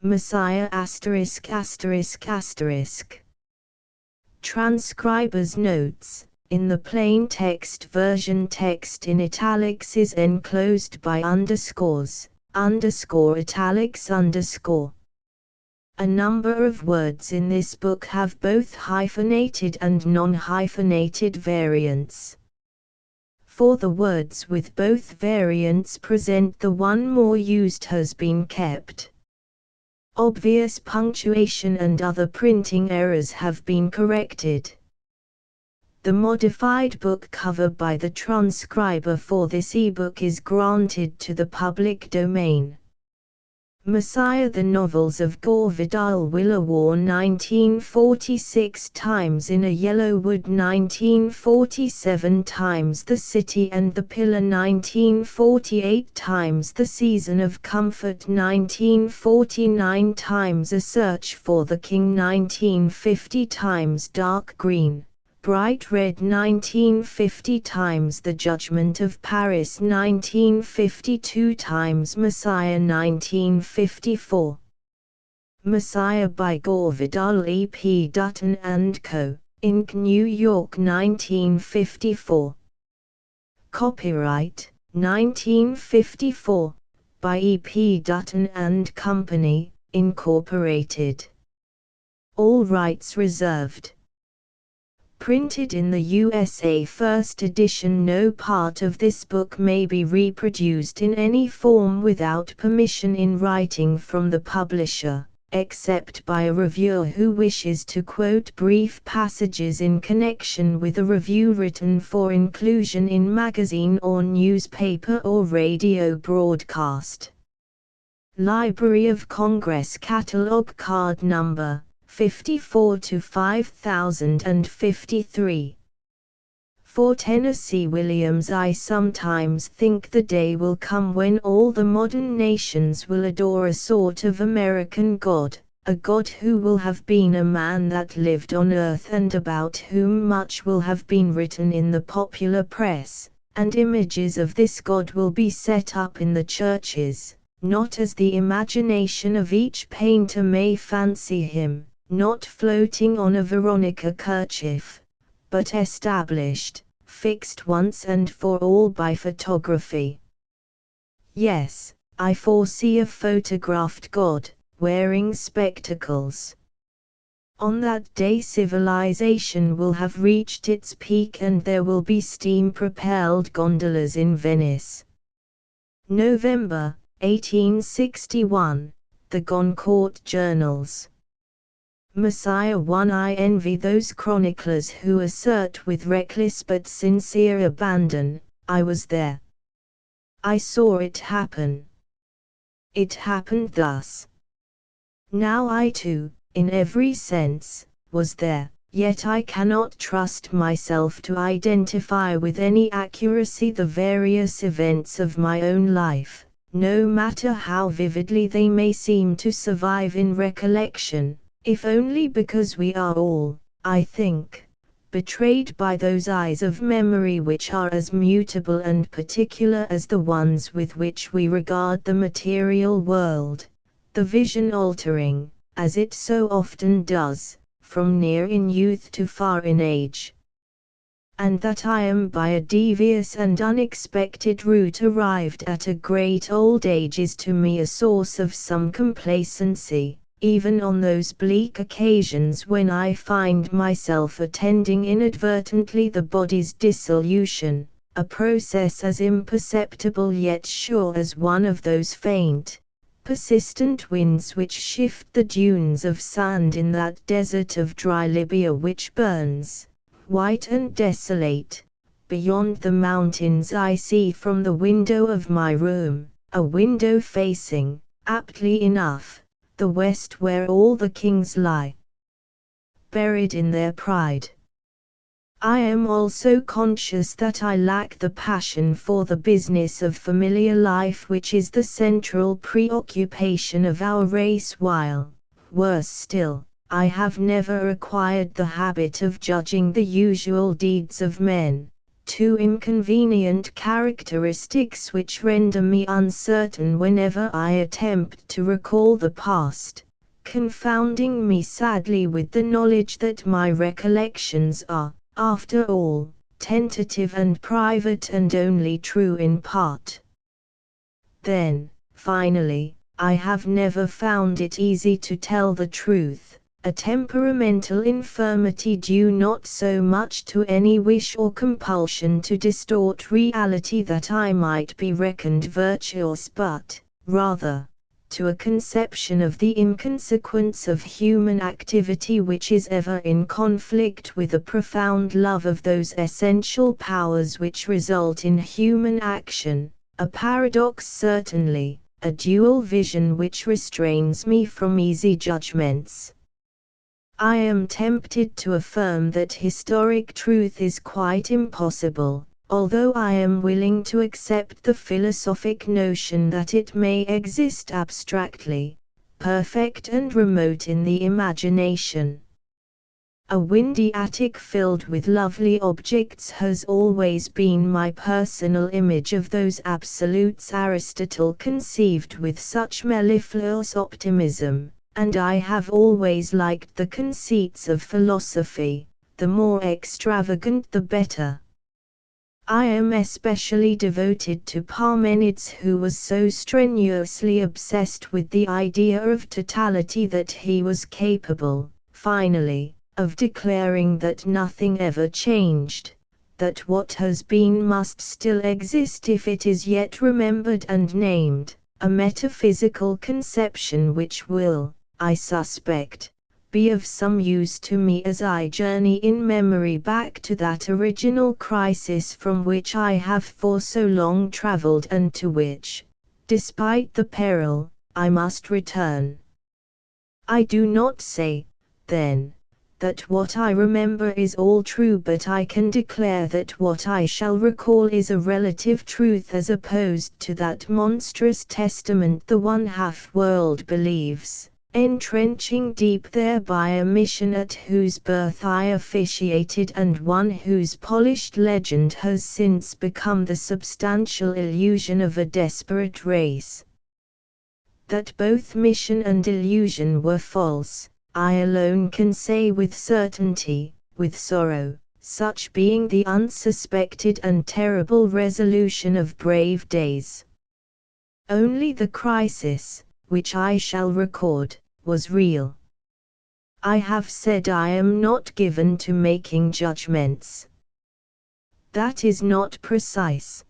Messiah ******. Transcriber's notes: in the plain text version, text in italics is enclosed by underscores, italics _. A number of words in this book have both hyphenated and non-hyphenated variants. For the words with both variants present, the one more used has been kept. Obvious punctuation and other printing errors have been corrected. The modified book cover by the transcriber for this ebook is granted to the public domain. Messiah: The Novels of Gore Vidal, Willow War 1946 times In a Yellow Wood 1947 times The City and the Pillar 1948 times The Season of Comfort 1949 times A Search for the King 1950 times Dark Green, Bright Red 1950 times The Judgment of Paris 1952 times Messiah 1954. Messiah by Gore Vidal, E.P. Dutton and Co., Inc., New York 1954. Copyright 1954 by E.P. Dutton and Company, Incorporated. All rights reserved. Printed in the USA First edition. No part of this book may be reproduced in any form without permission in writing from the publisher, except by a reviewer who wishes to quote brief passages in connection with a review written for inclusion in magazine or newspaper or radio broadcast. Library of Congress Catalog Card Number 54 to 5053. For Tennessee Williams: I sometimes think the day will come when all the modern nations will adore a sort of American God, a God who will have been a man that lived on earth and about whom much will have been written in the popular press, and images of this God will be set up in the churches, not as the imagination of each painter may fancy him, not floating on a Veronica kerchief, but established, fixed once and for all by photography. Yes, I foresee a photographed God, wearing spectacles. On that day civilization will have reached its peak and there will be steam-propelled gondolas in Venice. November, 1861, The Goncourt Journals. Messiah 1: I envy those chroniclers who assert with reckless but sincere abandon, I was there. I saw it happen. It happened thus. Now I too, in every sense, was there, yet I cannot trust myself to identify with any accuracy the various events of my own life, no matter how vividly they may seem to survive in recollection, if only because we are all, I think, betrayed by those eyes of memory which are as mutable and particular as the ones with which we regard the material world, the vision altering, as it so often does, from near in youth to far in age. And that I am by a devious and unexpected route arrived at a great old age is to me a source of some complacency, even on those bleak occasions when I find myself attending inadvertently the body's dissolution, a process as imperceptible yet sure as one of those faint, persistent winds which shift the dunes of sand in that desert of dry Libya which burns, white and desolate, beyond the mountains I see from the window of my room, a window facing, aptly enough, the west where all the kings lie, buried in their pride. I am also conscious that I lack the passion for the business of familiar life which is the central preoccupation of our race while, worse still, I have never acquired the habit of judging the usual deeds of men, two inconvenient characteristics which render me uncertain whenever I attempt to recall the past, confounding me sadly with the knowledge that my recollections are, after all, tentative and private and only true in part. Then, finally, I have never found it easy to tell the truth, a temperamental infirmity due not so much to any wish or compulsion to distort reality that I might be reckoned virtuous but, rather, to a conception of the inconsequence of human activity which is ever in conflict with a profound love of those essential powers which result in human action, a paradox certainly, a dual vision which restrains me from easy judgments. I am tempted to affirm that historic truth is quite impossible, although I am willing to accept the philosophic notion that it may exist abstractly, perfect and remote in the imagination. A windy attic filled with lovely objects has always been my personal image of those absolutes Aristotle conceived with such mellifluous optimism, and I have always liked the conceits of philosophy, the more extravagant the better. I am especially devoted to Parmenides, who was so strenuously obsessed with the idea of totality that he was capable, finally, of declaring that nothing ever changed, that what has been must still exist if it is yet remembered and named, a metaphysical conception which will, I suspect, be of some use to me as I journey in memory back to that original crisis from which I have for so long traveled and to which, despite the peril, I must return. I do not say, then, that what I remember is all true, but I can declare that what I shall recall is a relative truth as opposed to that monstrous testament the one-half world believes, entrenching deep thereby a mission at whose birth I officiated and one whose polished legend has since become the substantial illusion of a desperate race. That both mission and illusion were false, I alone can say with certainty, with sorrow, such being the unsuspected and terrible resolution of brave days. Only the crisis, which I shall record, was real. I have said I am not given to making judgments. That is not precise.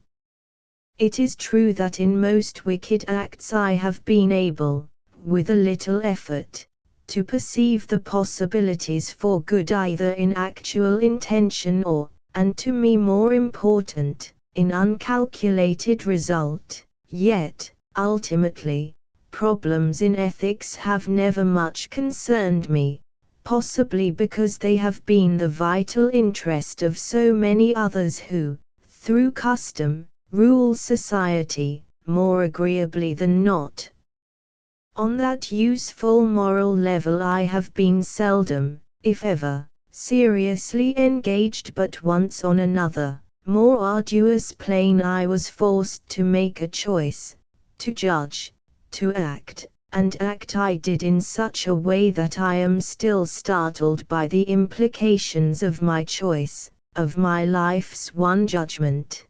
It is true that in most wicked acts I have been able, with a little effort, to perceive the possibilities for good either in actual intention or, and to me more important, in uncalculated result, yet, ultimately, problems in ethics have never much concerned me, possibly because they have been the vital interest of so many others who, through custom, rule society, more agreeably than not. On that useful moral level I have been seldom, if ever, seriously engaged, but once on another, more arduous plane I was forced to make a choice, to judge, to act, and act I did in such a way that I am still startled by the implications of my choice, of my life's one judgment.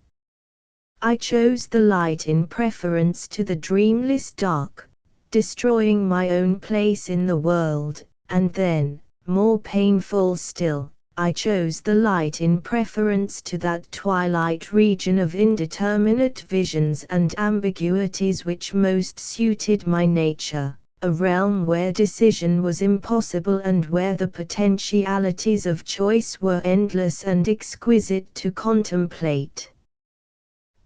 I chose the light in preference to the dreamless dark, destroying my own place in the world, and then, more painful still, I chose the light in preference to that twilight region of indeterminate visions and ambiguities which most suited my nature, a realm where decision was impossible and where the potentialities of choice were endless and exquisite to contemplate.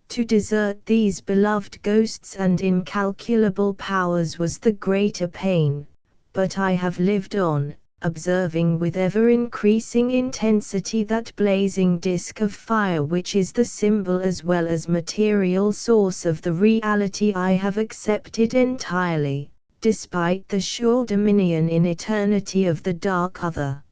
To desert these beloved ghosts and incalculable powers was the greater pain, but I have lived on, observing with ever-increasing intensity that blazing disk of fire which is the symbol as well as material source of the reality I have accepted entirely, despite the sure dominion in eternity of the dark other.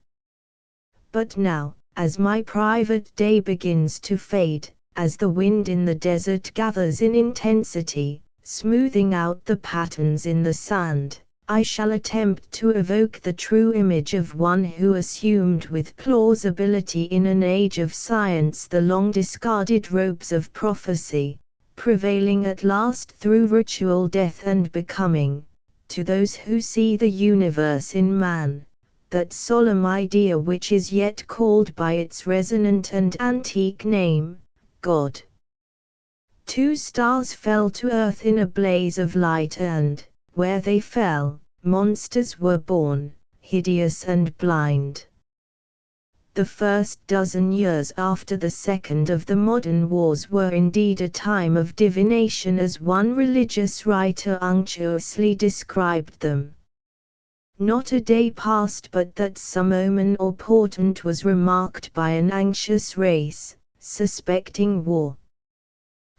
But now, as my private day begins to fade, as the wind in the desert gathers in intensity, smoothing out the patterns in the sand, I shall attempt to evoke the true image of one who assumed with plausibility in an age of science the long discarded robes of prophecy, prevailing at last through ritual death and becoming, to those who see the universe in man, that solemn idea which is yet called by its resonant and antique name, God. 2 stars fell to earth in a blaze of light and, where they fell, monsters were born, hideous and blind. The first dozen years after the second of the modern wars were indeed a time of divination, as one religious writer unctuously described them. Not a day passed but that some omen or portent was remarked by an anxious race, suspecting war.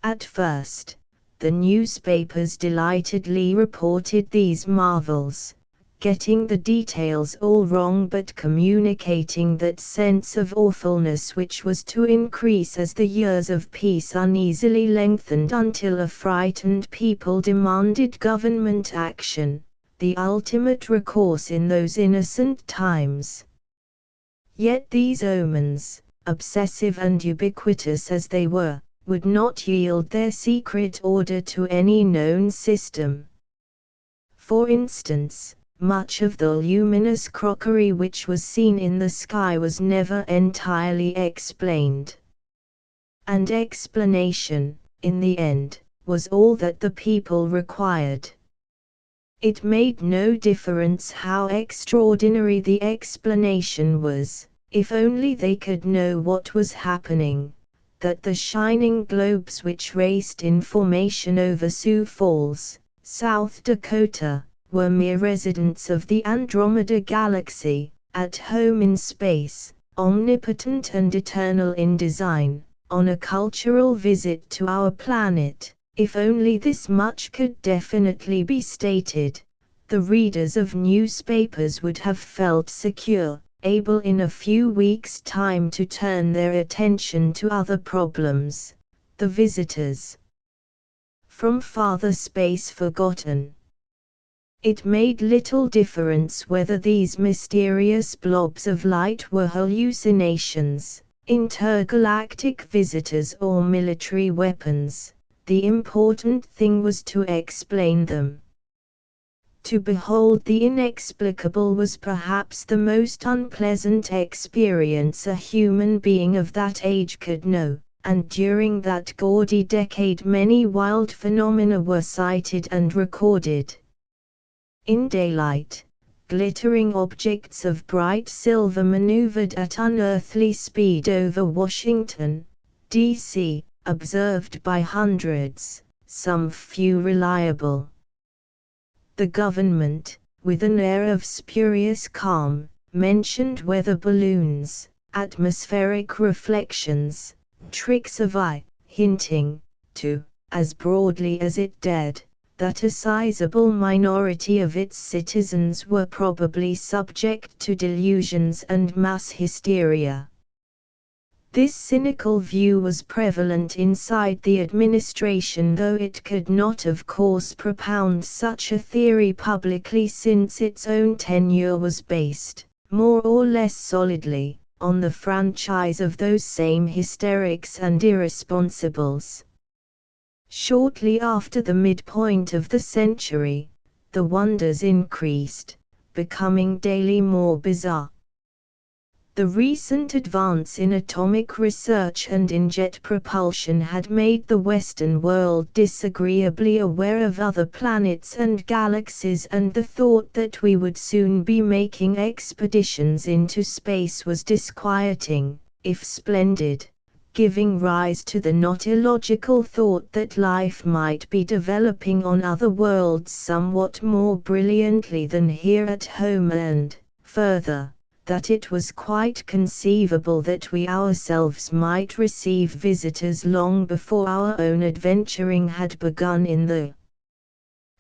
At first, the newspapers delightedly reported these marvels, getting the details all wrong but communicating that sense of awfulness which was to increase as the years of peace uneasily lengthened until a frightened people demanded government action, the ultimate recourse in those innocent times. Yet these omens, obsessive and ubiquitous as they were, would not yield their secret order to any known system. For instance, much of the luminous crockery which was seen in the sky was never entirely explained. And explanation, in the end, was all that the people required. It made no difference how extraordinary the explanation was, if only they could know what was happening, that the shining globes which raced in formation over Sioux Falls, South Dakota, were mere residents of the Andromeda Galaxy, at home in space, omnipotent and eternal in design, on a cultural visit to our planet. If only this much could definitely be stated, the readers of newspapers would have felt secure, able in a few weeks' time to turn their attention to other problems, the visitors from farther space forgotten. It made little difference whether these mysterious blobs of light were hallucinations, intergalactic visitors or military weapons. The important thing was to explain them. To behold the inexplicable was perhaps the most unpleasant experience a human being of that age could know, and during that gaudy decade many wild phenomena were sighted and recorded. In daylight, glittering objects of bright silver maneuvered at unearthly speed over Washington, D.C., observed by hundreds, some few reliable. The government, with an air of spurious calm, mentioned weather balloons, atmospheric reflections, tricks of eye, hinting, to, as broadly as it dared, that a sizable minority of its citizens were probably subject to delusions and mass hysteria. This cynical view was prevalent inside the administration, though it could not of course propound such a theory publicly, since its own tenure was based, more or less solidly, on the franchise of those same hysterics and irresponsibles. Shortly after the midpoint of the century, the wonders increased, becoming daily more bizarre. The recent advance in atomic research and in jet propulsion had made the Western world disagreeably aware of other planets and galaxies, and the thought that we would soon be making expeditions into space was disquieting, if splendid, giving rise to the not illogical thought that life might be developing on other worlds somewhat more brilliantly than here at home, and, further, that it was quite conceivable that we ourselves might receive visitors long before our own adventuring had begun in the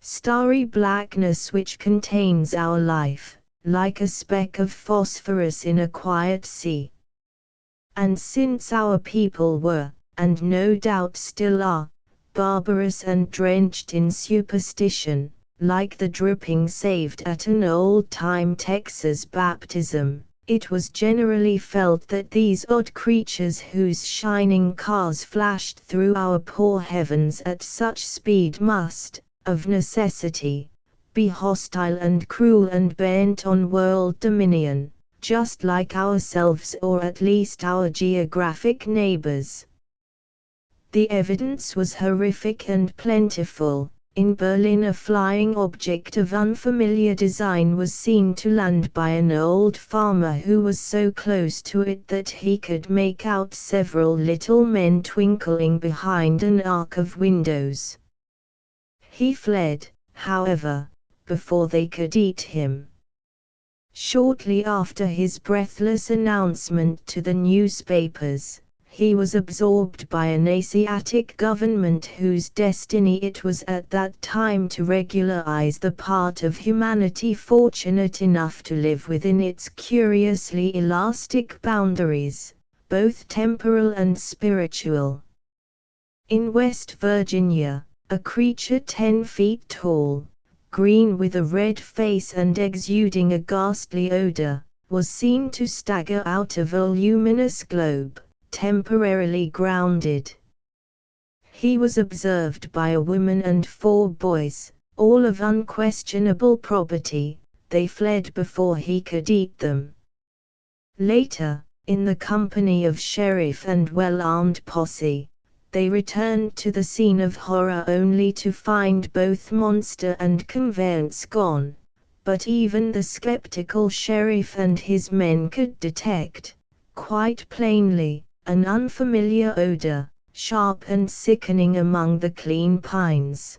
starry blackness which contains our life, like a speck of phosphorus in a quiet sea. And since our people were, and no doubt still are, barbarous and drenched in superstition, like the dripping saved at an old-time Texas baptism, it was generally felt that these odd creatures whose shining cars flashed through our poor heavens at such speed must, of necessity, be hostile and cruel and bent on world dominion, just like ourselves or at least our geographic neighbors. The evidence was horrific and plentiful. In Berlin, a flying object of unfamiliar design was seen to land by an old farmer who was so close to it that he could make out several little men twinkling behind an arc of windows. He fled, however, before they could eat him. Shortly after his breathless announcement to the newspapers, he was absorbed by an Asiatic government whose destiny it was at that time to regularize the part of humanity fortunate enough to live within its curiously elastic boundaries, both temporal and spiritual. In West Virginia, a creature 10 feet tall, green with a red face and exuding a ghastly odor, was seen to stagger out of a luminous globe, temporarily grounded. He was observed by a woman and 4 boys, all of unquestionable probity. They fled before he could eat them. Later, in the company of sheriff and well-armed posse, they returned to the scene of horror only to find both monster and conveyance gone, but even the skeptical sheriff and his men could detect, quite plainly, an unfamiliar odor, sharp and sickening among the clean pines.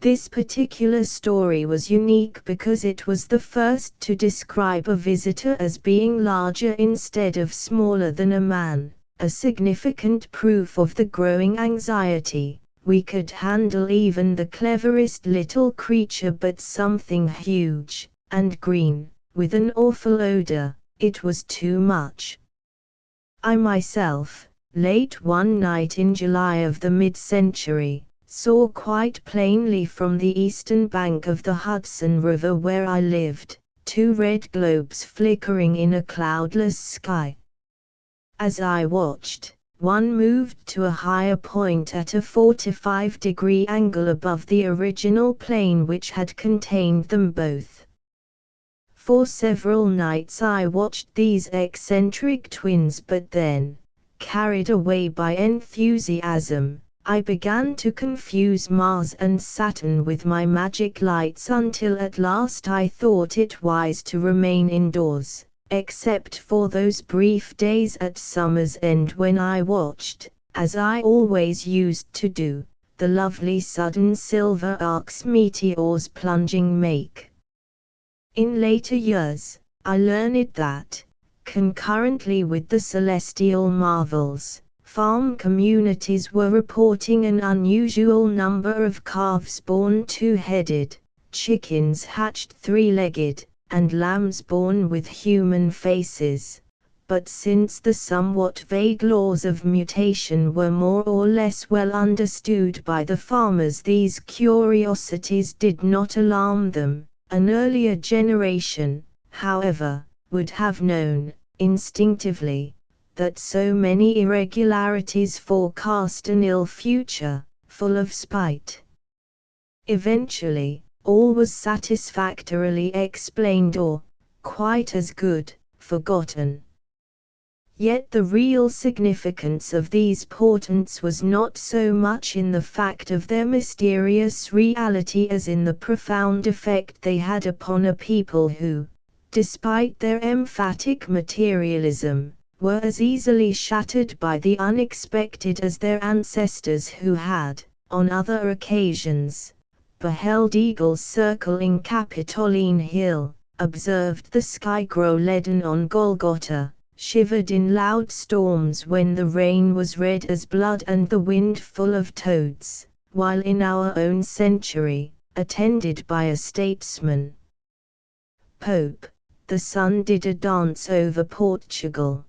This particular story was unique because it was the first to describe a visitor as being larger instead of smaller than a man. A significant proof of the growing anxiety. We could handle even the cleverest little creature, but something huge, and green, with an awful odor, it was too much. I myself, late one night in July of the mid-century, saw quite plainly from the eastern bank of the Hudson River where I lived, 2 red globes flickering in a cloudless sky. As I watched, one moved to a higher point at a 45-degree angle above the original plane which had contained them both. For several nights I watched these eccentric twins, but then, carried away by enthusiasm, I began to confuse Mars and Saturn with my magic lights until at last I thought it wise to remain indoors, except for those brief days at summer's end when I watched, as I always used to do, the lovely sudden silver arcs meteors plunging make. In later years, I learned that, concurrently with the celestial marvels, farm communities were reporting an unusual number of calves born 2-headed, chickens hatched 3-legged, and lambs born with human faces. But since the somewhat vague laws of mutation were more or less well understood by the farmers, these curiosities did not alarm them. An earlier generation, however, would have known, instinctively, that so many irregularities forecast an ill future, full of spite. Eventually, all was satisfactorily explained or, quite as good, forgotten. Yet the real significance of these portents was not so much in the fact of their mysterious reality as in the profound effect they had upon a people who, despite their emphatic materialism, were as easily shattered by the unexpected as their ancestors who had, on other occasions, beheld eagles circling Capitoline Hill, observed the sky grow leaden on Golgotha, shivered in loud storms when the rain was red as blood and the wind full of toads, while in our own century, attended by a statesman Pope, the sun did a dance over Portugal.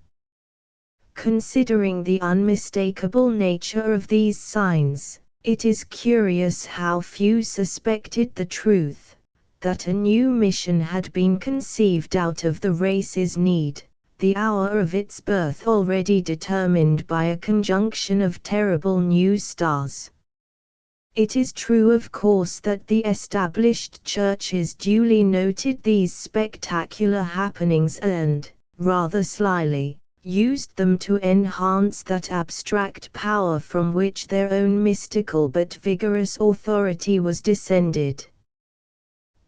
Considering the unmistakable nature of these signs, it is curious how few suspected the truth, that a new mission had been conceived out of the race's need, the hour of its birth already determined by a conjunction of terrible new stars. It is true of course that the established churches duly noted these spectacular happenings and, rather slyly, used them to enhance that abstract power from which their own mystical but vigorous authority was descended.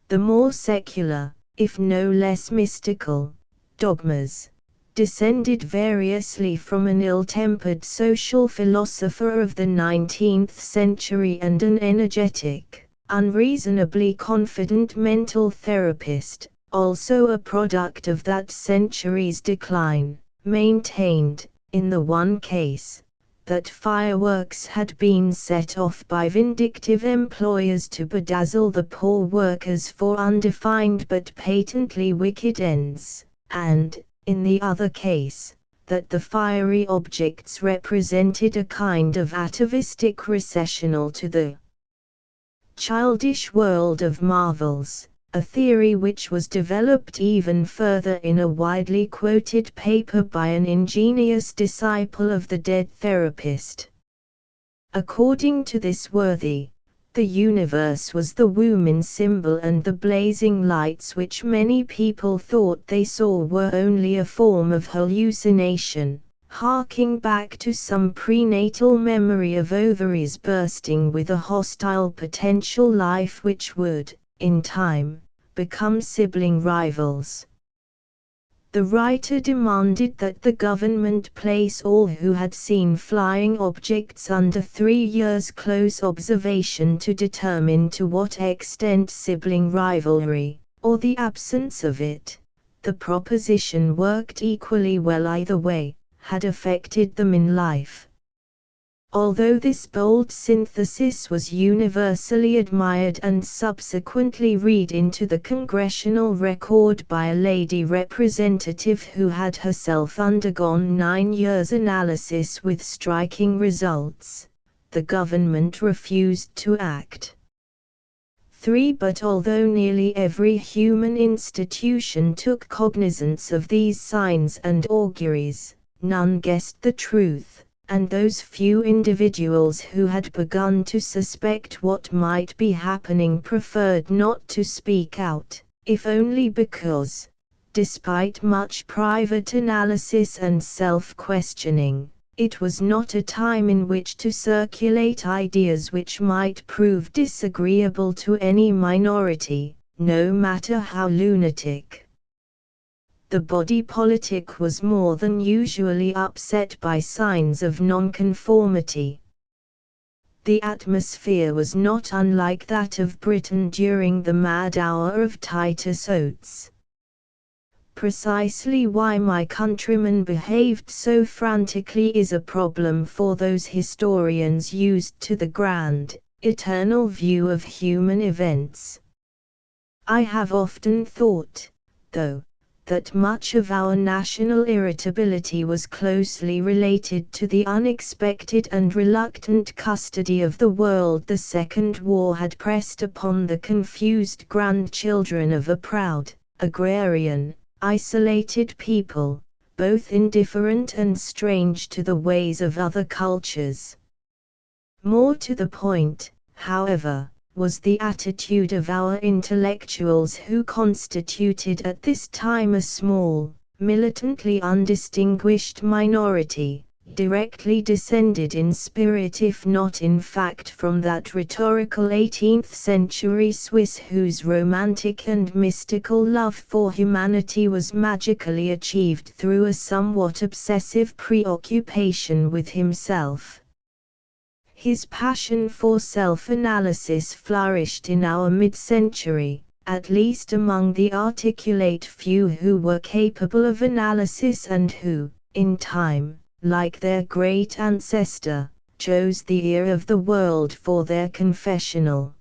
The more secular, if no less mystical, dogmas descended variously from an ill-tempered social philosopher of the 19th century and an energetic, unreasonably confident mental therapist, also a product of that century's decline, maintained, in the one case, that fireworks had been set off by vindictive employers to bedazzle the poor workers for undefined but patently wicked ends, and, in the other case, that the fiery objects represented a kind of atavistic recessional to the childish world of marvels, a theory which was developed even further in a widely quoted paper by an ingenious disciple of the dead therapist. According to this worthy, the universe was the Womyn symbol, and the blazing lights which many people thought they saw were only a form of hallucination, harking back to some prenatal memory of ovaries bursting with a hostile potential life which would, in time, become sibling rivals. The writer demanded that the government place all who had seen flying objects under 3 years' close observation to determine to what extent sibling rivalry, or the absence of it, the proposition worked equally well either way, had affected them in life. Although this bold synthesis was universally admired and subsequently read into the congressional record by a lady representative who had herself undergone 9 years' analysis with striking results, the government refused to act. 3. But although nearly every human institution took cognizance of these signs and auguries, none guessed the truth, and those few individuals who had begun to suspect what might be happening preferred not to speak out, if only because, despite much private analysis and self-questioning, it was not a time in which to circulate ideas which might prove disagreeable to any minority, no matter how lunatic. The body politic was more than usually upset by signs of nonconformity. The atmosphere was not unlike that of Britain during the mad hour of Titus Oates. Precisely why my countrymen behaved so frantically is a problem for those historians used to the grand, eternal view of human events. I have often thought, though, that much of our national irritability was closely related to the unexpected and reluctant custody of the world the Second War had pressed upon the confused grandchildren of a proud, agrarian, isolated people, both indifferent and strange to the ways of other cultures. More to the point, however, was the attitude of our intellectuals who constituted at this time a small, militantly undistinguished minority, directly descended in spirit if not in fact from that rhetorical 18th-century Swiss whose romantic and mystical love for humanity was magically achieved through a somewhat obsessive preoccupation with himself. His passion for self-analysis flourished in our mid-century, at least among the articulate few who were capable of analysis and who, in time, like their great ancestor, chose the ear of the world for their confessional.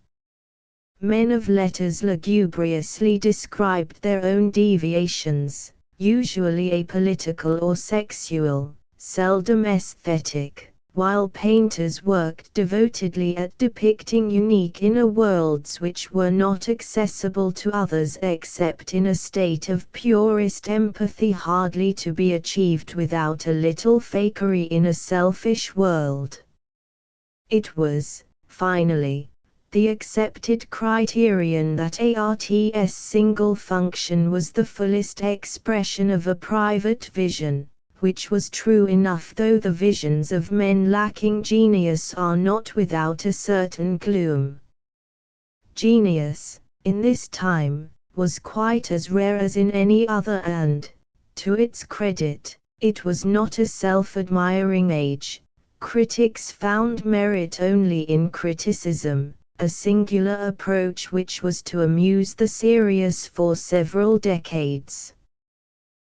Men of letters lugubriously described their own deviations, usually apolitical or sexual, seldom aesthetic, while painters worked devotedly at depicting unique inner worlds which were not accessible to others except in a state of purest empathy hardly to be achieved without a little fakery in a selfish world. It was, finally, the accepted criterion that art's single function was the fullest expression of a private vision, which was true enough though the visions of men lacking genius are not without a certain gloom. Genius, in this time, was quite as rare as in any other and, to its credit, it was not a self-admiring age. Critics found merit only in criticism, a singular approach which was to amuse the serious for several decades.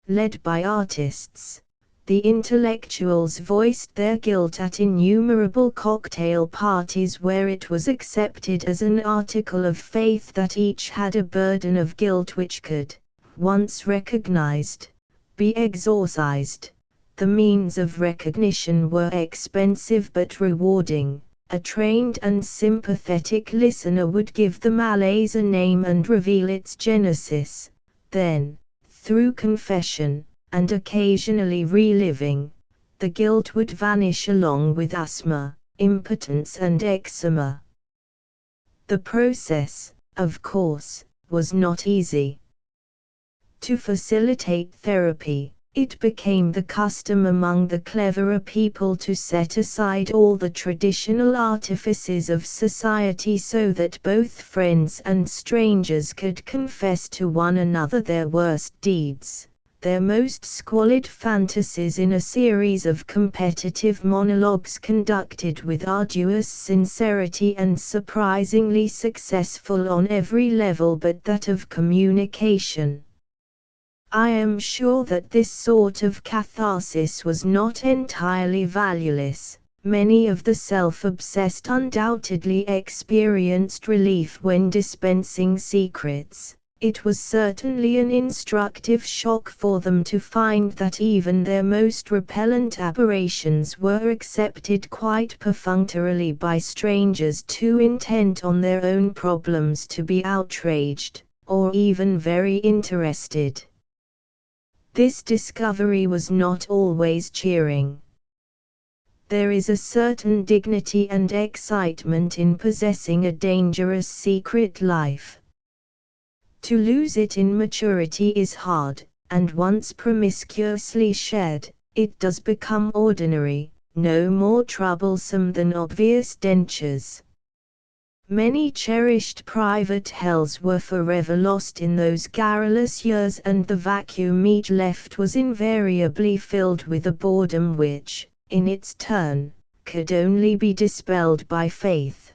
Led by artists, the intellectuals voiced their guilt at innumerable cocktail parties where it was accepted as an article of faith that each had a burden of guilt which could, once recognized, be exorcised. The means of recognition were expensive but rewarding. A trained and sympathetic listener would give the malaise a name and reveal its genesis. Then, through confession, and occasionally reliving, the guilt would vanish along with asthma, impotence and eczema. The process, of course, was not easy. To facilitate therapy, it became the custom among the cleverer people to set aside all the traditional artifices of society so that both friends and strangers could confess to one another their worst deeds, their most squalid fantasies in a series of competitive monologues conducted with arduous sincerity and surprisingly successful on every level but that of communication. I am sure that this sort of catharsis was not entirely valueless. Many of the self-obsessed undoubtedly experienced relief when dispensing secrets. It was certainly an instructive shock for them to find that even their most repellent aberrations were accepted quite perfunctorily by strangers too intent on their own problems to be outraged, or even very interested. This discovery was not always cheering. There is a certain dignity and excitement in possessing a dangerous secret life. To lose it in maturity is hard, and once promiscuously shed, it does become ordinary, no more troublesome than obvious dentures. Many cherished private hells were forever lost in those garrulous years, and the vacuum each left was invariably filled with a boredom which, in its turn, could only be dispelled by faith.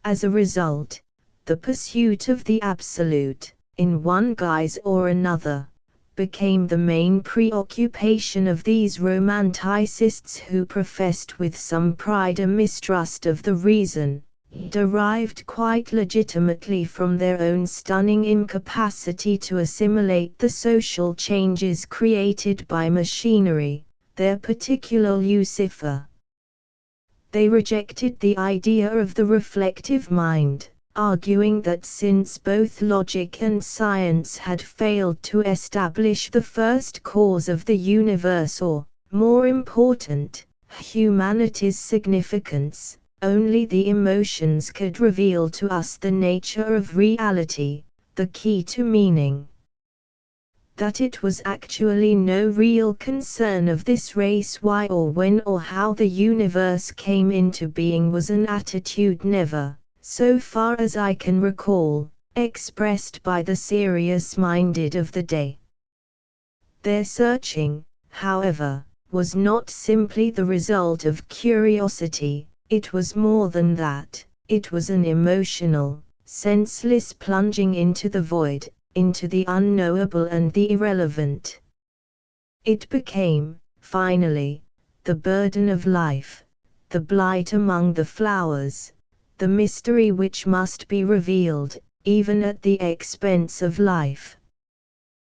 As a result, the pursuit of the absolute, in one guise or another, became the main preoccupation of these romanticists who professed with some pride a mistrust of the reason, derived quite legitimately from their own stunning incapacity to assimilate the social changes created by machinery, their particular Lucifer. They rejected the idea of the reflective mind, arguing that since both logic and science had failed to establish the first cause of the universe or, more important, humanity's significance, only the emotions could reveal to us the nature of reality, the key to meaning. That it was actually no real concern of this race why or when or how the universe came into being was an attitude never, so far as I can recall, expressed by the serious-minded of the day. Their searching, however, was not simply the result of curiosity. It was more than that. It was an emotional, senseless plunging into the void, into the unknowable and the irrelevant. It became, finally, the burden of life, the blight among the flowers, the mystery which must be revealed, even at the expense of life.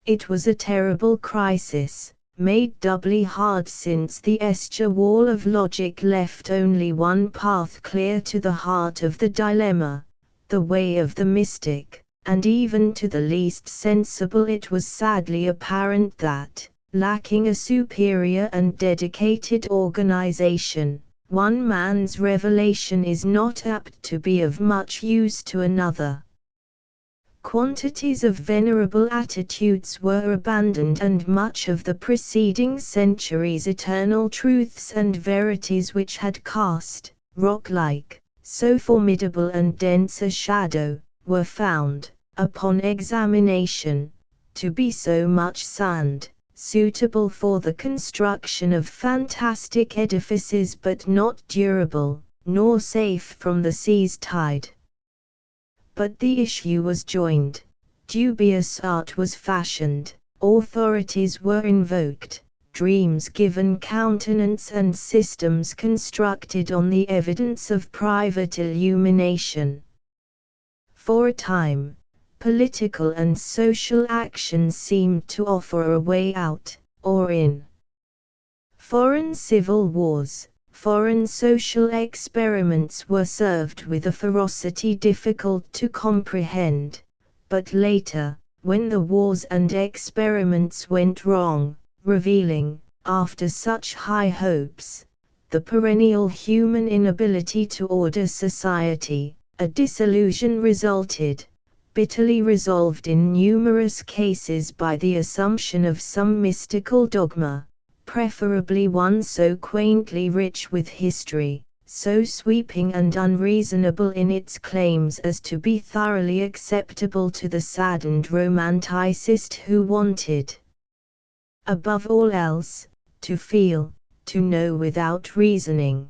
It was a terrible crisis, made doubly hard since the estuary wall of logic left only one path clear to the heart of the dilemma, the way of the mystic, and even to the least sensible it was sadly apparent that, lacking a superior and dedicated organization, one man's revelation is not apt to be of much use to another. Quantities of venerable attitudes were abandoned, and much of the preceding century's eternal truths and verities which had cast, rock-like, so formidable and dense a shadow, were found, upon examination, to be so much sand, suitable for the construction of fantastic edifices but not durable, nor safe from the sea's tide. But the issue was joined, dubious art was fashioned, authorities were invoked, dreams given countenance, and systems constructed on the evidence of private illumination. For a time, political and social action seemed to offer a way out, or in. Foreign civil wars, foreign social experiments were served with a ferocity difficult to comprehend, but later, when the wars and experiments went wrong, revealing, after such high hopes, the perennial human inability to order society, a disillusion resulted, bitterly resolved in numerous cases by the assumption of some mystical dogma, preferably one so quaintly rich with history, so sweeping and unreasonable in its claims as to be thoroughly acceptable to the saddened romanticist who wanted, above all else, to feel, to know without reasoning.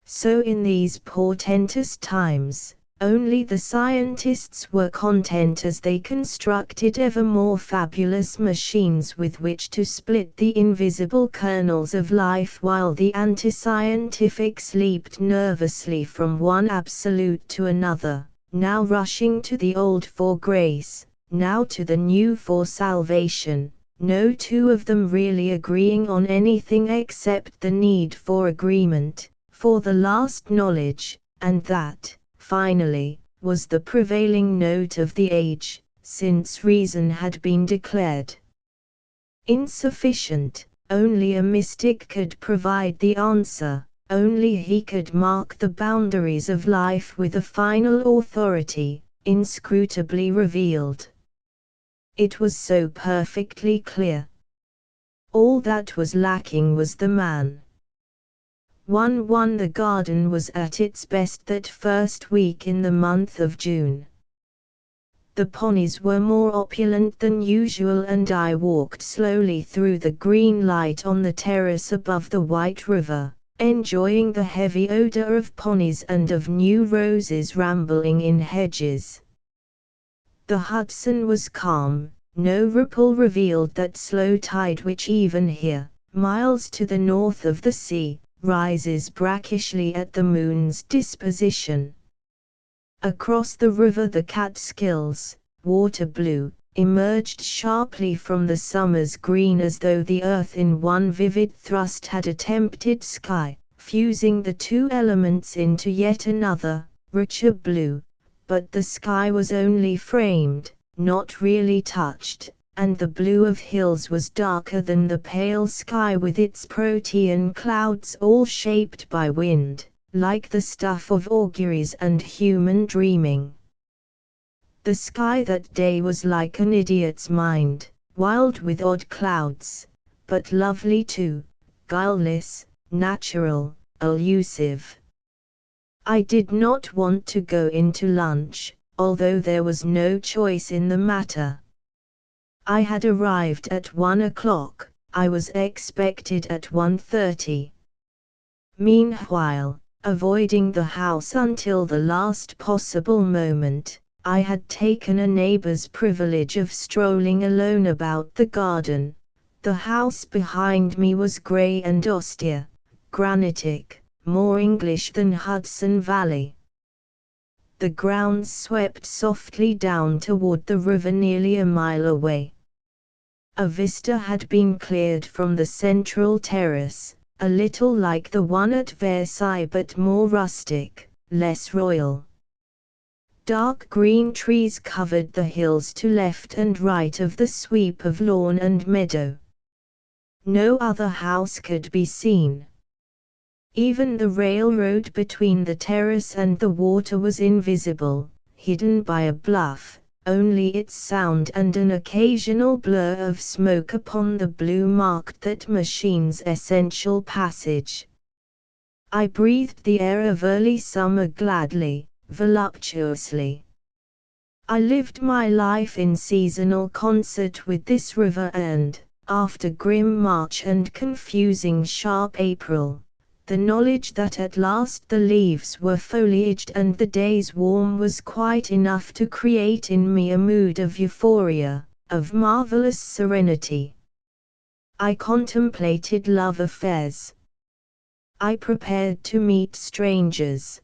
So in these portentous times, only the scientists were content as they constructed ever more fabulous machines with which to split the invisible kernels of life, while the anti-scientifics leaped nervously from one absolute to another, now rushing to the old for grace, now to the new for salvation, no two of them really agreeing on anything except the need for agreement, for the last knowledge, and that, finally, was the prevailing note of the age, since reason had been declared insufficient. Only a mystic could provide the answer, only he could mark the boundaries of life with a final authority, inscrutably revealed. It was so perfectly clear. All that was lacking was the man. The garden was at its best that first week in the month of June. The ponies were more opulent than usual, and I walked slowly through the green light on the terrace above the white river, enjoying the heavy odor of ponies and of new roses rambling in hedges. The Hudson was calm, no ripple revealed that slow tide which even here, miles to the north of the sea, rises brackishly at the moon's disposition. Across the river the Catskills, water blue, emerged sharply from the summer's green, as though the earth in one vivid thrust had attempted sky, fusing the two elements into yet another, richer blue, but the sky was only framed, not really touched, and the blue of hills was darker than the pale sky with its protean clouds all shaped by wind, like the stuff of auguries and human dreaming. The sky that day was like an idiot's mind, wild with odd clouds, but lovely too, guileless, natural, elusive. I did not want to go into lunch, although there was no choice in the matter. I had arrived at 1 o'clock, I was expected at 1:30. Meanwhile, avoiding the house until the last possible moment, I had taken a neighbor's privilege of strolling alone about the garden. The house behind me was gray and austere, granitic, more English than Hudson Valley. The grounds swept softly down toward the river nearly a mile away. A vista had been cleared from the central terrace, a little like the one at Versailles but more rustic, less royal. Dark green trees covered the hills to left and right of the sweep of lawn and meadow. No other house could be seen. Even the railroad between the terrace and the water was invisible, hidden by a bluff, only its sound and an occasional blur of smoke upon the blue marked that machine's essential passage. I breathed the air of early summer gladly, voluptuously. I lived my life in seasonal concert with this river and, after grim March and confusing sharp April, the knowledge that at last the leaves were foliaged and the days warm was quite enough to create in me a mood of euphoria, of marvelous serenity. I contemplated love affairs. I prepared to meet strangers.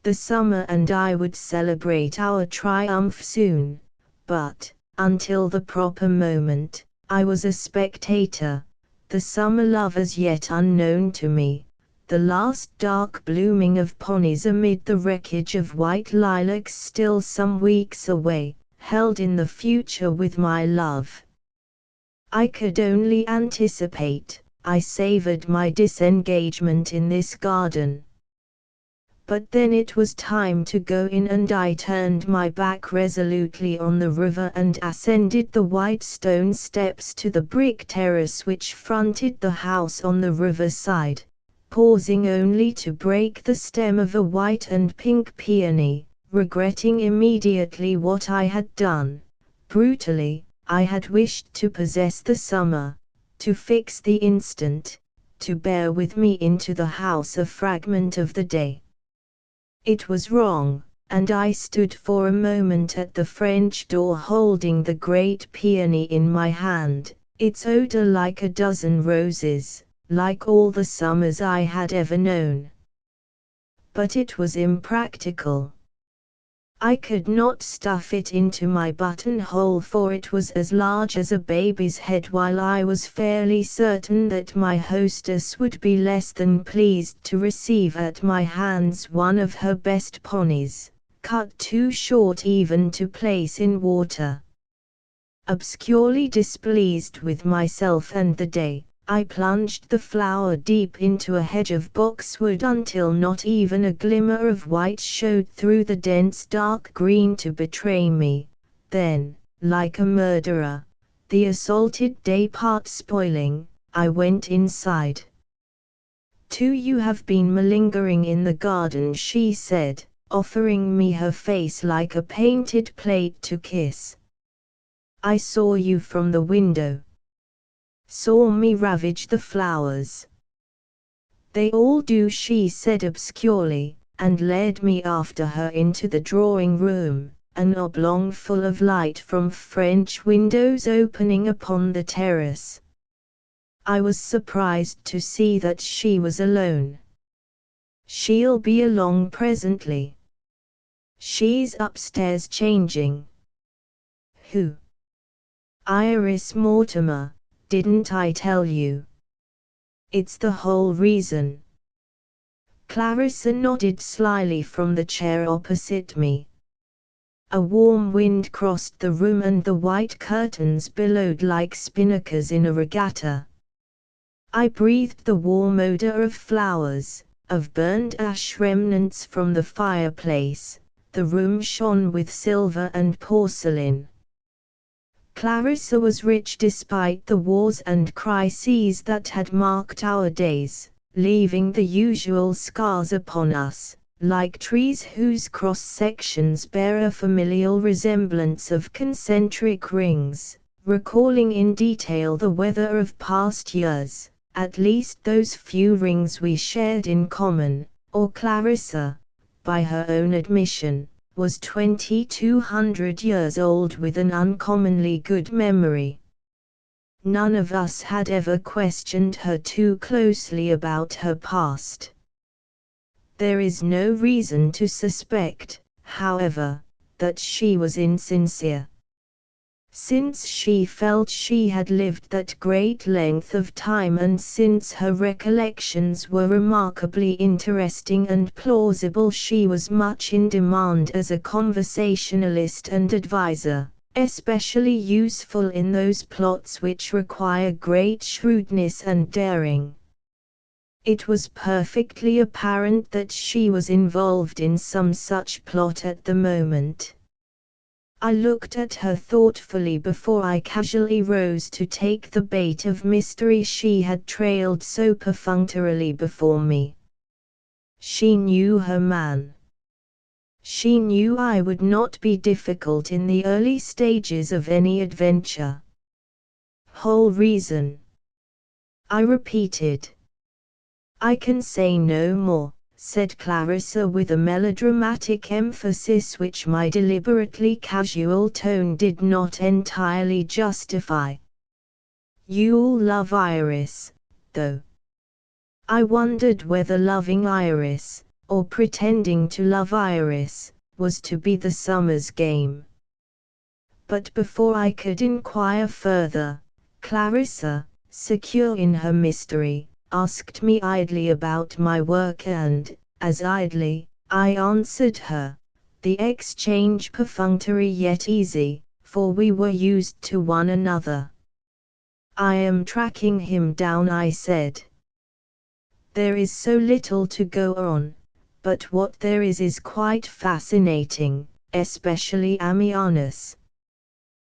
The summer and I would celebrate our triumph soon, but, until the proper moment, I was a spectator. The summer love as yet unknown to me, the last dark blooming of ponies amid the wreckage of white lilacs still some weeks away, held in the future with my love. I could only anticipate. I savored my disengagement in this garden. But then it was time to go in and I turned my back resolutely on the river and ascended the white stone steps to the brick terrace which fronted the house on the riverside, pausing only to break the stem of a white and pink peony, regretting immediately what I had done. Brutally, I had wished to possess the summer, to fix the instant, to bear with me into the house a fragment of the day. It was wrong, and I stood for a moment at the French door holding the great peony in my hand, its odor like a dozen roses, like all the summers I had ever known. But it was impractical. I could not stuff it into my buttonhole for it was as large as a baby's head while I was fairly certain that my hostess would be less than pleased to receive at my hands one of her best ponies, cut too short even to place in water. Obscurely displeased with myself and the day, I plunged the flower deep into a hedge of boxwood until not even a glimmer of white showed through the dense dark green to betray me. Then, like a murderer, the assaulted day part spoiling, I went inside. "Too, you have been malingering in the garden," she said, offering me her face like a painted plate to kiss. "I saw you from the window. Saw me ravage the flowers." "They all do," she said obscurely, and led me after her into the drawing room, an oblong full of light from French windows opening upon the terrace. I was surprised to see that she was alone. "She'll be along presently. She's upstairs changing." "Who?" "Iris Mortimer. Didn't I tell you? It's the whole reason." Clarissa nodded slyly from the chair opposite me. A warm wind crossed the room and the white curtains billowed like spinnakers in a regatta. I breathed the warm odor of flowers, of burned ash remnants from the fireplace. The room shone with silver and porcelain. Clarissa was rich despite the wars and crises that had marked our days, leaving the usual scars upon us, like trees whose cross-sections bear a familial resemblance of concentric rings, recalling in detail the weather of past years, at least those few rings we shared in common, or Clarissa, by her own admission, was 2,200 years old with an uncommonly good memory. None of us had ever questioned her too closely about her past. There is no reason to suspect, however, that she was insincere. Since she felt she had lived that great length of time, and since her recollections were remarkably interesting and plausible, she was much in demand as a conversationalist and advisor, especially useful in those plots which require great shrewdness and daring. It was perfectly apparent that she was involved in some such plot at the moment. I looked at her thoughtfully before I casually rose to take the bait of mystery she had trailed so perfunctorily before me. She knew her man. She knew I would not be difficult in the early stages of any adventure. Whole reason. I repeated. I can say no more, said Clarissa with a melodramatic emphasis which my deliberately casual tone did not entirely justify. You'll love Iris, though. I wondered whether loving Iris, or pretending to love Iris, was to be the summer's game. But before I could inquire further, Clarissa, secure in her mystery, asked me idly about my work and, as idly, I answered her, the exchange perfunctory yet easy, for we were used to one another. I am tracking him down, I said. There is so little to go on, but what there is quite fascinating, especially Ammianus.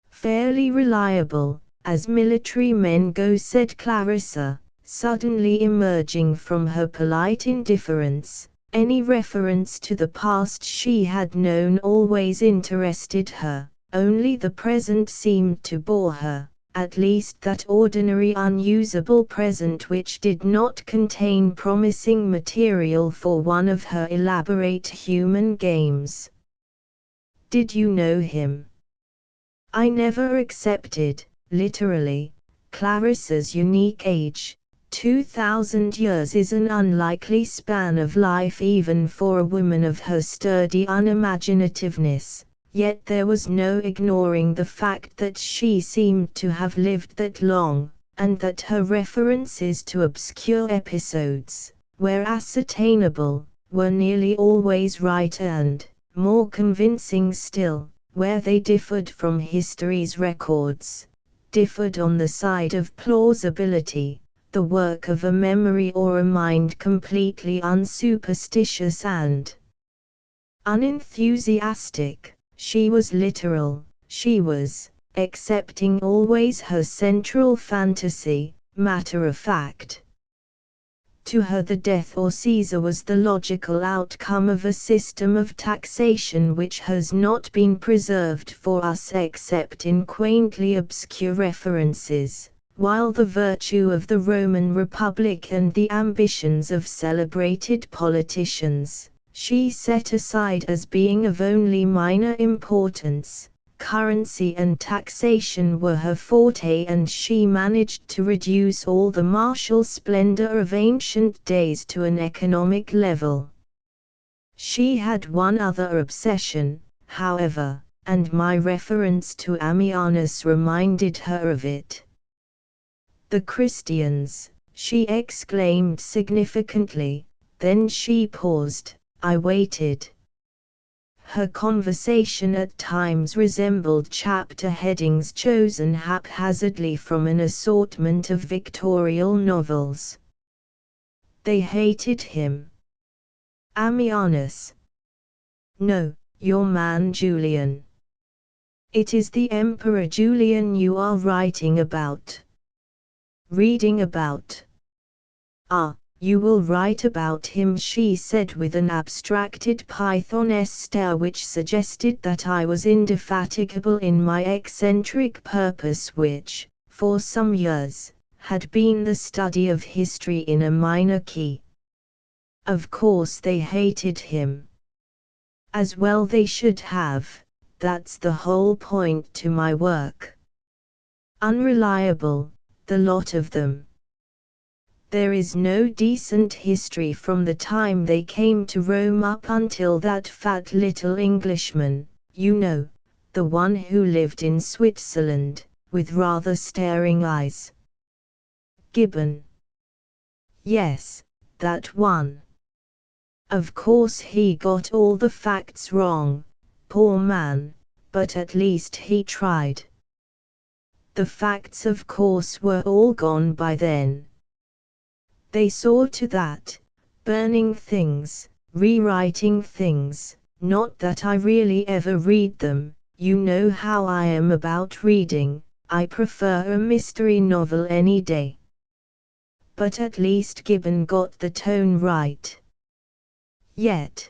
Fairly reliable, as military men go, said Clarissa, suddenly emerging from her polite indifference. Any reference to the past she had known always interested her, only the present seemed to bore her, at least that ordinary unusable present which did not contain promising material for one of her elaborate human games. Did you know him? I never accepted, literally, Clarissa's unique age. 2,000 years is an unlikely span of life even for a woman of her sturdy unimaginativeness, yet there was no ignoring the fact that she seemed to have lived that long, and that her references to obscure episodes, where ascertainable, were nearly always right and, more convincing still, where they differed from history's records, differed on the side of plausibility, the work of a memory or a mind completely unsuperstitious and unenthusiastic. She was literal, she was, accepting always her central fantasy, matter of fact. To her the death or Caesar was the logical outcome of a system of taxation which has not been preserved for us except in quaintly obscure references, while the virtue of the Roman Republic and the ambitions of celebrated politicians, she set aside as being of only minor importance. Currency and taxation were her forte, and she managed to reduce all the martial splendor of ancient days to an economic level. She had one other obsession, however, and my reference to Ammianus reminded her of it. The Christians, she exclaimed significantly, then she paused. I waited. Her conversation at times resembled chapter headings chosen haphazardly from an assortment of Victorial novels. They hated him. Ammianus. No, your man Julian. It is the Emperor Julian you are writing about. Reading about. Ah, you will write about him, she said with an abstracted Python stare which suggested that I was indefatigable in my eccentric purpose, which, for some years, had been the study of history in a minor key. Of course they hated him. As well they should have, that's the whole point to my work. Unreliable, the lot of them. There is no decent history from the time they came to Rome up until that fat little Englishman, you know, the one who lived in Switzerland, with rather staring eyes. Gibbon. Yes, that one. Of course he got all the facts wrong, poor man, but at least he tried. The facts of course were all gone by then. They saw to that, burning things, rewriting things, not that I really ever read them. You know how I am about reading, I prefer a mystery novel any day. But at least Gibbon got the tone right. Yet,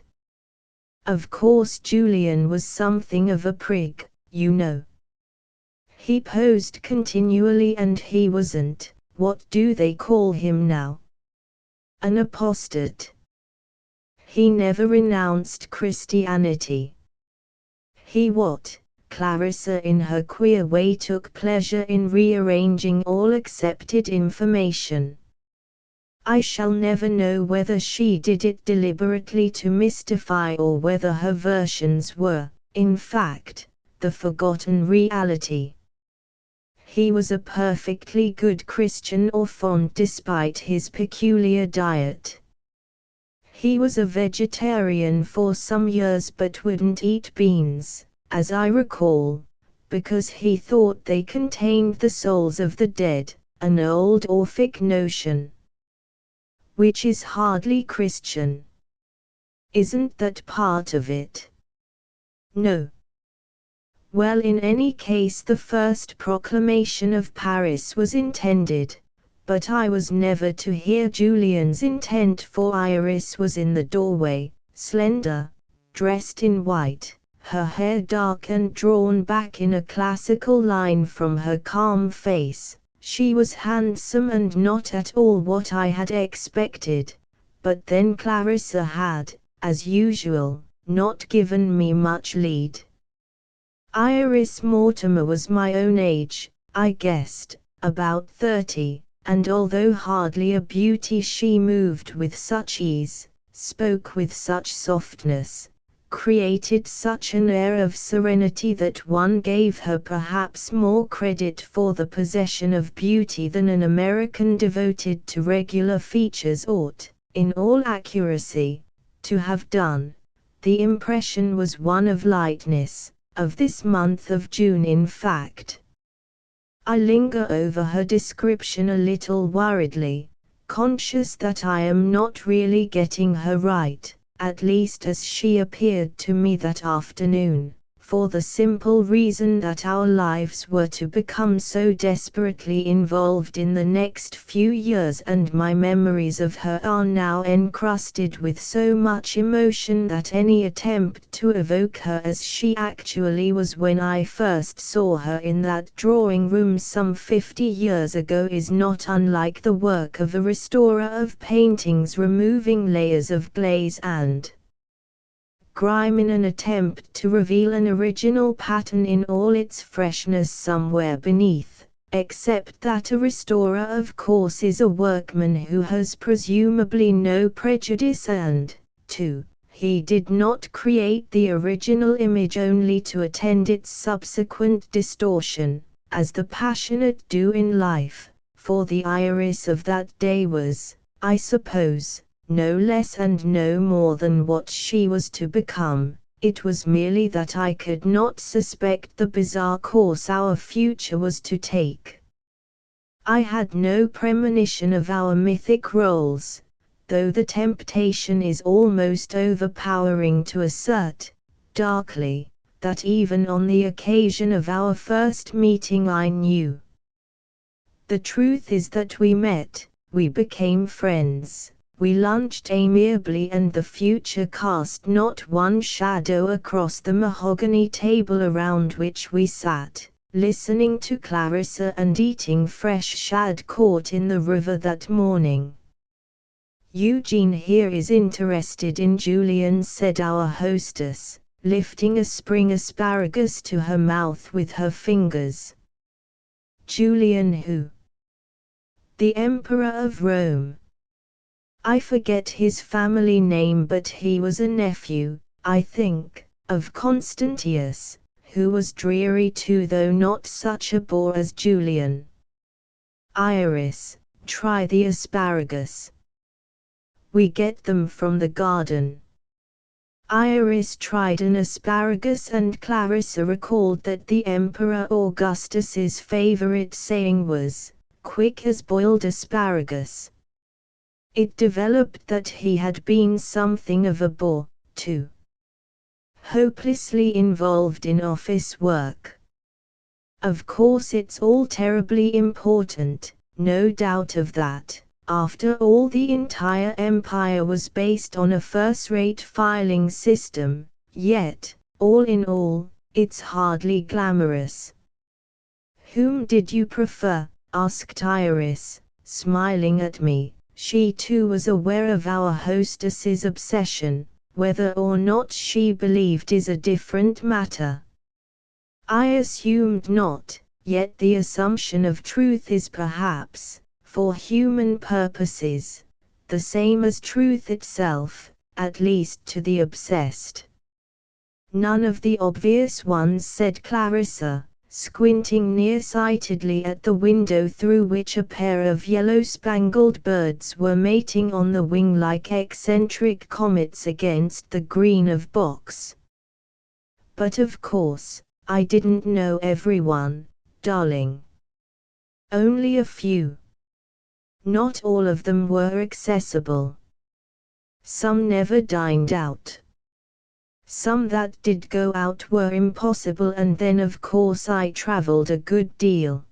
of course Julian was something of a prig, you know. He posed continually and he wasn't, what do they call him now? An apostate. He never renounced Christianity. He what? Clarissa in her queer way took pleasure in rearranging all accepted information. I shall never know whether she did it deliberately to mystify or whether her versions were, in fact, the forgotten reality. He was a perfectly good Christian or fond despite his peculiar diet. He was a vegetarian for some years but wouldn't eat beans, as I recall, because he thought they contained the souls of the dead, an old Orphic notion. Which is hardly Christian. Isn't that part of it? No. Well, in any case the first proclamation of Paris was intended, but I was never to hear Julian's intent, for Iris was in the doorway, slender, dressed in white, her hair dark and drawn back in a classical line from her calm face. She was handsome and not at all what I had expected, but then Clarissa had, as usual, not given me much lead. Iris Mortimer was my own age, I guessed, about 30, and although hardly a beauty she moved with such ease, spoke with such softness, created such an air of serenity that one gave her perhaps more credit for the possession of beauty than an American devoted to regular features ought, in all accuracy, to have done. The impression was one of lightness, of this month of June in fact. I linger over her description a little worriedly, conscious that I am not really getting her right, at least as she appeared to me that afternoon, for the simple reason that our lives were to become so desperately involved in the next few years, and my memories of her are now encrusted with so much emotion that any attempt to evoke her as she actually was when I first saw her in that drawing room some 50 years ago is not unlike the work of a restorer of paintings removing layers of glaze and grime in an attempt to reveal an original pattern in all its freshness somewhere beneath, except that a restorer of course is a workman who has presumably no prejudice and, too, he did not create the original image only to attend its subsequent distortion, as the passionate do in life, for the Iris of that day was, I suppose, no less and no more than what she was to become. It was merely that I could not suspect the bizarre course our future was to take. I had no premonition of our mythic roles, though the temptation is almost overpowering to assert, darkly, that even on the occasion of our first meeting I knew. The truth is that we met, we became friends. We lunched amiably and the future cast not one shadow across the mahogany table around which we sat, listening to Clarissa and eating fresh shad caught in the river that morning. Eugene here is interested in Julian, said our hostess, lifting a spring asparagus to her mouth with her fingers. Julian who? The Emperor of Rome. I forget his family name, but he was a nephew, I think, of Constantius, who was dreary too though not such a bore as Julian. Iris, try the asparagus. We get them from the garden. Iris tried an asparagus and Clarissa recalled that the Emperor Augustus's favorite saying was, "Quick as boiled asparagus." It developed that he had been something of a bore, too. Hopelessly involved in office work. Of course it's all terribly important, no doubt of that. After all, the entire empire was based on a first-rate filing system, yet, all in all, it's hardly glamorous. "Whom did you prefer?" asked Iris, smiling at me. She too was aware of our hostess's obsession, whether or not she believed is a different matter. I assumed not, yet the assumption of truth is perhaps, for human purposes, the same as truth itself, at least to the obsessed. "None of the obvious ones," said Clarissa, squinting nearsightedly at the window through which a pair of yellow-spangled birds were mating on the wing like eccentric comets against the green of box. "But of course, I didn't know everyone, darling. Only a few. Not all of them were accessible. Some never dined out. Some that did go out were impossible, and then of course I traveled a good deal.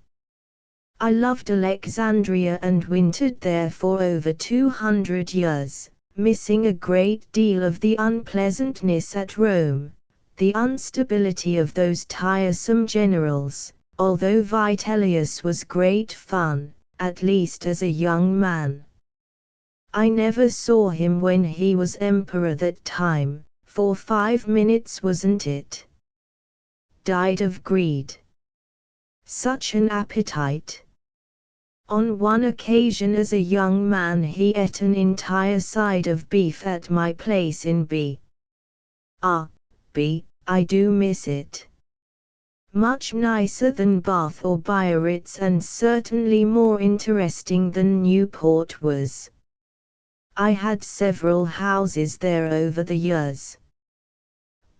I loved Alexandria and wintered there for over 200 years, missing a great deal of the unpleasantness at Rome, the instability of those tiresome generals, although Vitellius was great fun, at least as a young man. I never saw him when he was emperor that time, for 5 minutes wasn't it? Died of greed. Such an appetite. On one occasion as a young man he ate an entire side of beef at my place in B. I do miss it. Much nicer than Bath or Biarritz and certainly more interesting than Newport was. I had several houses there over the years.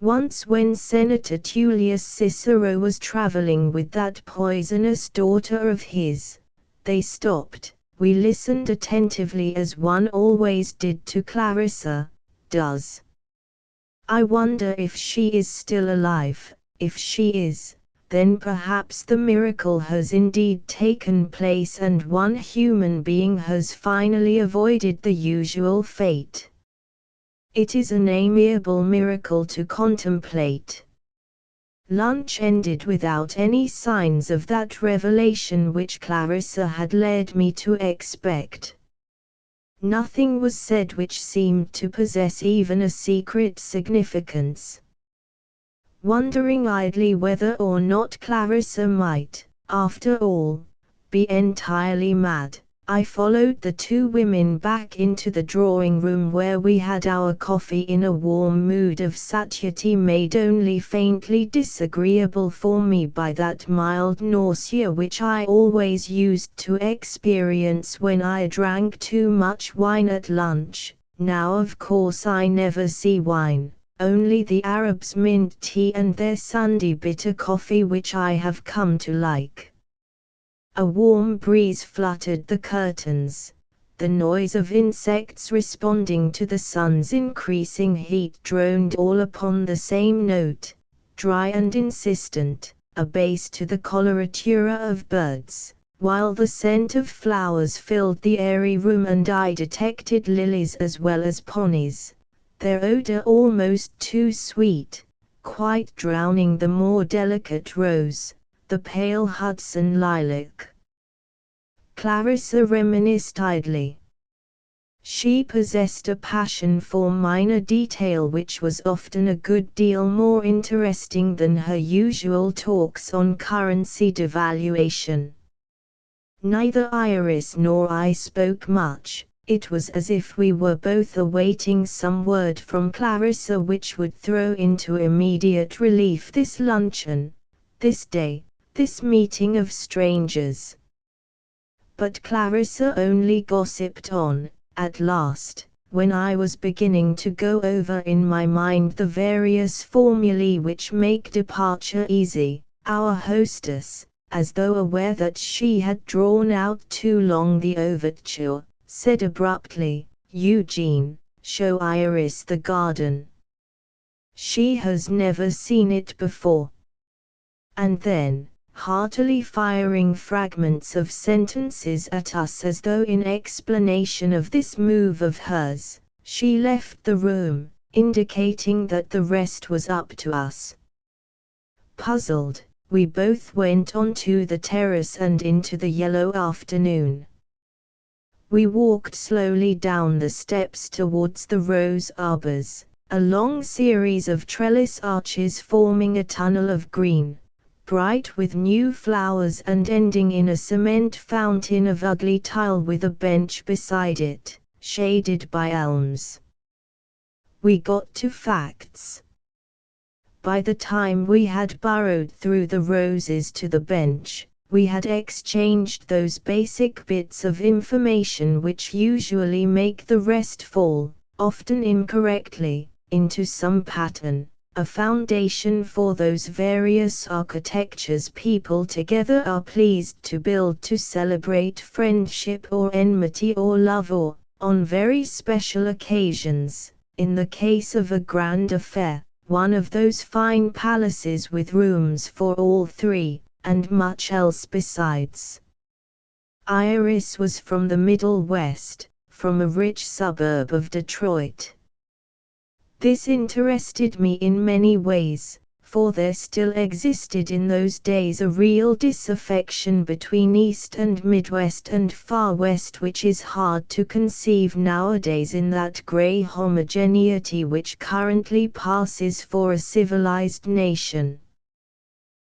Once when Senator Tullius Cicero was traveling with that poisonous daughter of his, they stopped. We listened attentively as one always did to Clarissa, does. I wonder if she is still alive. If she is, then perhaps the miracle has indeed taken place and one human being has finally avoided the usual fate. It is an amiable miracle to contemplate. Lunch ended without any signs of that revelation which Clarissa had led me to expect. Nothing was said which seemed to possess even a secret significance. Wondering idly whether or not Clarissa might, after all, be entirely mad, I followed the two women back into the drawing room where we had our coffee in a warm mood of satiety made only faintly disagreeable for me by that mild nausea which I always used to experience when I drank too much wine at lunch. Now of course I never see wine, only the Arabs' mint tea and their Sunday bitter coffee, which I have come to like. A warm breeze fluttered the curtains. The noise of insects responding to the sun's increasing heat droned all upon the same note, dry and insistent, a bass to the coloratura of birds, while the scent of flowers filled the airy room and I detected lilies as well as ponies, their odor almost too sweet, quite drowning the more delicate rose, the pale Hudson lilac. Clarissa reminisced idly. She possessed a passion for minor detail which was often a good deal more interesting than her usual talks on currency devaluation. Neither Iris nor I spoke much, It was as if we were both awaiting some word from Clarissa which would throw into immediate relief this luncheon, this day, this meeting of strangers. But Clarissa only gossiped on. At last, when I was beginning to go over in my mind the various formulae which make departure easy, our hostess, as though aware that she had drawn out too long the overture, said abruptly, "Eugene, show Iris the garden. She has never seen it before." And then, heartily firing fragments of sentences at us as though in explanation of this move of hers, she left the room, indicating that the rest was up to us. Puzzled, we both went on to the terrace and into the yellow afternoon. We walked slowly down the steps towards the rose arbors, a long series of trellis arches forming a tunnel of green, bright with new flowers and ending in a cement fountain of ugly tile with a bench beside it, shaded by elms. We got to facts. By the time we had burrowed through the roses to the bench, we had exchanged those basic bits of information which usually make the rest fall, often incorrectly, into some pattern, a foundation for those various architectures people together are pleased to build to celebrate friendship or enmity or love or, on very special occasions, in the case of a grand affair, one of those fine palaces with rooms for all three, and much else besides. Iris was from the Middle West, from a rich suburb of Detroit. This interested me in many ways, for there still existed in those days a real disaffection between East and Midwest and Far West which is hard to conceive nowadays in that grey homogeneity which currently passes for a civilized nation.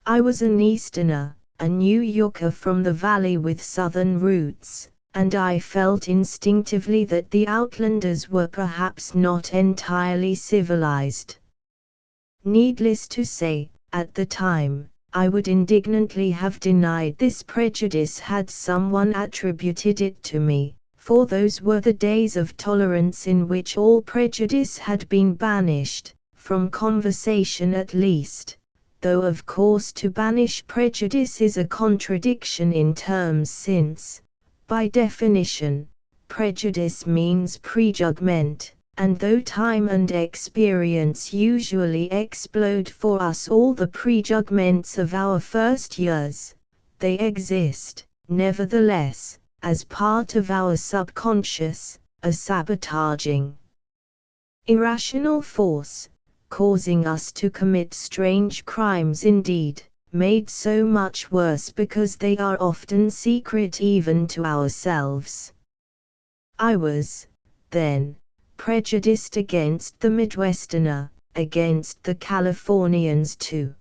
I was an Easterner, a New Yorker from the valley with Southern roots, and I felt instinctively that the Outlanders were perhaps not entirely civilized. Needless to say, at the time, I would indignantly have denied this prejudice had someone attributed it to me, for those were the days of tolerance in which all prejudice had been banished, from conversation at least, though of course to banish prejudice is a contradiction in terms since, by definition, prejudice means prejudgment, and though time and experience usually explode for us all the prejudgments of our first years, they exist, nevertheless, as part of our subconscious, a sabotaging, irrational force, causing us to commit strange crimes indeed, made so much worse because they are often secret even to ourselves. I was, then, prejudiced against the Midwesterner, against the Californians too.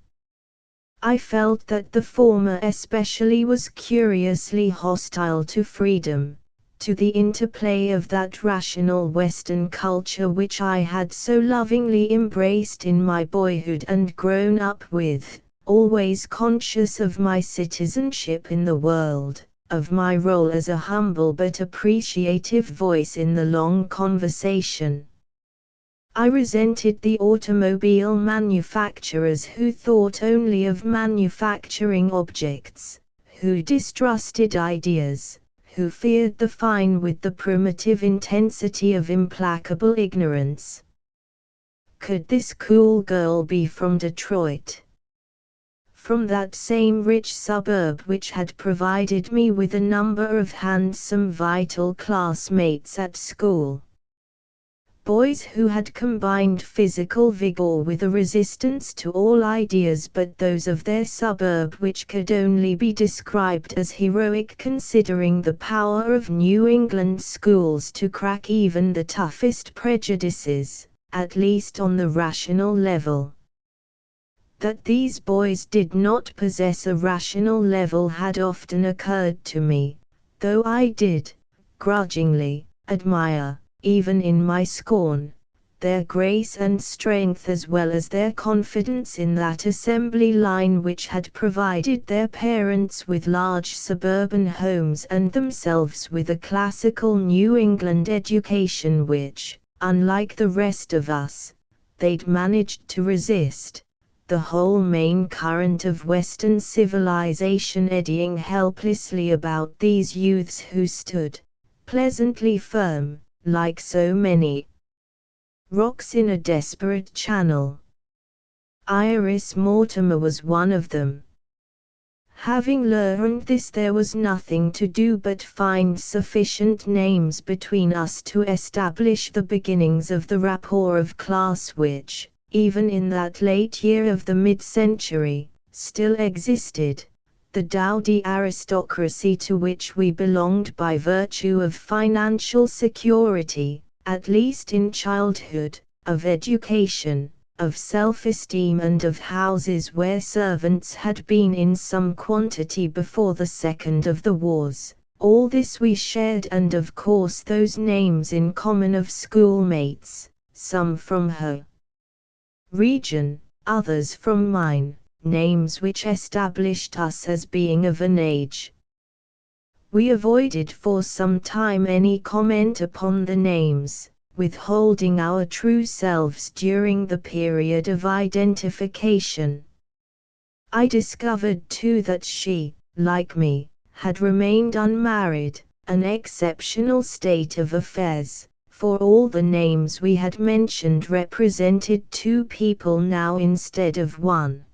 I felt that the former especially was curiously hostile to freedom, to the interplay of that rational Western culture which I had so lovingly embraced in my boyhood and grown up with, always conscious of my citizenship in the world, of my role as a humble but appreciative voice in the long conversation. I resented the automobile manufacturers who thought only of manufacturing objects, who distrusted ideas, who feared the fine with the primitive intensity of implacable ignorance. Could this cool girl be from Detroit? From that same rich suburb which had provided me with a number of handsome vital classmates at school. Boys who had combined physical vigor with a resistance to all ideas but those of their suburb which could only be described as heroic considering the power of New England schools to crack even the toughest prejudices, at least on the rational level. That these boys did not possess a rational level had often occurred to me, though I did, grudgingly, admire, even in my scorn, their grace and strength as well as their confidence in that assembly line which had provided their parents with large suburban homes and themselves with a classical New England education which, unlike the rest of us, they'd managed to resist, the whole main current of Western civilization eddying helplessly about these youths who stood, pleasantly firm, like so many rocks in a desperate channel. Iris Mortimer was one of them. Having learned this, there was nothing to do but find sufficient names between us to establish the beginnings of the rapport of class which, even in that late year of the mid-century, still existed, the dowdy aristocracy to which we belonged by virtue of financial security, at least in childhood, of education, of self-esteem and of houses where servants had been in some quantity before the second of the wars. All this we shared, and of course those names in common of schoolmates, some from her region, others from mine, names which established us as being of an age. We avoided for some time any comment upon the names, withholding our true selves during the period of identification. I discovered too that she, like me, had remained unmarried, an exceptional state of affairs, for all the names we had mentioned represented two people now instead of one.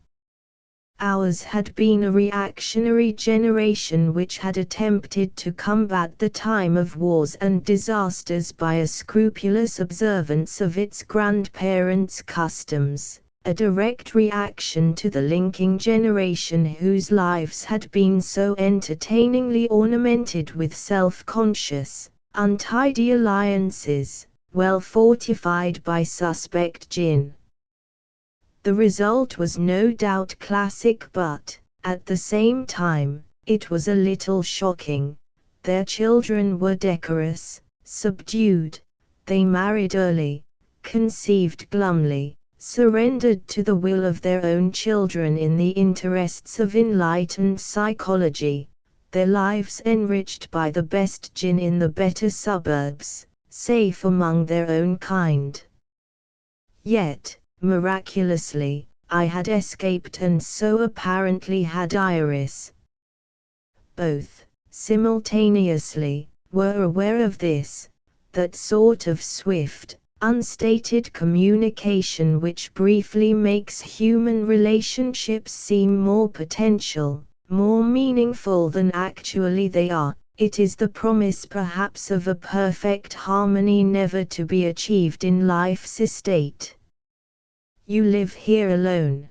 Ours had been a reactionary generation which had attempted to combat the time of wars and disasters by a scrupulous observance of its grandparents' customs, a direct reaction to the linking generation whose lives had been so entertainingly ornamented with self-conscious, untidy alliances, well fortified by suspect gin. The result was no doubt classic, but, at the same time, it was a little shocking. Their children were decorous, subdued, they married early, conceived glumly, surrendered to the will of their own children in the interests of enlightened psychology, their lives enriched by the best gin in the better suburbs, safe among their own kind. Yet, miraculously, I had escaped, and so apparently had Iris. Both, simultaneously, were aware of this, that sort of swift, unstated communication which briefly makes human relationships seem more potential, more meaningful than actually they are. It is the promise perhaps of a perfect harmony never to be achieved in life's estate. You live here alone.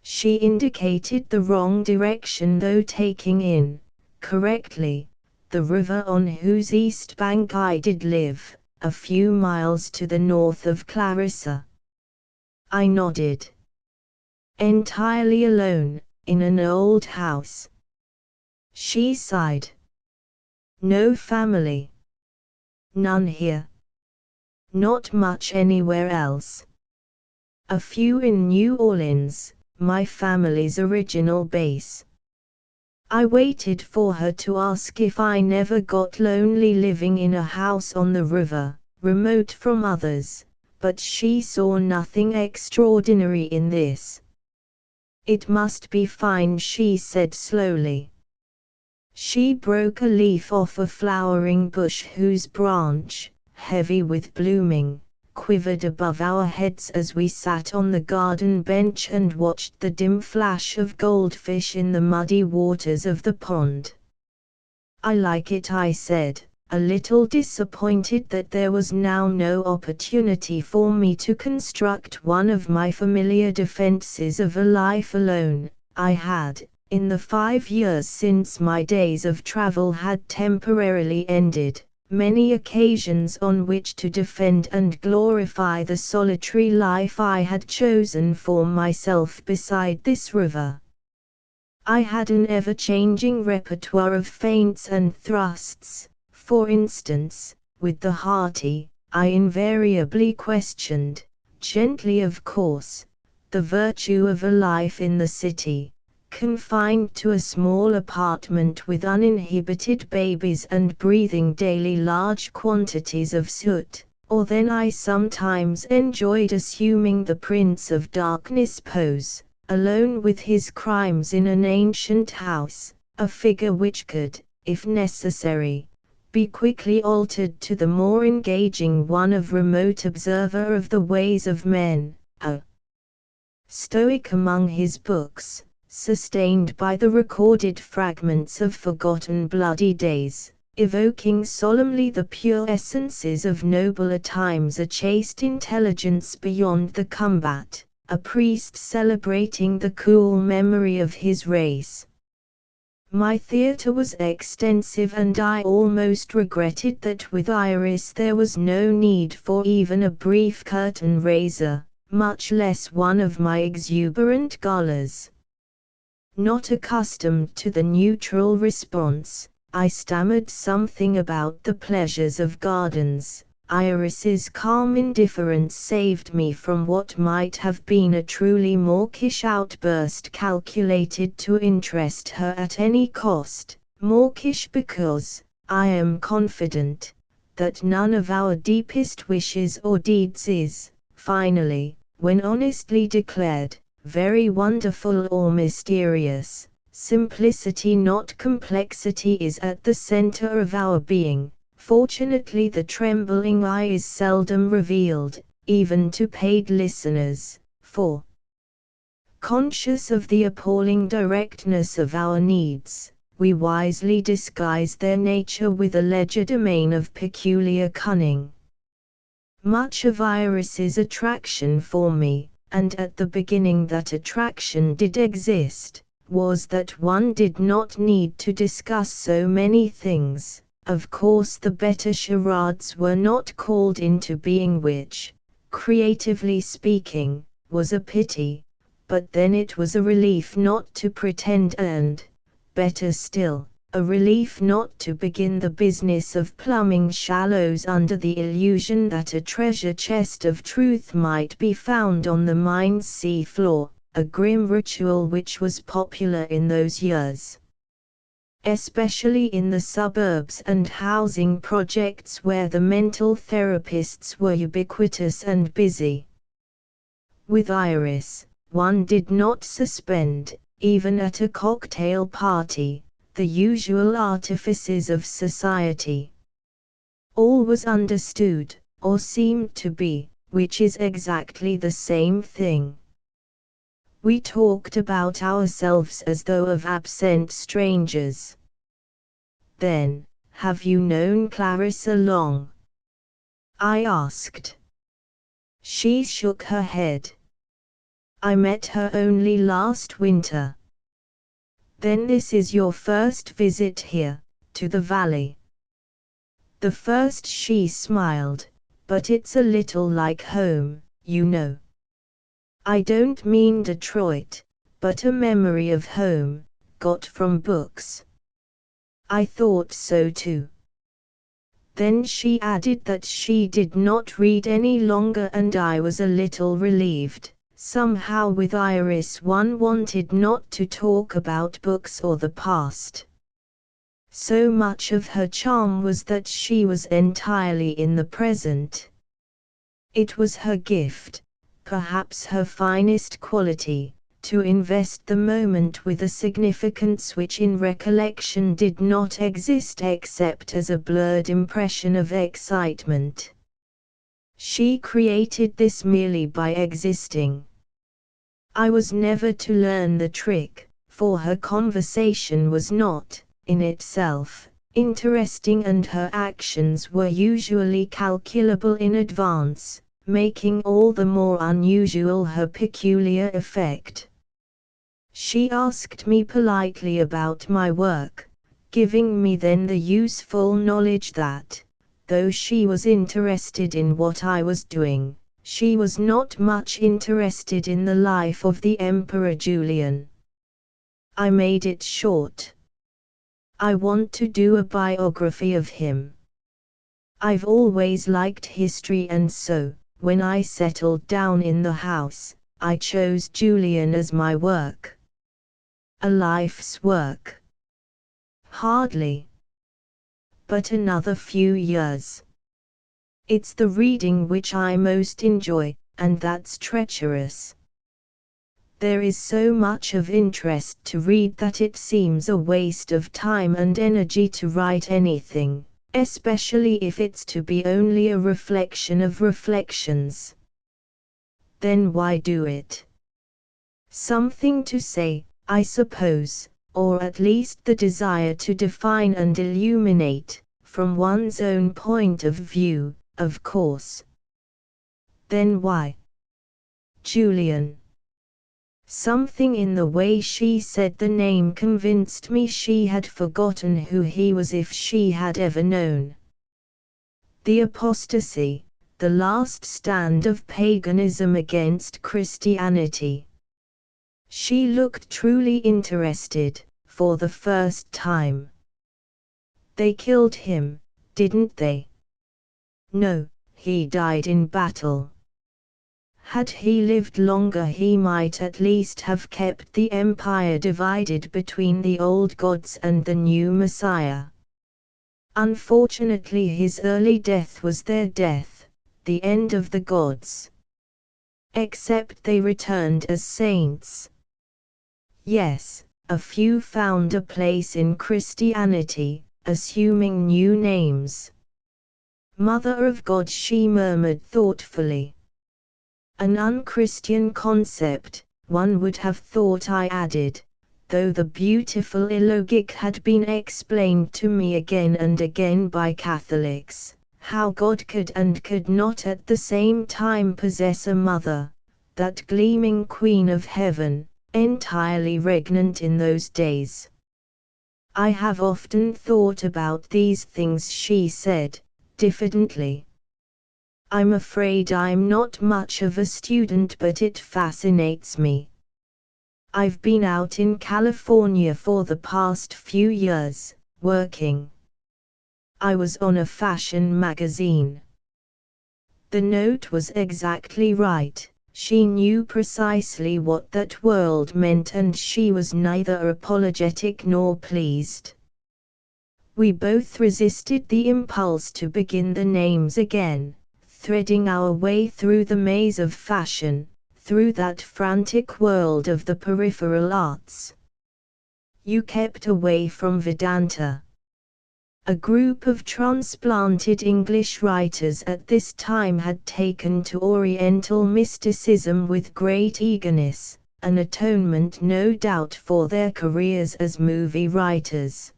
She indicated the wrong direction, though taking in, correctly, the river on whose east bank I did live, a few miles to the north of Clarissa. I nodded. Entirely alone, in an old house. She sighed. No family. None here. Not much anywhere else. A few in New Orleans, my family's original base. I waited for her to ask if I never got lonely living in a house on the river, remote from others, but she saw nothing extraordinary in this. It must be fine, she said slowly. She broke a leaf off a flowering bush whose branch, heavy with blooming, quivered above our heads as we sat on the garden bench and watched the dim flash of goldfish in the muddy waters of the pond. I like it, I said, a little disappointed that there was now no opportunity for me to construct one of my familiar defenses of a life alone. I had, in the 5 years since my days of travel had temporarily ended, many occasions on which to defend and glorify the solitary life I had chosen for myself beside this river. I had an ever-changing repertoire of feints and thrusts, for instance, with the hearty, I invariably questioned, gently of course, the virtue of a life in the city, confined to a small apartment with uninhibited babies and breathing daily large quantities of soot. Or then I sometimes enjoyed assuming the Prince of Darkness pose, alone with his crimes in an ancient house, a figure which could, if necessary, be quickly altered to the more engaging one of remote observer of the ways of men, a stoic among his books, sustained by the recorded fragments of forgotten bloody days, evoking solemnly the pure essences of nobler times, a chaste intelligence beyond the combat, a priest celebrating the cool memory of his race. My theatre was extensive, and I almost regretted that with Iris there was no need for even a brief curtain raiser, much less one of my exuberant galas. Not accustomed to the neutral response, I stammered something about the pleasures of gardens. Iris's calm indifference saved me from what might have been a truly mawkish outburst calculated to interest her at any cost, mawkish because, I am confident, that none of our deepest wishes or deeds is, finally, when honestly declared, very wonderful or mysterious. Simplicity, not complexity, is at the center of our being. Fortunately, the trembling eye is seldom revealed, even to paid listeners, for, conscious of the appalling directness of our needs, we wisely disguise their nature with a legerdemain of peculiar cunning. Much of Iris's attraction for me, and at the beginning that attraction did exist, was that one did not need to discuss so many things. Of course the better charades were not called into being, which, creatively speaking, was a pity, but then it was a relief not to pretend and, better still, a relief not to begin the business of plumbing shallows under the illusion that a treasure chest of truth might be found on the mine's sea floor, a grim ritual which was popular in those years, especially in the suburbs and housing projects where the mental therapists were ubiquitous and busy. With Iris, one did not suspend, even at a cocktail party, the usual artifices of society. All was understood, or seemed to be, which is exactly the same thing. We talked about ourselves as though of absent strangers. Then, have you known Clarissa long? I asked. She shook her head. I met her only last winter. Then this is your first visit here, to the valley? The first, she smiled, but it's a little like home, you know. I don't mean Detroit, but a memory of home, got from books. I thought so too. Then she added that she did not read any longer, and I was a little relieved. Somehow with Iris one wanted not to talk about books or the past. So much of her charm was that she was entirely in the present. It was her gift, perhaps her finest quality, to invest the moment with a significance which in recollection did not exist except as a blurred impression of excitement. She created this merely by existing. I was never to learn the trick, for her conversation was not, in itself, interesting, and her actions were usually calculable in advance, making all the more unusual her peculiar effect. She asked me politely about my work, giving me then the useful knowledge that, though she was interested in what I was doing, she was not much interested in the life of the Emperor Julian. I made it short. I want to do a biography of him. I've always liked history, and so, when I settled down in the house, I chose Julian as my work. A life's work. Hardly. But another few years. It's the reading which I most enjoy, and that's treacherous. There is so much of interest to read that it seems a waste of time and energy to write anything, especially if it's to be only a reflection of reflections. Then why do it? Something to say, I suppose, or at least the desire to define and illuminate, from one's own point of view, of course. Then why? Julian. Something in the way she said the name convinced me she had forgotten who he was, if she had ever known. The apostasy, the last stand of paganism against Christianity. She looked truly interested, for the first time. They killed him, didn't they? No, he died in battle. Had he lived longer, he might at least have kept the empire divided between the old gods and the new Messiah. Unfortunately, his early death was their death, the end of the gods. Except they returned as saints. Yes, a few found a place in Christianity, assuming new names. Mother of God, she murmured thoughtfully. An unchristian concept, one would have thought, I added, though the beautiful illogic had been explained to me again and again by Catholics, how God could and could not at the same time possess a mother, that gleaming Queen of Heaven, entirely regnant in those days. I have often thought about these things, she said, diffidently. I'm afraid I'm not much of a student, but it fascinates me. I've been out in California for the past few years, working. I was on a fashion magazine. The note was exactly right. She knew precisely what that word meant, and she was neither apologetic nor pleased. We both resisted the impulse to begin the names again, threading our way through the maze of fashion, through that frantic world of the peripheral arts. You kept away from Vedanta. A group of transplanted English writers at this time had taken to Oriental mysticism with great eagerness, an atonement no doubt for their careers as movie writers.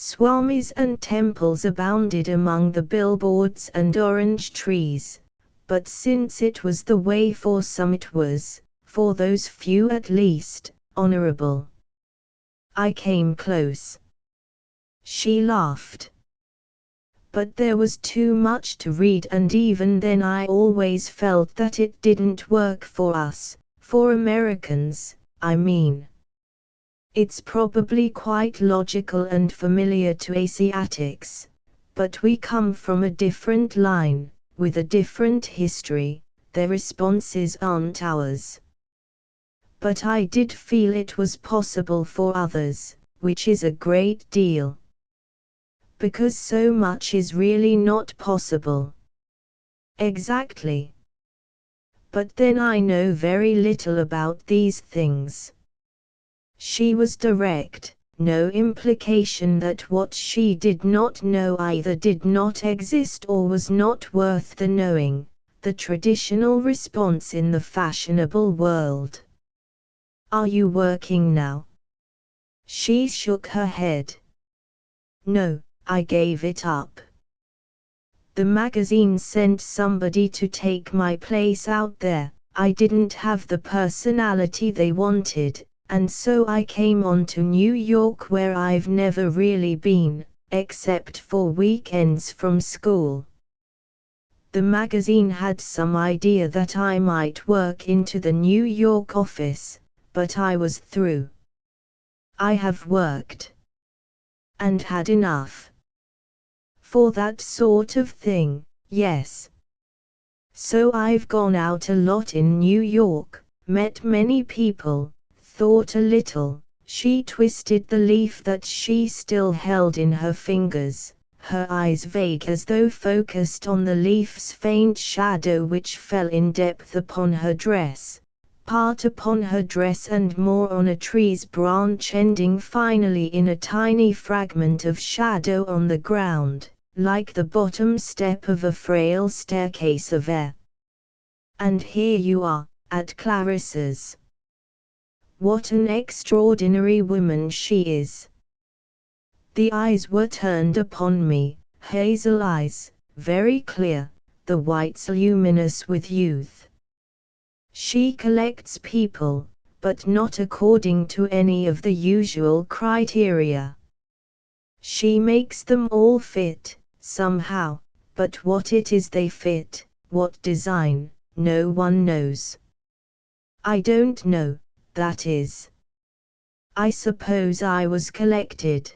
Swamis and temples abounded among the billboards and orange trees, but since it was the way for some, it was, for those few at least, honorable. I came close. She laughed. But there was too much to read, and even then I always felt that it didn't work for us, for Americans, I mean. It's probably quite logical and familiar to Asiatics, but we come from a different line, with a different history, their responses aren't ours. But I did feel it was possible for others, which is a great deal. Because so much is really not possible. Exactly. But then I know very little about these things. She was direct, no implication that what she did not know either did not exist or was not worth the knowing, the traditional response in the fashionable world. Are you working now? She shook her head. No, I gave it up. The magazine sent somebody to take my place out there. I didn't have the personality they wanted, and so I came on to New York, where I've never really been, except for weekends from school. The magazine had some idea that I might work into the New York office, but I was through. I have worked. And had enough. for that sort of thing, yes. So I've gone out a lot in New York, met many people, thought a little. She twisted the leaf that she still held in her fingers, her eyes vague as though focused on the leaf's faint shadow which fell in depth upon her dress, part upon her dress and more on a tree's branch ending finally in a tiny fragment of shadow on the ground, like the bottom step of a frail staircase of air. And here you are, at Clarissa's. What an extraordinary woman she is. The eyes were turned upon me, hazel eyes, very clear, the whites luminous with youth. She collects people, but not according to any of the usual criteria. She makes them all fit, somehow, but what it is they fit, what design, no one knows. I don't know, that is. I suppose I was collected.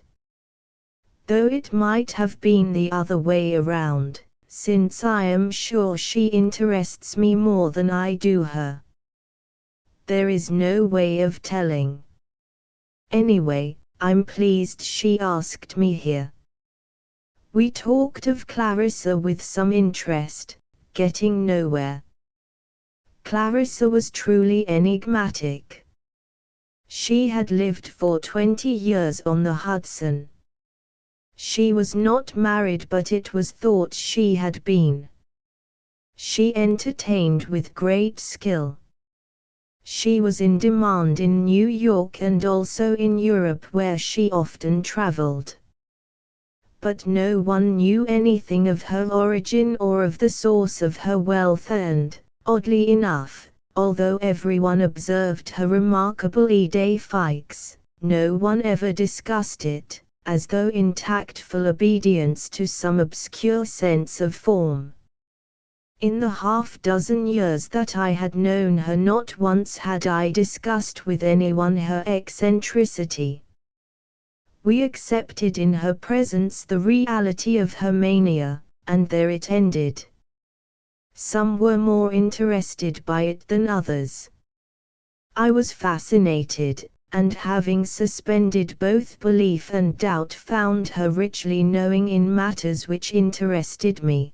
Though it might have been the other way around, since I am sure she interests me more than I do her. There is no way of telling. Anyway, I'm pleased she asked me here. We talked of Clarissa with some interest, getting nowhere. Clarissa was truly enigmatic. She had lived for 20 years on the Hudson. She was not married, but it was thought she had been. She entertained with great skill. She was in demand in New York and also in Europe where she often traveled. But no one knew anything of her origin or of the source of her wealth and, oddly enough, although everyone observed her remarkable edé-fixe, no one ever discussed it, as though in tactful obedience to some obscure sense of form. In the half-dozen years that I had known her, not once had I discussed with anyone her eccentricity. We accepted in her presence the reality of her mania, and there it ended. Some were more interested by it than others. I was fascinated, and having suspended both belief and doubt, found her richly knowing in matters which interested me.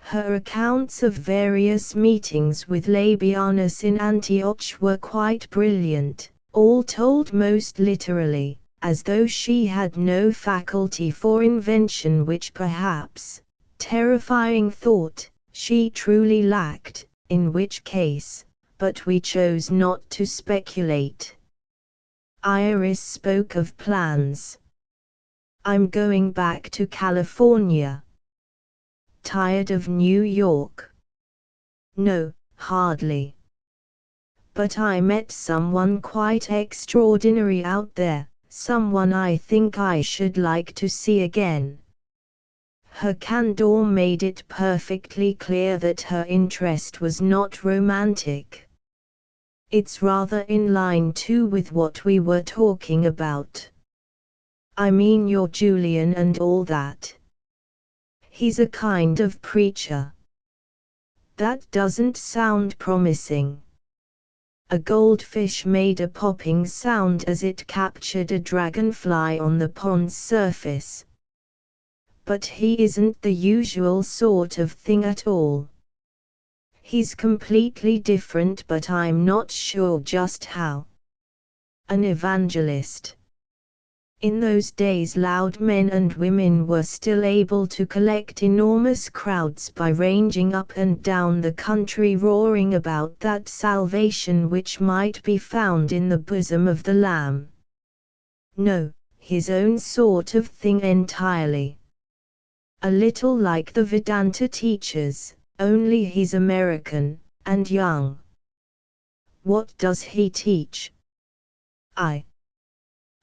Her accounts of various meetings with Labianus in Antioch were quite brilliant, all told most literally, as though she had no faculty for invention, which perhaps, terrifying thought, she truly lacked, in which case, but we chose not to speculate. Iris spoke of plans. I'm going back to California. Tired of New York? No, hardly. But I met someone quite extraordinary out there, someone I think I should like to see again. Her candor made it perfectly clear that her interest was not romantic. It's rather in line too with what we were talking about. I mean your Julian and all that. He's a kind of preacher. That doesn't sound promising. A goldfish made a popping sound as it captured a dragonfly on the pond's surface. But he isn't the usual sort of thing at all. He's completely different, but I'm not sure just how. An evangelist. In those days loud men and women were still able to collect enormous crowds by ranging up and down the country roaring about that salvation which might be found in the bosom of the Lamb. No, his own sort of thing entirely. A little like the Vedanta teachers, only he's American, and young. What does he teach?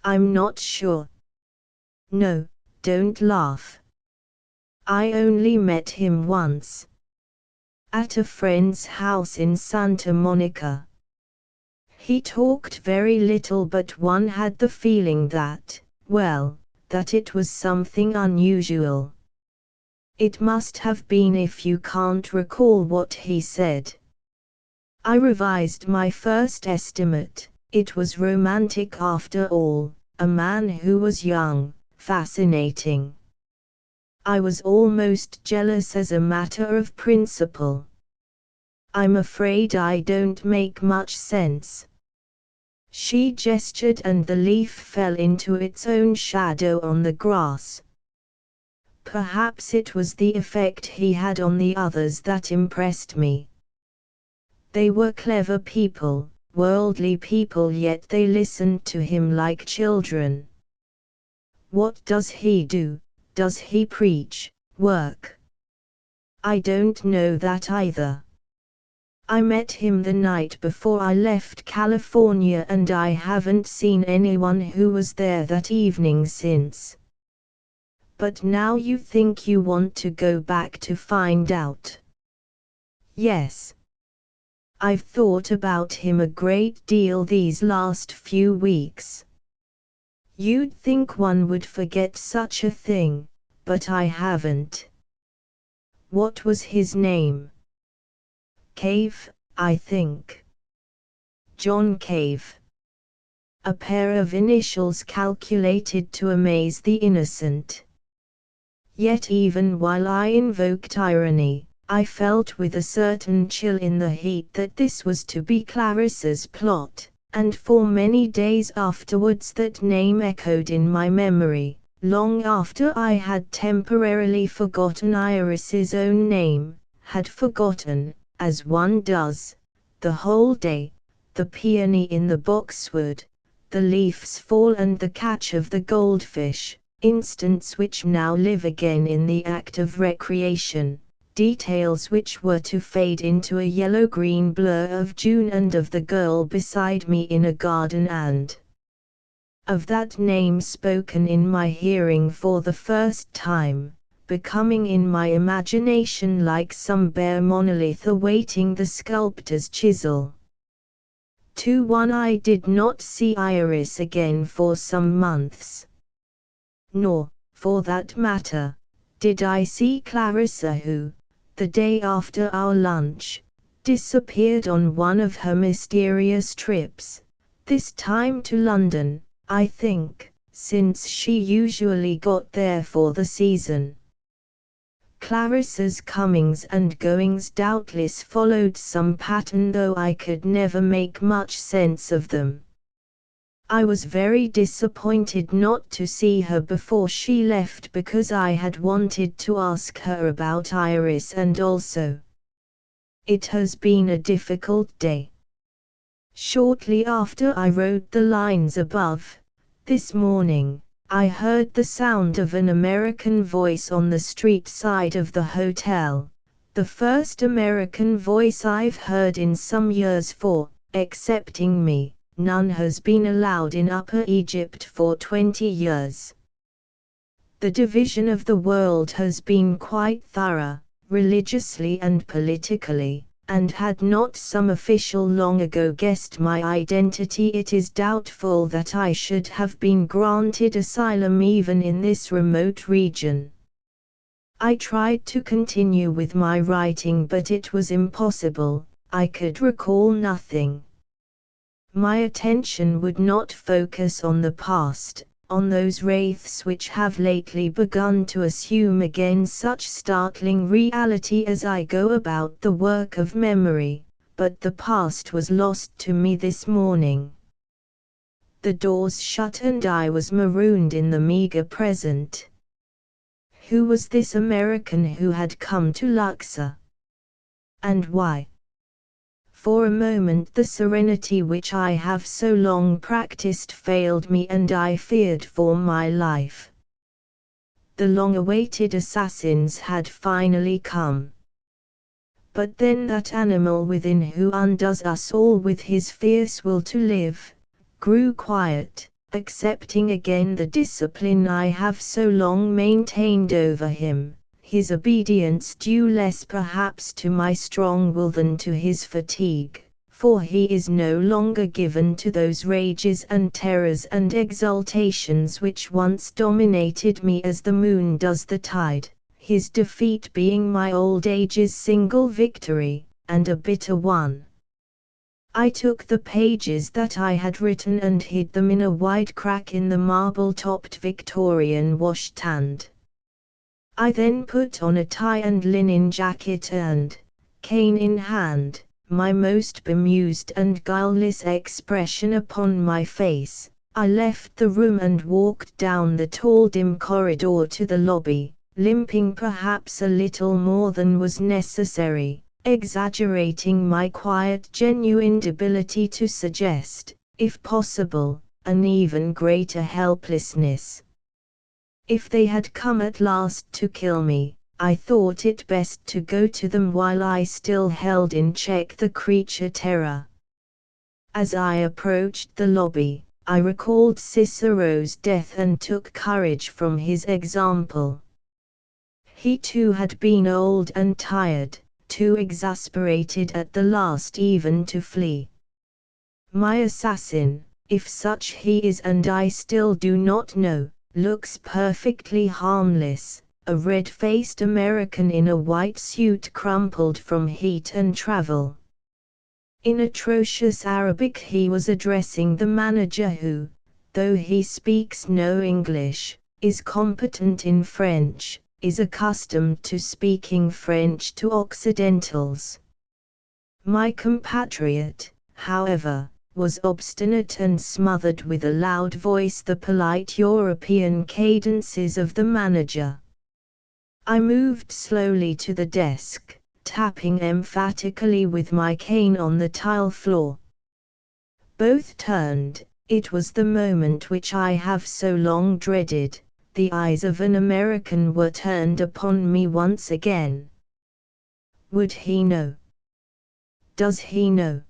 I'm not sure. No, don't laugh. I only met him once. At a friend's house in Santa Monica. He talked very little, but one had the feeling that, well, that it was something unusual. It must have been if you can't recall what he said. I revised my first estimate. It was romantic after all, a man who was young, fascinating. I was almost jealous as a matter of principle. I'm afraid I don't make much sense. She gestured and the leaf fell into its own shadow on the grass. Perhaps it was the effect he had on the others that impressed me. They were clever people, worldly people, yet they listened to him like children. What does he do? Does he preach, work? I don't know that either. I met him the night before I left California and I haven't seen anyone who was there that evening since. But now you think you want to go back to find out. Yes. I've thought about him a great deal these last few weeks. You'd think one would forget such a thing, but I haven't. What was his name? Cave, I think. John Cave. A pair of initials calculated to amaze the innocent. Yet even while I invoked irony, I felt with a certain chill in the heat that this was to be Clarissa's plot, and for many days afterwards that name echoed in my memory, long after I had temporarily forgotten Iris's own name, had forgotten, as one does, the whole day, the peony in the boxwood, the leaf's fall and the catch of the goldfish, instants which now live again in the act of recreation. Details which were to fade into a yellow-green blur of June and of the girl beside me in a garden and of that name spoken in my hearing for the first time, becoming in my imagination like some bare monolith awaiting the sculptor's chisel. 2-1 I did not see Iris again for some months. Nor, for that matter, did I see Clarissa who, the day after our lunch, disappeared on one of her mysterious trips, this time to London, I think, since she usually got there for the season. Clarissa's comings and goings doubtless followed some pattern, though I could never make much sense of them. I was very disappointed not to see her before she left because I had wanted to ask her about Iris and also. It has been a difficult day. Shortly after I wrote the lines above, this morning, I heard the sound of an American voice on the street side of the hotel, the first American voice I've heard in some years, for, excepting me, none has been allowed in Upper Egypt for 20 years. The division of the world has been quite thorough, religiously and politically, and had not some official long ago guessed my identity, it is doubtful that I should have been granted asylum even in this remote region. I tried to continue with my writing, but it was impossible. I could recall nothing. My attention would not focus on the past, on those wraiths which have lately begun to assume again such startling reality as I go about the work of memory, but the past was lost to me this morning. The doors shut and I was marooned in the meager present. Who was this American who had come to Luxor? And why? For a moment the serenity which I have so long practiced failed me and I feared for my life. The long-awaited assassins had finally come. But then that animal within who undoes us all with his fierce will to live, grew quiet, accepting again the discipline I have so long maintained over him. His obedience due less perhaps to my strong will than to his fatigue, for he is no longer given to those rages and terrors and exaltations which once dominated me as the moon does the tide. his defeat being my old age's single victory, and a bitter one. I took the pages that I had written and hid them in a wide crack in the marble-topped Victorian washstand. I then put on a tie and linen jacket and, cane in hand, my most bemused and guileless expression upon my face, I left the room and walked down the tall dim corridor to the lobby, limping perhaps a little more than was necessary, exaggerating my quiet genuine ability to suggest, if possible, an even greater helplessness. If they had come at last to kill me, I thought it best to go to them while I still held in check the creature terror. As I approached the lobby, I recalled Cicero's death and took courage from his example. He too had been old and tired, too exasperated at the last even to flee. My assassin, if such he is and I still do not know, looks perfectly harmless, a red-faced American in a white suit crumpled from heat and travel. In atrocious Arabic he was addressing the manager who, though he speaks no English, is competent in French, is accustomed to speaking French to Occidentals. My compatriot, however, was obstinate and smothered with a loud voice the polite European cadences of the manager. I moved slowly to the desk, tapping emphatically with my cane on the tile floor. Both turned. It was the moment which I have so long dreaded. The eyes of an American were turned upon me once again. Would he know? Does he know?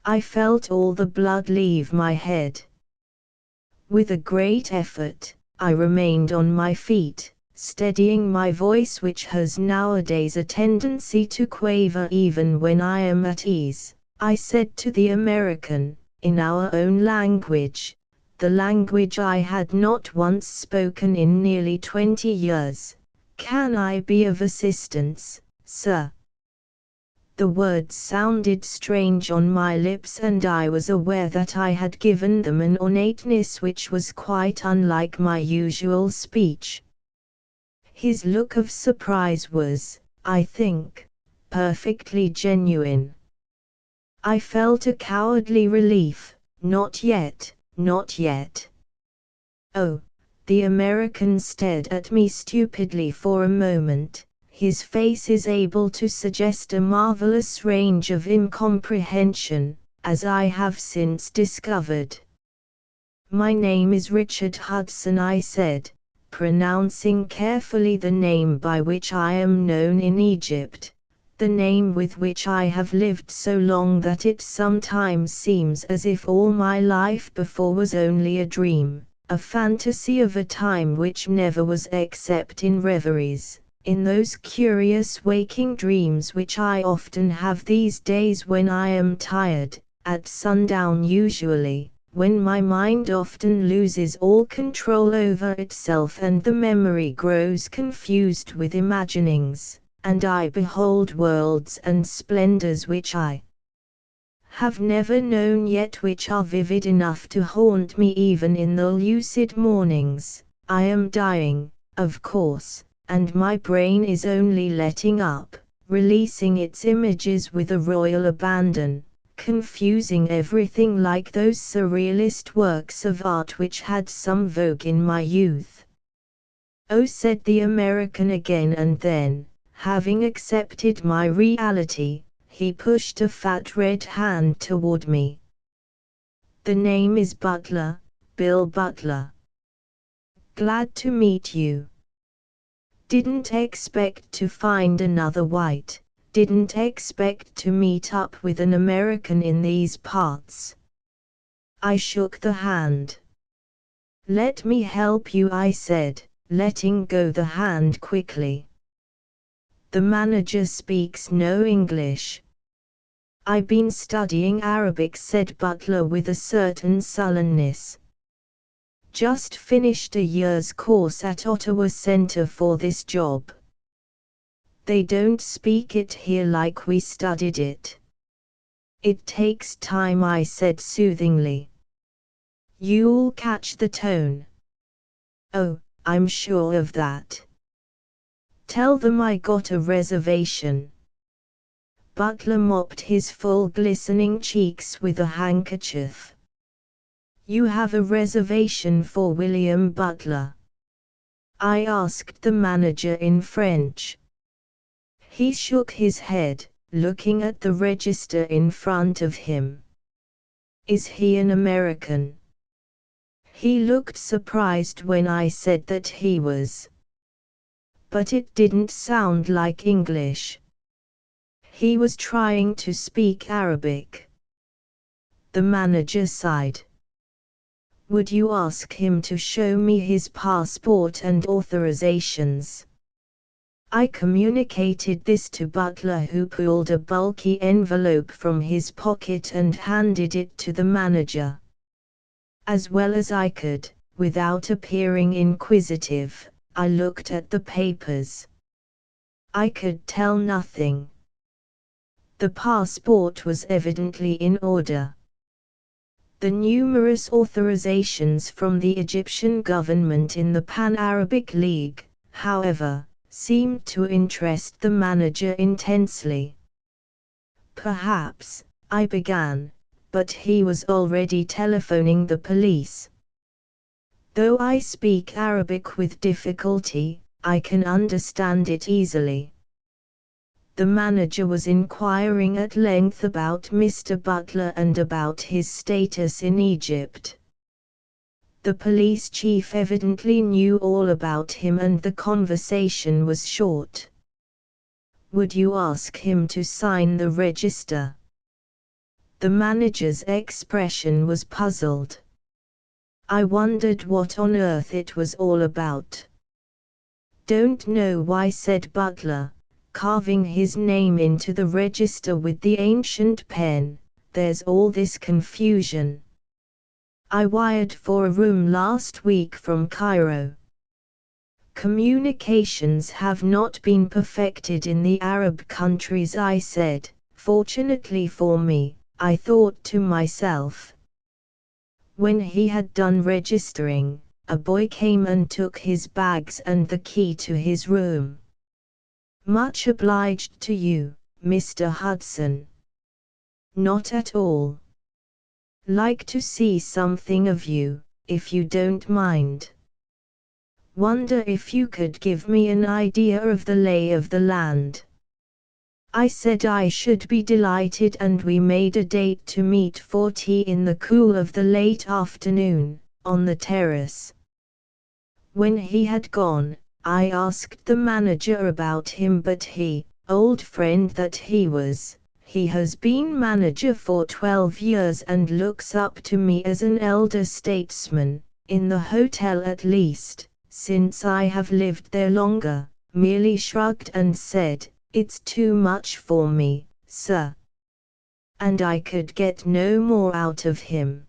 I felt all the blood leave my head. With a great effort, I remained on my feet, steadying my voice, which has nowadays a tendency to quaver even when I am at ease. I said to the American, in our own language, the language I had not once spoken in nearly 20 years, "Can I be of assistance, sir?" The words sounded strange on my lips and I was aware that I had given them an ornateness which was quite unlike my usual speech. His look of surprise was, I think, perfectly genuine. I felt a cowardly relief. Not yet, not yet. Oh, the American stared at me stupidly for a moment. His face is able to suggest a marvelous range of incomprehension, as I have since discovered. My name is Richard Hudson, I said, pronouncing carefully the name by which I am known in Egypt, the name with which I have lived so long that it sometimes seems as if all my life before was only a dream, a fantasy of a time which never was except in reveries. In those curious waking dreams which I often have these days when I am tired, at sundown usually, when my mind often loses all control over itself and the memory grows confused with imaginings, and I behold worlds and splendors which I have never known yet, which are vivid enough to haunt me even in the lucid mornings. I am dying, of course, and my brain is only letting up, releasing its images with a royal abandon, confusing everything like those surrealist works of art which had some vogue in my youth. Oh, said the American again, and then, having accepted my reality, he pushed a fat red hand toward me. The name is Butler, Bill Butler. Glad to meet you. Didn't expect to find another white, didn't expect to meet up with an American in these parts. I shook the hand. Let me help you, I said, letting go the hand quickly. The manager speaks no English. I've been studying Arabic, said Butler with a certain sullenness. Just finished a year's course at Ottawa Centre for this job. They don't speak it here like we studied it. It takes time, I said soothingly. You'll catch the tone. Oh, I'm sure of that. Tell them I got a reservation. Butler mopped his full glistening cheeks with a handkerchief. You have a reservation for William Butler? I asked the manager in French. He shook his head, looking at the register in front of him. Is he an American? He looked surprised when I said that he was. But it didn't sound like English. He was trying to speak Arabic. The manager sighed. Would you ask him to show me his passport and authorizations? I communicated this to Butler, who pulled a bulky envelope from his pocket and handed it to the manager. As well as I could, without appearing inquisitive, I looked at the papers. I could tell nothing. The passport was evidently in order. The numerous authorizations from the Egyptian government in the Pan-Arabic League, however, seemed to interest the manager intensely. Perhaps, I began, but he was already telephoning the police. Though I speak Arabic with difficulty, I can understand it easily. The manager was inquiring at length about Mr. Butler and about his status in Egypt. The police chief evidently knew all about him and the conversation was short. Would you ask him to sign the register? The manager's expression was puzzled. I wondered what on earth it was all about. Don't know why, said Butler, carving his name into the register with the ancient pen. There's all this confusion. I wired for a room last week from Cairo. Communications have not been perfected in the Arab countries, I said. Fortunately for me, I thought to myself. When he had done registering, a boy came and took his bags and the key to his room. Much obliged to you, Mr. Hudson. Not at all. Like to see something of you, if you don't mind. Wonder if you could give me an idea of the lay of the land. I said I should be delighted, and we made a date to meet for tea in the cool of the late afternoon, on the terrace. When he had gone, I asked the manager about him, but he, old friend that he was, he has been manager for 12 years and looks up to me as an elder statesman, in the hotel at least, since I have lived there longer, merely shrugged and said, it's too much for me, sir. And I could get no more out of him.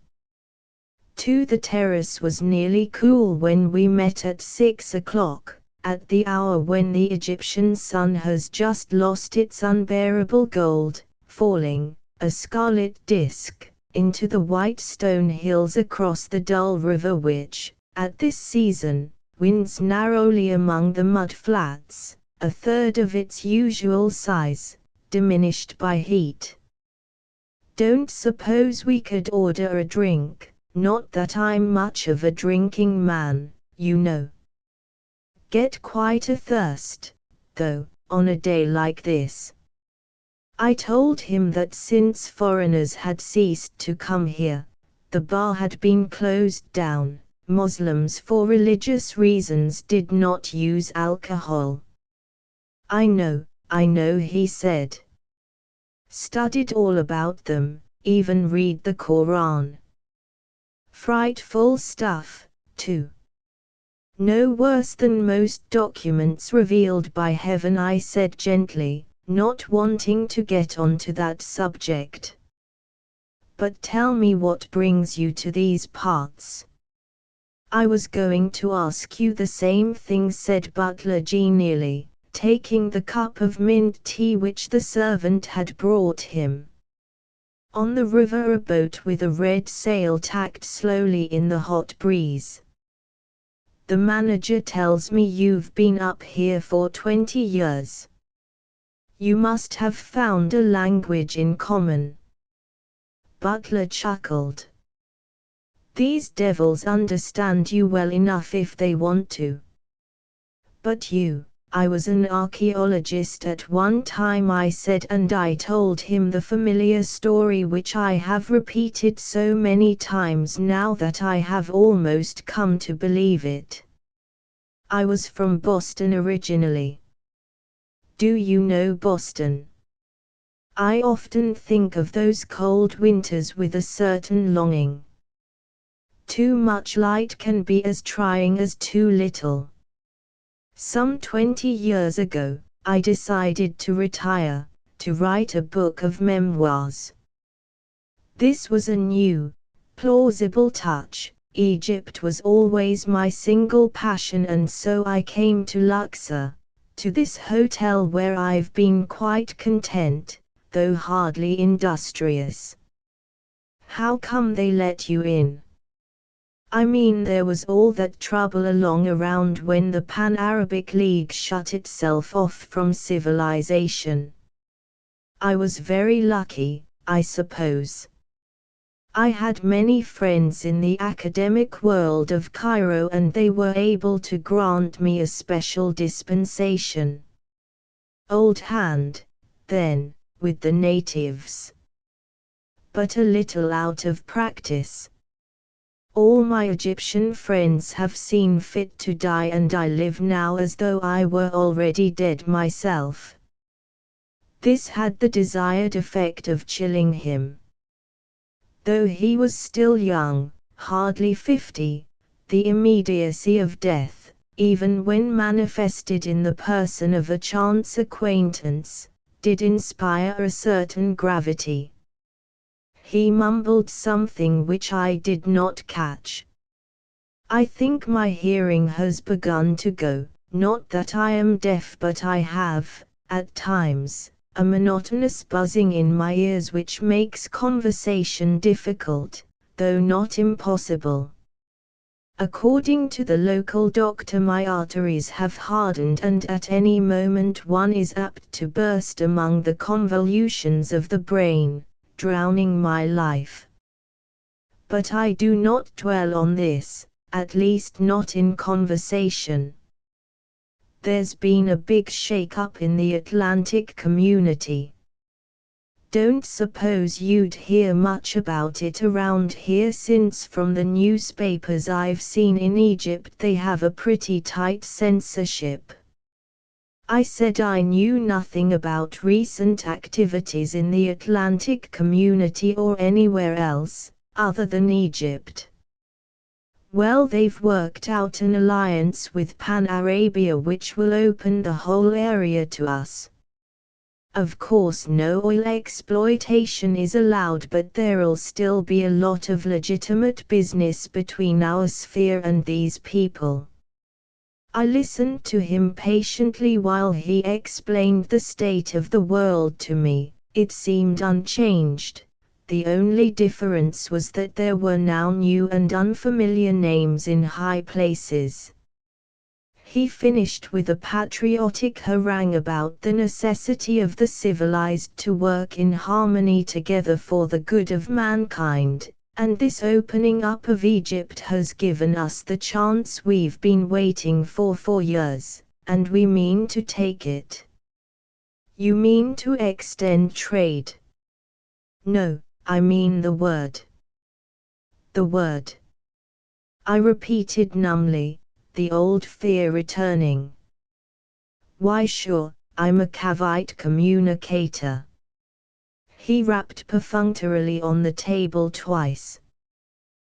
The terrace was nearly cool when we met at 6 o'clock, at the hour when the Egyptian sun has just lost its unbearable gold, falling, a scarlet disk, into the white stone hills across the dull river which, at this season, winds narrowly among the mud flats, a third of its usual size, diminished by heat. Don't suppose we could order a drink, not that I'm much of a drinking man, you know. Get quite a thirst, though, on a day like this. I told him that since foreigners had ceased to come here, the bar had been closed down. Muslims for religious reasons did not use alcohol. I know, he said. Studied all about them, even read the Quran. Frightful stuff, too. No worse than most documents revealed by heaven, I said gently, not wanting to get onto that subject. But tell me what brings you to these parts. I was going to ask you the same thing, said Butler genially, taking the cup of mint tea which the servant had brought him. On the river a boat with a red sail tacked slowly in the hot breeze. The manager tells me you've been up here for 20 years. You must have found a language in common. Butler chuckled. These devils understand you well enough if they want to. But you, I was an archaeologist at one time, I said, and I told him the familiar story which I have repeated so many times now that I have almost come to believe it. I was from Boston originally. Do you know Boston? I often think of those cold winters with a certain longing. Too much light can be as trying as too little. Some 20 years ago, I decided to retire, to write a book of memoirs. This was a new, plausible touch. Egypt was always my single passion, and so I came to Luxor, to this hotel where I've been quite content, though hardly industrious. How come they let you in? I mean, there was all that trouble along around when the Pan-Arabic League shut itself off from civilization. I was very lucky, I suppose. I had many friends in the academic world of Cairo, and they were able to grant me a special dispensation. Old hand, then, with the natives. But a little out of practice. All my Egyptian friends have seen fit to die, and I live now as though I were already dead myself. This had the desired effect of chilling him. Though he was still young, hardly 50, the immediacy of death, even when manifested in the person of a chance acquaintance, did inspire a certain gravity. He mumbled something which I did not catch. I think my hearing has begun to go, not that I am deaf, but I have, at times, a monotonous buzzing in my ears which makes conversation difficult, though not impossible. According to the local doctor, my arteries have hardened, and at any moment one is apt to burst among the convolutions of the brain, drowning my life. But I do not dwell on this, at least not in conversation. There's been a big shake-up in the Atlantic community. Don't suppose you'd hear much about it around here, since from the newspapers I've seen in Egypt they have a pretty tight censorship. I said I knew nothing about recent activities in the Atlantic community or anywhere else, other than Egypt. Well, they've worked out an alliance with Pan-Arabia which will open the whole area to us. Of course no oil exploitation is allowed, but there'll still be a lot of legitimate business between our sphere and these people. I listened to him patiently while he explained the state of the world to me. It seemed unchanged. The only difference was that there were now new and unfamiliar names in high places. He finished with a patriotic harangue about the necessity of the civilized to work in harmony together for the good of mankind. And this opening up of Egypt has given us the chance we've been waiting for years, and we mean to take it. You mean to extend trade? No, I mean the word. The word. I repeated numbly, the old fear returning. Why sure, I'm a Cavite communicator. He rapped perfunctorily on the table twice.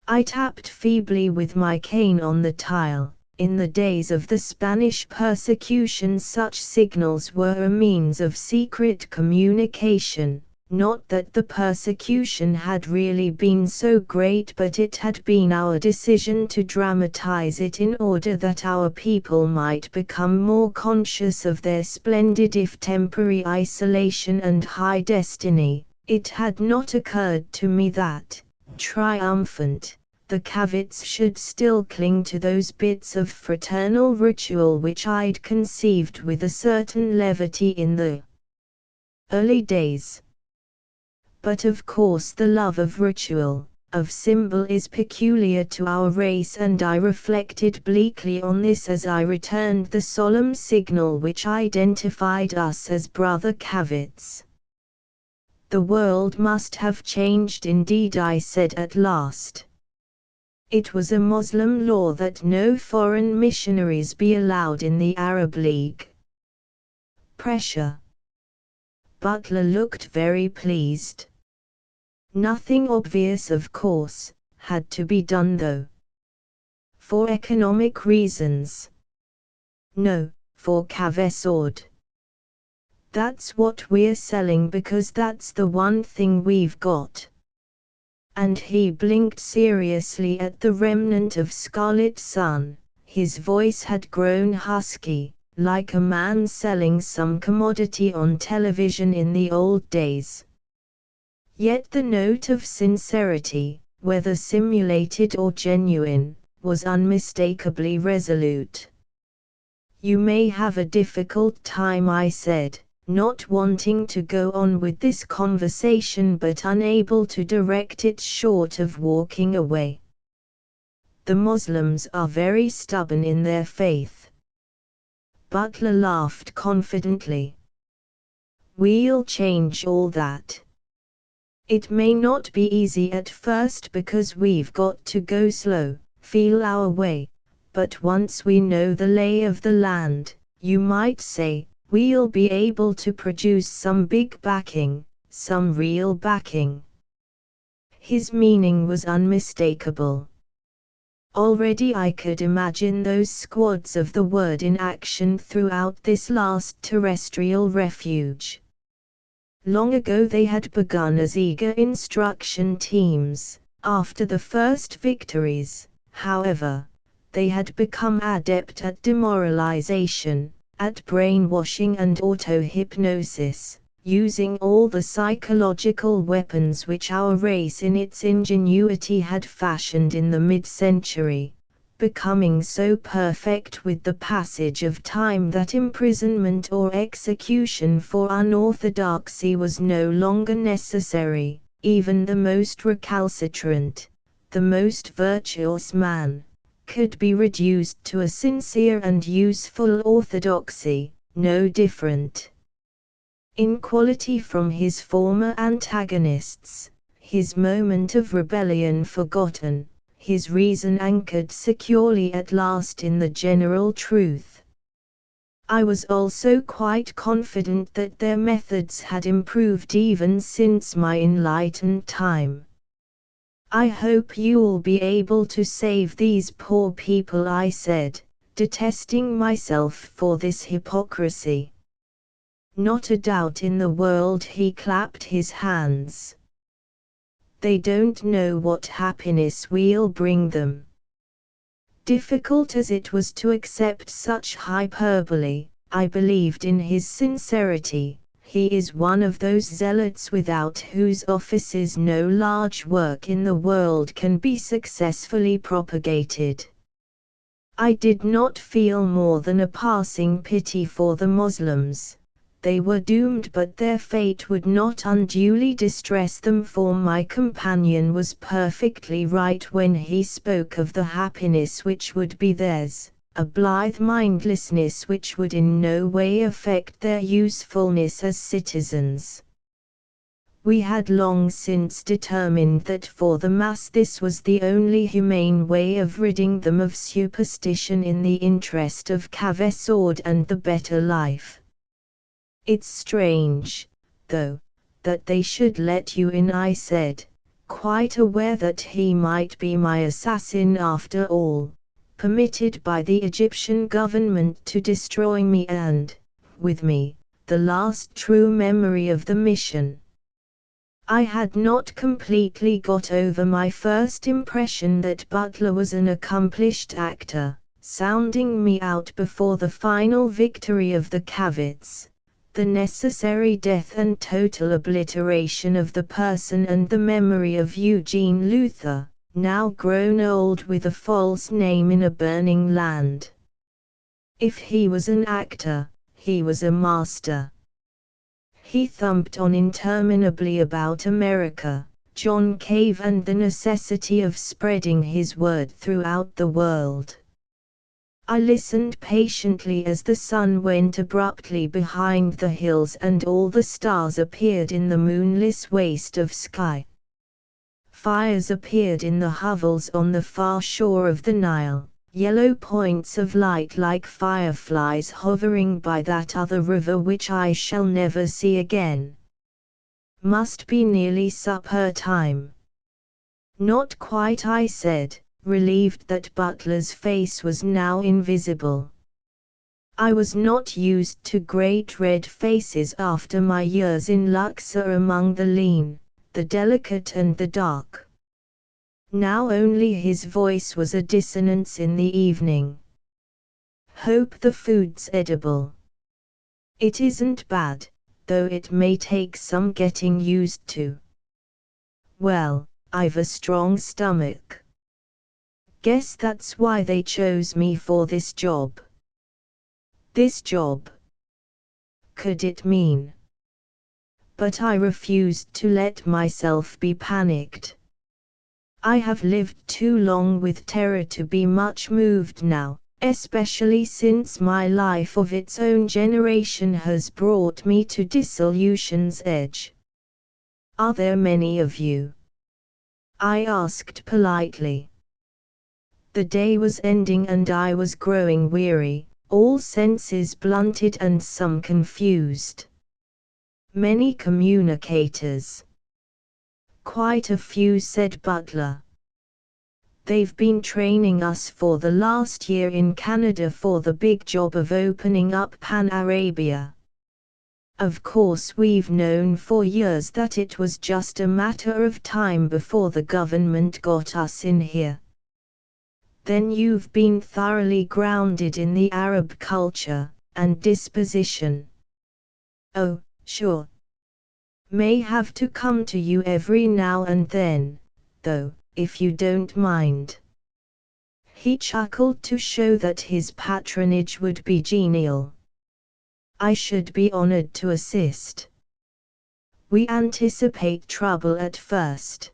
I tapped feebly with my cane on the tile. In the days of the Spanish persecution, such signals were a means of secret communication, Not that the persecution had really been so great, but it had been our decision to dramatize it in order that our people might become more conscious of their splendid if temporary isolation and high destiny. It had not occurred to me that, triumphant, the Kavits should still cling to those bits of fraternal ritual which I'd conceived with a certain levity in the early days. But of course the love of ritual, of symbol is peculiar to our race, and I reflected bleakly on this as I returned the solemn signal which identified us as brother Kavits. The world must have changed indeed, I said at last. It was a Moslem law that no foreign missionaries be allowed in the Arab League. Pressure. Butler looked very pleased. Nothing obvious, of course, had to be done though. For economic reasons. No, for Kavesord. That's what we're selling because that's the one thing we've got. And he blinked seriously at the remnant of scarlet sun. His voice had grown husky, like a man selling some commodity on television in the old days. Yet the note of sincerity, whether simulated or genuine, was unmistakably resolute. You may have a difficult time, I said, not wanting to go on with this conversation but unable to direct it short of walking away. The Moslems are very stubborn in their faith. Butler laughed confidently. We'll change all that. It may not be easy at first because we've got to go slow, feel our way, but once we know the lay of the land, you might say, we'll be able to produce some big backing, some real backing. His meaning was unmistakable. Already I could imagine those squads of the word in action throughout this last terrestrial refuge. Long ago they had begun as eager instruction teams. After the first victories, however, they had become adept at demoralization, at brainwashing and auto-hypnosis, using all the psychological weapons which our race in its ingenuity had fashioned in the mid-century, becoming so perfect with the passage of time that imprisonment or execution for unorthodoxy was no longer necessary. Even the most recalcitrant, the most virtuous man, could be reduced to a sincere and useful orthodoxy, no different in quality from his former antagonists, his moment of rebellion forgotten, his reason anchored securely at last in the general truth. I was also quite confident that their methods had improved even since my enlightened time. I hope you'll be able to save these poor people, I said, detesting myself for this hypocrisy. Not a doubt in the world, he clapped his hands. They don't know what happiness we'll bring them. Difficult as it was to accept such hyperbole, I believed in his sincerity. He is one of those zealots without whose offices no large work in the world can be successfully propagated. I did not feel more than a passing pity for the Moslems. They were doomed, but their fate would not unduly distress them, for my companion was perfectly right when he spoke of the happiness which would be theirs, a blithe mindlessness which would in no way affect their usefulness as citizens. We had long since determined that for the mass this was the only humane way of ridding them of superstition in the interest of Kavesord and the better life. It's strange, though, that they should let you in, I said, quite aware that he might be my assassin after all, permitted by the Egyptian government to destroy me and, with me, the last true memory of the mission. I had not completely got over my first impression that Butler was an accomplished actor, sounding me out before the final victory of the Cavits, the necessary death and total obliteration of the person and the memory of Eugene Luther, now grown old with a false name in a burning land. If he was an actor, he was a master. He thumped on interminably about America, John Cave and the necessity of spreading his word throughout the world. I listened patiently as the sun went abruptly behind the hills and all the stars appeared in the moonless waste of sky. Fires appeared in the hovels on the far shore of the Nile, yellow points of light like fireflies hovering by that other river which I shall never see again. Must be nearly supper time. Not quite, I said, relieved that Butler's face was now invisible. I was not used to great red faces after my years in Luxor among the lean, the delicate and the dark. Now only his voice was a dissonance in the evening. Hope the food's edible. It isn't bad, though it may take some getting used to. Well, I've a strong stomach. Guess that's why they chose me for this job. This job. Could it mean? But I refused to let myself be panicked. I have lived too long with terror to be much moved now, especially since my life of its own generation has brought me to dissolution's edge. Are there many of you? I asked politely. The day was ending and I was growing weary, all senses blunted and some confused. Many communicators. Quite a few, said Butler. They've been training us for the last year in Canada for the big job of opening up Pan-Arabia. Of course we've known for years that it was just a matter of time before the government got us in here. Then you've been thoroughly grounded in the Arab culture and disposition. Oh, sure. May have to come to you every now and then, though, if you don't mind. He chuckled to show that his patronage would be genial. I should be honored to assist. We anticipate trouble at first.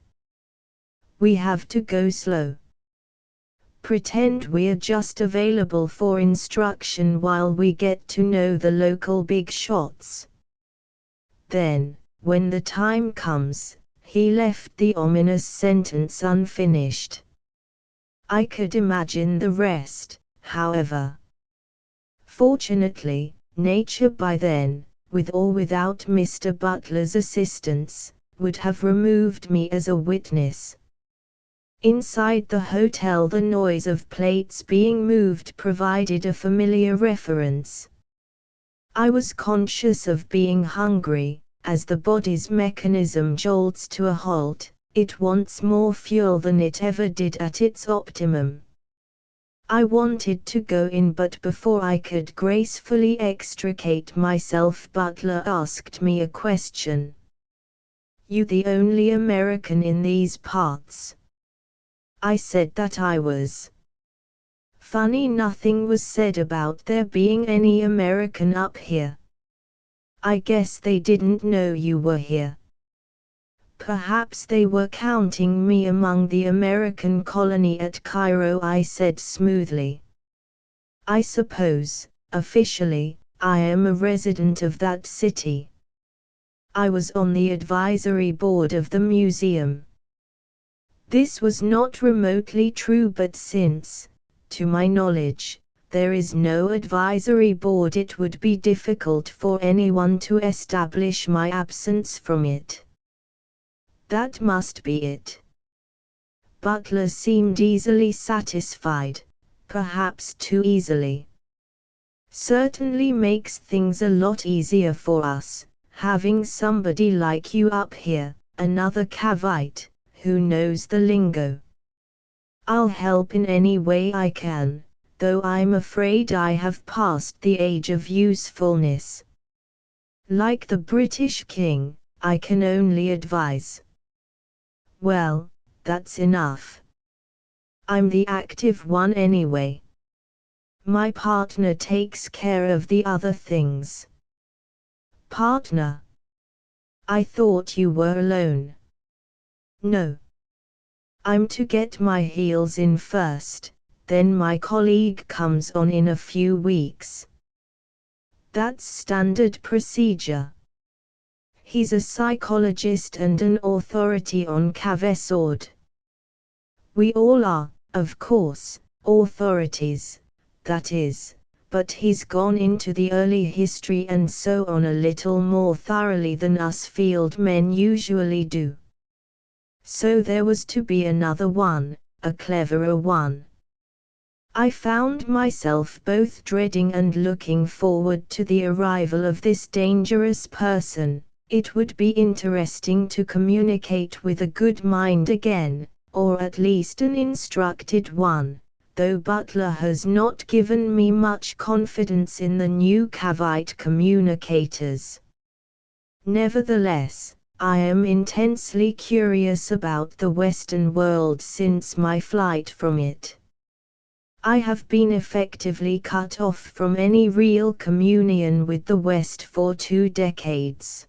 We have to go slow. Pretend we're just available for instruction while we get to know the local big shots. Then, when the time comes, he left the ominous sentence unfinished. I could imagine the rest, however. Fortunately, nature by then, with or without Mr. Butler's assistance, would have removed me as a witness. Inside the hotel the noise of plates being moved provided a familiar reference. I was conscious of being hungry. As the body's mechanism jolts to a halt, it wants more fuel than it ever did at its optimum. I wanted to go in, but before I could gracefully extricate myself, Butler asked me a question. You the only American in these parts? I said that I was. Funny, nothing was said about there being any American up here. I guess they didn't know you were here. Perhaps they were counting me among the American colony at Cairo, I said smoothly. I suppose, officially, I am a resident of that city. I was on the advisory board of the museum. This was not remotely true, but since, to my knowledge, there is no advisory board, it would be difficult for anyone to establish my absence from it. That must be it. Butler seemed easily satisfied, perhaps too easily. Certainly makes things a lot easier for us, having somebody like you up here, another Cavite, who knows the lingo. I'll help in any way I can, though I'm afraid I have passed the age of usefulness. Like the British King, I can only advise. Well, that's enough. I'm the active one anyway. My partner takes care of the other things. Partner? I thought you were alone. No. I'm to get my heels in first, then my colleague comes on in a few weeks. That's standard procedure. He's a psychologist and an authority on Cavesord. We all are, of course, authorities, that is, but he's gone into the early history and so on a little more thoroughly than us field men usually do. So there was to be another one, a cleverer one. I found myself both dreading and looking forward to the arrival of this dangerous person. It would be interesting to communicate with a good mind again, or at least an instructed one, though Butler has not given me much confidence in the new Cavite communicators. Nevertheless, I am intensely curious about the Western world since my flight from it. I have been effectively cut off from any real communion with the West for 2 decades.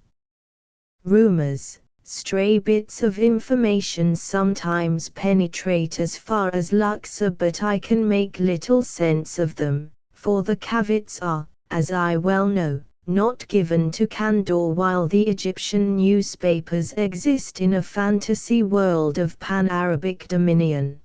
Rumors, stray bits of information sometimes penetrate as far as Luxor, but I can make little sense of them, for the Cavites are, as I well know, not given to candor, while the Egyptian newspapers exist in a fantasy world of Pan-Arabic dominion.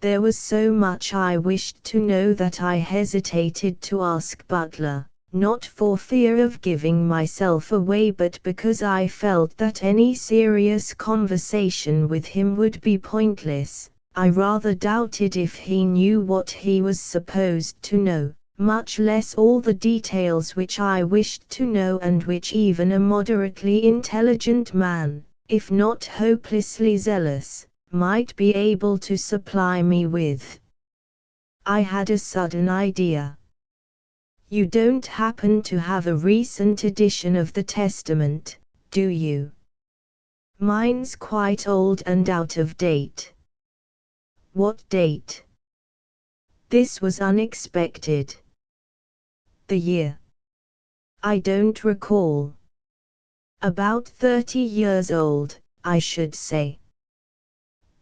There was so much I wished to know that I hesitated to ask Butler, not for fear of giving myself away but because I felt that any serious conversation with him would be pointless. I rather doubted if he knew what he was supposed to know, much less all the details which I wished to know and which even a moderately intelligent man, if not hopelessly zealous, might be able to supply me with. I had a sudden idea. You don't happen to have a recent edition of the Testament, do you? Mine's quite old and out of date. What date? This was unexpected. The year? I don't recall. About 30 years old, I should say.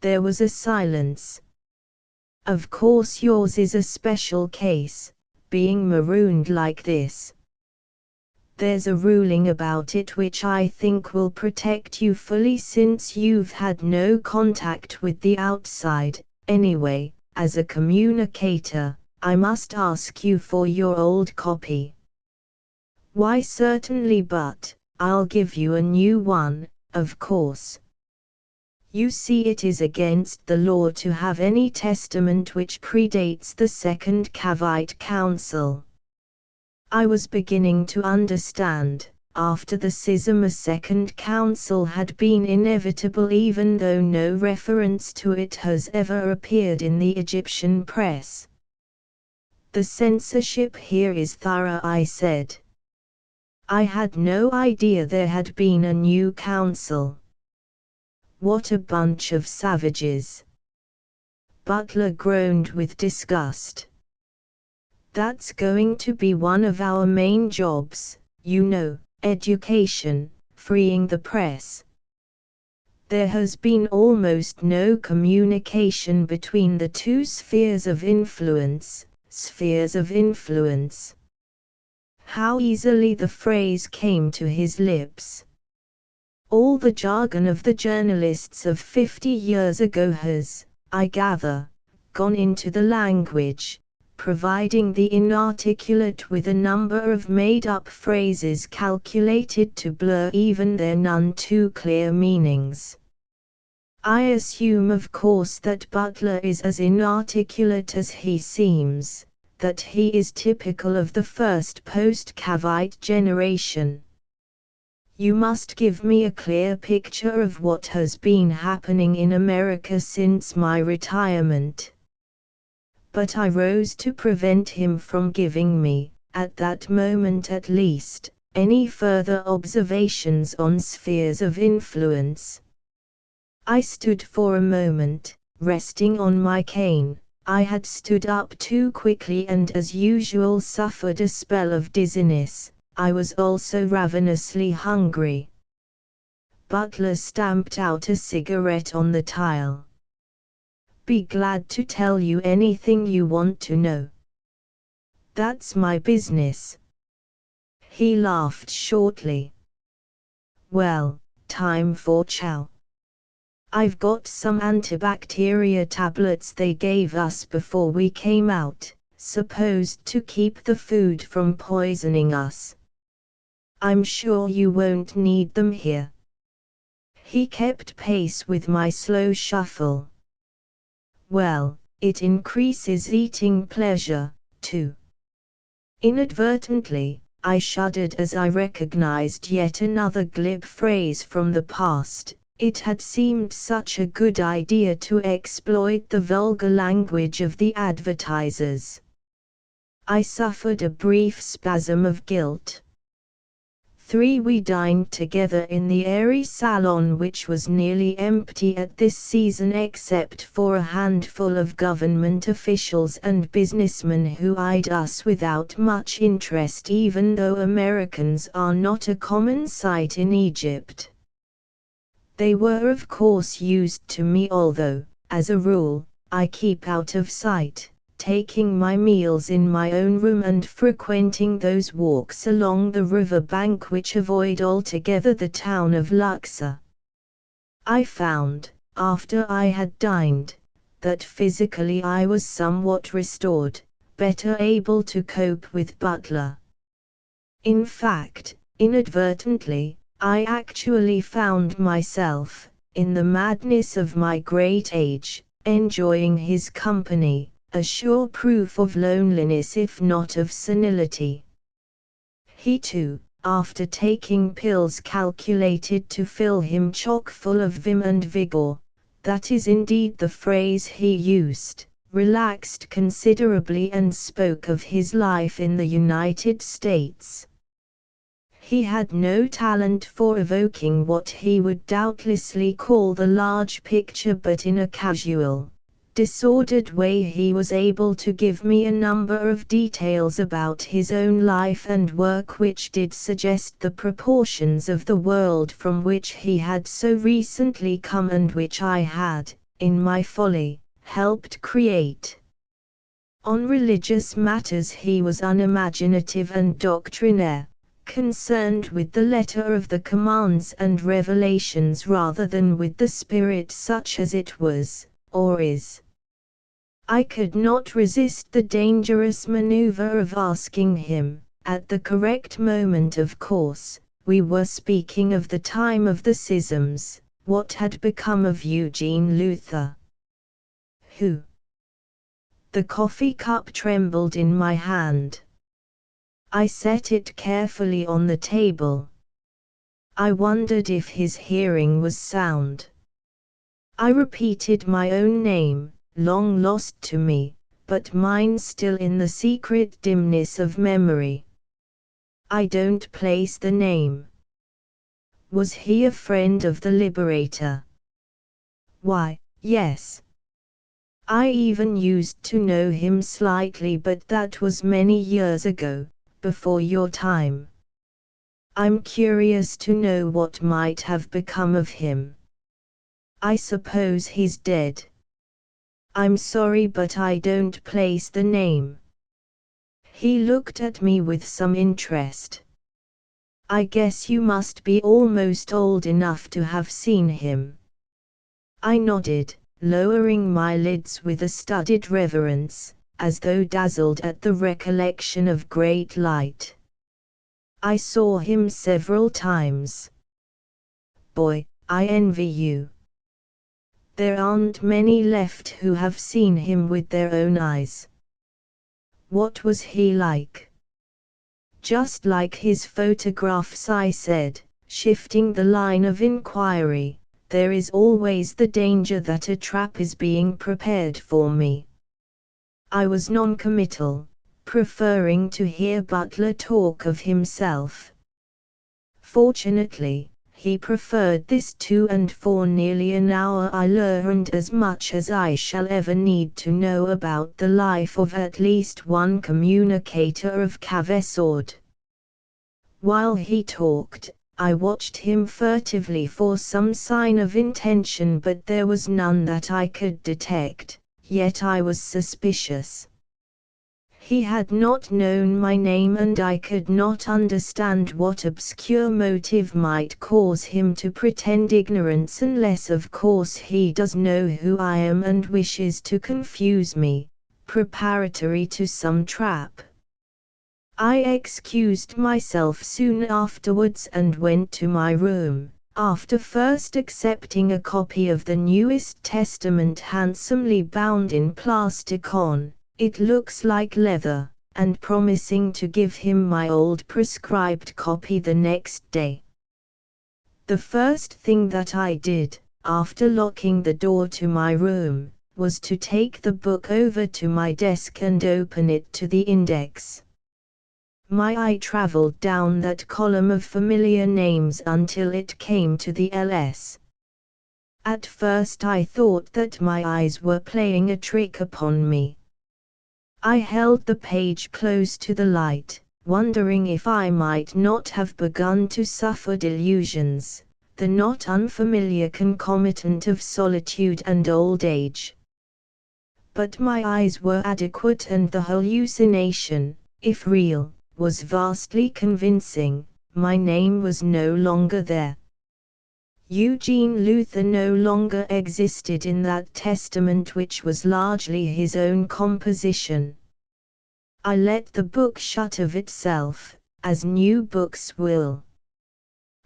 There was a silence. Of course yours is a special case, being marooned like this. There's a ruling about it which I think will protect you fully since you've had no contact with the outside. Anyway, as a communicator, I must ask you for your old copy. Why certainly, but I'll give you a new one, of course. You see, it is against the law to have any testament which predates the Second Cavite Council. I was beginning to understand, after the schism, a Second Council had been inevitable even though no reference to it has ever appeared in the Egyptian press. The censorship here is thorough, I said. I had no idea there had been a new council. What a bunch of savages. Butler groaned with disgust. That's going to be one of our main jobs, you know, education, freeing the press. There has been almost no communication between the two spheres of influence. How easily the phrase came to his lips. All the jargon of the journalists of 50 years ago has, I gather, gone into the language, providing the inarticulate with a number of made-up phrases calculated to blur even their none too clear meanings. I assume, of course, that Butler is as inarticulate as he seems, that he is typical of the first post-Cavite generation. You must give me a clear picture of what has been happening in America since my retirement. But I rose to prevent him from giving me, at that moment at least, any further observations on spheres of influence. I stood for a moment, resting on my cane. I had stood up too quickly and as usual suffered a spell of dizziness. I was also ravenously hungry. Butler stamped out a cigarette on the tile. Be glad to tell you anything you want to know. That's my business. He laughed shortly. Well, time for chow. I've got some antibacteria tablets they gave us before we came out, supposed to keep the food from poisoning us. I'm sure you won't need them here. He kept pace with my slow shuffle. Well, it increases eating pleasure, too. Inadvertently, I shuddered as I recognized yet another glib phrase from the past. It had seemed such a good idea to exploit the vulgar language of the advertisers. I suffered a brief spasm of guilt. We dined together in the airy salon, which was nearly empty at this season except for a handful of government officials and businessmen who eyed us without much interest, even though Americans are not a common sight in Egypt. They were of course used to me, although, as a rule, I keep out of sight, taking my meals in my own room and frequenting those walks along the river bank which avoid altogether the town of Luxor. I found, after I had dined, that physically I was somewhat restored, better able to cope with Butler. In fact, inadvertently, I actually found myself, in the madness of my great age, enjoying his company, a sure proof of loneliness if not of senility. He too, after taking pills calculated to fill him chock full of vim and vigor, that is indeed the phrase he used, relaxed considerably and spoke of his life in the United States. He had no talent for evoking what he would doubtlessly call the large picture, but in a casual, disordered way he was able to give me a number of details about his own life and work which did suggest the proportions of the world from which he had so recently come and which I had, in my folly, helped create. On religious matters he was unimaginative and doctrinaire, concerned with the letter of the commands and revelations rather than with the spirit such as it was, or is. I could not resist the dangerous maneuver of asking him, at the correct moment of course, we were speaking of the time of the schisms, what had become of Eugene Luther. Who? The coffee cup trembled in my hand. I set it carefully on the table. I wondered if his hearing was sound. I repeated my own name, long lost to me, but mine still in the secret dimness of memory. I don't place the name. Was he a friend of the Liberator? Why, yes. I even used to know him slightly, but that was many years ago, before your time. I'm curious to know what might have become of him. I suppose he's dead. I'm sorry, but I don't place the name. He looked at me with some interest. I guess you must be almost old enough to have seen him. I nodded, lowering my lids with a studied reverence, as though dazzled at the recollection of great light. I saw him several times. Boy, I envy you. There aren't many left who have seen him with their own eyes. What was he like? Just like his photographs, I said, shifting the line of inquiry, there is always the danger that a trap is being prepared for me. I was non-committal, preferring to hear Butler talk of himself. Fortunately, he preferred this to, and for nearly an hour I learned as much as I shall ever need to know about the life of at least one communicator of Cavesord. While he talked, I watched him furtively for some sign of intention, but there was none that I could detect, yet I was suspicious. He had not known my name, and I could not understand what obscure motive might cause him to pretend ignorance, unless of course he does know who I am and wishes to confuse me, preparatory to some trap. I excused myself soon afterwards and went to my room, after first accepting a copy of the newest Testament handsomely bound in plasticon. It looks like leather, and promising to give him my old prescribed copy the next day. The first thing that I did, after locking the door to my room, was to take the book over to my desk and open it to the index. My eye traveled down that column of familiar names until it came to the LS. At first I thought that my eyes were playing a trick upon me. I held the page close to the light, wondering if I might not have begun to suffer delusions, the not unfamiliar concomitant of solitude and old age. But my eyes were adequate, and the hallucination, if real, was vastly convincing. My name was no longer there. Eugene Luther no longer existed in that testament, which was largely his own composition. I let the book shut of itself, as new books will.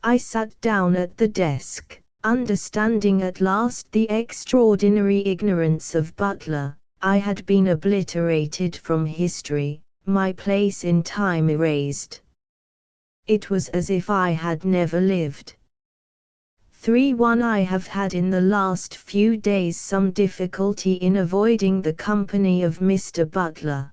I sat down at the desk, understanding at last the extraordinary ignorance of Butler. I had been obliterated from history, my place in time erased. It was as if I had never lived. 3-1 I have had in the last few days some difficulty in avoiding the company of Mr. Butler.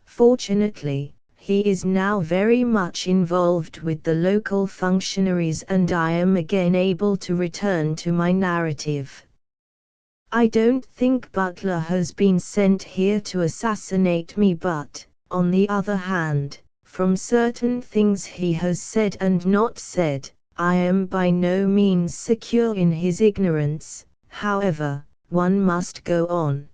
Fortunately, he is now very much involved with the local functionaries, and I am again able to return to my narrative. I don't think Butler has been sent here to assassinate me, but, on the other hand, from certain things he has said and not said, I am by no means secure in his ignorance. However, one must go on.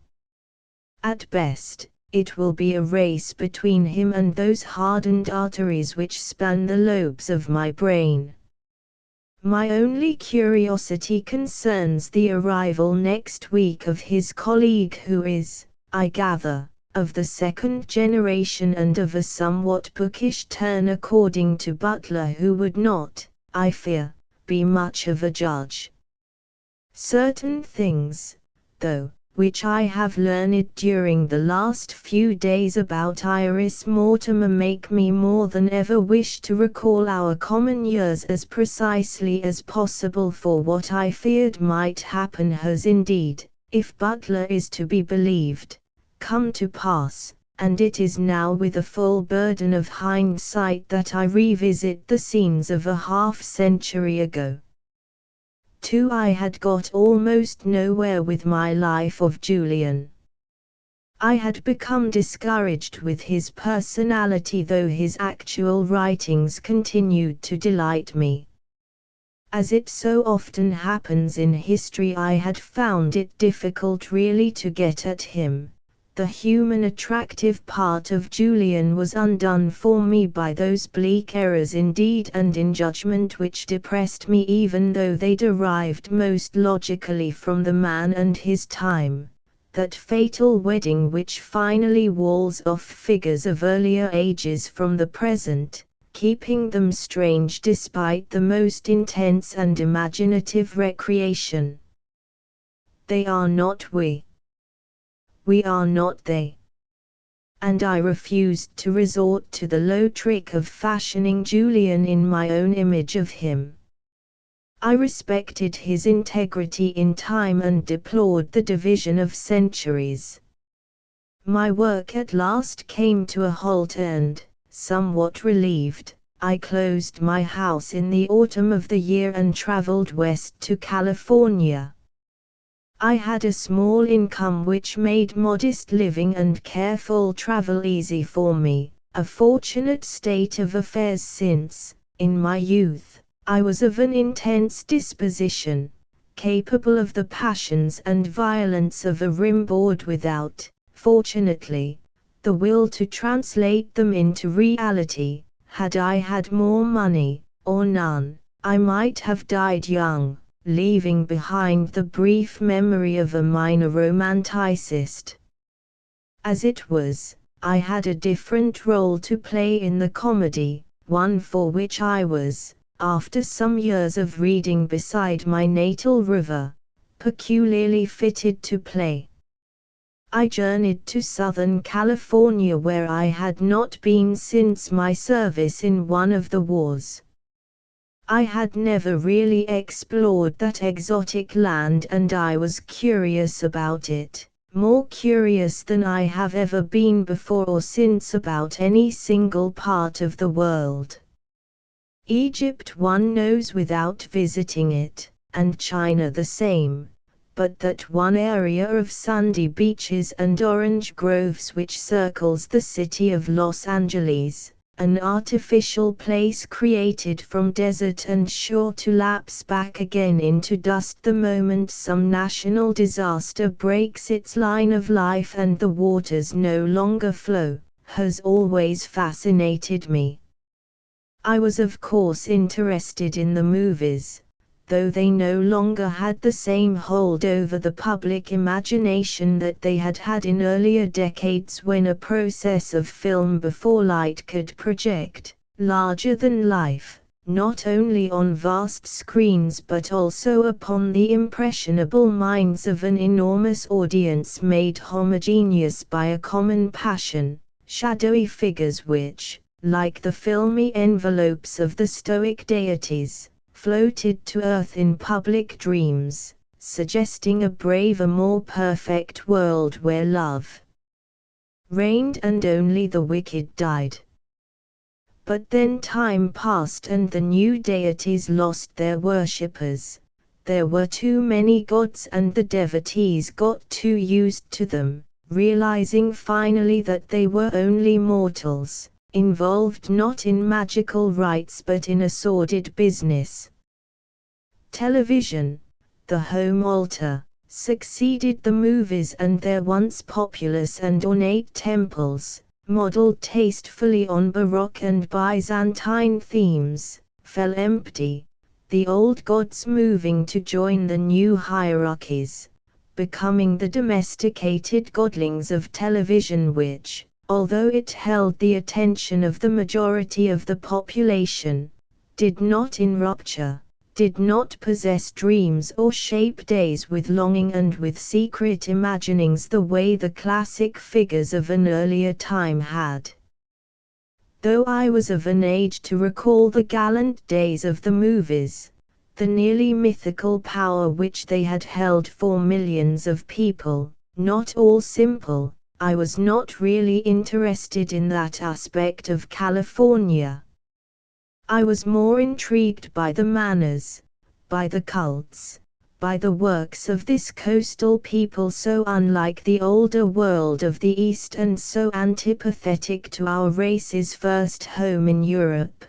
At best, it will be a race between him and those hardened arteries which span the lobes of my brain. My only curiosity concerns the arrival next week of his colleague, who is, I gather, of the second generation and of a somewhat bookish turn according to Butler, who would not, I fear, be much of a judge. Certain things, though, which I have learned during the last few days about Iris Mortimer, make me more than ever wish to recall our common years as precisely as possible, for what I feared might happen has indeed, if Butler is to be believed, come to pass, and it is now with a full burden of hindsight that I revisit the scenes of a half-century ago. 2. I had got almost nowhere with my life of Julian. I had become discouraged with his personality, though his actual writings continued to delight me. As it so often happens in history, I had found it difficult really to get at him. The human attractive part of Julian was undone for me by those bleak errors in deed and in judgment which depressed me, even though they derived most logically from the man and his time, that fatal wedding which finally walls off figures of earlier ages from the present, keeping them strange despite the most intense and imaginative recreation. They are not we. We are not they. and I refused to resort to the low trick of fashioning Julian in my own image of him. I respected his integrity in time and deplored the division of centuries. My work at last came to a halt and, somewhat relieved, I closed my house in the autumn of the year and traveled west to California. I had a small income which made modest living and careful travel easy for me, a fortunate state of affairs since, in my youth, I was of an intense disposition, capable of the passions and violence of a rimboard without, fortunately, the will to translate them into reality. Had I had more money, or none, I might have died young, leaving behind the brief memory of a minor romanticist. As it was, I had a different role to play in the comedy, one for which I was, after some years of reading beside my natal river, peculiarly fitted to play. I journeyed to Southern California where I had not been since my service in one of the wars. I had never really explored that exotic land and I was curious about it, more curious than I have ever been before or since about any single part of the world. Egypt one knows without visiting it, and China the same, but that one area of sandy beaches and orange groves which circles the city of Los Angeles, an artificial place created from desert and sure to lapse back again into dust the moment some national disaster breaks its line of life and the waters no longer flow, has always fascinated me. I was of course interested in the movies, though they no longer had the same hold over the public imagination that they had had in earlier decades when a process of film before light could project, larger than life, not only on vast screens but also upon the impressionable minds of an enormous audience made homogeneous by a common passion, shadowy figures which, like the filmy envelopes of the Stoic deities, floated to earth in public dreams, suggesting a braver, more perfect world where love reigned and only the wicked died. But then time passed and the new deities lost their worshippers. There were too many gods and the devotees got too used to them, realizing finally that they were only mortals, involved not in magical rites but in a sordid business. Television, the home altar, succeeded the movies and their once populous and ornate temples, modeled tastefully on Baroque and Byzantine themes, fell empty, the old gods moving to join the new hierarchies, becoming the domesticated godlings of television which, although it held the attention of the majority of the population, did not enrapture, did not possess dreams or shape days with longing and with secret imaginings the way the classic figures of an earlier time had. Though I was of an age to recall the gallant days of the movies, the nearly mythical power which they had held for millions of people, not all simple, I was not really interested in that aspect of California. I was more intrigued by the manners, by the cults, by the works of this coastal people so unlike the older world of the East and so antipathetic to our race's first home in Europe.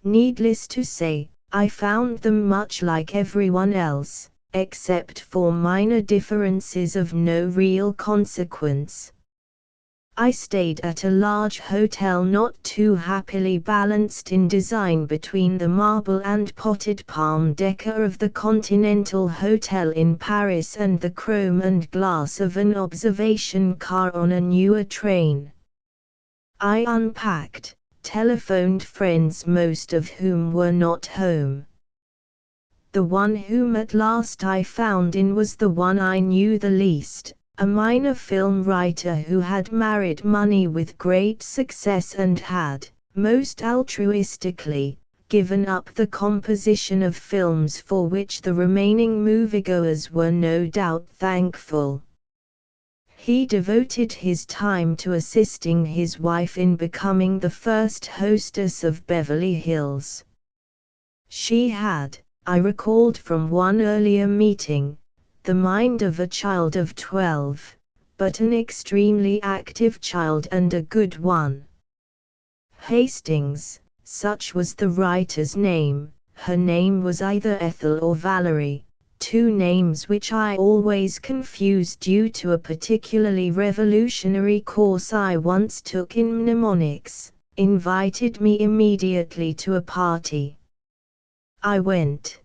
Needless to say, I found them much like everyone else, except for minor differences of no real consequence. I stayed at a large hotel not too happily balanced in design between the marble and potted palm decor of the Continental Hotel in Paris and the chrome and glass of an observation car on a newer train. I unpacked, telephoned friends most of whom were not home. The one whom at last I found in was the one I knew the least, a minor film writer who had married money with great success and had, most altruistically, given up the composition of films for which the remaining moviegoers were no doubt thankful. He devoted his time to assisting his wife in becoming the first hostess of Beverly Hills. She had, I recalled from one earlier meeting, the mind of a child of 12, but an extremely active child and a good one. Hastings, such was the writer's name. Her name was either Ethel or Valerie, two names which I always confused due to a particularly revolutionary course I once took in mnemonics, invited me immediately to a party. I went.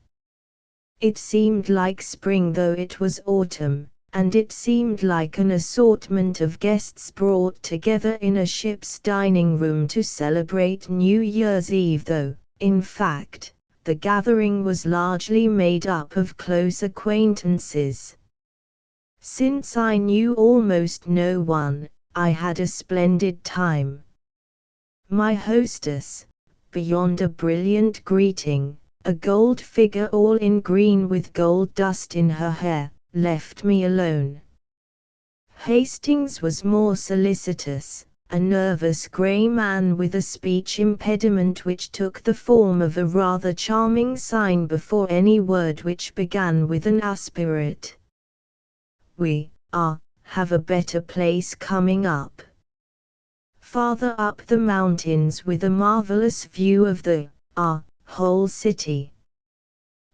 It seemed like spring though it was autumn, and it seemed like an assortment of guests brought together in a ship's dining room to celebrate New Year's Eve though, in fact, the gathering was largely made up of close acquaintances. Since I knew almost no one, I had a splendid time. My hostess, beyond a brilliant greeting, a gold figure all in green with gold dust in her hair, left me alone. Hastings was more solicitous, a nervous grey man with a speech impediment which took the form of a rather charming sign before any word which began with an aspirate. We have a better place coming up. Farther up the mountains with a marvelous view of the whole city.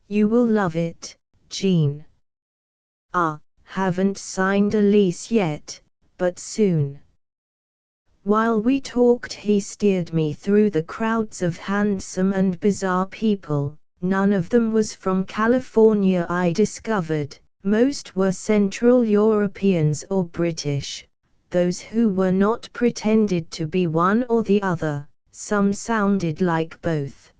You will love it, Jean. Haven't signed a lease yet, but soon. While we talked he steered me through the crowds of handsome and bizarre people. None of them was from California I discovered, most were Central Europeans or British. Those who were not pretended to be one or the other, some sounded like both.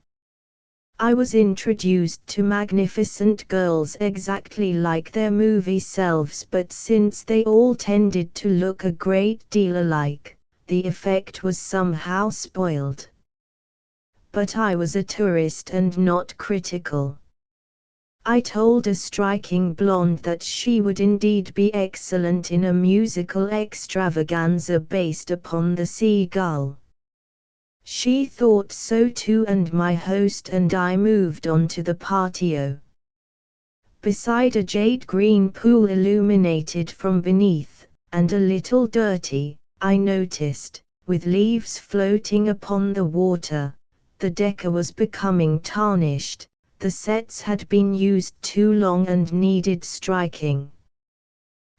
I was introduced to magnificent girls exactly like their movie selves, but since they all tended to look a great deal alike, the effect was somehow spoiled. But I was a tourist and not critical. I told a striking blonde that she would indeed be excellent in a musical extravaganza based upon the seagull. She thought so too, and my host and I moved on to the patio. Beside a jade green pool illuminated from beneath, and a little dirty, I noticed, with leaves floating upon the water, the decker was becoming tarnished, the sets had been used too long and needed striking.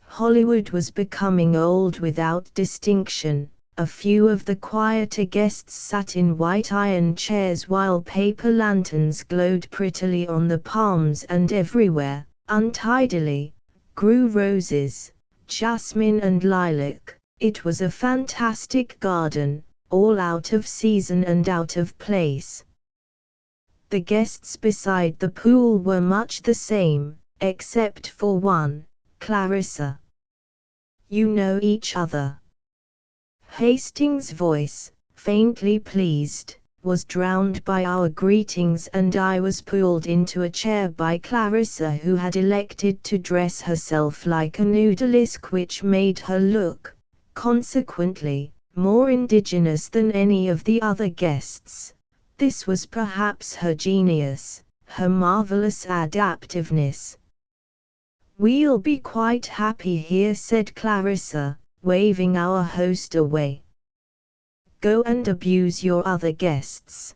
Hollywood was becoming old without distinction. A few of the quieter guests sat in white iron chairs while paper lanterns glowed prettily on the palms, and everywhere, untidily, grew roses, jasmine and lilac. It was a fantastic garden, all out of season and out of place. The guests beside the pool were much the same, except for one, Clarissa. You know each other. Hastings' voice, faintly pleased, was drowned by our greetings, and I was pulled into a chair by Clarissa, who had elected to dress herself like a noodlesk, which made her look, consequently, more indigenous than any of the other guests. This was perhaps her genius, her marvelous adaptiveness. "We'll be quite happy here," said Clarissa, waving our host away. "Go and abuse your other guests."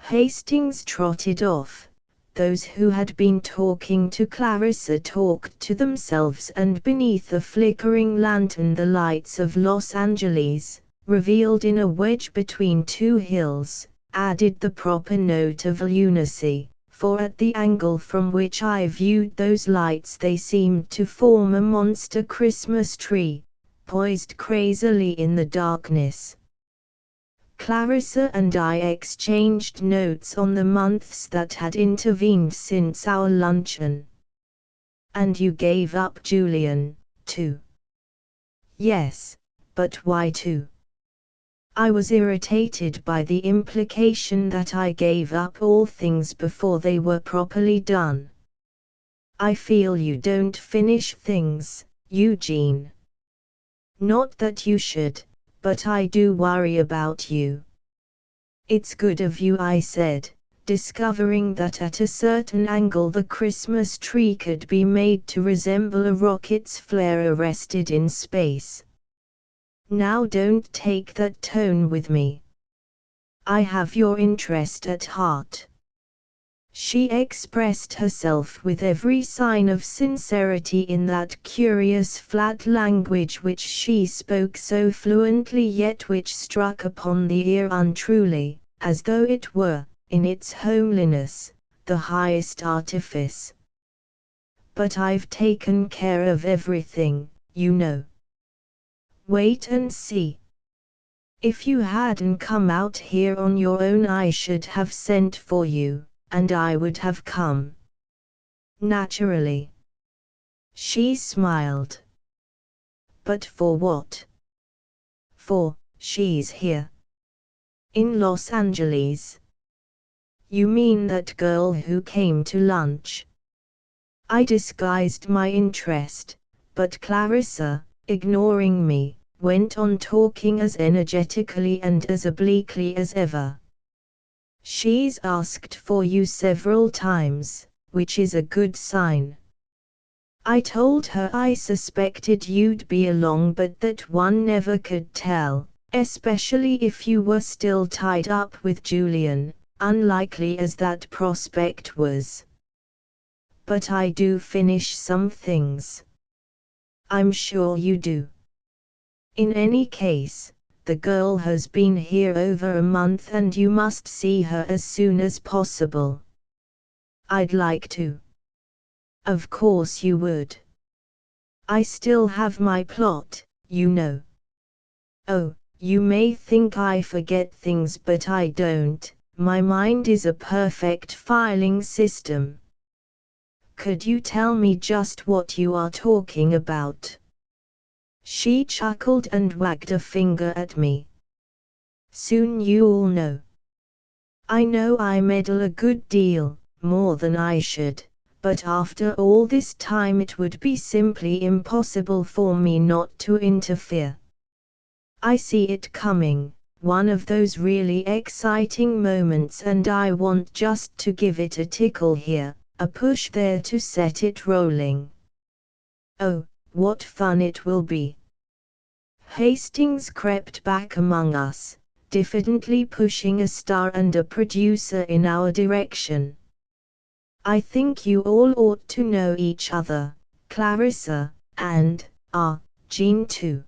Hastings trotted off. Those who had been talking to Clarissa talked to themselves, and beneath a flickering lantern the lights of Los Angeles, revealed in a wedge between two hills, added the proper note of lunacy, for at the angle from which I viewed those lights they seemed to form a monster Christmas tree, poised crazily in the darkness. Clarissa and I exchanged notes on the months that had intervened since our luncheon. "And you gave up Julian, to. Yes, but why to? I was irritated by the implication that I gave up all things before they were properly done. I feel you don't finish things, Eugene. Not that you should, but I do worry about you. It's good of you, I said, discovering that at a certain angle the Christmas tree could be made to resemble a rocket's flare arrested in space. Now don't take that tone with me. I have your interest at heart. She expressed herself with every sign of sincerity in that curious flat language which she spoke so fluently yet which struck upon the ear untruly, as though it were, in its homeliness, the highest artifice. But I've taken care of everything, you know. Wait and see. If you hadn't come out here on your own I should have sent for you, and I would have come. Naturally. She smiled. But for what? For, she's here. In Los Angeles. You mean that girl who came to lunch? I disguised my interest, but Clarissa, ignoring me, went on talking as energetically and as obliquely as ever. She's asked for you several times, which is a good sign. I told her I suspected you'd be along but that one never could tell, especially if you were still tied up with Julian, unlikely as that prospect was. But I do finish some things. I'm sure you do. In any case, the girl has been here over a month and you must see her as soon as possible. I'd like to. Of course you would. I still have my plot, you know. Oh, you may think I forget things but I don't, my mind is a perfect filing system. Could you tell me just what you are talking about? She chuckled and wagged a finger at me. Soon you'll know. I know I meddle a good deal, more than I should, but after all this time it would be simply impossible for me not to interfere. I see it coming, one of those really exciting moments, and I want just to give it a tickle here, a push there to set it rolling. Oh, what fun it will be! Hastings crept back among us, diffidently pushing a star and a producer in our direction. I think you all ought to know each other, Clarissa, and, Jean too.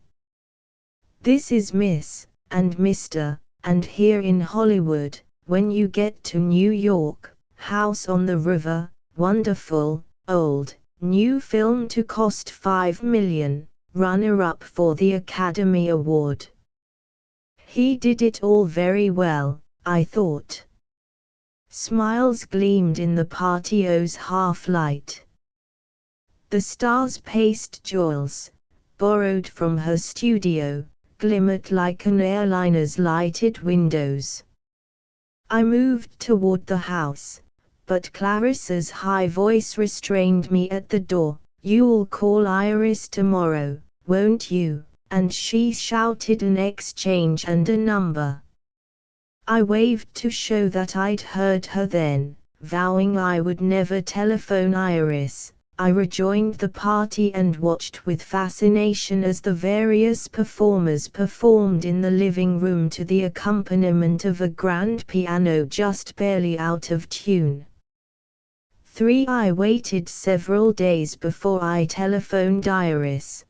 This is Miss, and Mr., and here in Hollywood, when you get to New York, House on the River, wonderful, old, new film to cost $5 million, runner-up for the Academy Award. He did it all very well, I thought. Smiles gleamed in the patio's half-light. The stars-paced jewels, borrowed from her studio, glimmered like an airliner's lighted windows. I moved toward the house, but Clarissa's high voice restrained me at the door. You'll call Iris tomorrow, won't you? And she shouted an exchange and a number. I waved to show that I'd heard her then, vowing I would never telephone Iris. I rejoined the party and watched with fascination as the various performers performed in the living room to the accompaniment of a grand piano just barely out of tune. I waited several days before I telephoned Iris.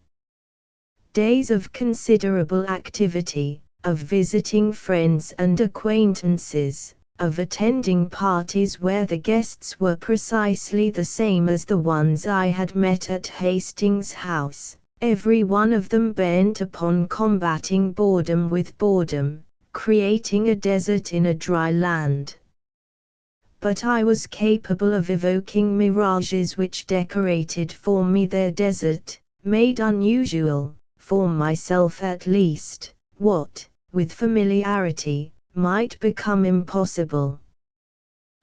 Days of considerable activity, of visiting friends and acquaintances, of attending parties where the guests were precisely the same as the ones I had met at Hastings House, every one of them bent upon combating boredom with boredom, creating a desert in a dry land. But I was capable of evoking mirages which decorated for me their desert, made unusual, for myself at least, what, with familiarity, might become impossible.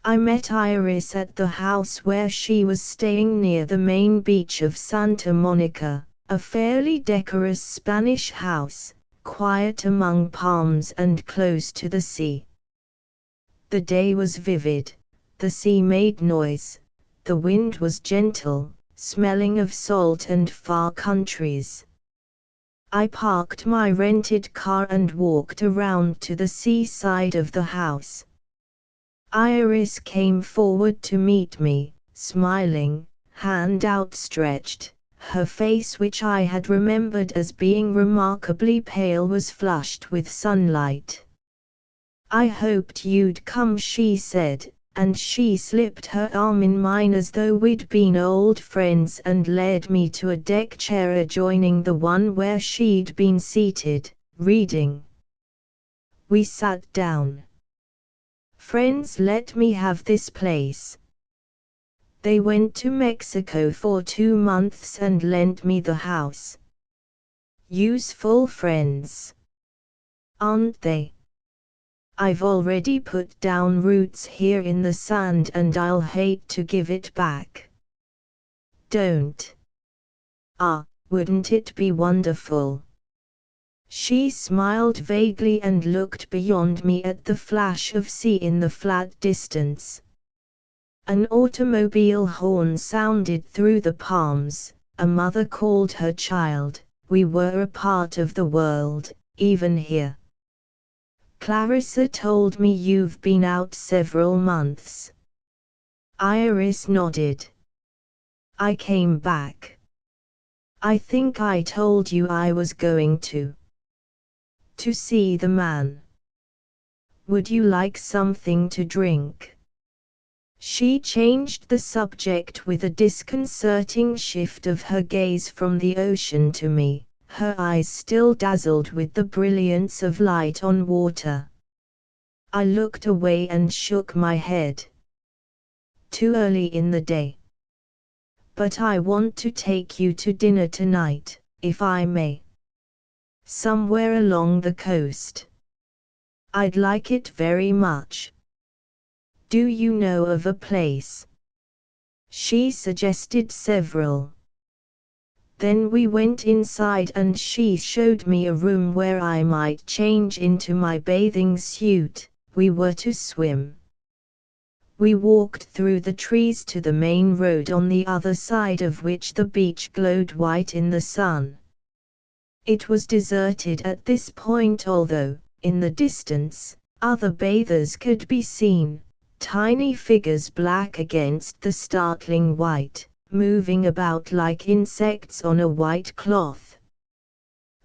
I met Iris at the house where she was staying near the main beach of Santa Monica, a fairly decorous Spanish house, quiet among palms and close to the sea. The day was vivid, the sea made noise, the wind was gentle, smelling of salt and far countries. I parked my rented car and walked around to the seaside of the house. Iris came forward to meet me, smiling, hand outstretched. Her face, which I had remembered as being remarkably pale, was flushed with sunlight. "I hoped you'd come," she said, and she slipped her arm in mine as though we'd been old friends and led me to a deck chair adjoining the one where she'd been seated, reading. We sat down. "Friends let me have this place. They went to Mexico for 2 months and lent me the house. Useful friends, aren't they? I've already put down roots here in the sand and I'll hate to give it back." "Don't. Ah, wouldn't it be wonderful?" She smiled vaguely and looked beyond me at the flash of sea in the flat distance. An automobile horn sounded through the palms. A mother called her child. We were a part of the world, even here. "Clarissa told me you've been out several months." Iris nodded. "I came back. I think I told you I was going to see the man. Would you like something to drink?" She changed the subject with a disconcerting shift of her gaze from the ocean to me, her eyes still dazzled with the brilliance of light on water. I looked away and shook my head. "Too early in the day. But I want to take you to dinner tonight, if I may. Somewhere along the coast. I'd like it very much. Do you know of a place?" She suggested several. Then we went inside and she showed me a room where I might change into my bathing suit. We were to swim. We walked through the trees to the main road, on the other side of which the beach glowed white in the sun. It was deserted at this point, although, in the distance, other bathers could be seen, tiny figures black against the startling white, moving about like insects on a white cloth.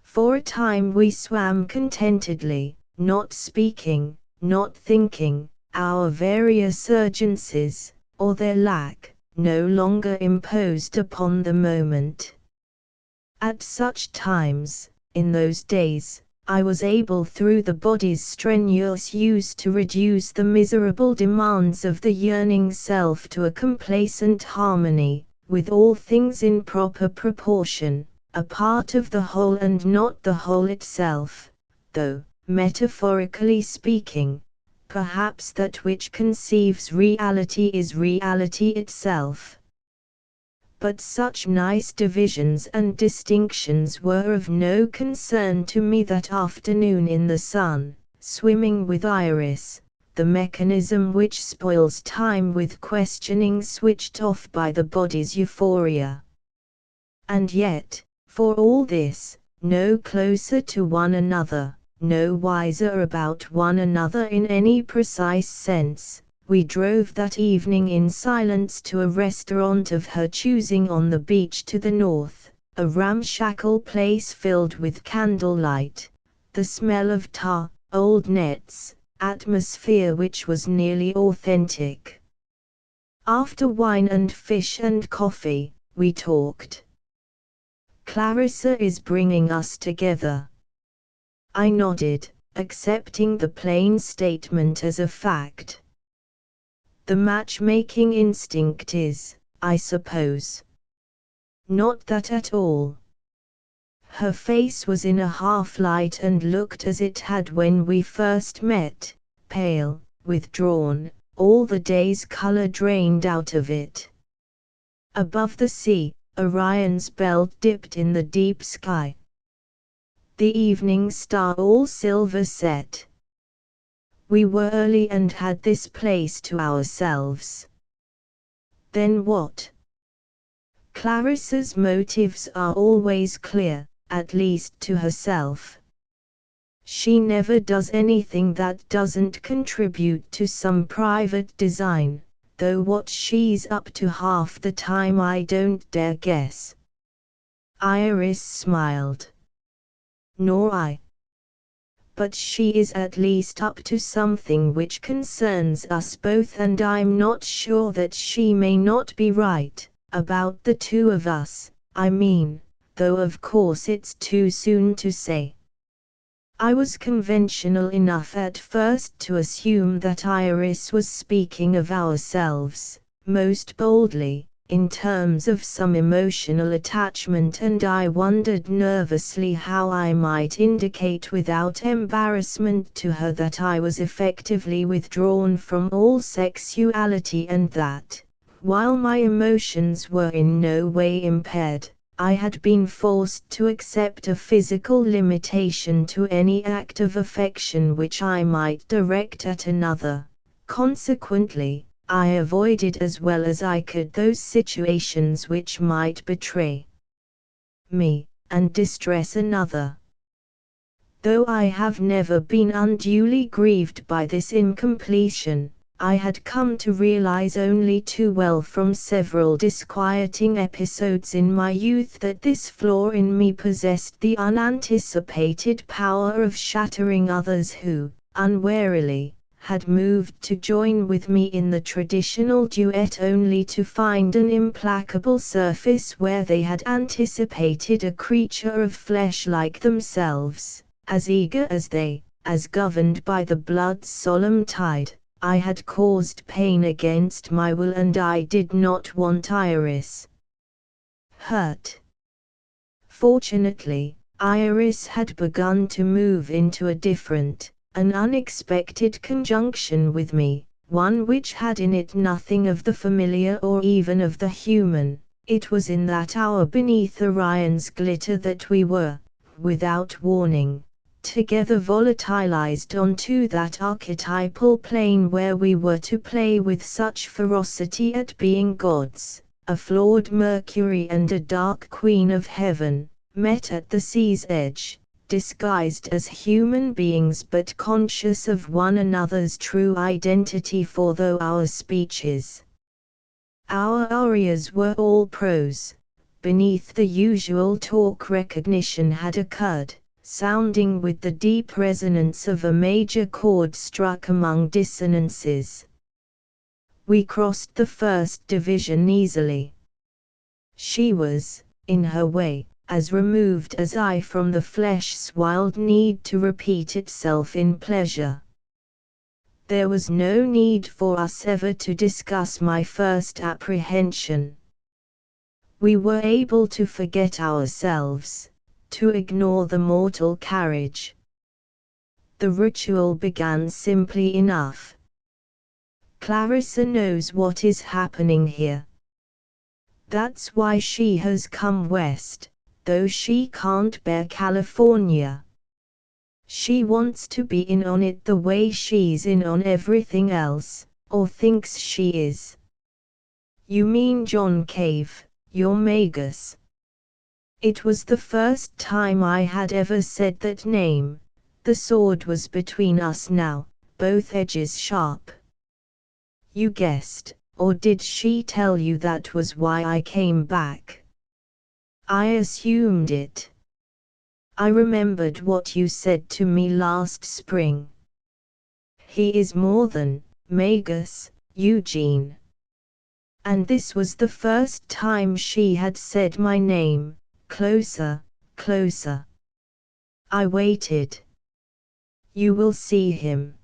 For a time we swam contentedly, not speaking, not thinking. Our various urgencies, or their lack, no longer imposed upon the moment. At such times, in those days, I was able through the body's strenuous use to reduce the miserable demands of the yearning self to a complacent harmony, with all things in proper proportion, a part of the whole and not the whole itself, though, metaphorically speaking, perhaps that which conceives reality is reality itself. But such nice divisions and distinctions were of no concern to me that afternoon in the sun, swimming with Iris, the mechanism which spoils time with questioning switched off by the body's euphoria. And yet, for all this, no closer to one another, no wiser about one another in any precise sense, we drove that evening in silence to a restaurant of her choosing on the beach to the north, a ramshackle place filled with candlelight, the smell of tar, old nets, atmosphere which was nearly authentic. After wine and fish and coffee, we talked. "Clarissa is bringing us together." I nodded, accepting the plain statement as a fact. The matchmaking instinct is, I suppose, not that at all, Her face was in a half-light and looked as it had when we first met, pale, withdrawn, all the day's color drained out of it. Above the sea, Orion's belt dipped in the deep sky. The evening star all silver set. We were early and had this place to ourselves. Then what? Clarissa's motives are always clear, at least to herself. She never does anything that doesn't contribute to some private design, though what she's up to half the time I don't dare guess. Iris smiled. Nor I. But she is at least up to something which concerns us both, and I'm not sure that she may not be right, about the two of us, I mean, though of course it's too soon to say. I was conventional enough at first to assume that Iris was speaking of ourselves, most boldly, in terms of some emotional attachment, and I wondered nervously how I might indicate without embarrassment to her that I was effectively withdrawn from all sexuality, and that, while my emotions were in no way impaired, I had been forced to accept a physical limitation to any act of affection which I might direct at another. Consequently, I avoided as well as I could those situations which might betray me, and distress another. Though I have never been unduly grieved by this incompletion, I had come to realize only too well from several disquieting episodes in my youth that this flaw in me possessed the unanticipated power of shattering others who, unwarily, had moved to join with me in the traditional duet only to find an implacable surface where they had anticipated a creature of flesh like themselves, as eager as they, as governed by the blood's solemn tide. I had caused pain against my will, and I did not want Iris hurt. Fortunately, Iris had begun to move into a different, an unexpected conjunction with me, one which had in it nothing of the familiar or even of the human. It was in that hour beneath Orion's glitter that we were, without warning, together volatilized onto that archetypal plane where we were to play with such ferocity at being gods. A flawed Mercury and a dark Queen of Heaven met at the sea's edge, disguised as human beings but conscious of one another's true identity, for though our speeches, our arias were all prose, beneath the usual talk recognition had occurred, sounding with the deep resonance of a major chord struck among dissonances. We crossed the first division easily. She was, in her way, as removed as I from the flesh's wild need to repeat itself in pleasure. There was no need for us ever to discuss my first apprehension. We were able to forget ourselves, to ignore the mortal carriage. The ritual began simply enough. Clarissa knows what is happening here. That's why she has come west, though she can't bear California. She wants to be in on it the way she's in on everything else, or thinks she is. You mean John Cave, your Magus? It was the first time I had ever said that name. The sword was between us now, both edges sharp. You guessed, or did she tell you that was why I came back? I assumed it. I remembered what you said to me last spring. He is more than Magus, Eugene. And this was the first time she had said my name. Closer, closer. I waited. You will see him.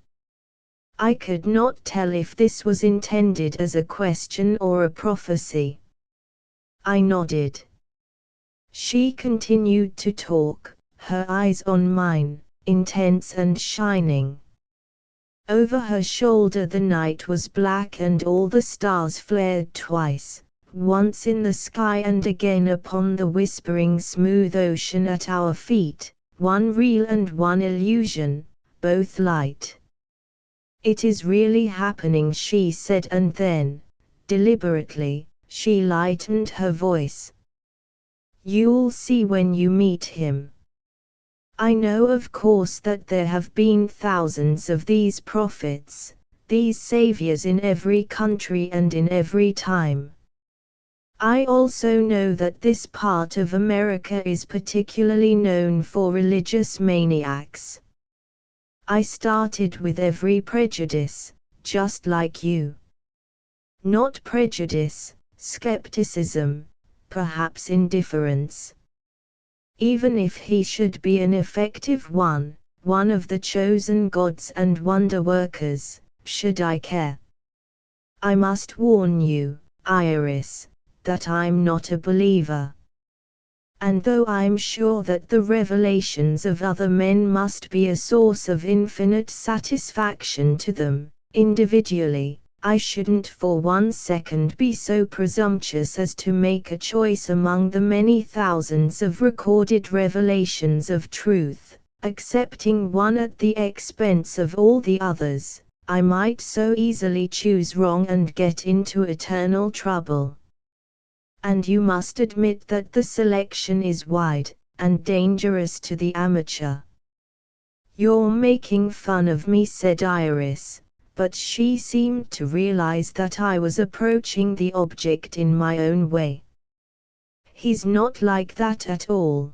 I could not tell if this was intended as a question or a prophecy. I nodded. She continued to talk, her eyes on mine, intense and shining. Over her shoulder the night was black and all the stars flared twice, once in the sky and again upon the whispering smooth ocean at our feet, one real and one illusion, both light. "It is really happening," she said, and then, deliberately, she lightened her voice. "You'll see when you meet him. I know of course that there have been thousands of these prophets, these saviors in every country and in every time. I also know that this part of America is particularly known for religious maniacs. I started with every prejudice, just like you. Not prejudice, skepticism, perhaps indifference. Even if he should be an effective one of the chosen gods and wonder-workers, should I care? I must warn you, Iris, that I'm not a believer. And though I'm sure that the revelations of other men must be a source of infinite satisfaction to them, individually, I shouldn't for 1 second be so presumptuous as to make a choice among the many thousands of recorded revelations of truth, accepting one at the expense of all the others. I might so easily choose wrong and get into eternal trouble. And you must admit that the selection is wide, and dangerous to the amateur." "You're making fun of me," said Iris, but she seemed to realize that I was approaching the object in my own way. "He's not like that at all.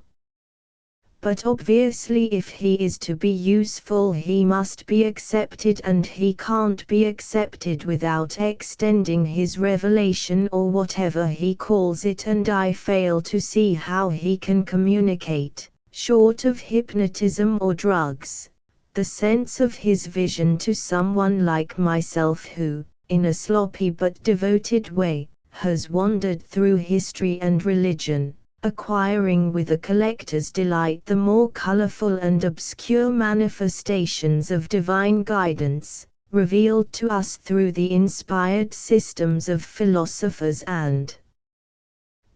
But obviously if he is to be useful he must be accepted, and he can't be accepted without extending his revelation or whatever he calls it, and I fail to see how he can communicate, short of hypnotism or drugs, the sense of his vision to someone like myself who, in a sloppy but devoted way, has wandered through history and religion, acquiring with a collector's delight the more colorful and obscure manifestations of divine guidance, revealed to us through the inspired systems of philosophers and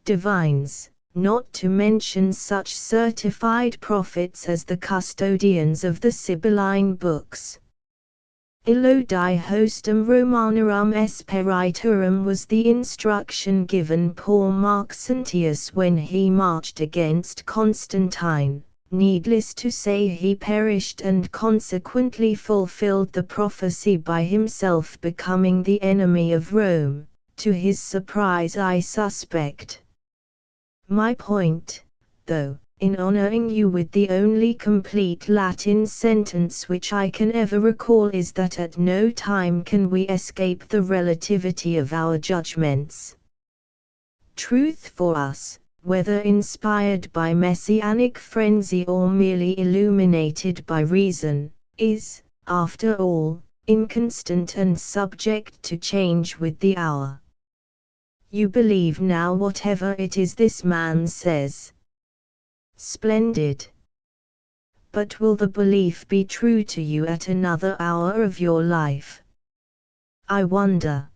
divines, not to mention such certified prophets as the custodians of the Sibylline books. Illodi hostum Romanorum Esperitorum was the instruction given poor Maxentius when he marched against Constantine. Needless to say he perished and consequently fulfilled the prophecy by himself becoming the enemy of Rome, to his surprise I suspect. My point, though, in honoring you with the only complete Latin sentence which I can ever recall, is that at no time can we escape the relativity of our judgments. Truth for us, whether inspired by messianic frenzy or merely illuminated by reason, is, after all, inconstant and subject to change with the hour. You believe now whatever it is this man says. Splendid. But will the belief be true to you at another hour of your life? I wonder.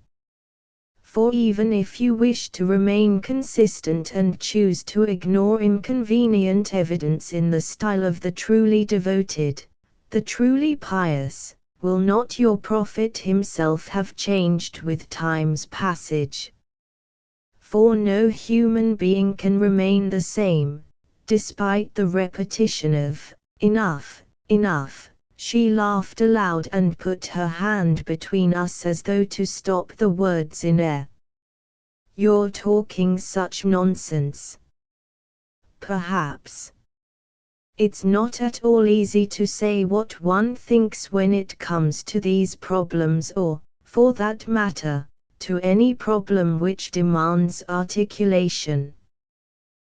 For even if you wish to remain consistent and choose to ignore inconvenient evidence in the style of the truly devoted, the truly pious, will not your prophet himself have changed with time's passage? For no human being can remain the same, despite the repetition of, "Enough, enough." She laughed aloud and put her hand between us as though to stop the words in air. "You're talking such nonsense." Perhaps. It's not at all easy to say what one thinks when it comes to these problems or, for that matter, to any problem which demands articulation.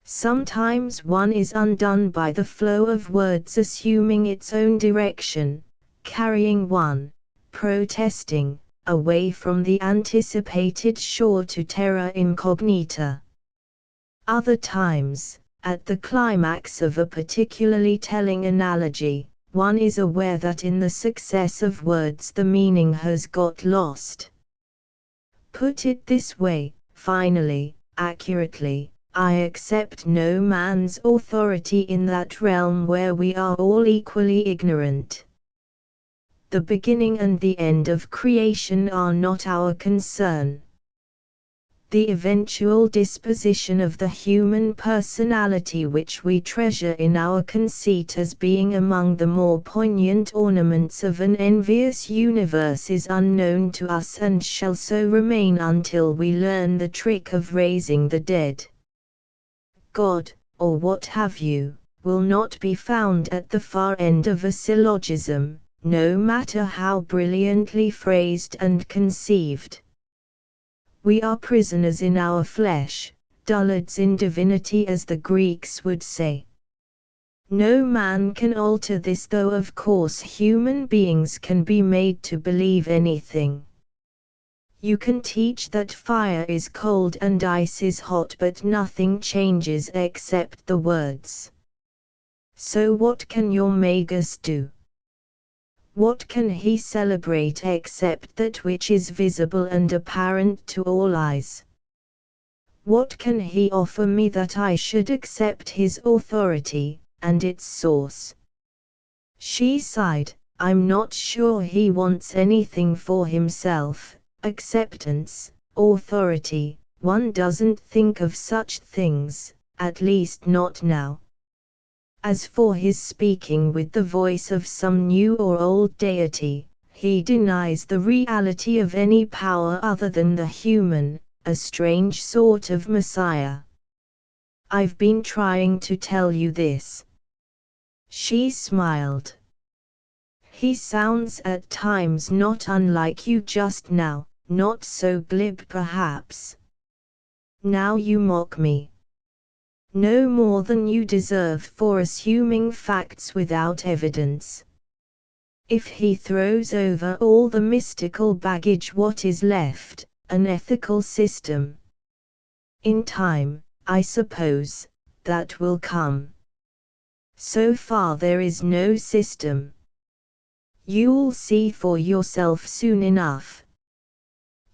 Sometimes one is undone by the flow of words assuming its own direction, carrying one, protesting, away from the anticipated shore to terra incognita. Other times, at the climax of a particularly telling analogy, one is aware that in the success of words the meaning has got lost. Put it this way, finally, accurately, I accept no man's authority in that realm where we are all equally ignorant. The beginning and the end of creation are not our concern. The eventual disposition of the human personality which we treasure in our conceit as being among the more poignant ornaments of an envious universe is unknown to us and shall so remain until we learn the trick of raising the dead. God, or what have you, will not be found at the far end of a syllogism, no matter how brilliantly phrased and conceived. We are prisoners in our flesh, dullards in divinity as the Greeks would say. No man can alter this, though of course human beings can be made to believe anything. You can teach that fire is cold and ice is hot, but nothing changes except the words. So what can your magus do? What can he celebrate except that which is visible and apparent to all eyes? What can he offer me that I should accept his authority, and its source? She sighed, I'm not sure he wants anything for himself, acceptance, authority, one doesn't think of such things, at least not now. As for his speaking with the voice of some new or old deity, he denies the reality of any power other than the human, a strange sort of Messiah. I've been trying to tell you this. She smiled. He sounds at times not unlike you just now, not so glib perhaps. Now you mock me. No more than you deserve for assuming facts without evidence. If he throws over all the mystical baggage, what is left? An ethical system. In time, I suppose, that will come. So far there is no system. You'll see for yourself soon enough.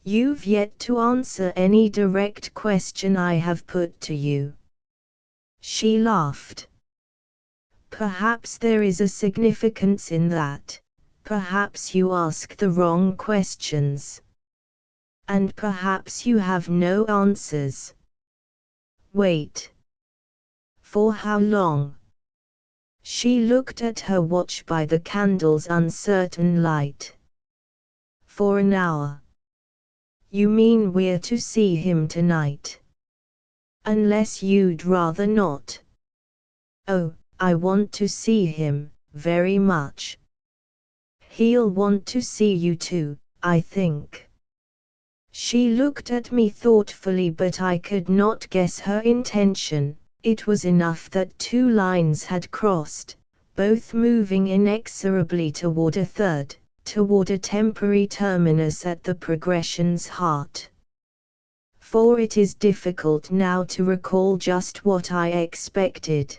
You've yet to answer any direct question I have put to you. She laughed. Perhaps there is a significance in that. Perhaps you ask the wrong questions. And perhaps you have no answers. Wait. For how long? She looked at her watch by the candle's uncertain light. For an hour. You mean we're to see him tonight? Unless you'd rather not. Oh, I want to see him, very much. He'll want to see you too, I think. She looked at me thoughtfully, but I could not guess her intention. It was enough that two lines had crossed, both moving inexorably toward a third, toward a temporary terminus at the progression's heart. For it is difficult now to recall just what I expected.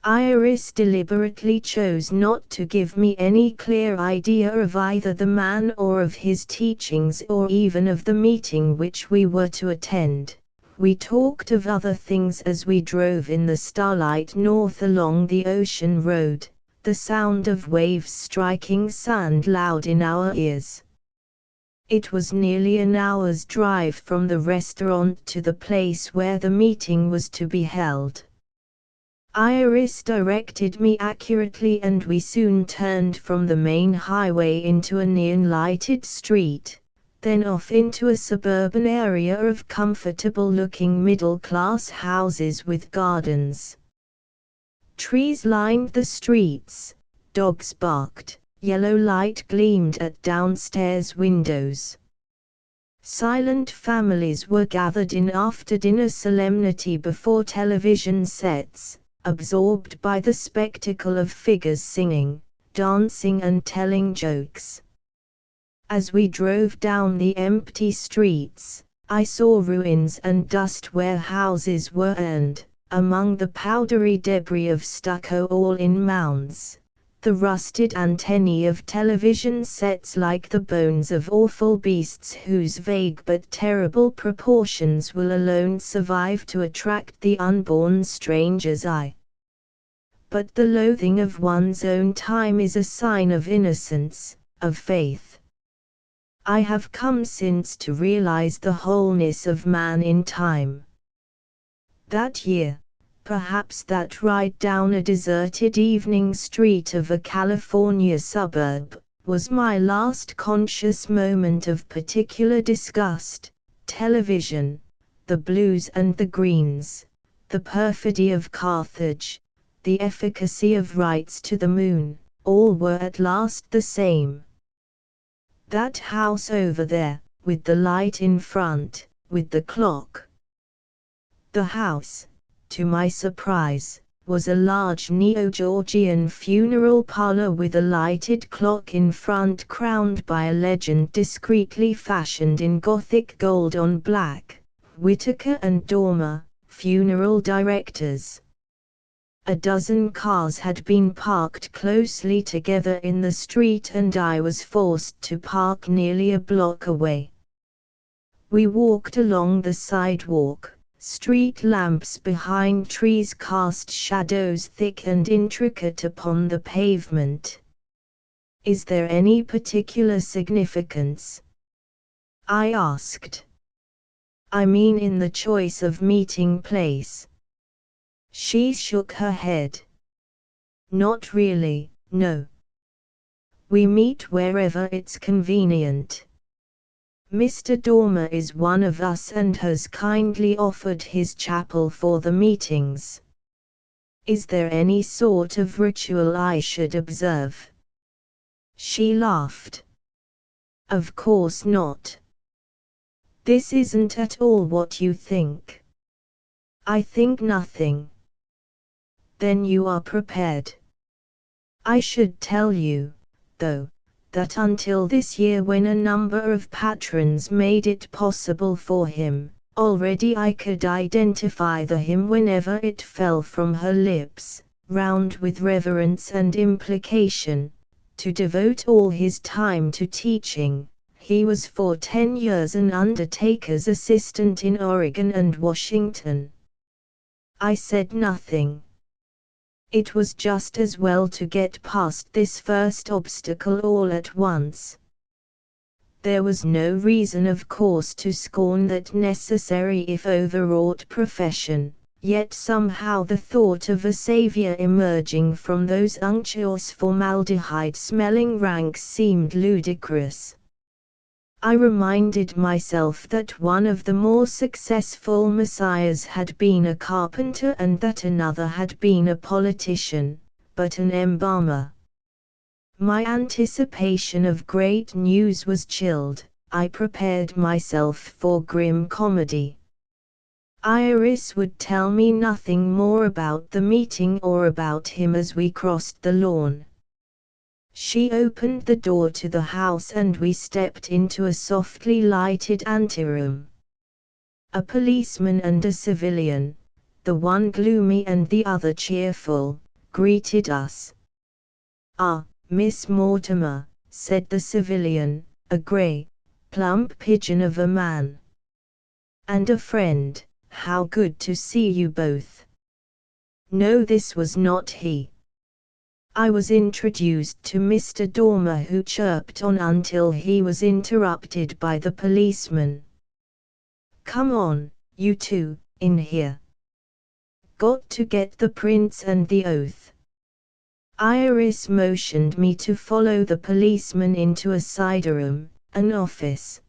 Iris deliberately chose not to give me any clear idea of either the man or of his teachings or even of the meeting which we were to attend. We talked of other things as we drove in the starlight north along the ocean road, the sound of waves striking sand loud in our ears. It was nearly an hour's drive from the restaurant to the place where the meeting was to be held. Iris directed me accurately, and we soon turned from the main highway into a neon-lighted street, then off into a suburban area of comfortable-looking middle-class houses with gardens. Trees lined the streets, dogs barked, yellow light gleamed at downstairs windows. Silent families were gathered in after-dinner solemnity before television sets, absorbed by the spectacle of figures singing, dancing and telling jokes. As we drove down the empty streets, I saw ruins and dust where houses were, and, among the powdery debris of stucco all in mounds, the rusted antennae of television sets like the bones of awful beasts whose vague but terrible proportions will alone survive to attract the unborn stranger's eye. But the loathing of one's own time is a sign of innocence, of faith. I have come since to realize the wholeness of man in time. That year, perhaps that ride down a deserted evening street of a California suburb, was my last conscious moment of particular disgust. Television, the blues and the greens, the perfidy of Carthage, the efficacy of rights to the moon, all were at last the same. That house over there, with the light in front, with the clock. The house, to my surprise, was a large Neo-Georgian funeral parlor with a lighted clock in front crowned by a legend discreetly fashioned in Gothic gold on black, Whitaker and Dormer, funeral directors. A dozen cars had been parked closely together in the street and I was forced to park nearly a block away. We walked along the sidewalk. Street lamps behind trees cast shadows thick and intricate upon the pavement. Is there any particular significance? I asked. I mean in the choice of meeting place. She shook her head. Not really, no. We meet wherever it's convenient. Mr. Dormer is one of us and has kindly offered his chapel for the meetings. Is there any sort of ritual I should observe? She laughed. Of course not. This isn't at all what you think. I think nothing. Then you are prepared. I should tell you, though, that until this year when a number of patrons made it possible for him, already I could identify the hymn whenever it fell from her lips, round with reverence and implication, to devote all his time to teaching. He was for 10 years an undertaker's assistant in Oregon and Washington. I said nothing. It was just as well to get past this first obstacle all at once. There was no reason of course to scorn that necessary if overwrought profession, yet somehow the thought of a savior emerging from those unctuous formaldehyde-smelling ranks seemed ludicrous. I reminded myself that one of the more successful messiahs had been a carpenter and that another had been a politician, but an embalmer. My anticipation of great news was chilled. I prepared myself for grim comedy. Iris would tell me nothing more about the meeting or about him as we crossed the lawn. She opened the door to the house and we stepped into a softly lighted anteroom. A policeman and a civilian, the one gloomy and the other cheerful, greeted us. "Ah, Miss Mortimer," said the civilian, a grey, plump pigeon of a man. "And a friend, how good to see you both." No, this was not he. I was introduced to Mr. Dormer, who chirped on until he was interrupted by the policeman. "Come on, you two, in here. Got to get the prints and the oath." Iris motioned me to follow the policeman into a sideroom, an office.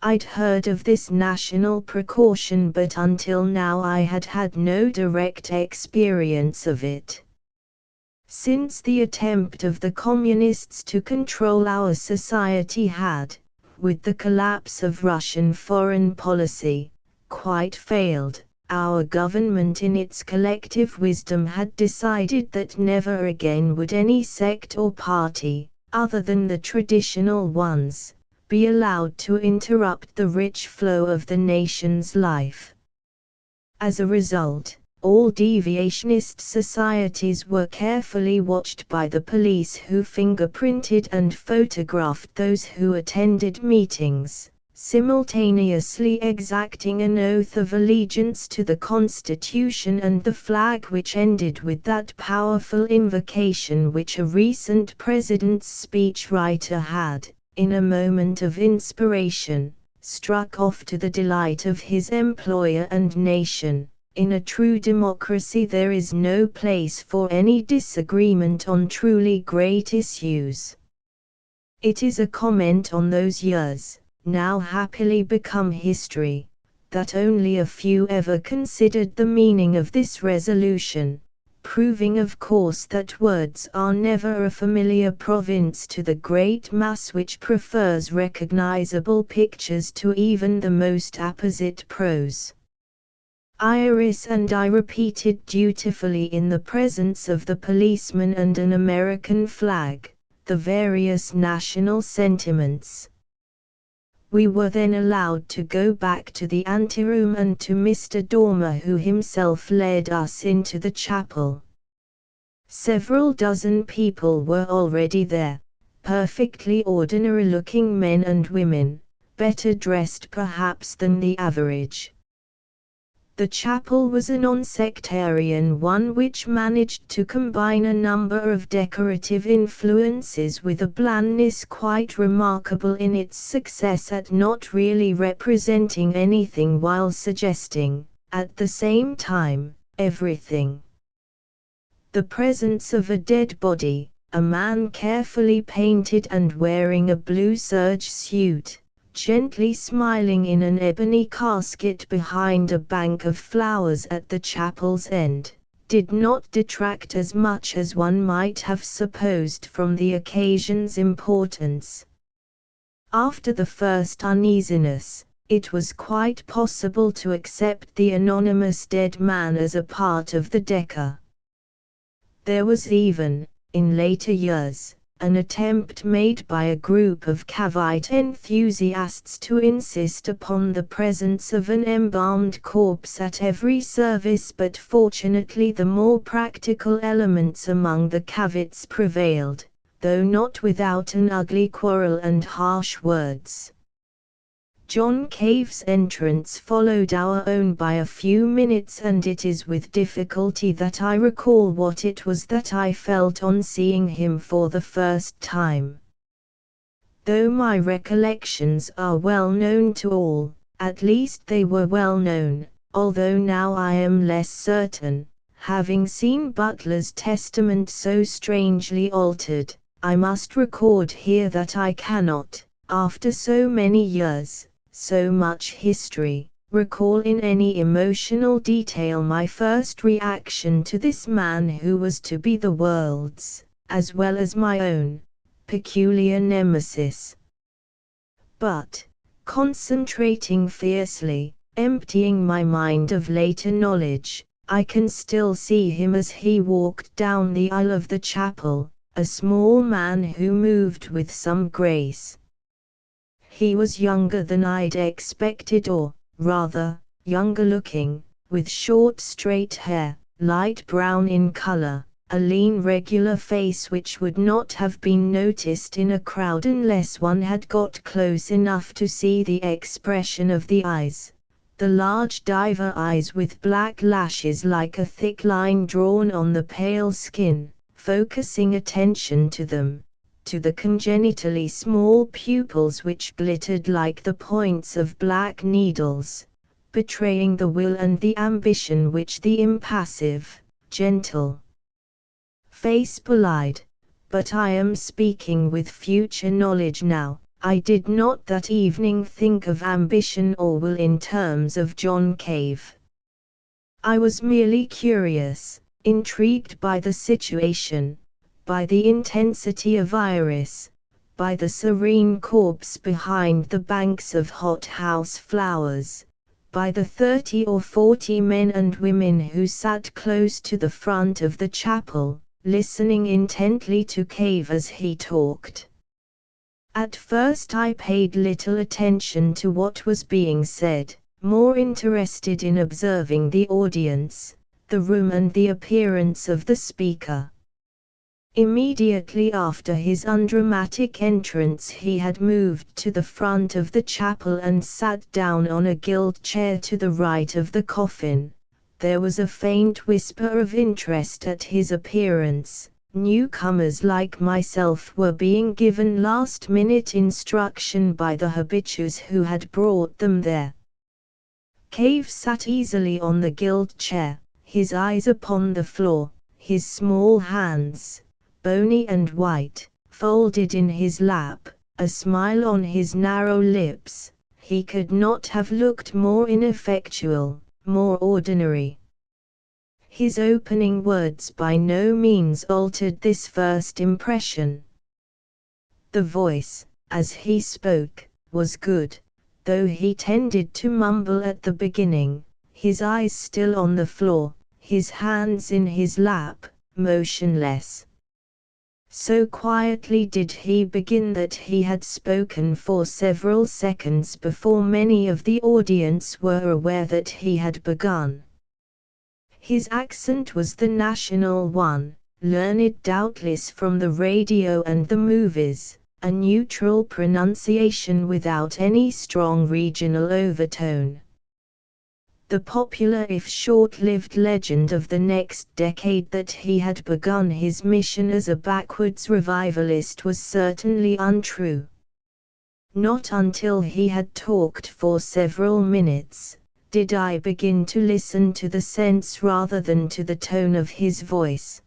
I'd heard of this national precaution, but until now I had had no direct experience of it. Since the attempt of the communists to control our society had, with the collapse of Russian foreign policy, quite failed, our government in its collective wisdom had decided that never again would any sect or party, other than the traditional ones, be allowed to interrupt the rich flow of the nation's life. As a result, All deviationist societies were carefully watched by the police, who fingerprinted and photographed those who attended meetings, simultaneously exacting an oath of allegiance to the Constitution and the flag, which ended with that powerful invocation which a recent president's speechwriter had, in a moment of inspiration, struck off to the delight of his employer and nation. In a true democracy there is no place for any disagreement on truly great issues. It is a comment on those years, now happily become history, that only a few ever considered the meaning of this resolution, proving of course that words are never a familiar province to the great mass which prefers recognizable pictures to even the most apposite prose. Iris and I repeated dutifully in the presence of the policeman and an American flag, the various national sentiments. We were then allowed to go back to the anteroom and to Mr. Dormer, who himself led us into the chapel. Several dozen people were already there, perfectly ordinary-looking men and women, better dressed perhaps than the average. The chapel was a non-sectarian one which managed to combine a number of decorative influences with a blandness quite remarkable in its success at not really representing anything while suggesting, at the same time, everything. The presence of a dead body, a man carefully painted and wearing a blue serge suit, gently smiling in an ebony casket behind a bank of flowers at the chapel's end, did not detract as much as one might have supposed from the occasion's importance. After the first uneasiness, it was quite possible to accept the anonymous dead man as a part of the decor. There was even, in later years, an attempt made by a group of Cavite enthusiasts to insist upon the presence of an embalmed corpse at every service, but fortunately the more practical elements among the Cavites prevailed, though not without an ugly quarrel and harsh words. John Cave's entrance followed our own by a few minutes, and it is with difficulty that I recall what it was that I felt on seeing him for the first time. Though my recollections are well known to all, at least they were well known, although now I am less certain, having seen Butler's testament so strangely altered, I must record here that I cannot, after so many years, so much history, recall in any emotional detail my first reaction to this man who was to be the world's, as well as my own, peculiar nemesis. But, concentrating fiercely, emptying my mind of later knowledge, I can still see him as he walked down the aisle of the chapel, a small man who moved with some grace. He was younger than I'd expected, or, rather, younger looking, with short straight hair, light brown in color, a lean regular face which would not have been noticed in a crowd unless one had got close enough to see the expression of the eyes, the large diver eyes with black lashes like a thick line drawn on the pale skin, focusing attention to them, to the congenitally small pupils which glittered like the points of black needles, betraying the will and the ambition which the impassive, gentle face belied. But I am speaking with future knowledge now. I did not that evening think of ambition or will in terms of John Cave. I was merely curious, intrigued by the situation, by the intensity of iris, by the serene corpse behind the banks of hothouse flowers, by the 30 or 40 men and women who sat close to the front of the chapel, listening intently to Cave as he talked. At first I paid little attention to what was being said, more interested in observing the audience, the room and the appearance of the speaker. Immediately after his undramatic entrance he had moved to the front of the chapel and sat down on a gilt chair to the right of the coffin. There was a faint whisper of interest at his appearance. Newcomers like myself were being given last-minute instruction by the habitués who had brought them there. Cave sat easily on the gilt chair, his eyes upon the floor, his small hands, bony and white, folded in his lap, a smile on his narrow lips. He could not have looked more ineffectual, more ordinary. His opening words by no means altered this first impression. The voice, as he spoke, was good, though he tended to mumble at the beginning, his eyes still on the floor, his hands in his lap, motionless. So quietly did he begin that he had spoken for several seconds before many of the audience were aware that he had begun. His accent was the national one, learned doubtless from the radio and the movies, a neutral pronunciation without any strong regional overtone. The popular if short-lived legend of the next decade that he had begun his mission as a backwoods revivalist was certainly untrue. Not until he had talked for several minutes did I begin to listen to the sense rather than to the tone of his voice.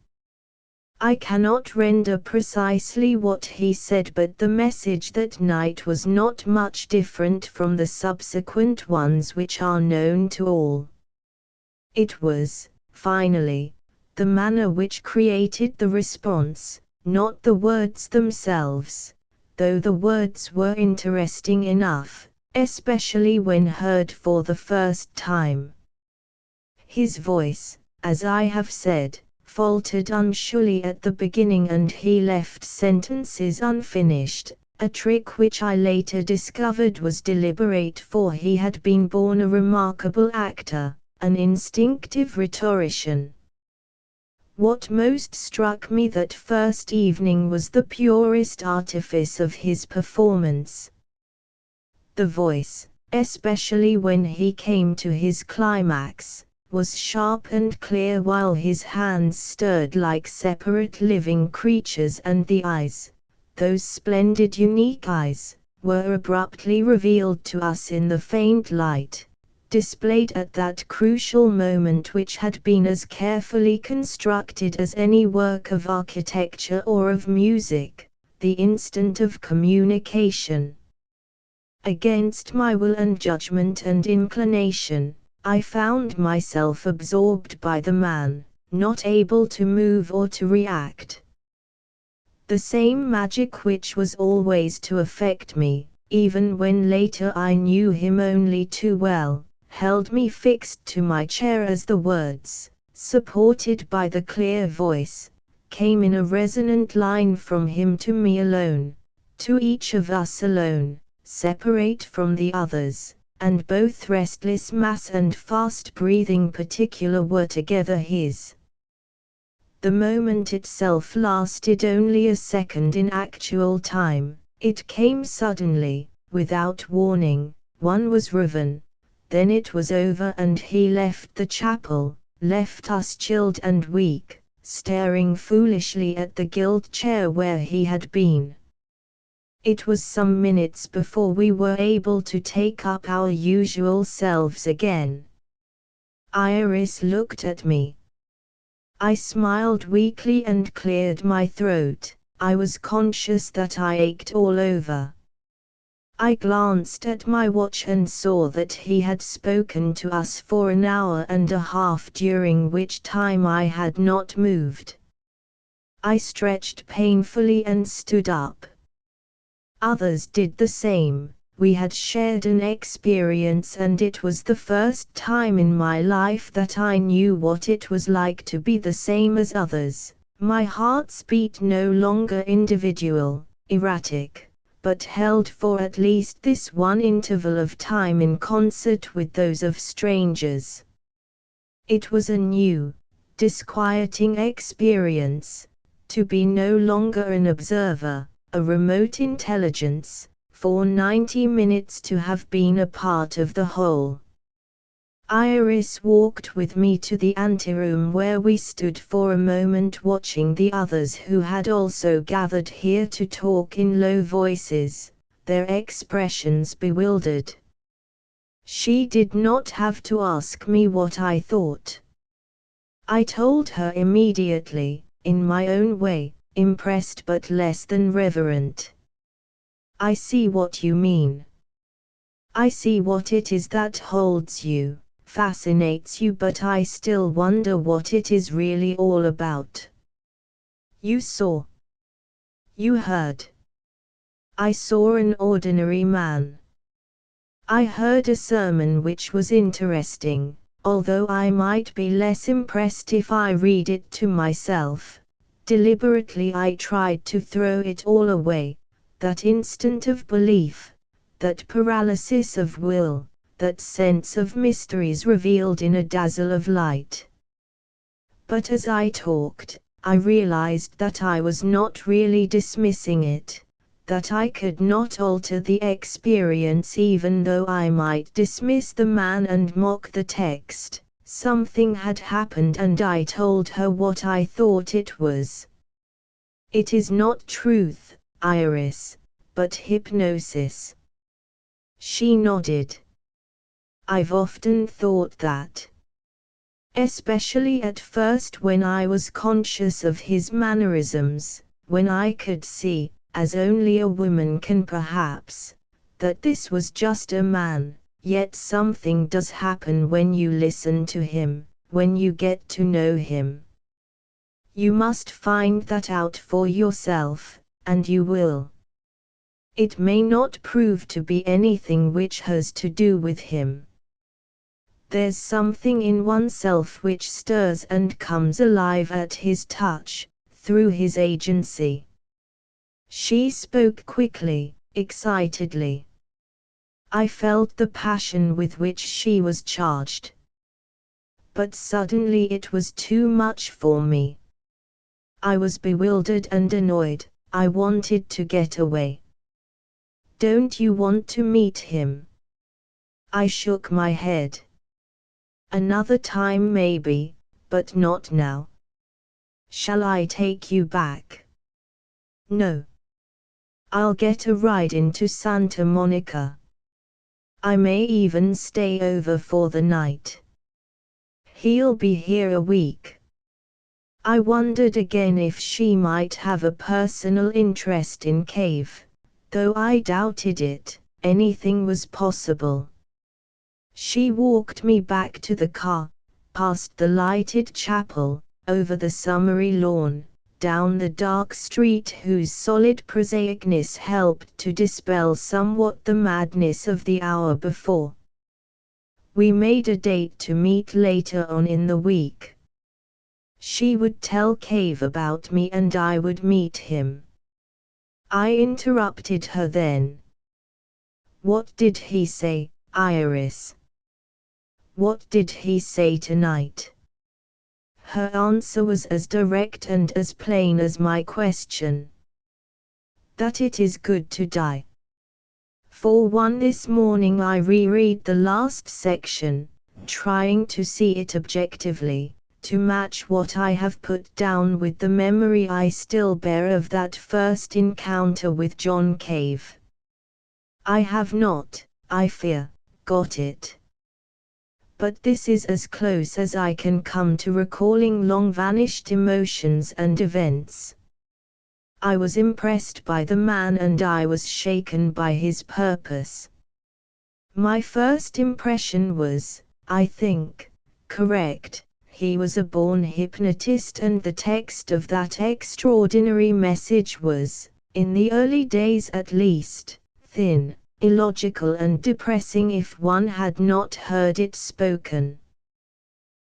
I cannot render precisely what he said, but the message that night was not much different from the subsequent ones which are known to all. It was, finally, the manner which created the response, not the words themselves, though the words were interesting enough, especially when heard for the first time. His voice, as I have said, faltered unsurely at the beginning and he left sentences unfinished, a trick which I later discovered was deliberate, for he had been born a remarkable actor, an instinctive rhetorician. What most struck me that first evening was the purest artifice of his performance. The voice, especially when he came to his climax, was sharp and clear while his hands stirred like separate living creatures, and the eyes, those splendid unique eyes, were abruptly revealed to us in the faint light, displayed at that crucial moment which had been as carefully constructed as any work of architecture or of music, the instant of communication. Against my will and judgment and inclination, I found myself absorbed by the man, not able to move or to react. The same magic which was always to affect me, even when later I knew him only too well, held me fixed to my chair as the words, supported by the clear voice, came in a resonant line from him to me alone, to each of us alone, separate from the others. And both restless mass and fast-breathing particular were together his. The moment itself lasted only a second in actual time. It came suddenly, without warning. One was riven, then it was over and he left the chapel, left us chilled and weak, staring foolishly at the gilt chair where he had been. It was some minutes before we were able to take up our usual selves again. Iris looked at me. I smiled weakly and cleared my throat. I was conscious that I ached all over. I glanced at my watch and saw that he had spoken to us for an hour and a half, during which time I had not moved. I stretched painfully and stood up. Others did the same. We had shared an experience, and it was the first time in my life that I knew what it was like to be the same as others. My heart's beat no longer individual, erratic, but held for at least this one interval of time in concert with those of strangers. It was a new, disquieting experience, to be no longer an observer, a remote intelligence, for 90 minutes to have been a part of the whole. Iris walked with me to the anteroom where we stood for a moment watching the others who had also gathered here to talk in low voices, their expressions bewildered. She did not have to ask me what I thought. I told her immediately, in my own way, impressed but less than reverent. I see what you mean. I see what it is that holds you, fascinates you, but I still wonder what it is really all about. You saw. You heard. I saw an ordinary man. I heard a sermon which was interesting, although I might be less impressed if I read it to myself. Deliberately I tried to throw it all away, that instant of belief, that paralysis of will, that sense of mysteries revealed in a dazzle of light. But as I talked, I realized that I was not really dismissing it, that I could not alter the experience even though I might dismiss the man and mock the text. Something had happened and I told her what I thought it was. It is not truth, Iris, but hypnosis. She nodded. I've often thought that. Especially at first when I was conscious of his mannerisms, when I could see, as only a woman can perhaps, that this was just a man, yet something does happen when you listen to him, when you get to know him. You must find that out for yourself, and you will. It may not prove to be anything which has to do with him. There's something in oneself which stirs and comes alive at his touch, through his agency. She spoke quickly, excitedly. I felt the passion with which she was charged. But suddenly it was too much for me. I was bewildered and annoyed. I wanted to get away. Don't you want to meet him? I shook my head. Another time maybe, but not now. Shall I take you back? No. I'll get a ride into Santa Monica. I may even stay over for the night. He'll be here a week. I wondered again if she might have a personal interest in Cave, though I doubted it. Anything was possible. She walked me back to the car, past the lighted chapel, over the summery lawn, down the dark street whose solid prosaicness helped to dispel somewhat the madness of the hour before. We made a date to meet later on in the week. She would tell Cave about me and I would meet him. I interrupted her then. What did he say, Iris? What did he say tonight? Her answer was as direct and as plain as my question. That it is good to die. For one, this morning I reread the last section, trying to see it objectively, to match what I have put down with the memory I still bear of that first encounter with John Cave. I have not, I fear, got it. But this is as close as I can come to recalling long-vanished emotions and events. I was impressed by the man and I was shaken by his purpose. My first impression was, I think, correct. He was a born hypnotist and the text of that extraordinary message was, in the early days at least, thin, illogical and depressing if one had not heard it spoken.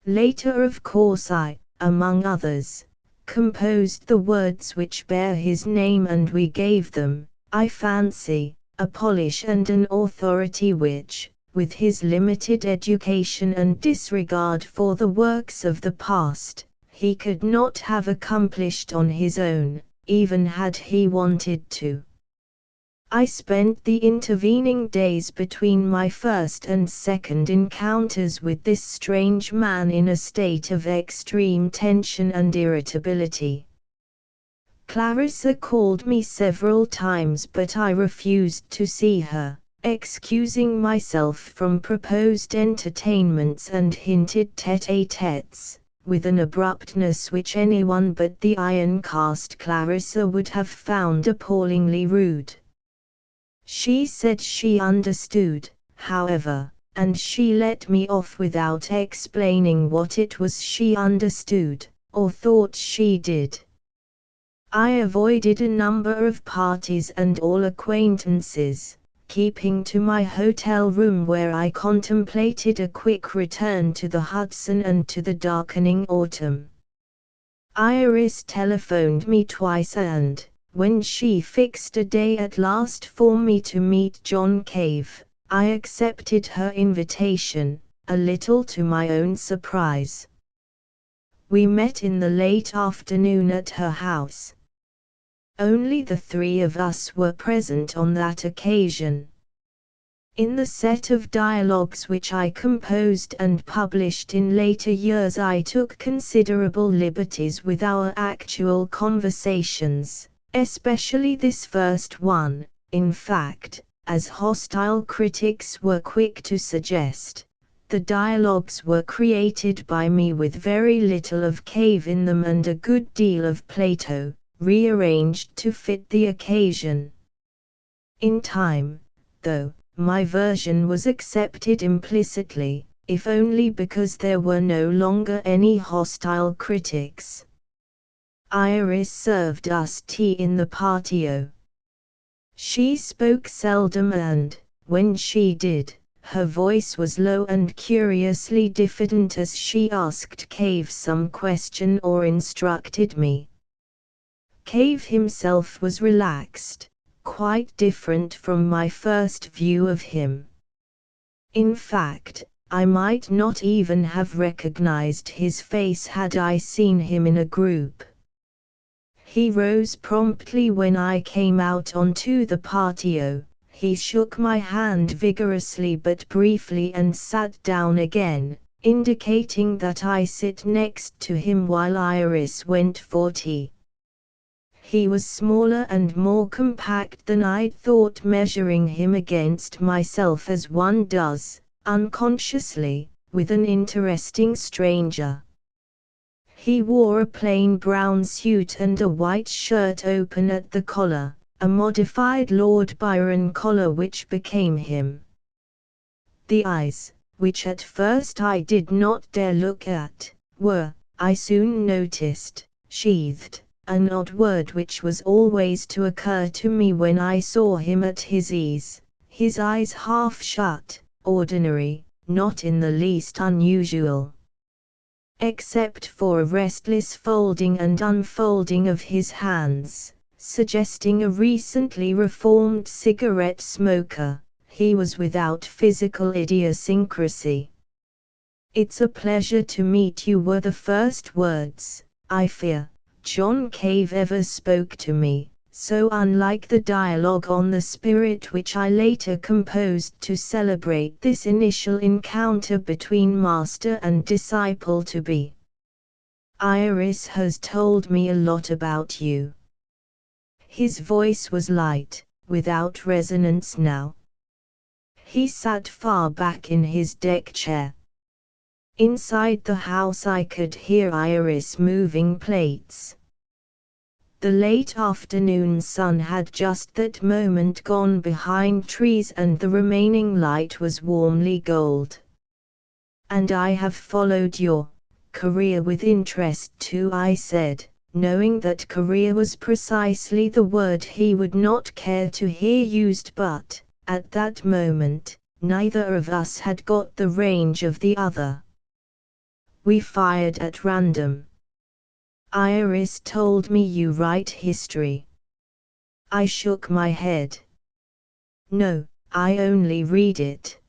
Later of course I, among others, composed the words which bear his name and we gave them, I fancy, a polish and an authority which, with his limited education and disregard for the works of the past, he could not have accomplished on his own, even had he wanted to. I spent the intervening days between my first and second encounters with this strange man in a state of extreme tension and irritability. Clarissa called me several times, but I refused to see her, excusing myself from proposed entertainments and hinted tête-à-têtes, with an abruptness which anyone but the iron-cast Clarissa would have found appallingly rude. She said she understood, however, and she let me off without explaining what it was she understood, or thought she did. I avoided a number of parties and all acquaintances, keeping to my hotel room where I contemplated a quick return to the Hudson and to the darkening autumn. Iris telephoned me twice and, when she fixed a day at last for me to meet John Cave, I accepted her invitation, a little to my own surprise. We met in the late afternoon at her house. Only the three of us were present on that occasion. In the set of dialogues which I composed and published in later years, I took considerable liberties with our actual conversations, especially this first one. In fact, as hostile critics were quick to suggest, the dialogues were created by me with very little of Cave in them and a good deal of Plato, rearranged to fit the occasion. In time, though, my version was accepted implicitly, if only because there were no longer any hostile critics. Iris served us tea in the patio. She spoke seldom and, when she did, her voice was low and curiously diffident as she asked Cave some question or instructed me. Cave himself was relaxed, quite different from my first view of him. In fact, I might not even have recognized his face had I seen him in a group. He rose promptly when I came out onto the patio. He shook my hand vigorously but briefly and sat down again, indicating that I sit next to him while Iris went for tea. He was smaller and more compact than I'd thought, measuring him against myself as one does, unconsciously, with an interesting stranger. He wore a plain brown suit and a white shirt open at the collar, a modified Lord Byron collar which became him. The eyes, which at first I did not dare look at, were, I soon noticed, sheathed. An odd word which was always to occur to me when I saw him at his ease, his eyes half shut, ordinary, not in the least unusual. Except for a restless folding and unfolding of his hands, suggesting a recently reformed cigarette smoker, he was without physical idiosyncrasy. "It's a pleasure to meet you," were the first words, I fear, John Cave ever spoke to me, so unlike the dialogue on the spirit which I later composed to celebrate this initial encounter between master and disciple-to-be. "Iris has told me a lot about you." His voice was light, without resonance now. He sat far back in his deck chair. Inside the house I could hear Iris moving plates. The late afternoon sun had just that moment gone behind trees and the remaining light was warmly gold. "And I have followed your career with interest too," I said, knowing that career was precisely the word he would not care to hear used, but, at that moment, neither of us had got the range of the other. We fired at random. "Iris told me you write history." I shook my head. "No, I only read it."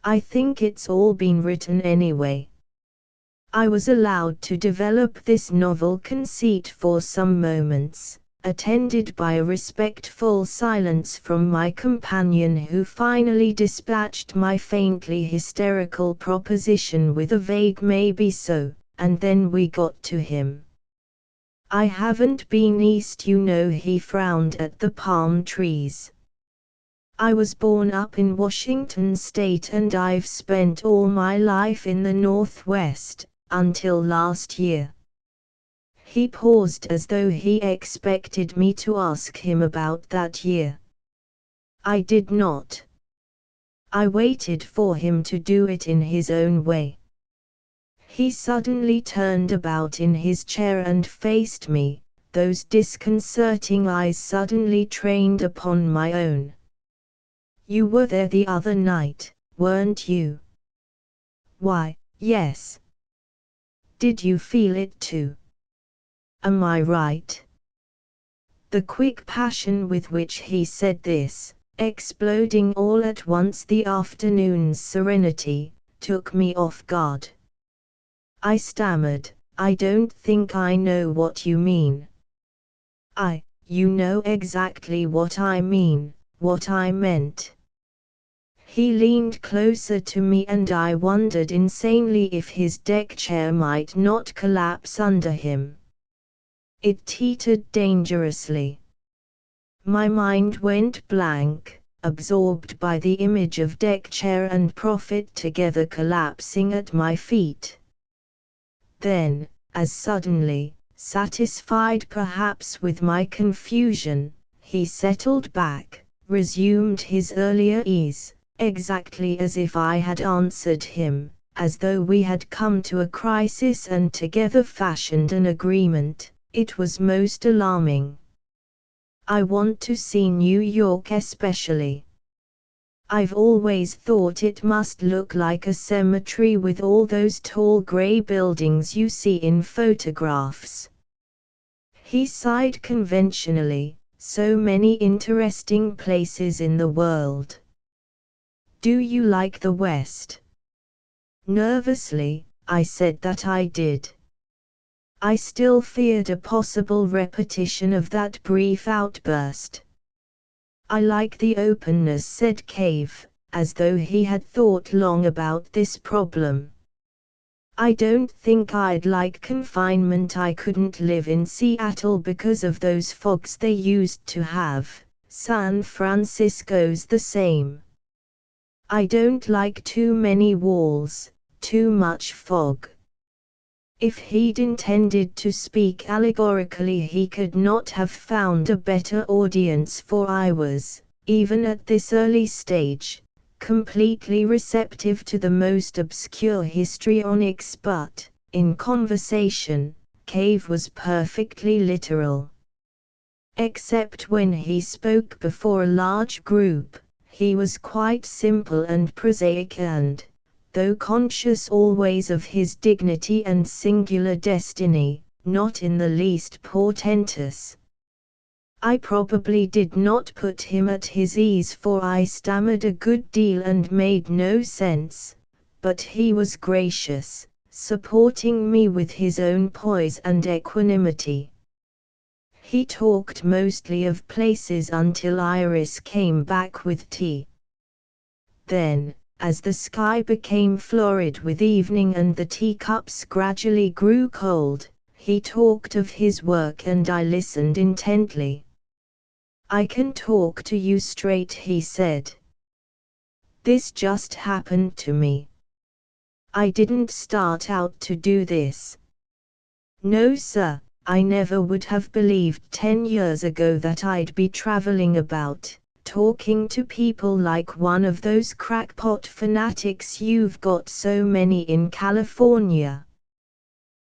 I think it's all been written anyway. I was allowed to develop this novel conceit for some moments, attended by a respectful silence from my companion, who finally dispatched my faintly hysterical proposition with a vague maybe so, and then we got to him. I haven't been east, you know. He frowned at the palm trees. I was born up in Washington State and I've spent all my life in the Northwest, until last year. He paused as though he expected me to ask him about that year. I did not. I waited for him to do it in his own way. He suddenly turned about in his chair and faced me, those disconcerting eyes suddenly trained upon my own. You were there the other night, weren't you? Why, yes. Did you feel it too? Am I right? The quick passion with which he said this, exploding all at once the afternoon's serenity, took me off guard. I stammered, I don't think I know what you mean. You know exactly what I mean, what I meant. He leaned closer to me and I wondered insanely if his deck chair might not collapse under him. It teetered dangerously. My mind went blank, absorbed by the image of deck chair and Prophet together collapsing at my feet. Then, as suddenly, satisfied perhaps with my confusion, he settled back, resumed his earlier ease, exactly as if I had answered him, as though we had come to a crisis and together fashioned an agreement. It was most alarming. I want to see New York especially. I've always thought it must look like a cemetery with all those tall gray buildings you see in photographs. He sighed conventionally, so many interesting places in the world. Do you like the West? Nervously, I said that I did. I still feared a possible repetition of that brief outburst. I like the openness, said Cave, as though he had thought long about this problem. I don't think I'd like confinement. I couldn't live in Seattle because of those fogs they used to have. San Francisco's the same. I don't like too many walls, too much fog. If he'd intended to speak allegorically, he could not have found a better audience, for I was, even at this early stage, completely receptive to the most obscure histrionics, but, in conversation, Cave was perfectly literal. Except when he spoke before a large group, he was quite simple and prosaic and, though conscious always of his dignity and singular destiny, not in the least portentous. I probably did not put him at his ease, for I stammered a good deal and made no sense, but he was gracious, supporting me with his own poise and equanimity. He talked mostly of places until Iris came back with tea. Then, as the sky became florid with evening and the teacups gradually grew cold, he talked of his work and I listened intently. I can talk to you straight, he said. This just happened to me. I didn't start out to do this. No, sir, I never would have believed 10 years ago that I'd be traveling about, talking to people like one of those crackpot fanatics you've got so many in California.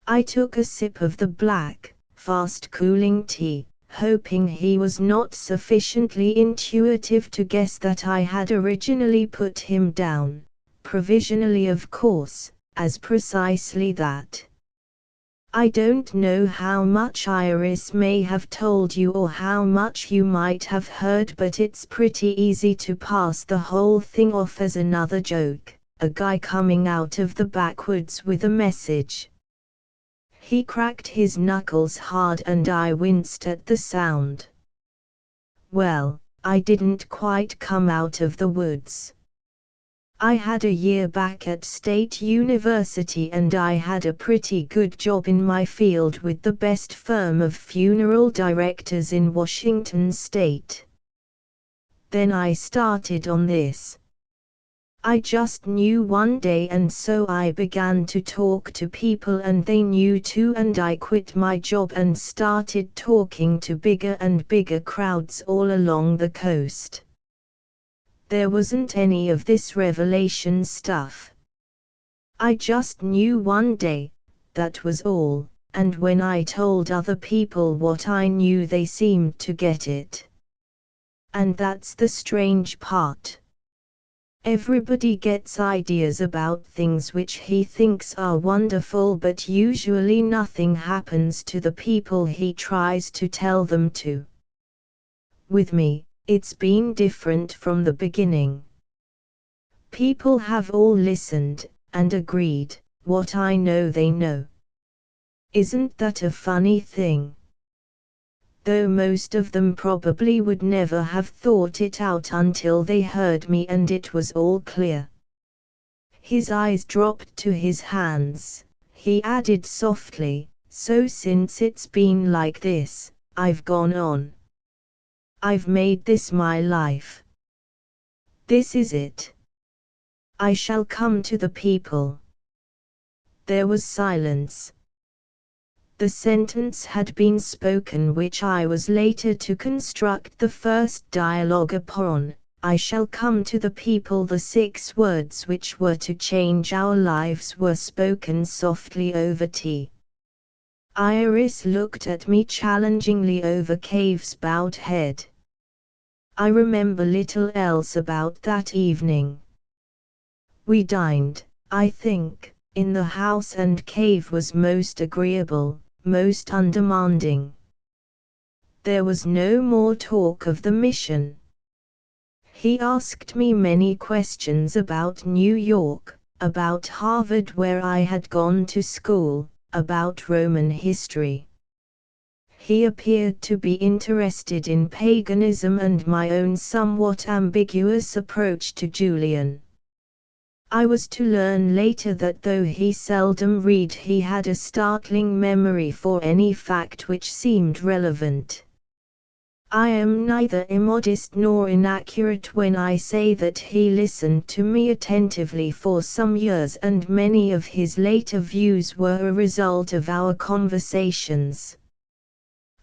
I took a sip of the black, fast-cooling tea, hoping he was not sufficiently intuitive to guess that I had originally put him down, provisionally of course, as precisely that. I don't know how much Iris may have told you or how much you might have heard, but it's pretty easy to pass the whole thing off as another joke, a guy coming out of the backwoods with a message. He cracked his knuckles hard and I winced at the sound. Well, I didn't quite come out of the woods. I had a year back at State University and I had a pretty good job in my field with the best firm of funeral directors in Washington state. Then I started on this. I just knew one day and so I began to talk to people and they knew too and I quit my job and started talking to bigger and bigger crowds all along the coast. There wasn't any of this revelation stuff. I just knew one day, that was all, and when I told other people what I knew they seemed to get it. And that's the strange part. Everybody gets ideas about things which he thinks are wonderful but usually nothing happens to the people he tries to tell them to. With me, it's been different from the beginning. People have all listened, and agreed, what I know they know. Isn't that a funny thing? Though most of them probably would never have thought it out until they heard me and it was all clear. His eyes dropped to his hands, he added softly, so since it's been like this, I've gone on. I've made this my life. This is it. I shall come to the people. There was silence. The sentence had been spoken which I was later to construct the first dialogue upon. I shall come to the people. The 6 words which were to change our lives were spoken softly over tea. Iris looked at me challengingly over Cave's bowed head. I remember little else about that evening. We dined, I think, in the house and Cave was most agreeable, most undemanding. There was no more talk of the mission. He asked me many questions about New York, about Harvard where I had gone to school, about Roman history. He appeared to be interested in paganism and my own somewhat ambiguous approach to Julian. I was to learn later that though he seldom read, he had a startling memory for any fact which seemed relevant. I am neither immodest nor inaccurate when I say that he listened to me attentively for some years and many of his later views were a result of our conversations.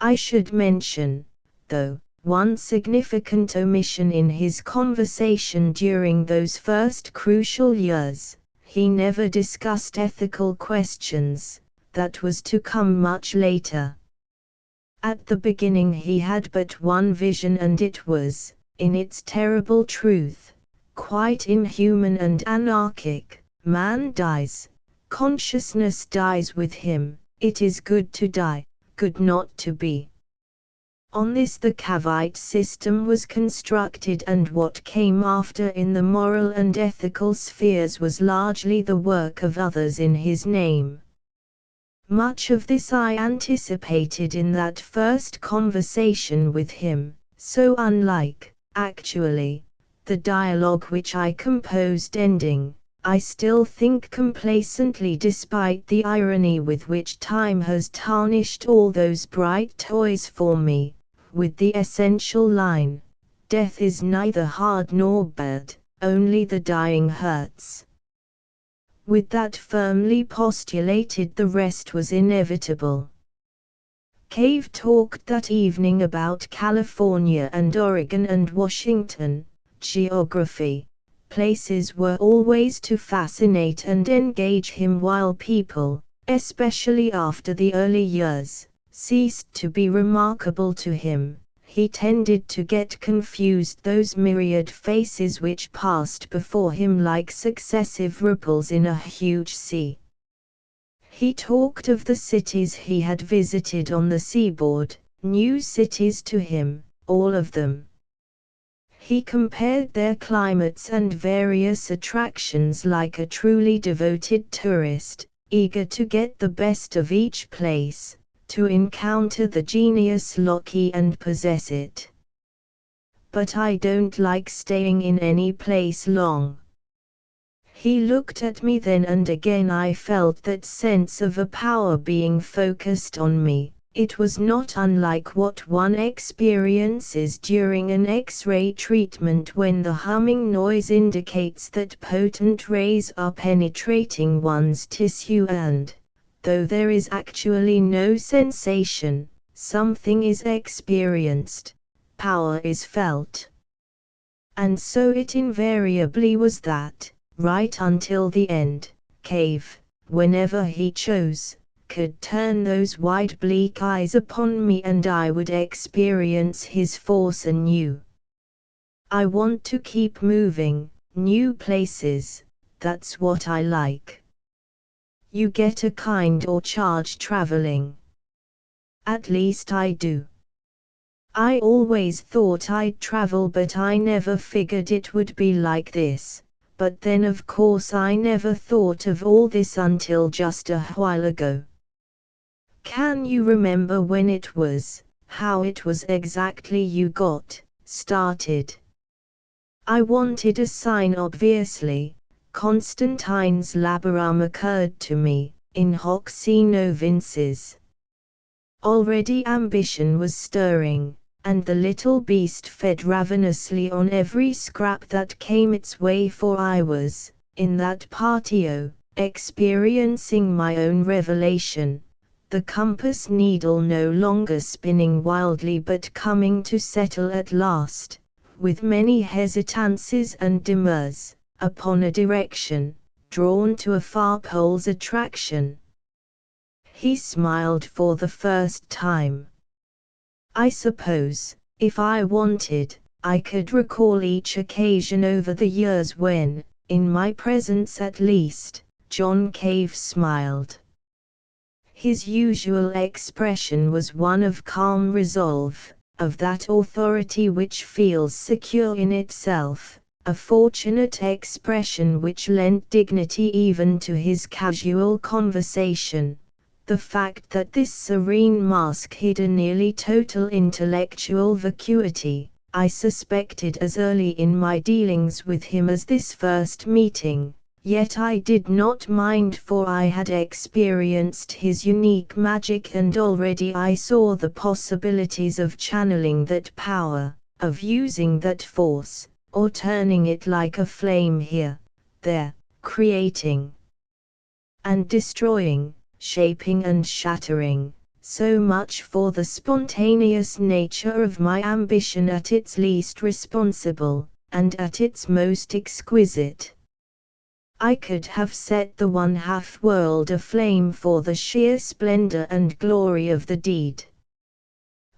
I should mention, though, one significant omission in his conversation during those first crucial years. He never discussed ethical questions, that was to come much later. At the beginning he had but one vision and it was, in its terrible truth, quite inhuman and anarchic. Man dies, consciousness dies with him, it is good to die, good not to be. On this the Cavite system was constructed and what came after in the moral and ethical spheres was largely the work of others in his name. Much of this I anticipated in that first conversation with him, so unlike, actually, the dialogue which I composed ending, I still think complacently despite the irony with which time has tarnished all those bright toys for me, with the essential line, death is neither hard nor bad, only the dying hurts. With that firmly postulated, the rest was inevitable. Cave talked that evening about California and Oregon and Washington, geography. Places were always to fascinate and engage him while people, especially after the early years, ceased to be remarkable to him. He tended to get confused those myriad faces which passed before him like successive ripples in a huge sea. He talked of the cities he had visited on the seaboard, new cities to him, all of them. He compared their climates and various attractions like a truly devoted tourist, eager to get the best of each place, to encounter the genius loci and possess it. But I don't like staying in any place long. He looked at me then, and again I felt that sense of a power being focused on me. It was not unlike what one experiences during an X-ray treatment when the humming noise indicates that potent rays are penetrating one's tissue and, though there is actually no sensation, something is experienced, power is felt. And so it invariably was that, right until the end, Cave, whenever he chose, could turn those wide bleak eyes upon me and I would experience his force anew. I want to keep moving, new places, that's what I like. You get a kind or charge traveling. At least I do. I always thought I'd travel, but I never figured it would be like this. But then of course I never thought of all this until just a while ago. Can you remember when it was, how it was exactly you got started? I wanted a sign, obviously. Constantine's labarum occurred to me, in hoc sino vinces. Already ambition was stirring, and the little beast fed ravenously on every scrap that came its way, for I was, in that patio, experiencing my own revelation, the compass needle no longer spinning wildly but coming to settle at last, with many hesitances and demurs, upon a direction, drawn to a far pole's attraction. He smiled for the first time. I suppose, if I wanted, I could recall each occasion over the years when, in my presence at least, John Cave smiled. His usual expression was one of calm resolve, of that authority which feels secure in itself, a fortunate expression which lent dignity even to his casual conversation. The fact that this serene mask hid a nearly total intellectual vacuity, I suspected as early in my dealings with him as this first meeting, yet I did not mind, for I had experienced his unique magic and already I saw the possibilities of channeling that power, of using that force, or turning it like a flame here, there, creating and destroying, shaping and shattering. So much for the spontaneous nature of my ambition at its least responsible, and at its most exquisite. I could have set the one-half world aflame for the sheer splendor and glory of the deed.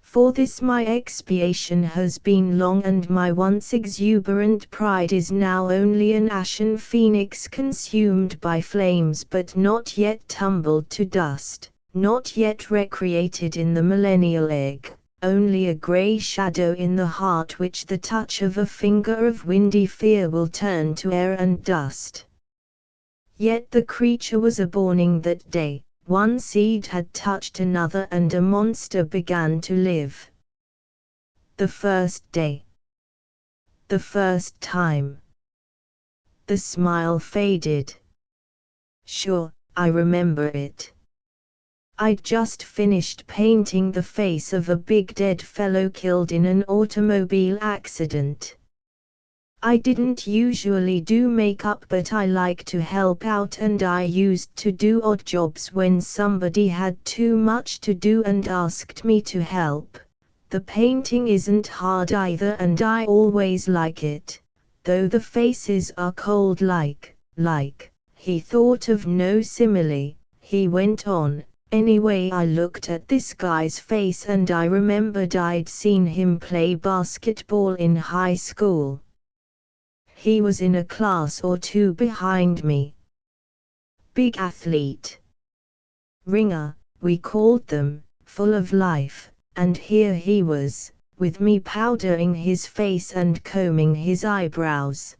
For this my expiation has been long, and my once exuberant pride is now only an ashen phoenix consumed by flames but not yet tumbled to dust, not yet recreated in the millennial egg, only a grey shadow in the heart which the touch of a finger of windy fear will turn to air and dust. Yet the creature was a-borning that day. One seed had touched another and a monster began to live. The first day. The first time. The smile faded. Sure, I remember it. I'd just finished painting the face of a big dead fellow killed in an automobile accident. I didn't usually do makeup, but I like to help out, and I used to do odd jobs when somebody had too much to do and asked me to help. The painting isn't hard either, and I always like it, though the faces are cold like. He thought of no simile, he went on. Anyway, I looked at this guy's face and I remembered I'd seen him play basketball in high school. He was in a class or two behind me. Big athlete. Ringer, we called them, full of life, and here he was, with me powdering his face and combing his eyebrows.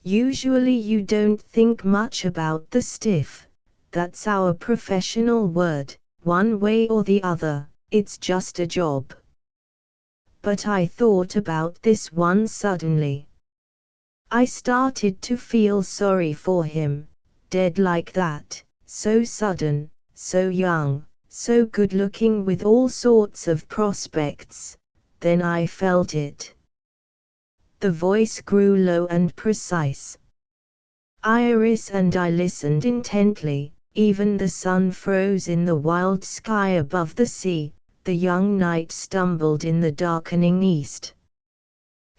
Usually you don't think much about the stiff. That's our professional word, one way or the other, it's just a job. But I thought about this one suddenly. I started to feel sorry for him, dead like that, so sudden, so young, so good-looking with all sorts of prospects. Then I felt it. The voice grew low and precise. Iris and I listened intently. Even the sun froze in the wild sky above the sea. The young knight stumbled in the darkening east.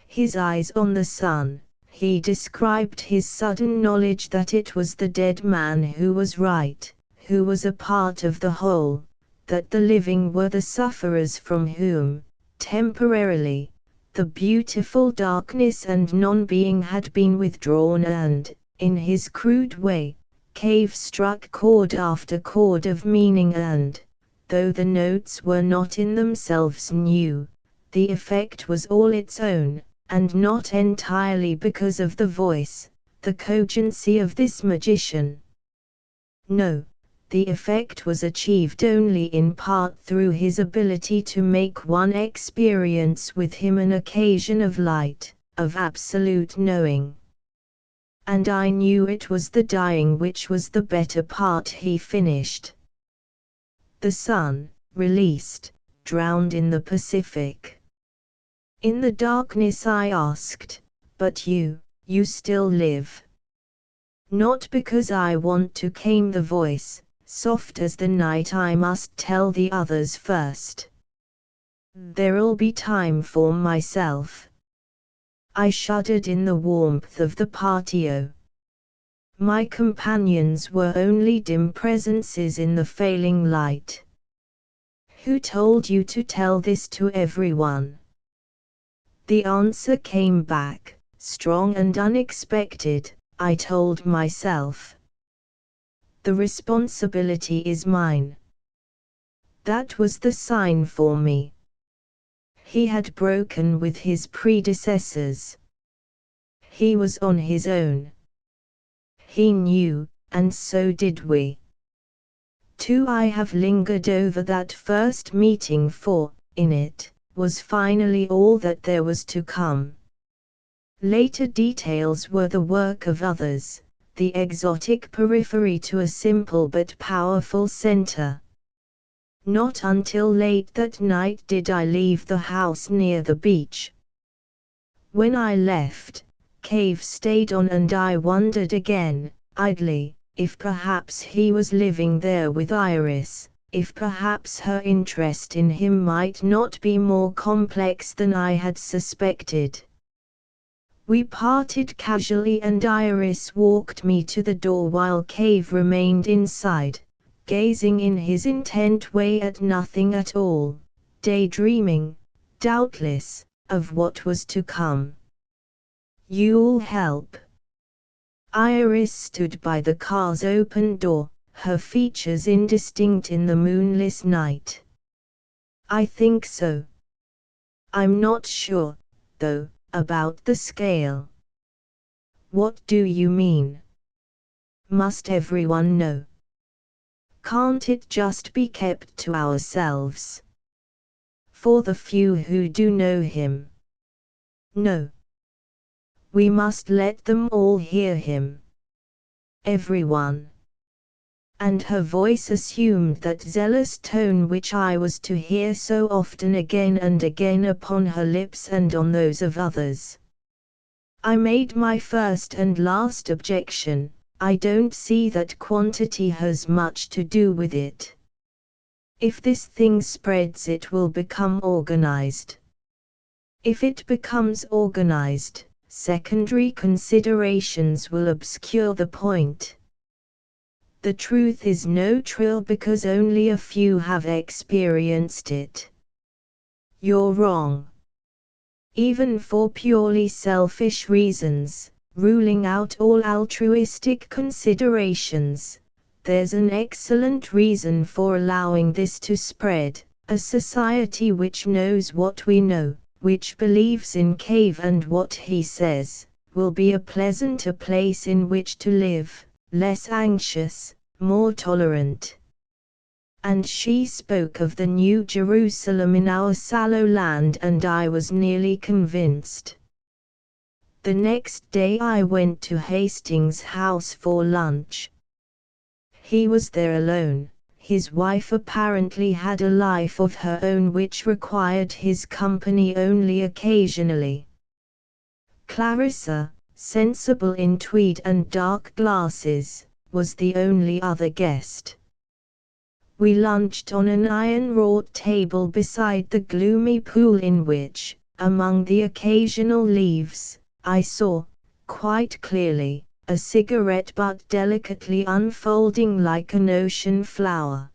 His eyes on the sun, he described his sudden knowledge that it was the dead man who was right, who was a part of the whole, that the living were the sufferers from whom, temporarily, the beautiful darkness and non-being had been withdrawn and, in his crude way, Cave struck chord after chord of meaning and, though the notes were not in themselves new, the effect was all its own, and not entirely because of the voice, the cogency of this magician. No, the effect was achieved only in part through his ability to make one experience with him an occasion of light, of absolute knowing. And I knew it was the dying which was the better part. He finished. The sun, released, drowned in the Pacific. In the darkness I asked, but you still live. Not because I want to calm the voice, soft as the night. I must tell the others first. There'll be time for myself. I shuddered in the warmth of the patio. My companions were only dim presences in the failing light. Who told you to tell this to everyone? The answer came back, strong and unexpected. I told myself. The responsibility is mine. That was the sign for me. He had broken with his predecessors. He was on his own. He knew, and so did we. Too, I have lingered over that first meeting, for, in it, was finally all that there was to come. Later details were the work of others, the exotic periphery to a simple but powerful center. Not until late that night did I leave the house near the beach. When I left, Cave stayed on and I wondered again, idly, if perhaps he was living there with Iris, if perhaps her interest in him might not be more complex than I had suspected. We parted casually and Iris walked me to the door while Cave remained inside, gazing in his intent way at nothing at all, daydreaming, doubtless, of what was to come. You'll help. Iris stood by the car's open door, her features indistinct in the moonless night. I think so. I'm not sure, though, about the scale. What do you mean? Must everyone know? Can't it just be kept to ourselves? For the few who do know him? No. We must let them all hear him. Everyone. And her voice assumed that zealous tone which I was to hear so often again and again upon her lips and on those of others. I made my first and last objection. I don't see that quantity has much to do with it. If this thing spreads, it will become organized. If it becomes organized, secondary considerations will obscure the point. The truth is no trill because only a few have experienced it. You're wrong. Even for purely selfish reasons, ruling out all altruistic considerations, there's an excellent reason for allowing this to spread, A society which knows what we know, which believes in Cave and what he says, will be a pleasanter place in which to live, less anxious, more tolerant. And she spoke of the New Jerusalem in our sallow land, and I was nearly convinced. The next day I went to Hastings' house for lunch. He was there alone. His wife apparently had a life of her own which required his company only occasionally. Clarissa, sensible in tweed and dark glasses, was the only other guest. We lunched on an iron-wrought table beside the gloomy pool in which, among the occasional leaves, I saw, quite clearly, a cigarette butt delicately unfolding like an ocean flower.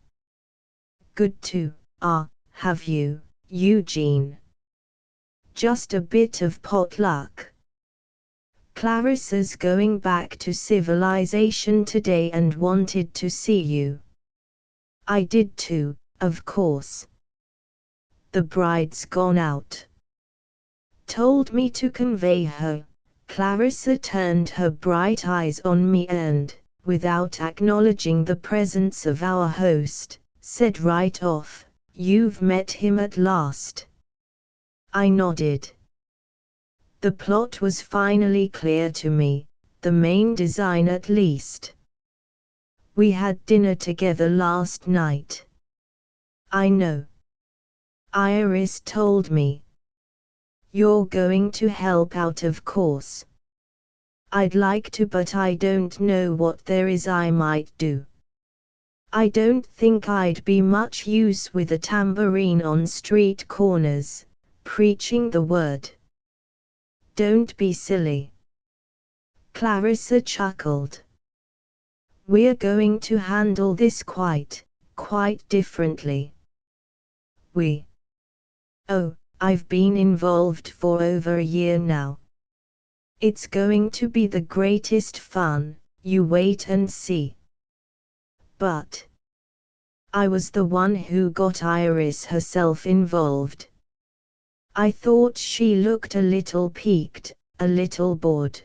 Good to, have you, Eugene? Just a bit of potluck. Clarissa's going back to civilization today and wanted to see you. I did too, of course. The bride's gone out. Told me to convey her. Clarissa turned her bright eyes on me and, without acknowledging the presence of our host, said right off, "You've met him at last." I nodded. The plot was finally clear to me, the main design at least. We had dinner together last night. I know. Iris told me. You're going to help out, of course. I'd like to, but I don't know what there is I might do. I don't think I'd be much use with a tambourine on street corners, preaching the word. Don't be silly. Clarissa chuckled. We're going to handle this quite differently. Oh, I've been involved for over a year now. It's going to be the greatest fun, you wait and see. But I was the one who got Iris herself involved. I thought she looked a little peaked, a little bored.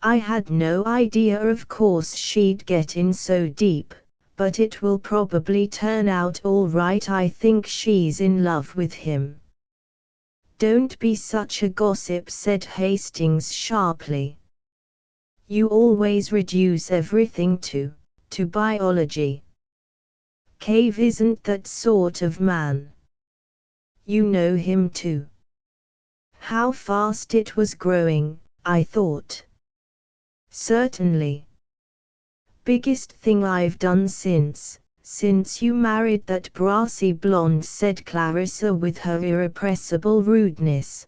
I had no idea, of course, she'd get in so deep, but it will probably turn out all right. I think she's in love with him. Don't be such a gossip, said Hastings sharply. You always reduce everything to biology. Cave isn't that sort of man. You know him too. How fast it was growing, I thought. Certainly. Biggest thing I've done since you married that brassy blonde, said Clarissa with her irrepressible rudeness.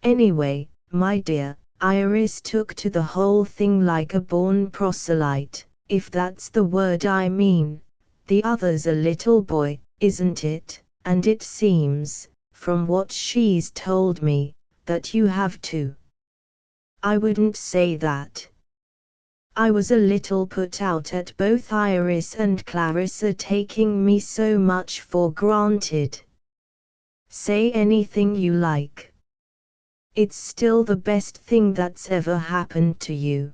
Anyway, my dear, Iris took to the whole thing like a born proselyte, if that's the word I mean. The other's a little boy, isn't it? And it seems, from what she's told me, that you have too. I wouldn't say that. I was a little put out at both Iris and Clarissa taking me so much for granted. Say anything you like. It's still the best thing that's ever happened to you.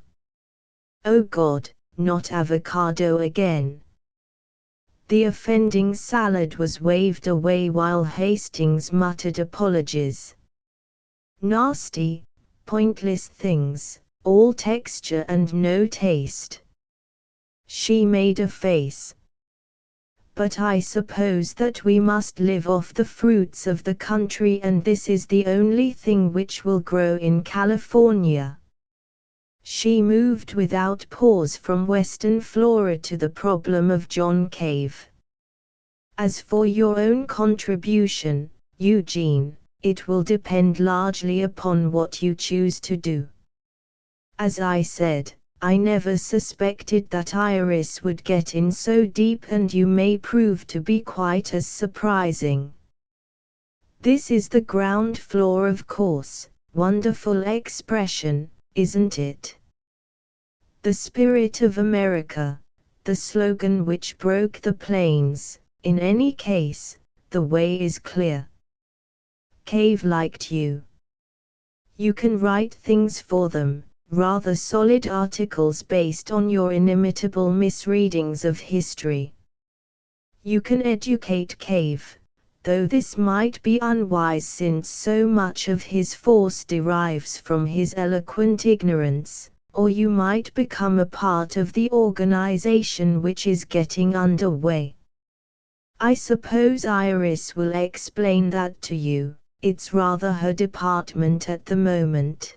Oh God, not avocado again. The offending salad was waved away while Hastings muttered apologies. Nasty, pointless things. All texture and no taste. She made a face. But I suppose that we must live off the fruits of the country, and this is the only thing which will grow in California. She moved without pause from Western Flora to the problem of John Cave. As for your own contribution, Eugene, it will depend largely upon what you choose to do. As I said, I never suspected that Iris would get in so deep, and you may prove to be quite as surprising. This is the ground floor, of course. Wonderful expression, isn't it? The spirit of America, the slogan which broke the plains, In any case, the way is clear. Cave liked you. You can write things for them, rather solid articles based on your inimitable misreadings of history. You can educate Cave, though this might be unwise since so much of his force derives from his eloquent ignorance, or you might become a part of the organization which is getting underway. I suppose Iris will explain that to you. It's rather her department at the moment.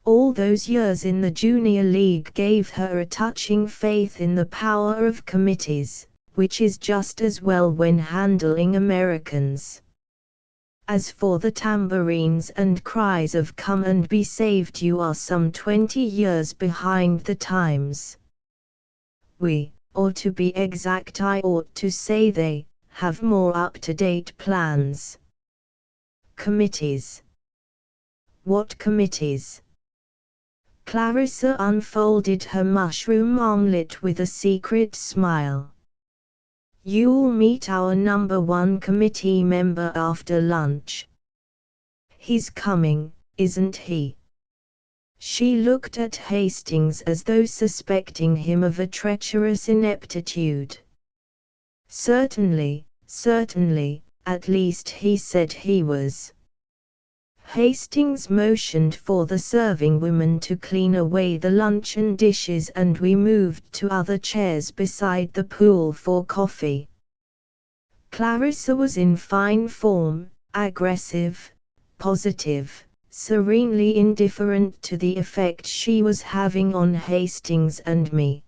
All those years in the Junior League gave her a touching faith in the power of committees, which is just as well when handling Americans. As for the tambourines and cries of "come and be saved," you are some 20 years behind the times. We, or to be exact I ought to say they, have more up-to-date plans. Committees. What committees? Clarissa unfolded her mushroom omelette with a secret smile. You'll meet our number 1 committee member after lunch. He's coming, isn't he? She looked at Hastings as though suspecting him of a treacherous ineptitude. Certainly, at least he said he was. Hastings motioned for the serving woman to clean away the luncheon dishes and we moved to other chairs beside the pool for coffee. Clarissa was in fine form, aggressive, positive, serenely indifferent to the effect she was having on Hastings and me.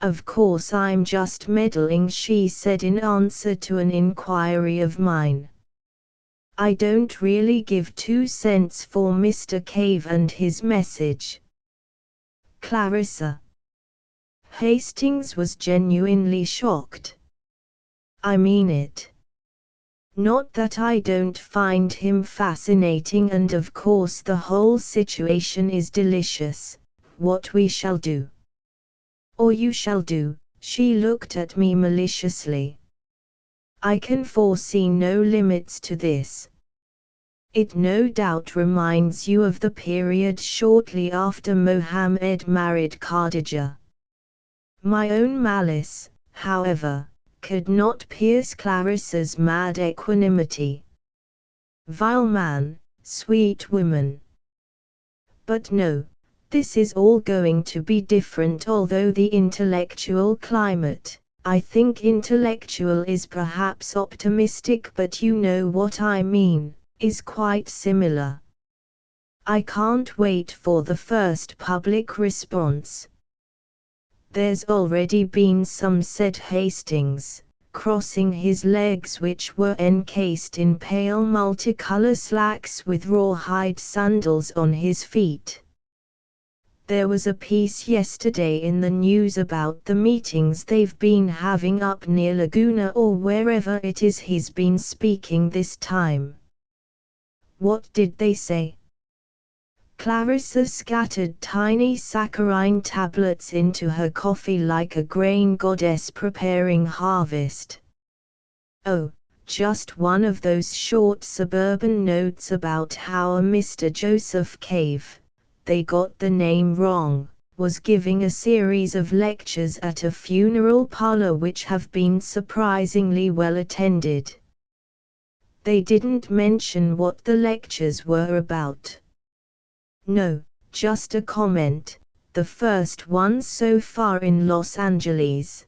"Of course I'm just meddling," she said in answer to an inquiry of mine. "I don't really give 2 cents for Mr. Cave and his message." Clarissa. Hastings was genuinely shocked. "I mean it. Not that I don't find him fascinating, and of course the whole situation is delicious. What we shall do, or you shall do," she looked at me maliciously. "I can foresee no limits to this. It no doubt reminds you of the period shortly after Mohammed married Khadija." My own malice, however, could not pierce Clarissa's mad equanimity. Vile man, sweet woman. But no, this is all going to be different. Although the intellectual climate, I think intellectual is perhaps optimistic, but you know what I mean, is quite similar. I can't wait for the first public response. "There's already been some," said Hastings, crossing his legs, which were encased in pale multicolor slacks with rawhide sandals on his feet. "There was a piece yesterday in the news about the meetings they've been having up near Laguna or wherever it is he's been speaking this time." "What did they say?" Clarissa scattered tiny saccharine tablets into her coffee like a grain goddess preparing harvest. "Oh, just one of those short suburban notes about how a Mr. Joseph Cave, they got the name wrong, was giving a series of lectures at a funeral parlor which have been surprisingly well attended." "They didn't mention what the lectures were about." "No, just a comment, the first one so far in Los Angeles.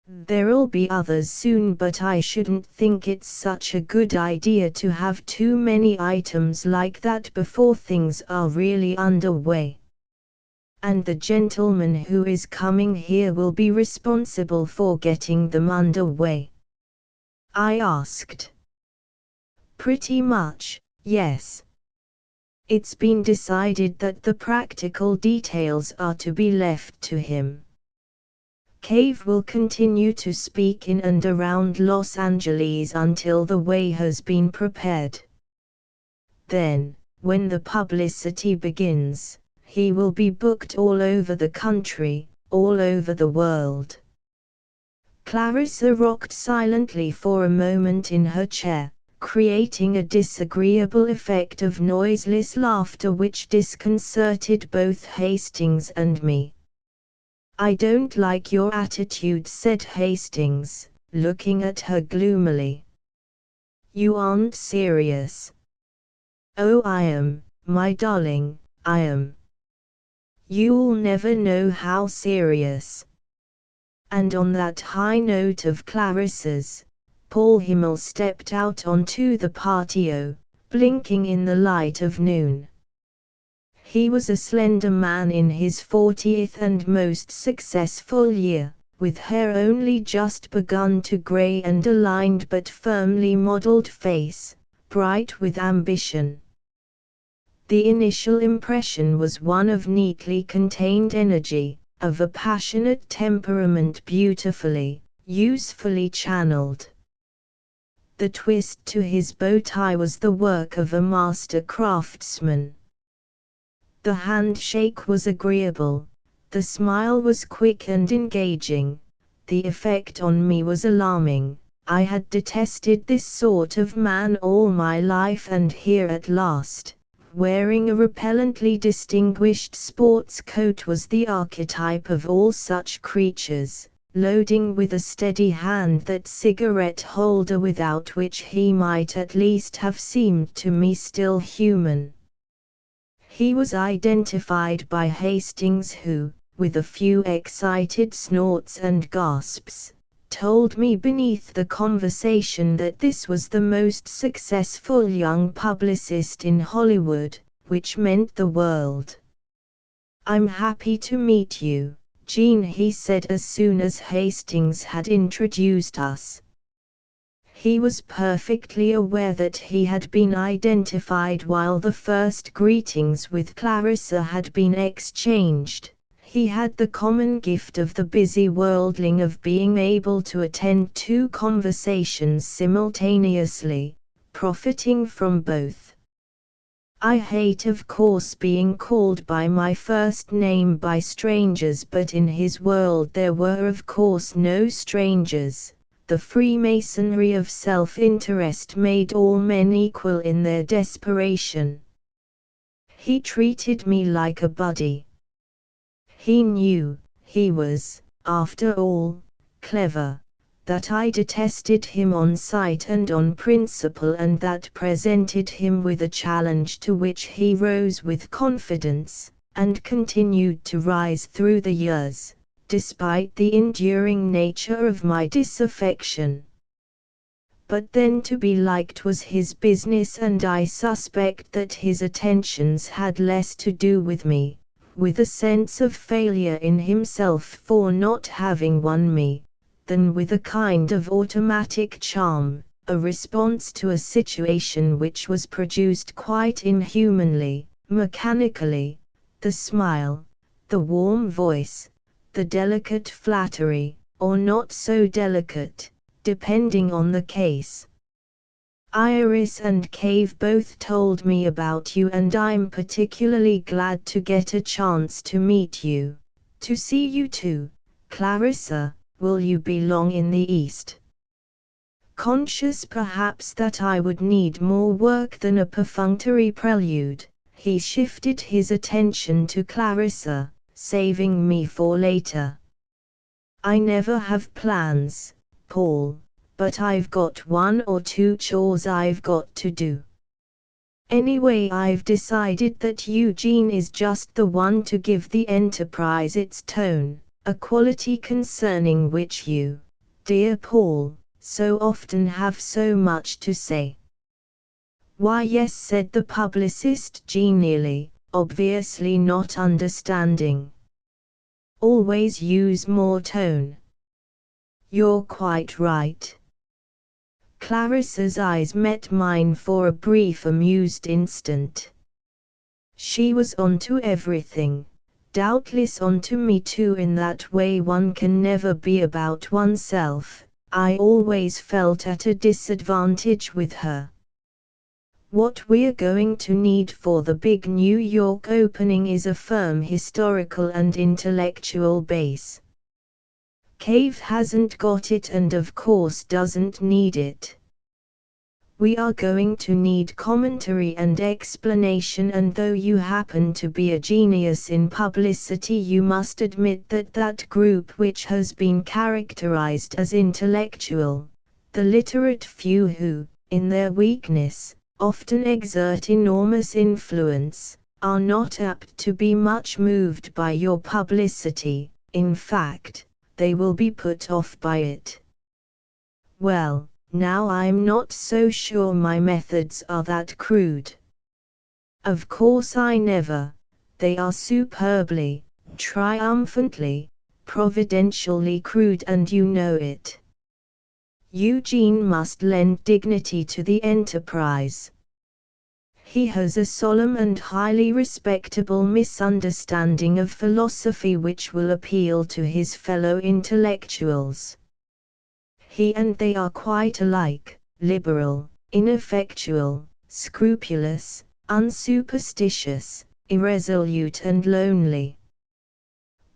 There'll be others soon, but I shouldn't think it's such a good idea to have too many items like that before things are really underway." "And the gentleman who is coming here will be responsible for getting them underway?" I asked. "Pretty much, yes. It's been decided that the practical details are to be left to him. Cave will continue to speak in and around Los Angeles until the way has been prepared. Then, when the publicity begins, he will be booked all over the country, all over the world." Clarissa rocked silently for a moment in her chair, creating a disagreeable effect of noiseless laughter which disconcerted both Hastings and me. "I don't like your attitude," said Hastings, looking at her gloomily. "You aren't serious." "Oh, I am, my darling, I am. You'll never know how serious." And on that high note of Clarissa's, Paul Himmel stepped out onto the patio, blinking in the light of noon. He was a slender man in his 40th and most successful year, with hair only just begun to gray and a lined but firmly modeled face, bright with ambition. The initial impression was one of neatly contained energy, of a passionate temperament beautifully, usefully channeled. The twist to his bow tie was the work of a master craftsman. The handshake was agreeable, the smile was quick and engaging, the effect on me was alarming. I had detested this sort of man all my life, and here at last, wearing a repellently distinguished sports coat, was the archetype of all such creatures, loading with a steady hand that cigarette holder without which he might at least have seemed to me still human. He was identified by Hastings, who, with a few excited snorts and gasps, told me beneath the conversation that this was the most successful young publicist in Hollywood, which meant the world. "I'm happy to meet you, Jean," he said as soon as Hastings had introduced us. He was perfectly aware that he had been identified while the first greetings with Clarissa had been exchanged. He had the common gift of the busy worldling of being able to attend two conversations simultaneously, profiting from both. I hate, of course, being called by my first name by strangers, but in his world there were of course no strangers. The Freemasonry of self-interest made all men equal in their desperation. He treated me like a buddy. He knew, he was, after all, clever, that I detested him on sight and on principle, and that presented him with a challenge to which he rose with confidence, and continued to rise through the years, despite the enduring nature of my disaffection. But then to be liked was his business, and I suspect that his attentions had less to do with me, with a sense of failure in himself for not having won me, than with a kind of automatic charm, a response to a situation which was produced quite inhumanly, mechanically, the smile, the warm voice, the delicate flattery, or not so delicate, depending on the case. "Iris and Cave both told me about you, and I'm particularly glad to get a chance to meet you, to see you too. Clarissa, will you be long in the East?" Conscious perhaps that I would need more work than a perfunctory prelude, he shifted his attention to Clarissa, saving me for later. "I never have plans, Paul, but I've got one or two chores I've got to do. Anyway, I've decided that Eugene is just the one to give the enterprise its tone, a quality concerning which you, dear Paul, so often have so much to say." "Why, yes," said the publicist genially, obviously not understanding. "Always use more tone." "You're quite right." Clarissa's eyes met mine for a brief amused instant. She was onto everything, doubtless onto me too, in that way one can never be about oneself. I always felt at a disadvantage with her. "What we're going to need for the big New York opening is a firm historical and intellectual base. Cave hasn't got it and of course doesn't need it. We are going to need commentary and explanation, and though you happen to be a genius in publicity, you must admit that that group which has been characterized as intellectual, the literate few who, in their weakness, often exert enormous influence, are not apt to be much moved by your publicity. In fact, they will be put off by it. Well, now I'm not so sure my methods are that crude. Of course I never. They are superbly, triumphantly, providentially crude, and you know it. Eugene must lend dignity to the enterprise. He has a solemn and highly respectable misunderstanding of philosophy which will appeal to his fellow intellectuals. He and they are quite alike, liberal, ineffectual, scrupulous, unsuperstitious, irresolute and lonely.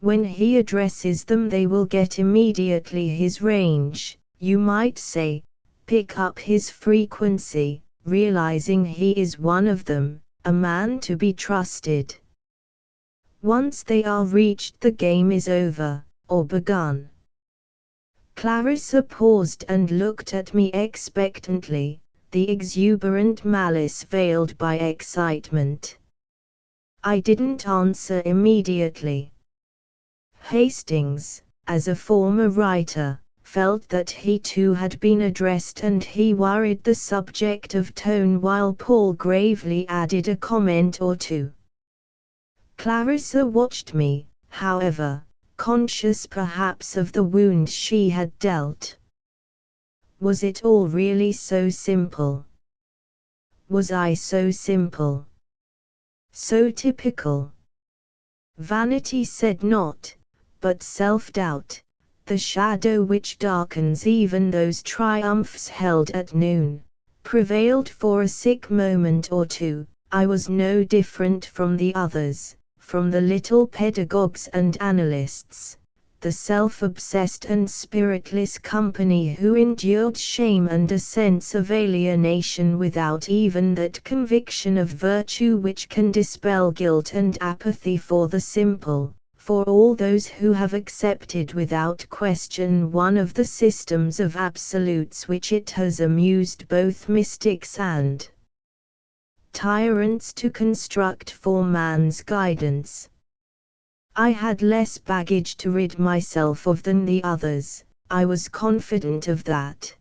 When he addresses them they will get immediately his range, you might say, pick up his frequency, realizing he is one of them, a man to be trusted. Once they are reached the game is over, or begun. Clarissa paused and looked at me expectantly, the exuberant malice veiled by excitement. I didn't answer immediately. Hastings, as a former writer, felt that he too had been addressed, and he worried the subject of tone while Paul gravely added a comment or two. Clarissa watched me, however, conscious perhaps of the wound she had dealt. Was it all really so simple? Was I so simple? So typical? Vanity said not, but self-doubt, the shadow which darkens even those triumphs held at noon, prevailed for a sick moment or two. I was no different from the others, from the little pedagogues and analysts, the self-obsessed and spiritless company who endured shame and a sense of alienation without even that conviction of virtue which can dispel guilt and apathy for the simple, for all those who have accepted without question one of the systems of absolutes which it has amused both mystics and tyrants to construct for man's guidance. I had less baggage to rid myself of than the others, I was confident of that.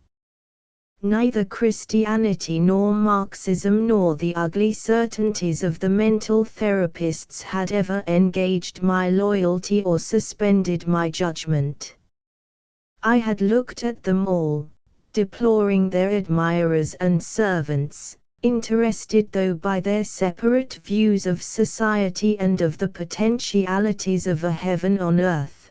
Neither Christianity nor Marxism nor the ugly certainties of the mental therapists had ever engaged my loyalty or suspended my judgment. I had looked at them all, deploring their admirers and servants, interested though by their separate views of society and of the potentialities of a heaven on earth.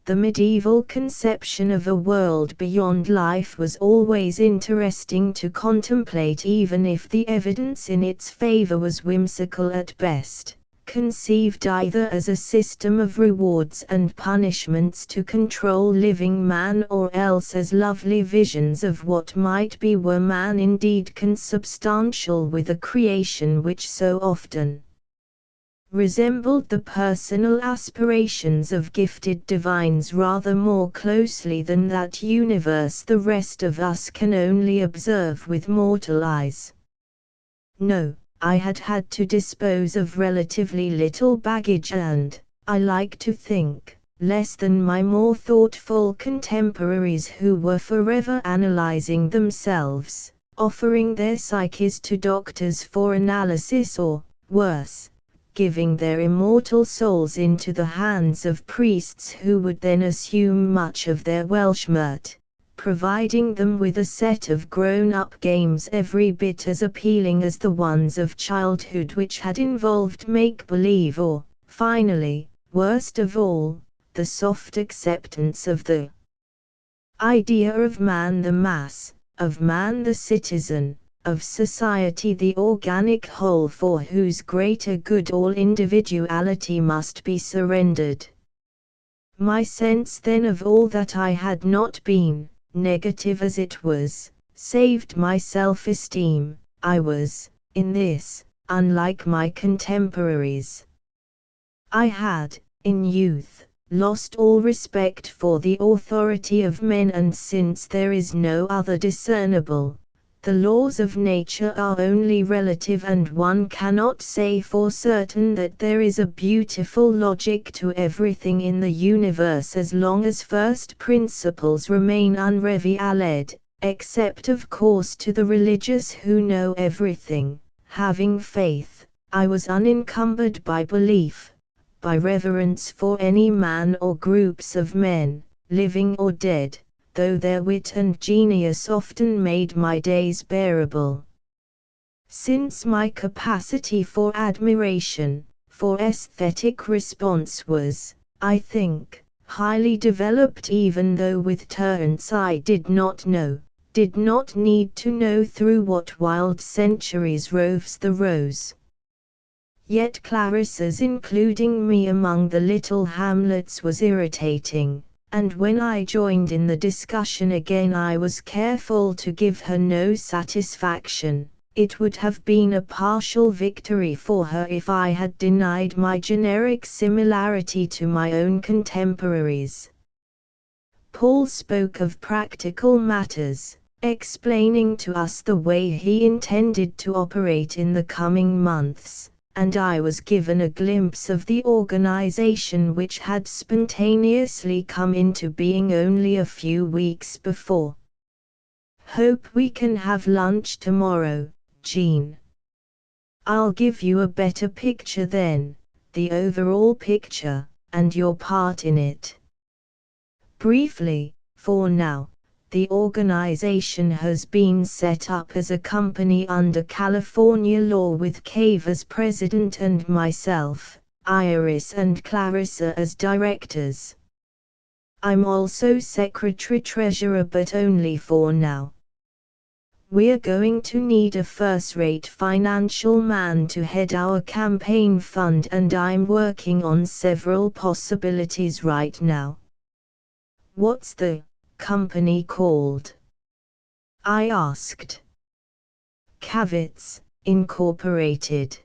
The medieval conception of a world beyond life was always interesting to contemplate, even if the evidence in its favor was whimsical at best, conceived either as a system of rewards and punishments to control living man, or else as lovely visions of what might be were man indeed consubstantial with a creation which so often resembled the personal aspirations of gifted divines rather more closely than that universe the rest of us can only observe with mortal eyes. No, I had had to dispose of relatively little baggage and, I like to think, less than my more thoughtful contemporaries who were forever analyzing themselves, offering their psyches to doctors for analysis or, worse, giving their immortal souls into the hands of priests who would then assume much of their Welshmert, providing them with a set of grown-up games every bit as appealing as the ones of childhood which had involved make-believe or, finally, worst of all, the soft acceptance of the idea of man the mass, of man the citizen, of society the organic whole for whose greater good all individuality must be surrendered. My sense then of all that I had not been, negative as it was, saved my self-esteem. I was, in this, unlike my contemporaries. I had, in youth, lost all respect for the authority of men, and since there is no other discernible, the laws of nature are only relative, and one cannot say for certain that there is a beautiful logic to everything in the universe as long as first principles remain unrevealed, except of course to the religious who know everything. Having faith, I was unencumbered by belief, by reverence for any man or groups of men, living or dead, though their wit and genius often made my days bearable. Since my capacity for admiration, for aesthetic response was, I think, highly developed, even though with turns I did not need to know through what wild centuries roves the rose. Yet Clarissa's including me among the little hamlets was irritating, and when I joined in the discussion again I was careful to give her no satisfaction. It would have been a partial victory for her if I had denied my generic similarity to my own contemporaries. Paul spoke of practical matters, explaining to us the way he intended to operate in the coming months, and I was given a glimpse of the organization which had spontaneously come into being only a few weeks before. Hope we can have lunch tomorrow, Jean. I'll give you a better picture then, the overall picture, and your part in it. Briefly, for now, the organization has been set up as a company under California law with Cave as president and myself, Iris and Clarissa as directors. I'm also secretary-treasurer, but only for now. We're going to need a first-rate financial man to head our campaign fund, and I'm working on several possibilities right now. What's the company called? I asked. Cavits, Incorporated.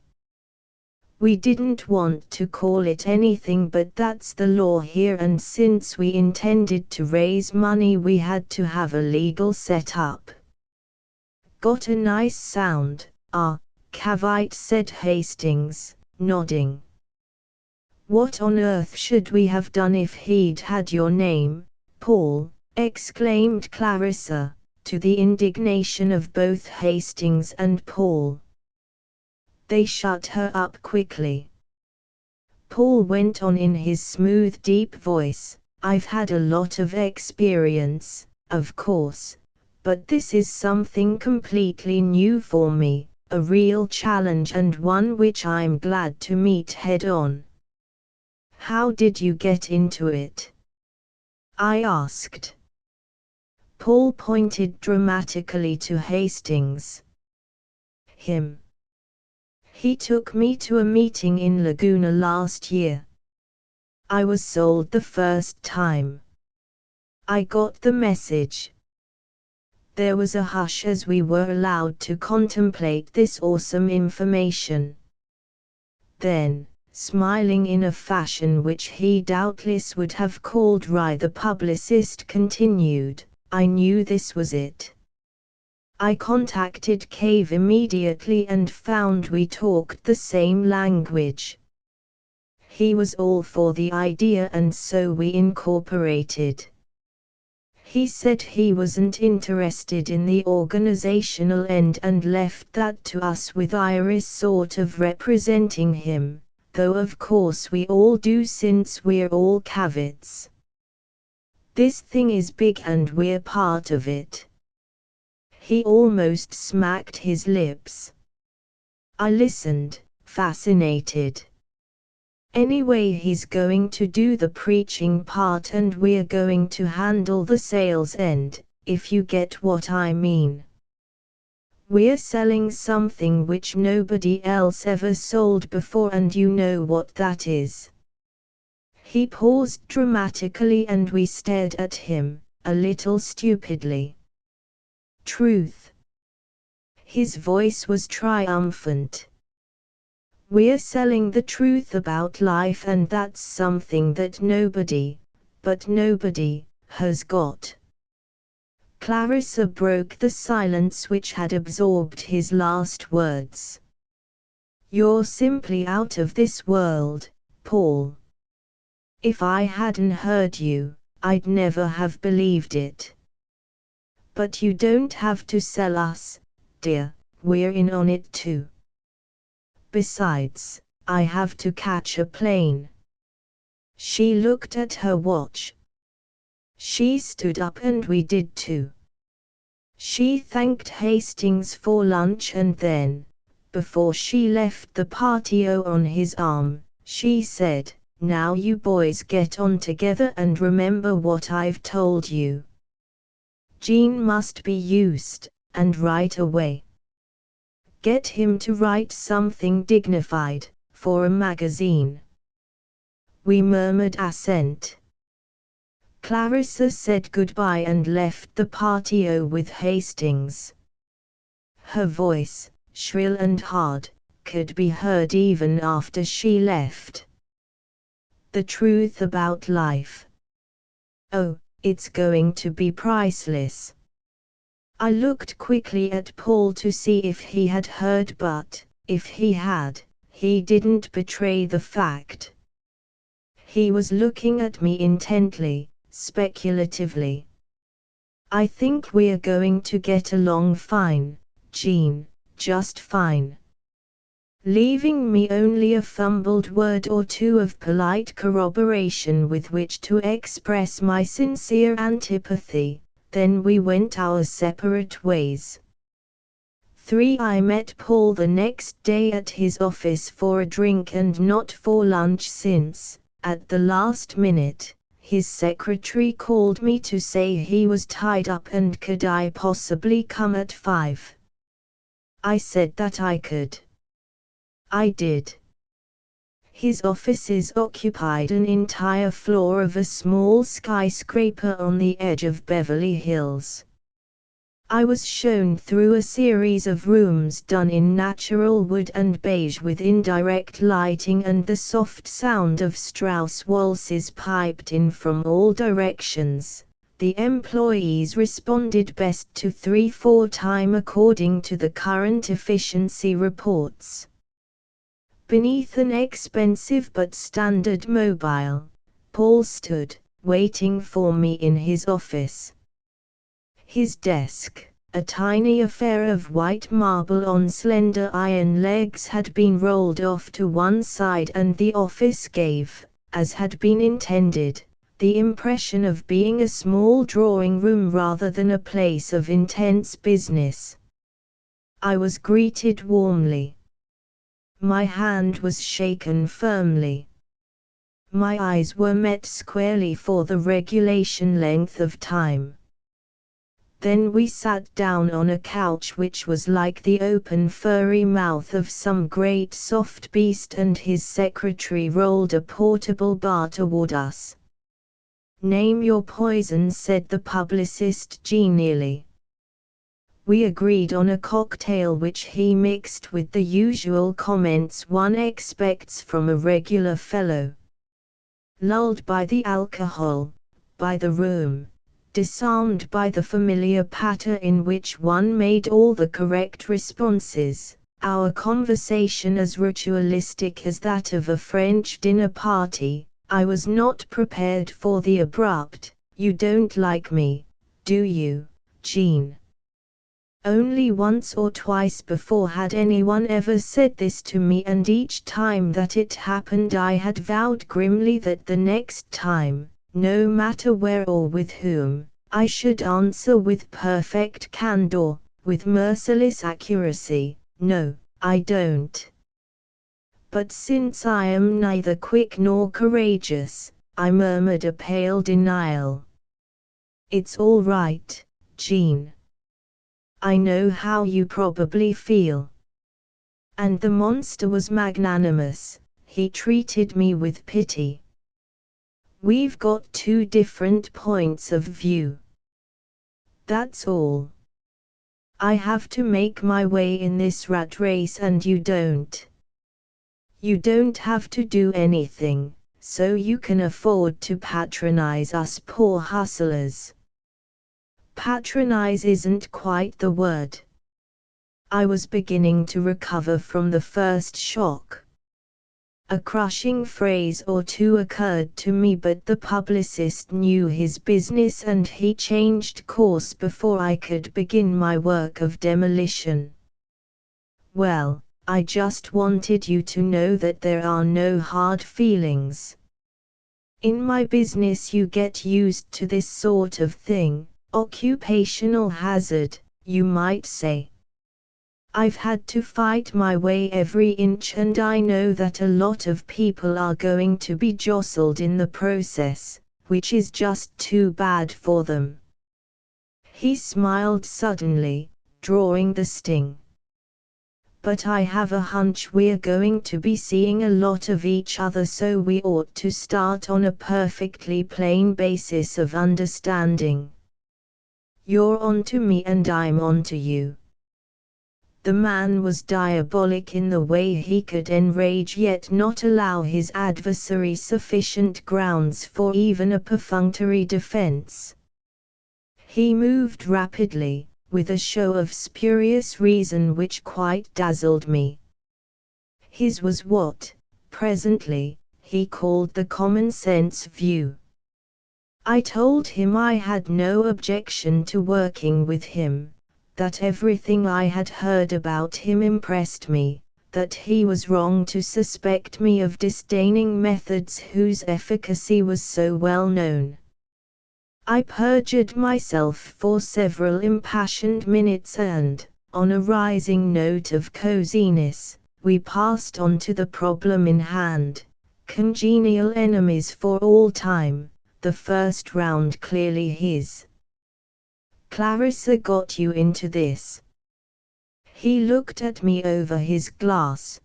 We didn't want to call it anything, but that's the law here, and since we intended to raise money we had to have a legal setup. Got a nice sound, Cavite, said Hastings, nodding. What on earth should we have done if he'd had your name, Paul? Exclaimed Clarissa, to the indignation of both Hastings and Paul. They shut her up quickly. Paul went on in his smooth deep voice, I've had a lot of experience, of course, but this is something completely new for me, a real challenge and one which I'm glad to meet head on. How did you get into it? I asked. Paul pointed dramatically to Hastings. Him. He took me to a meeting in Laguna last year. I was sold the first time. I got the message. There was a hush as we were allowed to contemplate this awesome information. Then, smiling in a fashion which he doubtless would have called wry, the publicist continued, I knew this was it. I contacted Cave immediately and found we talked the same language. He was all for the idea, and so we incorporated. He said he wasn't interested in the organizational end and left that to us, with Iris sort of representing him, though of course we all do since we're all Cavits. This thing is big and we're part of it. He almost smacked his lips. I listened, fascinated. Anyway, he's going to do the preaching part and we're going to handle the sales end, if you get what I mean. We're selling something which nobody else ever sold before, and you know what that is. He paused dramatically and we stared at him, a little stupidly. Truth. His voice was triumphant. We're selling the truth about life, and that's something that nobody, but nobody, has got. Clarissa broke the silence which had absorbed his last words. You're simply out of this world, Paul. If I hadn't heard you, I'd never have believed it. But you don't have to sell us, dear, we're in on it too. Besides, I have to catch a plane. She looked at her watch. She stood up and we did too. She thanked Hastings for lunch and then, before she left the patio on his arm, she said, now you boys get on together and remember what I've told you. Gene must be used, and right away. Get him to write something dignified, for a magazine. We murmured assent. Clarissa said goodbye and left the patio with Hastings. Her voice, shrill and hard, could be heard even after she left. The truth about life. Oh, it's going to be priceless. I looked quickly at Paul to see if he had heard, but, if he had, he didn't betray the fact. He was looking at me intently, speculatively. I think we're going to get along fine, Gene, just fine. Leaving me only a fumbled word or two of polite corroboration with which to express my sincere antipathy, then we went our separate ways. I met Paul the next day at his office for a drink and not for lunch since, at the last minute, his secretary called me to say he was tied up and could I possibly come at 5. I said that I could. I did. His offices occupied an entire floor of a small skyscraper on the edge of Beverly Hills. I was shown through a series of rooms done in natural wood and beige with indirect lighting, and the soft sound of Strauss waltzes piped in from all directions. The employees responded best to 3/4 time according to the current efficiency reports. Beneath an expensive but standard mobile, Paul stood, waiting for me in his office. His desk, a tiny affair of white marble on slender iron legs, had been rolled off to one side, and the office gave, as had been intended, the impression of being a small drawing room rather than a place of intense business. I was greeted warmly. My hand was shaken firmly. My eyes were met squarely for the regulation length of time. Then we sat down on a couch which was like the open furry mouth of some great soft beast, and his secretary rolled a portable bar toward us. Name your poison, said the publicist genially. We agreed on a cocktail which he mixed with the usual comments one expects from a regular fellow. Lulled by the alcohol, by the room, disarmed by the familiar patter in which one made all the correct responses, our conversation as ritualistic as that of a French dinner party, I was not prepared for the abrupt, "You don't like me, do you, Gene?" Only once or twice before had anyone ever said this to me, and each time that it happened I had vowed grimly that the next time, no matter where or with whom, I should answer with perfect candor, with merciless accuracy, "No, I don't." But since I am neither quick nor courageous, I murmured a pale denial. "It's all right, Gene. I know how you probably feel." And the monster was magnanimous. He treated me with pity. We've got two different points of view. That's all. I have to make my way in this rat race and you don't. You don't have to do anything, so you can afford to patronize us poor hustlers. Patronize isn't quite the word. I was beginning to recover from the first shock. A crushing phrase or two occurred to me, but the publicist knew his business and he changed course before I could begin my work of demolition. Well, I just wanted you to know that there are no hard feelings. In my business you get used to this sort of thing, occupational hazard, you might say. I've had to fight my way every inch and I know that a lot of people are going to be jostled in the process, which is just too bad for them. He smiled suddenly, drawing the sting. But I have a hunch we're going to be seeing a lot of each other, so we ought to start on a perfectly plain basis of understanding. You're on to me and I'm on to you. The man was diabolic in the way he could enrage yet not allow his adversary sufficient grounds for even a perfunctory defense. He moved rapidly, with a show of spurious reason which quite dazzled me. His was what, presently, he called the common-sense view. I told him I had no objection to working with him, that everything I had heard about him impressed me, that he was wrong to suspect me of disdaining methods whose efficacy was so well known. I perjured myself for several impassioned minutes and, on a rising note of coziness, we passed on to the problem in hand, congenial enemies for all time, the first round clearly his. Clarissa got you into this. He looked at me over his glass.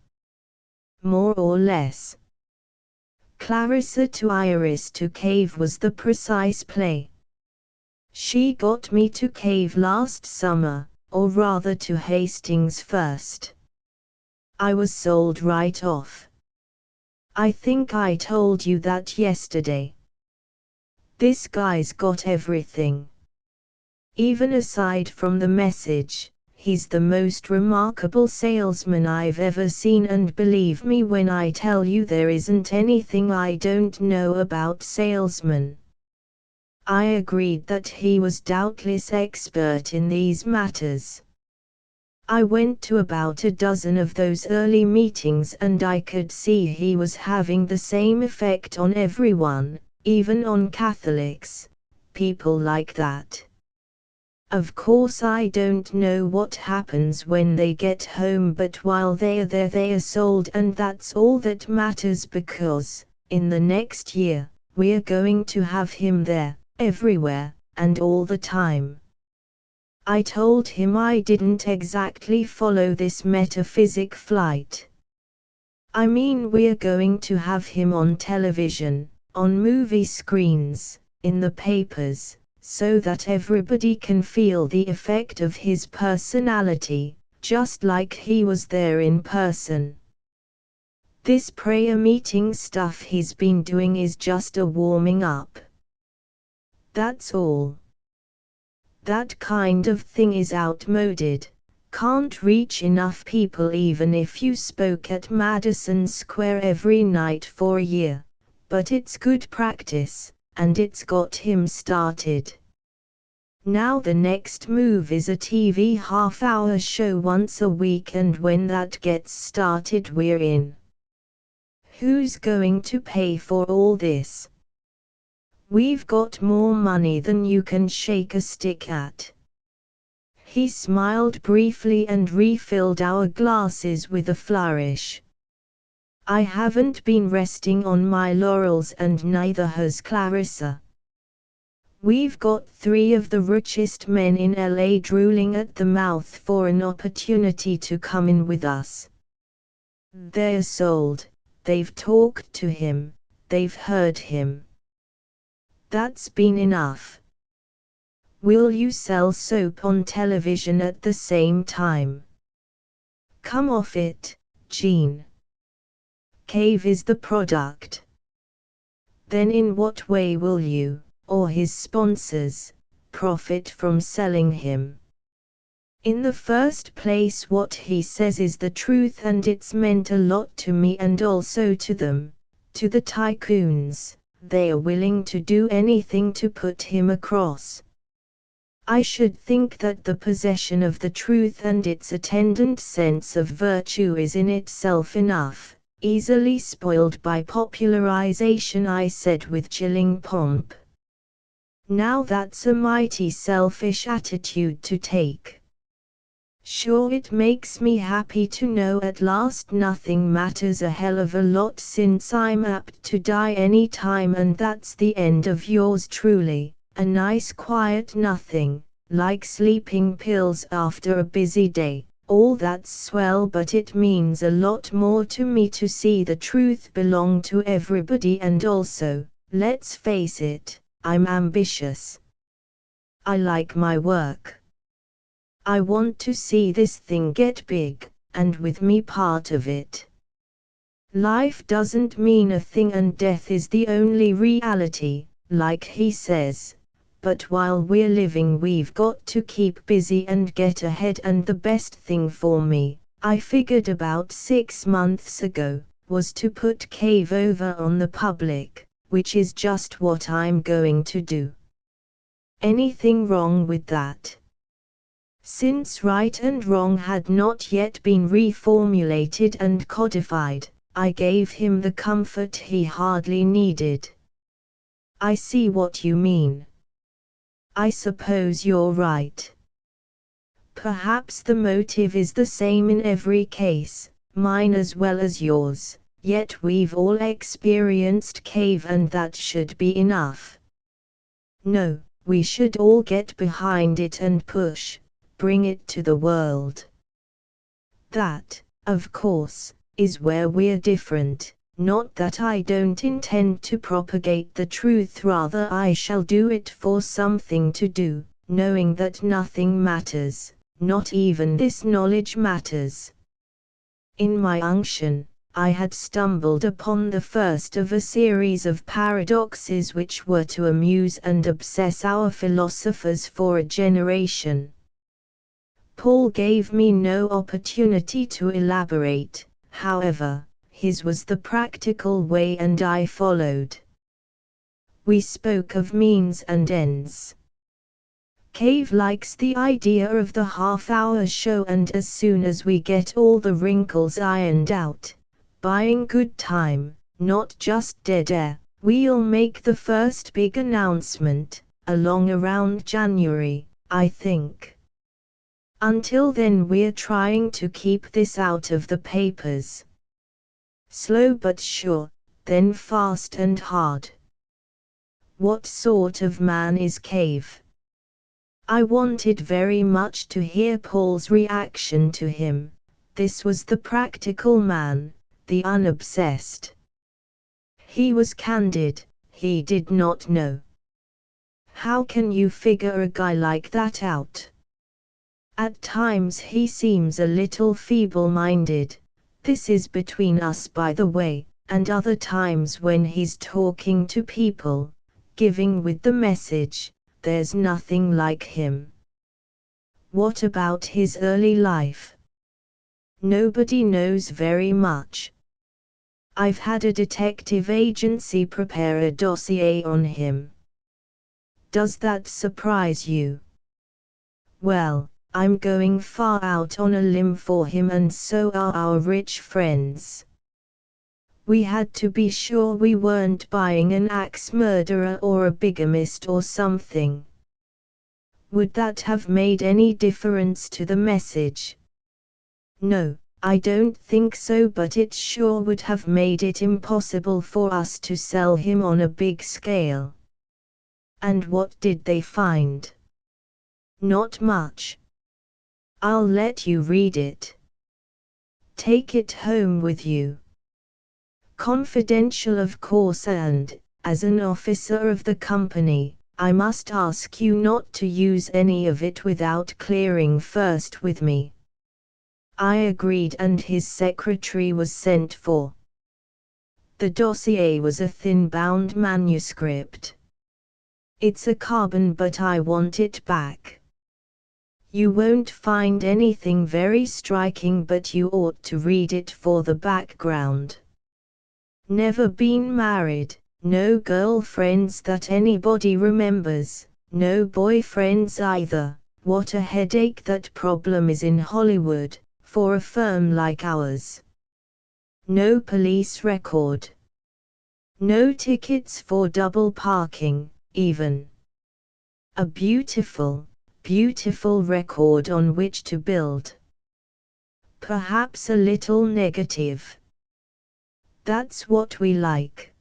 More or less. Clarissa to Iris to Cave was the precise play. She got me to Cave last summer, or rather to Hastings first. I was sold right off. I think I told you that yesterday. This guy's got everything. Even aside from the message, he's the most remarkable salesman I've ever seen, and believe me when I tell you there isn't anything I don't know about salesmen. I agreed that he was doubtless expert in these matters. I went to about a dozen of those early meetings and I could see he was having the same effect on everyone, even on Catholics, people like that. Of course I don't know what happens when they get home, but while they are there they are sold, and that's all that matters, because, in the next year, we're going to have him there, everywhere, and all the time. I told him I didn't exactly follow this metaphysic flight. I mean, we're going to have him on television, on movie screens, in the papers, so that everybody can feel the effect of his personality, just like he was there in person. This prayer meeting stuff he's been doing is just a warming up. That's all. That kind of thing is outmoded, can't reach enough people even if you spoke at Madison Square every night for a year, but it's good practice, and it's got him started. Now the next move is a TV half-hour show once a week, and when that gets started we're in. Who's going to pay for all this? We've got more money than you can shake a stick at. He smiled briefly and refilled our glasses with a flourish. I haven't been resting on my laurels, and neither has Clarissa. We've got three of the richest men in LA drooling at the mouth for an opportunity to come in with us. They're sold, they've talked to him, they've heard him. That's been enough. Will you sell soap on television at the same time? Come off it, Gene. Cave is the product. Then in what way will you, or his sponsors, profit from selling him? In the first place, what he says is the truth, and it's meant a lot to me and also to them, to the tycoons. They are willing to do anything to put him across. I should think that the possession of the truth and its attendant sense of virtue is in itself enough, easily spoiled by popularization, I said with chilling pomp. Now that's a mighty selfish attitude to take. Sure, it makes me happy to know at last nothing matters a hell of a lot, since I'm apt to die any time, and that's the end of yours truly, a nice quiet nothing, like sleeping pills after a busy day. All that's swell, but it means a lot more to me to see the truth belong to everybody, and also, let's face it, I'm ambitious. I like my work. I want to see this thing get big, and with me part of it. Life doesn't mean a thing and death is the only reality, like he says, but while we're living we've got to keep busy and get ahead, and the best thing for me, I figured about 6 months ago, was to put Cave over on the public, which is just what I'm going to do. Anything wrong with that? Since right and wrong had not yet been reformulated and codified, I gave him the comfort he hardly needed. I see what you mean. I suppose you're right. Perhaps the motive is the same in every case, mine as well as yours, yet we've all experienced Cave, and that should be enough. No, we should all get behind it and push. Bring it to the world. That, of course, is where we're different. Not that I don't intend to propagate the truth, rather I shall do it for something to do, knowing that nothing matters, not even this knowledge matters. In my unction, I had stumbled upon the first of a series of paradoxes which were to amuse and obsess our philosophers for a generation. Paul gave me no opportunity to elaborate, however, his was the practical way and I followed. We spoke of means and ends. Cave likes the idea of the half-hour show, and as soon as we get all the wrinkles ironed out, buying good time, not just dead air, we'll make the first big announcement, along around January, I think. Until then we're trying to keep this out of the papers. Slow but sure, then fast and hard. What sort of man is Cave? I wanted very much to hear Paul's reaction to him. This was the practical man, the unobsessed. He was candid, he did not know. How can you figure a guy like that out? At times he seems a little feeble-minded, this is between us by the way, and other times when he's talking to people, giving with the message, there's nothing like him. What about his early life? Nobody knows very much. I've had a detective agency prepare a dossier on him. Does that surprise you? Well, I'm going far out on a limb for him, and so are our rich friends. We had to be sure we weren't buying an axe murderer or a bigamist or something. Would that have made any difference to the message? No, I don't think so, but it sure would have made it impossible for us to sell him on a big scale. And what did they find? Not much. I'll let you read it. Take it home with you. Confidential, of course, and, as an officer of the company, I must ask you not to use any of it without clearing first with me." I agreed and his secretary was sent for. The dossier was a thin-bound manuscript. "It's a carbon but I want it back. You won't find anything very striking but you ought to read it for the background. Never been married, no girlfriends that anybody remembers, no boyfriends either. What a headache that problem is in Hollywood, for a firm like ours. No police record. No tickets for double parking, even. A beautiful, beautiful record on which to build. Perhaps a little negative. That's what we like.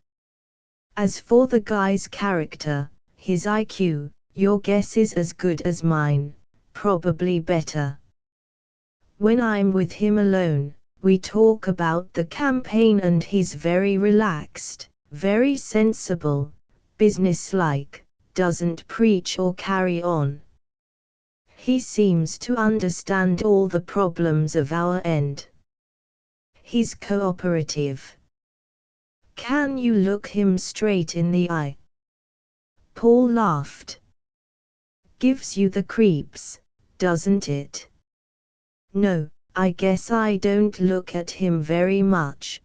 As for the guy's character, his IQ, your guess is as good as mine, probably better. When I'm with him alone, we talk about the campaign and he's very relaxed, very sensible, businesslike, doesn't preach or carry on. He seems to understand all the problems of our end. He's cooperative. Can you look him straight in the eye?" Paul laughed. "Gives you the creeps, doesn't it?" "No, I guess I don't look at him very much."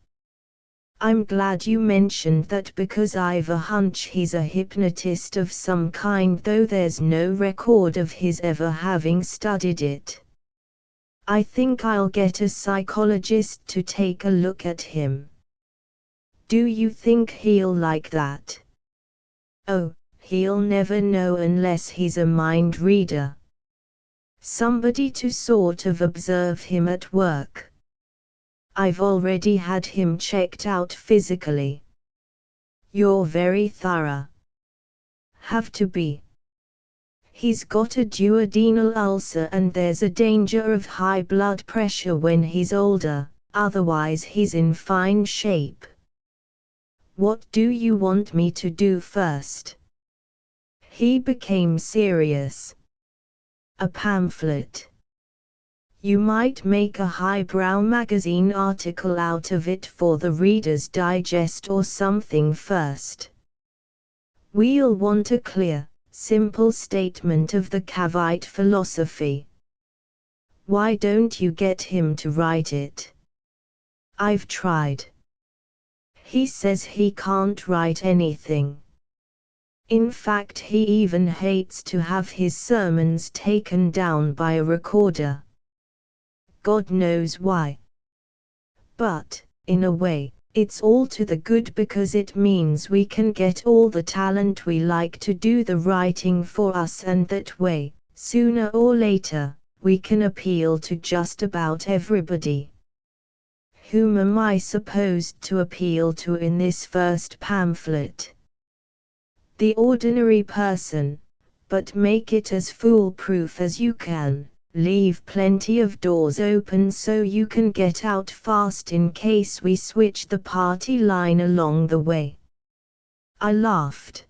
"I'm glad you mentioned that because I've a hunch he's a hypnotist of some kind, though there's no record of his ever having studied it. I think I'll get a psychologist to take a look at him." "Do you think he'll like that?" "Oh, he'll never know unless he's a mind reader. Somebody to sort of observe him at work. I've already had him checked out physically." "You're very thorough." "Have to be. He's got a duodenal ulcer and there's a danger of high blood pressure when he's older, otherwise he's in fine shape." "What do you want me to do first?" He became serious. "A pamphlet. You might make a highbrow magazine article out of it for the Reader's Digest or something first. We'll want a clear, simple statement of the Cavite philosophy." "Why don't you get him to write it?" "I've tried. He says he can't write anything. In fact, he even hates to have his sermons taken down by a recorder. God knows why. But, in a way, it's all to the good because it means we can get all the talent we like to do the writing for us, and that way, sooner or later, we can appeal to just about everybody." "Whom am I supposed to appeal to in this first pamphlet?" "The ordinary person, but make it as foolproof as you can. Leave plenty of doors open so you can get out fast in case we switch the party line along the way." I laughed.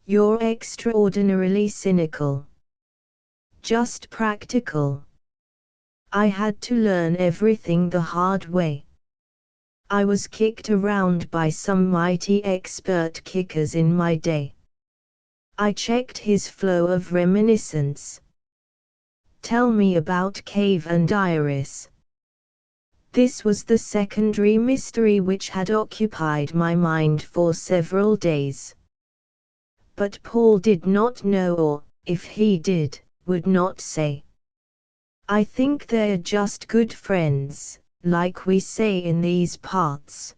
"You're extraordinarily cynical." "Just practical. I had to learn everything the hard way. I was kicked around by some mighty expert kickers in my day." I checked his flow of reminiscence. "Tell me about Cave and Iris." This was the secondary mystery which had occupied my mind for several days. But Paul did not know, or, if he did, would not say. "I think they're just good friends, like we say in these parts.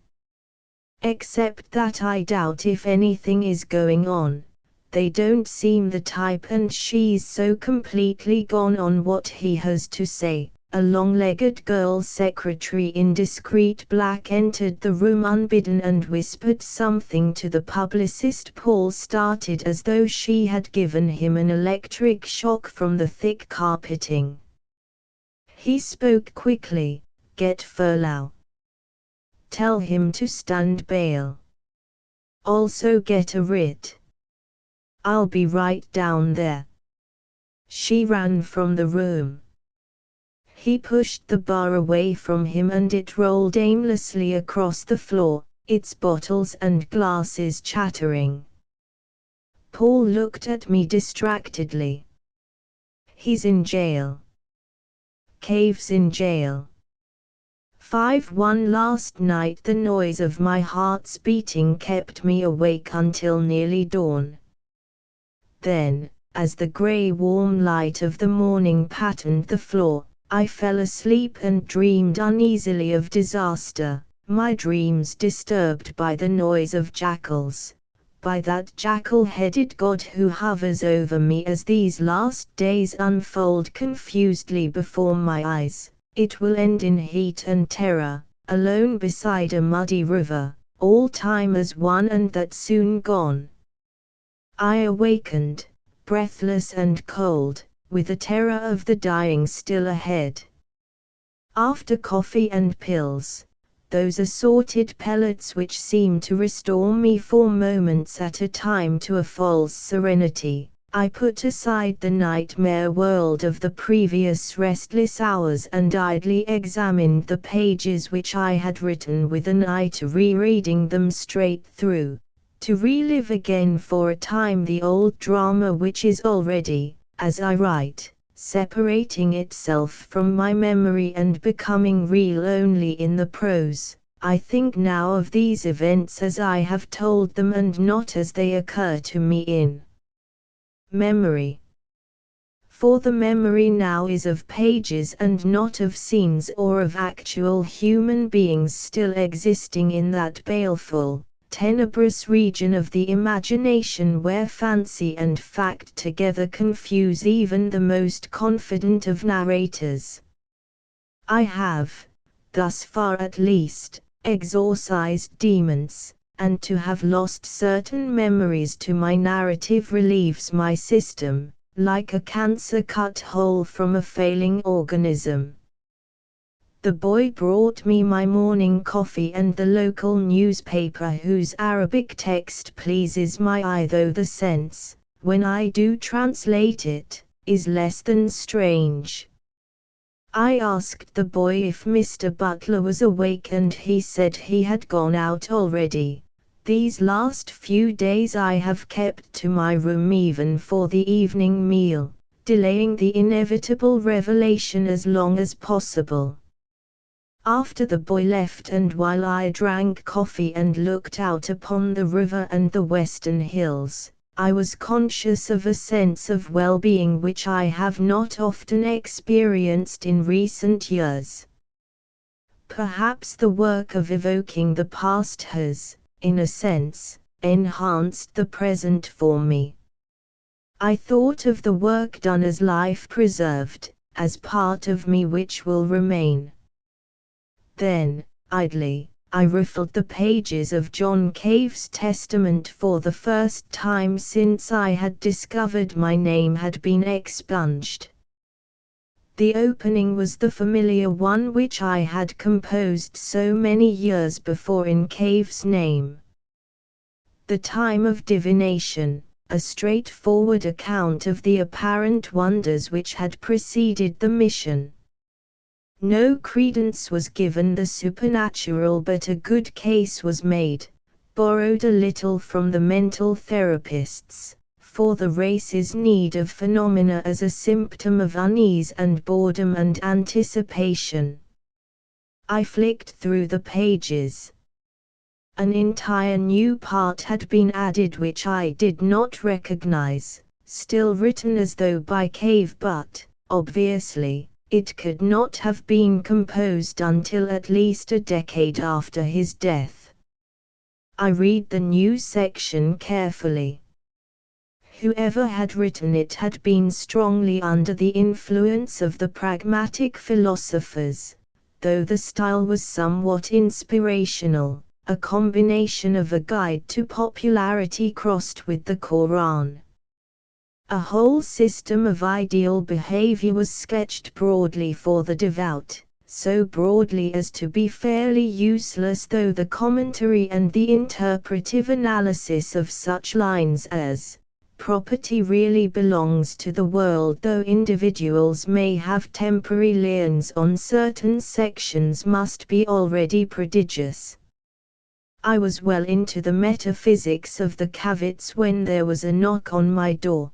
Except that I doubt if anything is going on. They don't seem the type, and she's so completely gone on what he has to say." A long-legged girl secretary in discreet black entered the room unbidden and whispered something to the publicist. Paul started as though she had given him an electric shock from the thick carpeting. He spoke quickly. "Get Furlow. Tell him to stand bail." Also get a writ. I'll be right down there. She ran from the room. He pushed the bar away from him and it rolled aimlessly across the floor, its bottles and glasses chattering. Paul looked at me distractedly. He's in jail. Cave's in jail. 5-1 last night. The noise of my heart's beating kept me awake until nearly dawn. Then, as the grey warm light of the morning patterned the floor, I fell asleep and dreamed uneasily of disaster, my dreams disturbed by the noise of jackals, by that jackal-headed god who hovers over me as these last days unfold confusedly before my eyes. It will end in heat and terror, alone beside a muddy river, all time as one and that soon gone. I awakened, breathless and cold, with the terror of the dying still ahead. After coffee and pills, those assorted pellets which seemed to restore me for moments at a time to a false serenity, I put aside the nightmare world of the previous restless hours and idly examined the pages which I had written with an eye to rereading them straight through, to relive again for a time the old drama which is already, as I write, separating itself from my memory and becoming real only in the prose. I think now of these events as I have told them and not as they occur to me in memory. For the memory now is of pages and not of scenes or of actual human beings still existing in that baleful, tenebrous region of the imagination where fancy and fact together confuse even the most confident of narrators. I have, thus far at least, exorcised demons, and to have lost certain memories to my narrative relieves my system, like a cancer cut whole from a failing organism. The boy brought me my morning coffee and the local newspaper whose Arabic text pleases my eye, though the sense, when I do translate it, is less than strange. I asked the boy if Mr. Butler was awake and he said he had gone out already. These last few days I have kept to my room even for the evening meal, delaying the inevitable revelation as long as possible. After the boy left and while I drank coffee and looked out upon the river and the western hills, I was conscious of a sense of well-being which I have not often experienced in recent years. Perhaps the work of evoking the past has, in a sense, enhanced the present for me. I thought of the work done as life preserved, as part of me which will remain. Then, idly, I riffled the pages of John Cave's testament for the first time since I had discovered my name had been expunged. The opening was the familiar one which I had composed so many years before in Cave's name. The time of divination, a straightforward account of the apparent wonders which had preceded the mission. No credence was given the supernatural, but a good case was made, borrowed a little from the mental therapists, for the race's need of phenomena as a symptom of unease and boredom and anticipation. I flicked through the pages. An entire new part had been added which I did not recognize, still written as though by Cave, but, obviously, it could not have been composed until at least a decade after his death. I read the new section carefully. Whoever had written it had been strongly under the influence of the pragmatic philosophers, though the style was somewhat inspirational, a combination of a guide to popularity crossed with the Quran. A whole system of ideal behavior was sketched broadly for the devout, so broadly as to be fairly useless, though the commentary and the interpretive analysis of such lines as property really belongs to the world, though individuals may have temporary liens on certain sections, must be already prodigious. I was well into the metaphysics of the caveats when there was a knock on my door.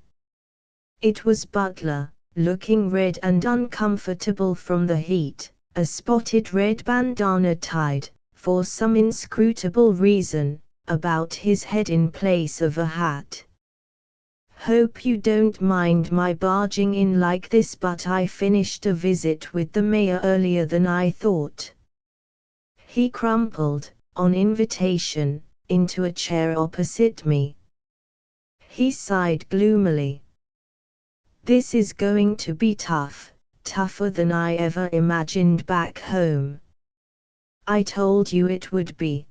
It was Butler, looking red and uncomfortable from the heat, a spotted red bandana tied, for some inscrutable reason, about his head in place of a hat. "Hope you don't mind my barging in like this, but I finished a visit with the mayor earlier than I thought." He crumpled, on invitation, into a chair opposite me. He sighed gloomily. "This is going to be tough, tougher than I ever imagined back home. I told you it would be.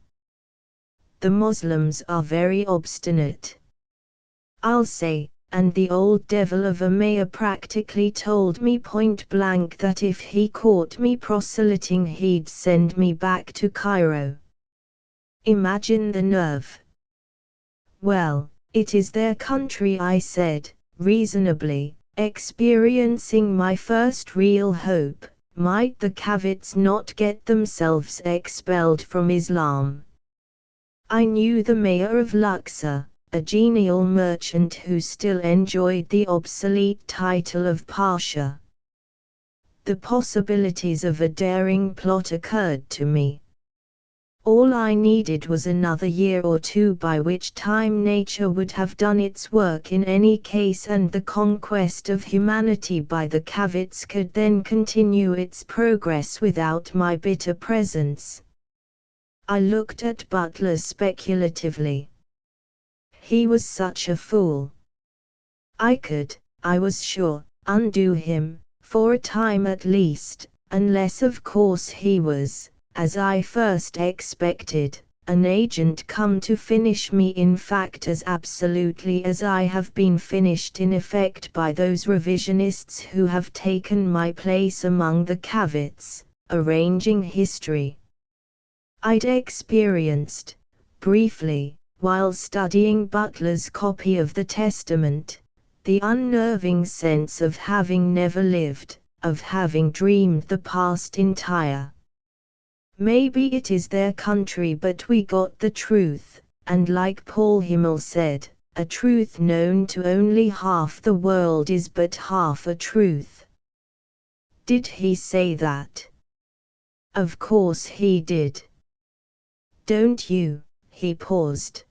The Muslims are very obstinate, I'll say, and the old devil of a mayor practically told me point blank that if he caught me proselyting he'd send me back to Cairo. Imagine the nerve." "Well, it is their country," I said, reasonably, experiencing my first real hope. Might the caveats not get themselves expelled from Islam? I knew the mayor of Luxor, a genial merchant who still enjoyed the obsolete title of Pasha. The possibilities of a daring plot occurred to me. All I needed was another year or two, by which time nature would have done its work in any case, and the conquest of humanity by the caveats could then continue its progress without my bitter presence. I looked at Butler speculatively. He was such a fool. I could, I was sure, undo him, for a time at least, unless of course he was, as I first expected, an agent come to finish me, in fact as absolutely as I have been finished in effect by those revisionists who have taken my place among the caveats, arranging history. I'd experienced, briefly, while studying Butler's copy of the Testament, the unnerving sense of having never lived, of having dreamed the past entire. Maybe it is their country, but we got the truth, and like Paul Himmel said, a truth known to only half the world is but half a truth. Did he say that? Of course he did. Don't you? He paused,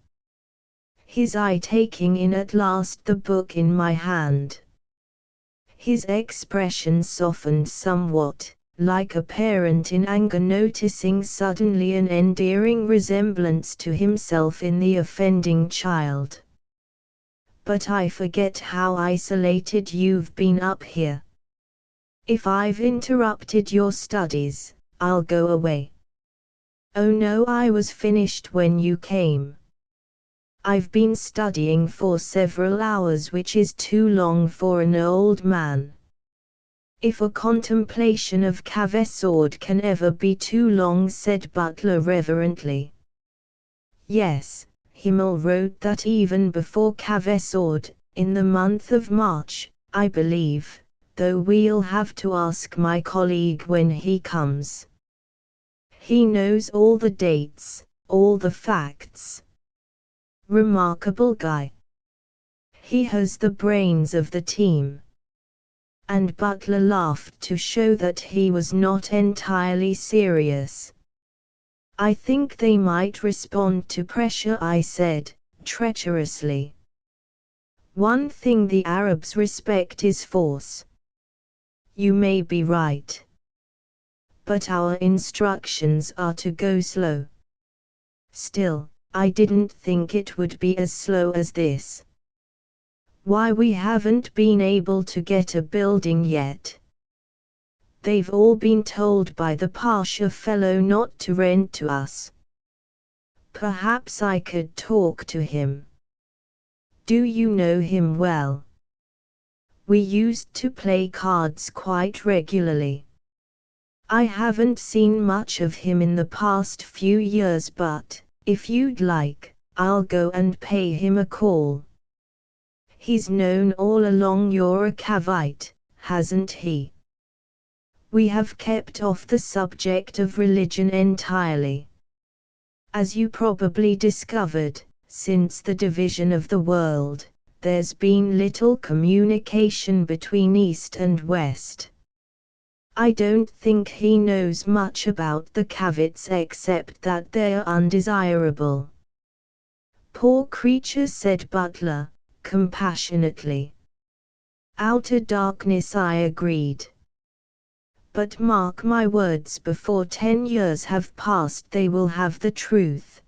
his eye taking in at last the book in my hand. His expression softened somewhat, like a parent in anger noticing suddenly an endearing resemblance to himself in the offending child. "But I forget how isolated you've been up here. If I've interrupted your studies, I'll go away." "Oh no, I was finished when you came. I've been studying for several hours, which is too long for an old man." "If a contemplation of Cavesord can ever be too long," said Butler reverently. "Yes, Himmel wrote that even before Cavesord, in the month of March, I believe, though we'll have to ask my colleague when he comes. He knows all the dates, all the facts. Remarkable guy. He has the brains of the team." And Butler laughed to show that he was not entirely serious. "I think they might respond to pressure," I said, treacherously. "One thing the Arabs respect is force." "You may be right. But our instructions are to go slow." "Still, I didn't think it would be as slow as this." "Why, we haven't been able to get a building yet. They've all been told by the Pasha fellow not to rent to us." "Perhaps I could talk to him." "Do you know him well?" "We used to play cards quite regularly." I haven't seen much of him in the past few years, but, if you'd like, I'll go and pay him a call. He's known all along you're a Cavite, hasn't he? We have kept off the subject of religion entirely. As you probably discovered, since the division of the world, there's been little communication between East and West. I don't think he knows much about the Cavites except that they're undesirable. Poor creature, said Butler, compassionately. Outer darkness, I agreed. But mark my words, before 10 years have passed they will have the truth.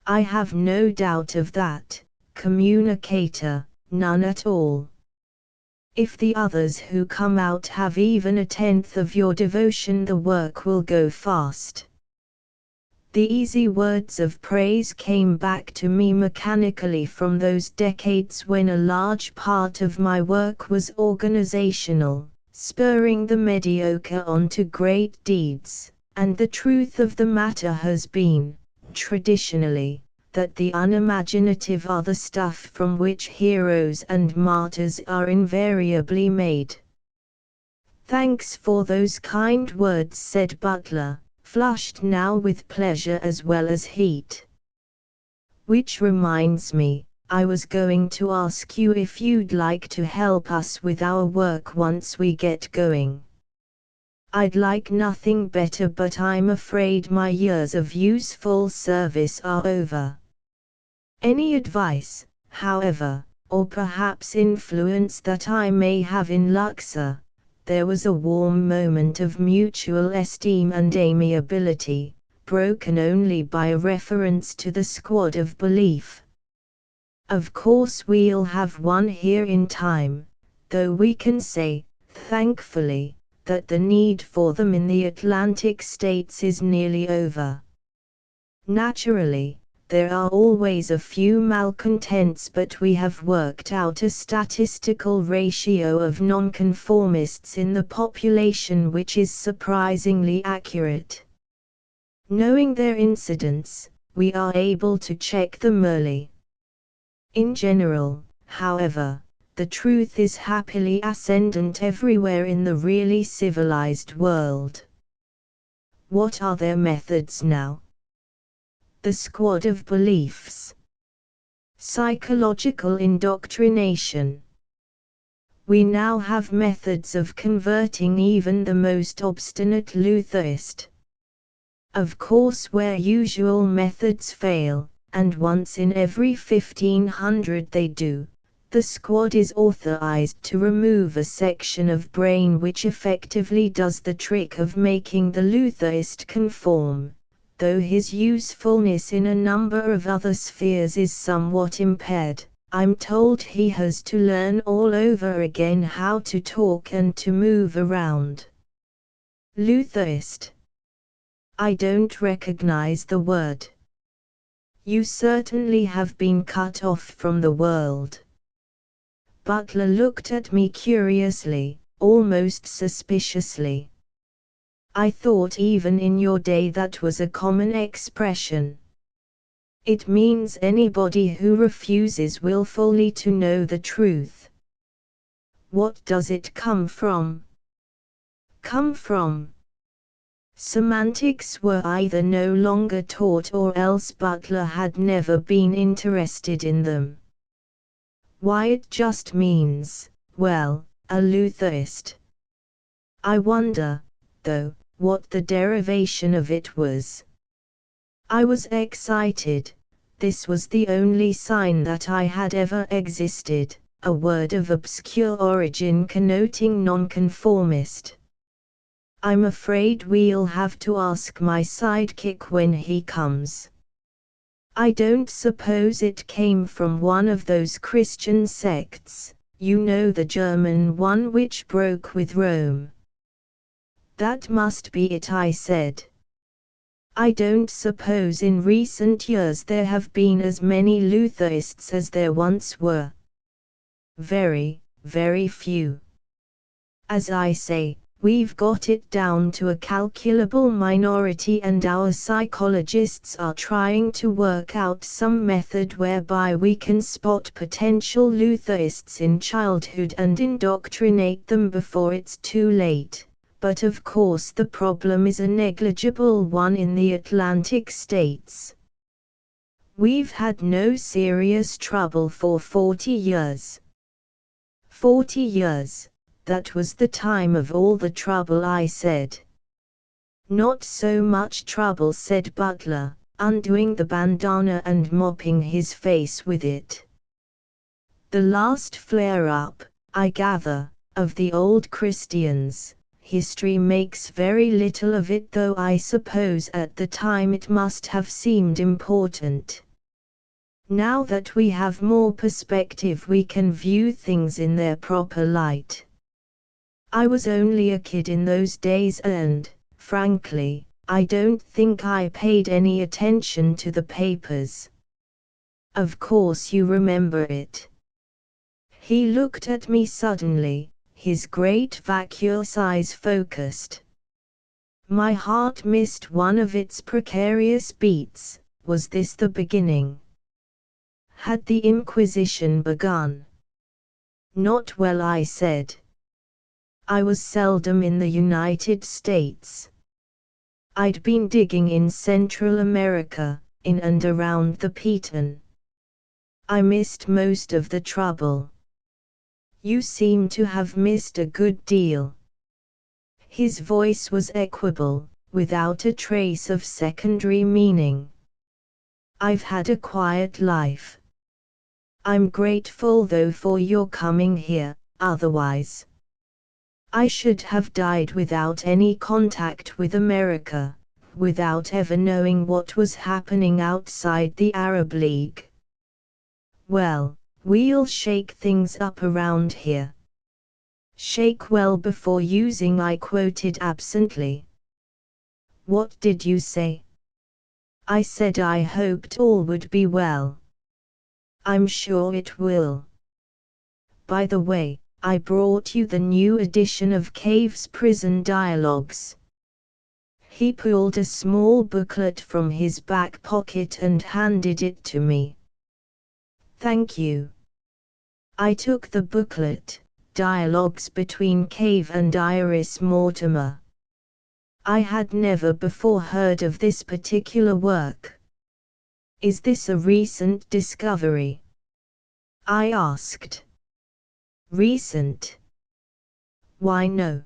I have no doubt of that, communicator, none at all. If the others who come out have even a tenth of your devotion, the work will go fast. The easy words of praise came back to me mechanically from those decades when a large part of my work was organizational, spurring the mediocre on to great deeds, and the truth of the matter has been, traditionally, that the unimaginative are the stuff from which heroes and martyrs are invariably made. Thanks for those kind words, said Butler, flushed now with pleasure as well as heat. Which reminds me, I was going to ask you if you'd like to help us with our work once we get going. I'd like nothing better, but I'm afraid my years of useful service are over. Any advice, however, or perhaps influence that I may have in Luxor? There was a warm moment of mutual esteem and amiability, broken only by a reference to the squad of belief. Of course we'll have one here in time, though we can say, thankfully, that the need for them in the Atlantic states is nearly over. Naturally, there are always a few malcontents, but we have worked out a statistical ratio of nonconformists in the population which is surprisingly accurate. Knowing their incidence, we are able to check them early. In general, however, the truth is happily ascendant everywhere in the really civilized world. What are their methods now? The squad of beliefs. Psychological indoctrination. We now have methods of converting even the most obstinate Lutherist. Of course, where usual methods fail, and once in every 1500 they do, the squad is authorized to remove a section of brain which effectively does the trick of making the Lutherist conform, though his usefulness in a number of other spheres is somewhat impaired. I'm told he has to learn all over again how to talk and to move around. Lutherist. I don't recognize the word. You certainly have been cut off from the world. Butler looked at me curiously, almost suspiciously. I thought even in your day that was a common expression. It means anybody who refuses willfully to know the truth. What does it come from? Come from? Semantics were either no longer taught or else Butler had never been interested in them. Why, it just means, well, a Lutherist. I wonder, though, what the derivation of it was. I was excited. This was the only sign that I had ever existed, a word of obscure origin connoting nonconformist. I'm afraid we'll have to ask my sidekick when he comes. I don't suppose it came from one of those Christian sects, you know, the German one which broke with Rome. That must be it, I said. I don't suppose in recent years there have been as many Lutherists as there once were. Very, very few. As I say, We've got it down to a calculable minority, and our psychologists are trying to work out some method whereby we can spot potential Lutherists in childhood and indoctrinate them before it's too late. But of course the problem is a negligible one in the Atlantic states. We've had no serious trouble for 40 years. 40 years. That was the time of all the trouble, I said. Not so much trouble, said Butler, undoing the bandana and mopping his face with it. The last flare-up, I gather, of the old Christians. History makes very little of it, though I suppose at the time it must have seemed important. Now that we have more perspective, we can view things in their proper light. I was only a kid in those days and, frankly, I don't think I paid any attention to the papers. Of course you remember it. He looked at me suddenly, his great vacuous eyes focused. My heart missed one of its precarious beats. Was this the beginning? Had the Inquisition begun? Not well, I said. I was seldom in the United States. I'd been digging in Central America, in and around the Piton. I missed most of the trouble. You seem to have missed a good deal. His voice was equable, without a trace of secondary meaning. I've had a quiet life. I'm grateful though for your coming here, otherwise I should have died without any contact with America, without ever knowing what was happening outside the Arab League. Well, we'll shake things up around here. Shake well before using, I quoted absently. What did you say? I said I hoped all would be well. I'm sure it will. By the way, I brought you the new edition of Cave's Prison Dialogues. He pulled a small booklet from his back pocket and handed it to me. Thank you. I took the booklet, Dialogues Between Cave and Iris Mortimer. I had never before heard of this particular work. Is this a recent discovery? I asked. Recent? Why no.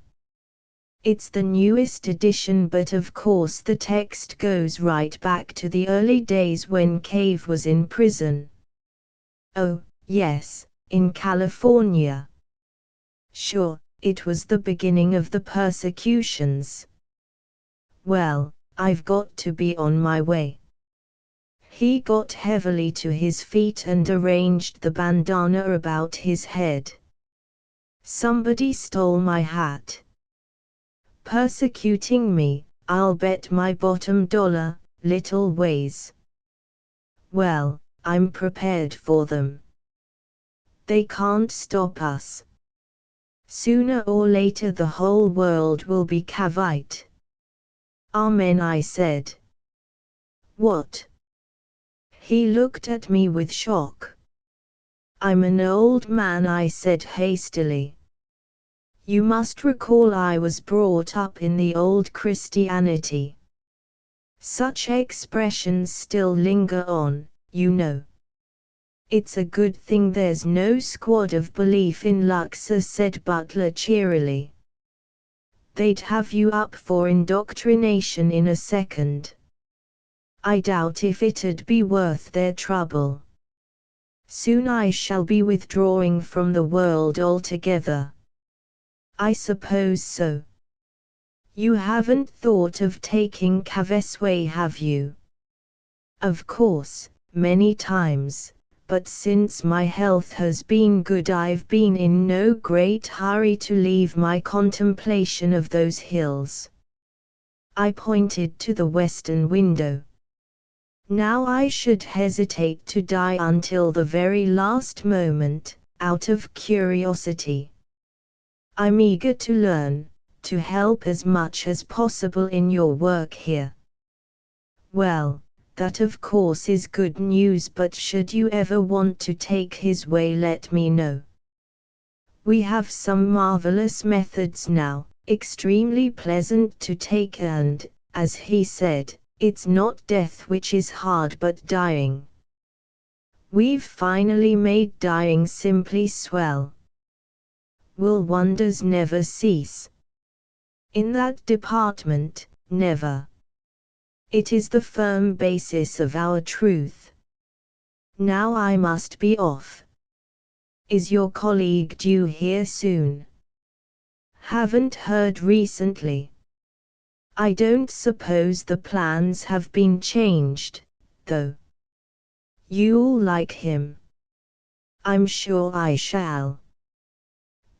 It's the newest edition, but of course the text goes right back to the early days when Cave was in prison. Oh, yes, in California. Sure, it was the beginning of the persecutions. Well, I've got to be on my way. He got heavily to his feet and arranged the bandana about his head. Somebody stole my hat. Persecuting me, I'll bet my bottom dollar, little ways. Well, I'm prepared for them. They can't stop us. Sooner or later the whole world will be Cavite. Amen, I said. What? He looked at me with shock. I'm an old man, I said hastily. You must recall I was brought up in the old Christianity. Such expressions still linger on, you know. It's a good thing there's no squad of belief in Luxor, said Butler cheerily. They'd have you up for indoctrination in a second. I doubt if it'd be worth their trouble. Soon I shall be withdrawing from the world altogether. I suppose so. You haven't thought of taking Cavesway, have you? Of course, many times, but since my health has been good I've been in no great hurry to leave my contemplation of those hills. I pointed to the western window. Now I should hesitate to die until the very last moment, out of curiosity. I'm eager to learn, to help as much as possible in your work here. Well, that of course is good news, but should you ever want to take his way, let me know. We have some marvelous methods now, extremely pleasant to take, and, as he said, it's not death which is hard but dying. We've finally made dying simply swell. Will wonders never cease? In that department, never. It is the firm basis of our truth. Now I must be off. Is your colleague due here soon? Haven't heard recently. I don't suppose the plans have been changed, though. You'll like him. I'm sure I shall.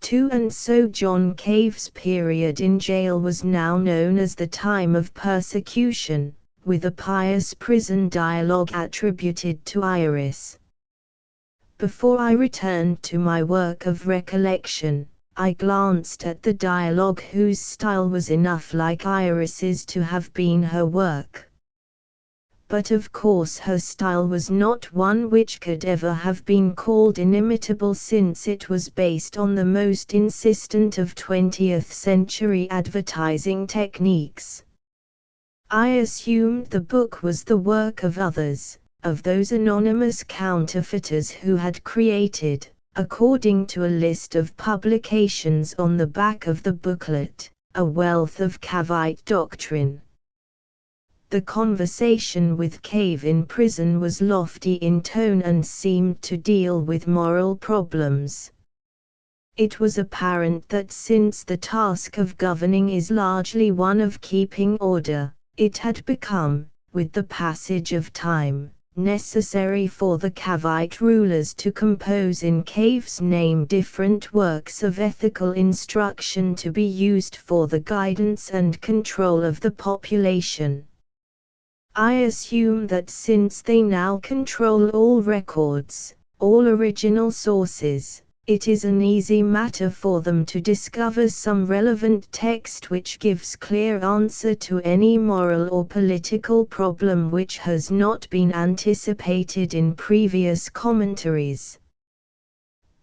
And so John Cave's period in jail was now known as the time of persecution, with a pious prison dialogue attributed to Iris. Before I returned to my work of recollection, I glanced at the dialogue whose style was enough like Iris's to have been her work. But of course her style was not one which could ever have been called inimitable, since it was based on the most insistent of 20th century advertising techniques. I assumed the book was the work of others, of those anonymous counterfeiters who had created, according to a list of publications on the back of the booklet, a wealth of Cavite doctrine. The conversation with Cave in prison was lofty in tone and seemed to deal with moral problems. It was apparent that since the task of governing is largely one of keeping order, it had become, with the passage of time, necessary for the Cavite rulers to compose in Cave's name different works of ethical instruction to be used for the guidance and control of the population. I assume that since they now control all records, all original sources, it is an easy matter for them to discover some relevant text which gives clear answer to any moral or political problem which has not been anticipated in previous commentaries.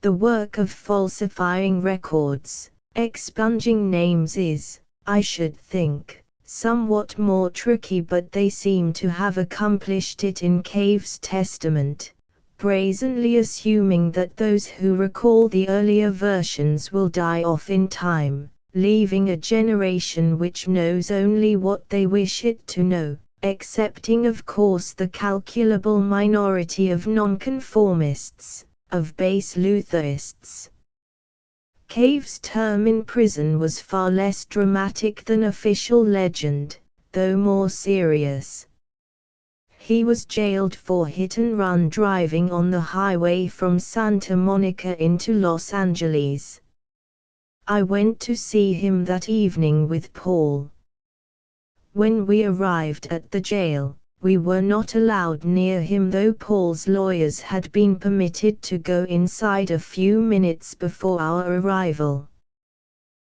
The work of falsifying records, expunging names is, I should think, somewhat more tricky, but they seem to have accomplished it in Cave's testament, brazenly assuming that those who recall the earlier versions will die off in time, leaving a generation which knows only what they wish it to know, excepting of course the calculable minority of nonconformists, of base Lutherists. Cave's term in prison was far less dramatic than official legend, though more serious. He was jailed for hit-and-run driving on the highway from Santa Monica into Los Angeles. I went to see him that evening with Paul. When we arrived at the jail, we were not allowed near him, though Paul's lawyers had been permitted to go inside a few minutes before our arrival.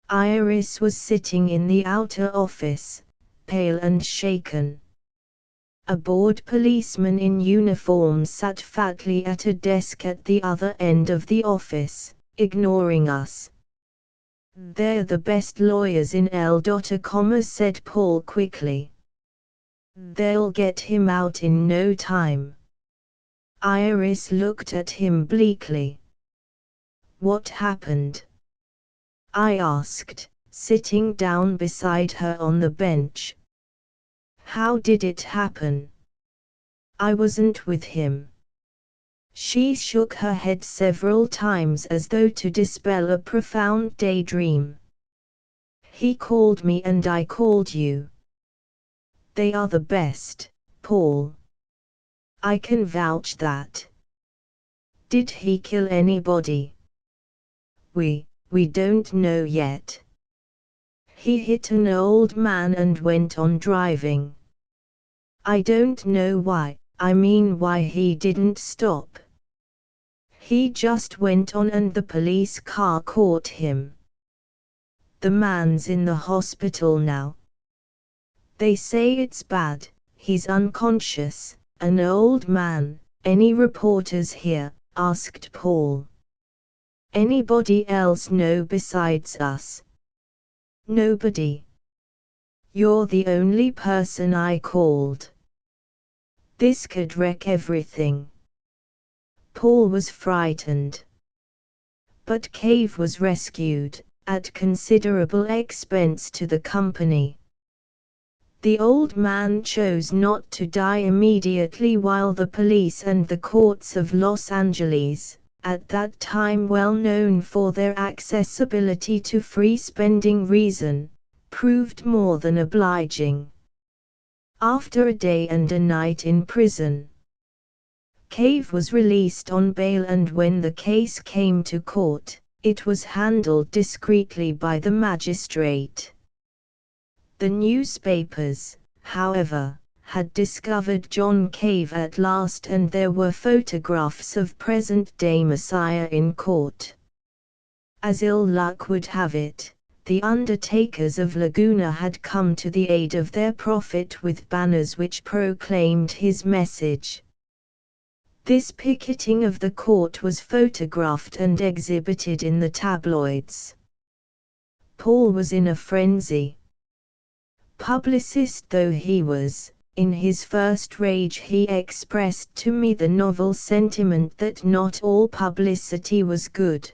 Iris was sitting in the outer office, pale and shaken. A bored policeman in uniform sat fatly at a desk at the other end of the office, ignoring us. "They're the best lawyers in L.A., said Paul quickly. "They'll get him out in no time." Iris looked at him bleakly. "What happened?" I asked, sitting down beside her on the bench. "How did it happen?" "I wasn't with him." She shook her head several times as though to dispel a profound daydream. "He called me and I called you." "They are the best, Paul. I can vouch that." "Did he kill anybody?" We don't know yet. He hit an old man and went on driving. I don't know why, I mean why he didn't stop. He just went on and the police car caught him. The man's in the hospital now. They say it's bad, he's unconscious, an old man. Any reporters here? Asked Paul. Anybody else know besides us? Nobody. You're the only person I called. This could wreck everything. Paul was frightened. But Cave was rescued, at considerable expense to the company. The old man chose not to die immediately while the police and the courts of Los Angeles, at that time well known for their accessibility to free spending reason, proved more than obliging. After a day and a night in prison, Cave was released on bail, and when the case came to court, it was handled discreetly by the magistrate. The newspapers, however, had discovered John Cave at last, and there were photographs of present-day Messiah in court. As ill luck would have it, the undertakers of Laguna had come to the aid of their prophet with banners which proclaimed his message. This picketing of the court was photographed and exhibited in the tabloids. Paul was in a frenzy. Publicist though he was, in his first rage he expressed to me the novel sentiment that not all publicity was good.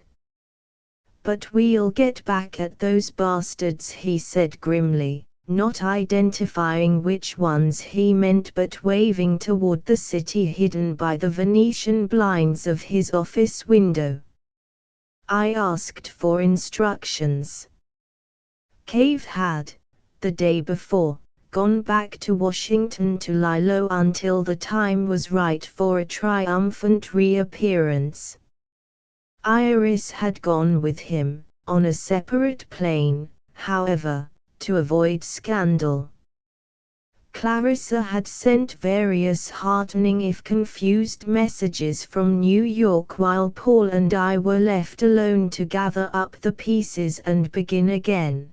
But we'll get back at those bastards, he said grimly, not identifying which ones he meant but waving toward the city hidden by the Venetian blinds of his office window. I asked for instructions. Cave had, the day before, gone back to Washington to lie low until the time was right for a triumphant reappearance. Iris had gone with him, on a separate plane, however, to avoid scandal. Clarissa had sent various heartening if confused messages from New York while Paul and I were left alone to gather up the pieces and begin again.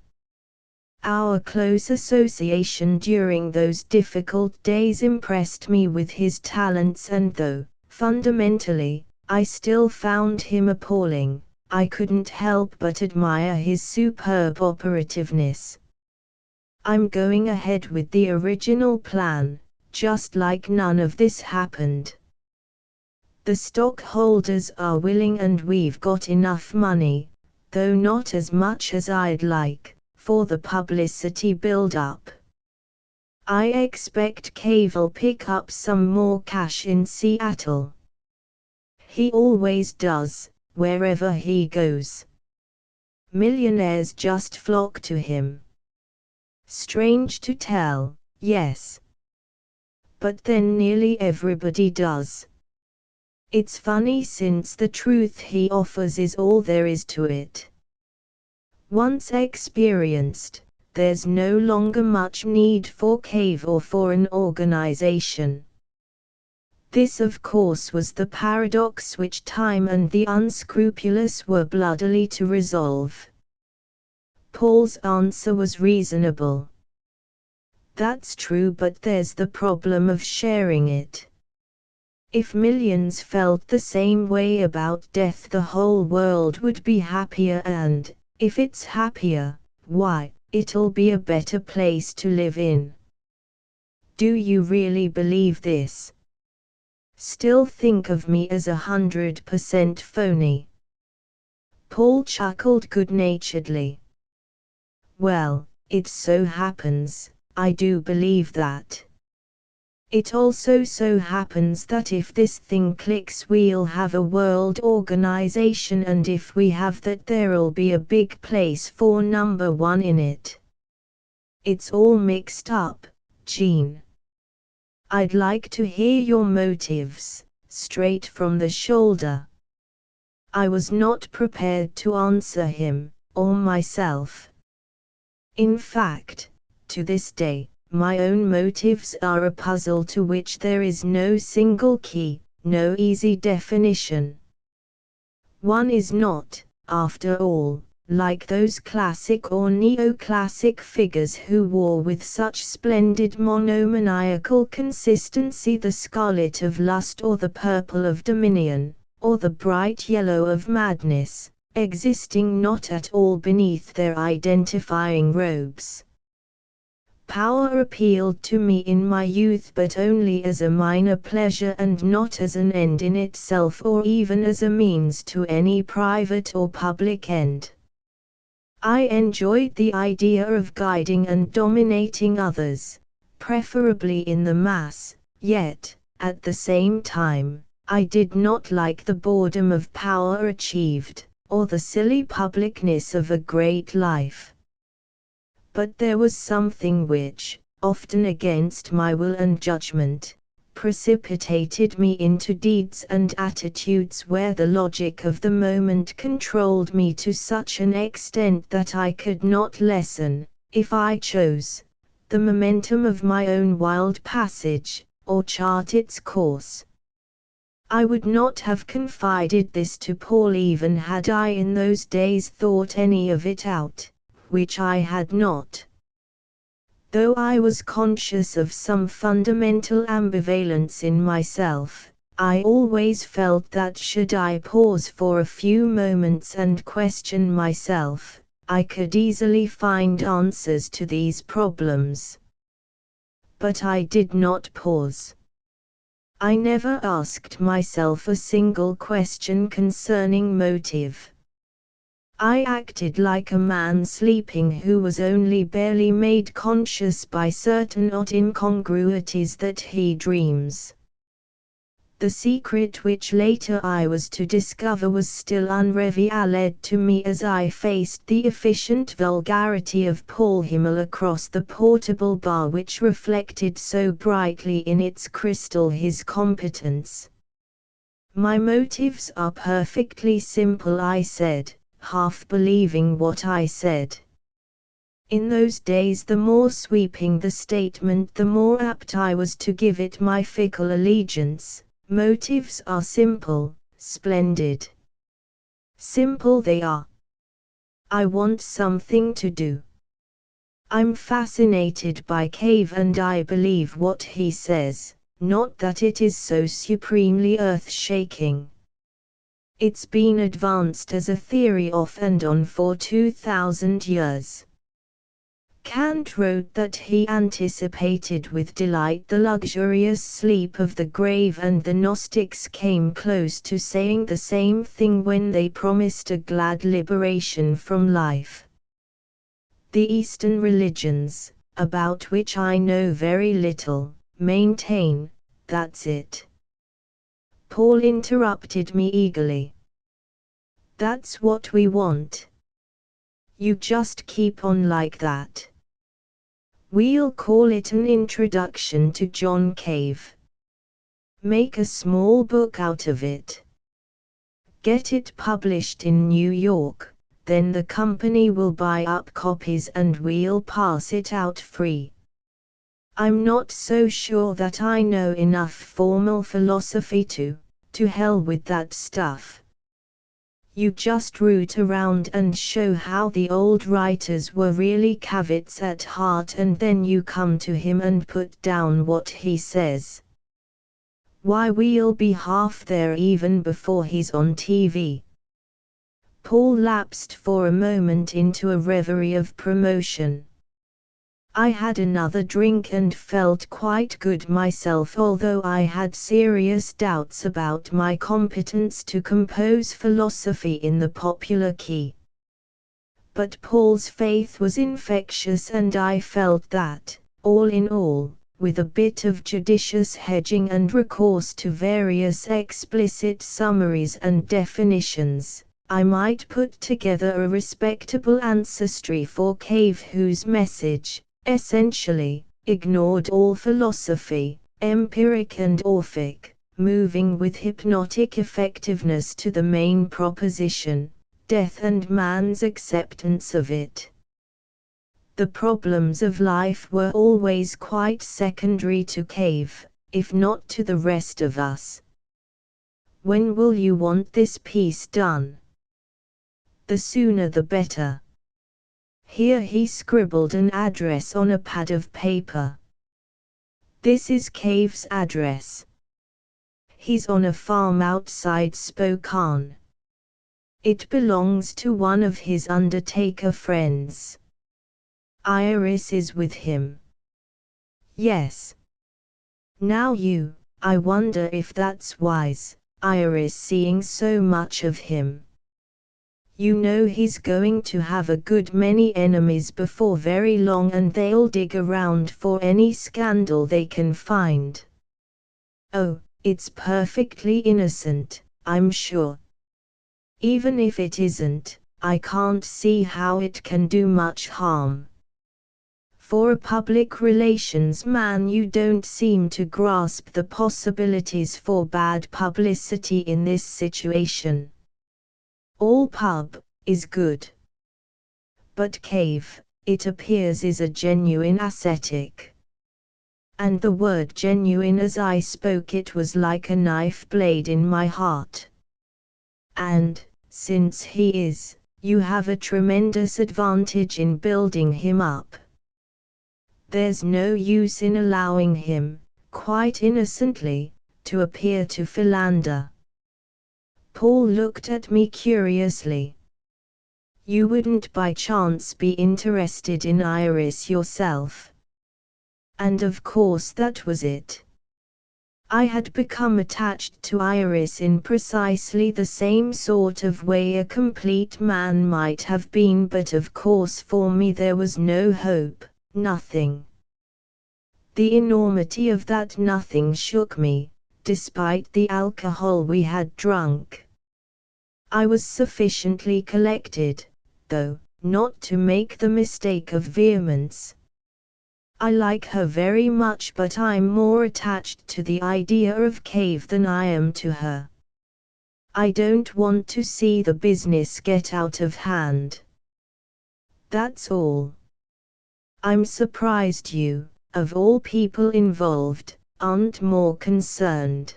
Our close association during those difficult days impressed me with his talents, and though, fundamentally, I still found him appalling, I couldn't help but admire his superb operativeness. I'm going ahead with the original plan, just like none of this happened. The stockholders are willing and we've got enough money, though not as much as I'd like, for the publicity build-up. I expect Cave'll pick up some more cash in Seattle. He always does, wherever he goes. Millionaires just flock to him. Strange to tell, yes. But then nearly everybody does. It's funny since the truth he offers is all there is to it. Once experienced, there's no longer much need for Cave or for an organization. This of course was the paradox which time and the unscrupulous were bloodily to resolve. Paul's answer was reasonable. That's true, but there's the problem of sharing it. If millions felt the same way about death, the whole world would be happier, and, if it's happier, why, it'll be a better place to live in. Do you really believe this? Still think of me as 100% phony? Paul chuckled good-naturedly. Well, it so happens, I do believe that. It also so happens that if this thing clicks, we'll have a world organization, and if we have that, there'll be a big place for number one in it. It's all mixed up, Gene. I'd like to hear your motives, straight from the shoulder. I was not prepared to answer him, or myself. In fact, to this day, my own motives are a puzzle to which there is no single key, no easy definition. One is not, after all, like those classic or neoclassic figures who wore with such splendid monomaniacal consistency the scarlet of lust or the purple of dominion, or the bright yellow of madness, existing not at all beneath their identifying robes. Power appealed to me in my youth, but only as a minor pleasure and not as an end in itself or even as a means to any private or public end. I enjoyed the idea of guiding and dominating others, preferably in the mass, yet, at the same time, I did not like the boredom of power achieved, or the silly publicness of a great life. But there was something which, often against my will and judgment, precipitated me into deeds and attitudes where the logic of the moment controlled me to such an extent that I could not lessen, if I chose, the momentum of my own wild passage, or chart its course. I would not have confided this to Paul even had I in those days thought any of it out, which I had not. Though I was conscious of some fundamental ambivalence in myself, I always felt that should I pause for a few moments and question myself, I could easily find answers to these problems. But I did not pause. I never asked myself a single question concerning motive. I acted like a man sleeping who was only barely made conscious by certain odd incongruities that he dreams. The secret which later I was to discover was still unrevealed to me as I faced the efficient vulgarity of Paul Himmel across the portable bar which reflected so brightly in its crystal his competence. My motives are perfectly simple, I said, half believing what I said. In those days, the more sweeping the statement, the more apt I was to give it my fickle allegiance. Motives are simple, splendid. Simple they are. I want something to do. I'm fascinated by Cave and I believe what he says, not that it is so supremely earth-shaking. It's been advanced as a theory off and on for 2,000 years. Kant wrote that he anticipated with delight the luxurious sleep of the grave, and the Gnostics came close to saying the same thing when they promised a glad liberation from life. The Eastern religions, about which I know very little, maintain, that's it. Paul interrupted me eagerly. That's what we want. You just keep on like that. We'll call it an introduction to John Cave. Make a small book out of it. Get it published in New York, then the company will buy up copies and we'll pass it out free. I'm not so sure that I know enough formal philosophy to hell with that stuff. You just root around and show how the old writers were really caveats at heart, and then you come to him and put down what he says. Why, we'll be half there even before he's on TV. Paul lapsed for a moment into a reverie of promotion. I had another drink and felt quite good myself, although I had serious doubts about my competence to compose philosophy in the popular key. But Paul's faith was infectious, and I felt that, all in all, with a bit of judicious hedging and recourse to various explicit summaries and definitions, I might put together a respectable ancestry for Cave, whose message, essentially, ignored all philosophy, empiric and Orphic, moving with hypnotic effectiveness to the main proposition, death and man's acceptance of it. The problems of life were always quite secondary to Cave, if not to the rest of us. When will you want this piece done? the sooner the better. Here he scribbled an address on a pad of paper. This is Cave's address. He's on a farm outside Spokane. It belongs to one of his undertaker friends. Iris is with him. Yes. Now I wonder if that's wise, Iris seeing so much of him. You know he's going to have a good many enemies before very long, and they'll dig around for any scandal they can find. Oh, it's perfectly innocent, I'm sure. Even if it isn't, I can't see how it can do much harm. For a public relations man, you don't seem to grasp the possibilities for bad publicity in this situation. All pub is good. But Cave, it appears, is a genuine ascetic. And the word genuine, as I spoke it, was like a knife blade in my heart. And, since he is, you have a tremendous advantage in building him up. There's no use in allowing him, quite innocently, to appear to philander. Paul looked at me curiously. You wouldn't by chance be interested in Iris yourself? And of course that was it. I had become attached to Iris in precisely the same sort of way a complete man might have been, but of course for me there was no hope, nothing. The enormity of that nothing shook me, despite the alcohol we had drunk. I was sufficiently collected, though, not to make the mistake of vehemence. I like her very much, but I'm more attached to the idea of Cave than I am to her. I don't want to see the business get out of hand. That's all. I'm surprised you, of all people involved, aren't more concerned.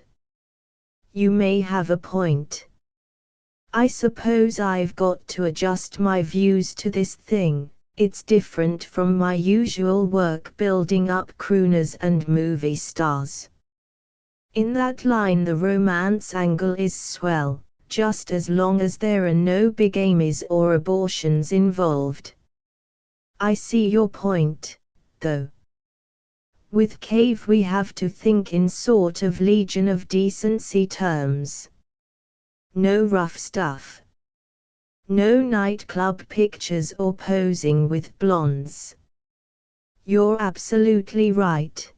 You may have a point. I suppose I've got to adjust my views to this thing. It's different from my usual work building up crooners and movie stars. In that line the romance angle is swell, just as long as there are no bigamies or abortions involved. I see your point, though. With Cave we have to think in sort of Legion of Decency terms. No rough stuff. No nightclub pictures or posing with blondes. You're absolutely right.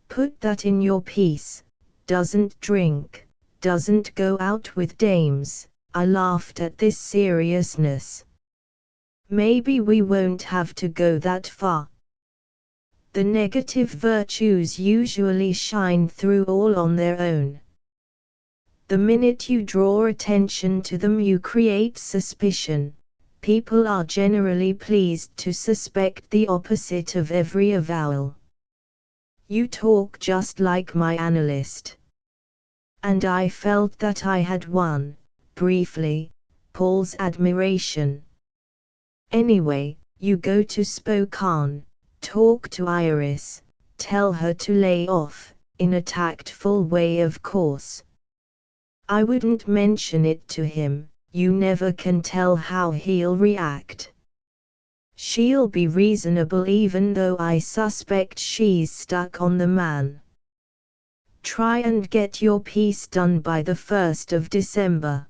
Put that in your piece. Doesn't drink, doesn't go out with dames. I laughed at this seriousness. Maybe we won't have to go that far. The negative virtues usually shine through all on their own. The minute you draw attention to them you create suspicion. People are generally pleased to suspect the opposite of every avowal. You talk just like my analyst. And I felt that I had won, briefly, Paul's admiration. Anyway, you go to Spokane, talk to Iris, tell her to lay off, in a tactful way of course. I wouldn't mention it to him, you never can tell how he'll react. She'll be reasonable even though I suspect she's stuck on the man. Try and get your piece done by the 1st of December.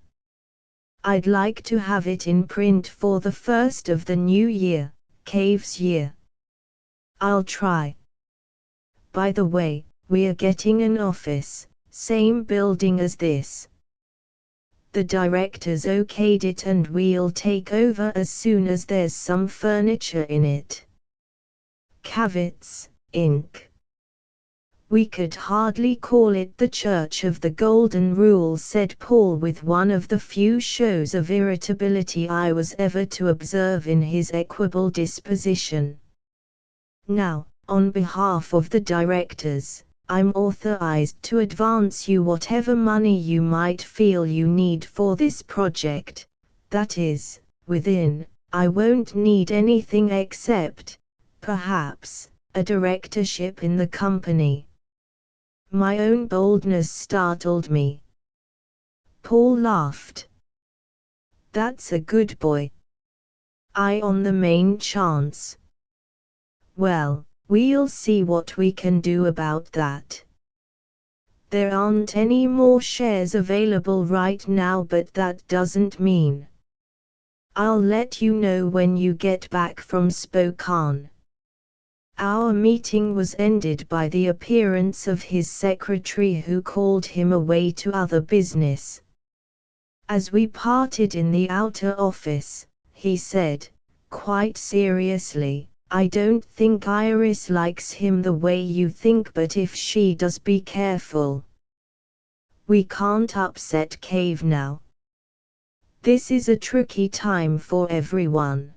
I'd like to have it in print for the 1st of the new year, Cave's year. I'll try. By the way, we're getting an office, same building as this. The directors okayed it and we'll take over as soon as there's some furniture in it. Kavitz, Inc. We could hardly call it the Church of the Golden Rule, said Paul with one of the few shows of irritability I was ever to observe in his equable disposition. Now, on behalf of the directors, I'm authorized to advance you whatever money you might feel you need for this project, That is, within, I won't need anything except, perhaps, a directorship in the company. My own boldness startled me. Paul laughed. That's a good boy. I on the main chance. Well, we'll see what we can do about that. There aren't any more shares available right now, but that doesn't mean. I'll let you know when you get back from Spokane. Our meeting was ended by the appearance of his secretary, who called him away to other business. As we parted in the outer office, he said, quite seriously, I don't think Iris likes him the way you think, but if she does, be careful. We can't upset Cave now. This is a tricky time for everyone.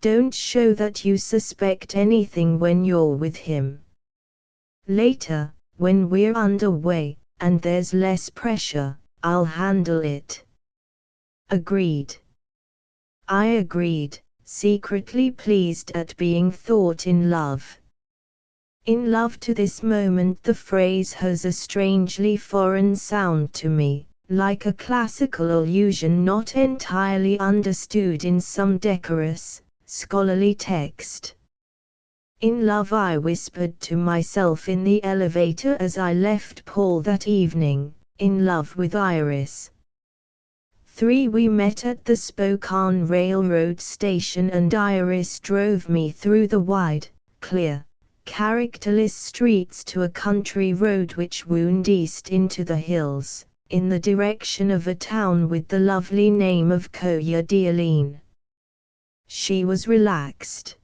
Don't show that you suspect anything when you're with him. Later, when we're underway, and there's less pressure, I'll handle it. Agreed. I agreed, secretly pleased at being thought in love. In love. To this moment the phrase has a strangely foreign sound to me, like a classical allusion not entirely understood in some decorous, scholarly text. In love, I whispered to myself in the elevator as I left Paul that evening, in love with Iris. 3. We met at the Spokane Railroad station, and Iris drove me through the wide, clear, characterless streets to a country road which wound east into the hills, in the direction of a town with the lovely name of Coeur d'Alene. She was relaxed.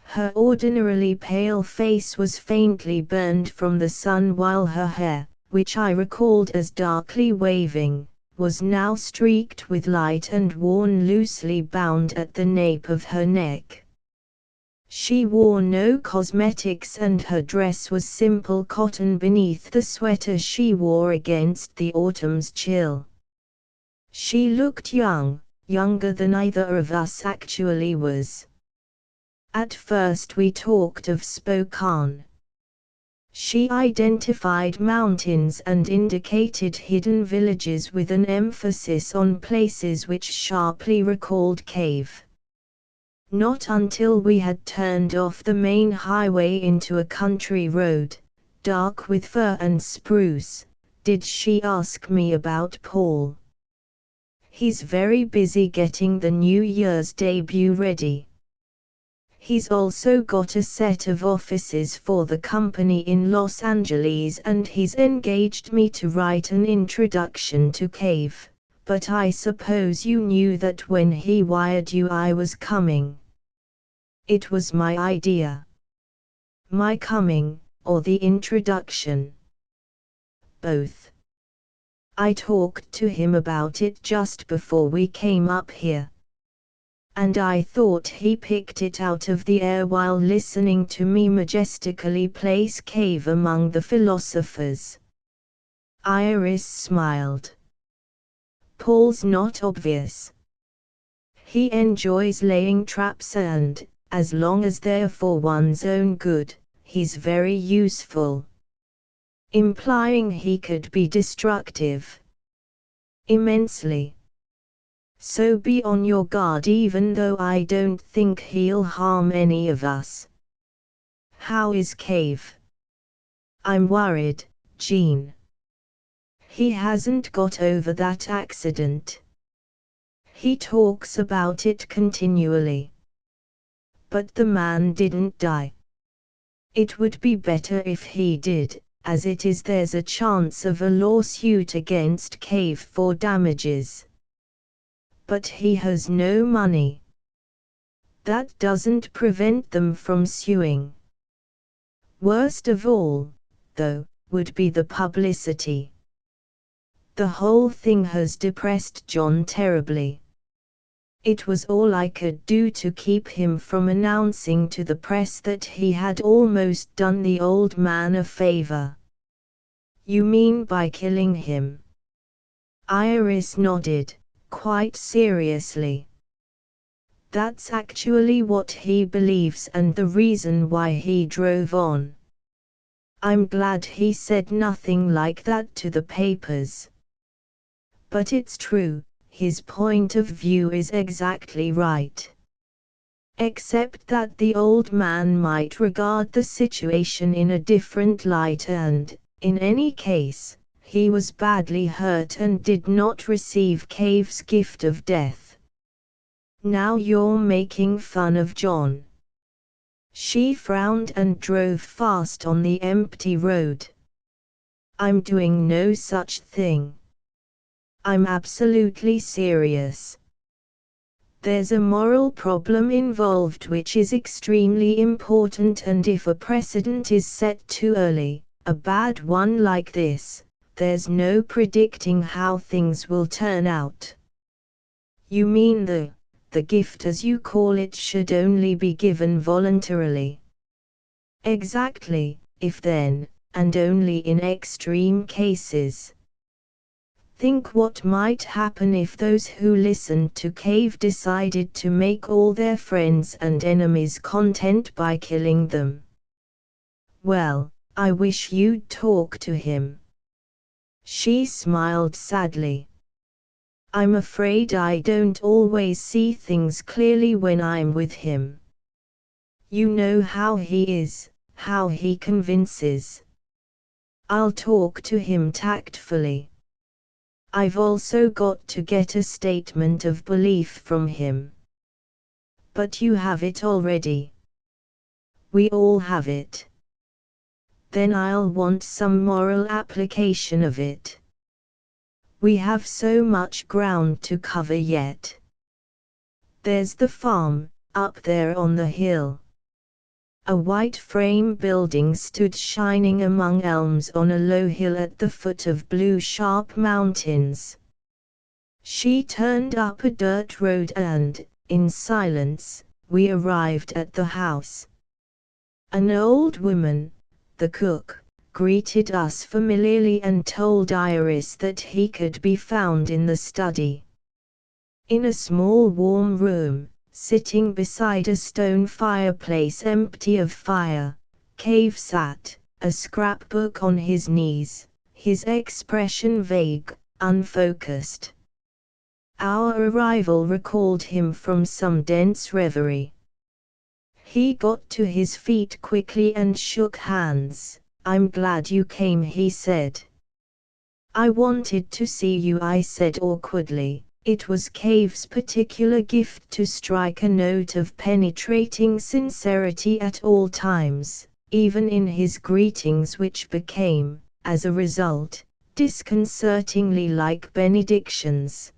Her ordinarily pale face was faintly burned from the sun, while her hair, which I recalled as darkly waving, was now streaked with light and worn loosely bound at the nape of her neck. She wore no cosmetics, and her dress was simple cotton beneath the sweater she wore against the autumn's chill. She looked young, younger than either of us actually was. At first we talked of Spokane. She identified mountains and indicated hidden villages with an emphasis on places which sharply recalled Cave. Not until we had turned off the main highway into a country road, dark with fir and spruce, did she ask me about Paul. He's very busy getting the New Year's debut ready. He's also got a set of offices for the company in Los Angeles, and he's engaged me to write an introduction to Cave, but I suppose you knew that when he wired you I was coming. It was my idea. My coming, or the introduction? Both. I talked to him about it just before we came up here. And I thought he picked it out of the air while listening to me majestically place Cave among the philosophers. Iris smiled. Paul's not obvious. He enjoys laying traps and, as long as they're for one's own good, he's very useful. Implying he could be destructive. Immensely. So be on your guard, even though I don't think he'll harm any of us. How is Cave? I'm worried, Jean. He hasn't got over that accident. He talks about it continually. But the man didn't die. It would be better if he did. As it is, there's a chance of a lawsuit against Cave for damages. But he has no money. That doesn't prevent them from suing. Worst of all, though, would be the publicity. The whole thing has depressed John terribly. It was all I could do to keep him from announcing to the press that he had almost done the old man a favor. You mean by killing him? Iris nodded, quite seriously. That's actually what he believes and the reason why he drove on. I'm glad he said nothing like that to the papers. But it's true, his point of view is exactly right. Except that the old man might regard the situation in a different light and, in any case, he was badly hurt and did not receive Cave's gift of death. Now you're making fun of John. She frowned and drove fast on the empty road. I'm doing no such thing. I'm absolutely serious. There's a moral problem involved which is extremely important, and if a precedent is set too early, a bad one like this, there's no predicting how things will turn out. You mean the gift as you call it should only be given voluntarily? Exactly, if then, and only in extreme cases. Think what might happen if those who listened to Cave decided to make all their friends and enemies content by killing them. Well, I wish you'd talk to him. She smiled sadly. I'm afraid I don't always see things clearly when I'm with him. You know how he is, how he convinces. I'll talk to him tactfully. I've also got to get a statement of belief from him. But you have it already. We all have it. Then I'll want some moral application of it. We have so much ground to cover yet. There's the farm, up there on the hill. A white frame building stood shining among elms on a low hill at the foot of Blue Sharp Mountains. She turned up a dirt road and, in silence, we arrived at the house. An old woman, the cook, greeted us familiarly and told Iris that he could be found in the study. In a small warm room, sitting beside a stone fireplace empty of fire, Cave sat, a scrapbook on his knees, his expression vague, unfocused. Our arrival recalled him from some dense reverie. He got to his feet quickly and shook hands. I'm glad you came, he said. I wanted to see you, I said awkwardly. It was Cave's particular gift to strike a note of penetrating sincerity at all times, even in his greetings, which became, as a result, disconcertingly like benedictions.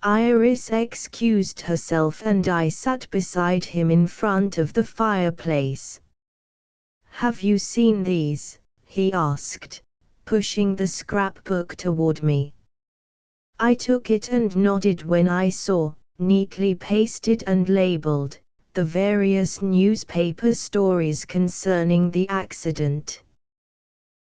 Iris excused herself and I sat beside him in front of the fireplace. Have you seen these? He asked, pushing the scrapbook toward me. I took it and nodded when I saw, neatly pasted and labeled, the various newspaper stories concerning the accident.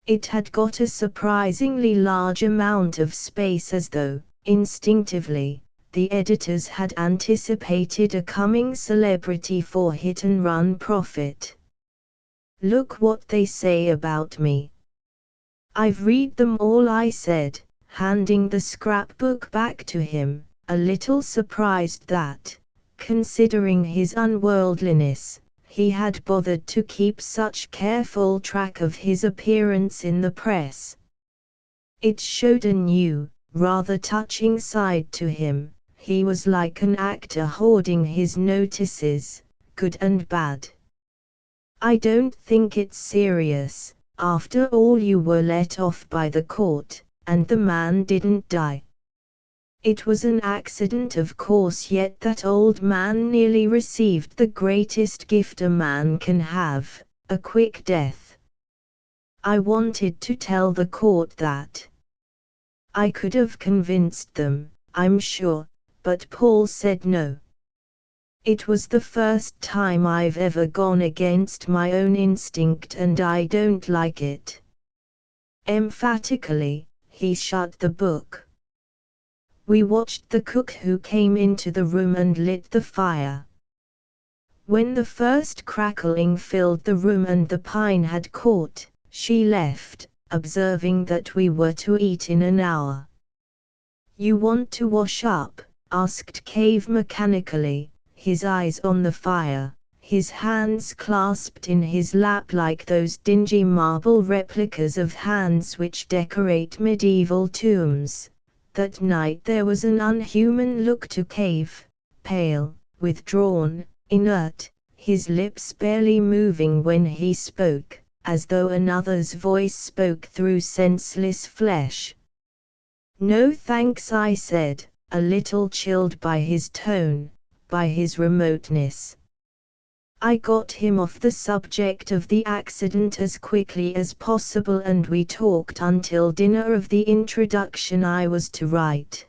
It had got a surprisingly large amount of space, as though, instinctively, the editors had anticipated a coming celebrity for hit-and-run profit. Look what they say about me. I've read them all, I said, handing the scrapbook back to him, a little surprised that, considering his unworldliness, he had bothered to keep such careful track of his appearance in the press. It showed a new, rather touching side to him. He was like an actor hoarding his notices, good and bad. I don't think it's serious. After all, you were let off by the court, and the man didn't die. It was an accident, of course, yet that old man nearly received the greatest gift a man can have, a quick death. I wanted to tell the court that. I could have convinced them, I'm sure, but Paul said no. It was the first time I've ever gone against my own instinct, and I don't like it. Emphatically, he shut the book. We watched the cook who came into the room and lit the fire. When the first crackling filled the room and the pine had caught, she left, observing that we were to eat in an hour. "You want to wash up?" asked Cave mechanically, his eyes on the fire, his hands clasped in his lap like those dingy marble replicas of hands which decorate medieval tombs. That night there was an unhuman look to Cave, pale, withdrawn, inert, his lips barely moving when he spoke, as though another's voice spoke through senseless flesh. "No thanks," I said, a little chilled by his tone, by his remoteness. I got him off the subject of the accident as quickly as possible and we talked until dinner of the introduction I was to write.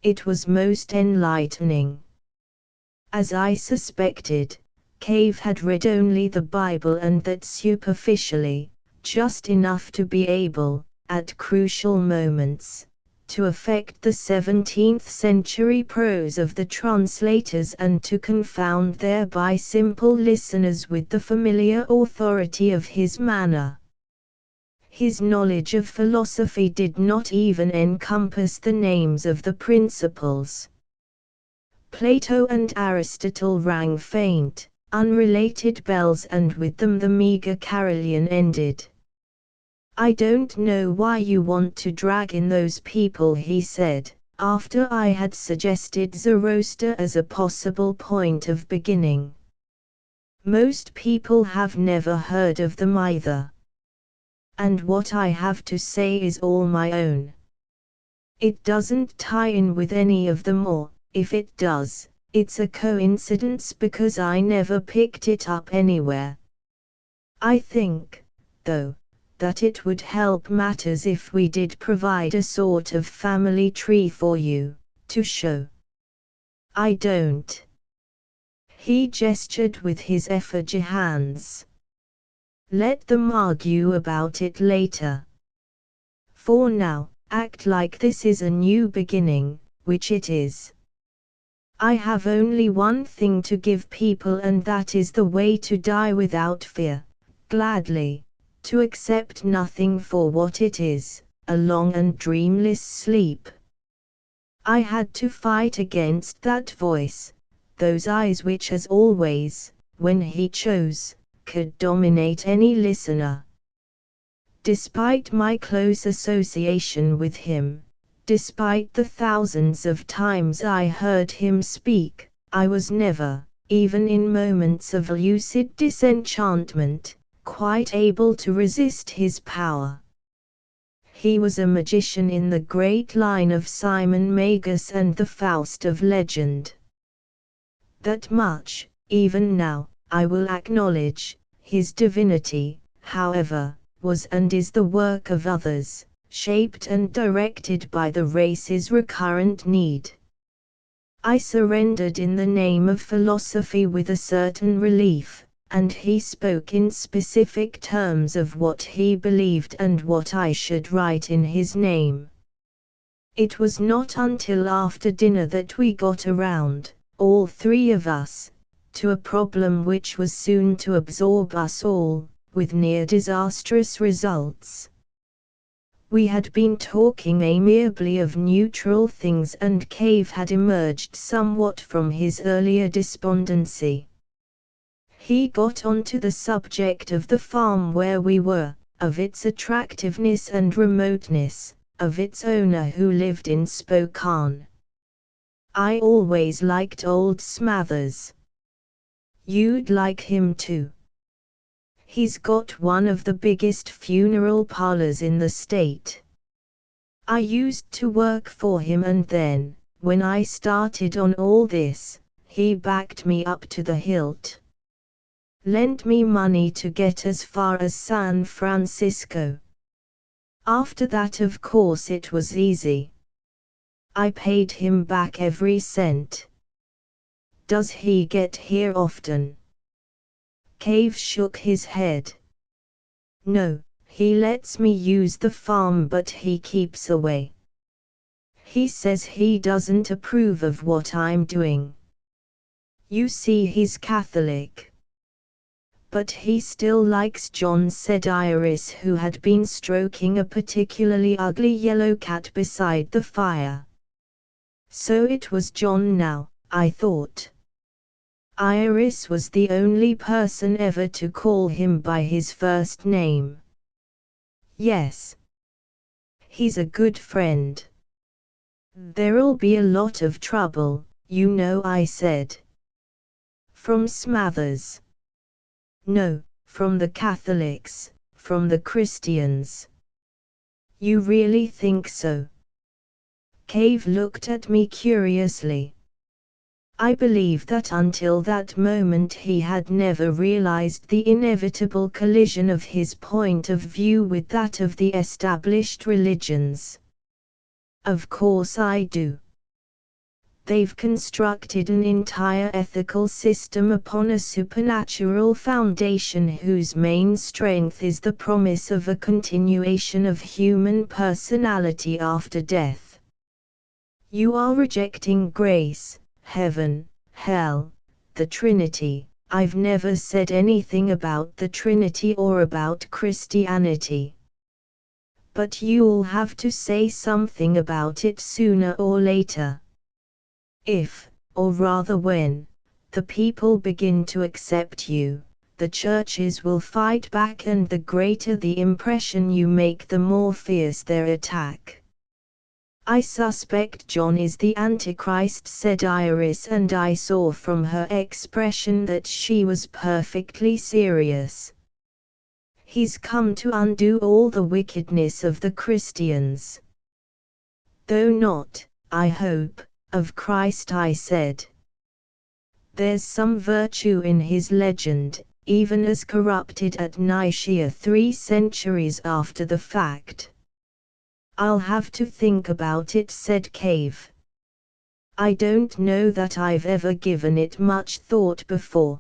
It was most enlightening. As I suspected, Cave had read only the Bible and that superficially, just enough to be able, at crucial moments, to affect the 17th-century prose of the translators and to confound thereby simple listeners with the familiar authority of his manner. His knowledge of philosophy did not even encompass the names of the principles. Plato and Aristotle rang faint, unrelated bells and with them the meager carillon ended. "I don't know why you want to drag in those people," he said, after I had suggested Zoroaster as a possible point of beginning. "Most people have never heard of them either. And what I have to say is all my own. It doesn't tie in with any of them, or, if it does, it's a coincidence because I never picked it up anywhere. I think, though, that it would help matters if we did provide a sort of family tree for you, to show. I don't." He gestured with his effigy hands. "Let them argue about it later. For now, act like this is a new beginning, which it is. I have only one thing to give people and that is the way to die without fear, gladly. To accept nothing for what it is, a long and dreamless sleep." I had to fight against that voice, those eyes which as always, when he chose, could dominate any listener. Despite my close association with him, despite the thousands of times I heard him speak, I was never, even in moments of lucid disenchantment, quite able to resist his power. He was a magician in the great line of Simon Magus and the Faust of legend. That much, even now, I will acknowledge. His divinity, however, was and is the work of others, shaped and directed by the race's recurrent need. I surrendered in the name of philosophy with a certain relief, and he spoke in specific terms of what he believed and what I should write in his name. It was not until after dinner that we got around, all three of us, to a problem which was soon to absorb us all, with near disastrous results. We had been talking amiably of neutral things and Cave had emerged somewhat from his earlier despondency. He got onto the subject of the farm where we were, of its attractiveness and remoteness, of its owner who lived in Spokane. I always liked old Smathers. You'd like him too. He's got one of the biggest funeral parlors in the state. I used to work for him and then, when I started on all this, he backed me up to the hilt. Lent me money to get as far as San Francisco. After that, of course, it was easy. I paid him back every cent. Does he get here often? Cave shook his head. No, he lets me use the farm but he keeps away. He says he doesn't approve of what I'm doing. You see, he's Catholic. But he still likes John, said Iris, who had been stroking a particularly ugly yellow cat beside the fire. So it was John now, I thought. Iris was the only person ever to call him by his first name. Yes. He's a good friend. There'll be a lot of trouble, you know, I said. From Smathers. No, from the Catholics, from the Christians. You really think so? Cave looked at me curiously. I believe that until that moment he had never realized the inevitable collision of his point of view with that of the established religions. Of course I do. They've constructed an entire ethical system upon a supernatural foundation whose main strength is the promise of a continuation of human personality after death. You are rejecting grace, heaven, hell, the Trinity. I've never said anything about the Trinity or about Christianity. But you'll have to say something about it sooner or later. If, or rather when, the people begin to accept you, the churches will fight back, and the greater the impression you make, the more fierce their attack. I suspect John is the Antichrist, said Iris, and I saw from her expression that she was perfectly serious. He's come to undo all the wickedness of the Christians. Though not, I hope, of Christ, I said. There's some virtue in his legend, even as corrupted at Nicaea 3 centuries after the fact. I'll have to think about it, said Cave. I don't know that I've ever given it much thought before.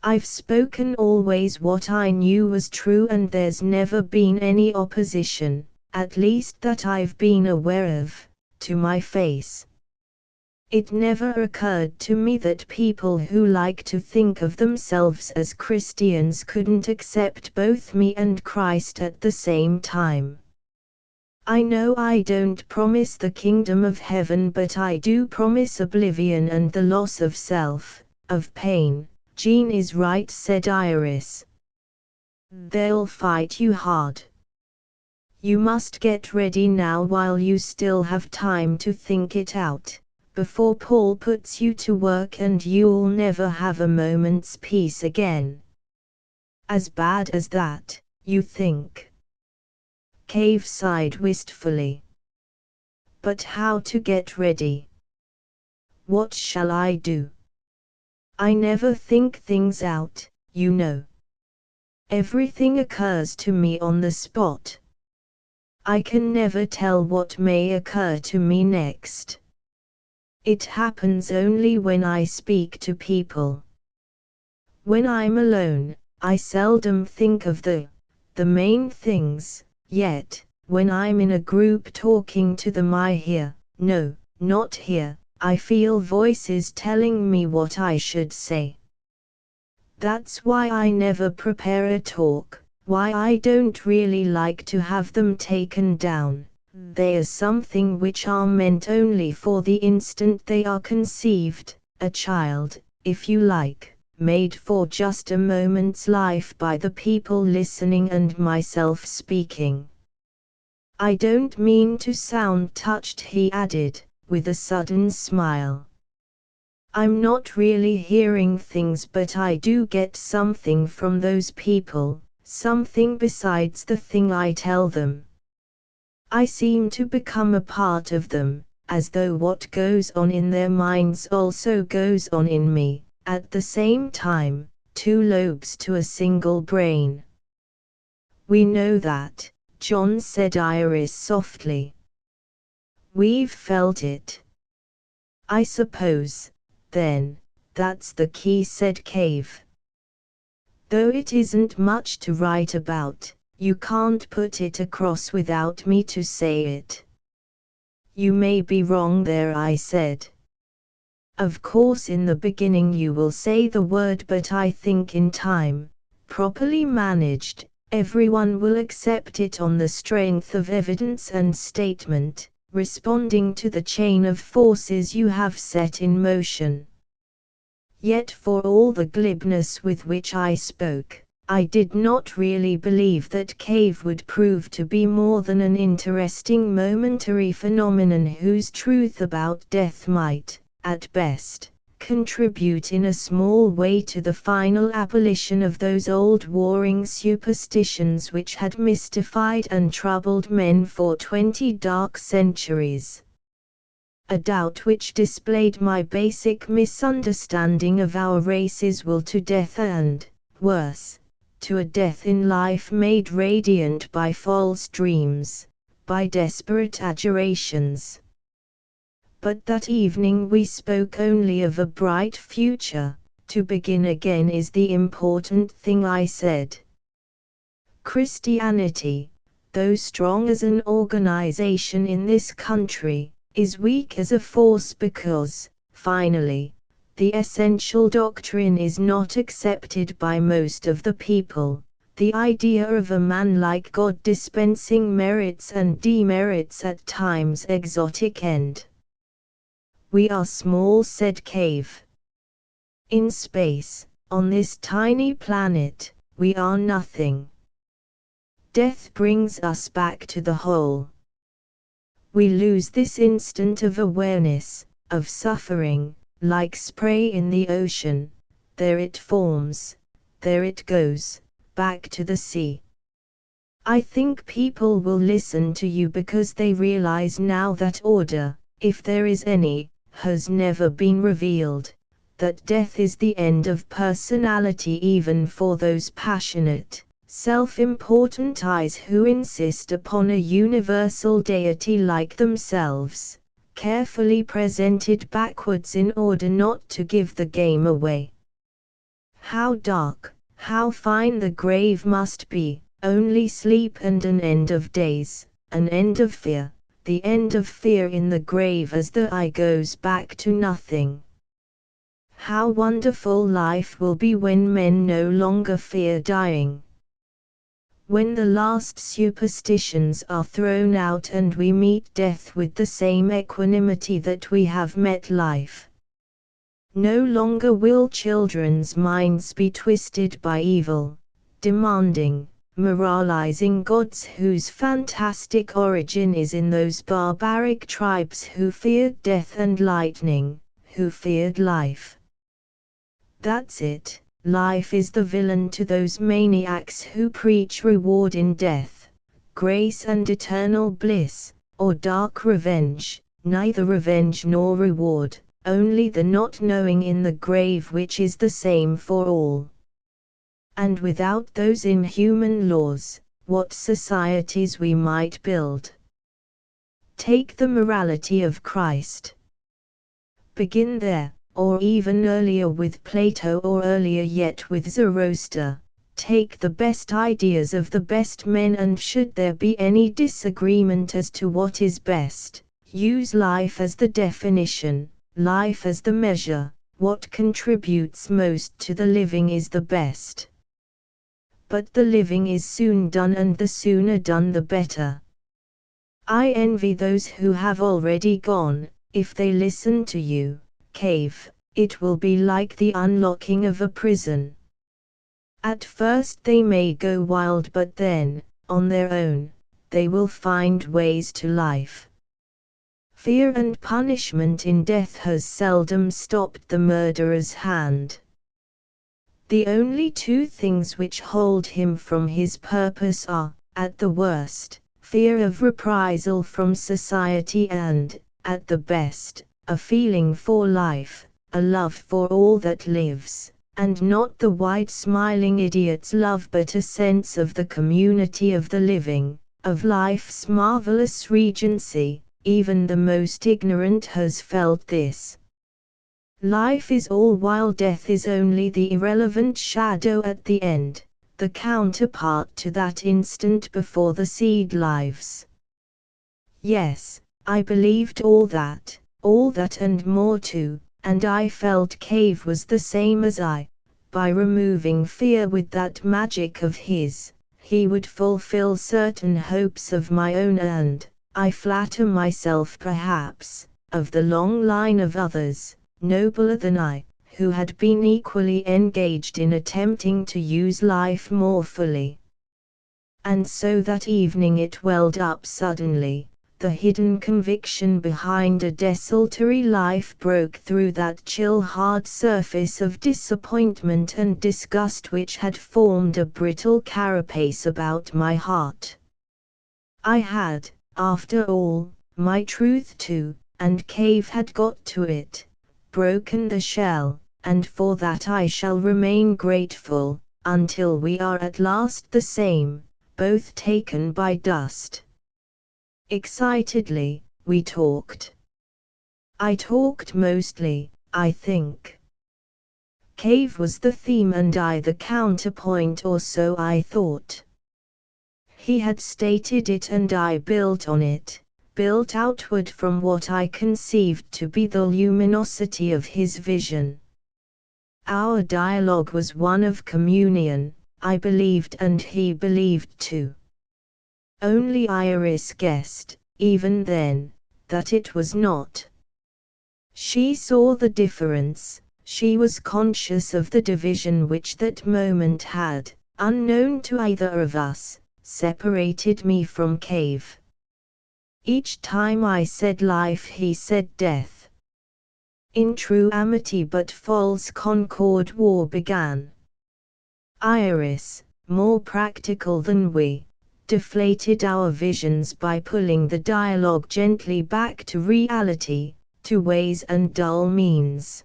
I've spoken always what I knew was true, and there's never been any opposition, at least that I've been aware of, to my face. It never occurred to me that people who like to think of themselves as Christians couldn't accept both me and Christ at the same time. I know I don't promise the kingdom of heaven, but I do promise oblivion and the loss of self, of pain. Jean is right, said Iris. They'll fight you hard. You must get ready now while you still have time to think it out, before Paul puts you to work and you'll never have a moment's peace again. As bad as that, you think? Cave sighed wistfully. But how to get ready? What shall I do? I never think things out, you know. Everything occurs to me on the spot. I can never tell what may occur to me next. It happens only when I speak to people. When I'm alone, I seldom think of the main things, yet, when I'm in a group talking to them, I hear, no, not hear, I feel voices telling me what I should say. That's why I never prepare a talk, why I don't really like to have them taken down. They are something which are meant only for the instant they are conceived, a child, if you like, made for just a moment's life by the people listening and myself speaking. I don't mean to sound touched, he added, with a sudden smile. I'm not really hearing things, but I do get something from those people, something besides the thing I tell them. I seem to become a part of them, as though what goes on in their minds also goes on in me, at the same time, 2 lobes to a single brain. We know that, John, said Iris softly. We've felt it. I suppose, then, that's the key, said Cave. Though it isn't much to write about, you can't put it across without me to say it. You may be wrong there, I said. Of course in the beginning you will say the word, but I think in time, properly managed, everyone will accept it on the strength of evidence and statement, responding to the chain of forces you have set in motion. Yet for all the glibness with which I spoke, I did not really believe that cave would prove to be more than an interesting momentary phenomenon whose truth about death might, at best, contribute in a small way to the final abolition of those old warring superstitions which had mystified and troubled men for 20 dark centuries. A doubt which displayed my basic misunderstanding of our race's will to death and, worse, to a death in life made radiant by false dreams, by desperate adjurations. But that evening we spoke only of a bright future. To begin again is the important thing, I said. Christianity, though strong as an organization in this country, is weak as a force because, finally, the essential doctrine is not accepted by most of the people, the idea of a man like God dispensing merits and demerits at times exotic end. We are small, said Cave. In space, on this tiny planet, we are nothing. Death brings us back to the whole. We lose this instant of awareness, of suffering, like spray in the ocean. There it forms, there it goes, back to the sea. I think people will listen to you because they realize now that order, if there is any, has never been revealed, that death is the end of personality even for those passionate, self-important eyes who insist upon a universal deity like themselves, carefully presented backwards in order not to give the game away. How dark, how fine the grave must be, only sleep and an end of days, an end of fear, the end of fear in the grave as the eye goes back to nothing. How wonderful life will be when men no longer fear dying. When the last superstitions are thrown out and we meet death with the same equanimity that we have met life. No longer will children's minds be twisted by evil, demanding, moralizing gods whose fantastic origin is in those barbaric tribes who feared death and lightning, who feared life. That's it. Life is the villain to those maniacs who preach reward in death, grace and eternal bliss, or dark revenge, neither revenge nor reward, only the not knowing in the grave which is the same for all. And without those inhuman laws, what societies we might build. Take the morality of Christ. Begin there. Or even earlier with Plato, or earlier yet with Zoroaster. Take the best ideas of the best men, and should there be any disagreement as to what is best, use life as the definition, life as the measure. What contributes most to the living is the best. But the living is soon done, and the sooner done the better. I envy those who have already gone. If they listen to you, Cave, it will be like the unlocking of a prison. At first they may go wild, but then, on their own, they will find ways to life. Fear and punishment in death has seldom stopped the murderer's hand. The only two things which hold him from his purpose are, at the worst, fear of reprisal from society and, at the best, a feeling for life, a love for all that lives, and not the wide smiling idiot's love but a sense of the community of the living, of life's marvelous regency. Even the most ignorant has felt this. Life is all while death is only the irrelevant shadow at the end, the counterpart to that instant before the seed lives. Yes, I believed all that and more too, and I felt Cave was the same as I. By removing fear with that magic of his, he would fulfill certain hopes of my own and, I flatter myself perhaps, of the long line of others, nobler than I, who had been equally engaged in attempting to use life more fully. And so that evening it welled up suddenly. The hidden conviction behind a desultory life broke through that chill hard surface of disappointment and disgust which had formed a brittle carapace about my heart. I had, after all, my truth too, and Cave had got to it, broken the shell, and for that I shall remain grateful, until we are at last the same, both taken by dust. Excitedly, we talked. I talked mostly, I think. Cave was the theme and I the counterpoint, or so I thought. He had stated it and I built on it, built outward from what I conceived to be the luminosity of his vision. Our dialogue was one of communion, I believed and he believed too. Only Iris guessed, even then, that it was not. She saw the difference, she was conscious of the division which that moment had, unknown to either of us, separated me from Cave. Each time I said life he said death. In true amity but false concord war began. Iris, more practical than we, deflated our visions by pulling the dialogue gently back to reality, to ways and dull means.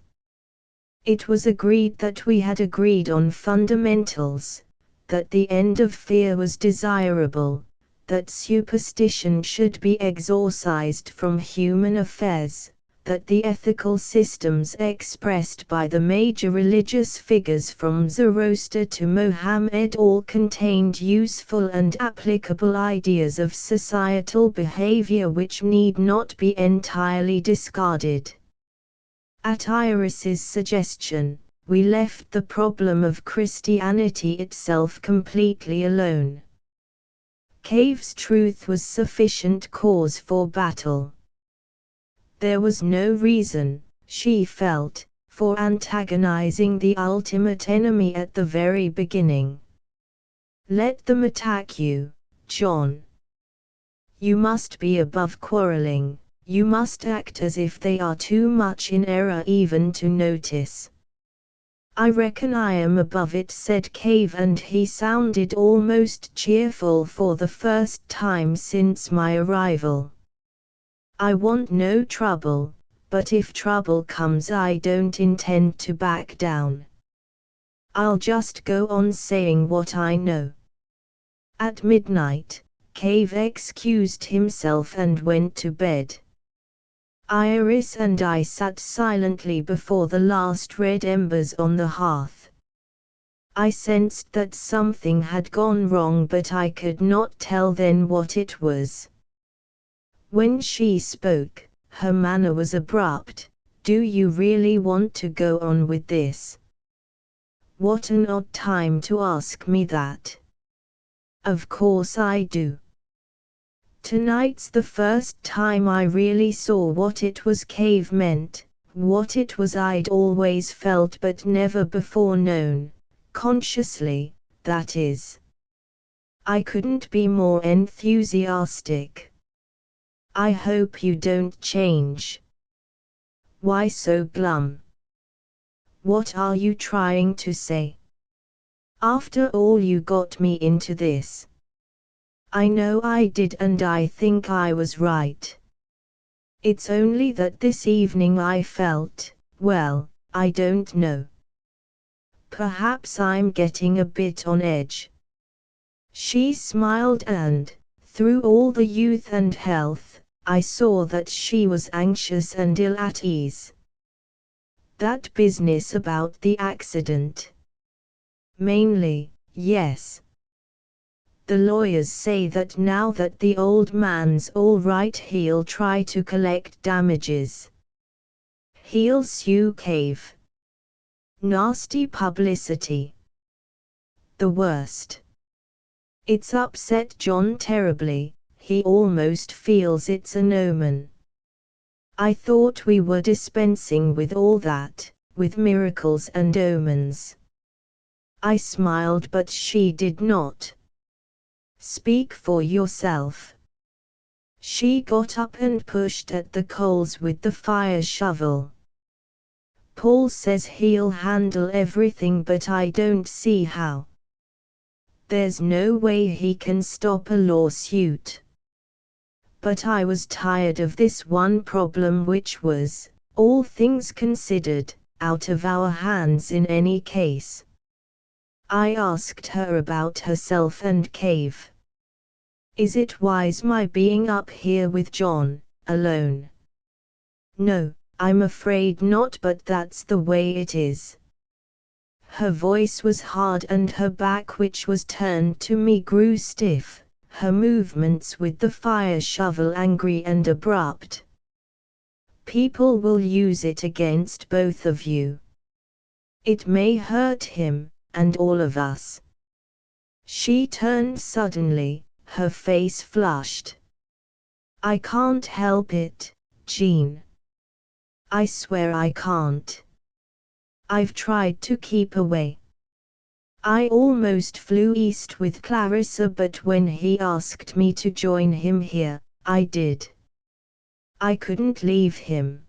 It was agreed that we had agreed on fundamentals, that the end of fear was desirable, that superstition should be exorcised from human affairs, that the ethical systems expressed by the major religious figures from Zoroaster to Mohammed all contained useful and applicable ideas of societal behavior which need not be entirely discarded. At Iris's suggestion, we left the problem of Christianity itself completely alone. Cave's truth was sufficient cause for battle. There was no reason, she felt, for antagonizing the ultimate enemy at the very beginning. Let them attack you, John. You must be above quarreling, you must act as if they are too much in error even to notice. I reckon I am above it, said Cave, and he sounded almost cheerful for the first time since my arrival. I want no trouble, but if trouble comes I don't intend to back down. I'll just go on saying what I know. At midnight, Cave excused himself and went to bed. Iris and I sat silently before the last red embers on the hearth. I sensed that something had gone wrong, but I could not tell then what it was. When she spoke, her manner was abrupt. Do you really want to go on with this? What an odd time to ask me that. Of course I do. Tonight's the first time I really saw what it was Cave meant, what it was I'd always felt but never before known, consciously, that is. I couldn't be more enthusiastic. I hope you don't change. Why so glum? What are you trying to say? After all you got me into this. I know I did and I think I was right. It's only that this evening I felt, well, I don't know. Perhaps I'm getting a bit on edge. She smiled and, through all the youth and health, I saw that she was anxious and ill at ease. That business about the accident. Mainly, yes. The lawyers say that now that the old man's all right, he'll try to collect damages. He'll sue Cave. Nasty publicity. The worst. It's upset John terribly, he almost feels it's an omen. I thought we were dispensing with all that, with miracles and omens. I smiled, but she did not. Speak for yourself. She got up and pushed at the coals with the fire shovel. Paul says he'll handle everything, but I don't see how. There's no way he can stop a lawsuit. But I was tired of this one problem, which was, all things considered, out of our hands in any case. I asked her about herself and Cave. Is it wise my being up here with John, alone? No, I'm afraid not, but that's the way it is. Her voice was hard and her back, which was turned to me, grew stiff, her movements with the fire shovel angry and abrupt. People will use it against both of you. It may hurt him, and all of us. She turned suddenly, her face flushed. I can't help it, Jean. I swear I can't. I've tried to keep away. I almost flew east with Clarissa, but when he asked me to join him here, I did. I couldn't leave him.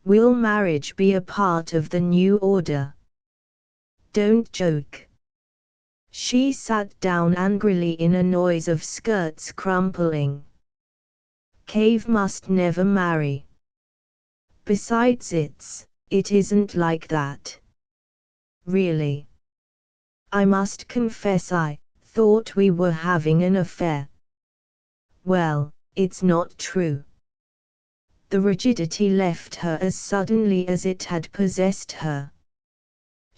Will marriage be a part of the new order? Don't joke. She sat down angrily in a noise of skirts crumpling. Cave must never marry. Besides, it isn't like that. Really. I must confess I thought we were having an affair. Well, it's not true. The rigidity left her as suddenly as it had possessed her.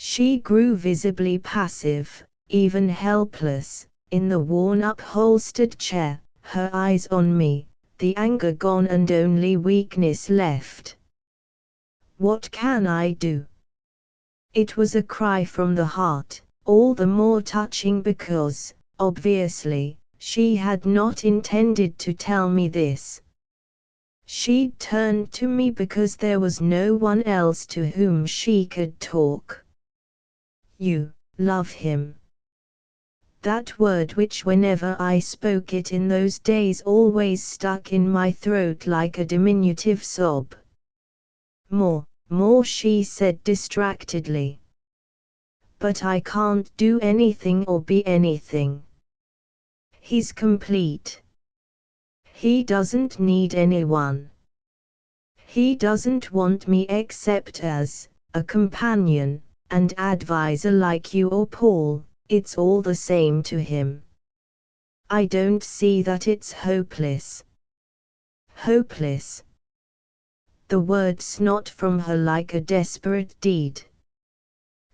She grew visibly passive, even helpless, in the worn-upholstered chair, her eyes on me, the anger gone and only weakness left. What can I do? It was a cry from the heart, all the more touching because, obviously, she had not intended to tell me this. She'd turned to me because there was no one else to whom she could talk. You love him. That word, which whenever I spoke it in those days always stuck in my throat like a diminutive sob. More, she said distractedly. But I can't do anything or be anything. He's complete. He doesn't need anyone. He doesn't want me except as a companion, and advisor like you or Paul. It's all the same to him. I don't see that it's hopeless. Hopeless. The word snot from her like a desperate deed.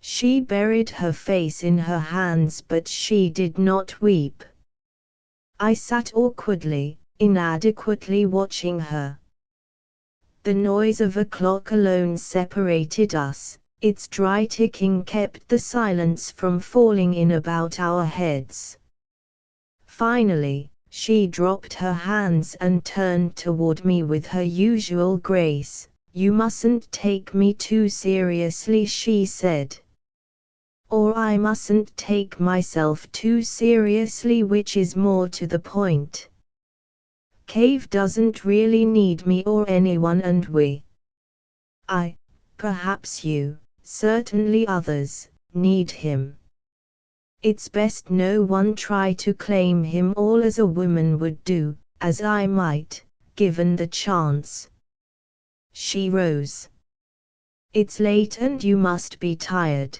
She buried her face in her hands, but she did not weep. I sat awkwardly, inadequately watching her. The noise of a clock alone separated us. Its dry ticking kept the silence from falling in about our heads. Finally, she dropped her hands and turned toward me with her usual grace. You mustn't take me too seriously, she said. Or I mustn't take myself too seriously, which is more to the point. Cave doesn't really need me or anyone, and perhaps you, certainly others, need him. It's best no one try to claim him all as a woman would do, as I might, given the chance. She rose. It's late and you must be tired.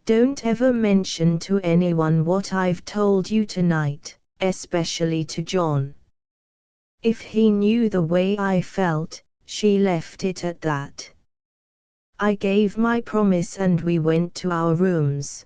Don't ever mention to anyone what I've told you tonight, especially to John. If he knew the way I felt, she left it at that. I gave my promise and we went to our rooms.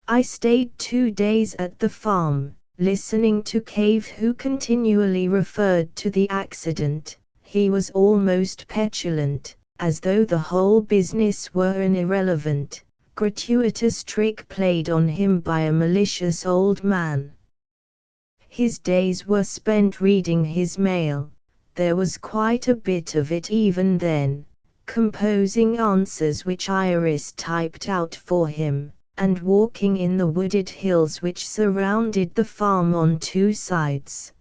I stayed 2 days at the farm, listening to Cave, who continually referred to the accident. He was almost petulant, as though the whole business were an irrelevant, gratuitous trick played on him by a malicious old man. His days were spent reading his mail. There was quite a bit of it even then, composing answers which Iris typed out for him, and walking in the wooded hills which surrounded the farm on 2 sides.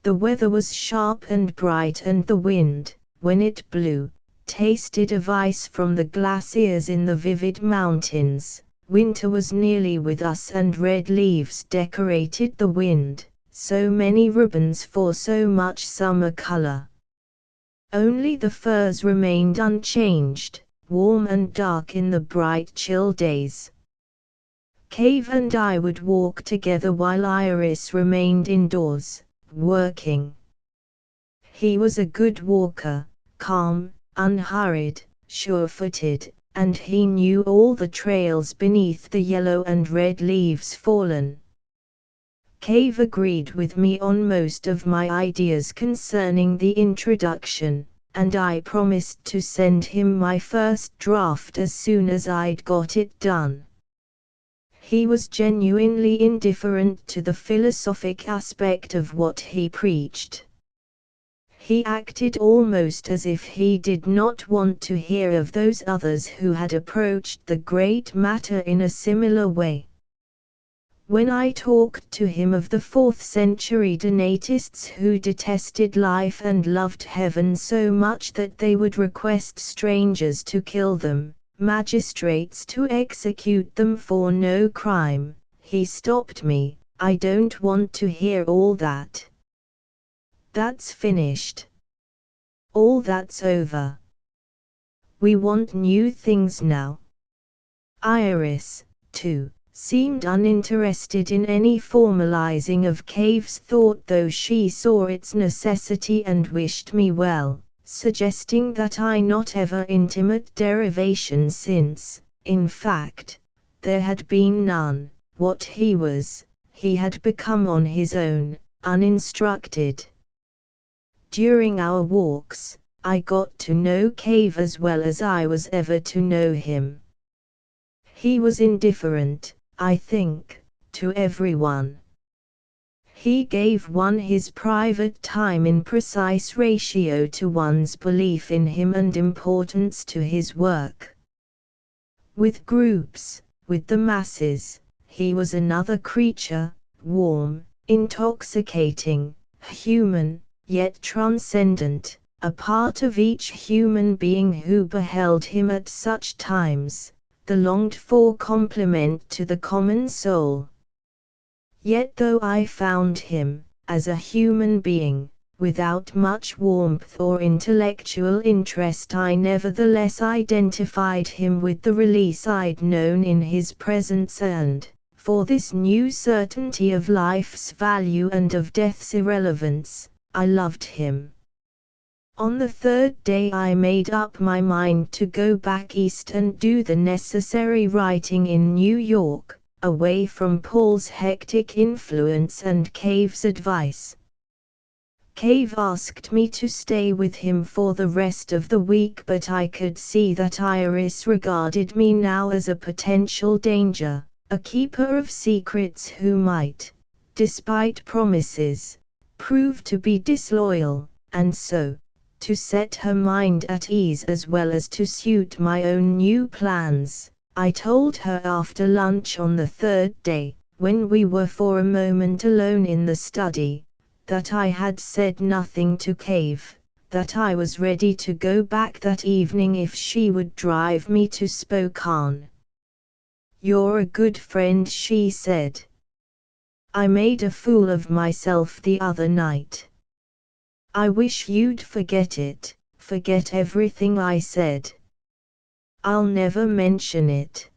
The weather was sharp and bright, and the wind, when it blew, tasted of ice from the glaciers in the vivid mountains. Winter was nearly with us, and red leaves decorated the wind, so many ribbons for so much summer color. Only the firs remained unchanged, warm and dark in the bright chill days. Cave and I would walk together while Iris remained indoors, working. He was a good walker, calm, unhurried, sure-footed, and he knew all the trails beneath the yellow and red leaves fallen. Cave agreed with me on most of my ideas concerning the introduction, and I promised to send him my first draft as soon as I'd got it done. He was genuinely indifferent to the philosophic aspect of what he preached. He acted almost as if he did not want to hear of those others who had approached the great matter in a similar way. When I talked to him of the 4th century Donatists who detested life and loved heaven so much that they would request strangers to kill them, magistrates to execute them for no crime, he stopped me. "I don't want to hear all that. That's finished. All that's over. We want new things now." Iris, too, seemed uninterested in any formalizing of Cave's thought, though she saw its necessity and wished me well, suggesting that I not ever intimate derivation since, in fact, there had been none. What he was, he had become on his own, uninstructed. During our walks, I got to know Cave as well as I was ever to know him. He was indifferent, I think, to everyone. He gave one his private time in precise ratio to one's belief in him and importance to his work. With groups, with the masses, he was another creature, warm, intoxicating, human, yet transcendent, a part of each human being who beheld him at such times, the longed-for complement to the common soul. Yet though I found him, as a human being, without much warmth or intellectual interest, I nevertheless identified him with the release I'd known in his presence and, for this new certainty of life's value and of death's irrelevance, I loved him. On the 3rd day I made up my mind to go back east and do the necessary writing in New York, away from Paul's hectic influence and Cave's advice. Cave asked me to stay with him for the rest of the week, but I could see that Iris regarded me now as a potential danger, a keeper of secrets who might, despite promises, prove to be disloyal, and so, to set her mind at ease as well as to suit my own new plans, I told her after lunch on the 3rd day, when we were for a moment alone in the study, that I had said nothing to Cave, that I was ready to go back that evening if she would drive me to Spokane. "You're a good friend," she said. "I made a fool of myself the other night. I wish you'd forget it, forget everything I said. I'll never mention it.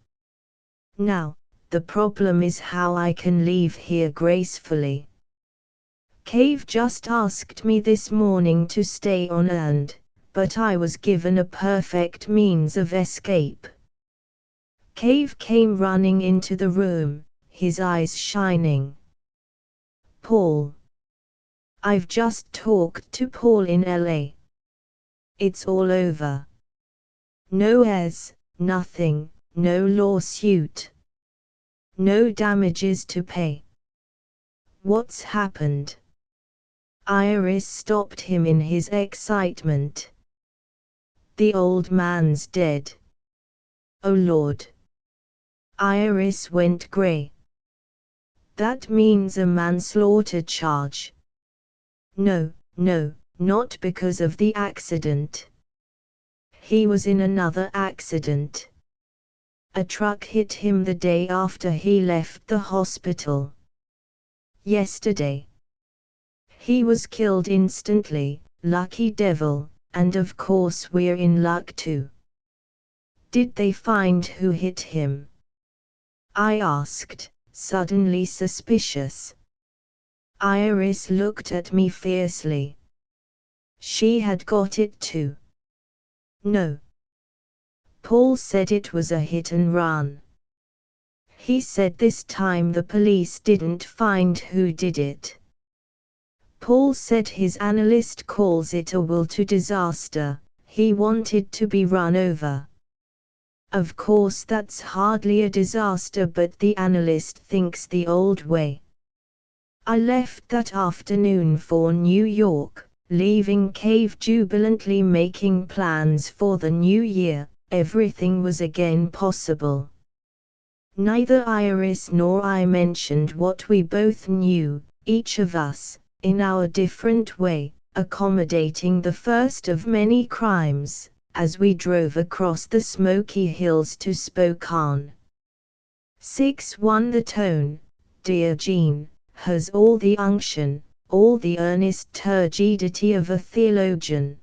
Now, the problem is how I can leave here gracefully. Cave just asked me this morning to stay on but I was given a perfect means of escape. Cave came running into the room, his eyes shining. Paul. I've just talked to Paul in LA. It's all over. No heirs, nothing, no lawsuit. No damages to pay. What's happened? Iris stopped him in his excitement. The old man's dead. Oh Lord. Iris went grey. That means a manslaughter charge. No, no, not because of the accident. He was in another accident. A truck hit him the day after he left the hospital. Yesterday. He was killed instantly, lucky devil, and of course we're in luck too. Did they find who hit him? I asked, suddenly suspicious. Iris looked at me fiercely. She had got it too. No. Paul said it was a hit and run. He said this time the police didn't find who did it. Paul said his analyst calls it a will-to disaster, he wanted to be run over. Of course that's hardly a disaster, but the analyst thinks the old way. I left that afternoon for New York, leaving Cave jubilantly making plans for the new year. Everything was again possible. Neither Iris nor I mentioned what we both knew, each of us, in our different way, accommodating the first of many crimes, as we drove across the Smoky Hills to Spokane. 6-1 The tone, dear Jean, has all the unction, all the earnest turgidity of a theologian.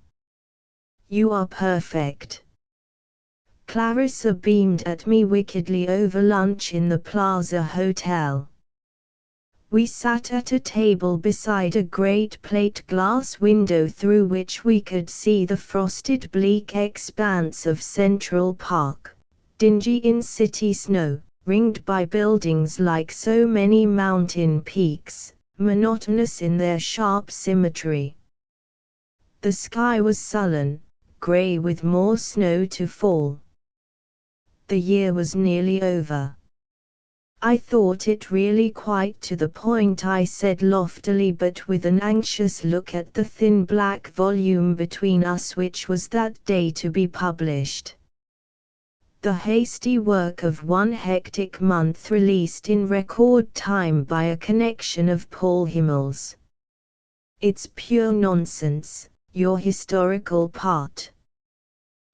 You are perfect. Clarissa beamed at me wickedly over lunch in the Plaza Hotel. We sat at a table beside a great plate glass window through which we could see the frosted bleak expanse of Central Park, dingy in city snow, ringed by buildings like so many mountain peaks, monotonous in their sharp symmetry. The sky was sullen, grey with more snow to fall. The year was nearly over. I thought it really quite to the point, I said loftily, but with an anxious look at the thin black volume between us which was that day to be published. The hasty work of one hectic month released in record time by a connection of Paul Himmel's. It's pure nonsense, your historical part.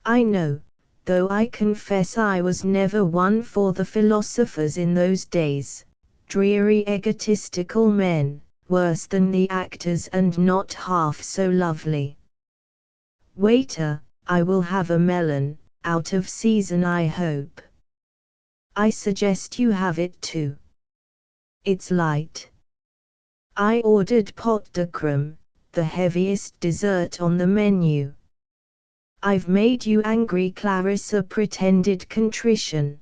I know. Though I confess I was never one for the philosophers in those days, dreary egotistical men, worse than the actors and not half so lovely. Waiter, I will have a melon, out of season I hope. I suggest you have it too. It's light. I ordered pot de creme, the heaviest dessert on the menu. I've made you angry, Clarissa pretended contrition.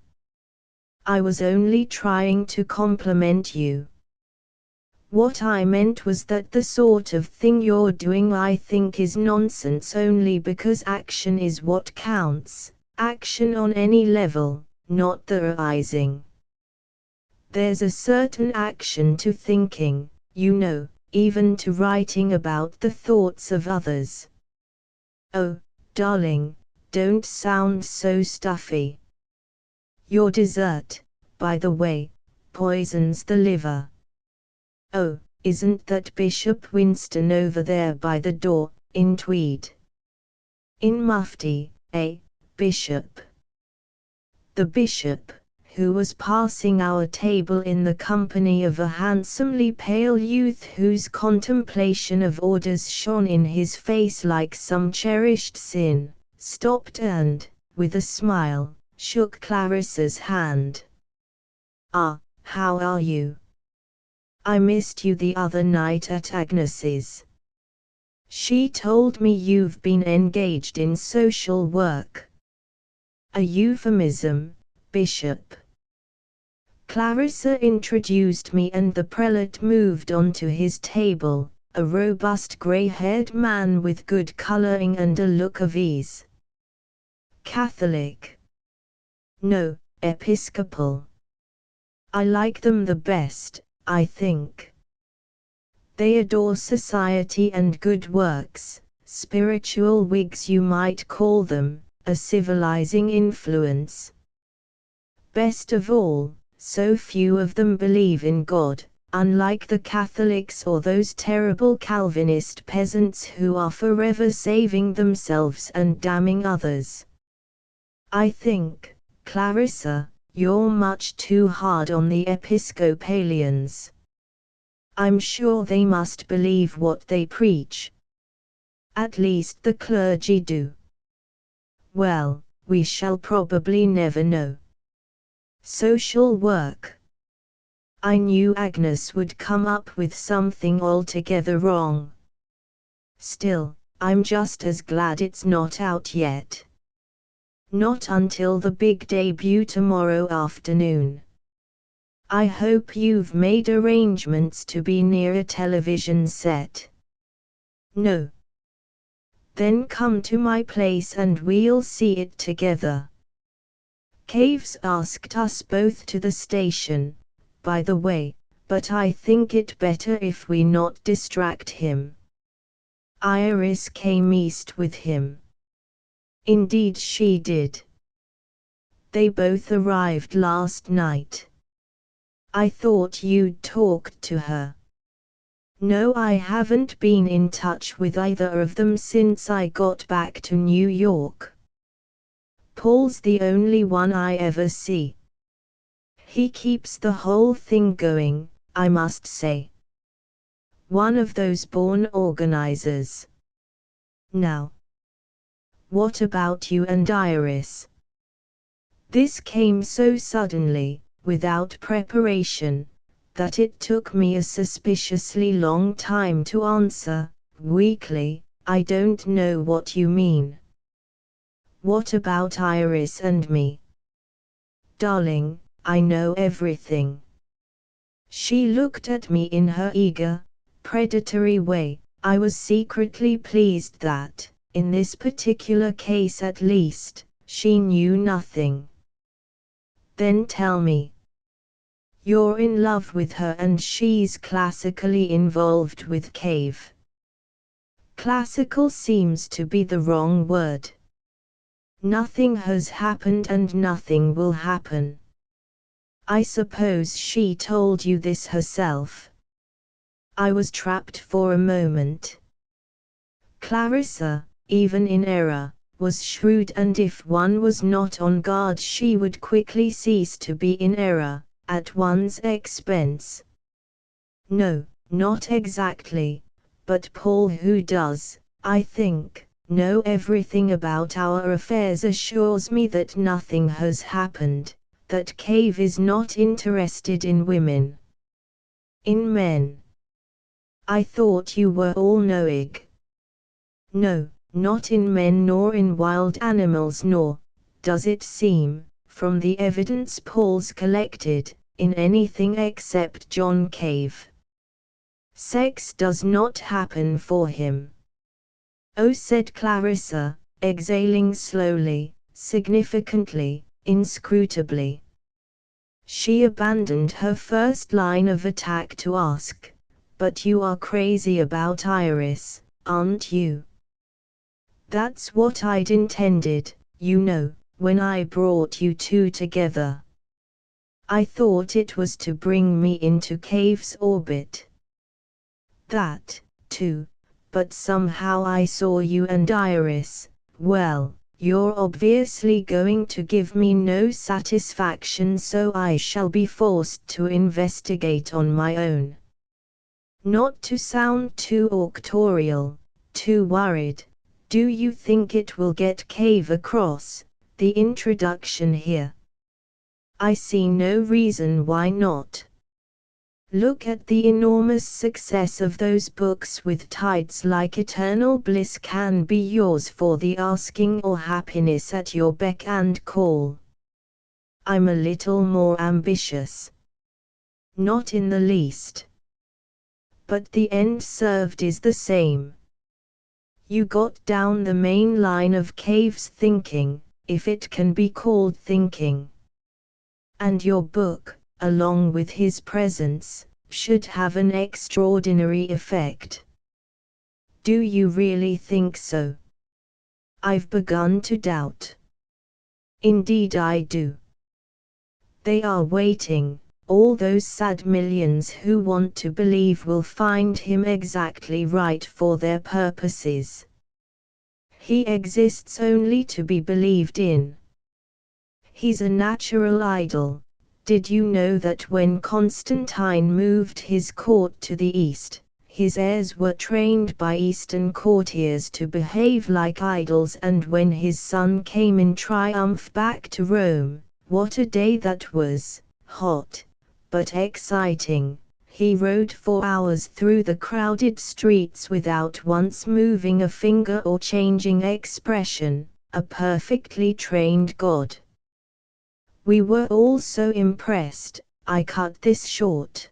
I was only trying to compliment you. What I meant was that the sort of thing you're doing I think is nonsense only because action is what counts, action on any level, not theorizing. There's a certain action to thinking, you know, even to writing about the thoughts of others. Oh, darling, don't sound so stuffy. Your dessert, by the way, poisons the liver. Oh, isn't that Bishop Winston over there by the door, in tweed? In mufti, eh, Bishop? The bishop, who was passing our table in the company of a handsomely pale youth whose contemplation of orders shone in his face like some cherished sin, stopped and, with a smile, shook Clarissa's hand. Ah, how are you? I missed you the other night at Agnes's. She told me you've been engaged in social work. A euphemism, Bishop. Clarissa introduced me and the prelate moved on to his table, a robust grey-haired man with good colouring and a look of ease. Catholic? No, Episcopal. I like them the best, I think. They adore society and good works, spiritual Whigs you might call them, a civilizing influence. Best of all, so few of them believe in God, unlike the Catholics or those terrible Calvinist peasants who are forever saving themselves and damning others. I think, Clarissa, you're much too hard on the Episcopalians. I'm sure they must believe what they preach. At least the clergy do. Well, we shall probably never know. Social work. I knew Agnes would come up with something altogether wrong. Still, I'm just as glad it's not out yet. Not until the big debut tomorrow afternoon. I hope you've made arrangements to be near a television set. No. Then come to my place and we'll see it together. Caves asked us both to the station, by the way, but I think it better if we not distract him. Iris came east with him. Indeed she did. They both arrived last night. I thought you'd talked to her. No, I haven't been in touch with either of them since I got back to New York. Paul's the only one I ever see. He keeps the whole thing going, I must say. One of those born organizers. Now, what about you and Iris? This came so suddenly, without preparation, that it took me a suspiciously long time to answer, weakly, I don't know what you mean. What about Iris and me? Darling, I know everything. She looked at me in her eager, predatory way. I was secretly pleased that, in this particular case at least, she knew nothing. Then tell me. You're in love with her and she's classically involved with Cave. Classical seems to be the wrong word. Nothing has happened and nothing will happen. I suppose she told you this herself. I was trapped for a moment. Clarissa, even in error, was shrewd, and if one was not on guard she would quickly cease to be in error, at one's expense. No, not exactly, but Paul, who does, I think, know everything about our affairs, assures me that nothing has happened, that Cave is not interested in women. In men. I thought you were all-knowing. No, not in men nor in wild animals nor, does it seem, from the evidence Paul's collected, in anything except John Cave. Sex does not happen for him. Oh, said Clarissa, exhaling slowly, significantly, inscrutably. She abandoned her first line of attack to ask, but you are crazy about Iris, aren't you? That's what I'd intended, you know, when I brought you two together. I thought it was to bring me into Cave's orbit. That, too, but somehow I saw you and Iris. Well, you're obviously going to give me no satisfaction, so I shall be forced to investigate on my own. Not to sound too auctorial, too worried, do you think it will get Cave across, the introduction here? I see no reason why not. Look at the enormous success of those books with titles like Eternal Bliss Can Be Yours for the Asking or Happiness at Your Beck and Call. I'm a little more ambitious. Not in the least. But the end served is the same. You got down the main line of Cave's thinking, if it can be called thinking. And your book, along with his presence, should have an extraordinary effect. Do you really think so? I've begun to doubt. Indeed I do. They are waiting, all those sad millions who want to believe will find him exactly right for their purposes. He exists only to be believed in. He's a natural idol. Did you know that when Constantine moved his court to the east, his heirs were trained by Eastern courtiers to behave like idols, and when his son came in triumph back to Rome, what a day that was, hot, but exciting. He rode for hours through the crowded streets without once moving a finger or changing expression, a perfectly trained god. We were all so impressed. I cut this short.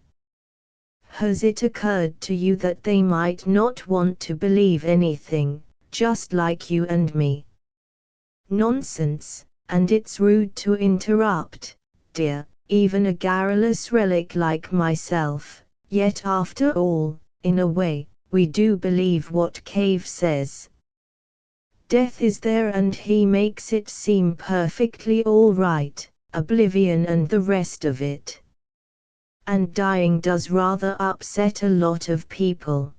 Has it occurred to you that they might not want to believe anything, just like you and me? Nonsense, and it's rude to interrupt, dear, even a garrulous relic like myself, yet after all, in a way, we do believe what Cave says. Death is there and he makes it seem perfectly all right, oblivion and the rest of it. And dying does rather upset a lot of people.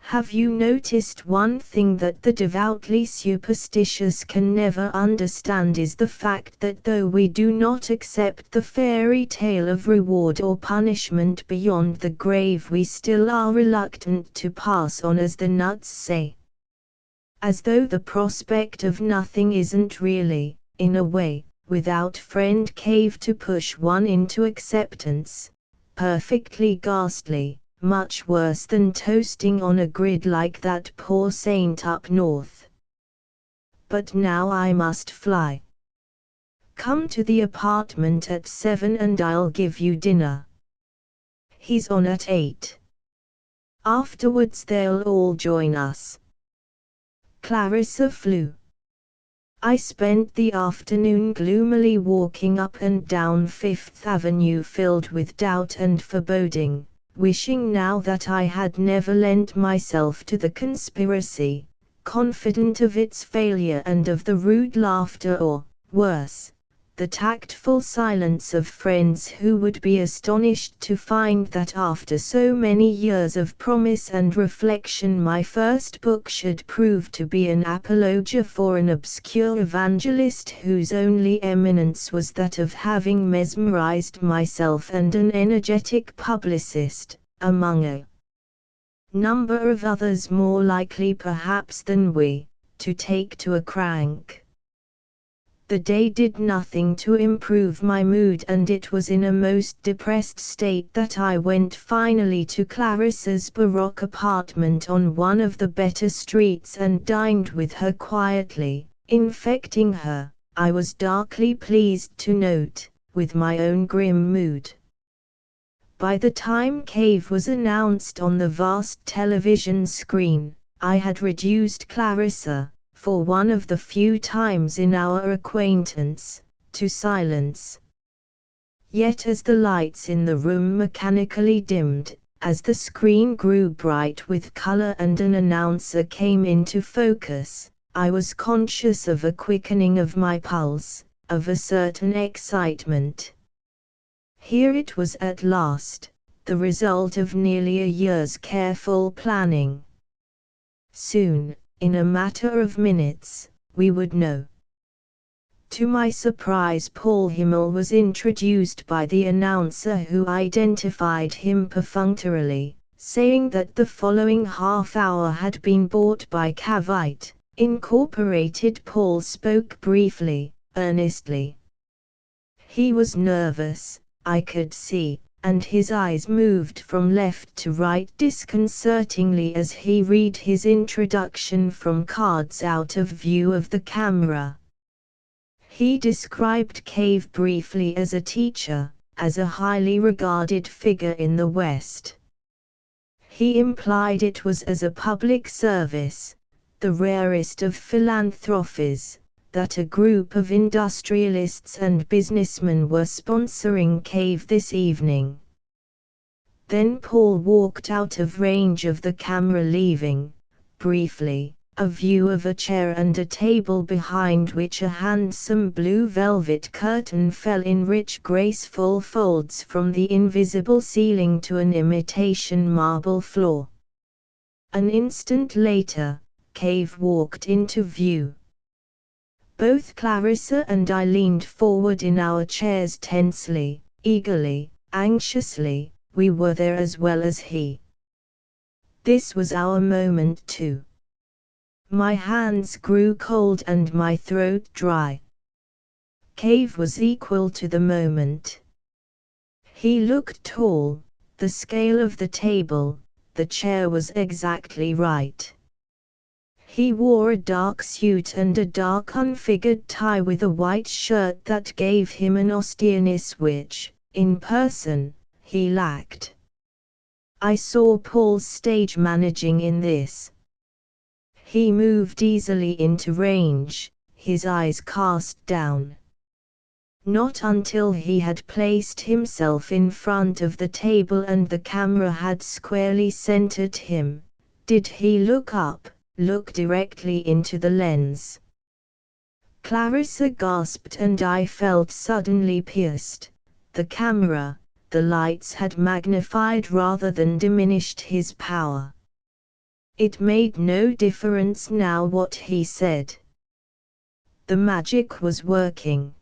Have you noticed one thing that the devoutly superstitious can never understand is the fact that though we do not accept the fairy tale of reward or punishment beyond the grave, we still are reluctant to pass on, as the nuts say. As though the prospect of nothing isn't really, in a way, without friend Cave to push one into acceptance, perfectly ghastly, much worse than toasting on a grid like that poor saint up north. But now I must fly. Come to the apartment at 7 and I'll give you dinner. He's on at 8. Afterwards they'll all join us. Clarissa flew. I spent the afternoon gloomily walking up and down Fifth Avenue filled with doubt and foreboding, wishing now that I had never lent myself to the conspiracy, confident of its failure and of the rude laughter or, worse, the tactful silence of friends who would be astonished to find that after so many years of promise and reflection my first book should prove to be an apologia for an obscure evangelist whose only eminence was that of having mesmerized myself and an energetic publicist, among a number of others more likely perhaps than we, to take to a crank. The day did nothing to improve my mood, and it was in a most depressed state that I went finally to Clarissa's baroque apartment on one of the better streets and dined with her quietly, infecting her, I was darkly pleased to note, with my own grim mood. By the time Cave was announced on the vast television screen, I had reduced Clarissa, for one of the few times in our acquaintance, to silence. Yet as the lights in the room mechanically dimmed, as the screen grew bright with color and an announcer came into focus, I was conscious of a quickening of my pulse, of a certain excitement. Here it was at last, the result of nearly a year's careful planning. Soon, in a matter of minutes, we would know. To my surprise, Paul Himmel was introduced by the announcer, who identified him perfunctorily, saying that the following half hour had been bought by Cavite, Incorporated. Paul spoke briefly, earnestly. He was nervous, I could see, and his eyes moved from left to right disconcertingly as he read his introduction from cards out of view of the camera. He described Cave briefly as a teacher, as a highly regarded figure in the West. He implied it was as a public service, the rarest of philanthropies, that a group of industrialists and businessmen were sponsoring Cave this evening. Then Paul walked out of range of the camera, leaving, briefly, a view of a chair and a table behind which a handsome blue velvet curtain fell in rich graceful folds from the invisible ceiling to an imitation marble floor. An instant later, Cave walked into view. Both Clarissa and I leaned forward in our chairs tensely, eagerly, anxiously. We were there as well as he. This was our moment too. My hands grew cold and my throat dry. Cave was equal to the moment. He looked tall, the scale of the table, the chair was exactly right. He wore a dark suit and a dark unfigured tie with a white shirt that gave him an austereness which, in person, he lacked. I saw Paul's stage managing in this. He moved easily into range, his eyes cast down. Not until he had placed himself in front of the table and the camera had squarely centered him, did he look up, look directly into the lens. Clarissa gasped and I felt suddenly pierced. The camera, the lights had magnified rather than diminished his power. It made no difference now what he said. The magic was working.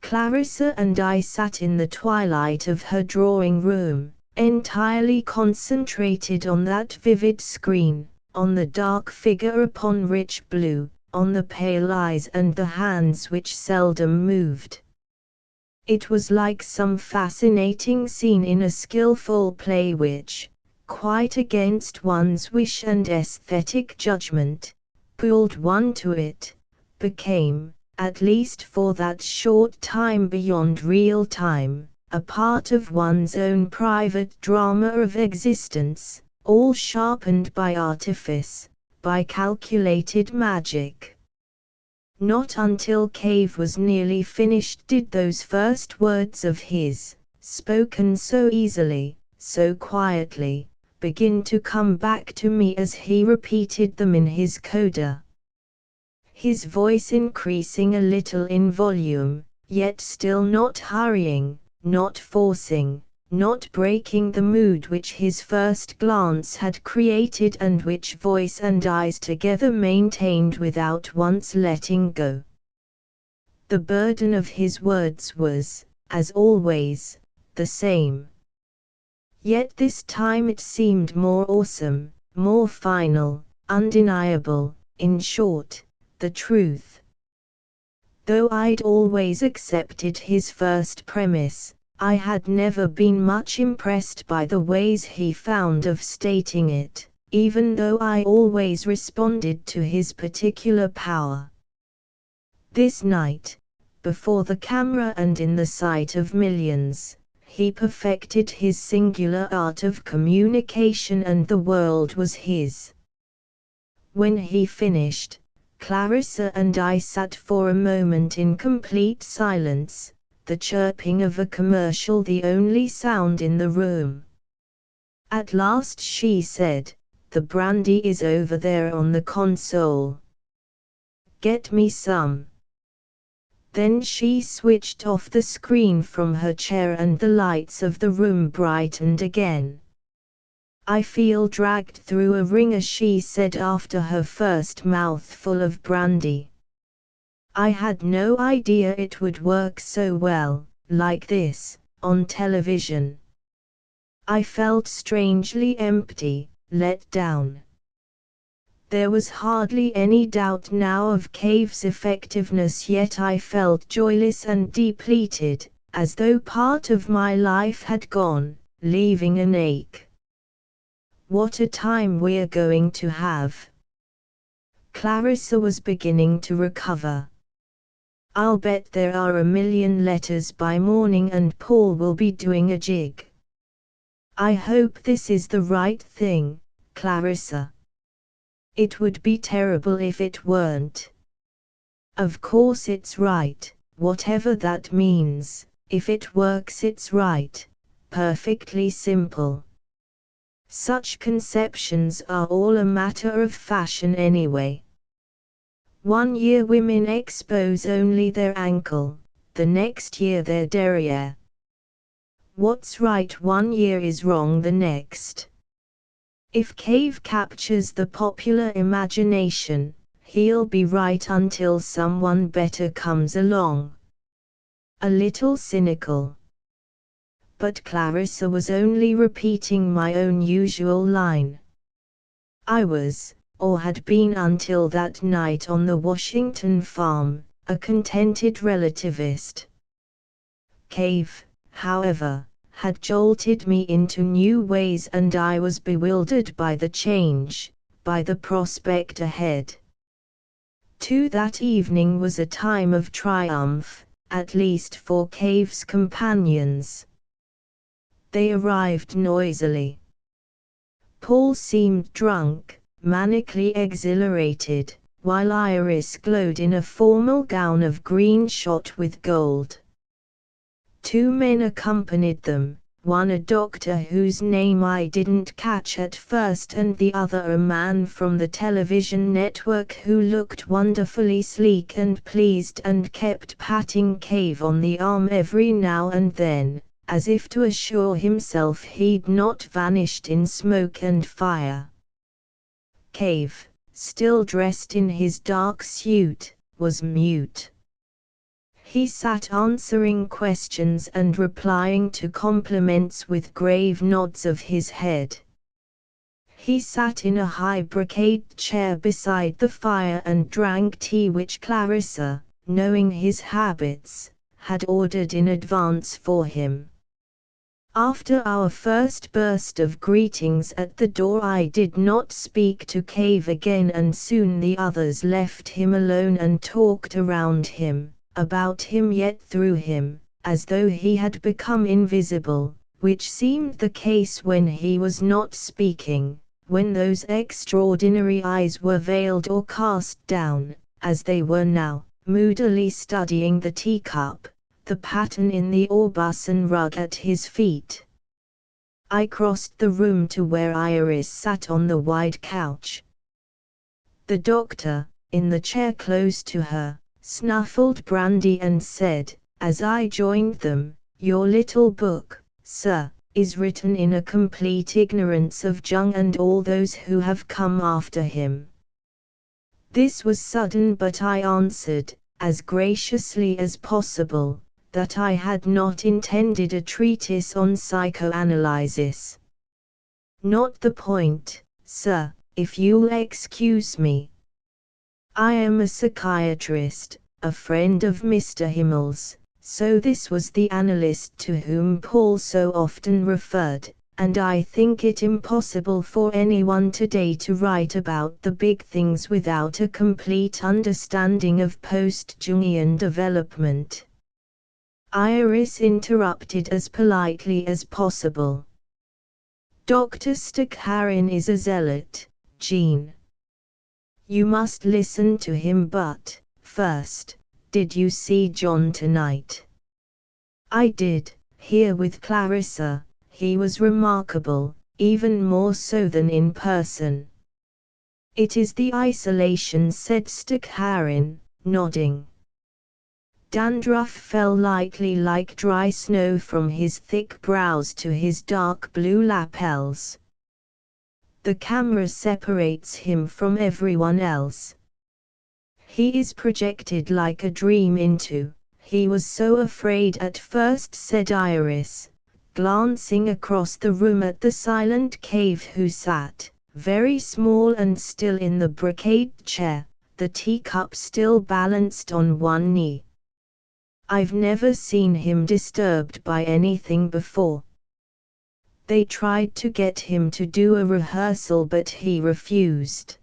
Clarissa and I sat in the twilight of her drawing room, entirely concentrated on that vivid screen, on the dark figure upon rich blue, on the pale eyes and the hands which seldom moved. It was like some fascinating scene in a skillful play which, quite against one's wish and aesthetic judgment, pulled one to it, became, at least for that short time beyond real time, a part of one's own private drama of existence, all sharpened by artifice, by calculated magic. Not until Cave was nearly finished did those first words of his, spoken so easily, so quietly, begin to come back to me as he repeated them in his coda. His voice increasing a little in volume, yet still not hurrying, not forcing, not breaking the mood which his first glance had created and which voice and eyes together maintained without once letting go. The burden of his words was, as always, the same. Yet this time it seemed more awesome, more final, undeniable, in short, the truth. Though I'd always accepted his first premise, I had never been much impressed by the ways he found of stating it, even though I always responded to his particular power. This night, before the camera and in the sight of millions, he perfected his singular art of communication and the world was his. When he finished, Clarissa and I sat for a moment in complete silence, the chirping of a commercial the only sound in the room. At last she said, "The brandy is over there on the console. Get me some." Then she switched off the screen from her chair and the lights of the room brightened again. "I feel dragged through a wringer," she said after her first mouthful of brandy. "I had no idea it would work so well, like this, on television. I felt strangely empty, let down." There was hardly any doubt now of Cave's effectiveness, yet I felt joyless and depleted, as though part of my life had gone, leaving an ache. "What a time we're going to have." Clarissa was beginning to recover. I'll bet there are 1,000,000 letters by morning and Paul will be doing a jig. I hope this is the right thing, Clarissa. It would be terrible if it weren't. Of course it's right, whatever that means. If it works it's right. Perfectly simple. Such conceptions are all a matter of fashion anyway. 1 year women expose only their ankle, the next year their derriere. What's right 1 year is wrong the next. If Cave captures the popular imagination, he'll be right until someone better comes along. A little cynical. But Clarissa was only repeating my own usual line. I was, or had been until that night on the Washington farm, a contented relativist. Cave, however, had jolted me into new ways and I was bewildered by the change, by the prospect ahead. Too, that evening was a time of triumph, at least for Cave's companions. They arrived noisily. Paul seemed drunk, manically exhilarated, while Iris glowed in a formal gown of green shot with gold. 2 men accompanied them, one a doctor whose name I didn't catch at first and the other a man from the television network who looked wonderfully sleek and pleased and kept patting Cave on the arm every now and then, as if to assure himself he'd not vanished in smoke and fire. Cave, still dressed in his dark suit, was mute. He sat answering questions and replying to compliments with grave nods of his head. He sat in a high brocade chair beside the fire and drank tea which Clarissa, knowing his habits, had ordered in advance for him. After our first burst of greetings at the door I did not speak to Cave again and soon the others left him alone and talked around him, about him yet through him, as though he had become invisible, which seemed the case when he was not speaking, when those extraordinary eyes were veiled or cast down, as they were now, moodily studying the teacup, the pattern in the Aubusson rug at his feet. I crossed the room to where Iris sat on the wide couch. The doctor, in the chair close to her, snuffled brandy and said, as I joined them, "Your little book, sir, is written in a complete ignorance of Jung and all those who have come after him." This was sudden, but I answered, as graciously as possible, that I had not intended a treatise on psychoanalysis. "Not the point, sir, if you'll excuse me. I am a psychiatrist, a friend of Mr. Himmel's," so this was the analyst to whom Paul so often referred, "and I think it impossible for anyone today to write about the big things without a complete understanding of post-Jungian development." Iris interrupted as politely as possible. "Dr. Stakharin is a zealot, Jean. You must listen to him, but, first, did you see John tonight?" "I did, here with Clarissa. He was remarkable, even more so than in person." "It is the isolation," said Stakharin, nodding. Dandruff fell lightly like dry snow from his thick brows to his dark blue lapels. "The camera separates him from everyone else. He is projected like a dream into, he was so afraid at first," said Iris, glancing across the room at the silent Cave who sat, very small and still in the brocade chair, the teacup still balanced on one knee. "I've never seen him disturbed by anything before. They tried to get him to do a rehearsal but he refused."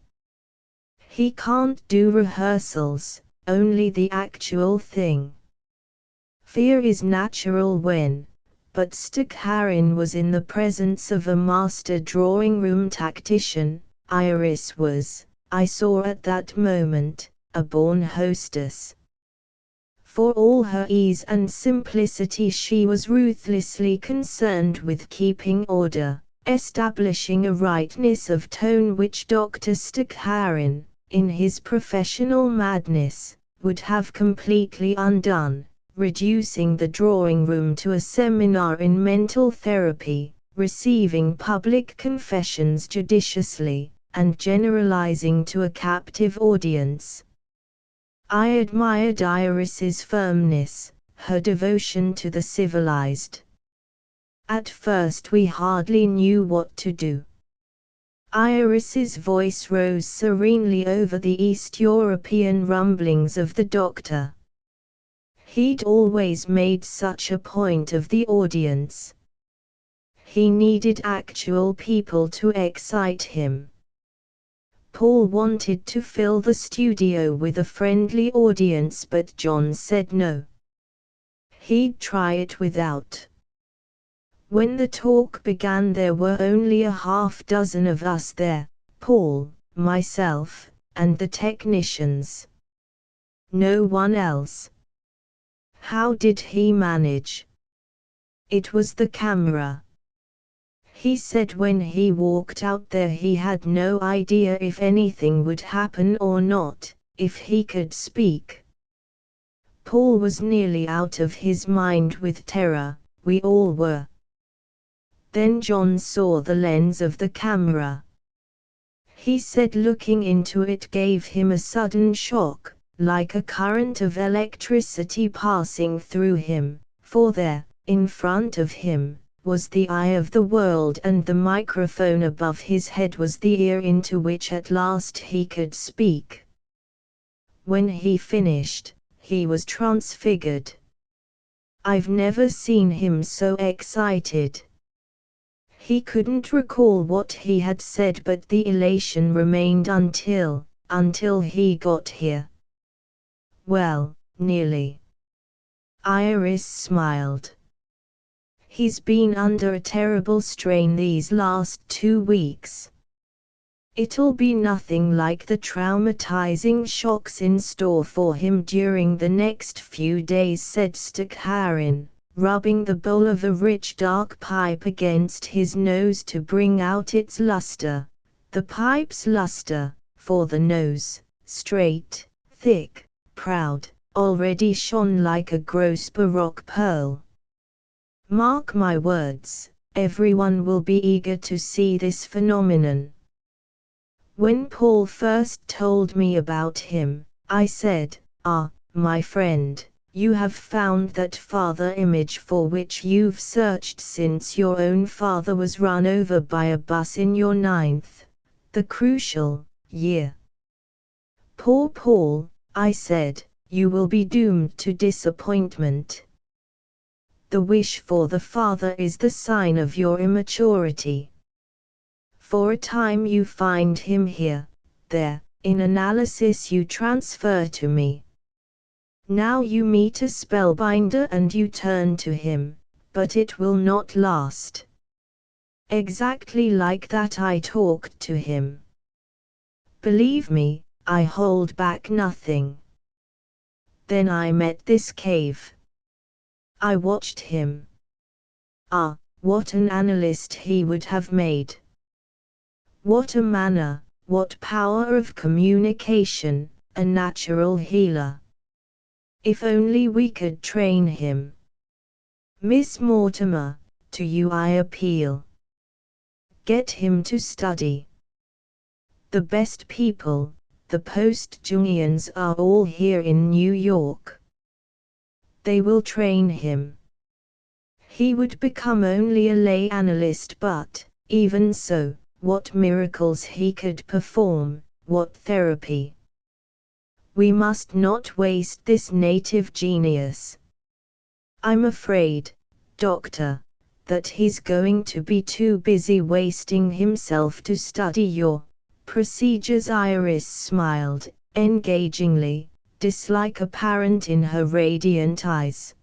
"He can't do rehearsals," only the actual thing. Fear is natural when, but Stakharin was in the presence of a master drawing room tactician. Iris was, I saw at that moment, a born hostess. For all her ease and simplicity, she was ruthlessly concerned with keeping order, establishing a rightness of tone which Dr. Stakharin, in his professional madness, would have completely undone, reducing the drawing room to a seminar in mental therapy, receiving public confessions judiciously, and generalizing to a captive audience. I admired Iris's firmness, her devotion to the civilized. At first we hardly knew what to do. Iris's voice rose serenely over the East European rumblings of the doctor. He'd always made such a point of the audience. He needed actual people to excite him. Paul wanted to fill the studio with a friendly audience, but John said no. He'd try it without. When the talk began, there were only a half-dozen of us there, Paul, myself, and the technicians. No one else. How did he manage? It was the camera. He said when he walked out there he had no idea if anything would happen or not, if he could speak. Paul was nearly out of his mind with terror, we all were. Then John saw the lens of the camera. He said looking into it gave him a sudden shock, like a current of electricity passing through him, for there, in front of him, was the eye of the world, and the microphone above his head was the ear into which at last he could speak. When he finished, he was transfigured. I've never seen him so excited. He couldn't recall what he had said, but the elation remained until he got here. Well, nearly. Iris smiled. He's been under a terrible strain these last 2 weeks. It'll be nothing like the traumatizing shocks in store for him during the next few days, said Stakharin, rubbing the bowl of a rich dark pipe against his nose to bring out its luster. The pipe's luster, for the nose, straight, thick, proud, already shone like a gross Baroque pearl. Mark my words, everyone will be eager to see this phenomenon. When Paul first told me about him, I said, my friend, you have found that father image for which you've searched since your own father was run over by a bus in your 9th, the crucial, year. Poor Paul, I said, you will be doomed to disappointment. The wish for the father is the sign of your immaturity. For a time you find him here, there, in analysis you transfer to me. Now you meet a spellbinder and you turn to him, but it will not last. Exactly like that I talked to him. Believe me, I hold back nothing. Then I met this cave. I watched him. What an analyst he would have made. What a manner, what power of communication, a natural healer. If only we could train him. Miss Mortimer, to you I appeal. Get him to study. The best people, the post-Jungians are all here in New York. They will train him. He would become only a lay analyst, but, even so, what miracles he could perform, what therapy. We must not waste this native genius. I'm afraid, Doctor, that he's going to be too busy wasting himself to study your procedures. Iris smiled, engagingly, dislike apparent in her radiant eyes.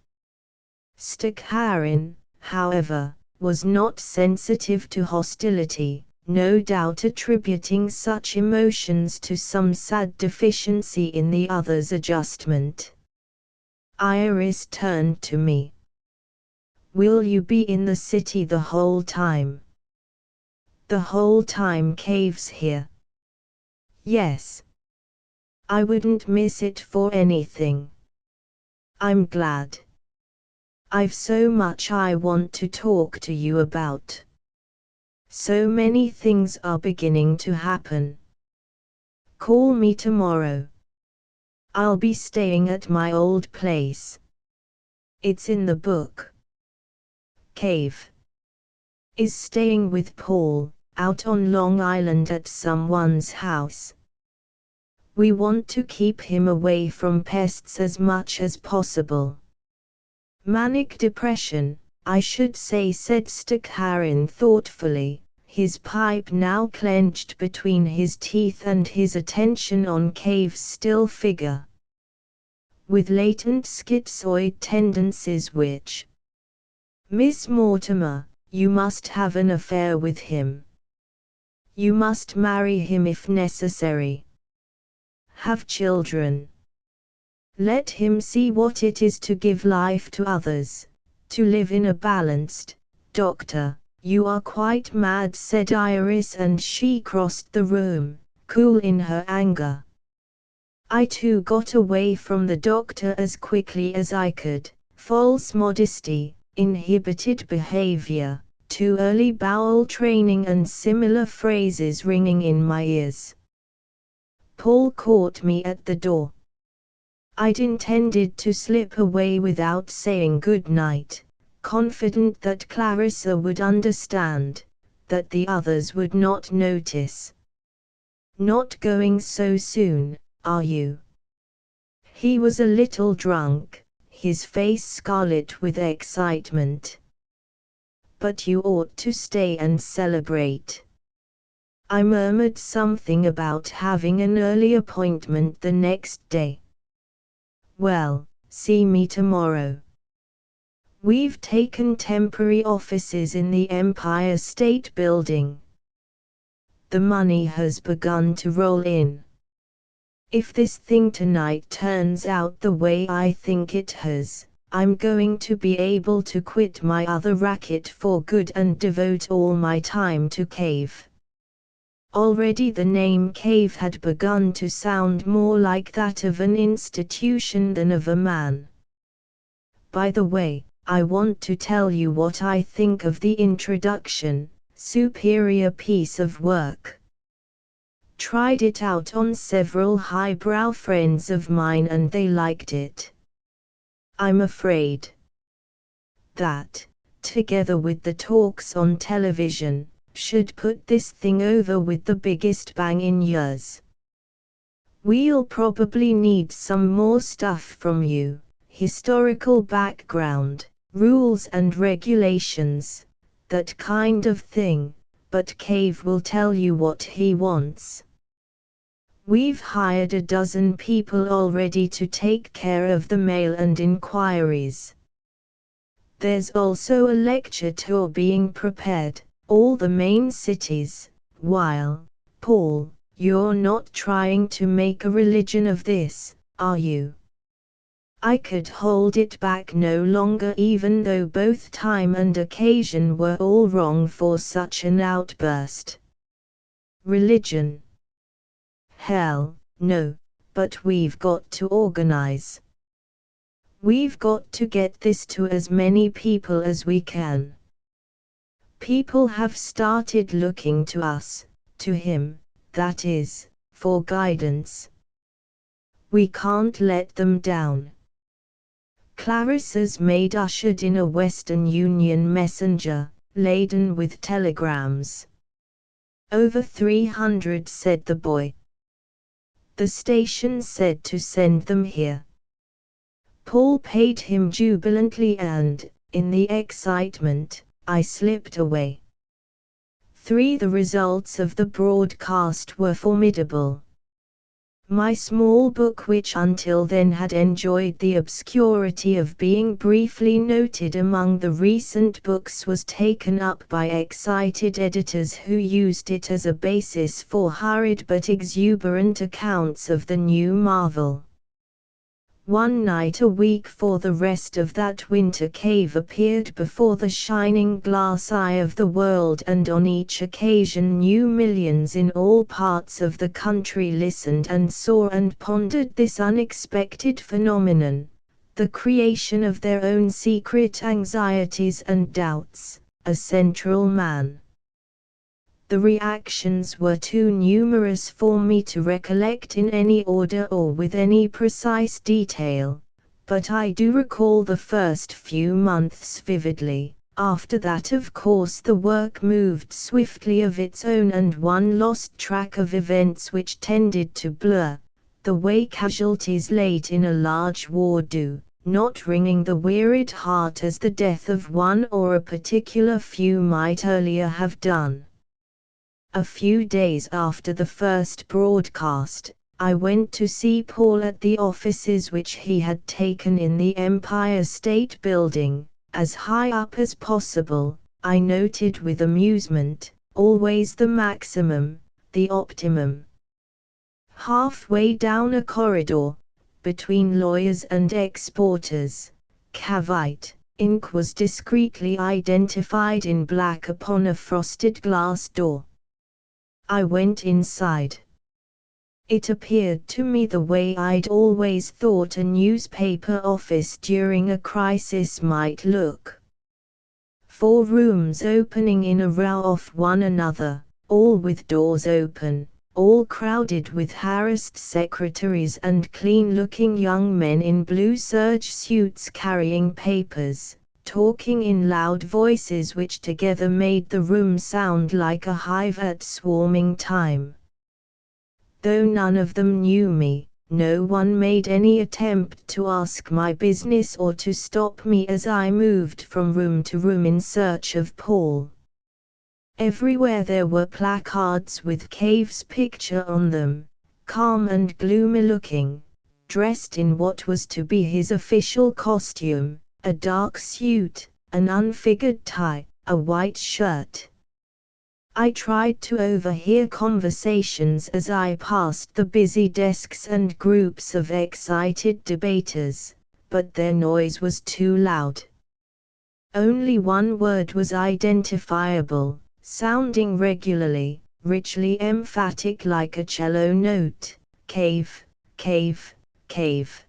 Stakharin, however, was not sensitive to hostility, no doubt attributing such emotions to some sad deficiency in the other's adjustment. Iris turned to me. "Will you be in the city the whole time?" "The whole time Cave's here?" "Yes. I wouldn't miss it for anything." "I'm glad. I've so much I want to talk to you about. So many things are beginning to happen. Call me tomorrow. I'll be staying at my old place. It's in the book." Cave is staying with Paul, out on Long Island at someone's house. We want to keep him away from pests as much as possible. "Manic depression, I should say," said Stakharin thoughtfully, his pipe now clenched between his teeth and his attention on Cave's still figure. "With latent schizoid tendencies which—" "Miss Mortimer, you must have an affair with him. You must marry him if necessary. Have children. Let him see what it is to give life to others, to live in a balanced—" "Doctor, you are quite mad," said Iris, and she crossed the room, cool in her anger. I too got away from the doctor as quickly as I could. False modesty, inhibited behavior, too early bowel training and similar phrases ringing in my ears. Paul caught me at the door. I'd intended to slip away without saying good night, confident that Clarissa would understand, that the others would not notice. "Not going so soon, are you?" He was a little drunk, his face scarlet with excitement. "But you ought to stay and celebrate." I murmured something about having an early appointment the next day. "Well, see me tomorrow. We've taken temporary offices in the Empire State Building. The money has begun to roll in. If this thing tonight turns out the way I think it has, I'm going to be able to quit my other racket for good and devote all my time to Cave." Already the name Cave had begun to sound more like that of an institution than of a man. "By the way, I want to tell you what I think of the introduction. Superior piece of work. Tried it out on several highbrow friends of mine and they liked it. I'm afraid that, together with the talks on television, should put this thing over with the biggest bang in years. We'll probably need some more stuff from you, historical background, rules and regulations, that kind of thing, but Cave will tell you what he wants. We've hired a dozen people already to take care of the mail and inquiries. There's also a lecture tour being prepared, all the main cities, while, Paul, you're not trying to make a religion of this, are you?" I could hold it back no longer, even though both time and occasion were all wrong for such an outburst. "Religion? Hell, no, but we've got to organize. We've got to get this to as many people as we can. People have started looking to us, to him, that is, for guidance. We can't let them down. Clarissa's maid ushered in a Western Union messenger, laden with telegrams. "Over 300, said the boy. "The station said to send them here." Paul paid him jubilantly and, in the excitement, I slipped away. The results of the broadcast were formidable. My small book, which until then had enjoyed the obscurity of being briefly noted among the recent books, was taken up by excited editors who used it as a basis for hurried but exuberant accounts of the new marvel. One night a week for the rest of that winter, Cave appeared before the shining glass eye of the world, and on each occasion new millions in all parts of the country listened and saw and pondered this unexpected phenomenon, the creation of their own secret anxieties and doubts, a central man. The reactions were too numerous for me to recollect in any order or with any precise detail, but I do recall the first few months vividly. After that, of course, the work moved swiftly of its own, and one lost track of events which tended to blur, the way casualties late in a large war do, not wringing the wearied heart as the death of one or a particular few might earlier have done. A few days after the first broadcast, I went to see Paul at the offices which he had taken in the Empire State Building, as high up as possible. I noted with amusement, always the maximum, the optimum. Halfway down a corridor, between lawyers and exporters, Cavite ink was discreetly identified in black upon a frosted glass door. I went inside. It appeared to me the way I'd always thought a newspaper office during a crisis might look. 4 rooms opening in a row off one another, all with doors open, all crowded with harassed secretaries and clean-looking young men in blue serge suits carrying papers, talking in loud voices which together made the room sound like a hive at swarming time. Though none of them knew me, no one made any attempt to ask my business or to stop me as I moved from room to room in search of Paul. Everywhere there were placards with Cave's picture on them, calm and gloomy looking, dressed in what was to be his official costume, a dark suit, an unfigured tie, a white shirt. I tried to overhear conversations as I passed the busy desks and groups of excited debaters, but their noise was too loud. Only one word was identifiable, sounding regularly, richly emphatic like a cello note: cave, cave, cave.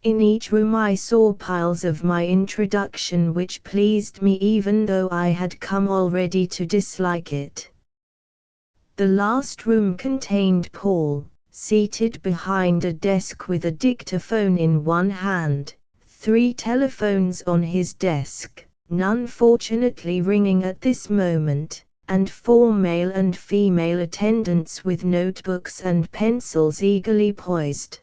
In each room I saw piles of my introduction, which pleased me even though I had come already to dislike it. The last room contained Paul, seated behind a desk with a dictaphone in one hand, 3 telephones on his desk, none fortunately ringing at this moment, and 4 male and female attendants with notebooks and pencils eagerly poised.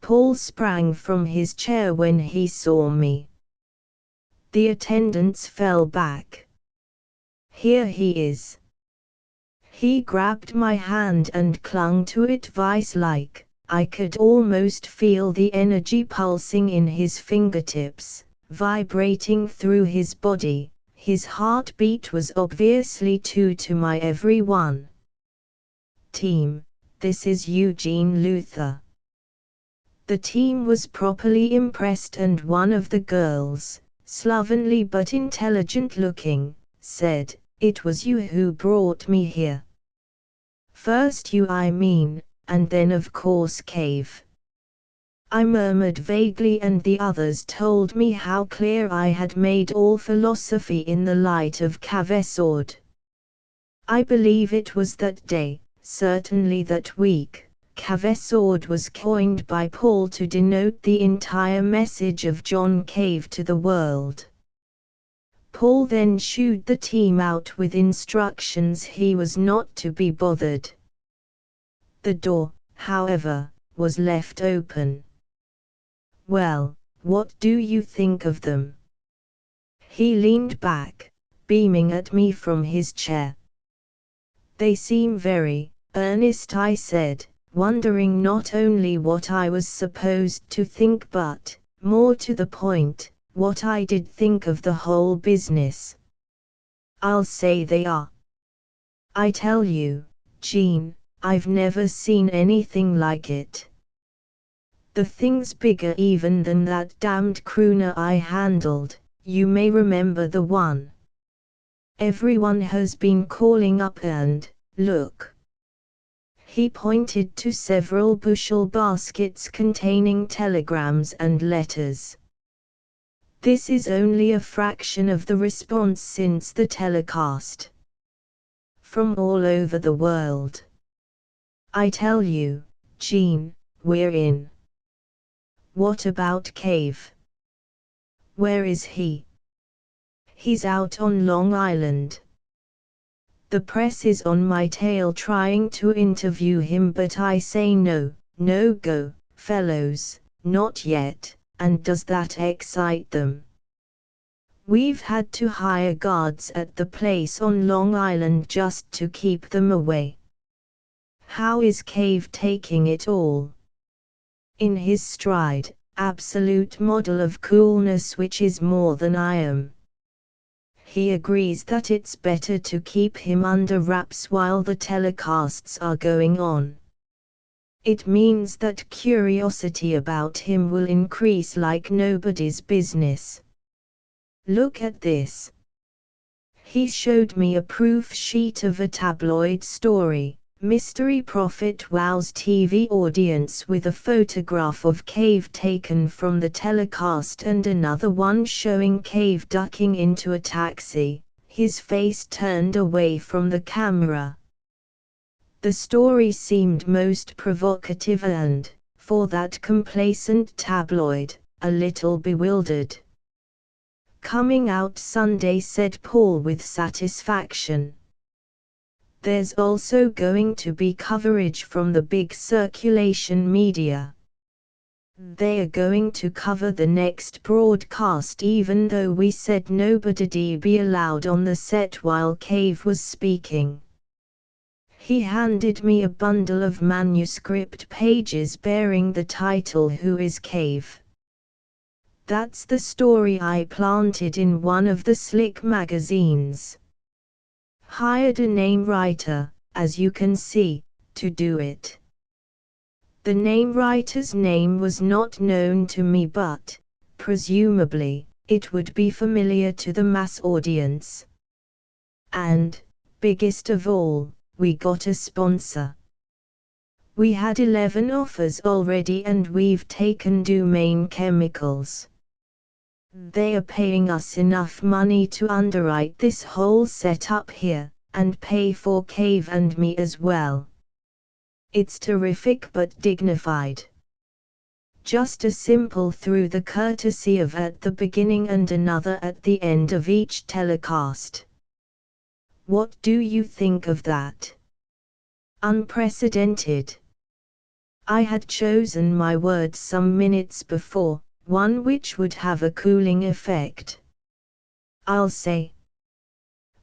Paul sprang from his chair when he saw me. The attendants fell back. "Here he is." He grabbed my hand and clung to it vice-like. I could almost feel the energy pulsing in his fingertips, vibrating through his body. His heartbeat was obviously true to my every one. "Team, this is Eugene Luther." The team was properly impressed, and one of the girls, slovenly but intelligent-looking, said, "It was you who brought me here." "First you, I mean, and then of course Cave." I murmured vaguely, and the others told me how clear I had made all philosophy in the light of Cavesord. I believe it was that day, certainly that week, Cavesord was coined by Paul to denote the entire message of John Cave to the world. Paul then shooed the team out with instructions he was not to be bothered. The door, however, was left open. "Well, what do you think of them?" He leaned back, beaming at me from his chair. "They seem very earnest," I said, wondering not only what I was supposed to think but, more to the point, what I did think of the whole business. I'll say they are. I tell you, Jean, I've never seen anything like it. The thing's bigger even than that damned crooner I handled. You may remember the one everyone has been calling up and, look. He pointed to several bushel baskets containing telegrams and letters. This is only a fraction of the response since the telecast. From all over the world. I tell you, Jean, we're in. What about Cave? Where is he? He's out on Long Island. The press is on my tail trying to interview him, but I say no go, fellows, not yet. And does that excite them? We've had to hire guards at the place on Long Island just to keep them away. How is Cave taking it all? In his stride, absolute model of coolness, which is more than I am. He agrees that it's better to keep him under wraps while the telecasts are going on. It means that curiosity about him will increase like nobody's business. Look at this. He showed me a proof sheet of a tabloid story. Mystery prophet wows TV audience with a photograph of Cave taken from the telecast and another one showing Cave ducking into a taxi, his face turned away from the camera. The story seemed most provocative and, for that complacent tabloid, a little bewildered. Coming out Sunday, said Paul with satisfaction. There's also going to be coverage from the big circulation media. They are going to cover the next broadcast even though we said nobody'd be allowed on the set while Cave was speaking. He handed me a bundle of manuscript pages bearing the title Who is Cave? That's the story I planted in one of the slick magazines. Hired a name writer, as you can see, to do it. The name writer's name was not known to me, but, presumably, it would be familiar to the mass audience. And, biggest of all, we got a sponsor. We had 11 offers already and we've taken Domain Chemicals. They are paying us enough money to underwrite this whole setup here, and pay for Cave and me as well. It's terrific but dignified. Just a simple through the courtesy of at the beginning and another at the end of each telecast. What do you think of that? Unprecedented. I had chosen my words some minutes before, one which would have a cooling effect. I'll say.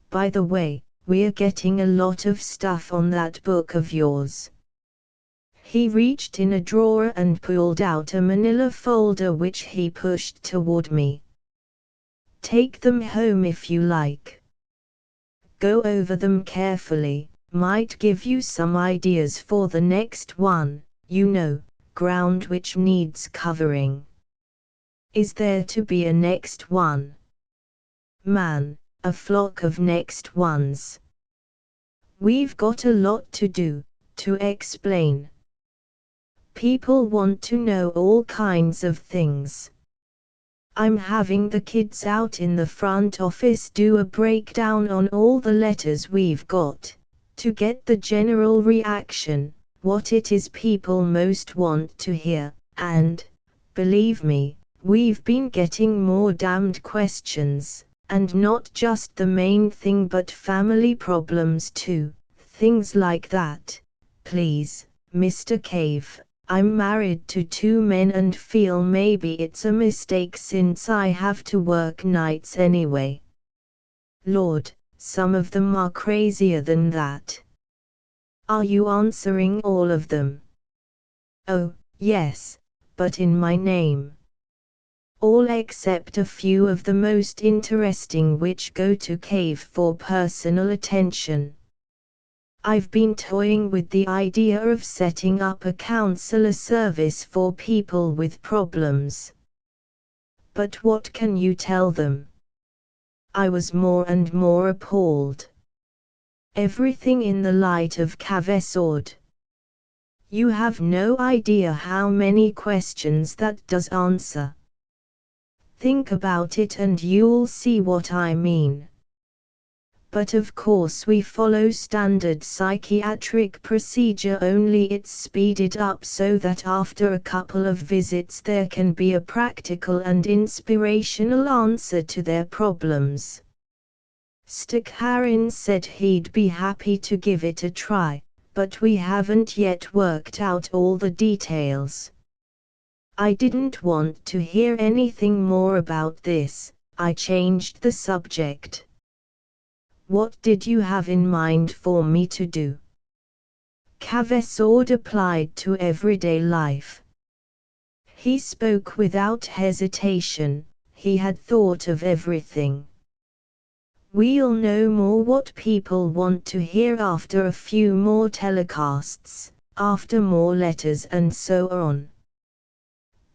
By the way, we're getting a lot of stuff on that book of yours. He reached in a drawer and pulled out a manila folder which he pushed toward me. Take them home if you like. Go over them carefully, might give you some ideas for the next one, you know, ground which needs covering. Is there to be a next one? Man, a flock of next ones. We've got a lot to do, to explain. People want to know all kinds of things. I'm having the kids out in the front office do a breakdown on all the letters we've got, to get the general reaction, what it is people most want to hear, and, believe me, we've been getting more damned questions, and not just the main thing but family problems too, things like that. Please, Mr. Cave, I'm married to 2 men and feel maybe it's a mistake since I have to work nights anyway. Lord, some of them are crazier than that. Are you answering all of them? Oh, yes, but in my name. All except a few of the most interesting which go to cave for personal attention. I've been toying with the idea of setting up a counselor service for people with problems. But what can you tell them? I was more and more appalled. Everything in the light of Cavesord. You have no idea how many questions that does answer. Think about it and you'll see what I mean. But of course we follow standard psychiatric procedure, only it's speeded up so that after a couple of visits there can be a practical and inspirational answer to their problems. Stakharin said he'd be happy to give it a try, but we haven't yet worked out all the details. I didn't want to hear anything more about this. I changed the subject. What did you have in mind for me to do? Cavesord applied to everyday life. He spoke without hesitation. He had thought of everything. We'll know more what people want to hear after a few more telecasts, after more letters and so on.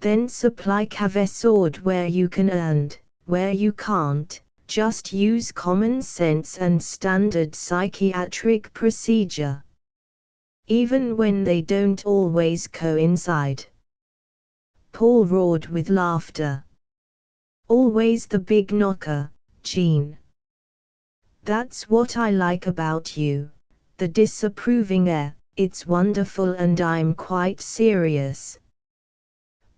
Then supply Cavesord where you can and, where you can't, just use common sense and standard psychiatric procedure. Even when they don't always coincide. Paul roared with laughter. Always the big knocker, Jean. That's what I like about you, the disapproving air. It's wonderful and I'm quite serious.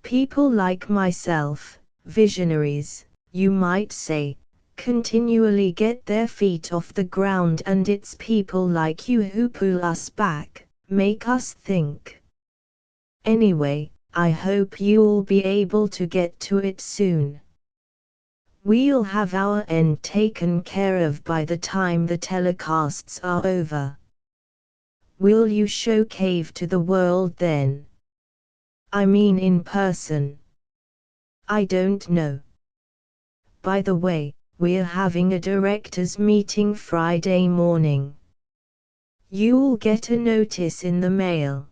People like myself, visionaries, you might say, continually get their feet off the ground, and it's people like you who pull us back, make us think. Anyway, I hope you'll be able to get to it soon. We'll have our end taken care of by the time the telecasts are over. Will you show Cave to the world then? I mean in person. I don't know. By the way, we're having a directors' meeting Friday morning. You'll get a notice in the mail.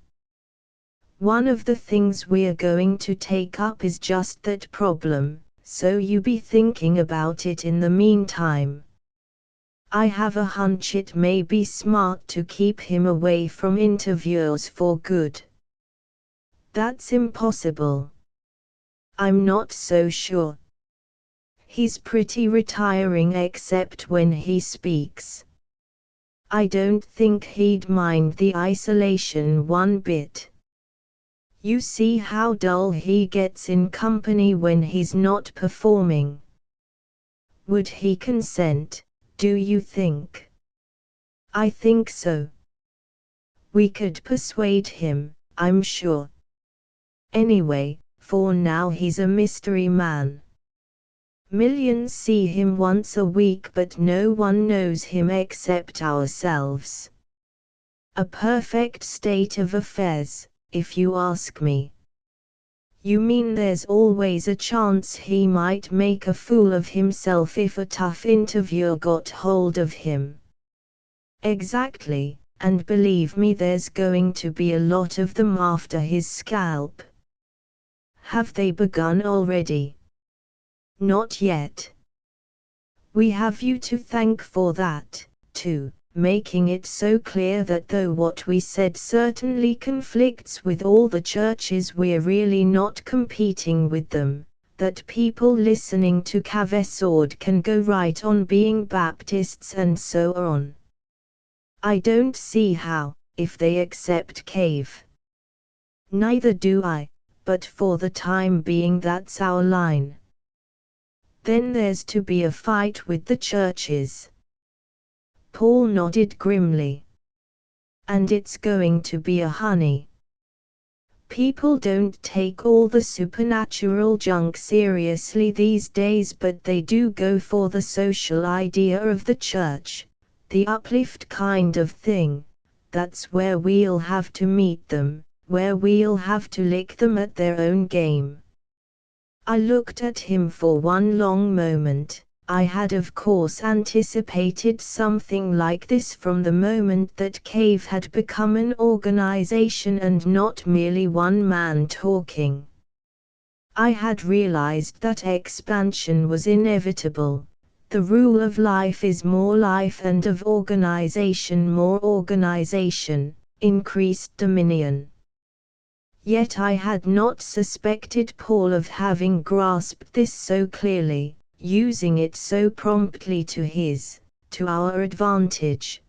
One of the things we're going to take up is just that problem, so you be thinking about it in the meantime. I have a hunch it may be smart to keep him away from interviewers for good. That's impossible. I'm not so sure. He's pretty retiring except when he speaks. I don't think he'd mind the isolation one bit. You see how dull he gets in company when he's not performing. Would he consent, do you think? I think so. We could persuade him, I'm sure. Anyway, for now he's a mystery man. Millions see him once a week but no one knows him except ourselves. A perfect state of affairs, if you ask me. You mean there's always a chance he might make a fool of himself if a tough interviewer got hold of him? Exactly, and believe me there's going to be a lot of them after his scalp. Have they begun already? Not yet. We have you to thank for that, too, making it so clear that though what we said certainly conflicts with all the churches, we're really not competing with them, that people listening to Cavesord can go right on being Baptists and so on. I don't see how, if they accept Cave. Neither do I, but for the time being that's our line. Then there's to be a fight with the churches. Paul nodded grimly. And it's going to be a honey. People don't take all the supernatural junk seriously these days, but they do go for the social idea of the church, the uplift kind of thing. That's where we'll have to meet them, where we'll have to lick them at their own game. I looked at him for one long moment. I had of course anticipated something like this from the moment that CAVE had become an organization and not merely one man talking. I had realized that expansion was inevitable. The rule of life is more life and of organization more organization, increased dominion. Yet I had not suspected Paul of having grasped this so clearly, using it so promptly to our advantage.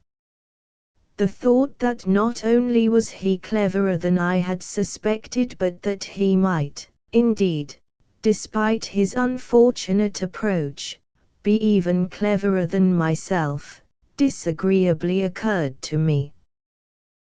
The thought that not only was he cleverer than I had suspected but that he might, indeed, despite his unfortunate approach, be even cleverer than myself, disagreeably occurred to me.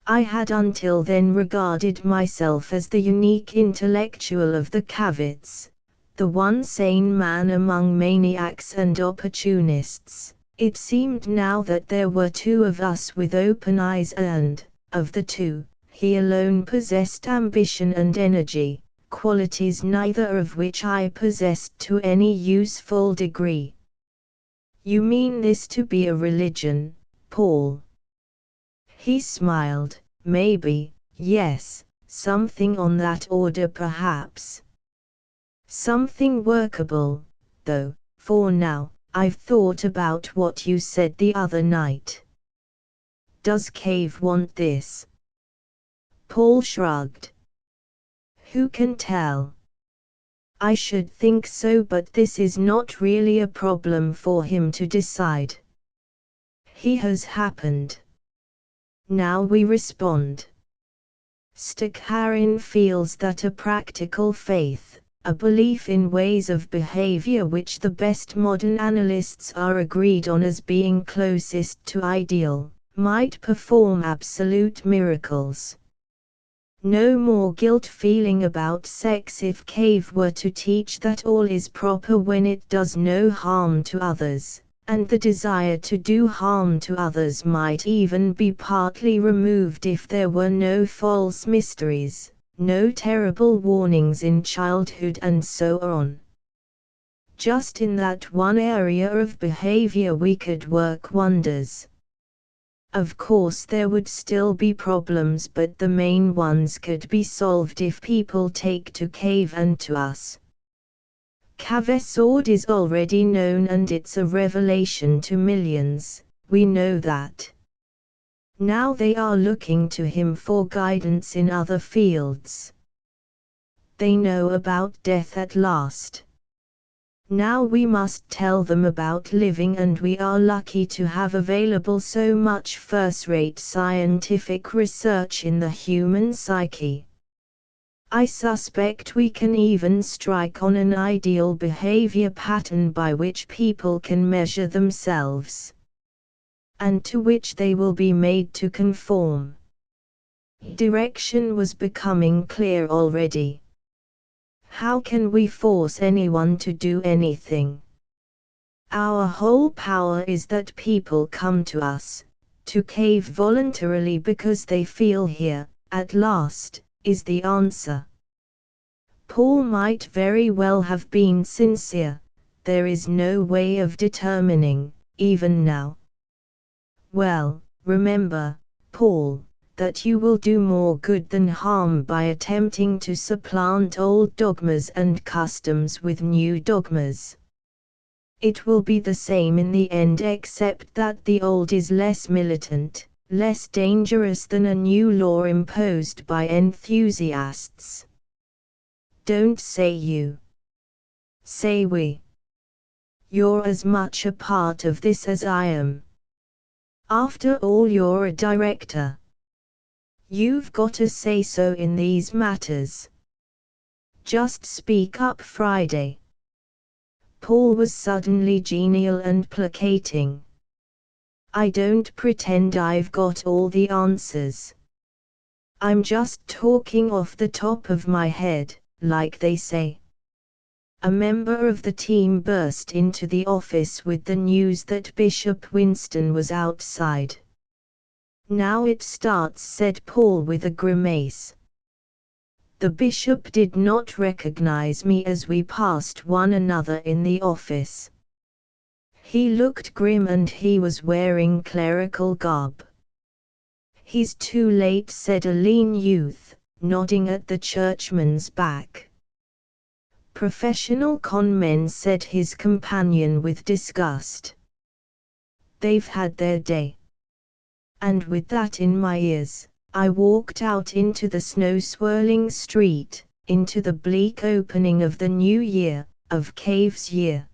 I had until then regarded myself as the unique intellectual of the Cavits, the one sane man among maniacs and opportunists. It seemed now that there were two of us with open eyes and, of the two, he alone possessed ambition and energy, qualities neither of which I possessed to any useful degree. You mean this to be a religion, Paul? He smiled. Maybe, yes, something on that order perhaps. Something workable, though, for now. I've thought about what you said the other night. Does CAVE want this? Paul shrugged. Who can tell? I should think so, but this is not really a problem for him to decide. He has happened. Now we respond. Stakharin feels that a practical faith, a belief in ways of behavior which the best modern analysts are agreed on as being closest to ideal, might perform absolute miracles. No more guilt feeling about sex if CAVE were to teach that all is proper when it does no harm to others. And the desire to do harm to others might even be partly removed if there were no false mysteries, no terrible warnings in childhood and so on. Just in that one area of behavior we could work wonders. Of course there would still be problems, but the main ones could be solved if people take to CAVE and to us. Cavesword is already known and it's a revelation to millions, we know that. Now they are looking to him for guidance in other fields. They know about death at last. Now we must tell them about living, and we are lucky to have available so much first-rate scientific research in the human psyche. I suspect we can even strike on an ideal behavior pattern by which people can measure themselves, and to which they will be made to conform. Direction was becoming clear already. How can we force anyone to do anything? Our whole power is that people come to us, to CAVE voluntarily because they feel here, at last, is the answer. Paul might very well have been sincere, there is no way of determining, even now. Well, remember, Paul, that you will do more good than harm by attempting to supplant old dogmas and customs with new dogmas. It will be the same in the end, except that the old is less militant, less dangerous than a new law imposed by enthusiasts. Don't say you. Say we. You're as much a part of this as I am. After all, you're a director. You've got a say-so in these matters. Just speak up, Friday. Paul was suddenly genial and placating. I don't pretend I've got all the answers. I'm just talking off the top of my head, like they say. A member of the team burst into the office with the news that Bishop Winston was outside. Now it starts, said Paul with a grimace. The bishop did not recognize me as we passed one another in the office. He looked grim and he was wearing clerical garb. "He's too late," said a lean youth, nodding at the churchman's back. "Professional con men," said his companion with disgust. "They've had their day." And with that in my ears, I walked out into the snow-swirling street, into the bleak opening of the new year, of Cave's year.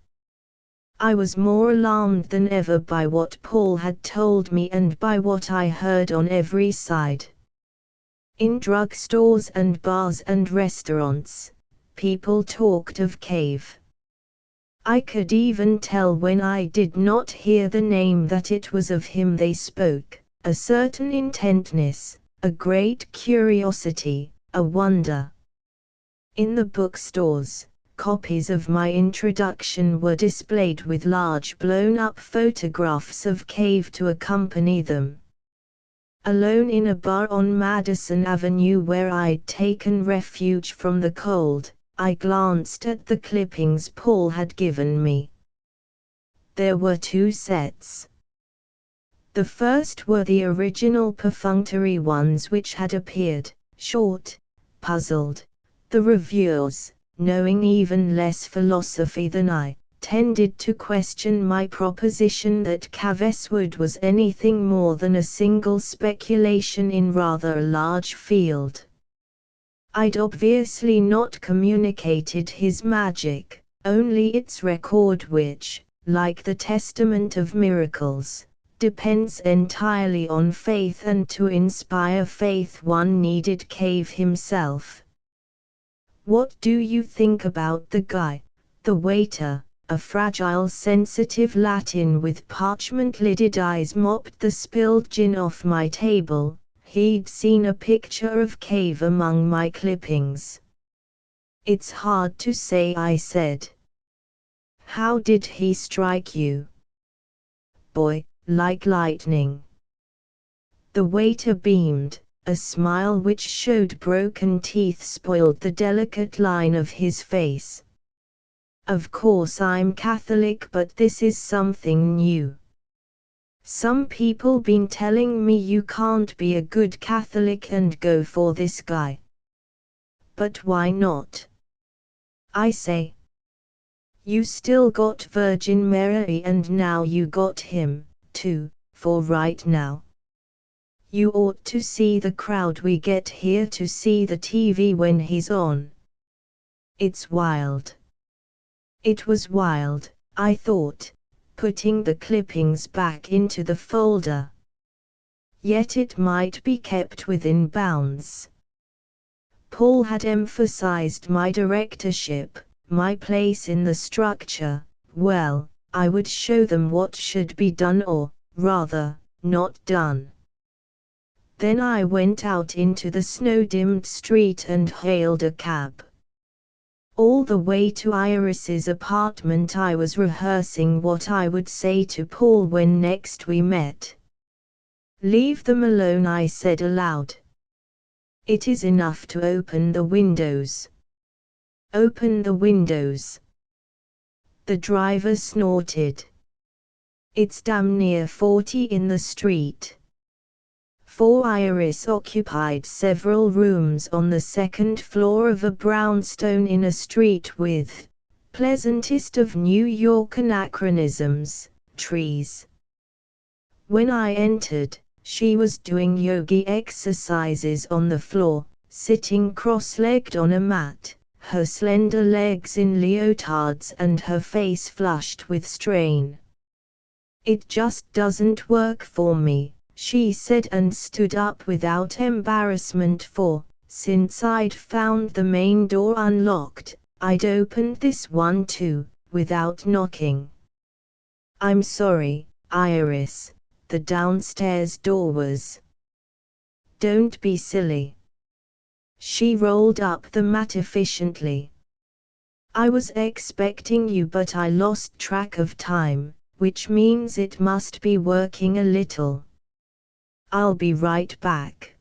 I was more alarmed than ever by what Paul had told me and by what I heard on every side. In drugstores and bars and restaurants, people talked of Cave. I could even tell when I did not hear the name that it was of him they spoke, a certain intentness, a great curiosity, a wonder. In the bookstores, copies of my introduction were displayed with large blown-up photographs of Cave to accompany them. Alone in a bar on Madison Avenue where I'd taken refuge from the cold, I glanced at the clippings Paul had given me. There were 2 sets. The first were the original perfunctory ones which had appeared, short, puzzled. The reviewers, knowing even less philosophy than I, tended to question my proposition that Caveswood was anything more than a single speculation in rather a large field. I'd obviously not communicated his magic, only its record which, like the testament of miracles, depends entirely on faith, and to inspire faith one needed Cave himself. "What do you think about the guy?" The waiter, a fragile sensitive Latin with parchment-lidded eyes, mopped the spilled gin off my table. He'd seen a picture of Cave among my clippings. "It's hard to say," I said. "How did he strike you?" "Boy, like lightning." The waiter beamed. A smile which showed broken teeth spoiled the delicate line of his face. "Of course I'm Catholic, but this is something new. Some people been telling me you can't be a good Catholic and go for this guy. But why not? I say. You still got Virgin Mary and now you got him, too, for right now. You ought to see the crowd we get here to see the TV when he's on. It's wild." It was wild, I thought, putting the clippings back into the folder. Yet it might be kept within bounds. Paul had emphasized my directorship, my place in the structure. Well, I would show them what should be done, or, rather, not done. Then I went out into the snow-dimmed street and hailed a cab. All the way to Iris's apartment I was rehearsing what I would say to Paul when next we met. "Leave them alone," I said aloud. "It is enough to open the windows." "Open the windows." The driver snorted. "It's damn near 40 in the street." For Iris occupied several rooms on the second floor of a brownstone in a street with, pleasantest of New York anachronisms, trees. When I entered, she was doing yogi exercises on the floor, sitting cross-legged on a mat, her slender legs in leotards and her face flushed with strain. "It just doesn't work for me," she said, and stood up without embarrassment, for, since I'd found the main door unlocked, I'd opened this one too, without knocking. "I'm sorry, Iris, the downstairs door was." "Don't be silly." She rolled up the mat efficiently. "I was expecting you, but I lost track of time, which means it must be working a little. I'll be right back."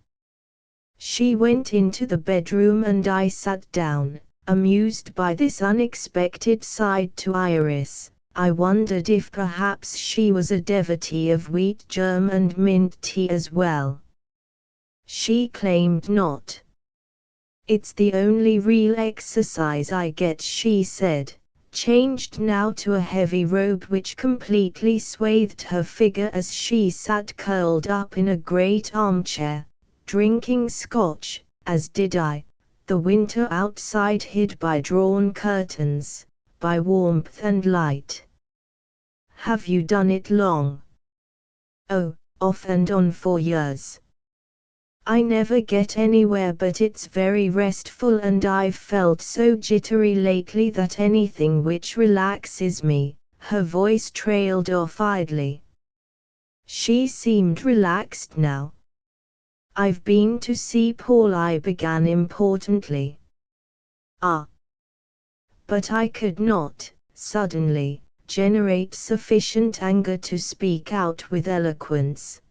She went into the bedroom and I sat down, amused by this unexpected side to Iris. I wondered if perhaps she was a devotee of wheat germ and mint tea as well. She claimed not. "It's the only real exercise I get," she said, changed now to a heavy robe which completely swathed her figure as she sat curled up in a great armchair, drinking scotch, as did I, the winter outside hid by drawn curtains, by warmth and light. "Have you done it long?" "Oh, off and on for years. I never get anywhere, but it's very restful and I've felt so jittery lately that anything which relaxes me." Her voice trailed off idly. She seemed relaxed now. "I've been to see Paul," I began importantly. "Ah." But I could not, suddenly, generate sufficient anger to speak out with eloquence.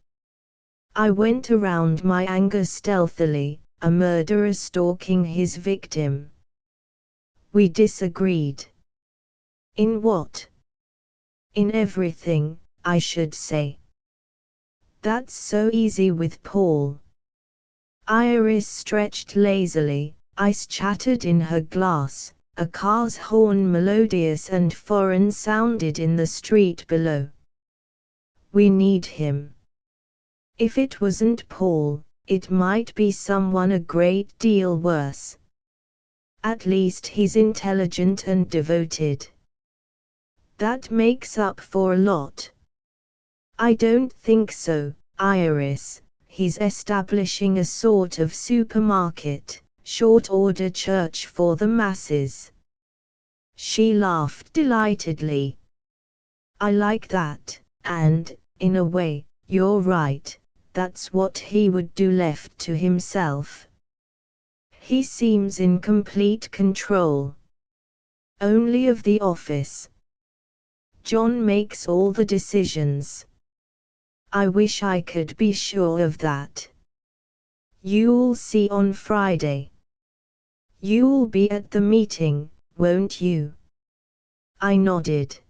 I went around my anger stealthily, a murderer stalking his victim. We disagreed. In what? In everything, I should say. That's so easy with Paul. Iris stretched lazily, ice chattered in her glass, a car's horn melodious and foreign sounded in the street below. We need him. If it wasn't Paul, it might be someone a great deal worse. At least he's intelligent and devoted. That makes up for a lot. I don't think so, Iris. He's establishing a sort of supermarket, short-order church for the masses. She laughed delightedly. I like that, and, in a way, you're right. That's what he would do left to himself. He seems in complete control. Only of the office. John makes all the decisions. I wish I could be sure of that. You'll see on Friday. You'll be at the meeting, won't you? I nodded.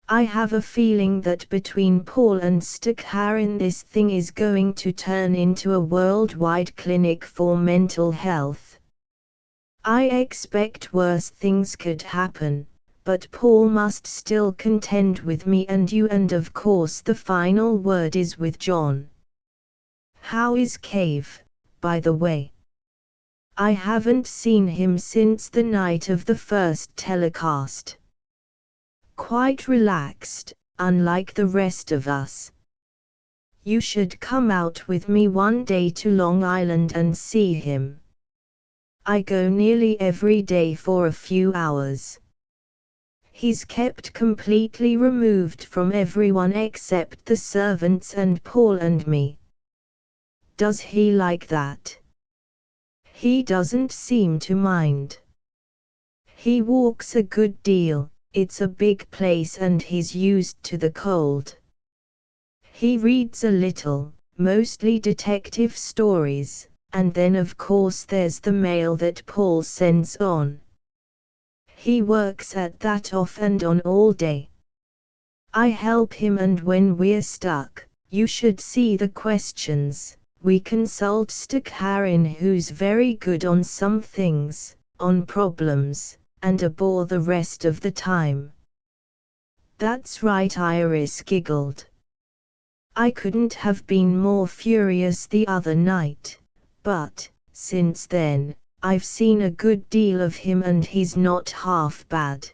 I have a feeling that between Paul and Stakharin this thing is going to turn into a worldwide clinic for mental health. I expect worse things could happen, but Paul must still contend with me and you, and of course the final word is with John. How is Cave, by the way? I haven't seen him since the night of the first telecast. Quite relaxed, unlike the rest of us. You should come out with me one day to Long Island and see him. I go nearly every day for a few hours. He's kept completely removed from everyone except the servants and Paul and me. Does he like that? He doesn't seem to mind. He walks a good deal. It's a big place and he's used to the cold. He reads a little, mostly detective stories, and then of course there's the mail that Paul sends on. He works at that off and on all day. I help him, and when we're stuck, you should see the questions. We consult Stakharin, who's very good on some things, on problems, and a bore the rest of the time. That's right, Iris giggled. I couldn't have been more furious the other night, but, since then, I've seen a good deal of him and he's not half bad.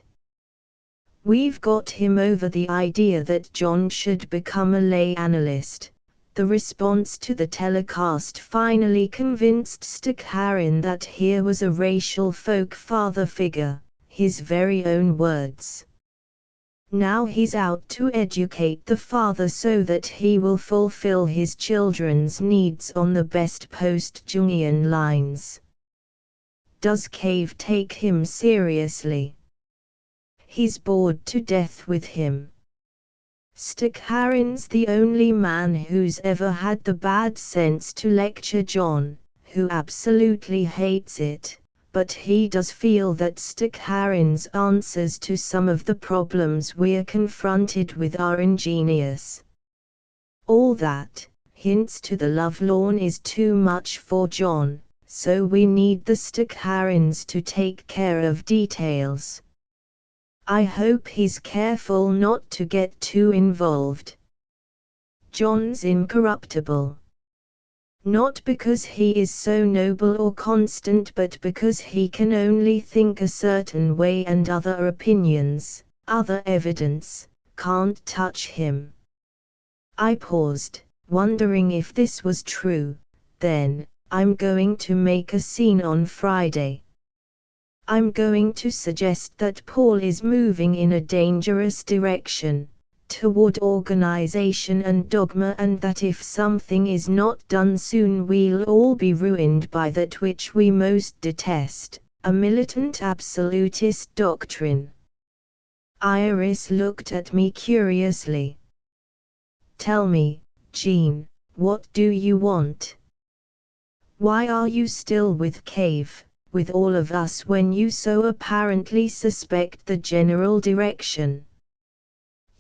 We've got him over the idea that John should become a lay analyst. The response to the telecast finally convinced Stakharin that here was a racial folk father figure, his very own words. Now he's out to educate the father so that he will fulfill his children's needs on the best post-Jungian lines. Does Cave take him seriously? He's bored to death with him. Stakharin's the only man who's ever had the bad sense to lecture John, who absolutely hates it, but he does feel that Stakharin's answers to some of the problems we're confronted with are ingenious. All that hints to the lovelorn is too much for John, so we need the Stakharins to take care of details. I hope he's careful not to get too involved. John's incorruptible. Not because he is so noble or constant, but because he can only think a certain way and other opinions, other evidence, can't touch him. I paused, wondering if this was true. Then, I'm going to make a scene on Friday. I'm going to suggest that Paul is moving in a dangerous direction, toward organization and dogma, and that if something is not done soon we'll all be ruined by that which we most detest, a militant absolutist doctrine. Iris looked at me curiously. Tell me, Jean, what do you want? Why are you still with Cave, with all of us, when you so apparently suspect the general direction?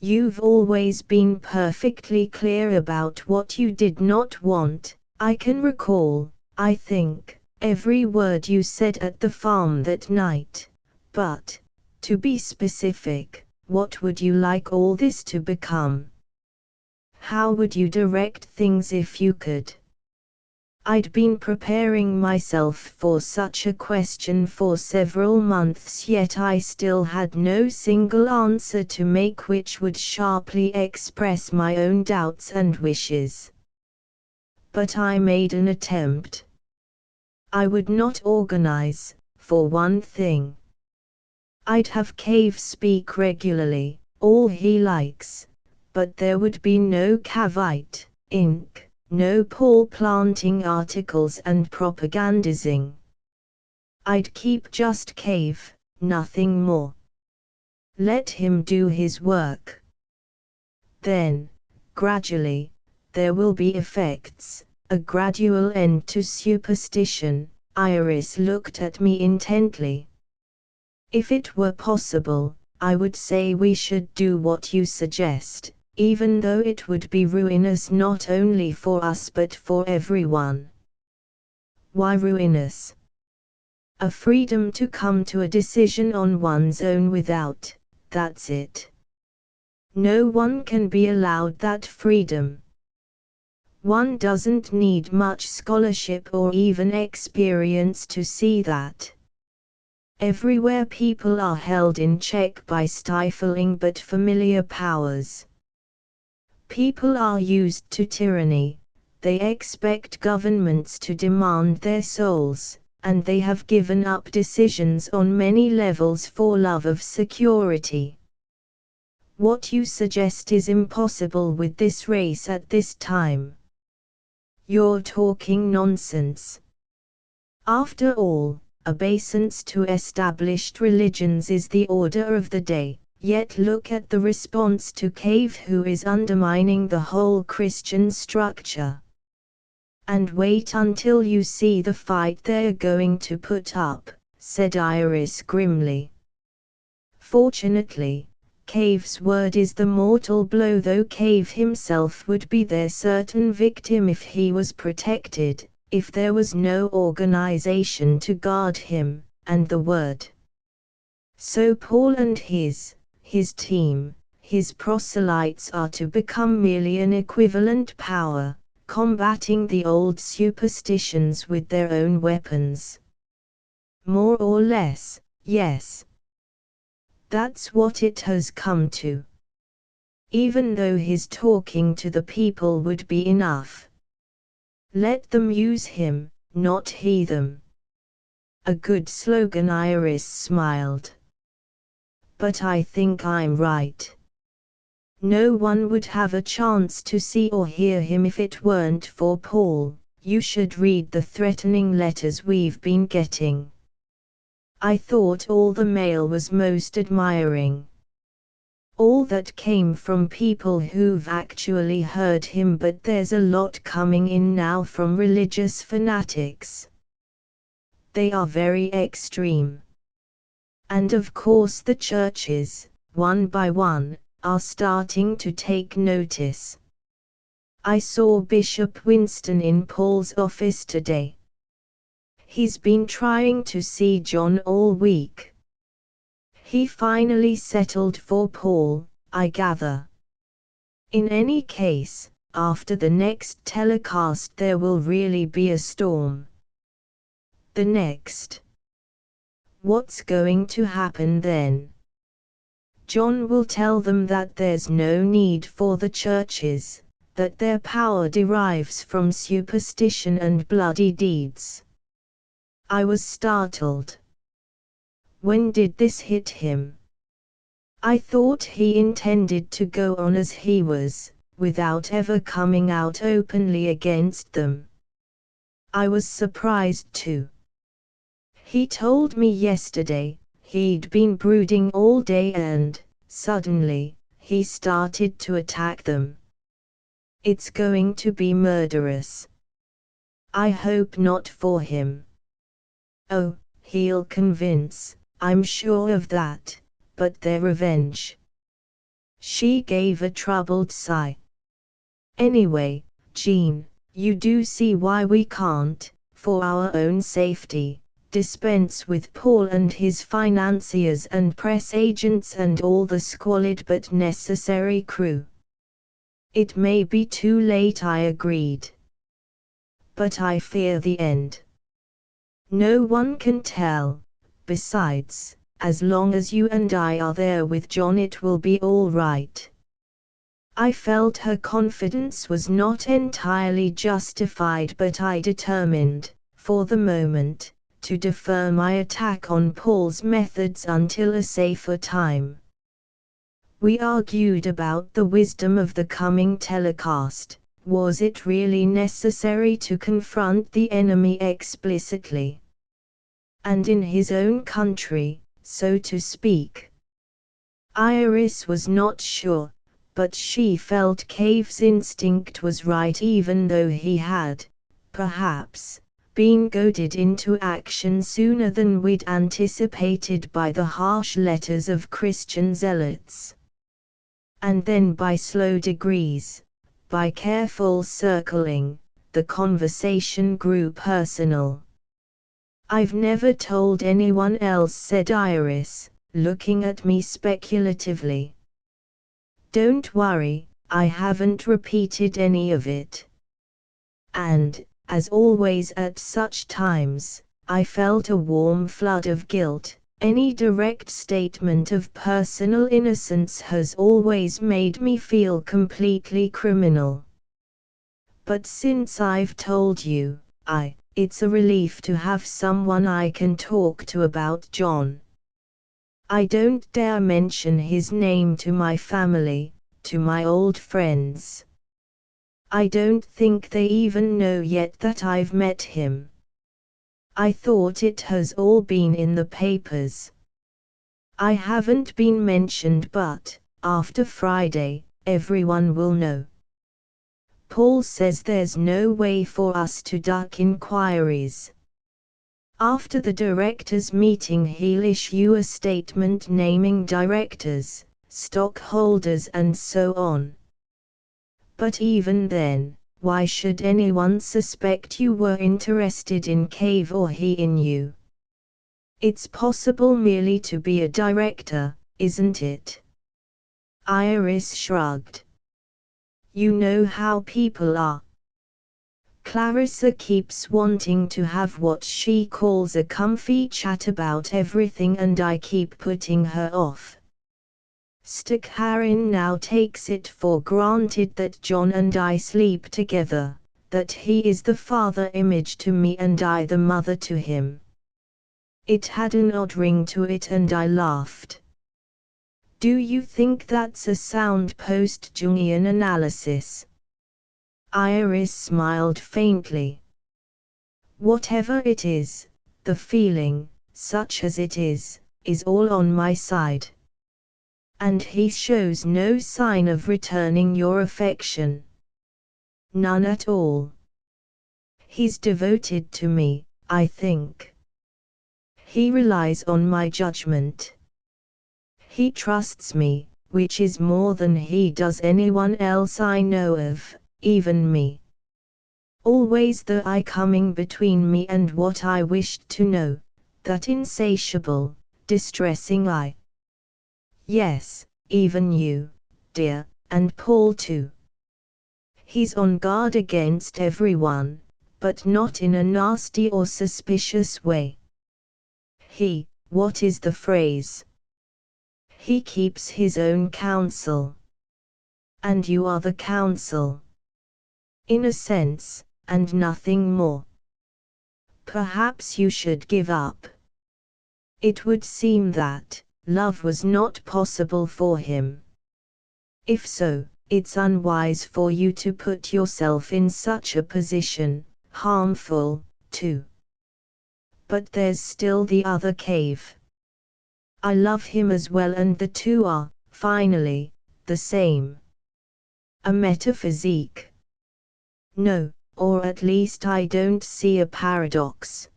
You've always been perfectly clear about what you did not want. I can recall, I think, every word you said at the farm that night. But, to be specific, what would you like all this to become? How would you direct things if you could? I'd been preparing myself for such a question for several months, yet I still had no single answer to make which would sharply express my own doubts and wishes. But I made an attempt. I would not organize, for one thing. I'd have Cave speak regularly, all he likes, but there would be no Cavite ink. No Paul planting articles and propagandizing. I'd keep just Cave, nothing more. Let him do his work. Then, gradually, there will be effects, a gradual end to superstition. Iris looked at me intently. If it were possible, I would say we should do what you suggest, even though it would be ruinous not only for us but for everyone. Why ruinous? A freedom to come to a decision on one's own without, that's it. No one can be allowed that freedom. One doesn't need much scholarship or even experience to see that. Everywhere people are held in check by stifling but familiar powers. People are used to tyranny, they expect governments to demand their souls, and they have given up decisions on many levels for love of security. What you suggest is impossible with this race at this time. You're talking nonsense. After all, obeisance to established religions is the order of the day. Yet look at the response to Cave, who is undermining the whole Christian structure. And wait until you see the fight they're going to put up, said Iris grimly. Fortunately, Cave's word is the mortal blow, though Cave himself would be their certain victim if he was protected, if there was no organization to guard him, and the word. So Paul and his team, his proselytes are to become merely an equivalent power, combating the old superstitions with their own weapons. More or less, yes. That's what it has come to. Even though his talking to the people would be enough. Let them use him, not he them. A good slogan, Iris smiled. But I think I'm right. No one would have a chance to see or hear him if it weren't for Paul. You should read the threatening letters we've been getting. I thought all the mail was most admiring. All that came from people who've actually heard him, but there's a lot coming in now from religious fanatics. They are very extreme. And of course the churches, one by one, are starting to take notice. I saw Bishop Winston in Paul's office today. He's been trying to see John all week. He finally settled for Paul, I gather. In any case, after the next telecast there will really be a storm. The next. What's going to happen then? John will tell them that there's no need for the churches, that their power derives from superstition and bloody deeds. I was startled. When did this hit him? I thought he intended to go on as he was, without ever coming out openly against them. I was surprised too. He told me yesterday, he'd been brooding all day and, suddenly, he started to attack them. It's going to be murderous. I hope not for him. Oh, he'll convince, I'm sure of that, but their revenge. She gave a troubled sigh. Anyway, Jean, you do see why we can't, for our own safety, dispense with Paul and his financiers and press agents and all the squalid but necessary crew. It may be too late, I agreed. But I fear the end. No one can tell. Besides, as long as you and I are there with John it will be all right. I felt her confidence was not entirely justified, but I determined, for the moment, to defer my attack on Paul's methods until a safer time. We argued about the wisdom of the coming telecast. Was it really necessary to confront the enemy explicitly? And in his own country, so to speak. Iris was not sure, but she felt Cave's instinct was right, even though he had, perhaps, been goaded into action sooner than we'd anticipated by the harsh letters of Christian zealots. And then by slow degrees, by careful circling, the conversation grew personal. I've never told anyone else, said Iris, looking at me speculatively. Don't worry, I haven't repeated any of it. And, as always at such times, I felt a warm flood of guilt. Any direct statement of personal innocence has always made me feel completely criminal. But since I've told you, it's a relief to have someone I can talk to about John. I don't dare mention his name to my family, to my old friends. I don't think they even know yet that I've met him. I thought it has all been in the papers. I haven't been mentioned, but, after Friday, everyone will know. Paul says there's no way for us to duck inquiries. After the directors' meeting he'll issue a statement naming directors, stockholders and so on. But even then, why should anyone suspect you were interested in Cave or he in you? It's possible merely to be a director, isn't it? Iris shrugged. You know how people are. Clarissa keeps wanting to have what she calls a comfy chat about everything and I keep putting her off. Stakharin now takes it for granted that John and I sleep together, that he is the father image to me and I the mother to him. It had an odd ring to it and I laughed. Do you think that's a sound post-Jungian analysis? Iris smiled faintly. Whatever it is, the feeling, such as it is all on my side. And he shows no sign of returning your affection. None at all. He's devoted to me, I think. He relies on my judgment. He trusts me, which is more than he does anyone else I know of, even me. Always the I coming between me and what I wished to know, that insatiable, distressing I. Yes, even you, dear, and Paul too. He's on guard against everyone, but not in a nasty or suspicious way. What is the phrase? He keeps his own counsel. And you are the counsel. In a sense, and nothing more. Perhaps you should give up. It would seem that love was not possible for him. If so, it's unwise for you to put yourself in such a position, harmful, too. But there's still the other cave. I love him as well, and the two are, finally, the same. A metaphysique? No, or at least I don't see a paradox.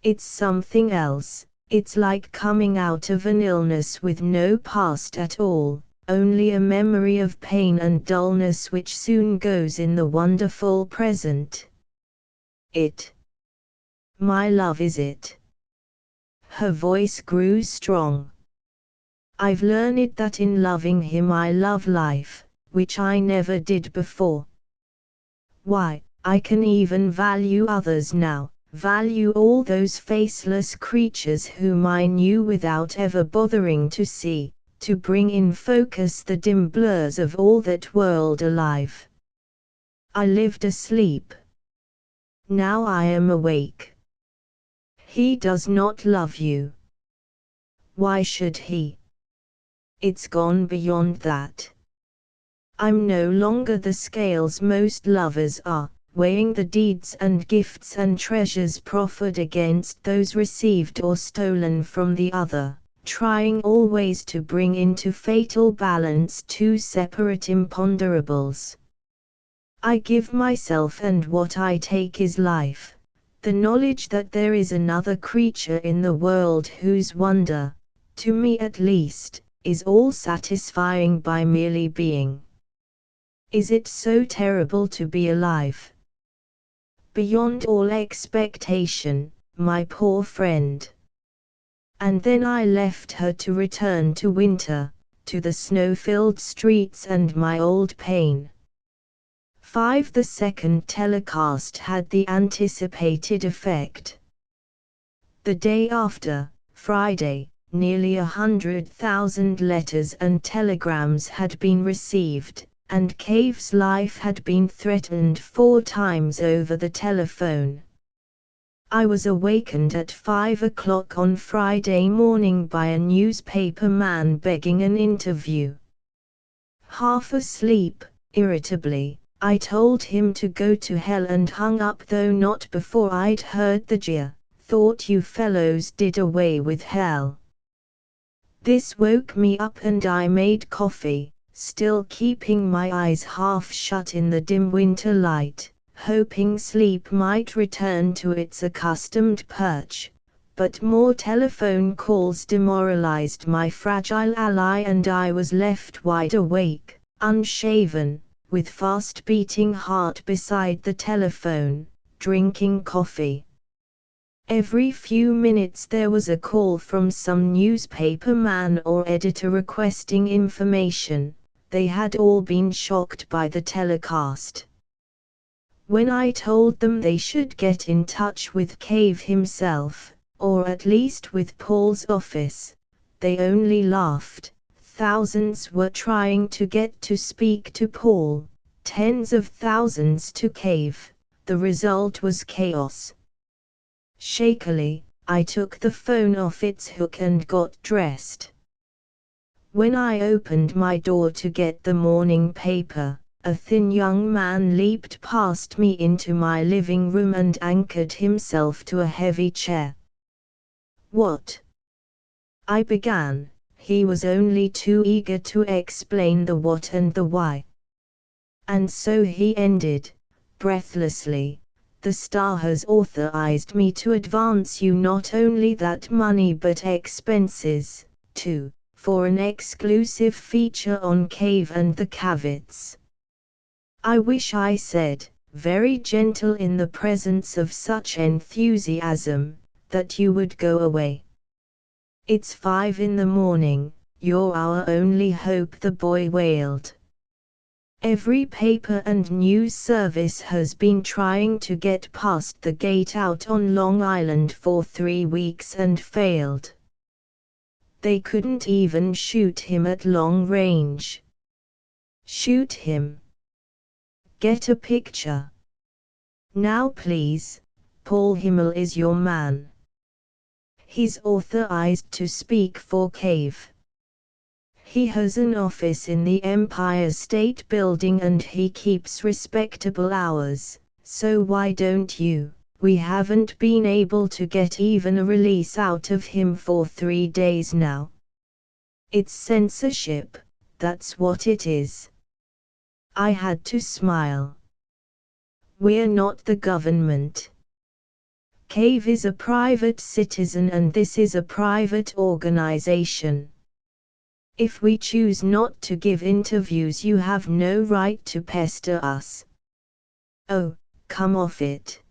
It's something else. It's like coming out of an illness with no past at all, only a memory of pain and dullness which soon goes in the wonderful present. My love is it. Her voice grew strong. I've learned that in loving him I love life, which I never did before. Why, I can even value others now. Value all those faceless creatures whom I knew without ever bothering to see, to bring in focus the dim blurs of all that world alive. I lived asleep. Now I am awake. He does not love you. Why should he? It's gone beyond that. I'm no longer the scales most lovers are, weighing the deeds and gifts and treasures proffered against those received or stolen from the other, trying always to bring into fatal balance two separate imponderables. I give myself, and what I take is life, the knowledge that there is another creature in the world whose wonder, to me at least, is all satisfying by merely being. Is it so terrible to be alive? Beyond all expectation, my poor friend. And then I left her to return to winter, to the snow-filled streets and my old pain. 5. The second telecast had the anticipated effect. The day after, Friday, nearly 100,000 letters and telegrams had been received, and Cave's life had been threatened 4 times over the telephone. I was awakened at 5 o'clock on Friday morning by a newspaper man begging an interview. Half asleep, irritably, I told him to go to hell and hung up, though not before I'd heard the jeer, "Thought you fellows did away with hell." This woke me up and I made coffee, still keeping my eyes half shut in the dim winter light, hoping sleep might return to its accustomed perch, but more telephone calls demoralized my fragile ally and I was left wide awake, unshaven, with fast-beating heart beside the telephone, drinking coffee. Every few minutes there was a call from some newspaper man or editor requesting information. They had all been shocked by the telecast. When I told them they should get in touch with Cave himself, or at least with Paul's office, they only laughed. Thousands were trying to get to speak to Paul, tens of thousands to Cave. The result was chaos. Shakily, I took the phone off its hook and got dressed. When I opened my door to get the morning paper, a thin young man leaped past me into my living room and anchored himself to a heavy chair. "What?" I began. he was only too eager to explain the what and the why. And so he ended, breathlessly, "The star has authorized me to advance you not only that money but expenses, too, for an exclusive feature on Cave and the Caveats." I wish I said, very gentle in the presence of such enthusiasm, that you would go away. "It's 5 in the morning, you're our only hope," the boy wailed. "Every paper and news service has been trying to get past the gate out on Long Island for 3 weeks and failed. They couldn't even shoot him at long range." "Shoot him? Get a picture. Now please, Paul Himmel is your man. He's authorized to speak for Cave. He has an office in the Empire State Building and he keeps respectable hours, so why don't you? We haven't been able to get even a release out of him for 3 days now. It's censorship, that's what it is." I had to smile. "We're not the government. Cave is a private citizen and this is a private organization. If we choose not to give interviews, you have no right to pester us." "Oh, come off it."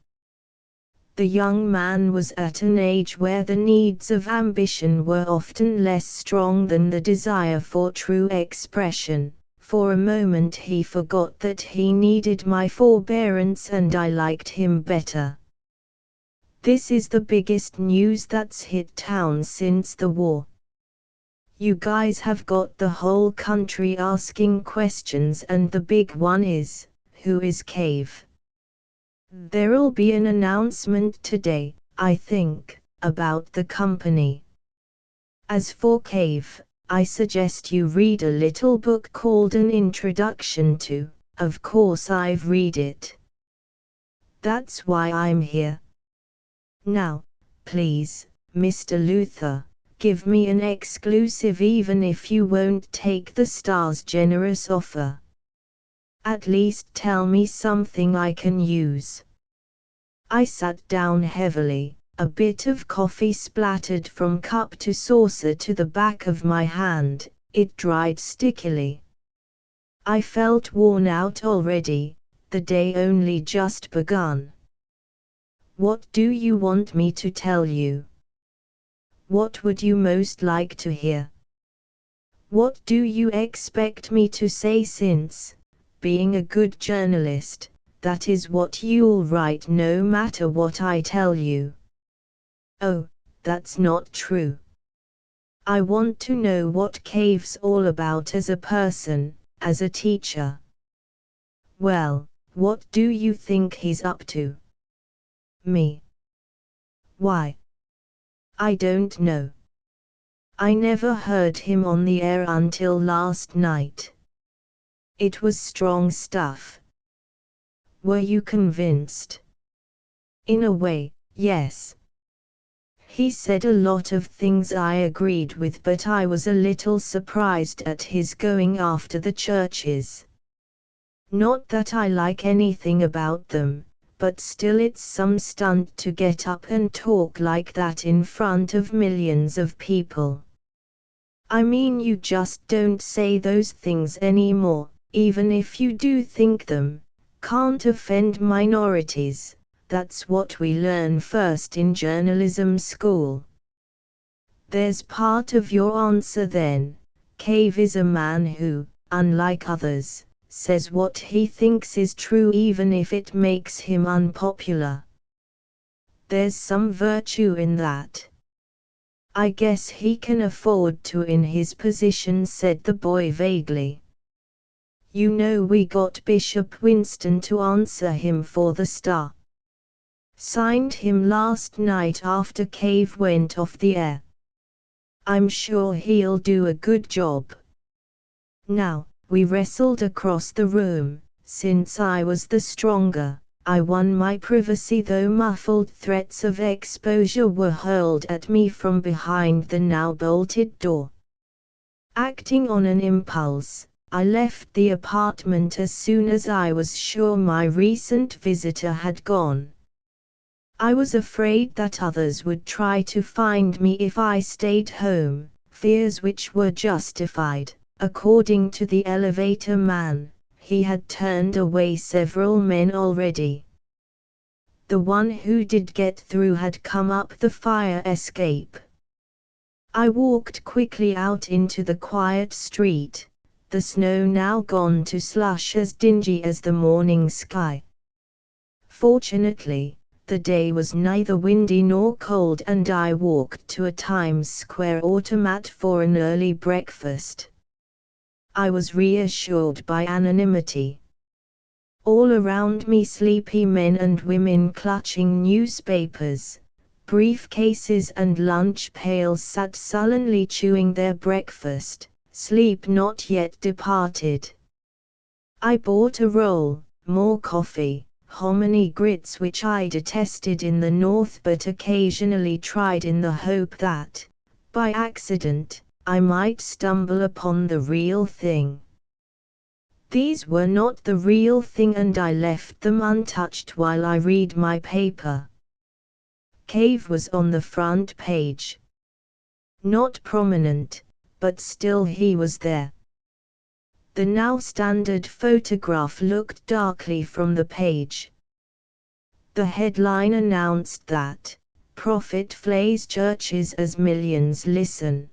The young man was at an age where the needs of ambition were often less strong than the desire for true expression. For a moment he forgot that he needed my forbearance and I liked him better. "This is the biggest news that's hit town since the war. You guys have got the whole country asking questions and the big one is, who is Cave? There'll be an announcement today, I think, about the company. As for Cave, I suggest you read a little book called An Introduction to. Of course I've read it. That's why I'm here. Now, please, Mr. Luther, give me an exclusive even if you won't take the Star's generous offer. At least tell me something I can use." I sat down heavily. A bit of coffee splattered from cup to saucer to the back of my hand, it dried stickily. I felt worn out already, the day only just begun. "What do you want me to tell you? What would you most like to hear? What do you expect me to say since, being a good journalist, that is what you'll write no matter what I tell you?" "Oh, that's not true. I want to know what Cave's all about as a person, as a teacher." "Well, what do you think he's up to?" "Me? Why? I don't know. I never heard him on the air until last night. It was strong stuff." "Were you convinced?" "In a way, yes. He said a lot of things I agreed with, but I was a little surprised at his going after the churches. Not that I like anything about them, but still it's some stunt to get up and talk like that in front of millions of people. I mean, you just don't say those things anymore, even if you do think them. Can't offend minorities. That's what we learn first in journalism school." "There's part of your answer then. Cave is a man who, unlike others, says what he thinks is true even if it makes him unpopular. There's some virtue in that. I guess he can afford to in his position," said the boy vaguely. "You know, we got Bishop Winston to answer him for the Star. Signed him last night after Cave went off the air. I'm sure he'll do a good job." Now, we wrestled across the room. Since I was the stronger, I won my privacy, though muffled threats of exposure were hurled at me from behind the now bolted door. Acting on an impulse, I left the apartment as soon as I was sure my recent visitor had gone. I was afraid that others would try to find me if I stayed home, fears which were justified. According to the elevator man, he had turned away several men already. The one who did get through had come up the fire escape. I walked quickly out into the quiet street, the snow now gone to slush as dingy as the morning sky. Fortunately, the day was neither windy nor cold and I walked to a Times Square automat for an early breakfast. I was reassured by anonymity. All around me sleepy men and women clutching newspapers, briefcases and lunch pails sat sullenly chewing their breakfast, sleep not yet departed. I bought a roll, more coffee, hominy grits which I detested in the north but occasionally tried in the hope that, by accident, I might stumble upon the real thing. These were not the real thing and I left them untouched while I read my paper. Cave was on the front page. Not prominent, but still he was there. The now standard photograph looked darkly from the page. The headline announced that, "Prophet flays churches as millions listen."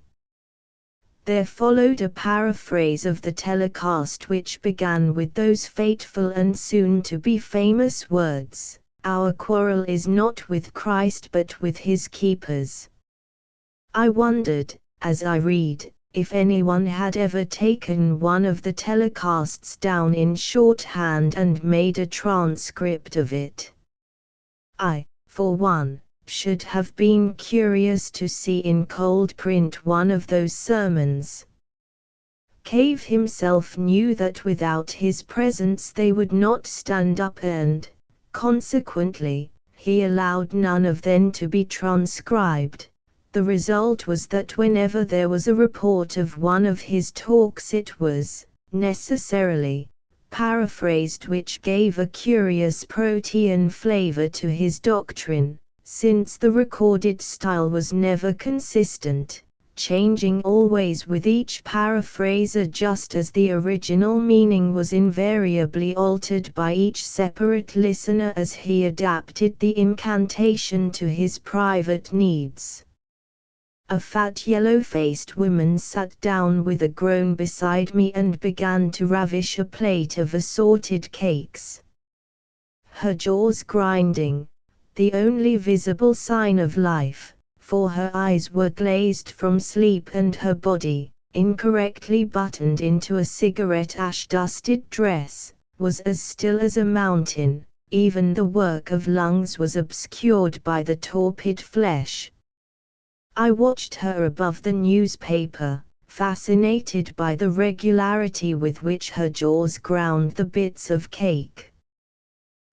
There followed a paraphrase of the telecast which began with those fateful and soon-to-be famous words, "Our quarrel is not with Christ but with his keepers." I wondered, as I read, if anyone had ever taken one of the telecasts down in shorthand and made a transcript of it. I, for one, should have been curious to see in cold print one of those sermons. Cave himself knew that without his presence they would not stand up and, consequently, he allowed none of them to be transcribed. The result was that whenever there was a report of one of his talks it was, necessarily, paraphrased, which gave a curious protean flavor to his doctrine, since the recorded style was never consistent, changing always with each paraphraser just as the original meaning was invariably altered by each separate listener as he adapted the incantation to his private needs. A fat yellow-faced woman sat down with a groan beside me and began to ravish a plate of assorted cakes. Her jaws grinding, the only visible sign of life, for her eyes were glazed from sleep and her body, incorrectly buttoned into a cigarette ash-dusted dress, was as still as a mountain. Even the work of lungs was obscured by the torpid flesh. I watched her above the newspaper, fascinated by the regularity with which her jaws ground the bits of cake.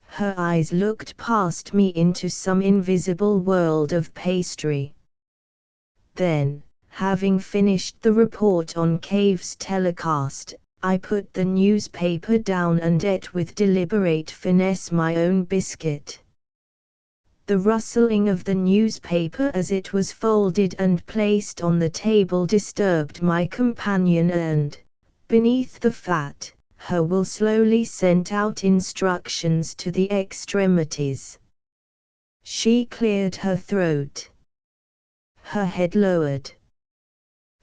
Her eyes looked past me into some invisible world of pastry. Then, having finished the report on Cave's telecast, I put the newspaper down and ate with deliberate finesse my own biscuit. The rustling of the newspaper as it was folded and placed on the table disturbed my companion and, beneath the fat, her will slowly sent out instructions to the extremities. She cleared her throat. Her head lowered.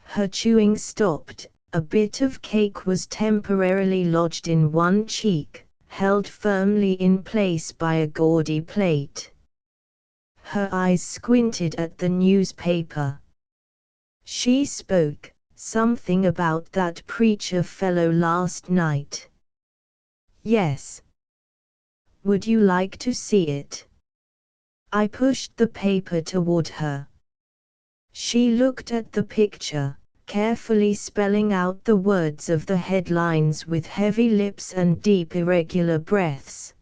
Her chewing stopped. A bit of cake was temporarily lodged in one cheek, held firmly in place by a gaudy plate. Her eyes squinted at the newspaper. She spoke, something about that preacher fellow last night. Yes. Would you like to see it? I pushed the paper toward her. She looked at the picture, carefully spelling out the words of the headlines with heavy lips and deep irregular breaths.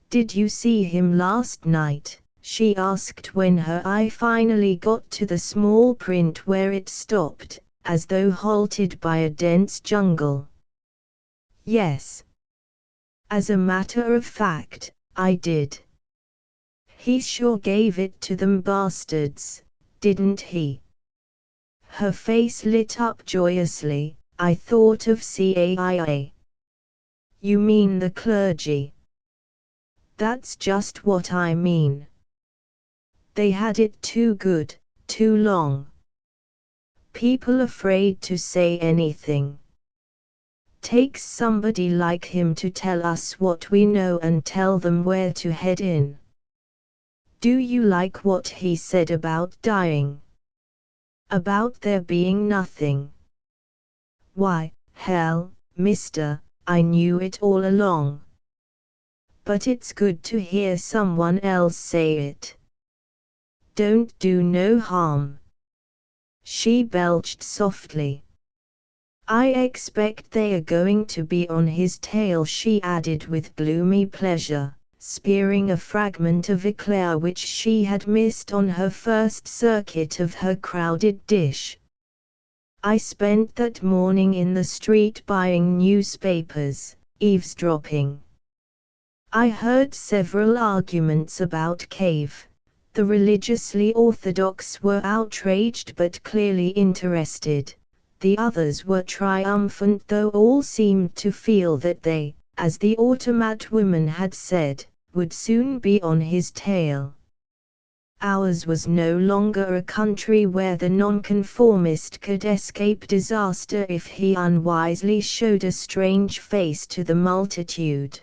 Did you see him last night? She asked when her eye finally got to the small print where it stopped, as though halted by a dense jungle. Yes. As a matter of fact, I did. He sure gave it to them bastards, didn't he? Her face lit up joyously. I thought of CAIA. You mean the clergy? That's just what I mean. They had it too good, too long. People afraid to say anything. Takes somebody like him to tell us what we know and tell them where to head in. Do you like what he said about dying? About there being nothing? Why, hell, mister, I knew it all along. But it's good to hear someone else say it. Don't do no harm. She belched softly. I expect they are going to be on his tail, she added with gloomy pleasure, spearing a fragment of eclair which she had missed on her first circuit of her crowded dish. I spent that morning in the street buying newspapers, eavesdropping. I heard several arguments about Cave. The religiously orthodox were outraged but clearly interested. The others were triumphant, though all seemed to feel that they, as the automat woman had said, would soon be on his tail. Ours was no longer a country where the nonconformist could escape disaster if he unwisely showed a strange face to the multitude.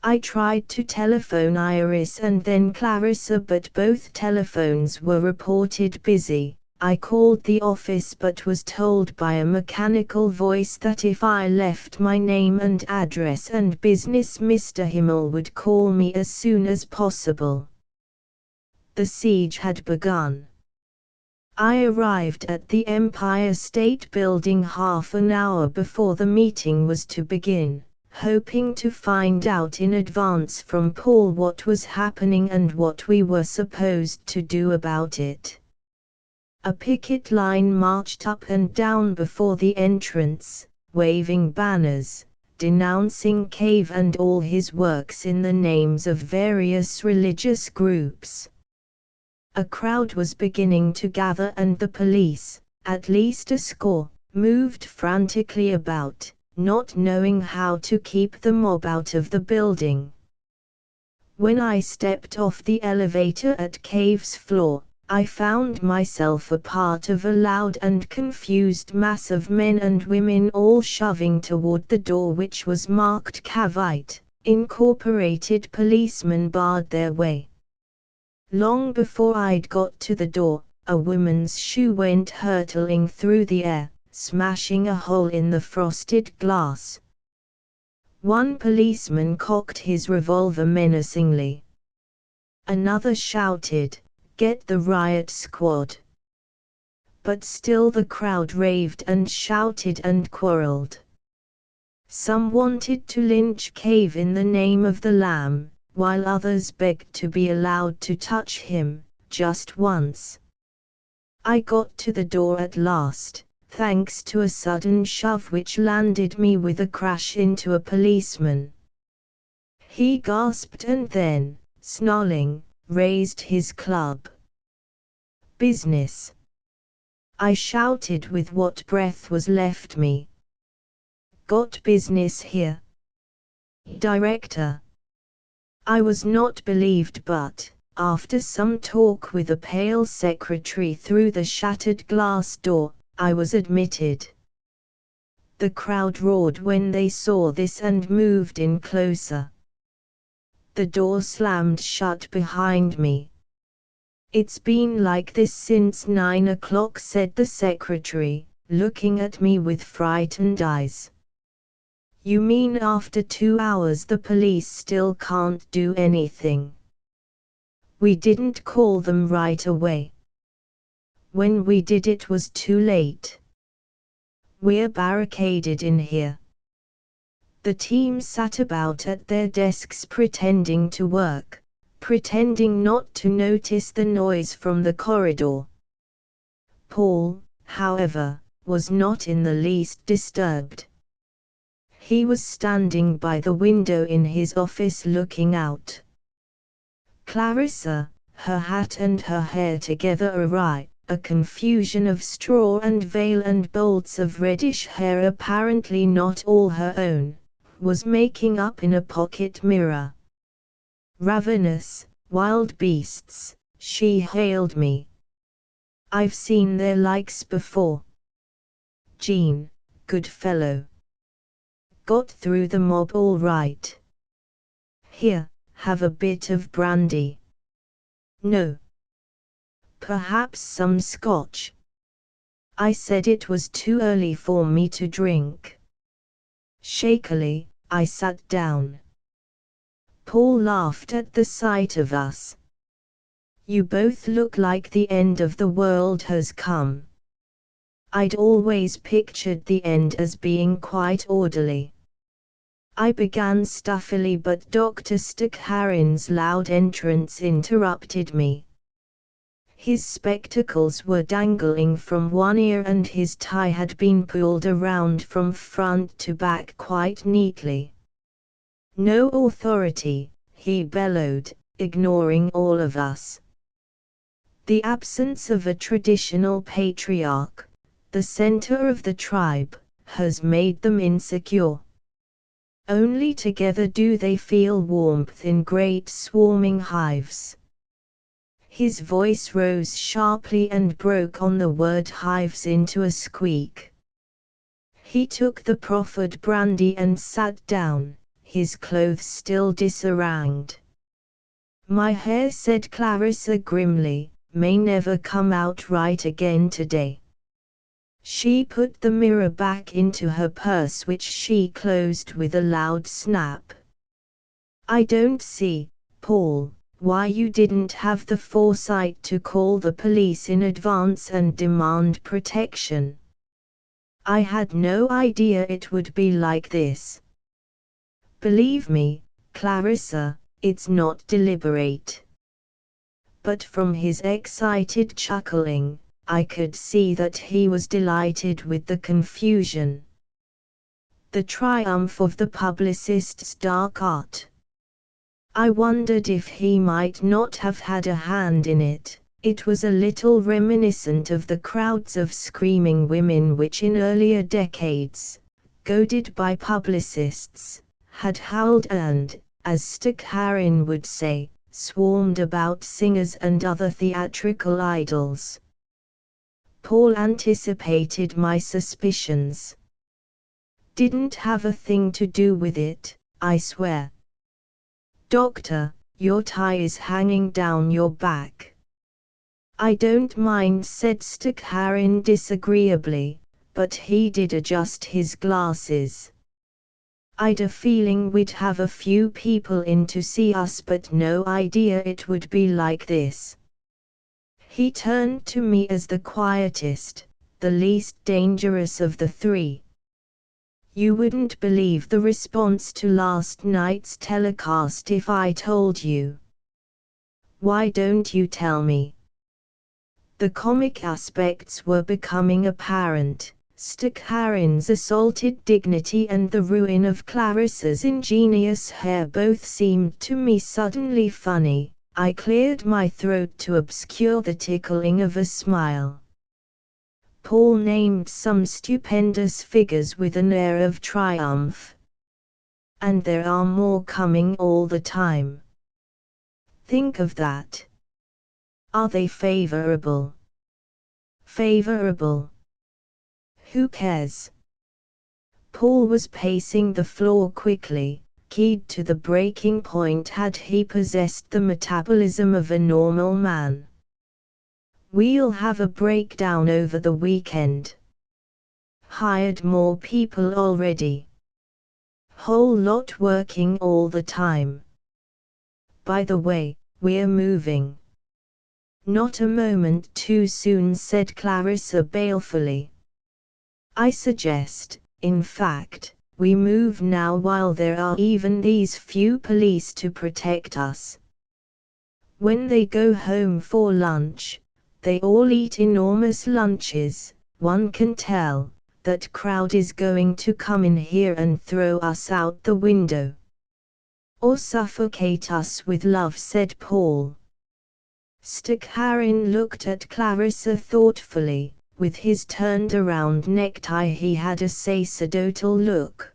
I tried to telephone Iris and then Clarissa, but both telephones were reported busy. I called the office but was told by a mechanical voice that if I left my name and address and business, Mr. Himmel would call me as soon as possible. The siege had begun. I arrived at the Empire State Building half an hour before the meeting was to begin, hoping to find out in advance from Paul what was happening and what we were supposed to do about it. A picket line marched up and down before the entrance, waving banners, denouncing Cave and all his works in the names of various religious groups. A crowd was beginning to gather and the police, at least a score, moved frantically about, not knowing how to keep the mob out of the building. When I stepped off the elevator at Cave's floor, I found myself a part of a loud and confused mass of men and women all shoving toward the door, which was marked Cavite. Incorporated policemen barred their way. Long before I'd got to the door, a woman's shoe went hurtling through the air, smashing a hole in the frosted glass. One policeman cocked his revolver menacingly. Another shouted, "Get the riot squad!" But still the crowd raved and shouted and quarreled. Some wanted to lynch Cave in the name of the Lamb, while others begged to be allowed to touch him, just once. I got to the door at last, thanks to a sudden shove which landed me with a crash into a policeman. He gasped and then, snarling, raised his club. "Business!" I shouted with what breath was left me. "Got business here, Director?" I was not believed, but, after some talk with a pale secretary through the shattered glass door, I was admitted. The crowd roared when they saw this and moved in closer. The door slammed shut behind me. "It's been like this since 9 o'clock," said the secretary, looking at me with frightened eyes. "You mean after 2 hours the police still can't do anything?" "We didn't call them right away. When we did it was too late. We're barricaded in here." The team sat about at their desks pretending to work, pretending not to notice the noise from the corridor. Paul, however, was not in the least disturbed. He was standing by the window in his office looking out. Clarissa, her hat and her hair together awry, a confusion of straw and veil and bolts of reddish hair apparently not all her own, was making up in a pocket mirror. Ravenous, wild beasts, she hailed me. I've seen their likes before. Jean, good fellow. Got through the mob all right. Here, have a bit of brandy. No. Perhaps some scotch. I said it was too early for me to drink. Shakily, I sat down. Paul laughed at the sight of us. You both look like the end of the world has come. I'd always pictured the end as being quite orderly. I began stuffily, but Dr. Stakharin's loud entrance interrupted me. His spectacles were dangling from one ear and his tie had been pulled around from front to back quite neatly. No authority, he bellowed, ignoring all of us. The absence of a traditional patriarch, the center of the tribe, has made them insecure. Only together do they feel warmth in great swarming hives. His voice rose sharply and broke on the word hives into a squeak. He took the proffered brandy and sat down, his clothes still disarranged. My hair, said Clarissa grimly, may never come out right again today. She put the mirror back into her purse, which she closed with a loud snap. I don't see, Paul, why you didn't have the foresight to call the police in advance and demand protection. I had no idea it would be like this. Believe me, Clarissa, it's not deliberate. But from his excited chuckling, I could see that he was delighted with the confusion. The triumph of the publicist's dark art. I wondered if he might not have had a hand in it. It was a little reminiscent of the crowds of screaming women which in earlier decades, goaded by publicists, had howled and, as Stakharin would say, swarmed about singers and other theatrical idols. Paul anticipated my suspicions. Didn't have a thing to do with it, I swear. Doctor, your tie is hanging down your back. I don't mind, said Stakharin disagreeably, but he did adjust his glasses. I'd a feeling we'd have a few people in to see us, but no idea it would be like this. He turned to me as the quietest, the least dangerous of the three. You wouldn't believe the response to last night's telecast if I told you. Why don't you tell me? The comic aspects were becoming apparent. Stakharin's assaulted dignity and the ruin of Clarissa's ingenious hair both seemed to me suddenly funny. I cleared my throat to obscure the tickling of a smile. Paul named some stupendous figures with an air of triumph. And there are more coming all the time. Think of that. Are they favorable? Favorable. Who cares? Paul was pacing the floor quickly, keyed to the breaking point had he possessed the metabolism of a normal man. We'll have a breakdown over the weekend. Hired more people already. Whole lot working all the time. By the way, we're moving. Not a moment too soon, said Clarissa balefully. I suggest, in fact, we move now while there are even these few police to protect us. When they go home for lunch, they all eat enormous lunches, one can tell, that crowd is going to come in here and throw us out the window. Or suffocate us with love, said Paul. Stakharin looked at Clarissa thoughtfully. With his turned-around necktie he had a sacerdotal look.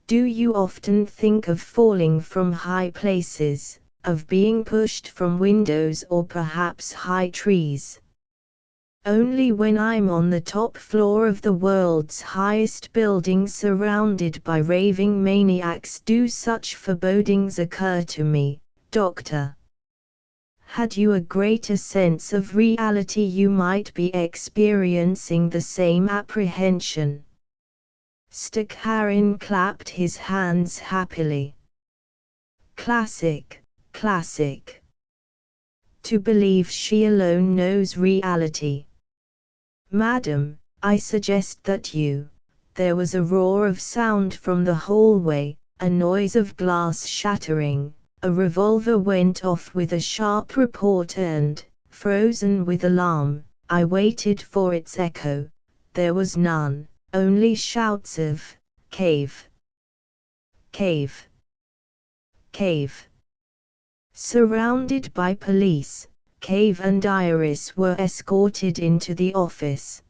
Do you often think of falling from high places, of being pushed from windows or perhaps high trees? Only when I'm on the top floor of the world's highest building surrounded by raving maniacs do such forebodings occur to me, Doctor. Had you a greater sense of reality you might be experiencing the same apprehension. Stakharin clapped his hands happily. Classic, classic. To believe she alone knows reality. Madam, I suggest that you. There was a roar of sound from the hallway, a noise of glass shattering. A revolver went off with a sharp report and, frozen with alarm, I waited for its echo. There was none, only shouts of, "Cave! Cave! Cave!" Surrounded by police, Cave and Iris were escorted into the office.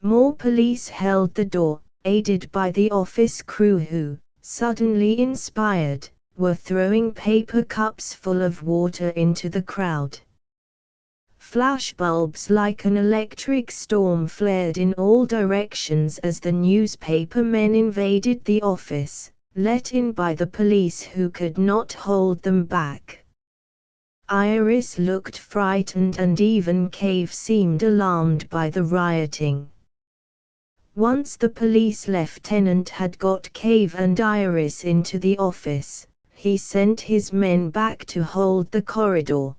More police held the door, aided by the office crew who, suddenly inspired, were throwing paper cups full of water into the crowd. Flashbulbs like an electric storm flared in all directions as the newspaper men invaded the office, let in by the police who could not hold them back. Iris looked frightened and even Cave seemed alarmed by the rioting. Once the police lieutenant had got Cave and Iris into the office, he sent his men back to hold the corridor.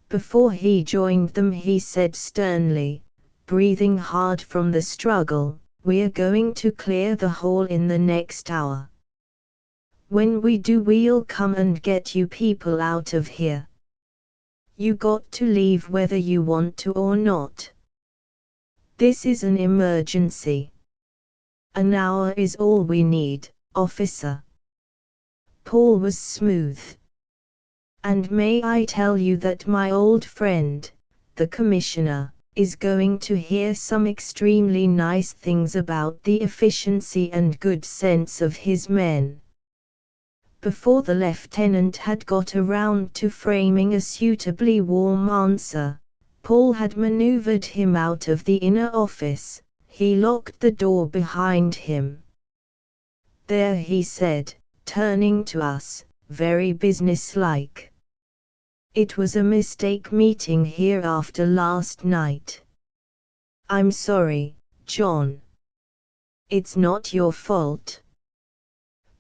Before he joined them he said sternly, breathing hard from the struggle, "We're going to clear the hall in the next hour. When we do we'll come and get you people out of here. You got to leave whether you want to or not. This is an emergency. An hour is all we need, officer." Paul was smooth. "And may I tell you that my old friend, the commissioner, is going to hear some extremely nice things about the efficiency and good sense of his men." Before the lieutenant had got around to framing a suitably warm answer, Paul had maneuvered him out of the inner office. He locked the door behind him. "There," he said, turning to us, very businesslike. "It was a mistake meeting here after last night. I'm sorry, John. It's not your fault."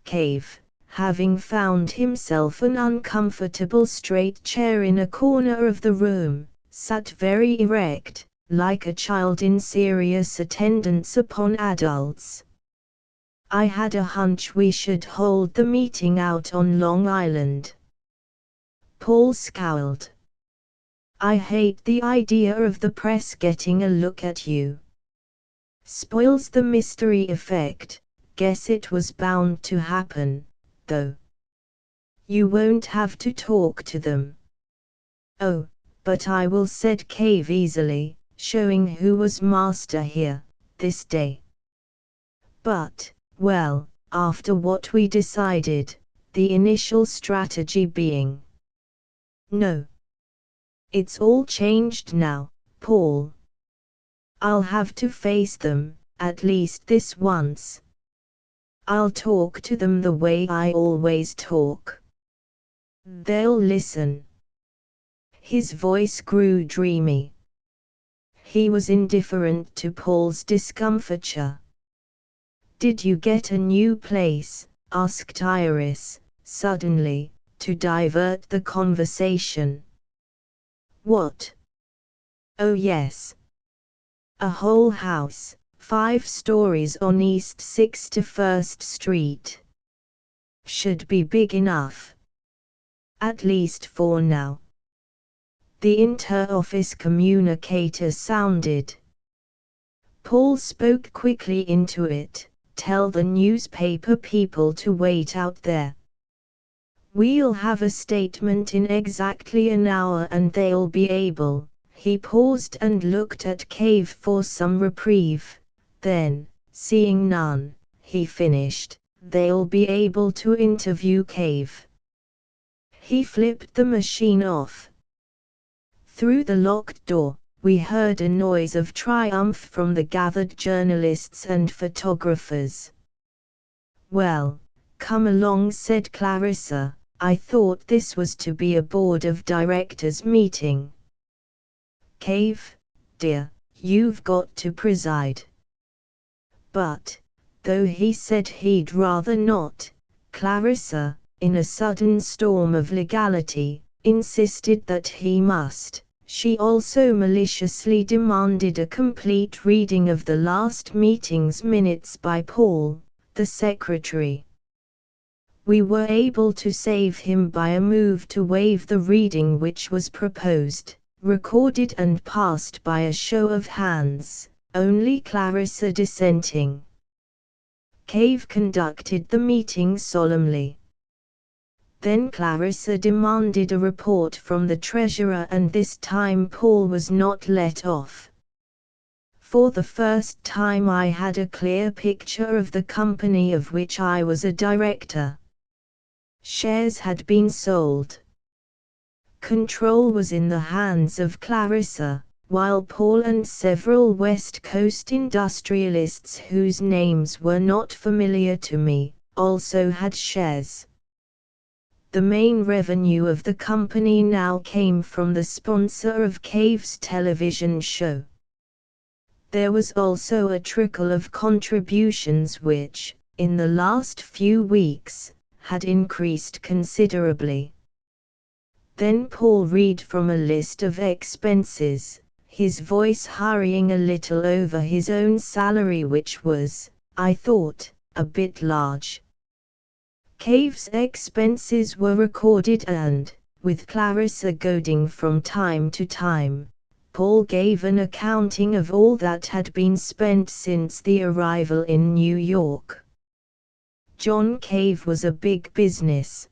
Cave, having found himself an uncomfortable straight chair in a corner of the room, sat very erect, like a child in serious attendance upon adults. "I had a hunch we should hold the meeting out on Long Island." Paul scowled. "I hate the idea of the press getting a look at you. Spoils the mystery effect. Guess it was bound to happen, though. You won't have to talk to them." "Oh, but I will," said Cave easily, showing who was master here, this day. "But, well, after what we decided, the initial strategy being—" "No. It's all changed now, Paul. I'll have to face them, at least this once. I'll talk to them the way I always talk. They'll listen." His voice grew dreamy. He was indifferent to Paul's discomfiture. "Did you get a new place?" asked Iris, suddenly, to divert the conversation. "What?" "Oh yes. A whole house, 5 stories on East 61st Street. Should be big enough. At least for now." The inter-office communicator sounded, Paul spoke quickly into it. Tell the newspaper people to wait out there. We'll have a statement in exactly an hour and they'll be able. He paused and looked at Cave for some reprieve. Then, seeing none, he finished, they'll be able to interview Cave. He flipped the machine off. Through the locked door, we heard a noise of triumph from the gathered journalists and photographers. "Well, come along," said Clarissa. "I thought this was to be a board of directors meeting." "Cave, dear, you've got to preside." But, though he said he'd rather not, Clarissa, in a sudden storm of legality, insisted that he must. She also maliciously demanded a complete reading of the last meeting's minutes by Paul, the secretary. We were able to save him by a move to waive the reading which was proposed, recorded and passed by a show of hands, only Clarissa dissenting. Cave conducted the meeting solemnly. Then Clarissa demanded a report from the treasurer, and this time Paul was not let off. For the first time I had a clear picture of the company of which I was a director. Shares had been sold. Control was in the hands of Clarissa, while Paul and several West Coast industrialists whose names were not familiar to me, also had shares. The main revenue of the company now came from the sponsor of Cave's television show. There was also a trickle of contributions which, in the last few weeks, had increased considerably. Then Paul read from a list of expenses, his voice hurrying a little over his own salary, which was, I thought, a bit large. Cave's expenses were recorded and, with Clarissa goading from time to time, Paul gave an accounting of all that had been spent since the arrival in New York. John Cave was a big business.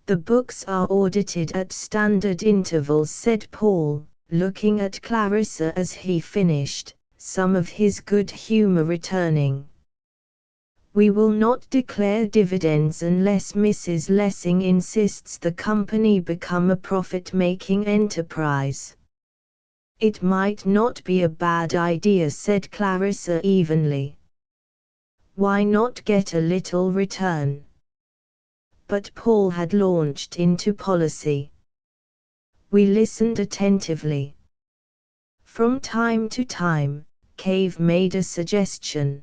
"The books are audited at standard intervals," said Paul, looking at Clarissa as he finished, some of his good humor returning. "We will not declare dividends unless Mrs. Lessing insists the company become a profit-making enterprise." "It might not be a bad idea," said Clarissa evenly. "Why not get a little return?" But Paul had launched into policy. We listened attentively. From time to time, Cave made a suggestion.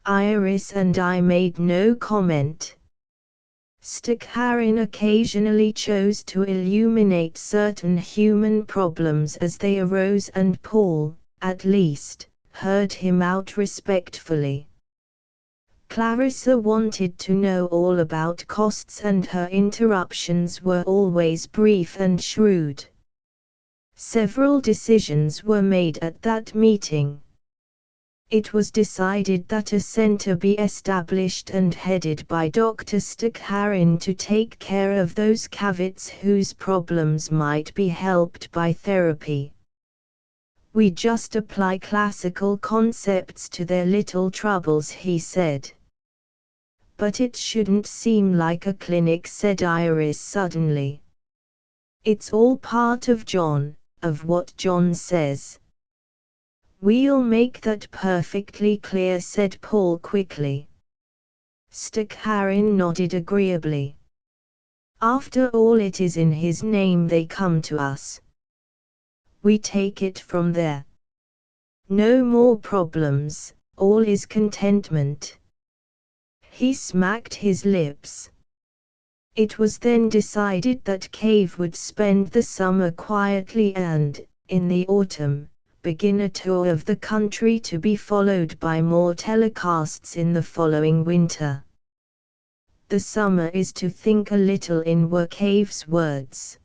Iris and I made no comment. Stakharin occasionally chose to illuminate certain human problems as they arose, and Paul, at least, heard him out respectfully. Clarissa wanted to know all about costs, and her interruptions were always brief and shrewd. Several decisions were made at that meeting. It was decided that a center be established and headed by Dr. Stakharin to take care of those caveats whose problems might be helped by therapy. "We just apply classical concepts to their little troubles," he said. "But it shouldn't seem like a clinic," said Iris suddenly. "It's all part of what John says." "We'll make that perfectly clear," said Paul quickly. Stakharin nodded agreeably. "After all, it is in his name they come to us. We take it from there. No more problems, all is contentment." He smacked his lips. It was then decided that Cave would spend the summer quietly and, in the autumn, begin a tour of the country to be followed by more telecasts in the following winter. "The summer is to think a little in," were Cave's words.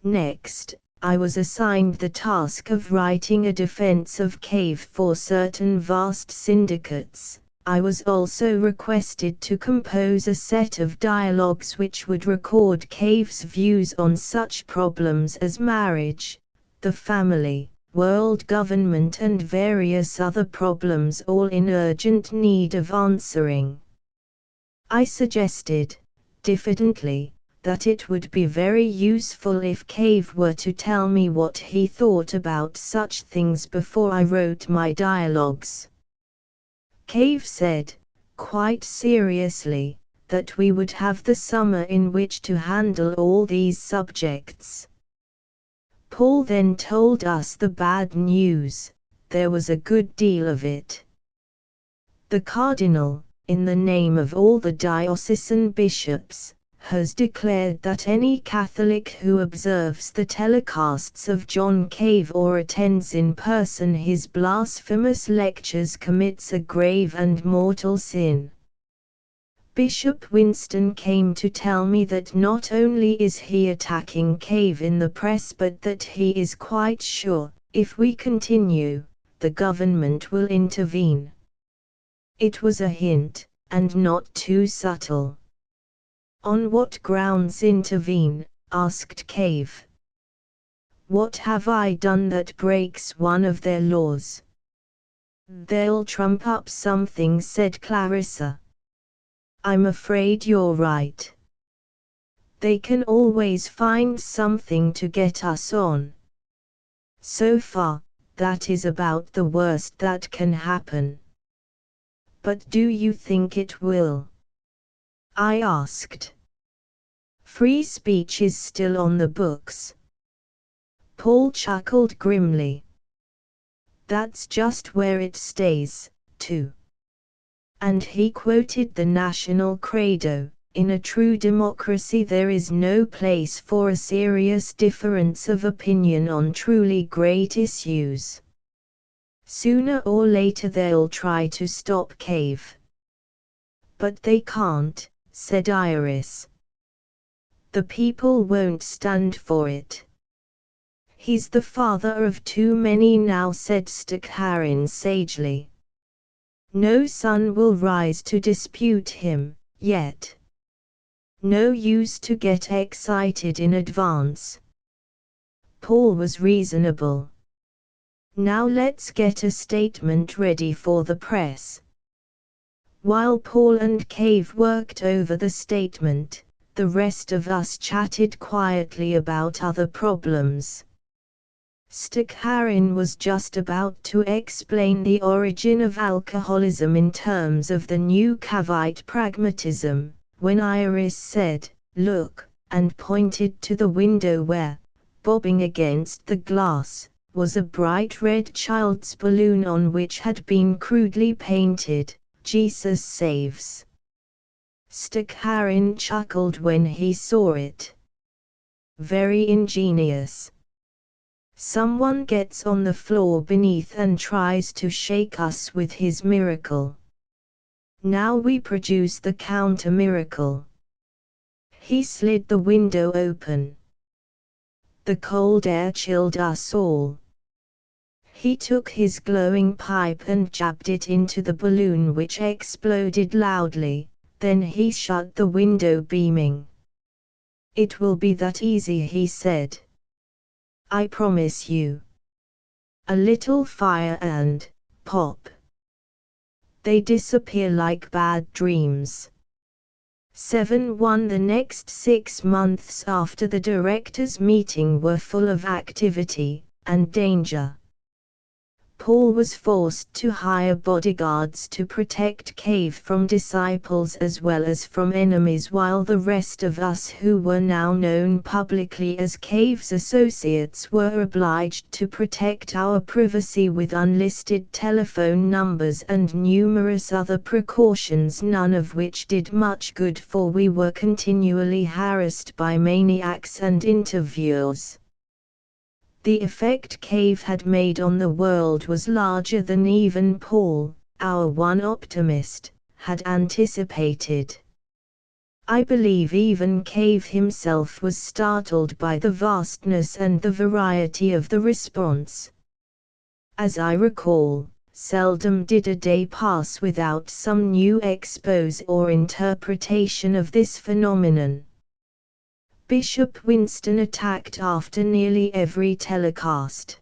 Next, I was assigned the task of writing a defense of Cave for certain vast syndicates. I was also requested to compose a set of dialogues which would record Cave's views on such problems as marriage, the family, world government and various other problems, all in urgent need of answering. I suggested, diffidently, that it would be very useful if Cave were to tell me what he thought about such things before I wrote my dialogues. Cave said, quite seriously, that we would have the summer in which to handle all these subjects. Paul then told us the bad news. There was a good deal of it. The Cardinal, in the name of all the diocesan bishops, has declared that any Catholic who observes the telecasts of John Cave or attends in person his blasphemous lectures commits a grave and mortal sin. Bishop Winston came to tell me that not only is he attacking Cave in the press but that he is quite sure, if we continue, the government will intervene. It was a hint, and not too subtle. On what grounds intervene? Asked Cave. What have I done that breaks one of their laws? They'll trump up something, said Clarissa. I'm afraid you're right. They can always find something to get us on. So far, that is about the worst that can happen. But do you think it will? I asked. Free speech is still on the books. Paul chuckled grimly. That's just where it stays, too. And he quoted the national credo, in a true democracy there is no place for a serious difference of opinion on truly great issues. Sooner or later they'll try to stop Cave. But they can't, said Iris. The people won't stand for it. He's the father of too many now, said Stakharin sagely. No son will rise to dispute him, yet. No use to get excited in advance. Paul was reasonable. Now let's get a statement ready for the press. While Paul and Cave worked over the statement, the rest of us chatted quietly about other problems. Stakharin was just about to explain the origin of alcoholism in terms of the new Cavite pragmatism, when Iris said, "Look," and pointed to the window where, bobbing against the glass, was a bright red child's balloon on which had been crudely painted, "Jesus Saves." Stakharin chuckled when he saw it. Very ingenious. Someone gets on the floor beneath and tries to shake us with his miracle. Now we produce the counter-miracle. He slid the window open. The cold air chilled us all. He took his glowing pipe and jabbed it into the balloon, which exploded loudly. Then he shut the window, beaming. "It will be that easy," he said. "I promise you." A little fire and, pop. They disappear like bad dreams. 7-1 The next 6 months after the directors' meeting were full of activity and danger. Paul was forced to hire bodyguards to protect Cave from disciples as well as from enemies, while the rest of us, who were now known publicly as Cave's associates, were obliged to protect our privacy with unlisted telephone numbers and numerous other precautions, none of which did much good, for we were continually harassed by maniacs and interviewers. The effect Cave had made on the world was larger than even Paul, our one optimist, had anticipated. I believe even Cave himself was startled by the vastness and the variety of the response. As I recall, seldom did a day pass without some new expose or interpretation of this phenomenon. Bishop Winston attacked after nearly every telecast.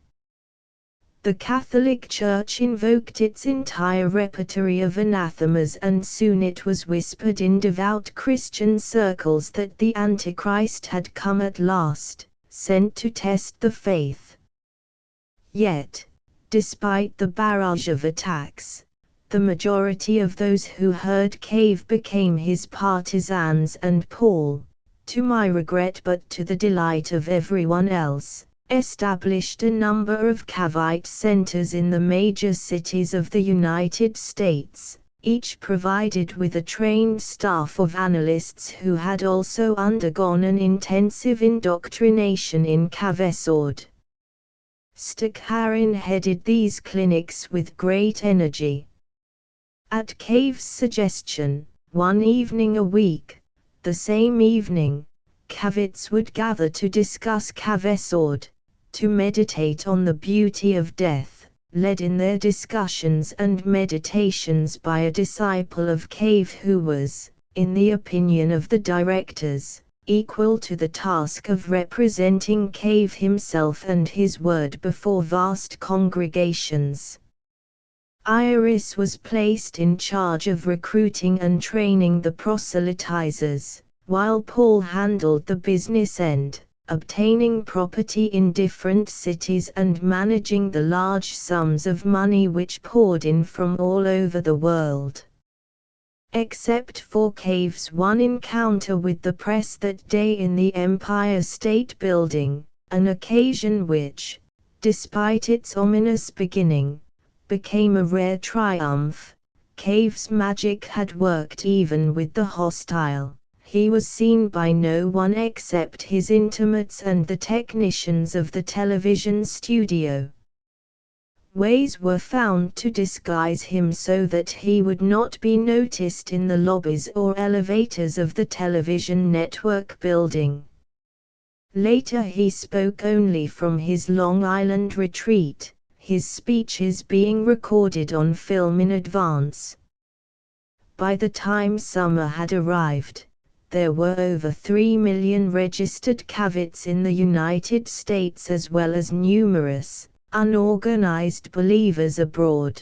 The Catholic Church invoked its entire repertory of anathemas, and soon it was whispered in devout Christian circles that the Antichrist had come at last, sent to test the faith. Yet, despite the barrage of attacks, the majority of those who heard Cave became his partisans, and Paul, to my regret but to the delight of everyone else, established a number of Cavite centers in the major cities of the United States, each provided with a trained staff of analysts who had also undergone an intensive indoctrination in Cavesord. Staccarin headed these clinics with great energy. At Cave's suggestion, one evening a week, the same evening, Cavites would gather to discuss Cavesord, to meditate on the beauty of death, led in their discussions and meditations by a disciple of Cave who was, in the opinion of the directors, equal to the task of representing Cave himself and his word before vast congregations. Iris was placed in charge of recruiting and training the proselytizers, while Paul handled the business end, obtaining property in different cities and managing the large sums of money which poured in from all over the world. Except for Cave's one encounter with the press that day in the Empire State Building, an occasion which, despite its ominous beginning, became a rare triumph, Cave's magic had worked even with the hostile. He was seen by no one except his intimates and the technicians of the television studio. Ways were found to disguise him so that he would not be noticed in the lobbies or elevators of the television network building. Later he spoke only from his Long Island retreat, his speeches being recorded on film in advance. By the time summer had arrived, there were over 3 million registered Cavites in the United States as well as numerous, unorganized believers abroad.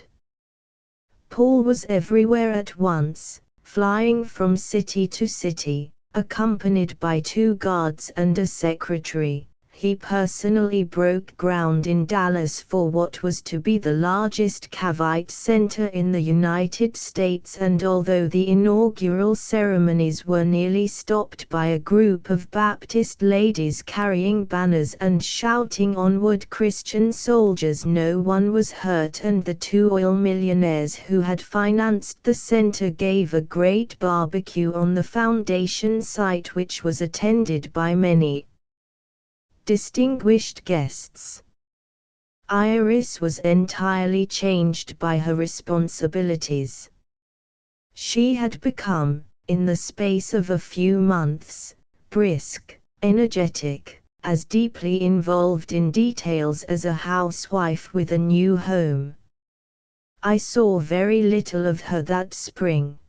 Paul was everywhere at once, flying from city to city, accompanied by 2 guards and a secretary. He personally broke ground in Dallas for what was to be the largest Cavite center in the United States, and although the inaugural ceremonies were nearly stopped by a group of Baptist ladies carrying banners and shouting "Onward Christian Soldiers," no one was hurt, and the 2 oil millionaires who had financed the center gave a great barbecue on the foundation site, which was attended by many distinguished guests. Iris was entirely changed by her responsibilities. She had become, in the space of a few months, brisk, energetic, as deeply involved in details as a housewife with a new home. I saw very little of her that spring.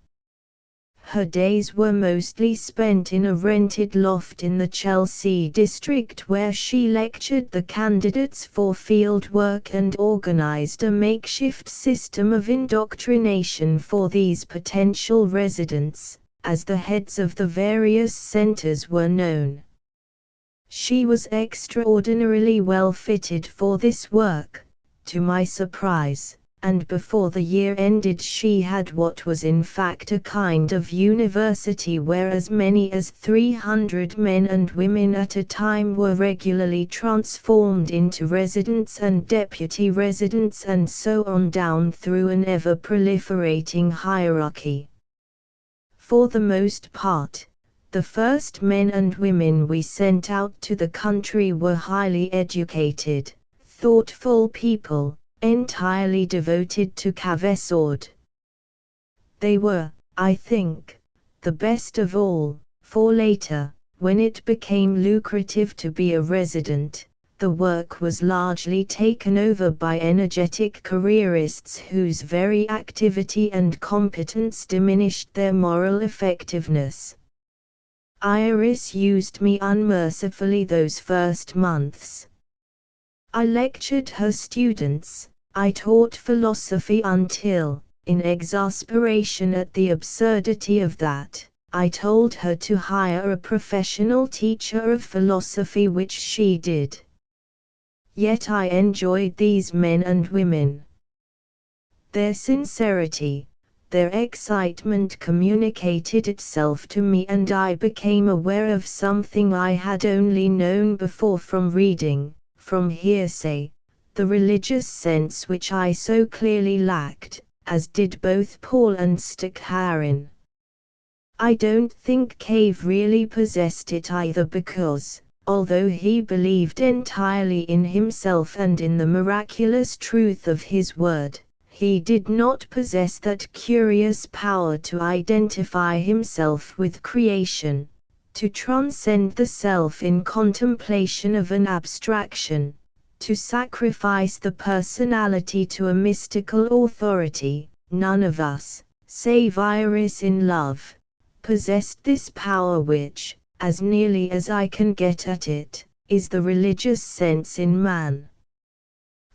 Her days were mostly spent in a rented loft in the Chelsea district, where she lectured the candidates for field work and organized a makeshift system of indoctrination for these potential residents, as the heads of the various centers were known. She was extraordinarily well fitted for this work, to my surprise. And before the year ended she had what was in fact a kind of university where as many as 300 men and women at a time were regularly transformed into residents and deputy residents, and so on down through an ever-proliferating hierarchy. For the most part, the first men and women we sent out to the country were highly educated, thoughtful people, entirely devoted to Cavesord. They were, I think, the best of all, for later, when it became lucrative to be a resident, the work was largely taken over by energetic careerists whose very activity and competence diminished their moral effectiveness. Iris used me unmercifully those first months. I lectured her students, I taught philosophy until, in exasperation at the absurdity of that, I told her to hire a professional teacher of philosophy, which she did. Yet I enjoyed these men and women. Their sincerity, their excitement communicated itself to me, and I became aware of something I had only known before from reading, from hearsay, the religious sense which I so clearly lacked, as did both Paul and Staccarin. I don't think Cave really possessed it either, because, although he believed entirely in himself and in the miraculous truth of his word, he did not possess that curious power to identify himself with creation, to transcend the self in contemplation of an abstraction, to sacrifice the personality to a mystical authority. None of us, save Iris in love, possessed this power which, as nearly as I can get at it, is the religious sense in man.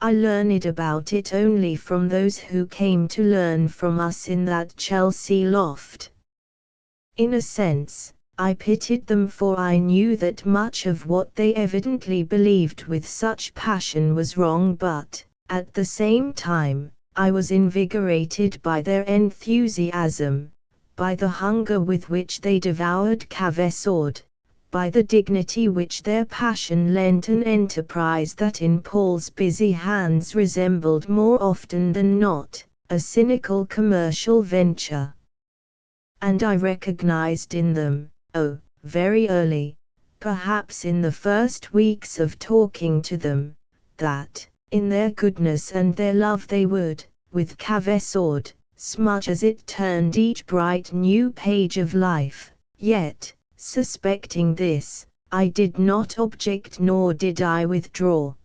I learned about it only from those who came to learn from us in that Chelsea loft. In a sense, I pitied them, for I knew that much of what they evidently believed with such passion was wrong, but, at the same time, I was invigorated by their enthusiasm, by the hunger with which they devoured Cavesord, by the dignity which their passion lent an enterprise that in Paul's busy hands resembled more often than not a cynical commercial venture. And I recognized in them, very early, perhaps in the first weeks of talking to them, that, in their goodness and their love, they would, with Cavesord, smudge as it turned each bright new page of life. Yet, suspecting this, I did not object, nor did I withdraw.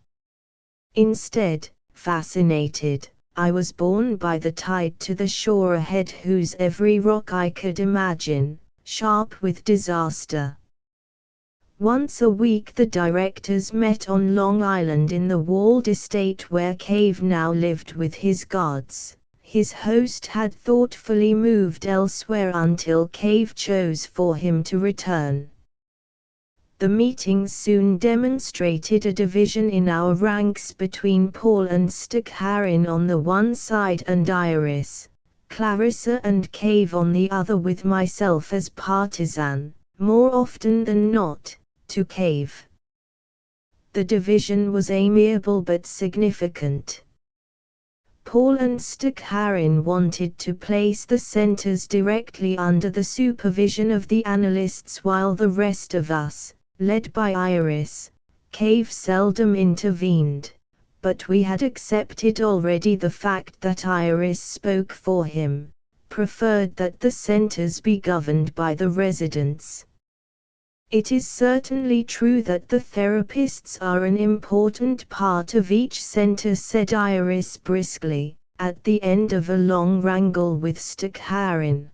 Instead, fascinated, I was borne by the tide to the shore ahead, whose every rock I could imagine, sharp with disaster. Once a week the directors met on Long Island in the walled estate where Cave now lived with his guards. His host had thoughtfully moved elsewhere until Cave chose for him to return. The meetings soon demonstrated a division in our ranks between Paul and Staccarin on the one side and Iris, Clarissa and Cave on the other, with myself as partisan, more often than not, to Cave. The division was amiable but significant. Paul and Staccarin wanted to place the centers directly under the supervision of the analysts, while the rest of us, led by Iris, Cave seldom intervened, but we had accepted already the fact that Iris spoke for him, preferred that the centers be governed by the residents. It is certainly true that the therapists are an important part of each center, said Iris briskly, at the end of a long wrangle with Staccarin.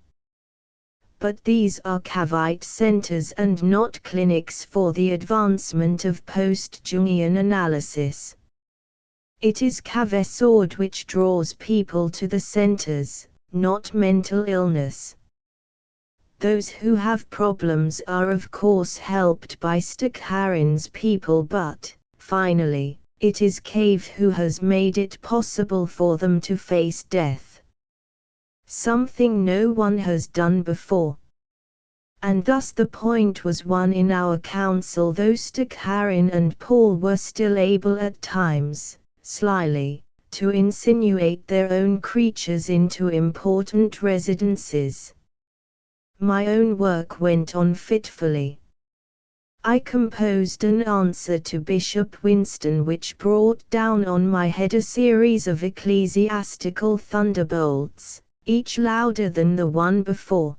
But these are Cavite centers and not clinics for the advancement of post-Jungian analysis. It is Cavesord which draws people to the centers, not mental illness. Those who have problems are of course helped by Staccarin's people, but, finally, it is Cave who has made it possible for them to face death. Something no one has done before. And thus the point was won in our council, though Staccarin and Paul were still able at times, slyly, to insinuate their own creatures into important residences. My own work went on fitfully. I composed an answer to Bishop Winston which brought down on my head a series of ecclesiastical thunderbolts, each louder than the one before.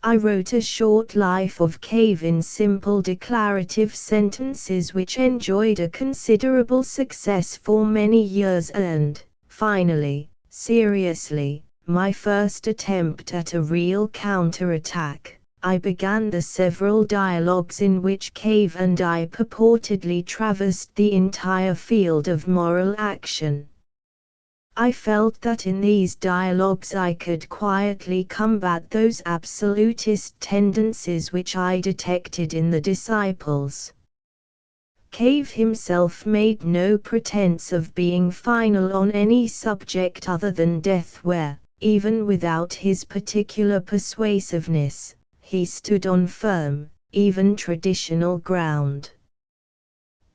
I wrote a short life of Cave in simple declarative sentences which enjoyed a considerable success for many years and, finally, seriously, my first attempt at a real counterattack, I began the several dialogues in which Cave and I purportedly traversed the entire field of moral action. I felt that in these dialogues I could quietly combat those absolutist tendencies which I detected in the disciples. Cave himself made no pretense of being final on any subject other than death where, even without his particular persuasiveness, he stood on firm, even traditional ground.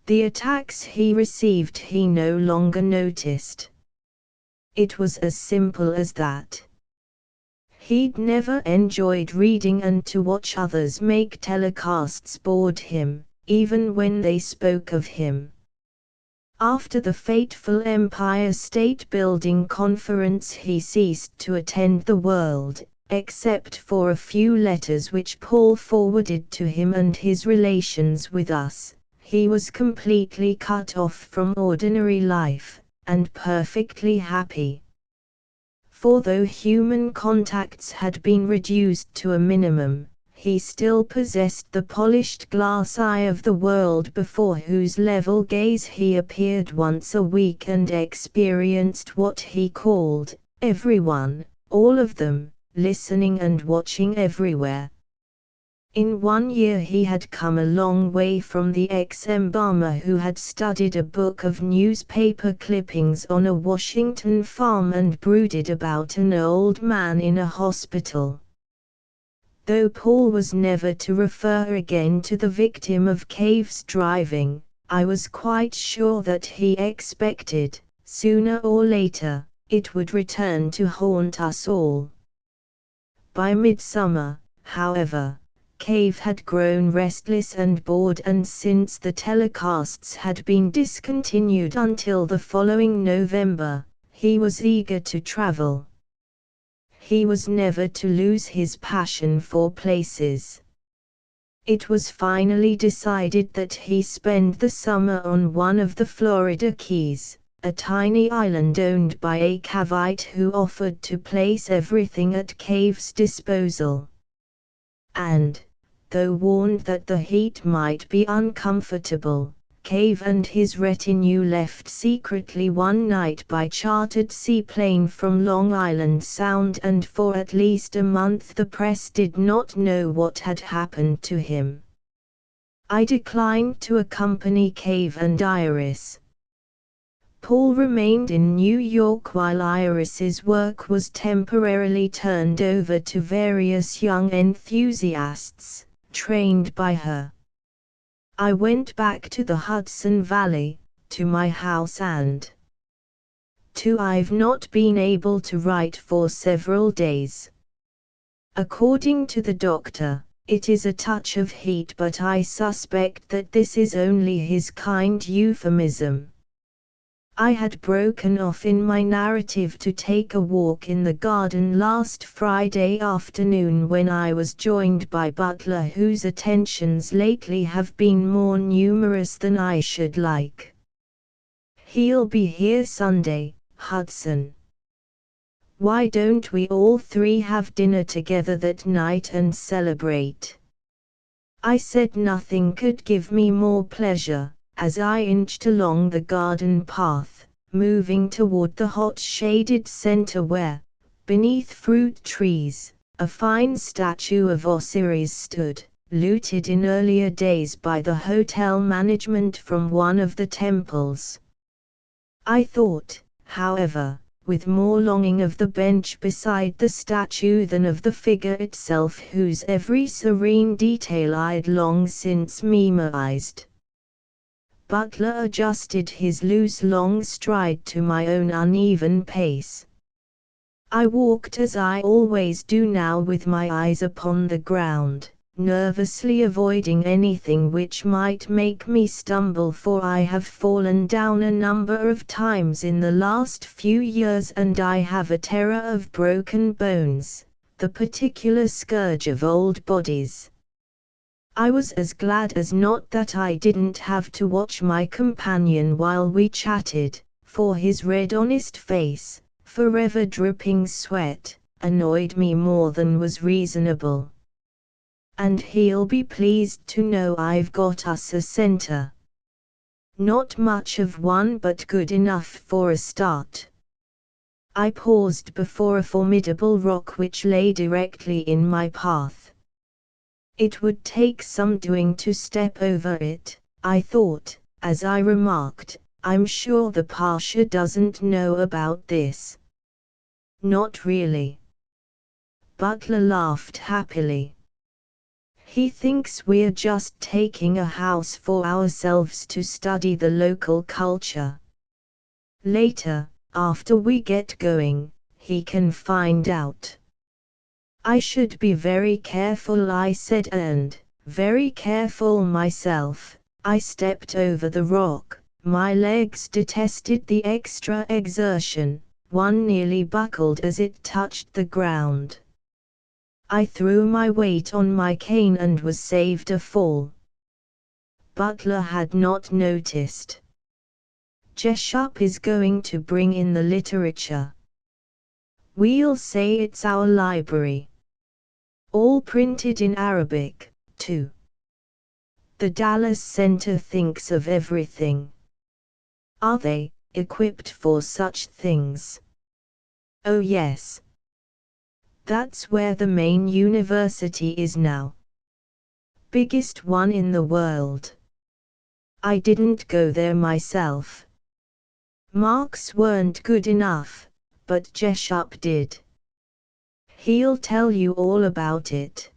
The attacks he received he no longer noticed. It was as simple as that. He'd never enjoyed reading, and to watch others make telecasts bored him, even when they spoke of him. After the fateful Empire State Building Conference he ceased to attend the World, except for a few letters which Paul forwarded to him and his relations with us. He was completely cut off from ordinary life, and perfectly happy. For though human contacts had been reduced to a minimum, he still possessed the polished glass eye of the world before whose level gaze he appeared once a week and experienced what he called, everyone, all of them, listening and watching everywhere. In 1 year he had come a long way from the ex-embalmer who had studied a book of newspaper clippings on a Washington farm and brooded about an old man in a hospital. Though Paul was never to refer again to the victim of Cave's driving, I was quite sure that he expected, sooner or later, it would return to haunt us all. By midsummer, however, Cave had grown restless and bored, and since the telecasts had been discontinued until the following November, he was eager to travel. He was never to lose his passion for places. It was finally decided that he spend the summer on one of the Florida Keys, a tiny island owned by a Cavite who offered to place everything at Cave's disposal. And, though warned that the heat might be uncomfortable, Cave and his retinue left secretly one night by chartered seaplane from Long Island Sound, and for at least a month the press did not know what had happened to him. I declined to accompany Cave and Iris. Paul remained in New York while Iris's work was temporarily turned over to various young enthusiasts, trained by her. I went back to the Hudson Valley, to my house, and I've not been able to write for several days. According to the doctor, it is a touch of heat, but I suspect that this is only his kind euphemism. I had broken off in my narrative to take a walk in the garden last Friday afternoon when I was joined by Butler, whose attentions lately have been more numerous than I should like. He'll be here Sunday, Hudson. Why don't we all three have dinner together that night and celebrate? I said nothing could give me more pleasure, as I inched along the garden path, moving toward the hot shaded center where, beneath fruit trees, a fine statue of Osiris stood, looted in earlier days by the hotel management from one of the temples. I thought, however, with more longing of the bench beside the statue than of the figure itself, whose every serene detail I'd long since memorized. Butler adjusted his loose long stride to my own uneven pace. I walked as I always do now, with my eyes upon the ground, nervously avoiding anything which might make me stumble, for I have fallen down a number of times in the last few years and I have a terror of broken bones, the particular scourge of old bodies. I was as glad as not that I didn't have to watch my companion while we chatted, for his red honest face, forever dripping sweat, annoyed me more than was reasonable. And he'll be pleased to know I've got us a center. Not much of one, but good enough for a start. I paused before a formidable rock which lay directly in my path. It would take some doing to step over it, I thought, as I remarked, I'm sure the Pasha doesn't know about this. Not really. Butler laughed happily. He thinks we're just taking a house for ourselves to study the local culture. Later, after we get going, he can find out. I should be very careful, I said, and, very careful myself, I stepped over the rock. My legs detested the extra exertion, one nearly buckled as it touched the ground. I threw my weight on my cane and was saved a fall. Butler had not noticed. Jessup is going to bring in the literature. We'll say it's our library. All printed in Arabic, too. The Dallas Center thinks of everything. Are they equipped for such things? Oh yes. That's where the main university is now. Biggest one in the world. I didn't go there myself. Marks weren't good enough, but Jessup did. He'll tell you all about it.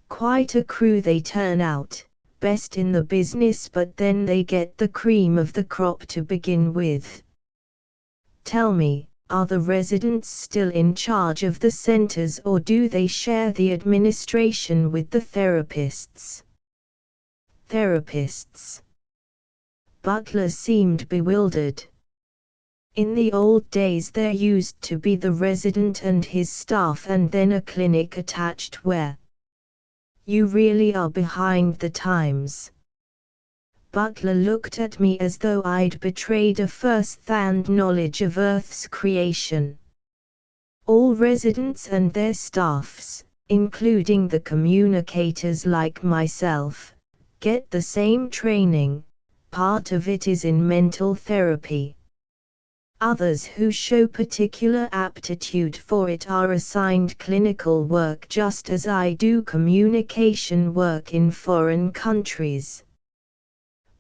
Quite a crew they turn out, best in the business, but then they get the cream of the crop to begin with. Tell me, are the residents still in charge of the centers, or do they share the administration with the therapists? Therapists. Butler seemed bewildered. In the old days there used to be the resident and his staff and then a clinic attached. Where? You really are behind the times. Butler looked at me as though I'd betrayed a first-hand knowledge of Earth's creation. All residents and their staffs, including the communicators like myself, get the same training. Part of it is in mental therapy. Others who show particular aptitude for it are assigned clinical work, just as I do communication work in foreign countries.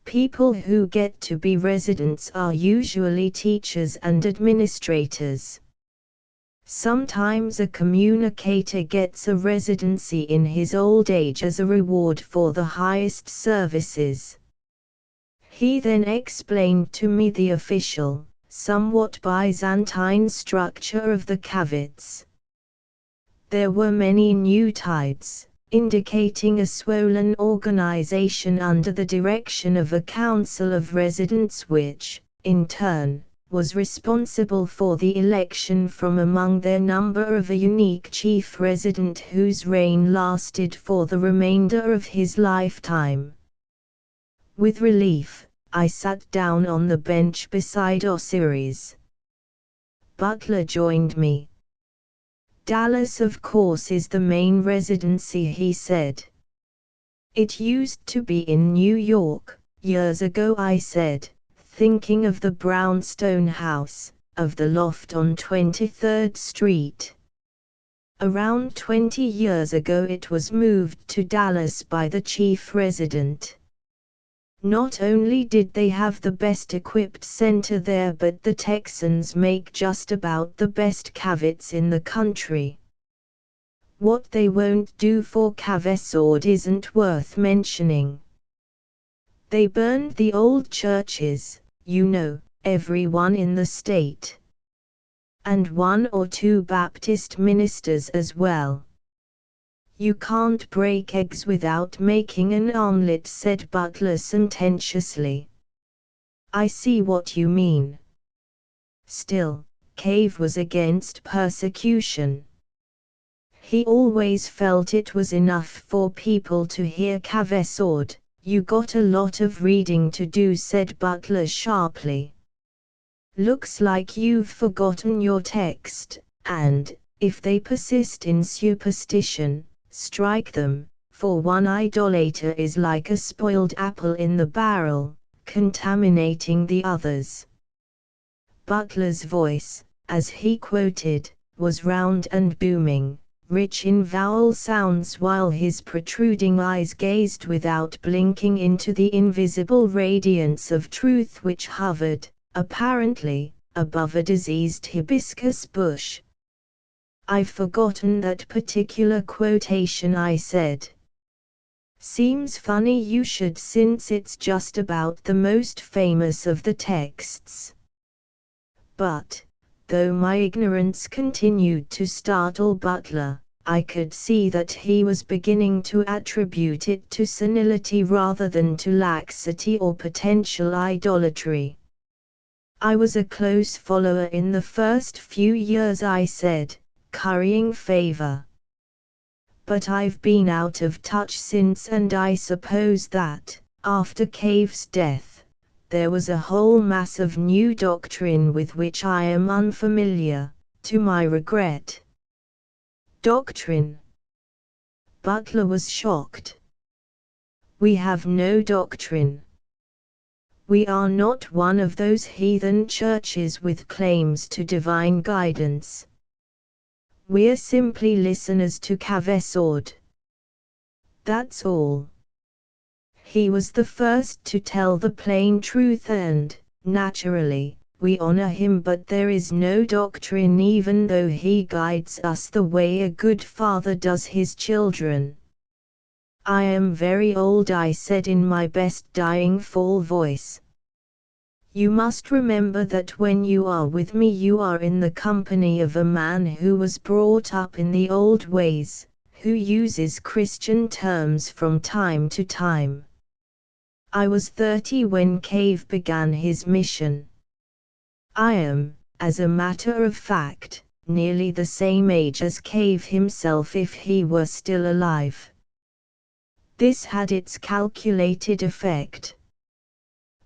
People who get to be residents are usually teachers and administrators. Sometimes a communicator gets a residency in his old age as a reward for the highest services. He then explained to me the official, somewhat Byzantine structure of the Kavits. There were many new tides, indicating a swollen organization under the direction of a council of residents which, in turn, was responsible for the election from among their number of a unique chief resident whose reign lasted for the remainder of his lifetime. With relief, I sat down on the bench beside Osiris. Butler joined me. Dallas, of course, is the main residency, he said. It used to be in New York, years ago, I said, thinking of the brownstone house, of the loft on 23rd Street. Around 20 years ago it was moved to Dallas by the chief resident. Not only did they have the best equipped center there, but the Texans make just about the best Kavits in the country. What they won't do for Kavesord isn't worth mentioning. They burned the old churches, you know, everyone in the state. And 1 or 2 Baptist ministers as well. You can't break eggs without making an omelette, said Butler sententiously. I see what you mean. Still, Cave was against persecution. He always felt it was enough for people to hear Cavesord. You got a lot of reading to do, said Butler sharply. Looks like you've forgotten your text, and, if they persist in superstition, strike them, for one idolater is like a spoiled apple in the barrel, contaminating the others. Butler's voice, as he quoted, was round and booming, rich in vowel sounds, while his protruding eyes gazed without blinking into the invisible radiance of truth which hovered, apparently, above a diseased hibiscus bush. I've forgotten that particular quotation, I said. Seems funny you should, since it's just about the most famous of the texts. But, though my ignorance continued to startle Butler, I could see that he was beginning to attribute it to senility rather than to laxity or potential idolatry. I was a close follower in the first few years, I said, currying favor. But I've been out of touch since, and I suppose that, after Cave's death, there was a whole mass of new doctrine with which I am unfamiliar, to my regret. Doctrine? Butler was shocked. We have no doctrine. We are not one of those heathen churches with claims to divine guidance. We're simply listeners to Cavesord. That's all. He was the first to tell the plain truth, and, naturally, we honor him, but there is no doctrine, even though he guides us the way a good father does his children. I am very old, I said in my best dying fall voice. You must remember that when you are with me you are in the company of a man who was brought up in the old ways, who uses Christian terms from time to time. I was 30 when Cave began his mission. I am, as a matter of fact, nearly the same age as Cave himself if he were still alive. This had its calculated effect.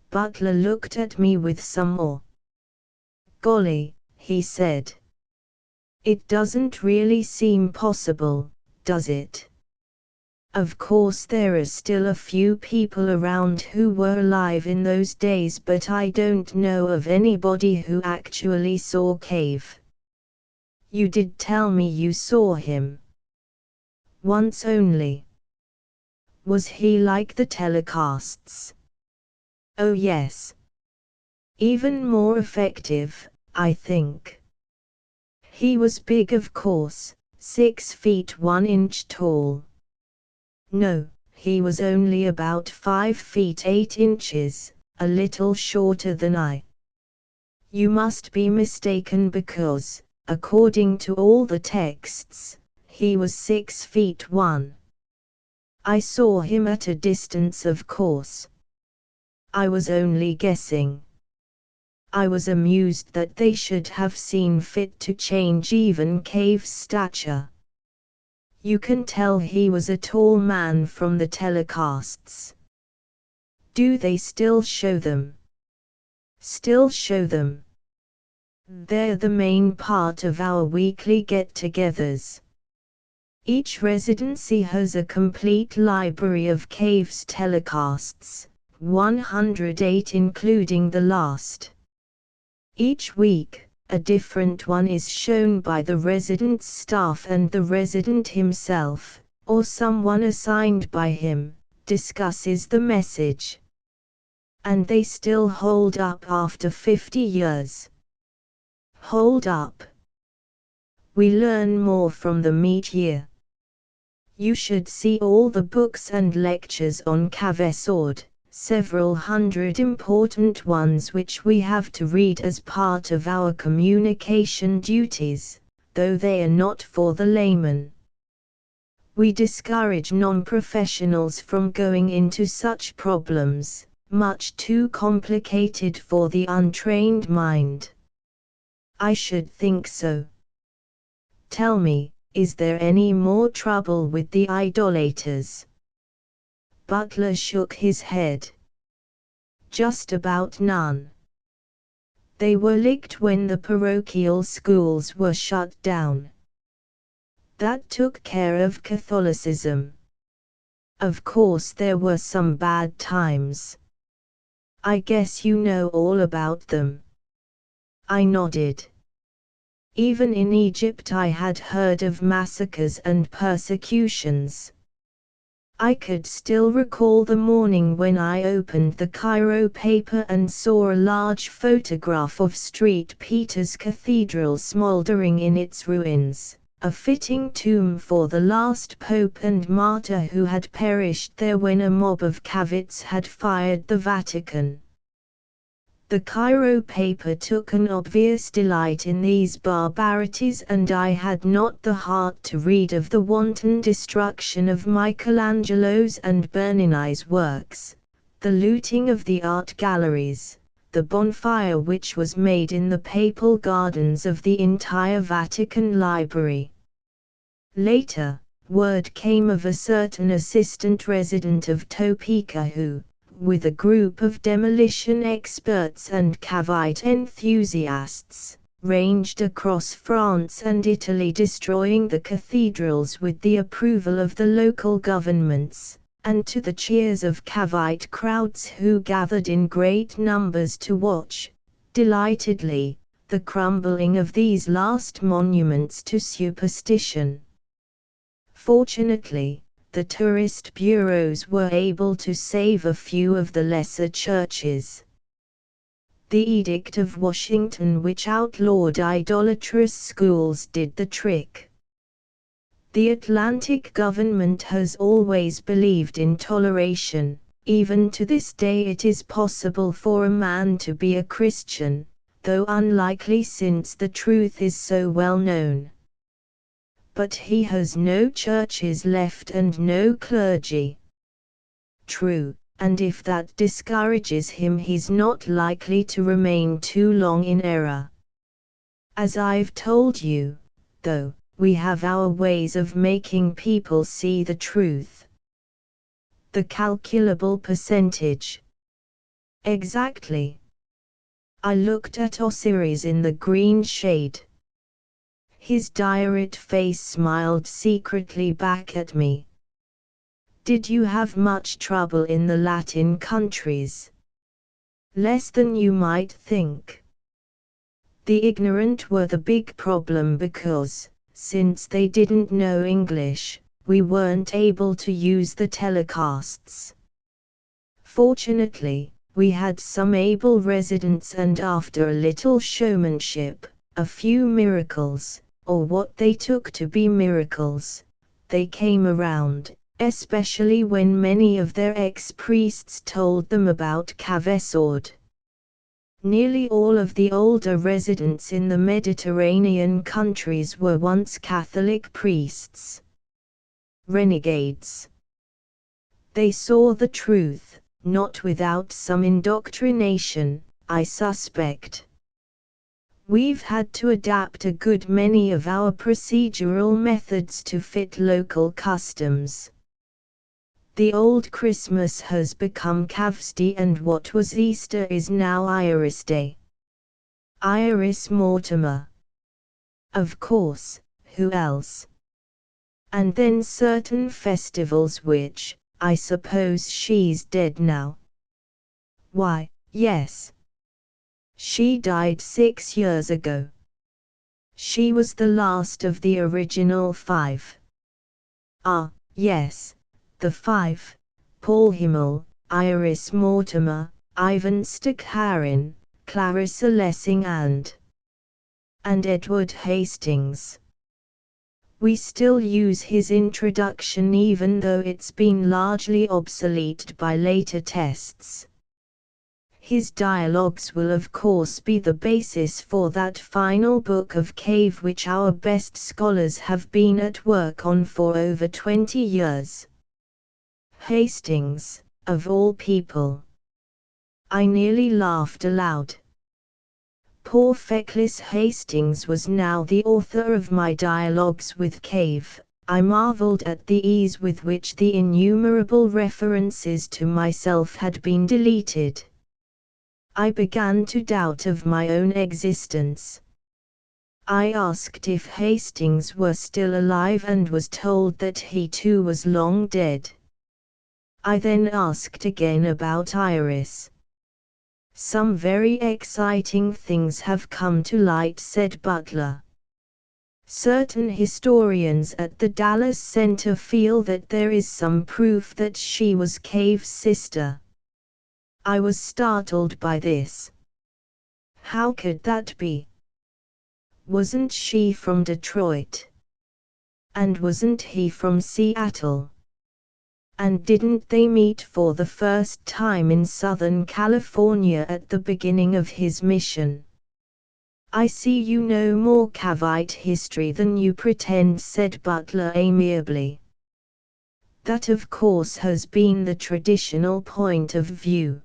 Butler looked at me with some awe. Golly, he said. It doesn't really seem possible, does it? Of course there are still a few people around who were alive in those days, but I don't know of anybody who actually saw Cave. You did tell me you saw him. Once only. Was he like the telecasts? Oh yes. Even more effective, I think. He was big, of course, 6 feet 1 inch tall. No, he was only about 5 feet 8 inches, a little shorter than I. You must be mistaken because, according to all the texts, he was 6 feet 1. I saw him at a distance, of course. I was only guessing. I was amused that they should have seen fit to change even Cave's stature. You can tell he was a tall man from the telecasts. Do they still show them? Still show them. They're the main part of our weekly get-togethers. Each residency has a complete library of Cave's telecasts, 108 including the last. Each week, a different one is shown by the resident's staff, and the resident himself, or someone assigned by him, discusses the message. And they still hold up after 50 years. Hold up. We learn more from them each year. You should see all the books and lectures on Cavesord, several hundred important ones which we have to read as part of our communication duties, though they are not for the layman. We discourage non-professionals from going into such problems, much too complicated for the untrained mind. I should think so. Tell me, Is there any more trouble with the idolaters? Butler shook his head. Just about none. They were licked when the parochial schools were shut down. That took care of Catholicism. Of course there were some bad times. I guess you know all about them. I nodded. Even in Egypt I had heard of massacres and persecutions. I could still recall the morning when I opened the Cairo paper and saw a large photograph of St. Peter's Cathedral smoldering in its ruins, a fitting tomb for the last pope and martyr who had perished there when a mob of Cavites had fired the Vatican. The Cairo paper took an obvious delight in these barbarities, and I had not the heart to read of the wanton destruction of Michelangelo's and Bernini's works, the looting of the art galleries, the bonfire which was made in the papal gardens of the entire Vatican library. Later, word came of a certain assistant resident of Topeka who, with a group of demolition experts and Cavite enthusiasts, ranged across France and Italy destroying the cathedrals with the approval of the local governments, and to the cheers of Cavite crowds who gathered in great numbers to watch, delightedly, the crumbling of these last monuments to superstition. Fortunately, the tourist bureaus were able to save a few of the lesser churches. The Edict of Washington, which outlawed idolatrous schools, did the trick. The Atlantic government has always believed in toleration. Even to this day it is possible for a man to be a Christian, though unlikely since the truth is so well known. But he has no churches left and no clergy. True, and if that discourages him he's not likely to remain too long in error. As I've told you, though, we have our ways of making people see the truth. The calculable percentage. Exactly. I looked at Osiris in the green shade. His diorite face smiled secretly back at me. Did you have much trouble in the Latin countries? Less than you might think. The ignorant were the big problem because, since they didn't know English, we weren't able to use the telecasts. Fortunately, we had some able residents, and after a little showmanship, a few miracles, or what they took to be miracles, they came around, especially when many of their ex-priests told them about Cavesord. Nearly all of the older residents in the Mediterranean countries were once Catholic priests. Renegades. They saw the truth, not without some indoctrination, I suspect. We've had to adapt a good many of our procedural methods to fit local customs. The old Christmas has become Cavsday, and what was Easter is now Iris Day. Iris Mortimer. Of course, who else? And then certain festivals which, I suppose she's dead now. Why, yes. She died 6 years ago. She was the last of the original 5. Ah, yes, the 5, Paul Himmel, Iris Mortimer, Ivan Staccarin, Clarissa Lessing and Edward Hastings. We still use his introduction even though it's been largely obsolete by later tests. His dialogues will of course be the basis for that final book of Cave which our best scholars have been at work on for over 20 years. Hastings, of all people. I nearly laughed aloud. Poor feckless Hastings was now the author of my dialogues with Cave. I marveled at the ease with which the innumerable references to myself had been deleted. I began to doubt of my own existence. I asked if Hastings were still alive and was told that he too was long dead. I then asked again about Iris. "Some very exciting things have come to light," said Butler. "Certain historians at the Dallas Center feel that there is some proof that she was Cave's sister." I was startled by this. How could that be? Wasn't she from Detroit? And wasn't he from Seattle? And didn't they meet for the first time in Southern California at the beginning of his mission? "I see you know more Cavite history than you pretend," said Butler amiably. "That of course has been the traditional point of view.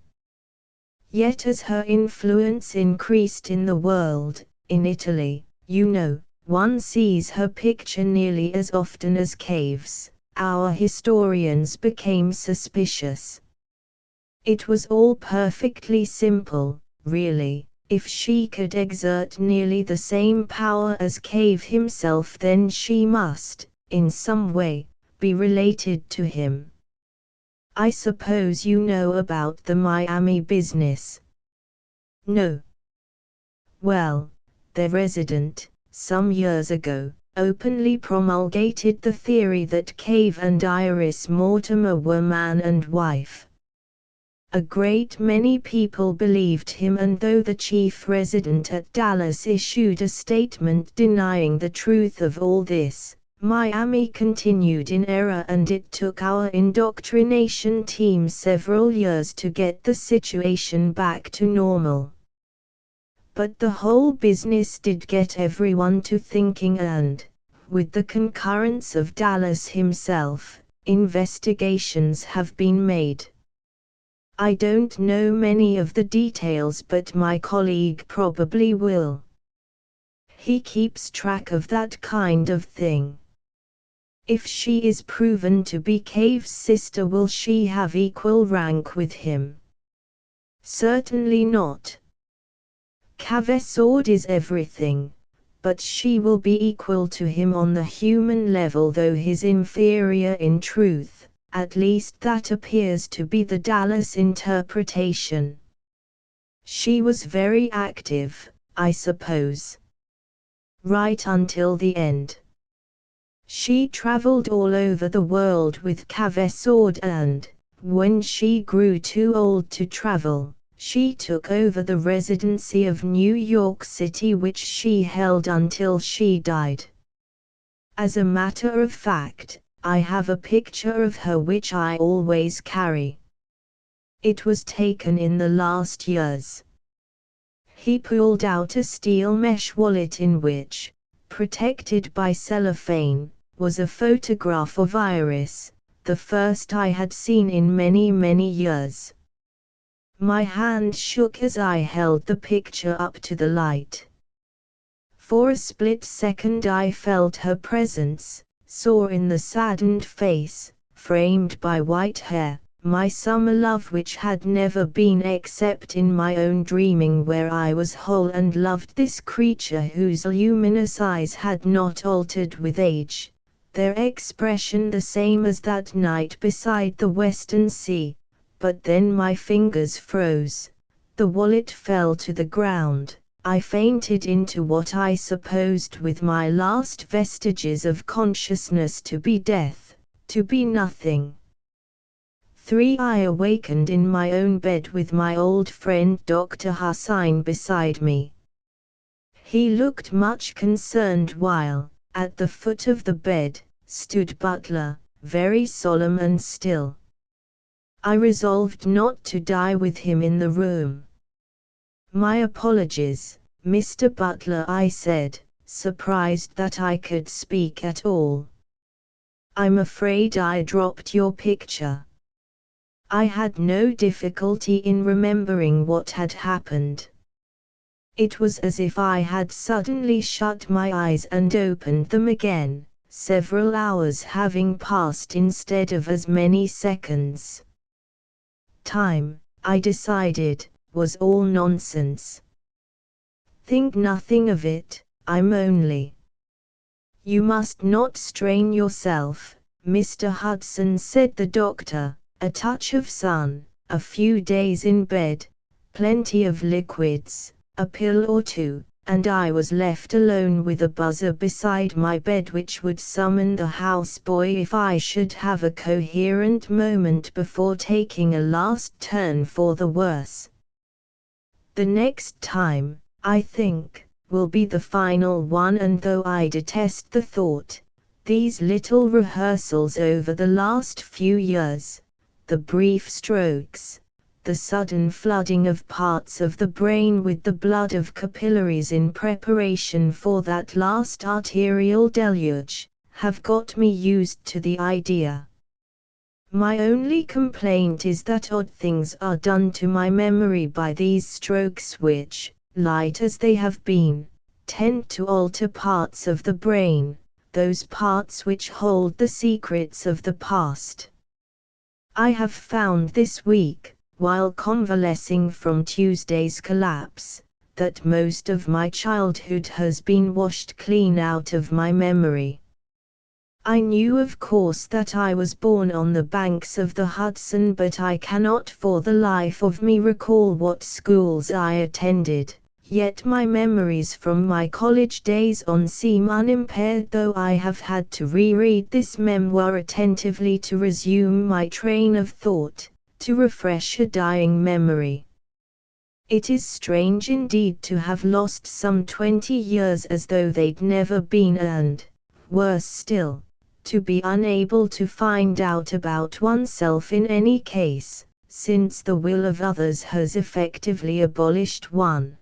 Yet as her influence increased in the world, in Italy, you know, one sees her picture nearly as often as Cave's. Our historians became suspicious. It was all perfectly simple, really. If she could exert nearly the same power as Cave himself, then she must, in some way, be related to him. I suppose you know about the Miami business?" "No." "Well, their resident, some years ago, openly promulgated the theory that Cave and Iris Mortimer were man and wife. A great many people believed him, and though the chief resident at Dallas issued a statement denying the truth of all this, Miami continued in error, and it took our indoctrination team several years to get the situation back to normal. But the whole business did get everyone to thinking, and, with the concurrence of Dallas himself, investigations have been made. I don't know many of the details, but my colleague probably will. He keeps track of that kind of thing. If she is proven to be Cave's sister, will she have equal rank with him? Certainly not. Cavesord is everything, but she will be equal to him on the human level, though his inferior in truth. At least that appears to be the Dallas interpretation. She was very active, I suppose. Right until the end. She traveled all over the world with Cavesord, and, when she grew too old to travel, she took over the residency of New York City, which she held until she died. As a matter of fact, I have a picture of her which I always carry. It was taken in the last years." He pulled out a steel mesh wallet in which, protected by cellophane, was a photograph of Iris, the first I had seen in many years. My hand shook as I held the picture up to the light. For a split second I felt her presence, saw in the saddened face, framed by white hair, my summer love which had never been except in my own dreaming, where I was whole and loved this creature whose luminous eyes had not altered with age, their expression the same as that night beside the western sea. But then my fingers froze, the wallet fell to the ground, I fainted into what I supposed with my last vestiges of consciousness to be death, to be nothing. 3. I awakened in my own bed with my old friend Dr. Hussain beside me. He looked much concerned while, at the foot of the bed, stood Butler, very solemn and still. I resolved not to die with him in the room. "My apologies, Mr. Butler," I said, surprised that I could speak at all. "I'm afraid I dropped your picture." I had no difficulty in remembering what had happened. It was as if I had suddenly shut my eyes and opened them again, several hours having passed instead of as many seconds. Time, I decided, was all nonsense. Think nothing of it, I'm only. You must not strain yourself, Mr. Hudson, said the doctor. A touch of sun, a few days in bed, plenty of liquids, a pill or two, and I was left alone with a buzzer beside my bed which would summon the houseboy if I should have a coherent moment before taking a last turn for the worse. The next time, I think, will be the final one, and though I detest the thought, these little rehearsals over the last few years, the brief strokes, the sudden flooding of parts of the brain with the blood of capillaries in preparation for that last arterial deluge, have got me used to the idea. My only complaint is that odd things are done to my memory by these strokes which, light as they have been, tend to alter parts of the brain, those parts which hold the secrets of the past. I have found this week, while convalescing from Tuesday's collapse, that most of my childhood has been washed clean out of my memory. I knew of course that I was born on the banks of the Hudson, but I cannot for the life of me recall what schools I attended. Yet my memories from my college days on seem unimpaired, though I have had to reread this memoir attentively to resume my train of thought, to refresh a dying memory. It is strange indeed to have lost some 20 years as though they'd never been, and, worse still, to be unable to find out about oneself in any case, since the will of others has effectively abolished one.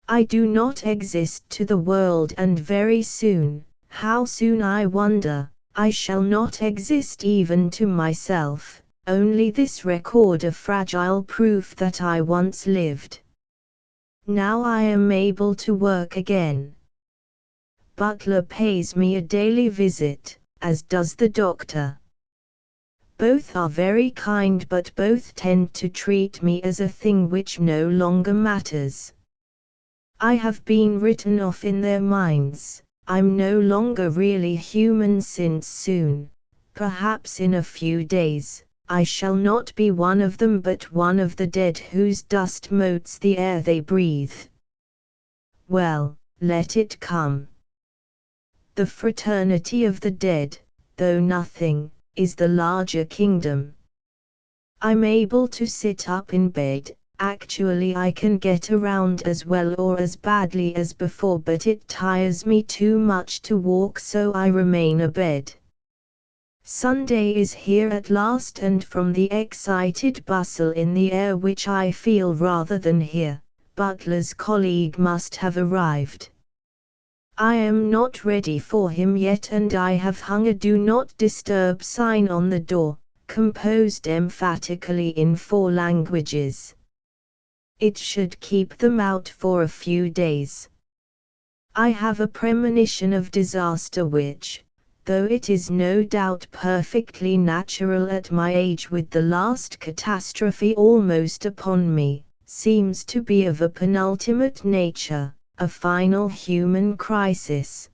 I do not exist to the world, and very soon, how soon I wonder, I shall not exist even to myself, only this record a fragile proof that I once lived. Now I am able to work again. Butler pays me a daily visit, as does the doctor. Both are very kind, but both tend to treat me as a thing which no longer matters. I have been written off in their minds. I'm no longer really human, since soon, perhaps in a few days, I shall not be one of them but one of the dead whose dust motes the air they breathe. Well, let it come. The fraternity of the dead, though nothing, is the larger kingdom. I'm able to sit up in bed. Actually I can get around as well or as badly as before, but it tires me too much to walk, so I remain abed. Sunday is here at last, and from the excited bustle in the air which I feel rather than hear, Butler's colleague must have arrived. I am not ready for him yet, and I have hung a "Do Not Disturb" sign on the door, composed emphatically in 4 languages. It should keep them out for a few days. I have a premonition of disaster which, though it is no doubt perfectly natural at my age with the last catastrophe almost upon me, seems to be of a penultimate nature, a final human crisis.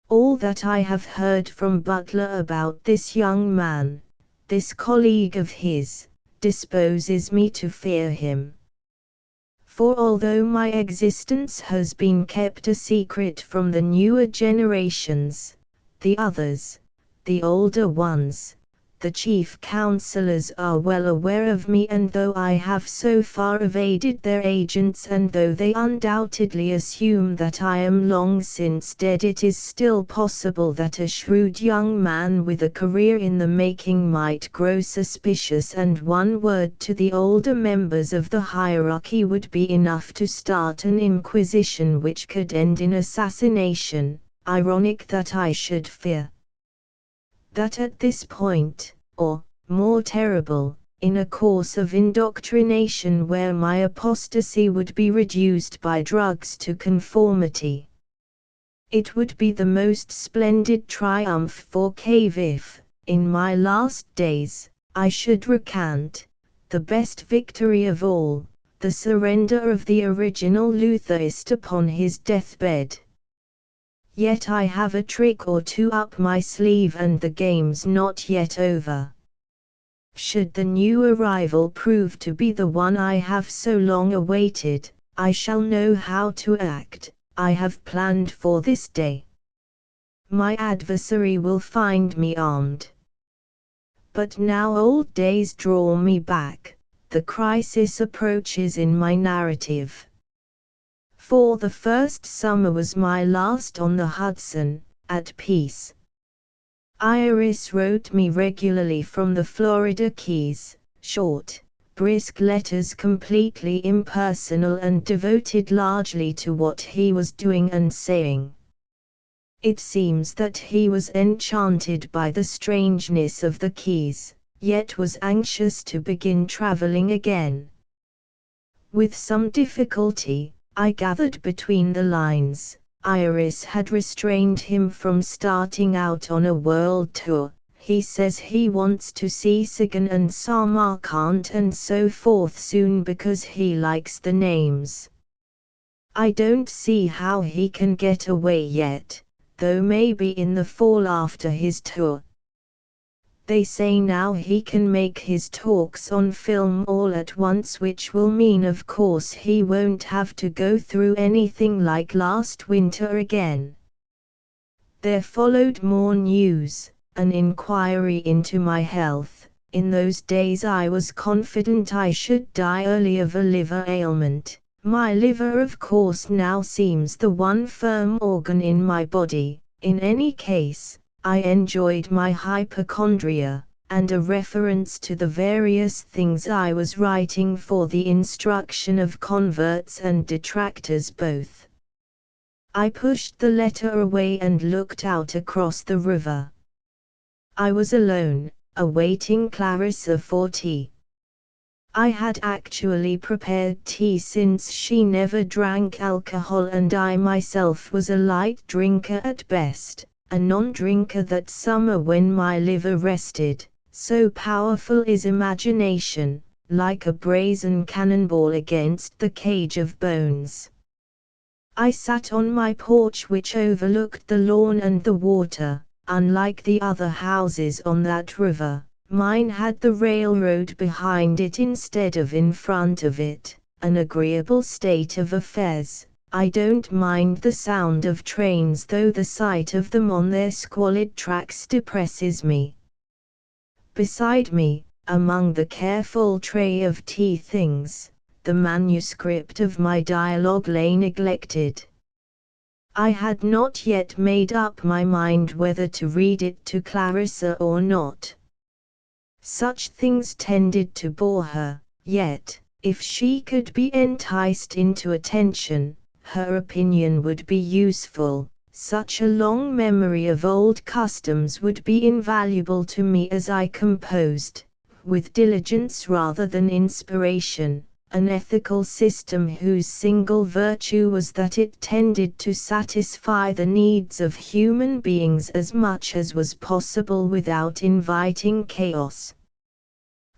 All that I have heard from Butler about this young man, this colleague of his, disposes me to fear him. For although my existence has been kept a secret from the newer generations, the others, the older ones, the chief counselors are well aware of me, and though I have so far evaded their agents, and though they undoubtedly assume that I am long since dead, it is still possible that a shrewd young man with a career in the making might grow suspicious, and one word to the older members of the hierarchy would be enough to start an inquisition which could end in assassination. Ironic that I should fear that at this point, or, more terrible, in a course of indoctrination where my apostasy would be reduced by drugs to conformity. It would be the most splendid triumph for Cave if, in my last days, I should recant, the best victory of all, the surrender of the original Lutherist upon his deathbed. Yet I have a trick or two up my sleeve and the game's not yet over. Should the new arrival prove to be the one I have so long awaited, I shall know how to act. I have planned for this day. My adversary will find me armed. But now old days draw me back, the crisis approaches in my narrative. For the first summer was my last on the Hudson, at peace. Iris wrote me regularly from the Florida Keys, short, brisk letters completely impersonal and devoted largely to what he was doing and saying. It seems that he was enchanted by the strangeness of the Keys, yet was anxious to begin traveling again. With some difficulty, I gathered between the lines, Iris had restrained him from starting out on a world tour. He says he wants to see Sigan and Samarkand and so forth soon because he likes the names. I don't see how he can get away yet, though maybe in the fall after his tour. They say now he can make his talks on film all at once, which will mean of course he won't have to go through anything like last winter again. There followed more news. An inquiry into my health. In those days I was confident I should die early of a liver ailment. My liver of course now seems the one firm organ in my body. In any case, I enjoyed my hypochondria, and a reference to the various things I was writing for the instruction of converts and detractors both. I pushed the letter away and looked out across the river. I was alone, awaiting Clarissa for tea. I had actually prepared tea since she never drank alcohol and I myself was a light drinker at best, a non-drinker that summer when my liver rested. So powerful is imagination, like a brazen cannonball against the cage of bones. I sat on my porch which overlooked the lawn and the water. Unlike the other houses on that river, mine had the railroad behind it instead of in front of it, an agreeable state of affairs. I don't mind the sound of trains though the sight of them on their squalid tracks depresses me. Beside me, among the careful tray of tea things, the manuscript of my dialogue lay neglected. I had not yet made up my mind whether to read it to Clarissa or not. Such things tended to bore her, yet, if she could be enticed into attention, her opinion would be useful. Such a long memory of old customs would be invaluable to me as I composed, with diligence rather than inspiration, an ethical system whose single virtue was that it tended to satisfy the needs of human beings as much as was possible without inviting chaos.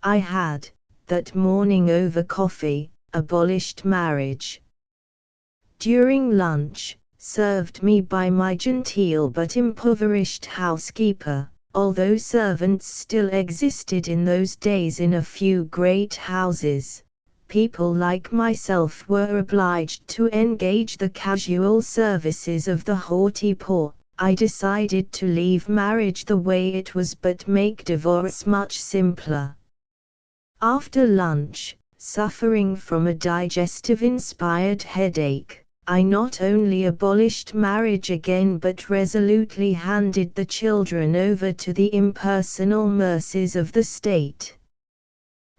I had, that morning over coffee, abolished marriage. During lunch, served me by my genteel but impoverished housekeeper, although servants still existed in those days in a few great houses, people like myself were obliged to engage the casual services of the haughty poor. I decided to leave marriage the way it was but make divorce much simpler. After lunch, suffering from a digestive-inspired headache, I not only abolished marriage again but resolutely handed the children over to the impersonal mercies of the state.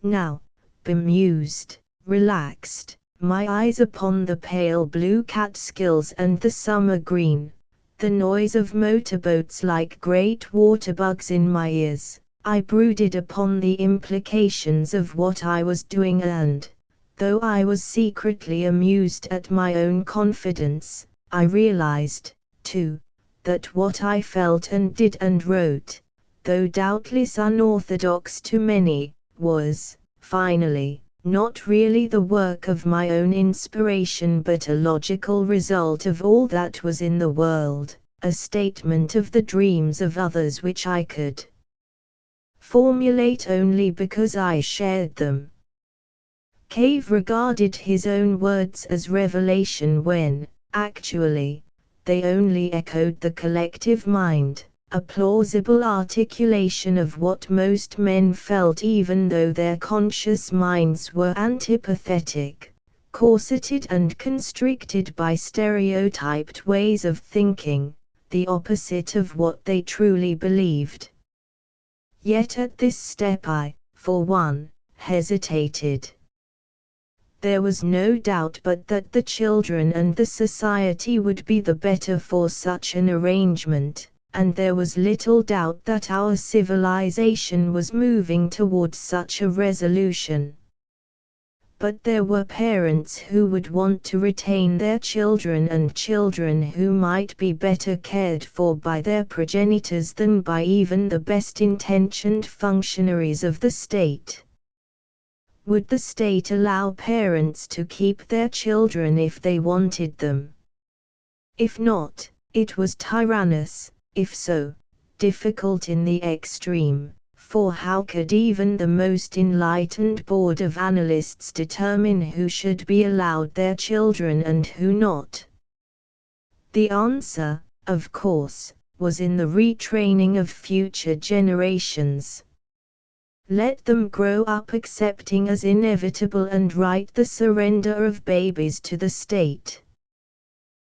Now, bemused, relaxed, my eyes upon the pale blue Catskills and the summer green, the noise of motorboats like great waterbugs in my ears, I brooded upon the implications of what I was doing and, though I was secretly amused at my own confidence, I realized, too, that what I felt and did and wrote, though doubtless unorthodox to many, was, finally, not really the work of my own inspiration but a logical result of all that was in the world, a statement of the dreams of others which I could formulate only because I shared them. Cave regarded his own words as revelation when, actually, they only echoed the collective mind, a plausible articulation of what most men felt even though their conscious minds were antipathetic, corseted and constricted by stereotyped ways of thinking, the opposite of what they truly believed. Yet at this step I, for one, hesitated. There was no doubt but that the children and the society would be the better for such an arrangement, and there was little doubt that our civilization was moving towards such a resolution. But there were parents who would want to retain their children and children who might be better cared for by their progenitors than by even the best-intentioned functionaries of the state. Would the state allow parents to keep their children if they wanted them? If not, it was tyrannous; if so, difficult in the extreme, for how could even the most enlightened board of analysts determine who should be allowed their children and who not? The answer, of course, was in the retraining of future generations. Let them grow up accepting as inevitable and right the surrender of babies to the state.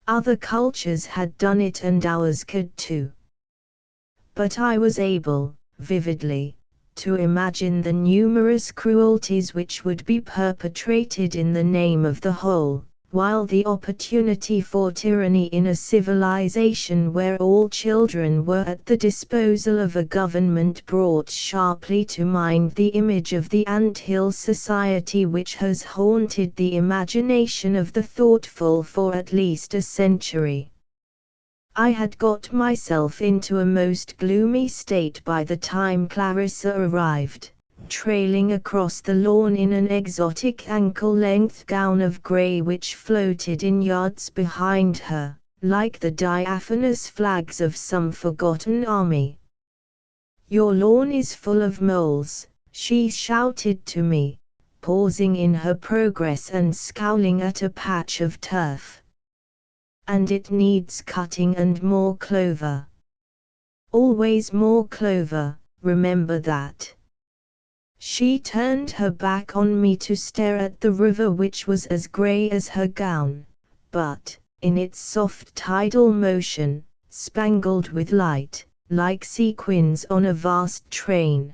Other cultures had done it and ours could too. But I was able, vividly, to imagine the numerous cruelties which would be perpetrated in the name of the whole, while the opportunity for tyranny in a civilization where all children were at the disposal of a government brought sharply to mind the image of the ant-hill society which has haunted the imagination of the thoughtful for at least a century. I had got myself into a most gloomy state by the time Clarissa arrived, trailing across the lawn in an exotic ankle-length gown of grey which floated in yards behind her, like the diaphanous flags of some forgotten army. "Your lawn is full of moles," she shouted to me, pausing in her progress and scowling at a patch of turf. "And it needs cutting and more clover. Always more clover, remember that." She turned her back on me to stare at the river which was as grey as her gown, but, in its soft tidal motion, spangled with light, like sequins on a vast train.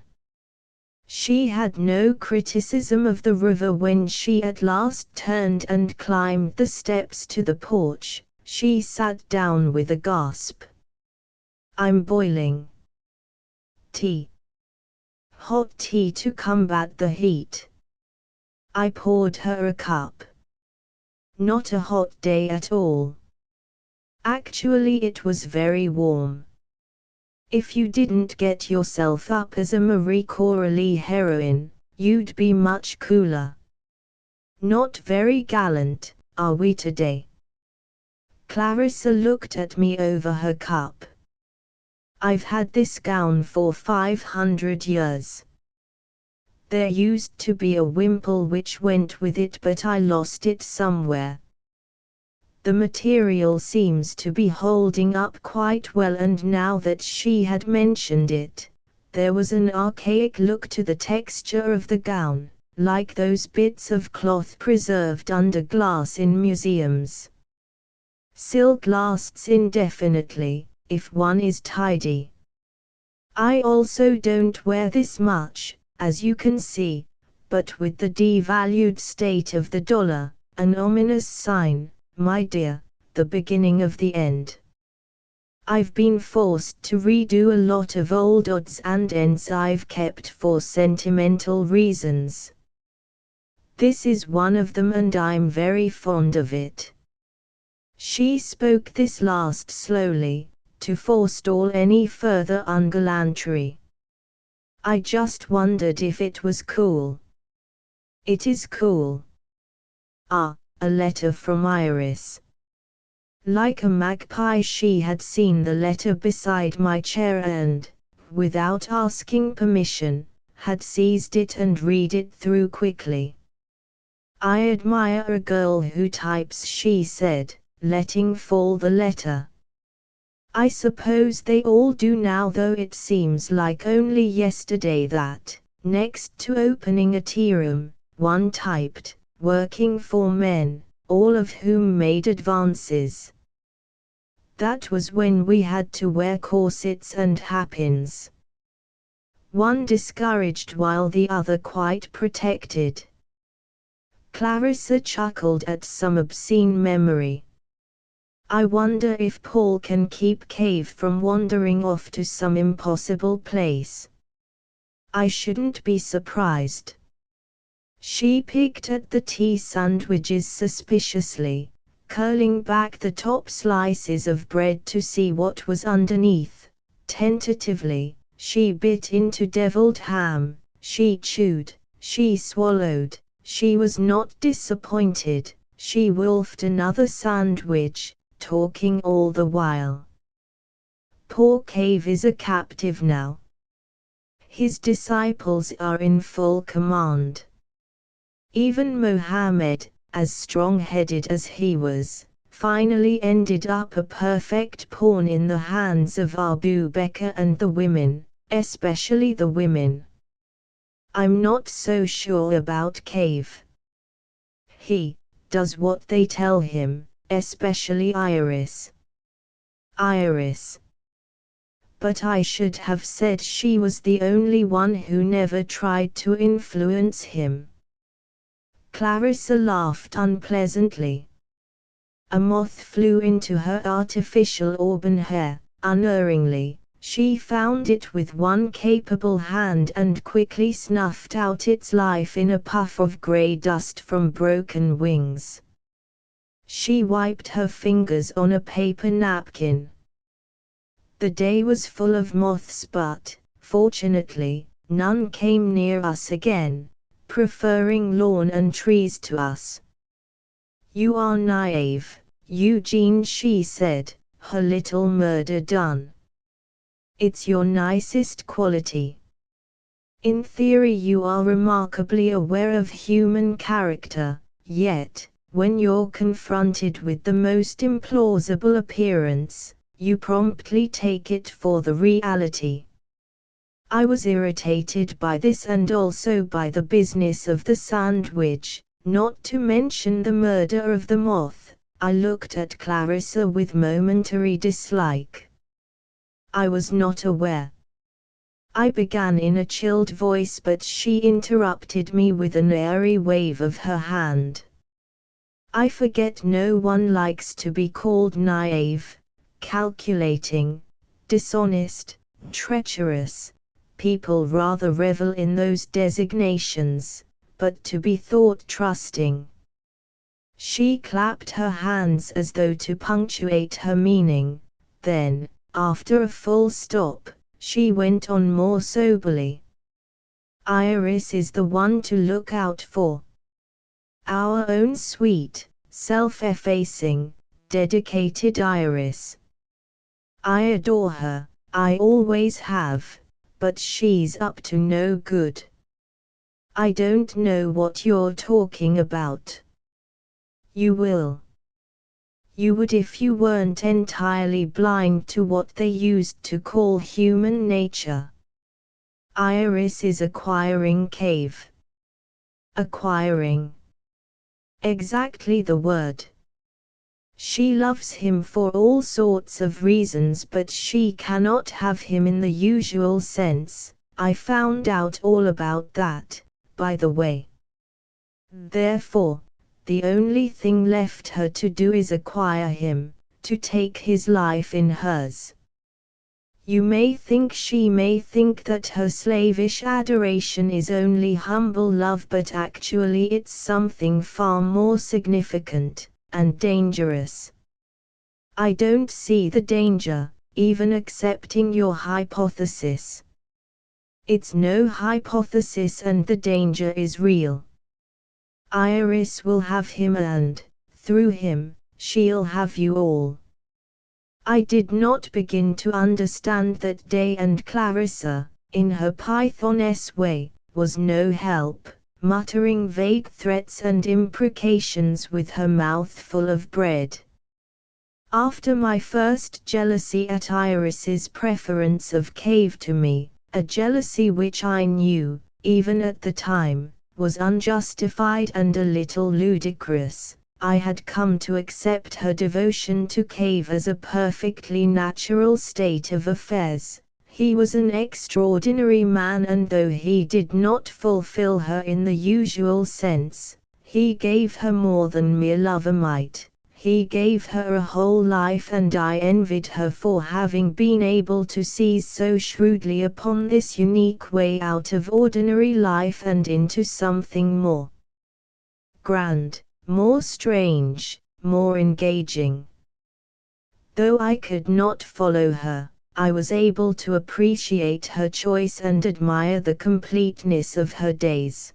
She had no criticism of the river when she at last turned and climbed the steps to the porch. She sat down with a gasp. "I'm boiling. Tea. Hot tea to combat the heat." I poured her a cup. Not a hot day at all. Actually, it was very warm. If you didn't get yourself up as a Marie Corelli heroine, you'd be much cooler. Not very gallant, are we today? Clarissa looked at me over her cup. "I've had this gown for 500 years. There used to be a wimple which went with it, but I lost it somewhere. The material seems to be holding up quite well." And now that she had mentioned it, there was an archaic look to the texture of the gown, like those bits of cloth preserved under glass in museums. Silk lasts indefinitely, if one is tidy. I also don't wear this much, as you can see, but with the devalued state of the dollar, an ominous sign, my dear, the beginning of the end. I've been forced to redo a lot of old odds and ends I've kept for sentimental reasons. This is one of them and I'm very fond of it. She spoke this last slowly, to forestall any further ungallantry. I just wondered if it was cool. It is cool. Ah, a letter from Iris. Like a magpie she had seen the letter beside my chair and, without asking permission, had seized it and read it through quickly. I admire a girl who types, she said, letting fall the letter. I suppose they all do now, though it seems like only yesterday that, next to opening a tea room, one typed, working for men, all of whom made advances. That was when we had to wear corsets and hairpins. One discouraged while the other quite protected. Clarissa chuckled at some obscene memory. I wonder if Paul can keep Cave from wandering off to some impossible place. I shouldn't be surprised. She picked at the tea sandwiches suspiciously, curling back the top slices of bread to see what was underneath. Tentatively, she bit into deviled ham, she chewed, she swallowed, she was not disappointed, she wolfed another sandwich, talking all the while. Poor Cave is a captive now. His disciples are in full command. Even Mohammed, as strong-headed as he was, finally ended up a perfect pawn in the hands of Abu Bakr and the women, especially the women. I'm not so sure about Cave. He does what they tell him, especially Iris. Iris. But I should have said she was the only one who never tried to influence him. Clarissa laughed unpleasantly. A moth flew into her artificial auburn hair. Unerringly, she found it with one capable hand and quickly snuffed out its life in a puff of grey dust from broken wings. She wiped her fingers on a paper napkin. The day was full of moths, but, fortunately, none came near us again, preferring lawn and trees to us. You are naive, Eugene, she said, her little murder done. It's your nicest quality. In theory you are remarkably aware of human character, yet, when you're confronted with the most implausible appearance, you promptly take it for the reality. I was irritated by this and also by the business of the sandwich, not to mention the murder of the moth. I looked at Clarissa with momentary dislike. I was not aware. I began in a chilled voice, but she interrupted me with an airy wave of her hand. I forget no one likes to be called naive, calculating, dishonest, treacherous. People rather revel in those designations, but to be thought trusting. She clapped her hands as though to punctuate her meaning, then, after a full stop, she went on more soberly. Iris is the one to look out for. Our own sweet, self-effacing, dedicated Iris. I adore her, I always have, but she's up to no good. I don't know what you're talking about. You will. You would if you weren't entirely blind to what they used to call human nature. Iris is acquiring Cave. Acquiring. Exactly the word. She loves him for all sorts of reasons, but she cannot have him in the usual sense. I found out all about that, by the way. Therefore, the only thing left her to do is acquire him, to take his life in hers. You may think she may think that her slavish adoration is only humble love, but actually it's something far more significant and dangerous. I don't see the danger, even accepting your hypothesis. It's no hypothesis and the danger is real. Iris will have him and, through him, she'll have you all. I did not begin to understand that Day, and Clarissa, in her Pythoness way, was no help, muttering vague threats and imprecations with her mouth full of bread. After my first jealousy at Iris's preference of Cave to me, a jealousy which I knew, even at the time, was unjustified and a little ludicrous, I had come to accept her devotion to Cave as a perfectly natural state of affairs. He was an extraordinary man, and though he did not fulfill her in the usual sense, he gave her more than mere lover might. He gave her a whole life, and I envied her for having been able to seize so shrewdly upon this unique way out of ordinary life and into something more grand, more strange, more engaging. Though I could not follow her, I was able to appreciate her choice and admire the completeness of her days.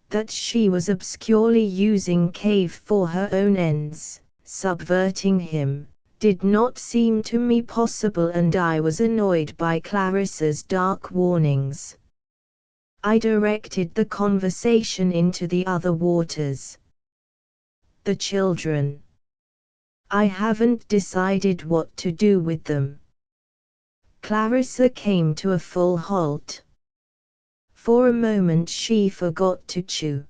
That she was obscurely using Cave for her own ends, subverting him, did not seem to me possible, and I was annoyed by Clarissa's dark warnings. I directed the conversation into the other waters. The children. I haven't decided what to do with them. Clarissa came to a full halt. For a moment she forgot to chew.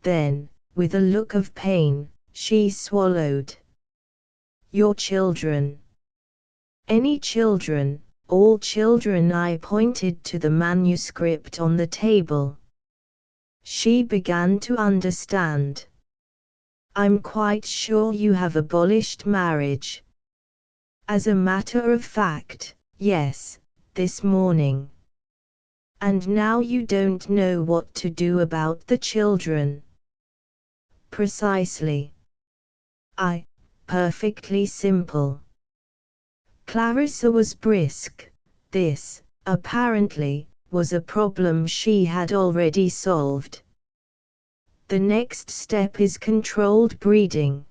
Then, with a look of pain, she swallowed. Your children. Any children, all children. I pointed to the manuscript on the table. She began to understand. I'm quite sure you have abolished marriage. As a matter of fact, yes, this morning. And now you don't know what to do about the children. Precisely. Perfectly simple. Clarissa was brisk. This, apparently, was a problem she had already solved. The next step is controlled breeding.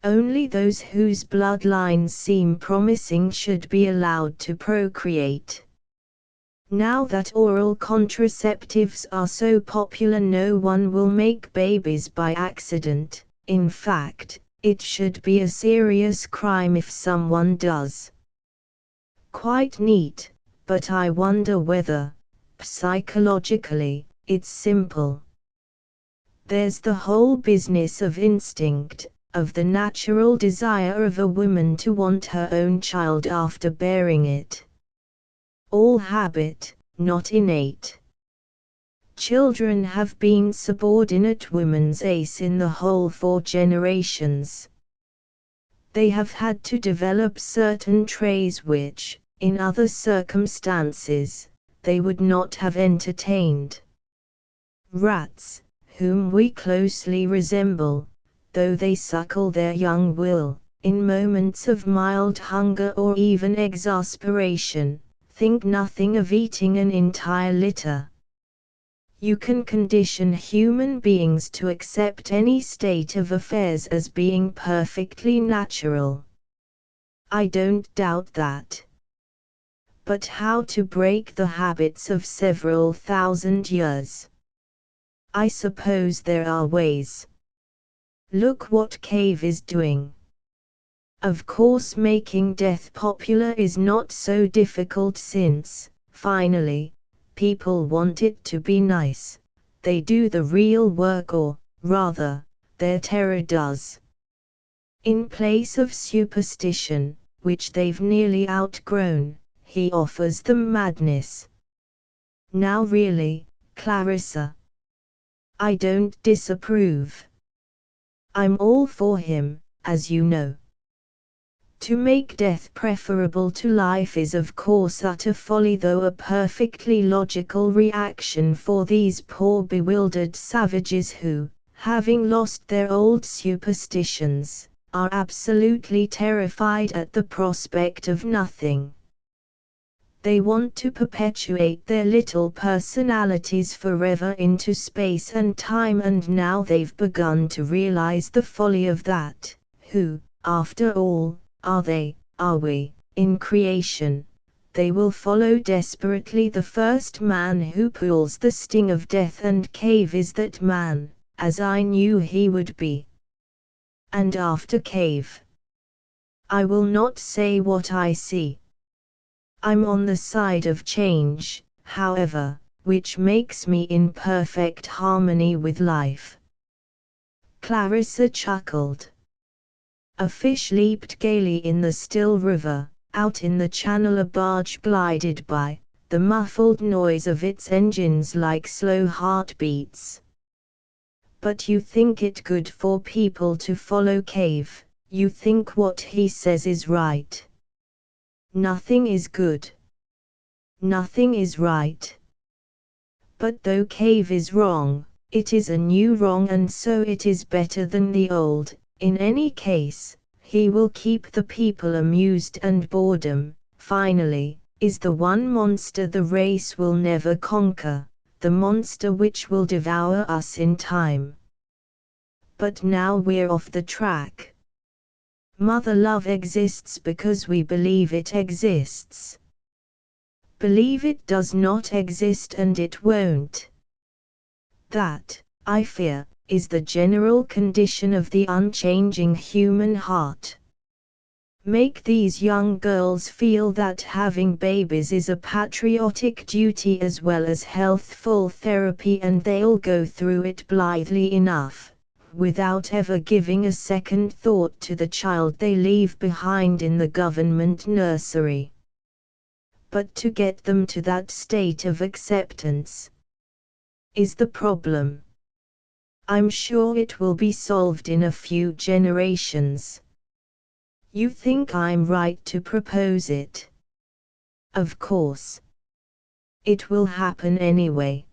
Only those whose bloodlines seem promising should be allowed to procreate. Now that oral contraceptives are so popular, no one will make babies by accident. In fact, it should be a serious crime if someone does. Quite neat, but I wonder whether, psychologically, it's simple. There's the whole business of instinct, of the natural desire of a woman to want her own child after bearing it. All habit, not innate. Children have been subordinate women's ace in the hole for generations. They have had to develop certain traits which, in other circumstances, they would not have entertained. Rats, whom we closely resemble, though they suckle their young, will, in moments of mild hunger or even exasperation, think nothing of eating an entire litter. You can condition human beings to accept any state of affairs as being perfectly natural. I don't doubt that. But how to break the habits of several thousand years? I suppose there are ways. Look what Cave is doing. Of course, making death popular is not so difficult since, finally, people want it to be nice. They do the real work, or, rather, their terror does. In place of superstition, which they've nearly outgrown, he offers them madness. Now really, Clarissa, I don't disapprove. I'm all for him, as you know. To make death preferable to life is of course utter folly, though a perfectly logical reaction for these poor bewildered savages who, having lost their old superstitions, are absolutely terrified at the prospect of nothing. They want to perpetuate their little personalities forever into space and time, and now they've begun to realize the folly of that. Who, after all, are we, in creation? They will follow desperately the first man who pulls the sting of death, and Cave is that man, as I knew he would be. And after Cave, I will not say what I see. I'm on the side of change, however, which makes me in perfect harmony with life. Clarissa chuckled. A fish leaped gaily in the still river. Out in the channel a barge glided by, the muffled noise of its engines like slow heartbeats. But you think it good for people to follow Cave, you think what he says is right. Nothing is good. Nothing is right. But though Cave is wrong, it is a new wrong, and so it is better than the old. In any case, he will keep the people amused, and boredom, finally, is the one monster the race will never conquer, the monster which will devour us in time. But now we're off the track. Mother love exists because we believe it exists. Believe it does not exist and it won't. That, I fear, is the general condition of the unchanging human heart. Make these young girls feel that having babies is a patriotic duty as well as healthful therapy, and they'll go through it blithely enough, without ever giving a second thought to the child they leave behind in the government nursery. But to get them to that state of acceptance is the problem. I'm sure it will be solved in a few generations. You think I'm right to propose it? Of course. It will happen anyway.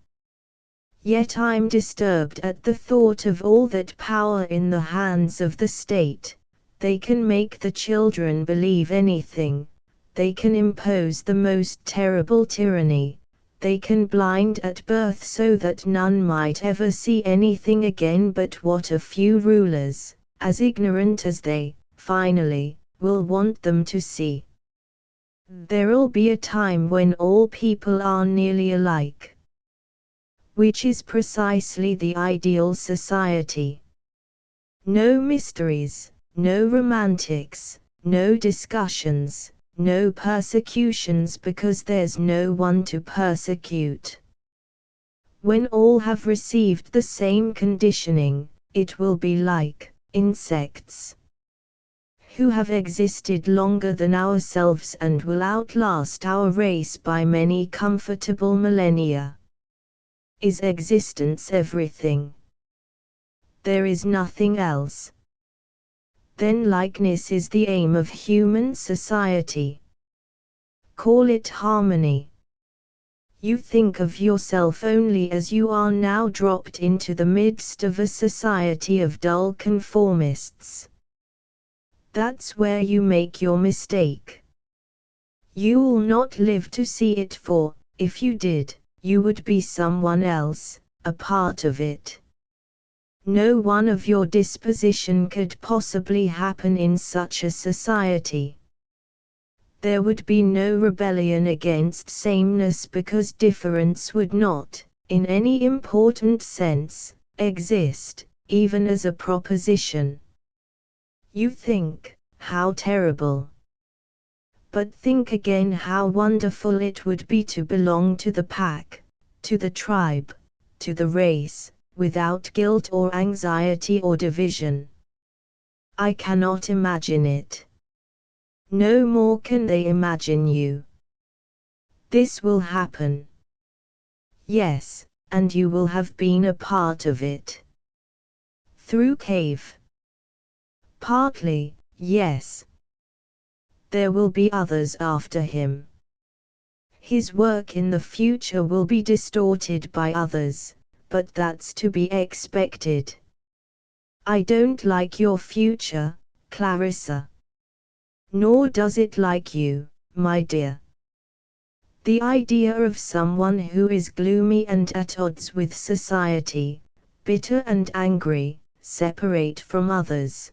Yet I'm disturbed at the thought of all that power in the hands of the state. They can make the children believe anything. They can impose the most terrible tyranny. They can blind at birth so that none might ever see anything again but what a few rulers, as ignorant as they, finally, will want them to see. There'll be a time when all people are nearly alike. Which is precisely the ideal society. No mysteries, no romantics, no discussions, no persecutions, because there's no one to persecute. When all have received the same conditioning, it will be like insects, who have existed longer than ourselves and will outlast our race by many comfortable millennia. Is existence everything? There is nothing else. Then likeness is the aim of human society. Call it harmony. You think of yourself only as you are now, dropped into the midst of a society of dull conformists. That's where you make your mistake. You'll not live to see it, for, if you did, you would be someone else, a part of it. No one of your disposition could possibly happen in such a society. There would be no rebellion against sameness, because difference would not, in any important sense, exist, even as a proposition. You think, how terrible. But think again how wonderful it would be to belong to the pack, to the tribe, to the race, without guilt or anxiety or division. I cannot imagine it. No more can they imagine you. This will happen. Yes, and you will have been a part of it. Through Cave. Partly, yes. There will be others after him. His work in the future will be distorted by others, but that's to be expected. I don't like your future, Clarissa. Nor does it like you, my dear. The idea of someone who is gloomy and at odds with society, bitter and angry, separate from others.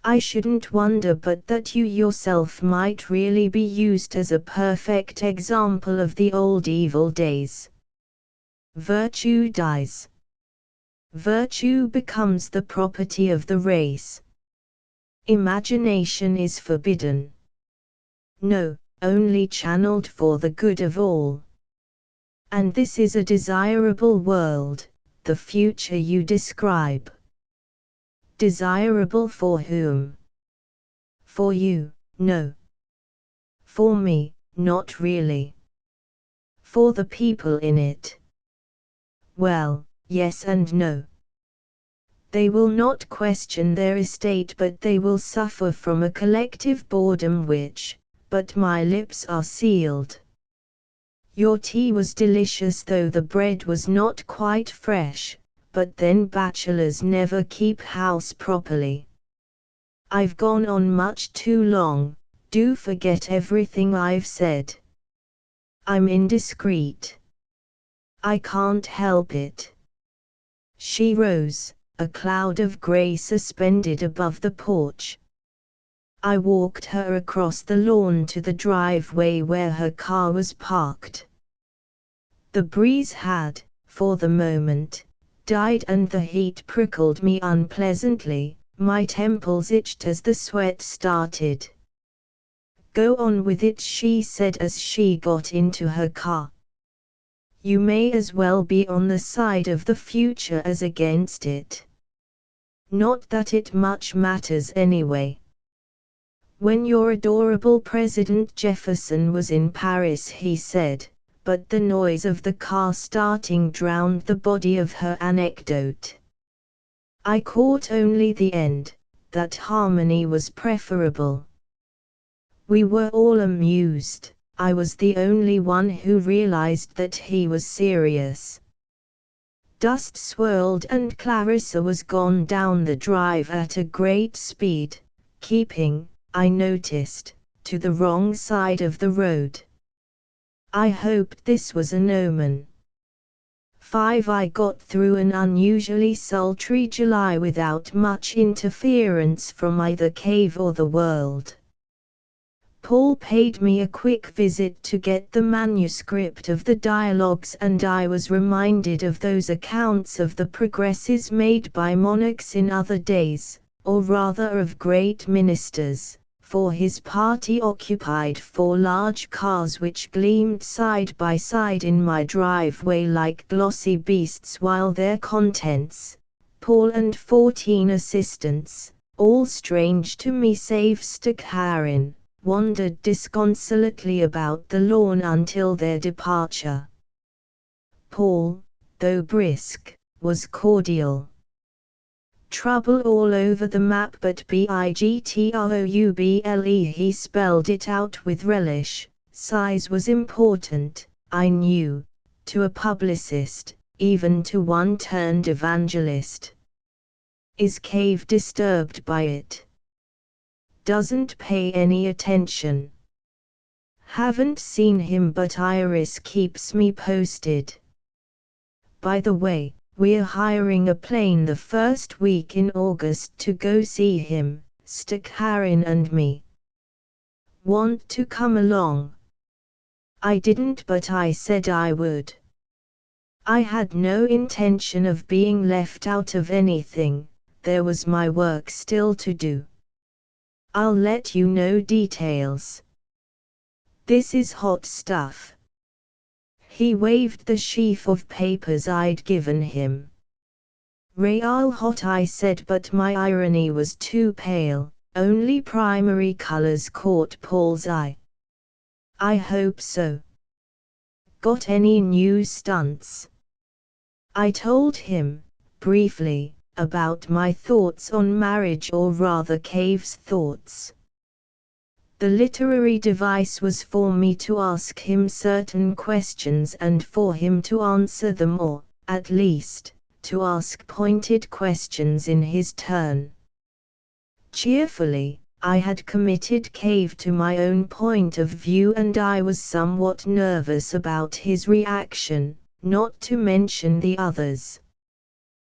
I shouldn't wonder but that you yourself might really be used as a perfect example of the old evil days. Virtue dies. Virtue becomes the property of the race. Imagination is forbidden. No, only channeled for the good of all. And this is a desirable world, the future you describe. Desirable for whom? For you, no. For me, not really. For the people in it. Well, yes and no. They will not question their estate, but they will suffer from a collective boredom which, but my lips are sealed. Your tea was delicious though the bread was not quite fresh, but then bachelors never keep house properly. I've gone on much too long, do forget everything I've said. I'm indiscreet. I can't help it. She rose, a cloud of grey suspended above the porch. I walked her across the lawn to the driveway where her car was parked. The breeze had, for the moment, died and the heat prickled me unpleasantly, my temples itched as the sweat started. Go on with it, she said as she got into her car. You may as well be on the side of the future as against it. Not that it much matters anyway. When your adorable President Jefferson was in Paris, he said, but the noise of the car starting drowned the body of her anecdote. I caught only the end, that harmony was preferable. We were all amused. I was the only one who realized that he was serious. Dust swirled and Clarissa was gone down the drive at a great speed, keeping, I noticed, to the wrong side of the road. I hoped this was an omen. 5. I got through an unusually sultry July without much interference from either cave or the world. Paul paid me a quick visit to get the manuscript of the dialogues, and I was reminded of those accounts of the progresses made by monarchs in other days, or rather of great ministers, for his party occupied 4 large cars which gleamed side by side in my driveway like glossy beasts, while their contents, Paul and 14 assistants, all strange to me save Stakharin, wandered disconsolately about the lawn until their departure. Paul, though brisk, was cordial. Trouble all over the map, but Bigtrouble, he spelled it out with relish. Size was important, I knew, to a publicist, even to one turned evangelist. Is Cave disturbed by it? Doesn't pay any attention. Haven't seen him, but Iris keeps me posted. By the way, we're hiring a plane the first week in August to go see him, Stakharin and me. Want to come along? I didn't, but I said I would. I had no intention of being left out of anything, there was my work still to do. I'll let you know details. This is hot stuff. He waved the sheaf of papers I'd given him. Real hot, I said, but my irony was too pale, only primary colors caught Paul's eye. I hope so. Got any new stunts? I told him, briefly, about my thoughts on marriage, or rather Cave's thoughts. The literary device was for me to ask him certain questions and for him to answer them, or, at least, to ask pointed questions in his turn. Cheerfully, I had committed Cave to my own point of view and I was somewhat nervous about his reaction, not to mention the others.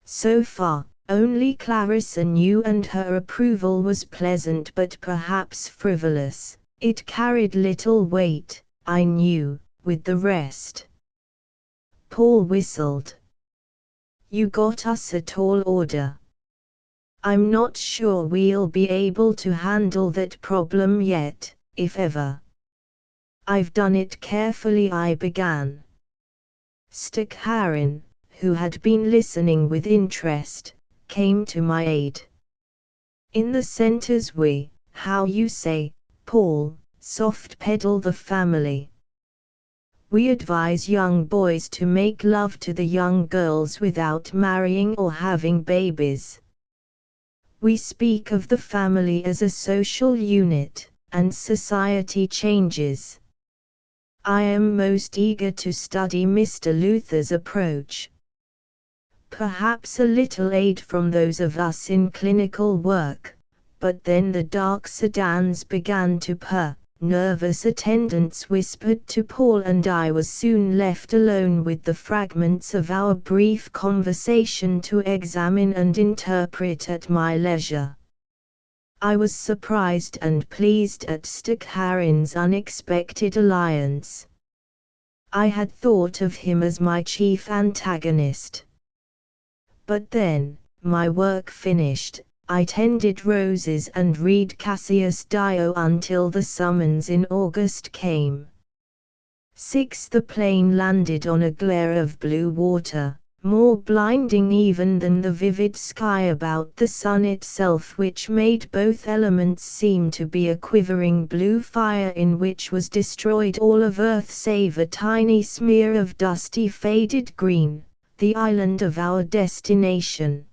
So far, only Clarissa knew and her approval was pleasant but perhaps frivolous. It carried little weight, I knew, with the rest. Paul whistled. You got us a tall order. I'm not sure we'll be able to handle that problem yet, if ever. I've done it carefully, I began. Stakharin, who had been listening with interest, came to my aid. In the centers we, how you say, Paul, soft pedal the family. We advise young boys to make love to the young girls without marrying or having babies. We speak of the family as a social unit, and society changes. I am most eager to study Mr. Luther's approach. Perhaps a little aid from those of us in clinical work, but then the dark sedans began to purr, nervous attendants whispered to Paul and I was soon left alone with the fragments of our brief conversation to examine and interpret at my leisure. I was surprised and pleased at Stakharin's unexpected alliance. I had thought of him as my chief antagonist. But then, my work finished, I tended roses and read Cassius Dio until the summons in August came. 6. The plane landed on a glare of blue water, more blinding even than the vivid sky about the sun itself, which made both elements seem to be a quivering blue fire in which was destroyed all of Earth save a tiny smear of dusty faded green, the island of our destination.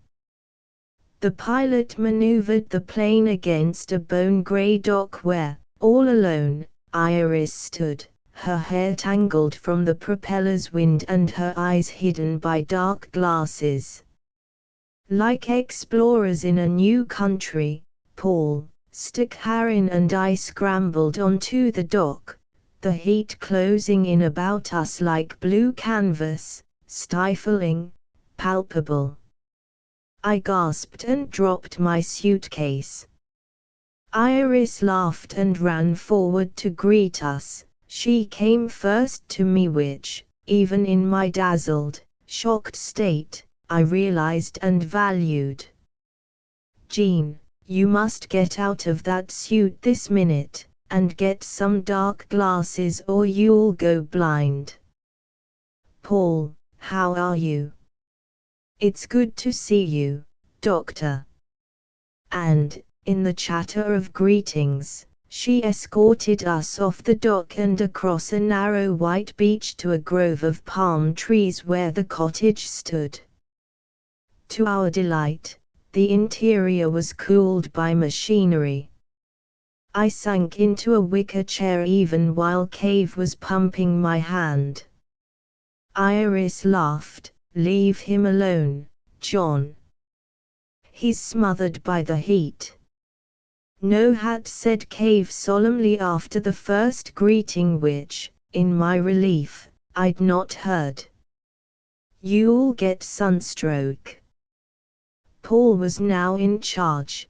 The pilot maneuvered the plane against a bone-grey dock where, all alone, Iris stood, her hair tangled from the propeller's wind and her eyes hidden by dark glasses. Like explorers in a new country, Paul, Stakharin and I scrambled onto the dock, the heat closing in about us like blue canvas, stifling, palpable. I gasped and dropped my suitcase. Iris laughed and ran forward to greet us. She came first to me, which, even in my dazzled, shocked state, I realized and valued. Jean, you must get out of that suit this minute, and get some dark glasses or you'll go blind. Paul, how are you? It's good to see you, Doctor. And, in the chatter of greetings, she escorted us off the dock and across a narrow white beach to a grove of palm trees where the cottage stood. To our delight, the interior was cooled by machinery. I sank into a wicker chair even while Cave was pumping my hand. Iris laughed. Leave him alone, John. He's smothered by the heat. No hat, said Cave solemnly after the first greeting which, in my relief, I'd not heard. You'll get sunstroke. Paul was now in charge.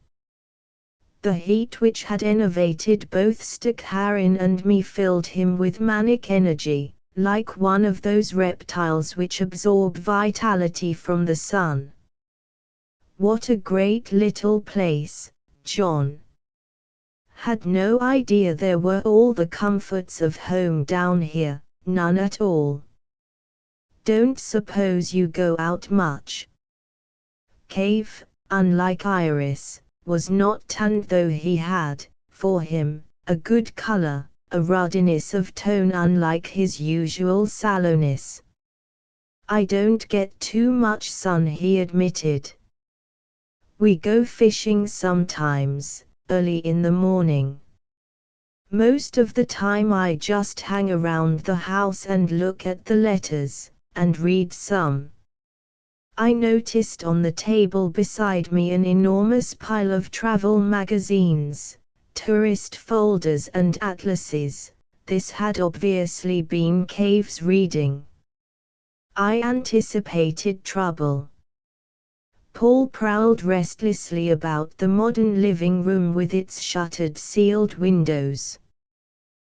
The heat which had enervated both Stakharin and me filled him with manic energy, like one of those reptiles which absorb vitality from the sun. What a great little place, John. Had no idea there were all the comforts of home down here, none at all. Don't suppose you go out much. Cave, unlike Iris, was not tanned, though he had, for him, a good color, a ruddiness of tone unlike his usual sallowness. I don't get too much sun, he admitted. We go fishing sometimes, early in the morning. Most of the time I just hang around the house and look at the letters, and read some. I noticed on the table beside me an enormous pile of travel magazines, tourist folders and atlases. This had obviously been Cave's reading. I anticipated trouble. Paul prowled restlessly about the modern living room with its shuttered sealed windows.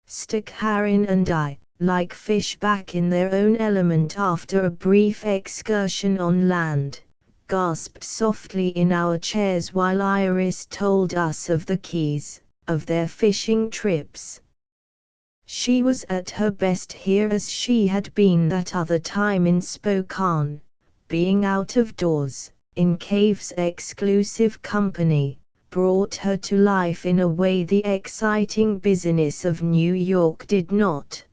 Stakharin and I, like fish back in their own element after a brief excursion on land, gasped softly in our chairs while Iris told us of the keys, of their fishing trips. She was at her best here as she had been that other time in Spokane, being out of doors, in Cave's exclusive company, brought her to life in a way the exciting busyness of New York did not.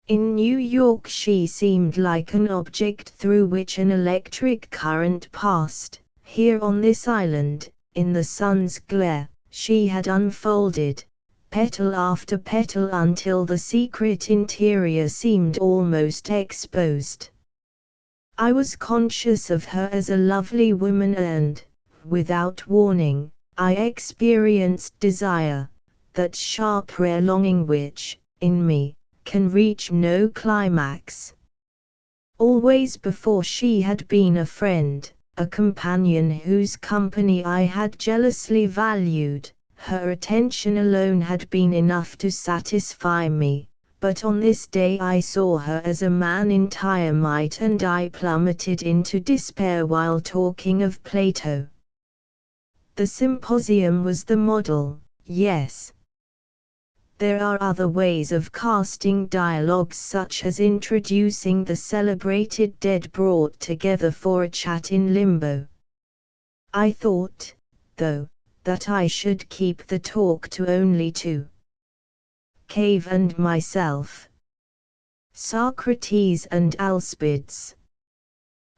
In New York she seemed like an object through which an electric current passed. Here on this island, in the sun's glare, she had unfolded, petal after petal until the secret interior seemed almost exposed. I was conscious of her as a lovely woman and, without warning, I experienced desire, that sharp rare longing which, in me, can reach no climax. Always before she had been a friend, a companion whose company I had jealously valued. Her attention alone had been enough to satisfy me, but on this day I saw her as a man in dire might and I plummeted into despair while talking of Plato. The symposium was the model, yes. There are other ways of casting dialogues such as introducing the celebrated dead brought together for a chat in limbo. I thought, though, that I should keep the talk to only two. Cave and myself. Socrates and Alcibiades.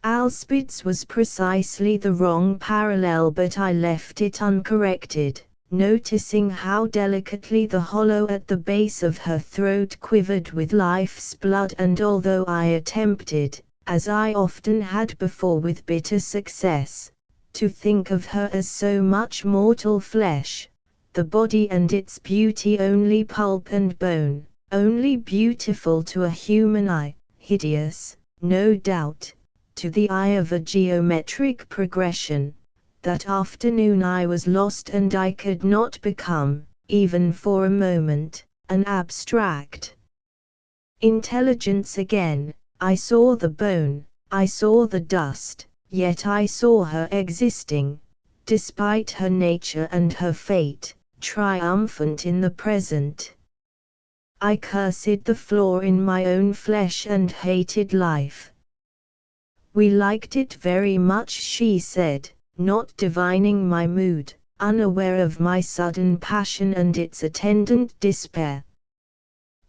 Alcibiades was precisely the wrong parallel, but I left it uncorrected, noticing how delicately the hollow at the base of her throat quivered with life's blood, and although I attempted, as I often had before with bitter success, to think of her as so much mortal flesh, the body and its beauty only pulp and bone, only beautiful to a human eye, hideous, no doubt, to the eye of a geometric progression. That afternoon I was lost and I could not become, even for a moment, an abstract intelligence again. I saw the bone, I saw the dust, yet I saw her existing, despite her nature and her fate, triumphant in the present. I cursed the flaw in my own flesh and hated life. We liked it very much, she said, not divining my mood, unaware of my sudden passion and its attendant despair.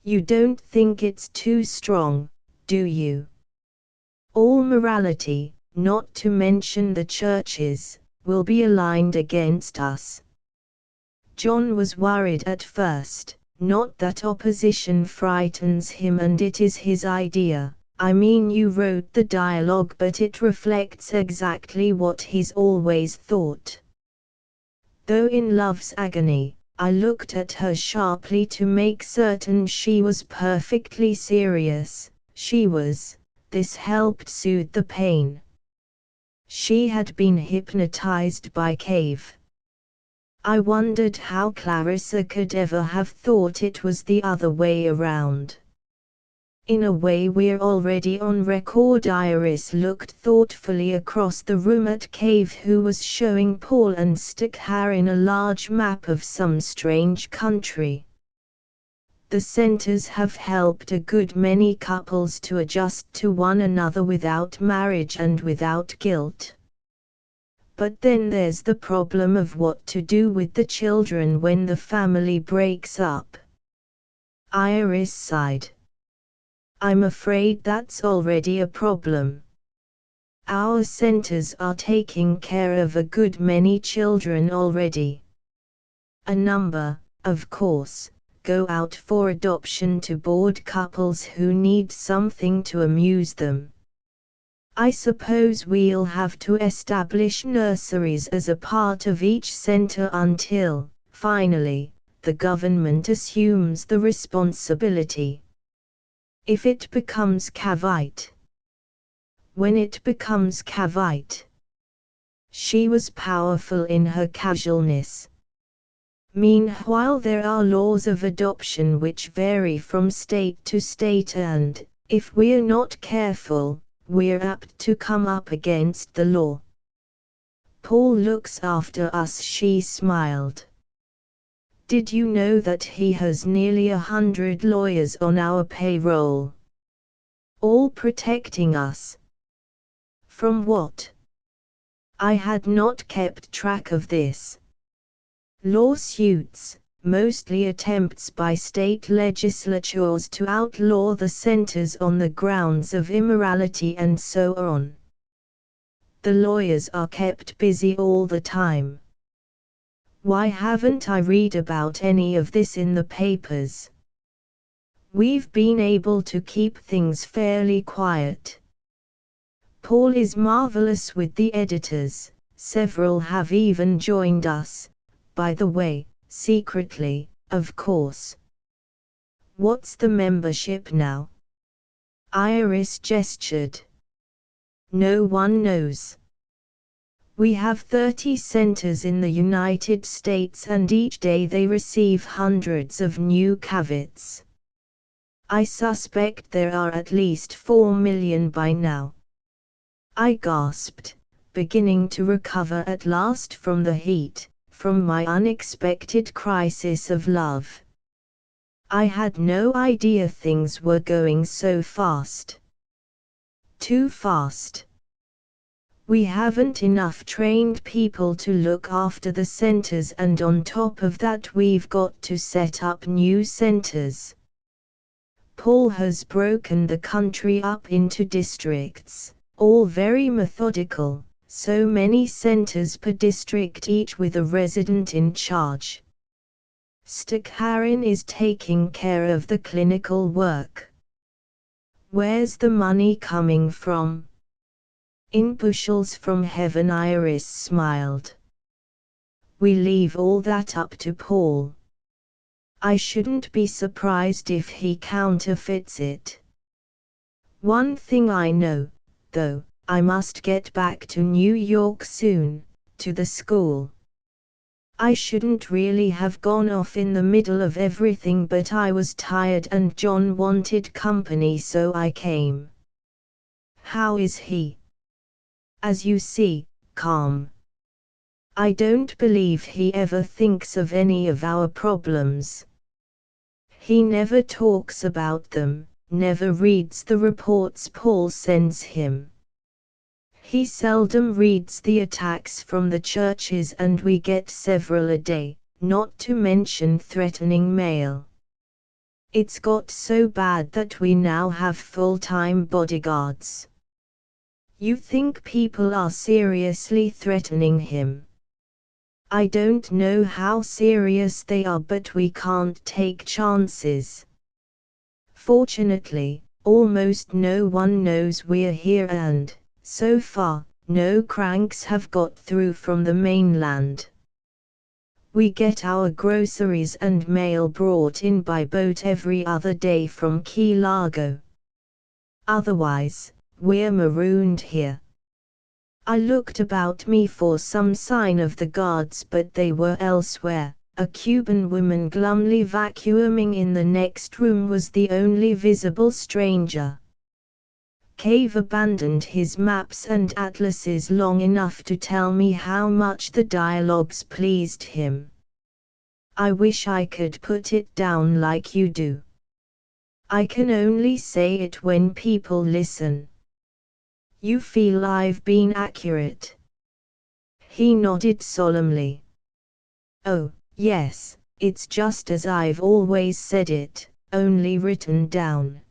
You don't think it's too strong, do you? All morality, not to mention the churches, will be aligned against us. John was worried at first, not that opposition frightens him and it is his idea. I mean, you wrote the dialogue, but it reflects exactly what he's always thought. Though in love's agony, I looked at her sharply to make certain she was perfectly serious. She was. This helped soothe the pain. She had been hypnotized by Cave. I wondered how Clarissa could ever have thought it was the other way around. In a way we're already on record. Iris looked thoughtfully across the room at Cave, who was showing Paul and Stakharin a large map of some strange country. The centers have helped a good many couples to adjust to one another without marriage and without guilt. But then there's the problem of what to do with the children when the family breaks up. Iris sighed. I'm afraid that's already a problem. Our centers are taking care of a good many children already. A number, of course, go out for adoption to bored couples who need something to amuse them. I suppose we'll have to establish nurseries as a part of each center until, finally, the government assumes the responsibility. If it becomes Cavite. When it becomes Cavite. She was powerful in her casualness. Meanwhile, there are laws of adoption which vary from state to state, and, if we're not careful, we're apt to come up against the law. Paul looks after us, she smiled. Did you know that he has nearly 100 lawyers on our payroll? All protecting us. From what? I had not kept track of this. Lawsuits, mostly attempts by state legislatures to outlaw the centers on the grounds of immorality and so on. The lawyers are kept busy all the time. Why haven't I read about any of this in the papers? We've been able to keep things fairly quiet. Paul is marvelous with the editors, several have even joined us. By the way, secretly, of course. What's the membership now? Iris gestured. No one knows. We have 30 centers in the United States and each day they receive hundreds of new caveats. I suspect there are at least 4 million by now. I gasped, beginning to recover at last from the heat. From my unexpected crisis of love. I had no idea things were going so fast. Too fast. We haven't enough trained people to look after the centers, and on top of that we've got to set up new centers. Paul has broken the country up into districts, all very methodical. So many centers per district, each with a resident in charge. Stakharin is taking care of the clinical work. Where's the money coming from? In bushels from heaven, Iris smiled. We leave all that up to Paul. I shouldn't be surprised if he counterfeits it. One thing I know, though, I must get back to New York soon, to the school. I shouldn't really have gone off in the middle of everything, but I was tired and John wanted company, so I came. How is he? As you see, calm. I don't believe he ever thinks of any of our problems. He never talks about them, never reads the reports Paul sends him. He seldom reads the attacks from the churches, and we get several a day, not to mention threatening mail. It's got so bad that we now have full-time bodyguards. You think people are seriously threatening him? I don't know how serious they are, but we can't take chances. Fortunately, almost no one knows we're here, and so far, no cranks have got through from the mainland. We get our groceries and mail brought in by boat every other day from Key Largo. Otherwise, we're marooned here. I looked about me for some sign of the guards, but they were elsewhere. A Cuban woman glumly vacuuming in the next room was the only visible stranger. Cave abandoned his maps and atlases long enough to tell me how much the dialogues pleased him. I wish I could put it down like you do. I can only say it when people listen. You feel I've been accurate? He nodded solemnly. Oh, yes, it's just as I've always said it, only written down.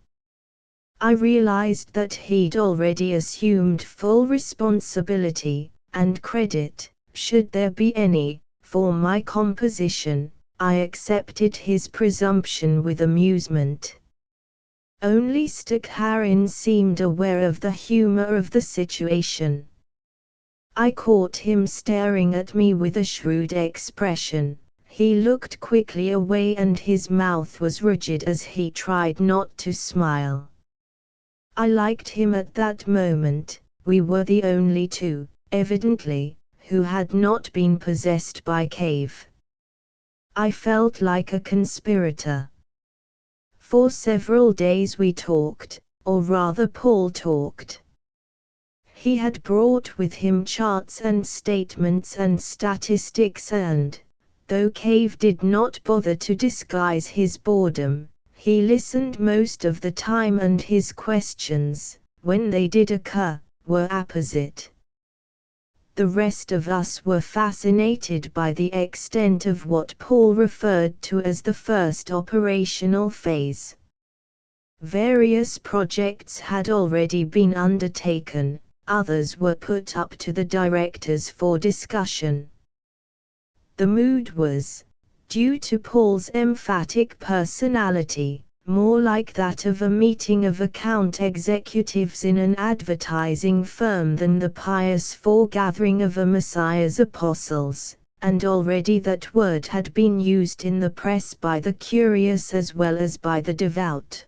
I realized that he'd already assumed full responsibility, and credit, should there be any, for my composition, I accepted his presumption with amusement. Only Stakharin seemed aware of the humor of the situation. I caught him staring at me with a shrewd expression. He looked quickly away and his mouth was rigid as he tried not to smile. I liked him at that moment. We were the only two, evidently, who had not been possessed by Cave. I felt like a conspirator. For several days we talked, or rather Paul talked. He had brought with him charts and statements and statistics and, though Cave did not bother to disguise his boredom, he listened most of the time and his questions, when they did occur, were apposite. The rest of us were fascinated by the extent of what Paul referred to as the first operational phase. Various projects had already been undertaken, others were put up to the directors for discussion. The mood was, due to Paul's emphatic personality, more like that of a meeting of account executives in an advertising firm than the pious foregathering of a Messiah's apostles, and already that word had been used in the press by the curious as well as by the devout.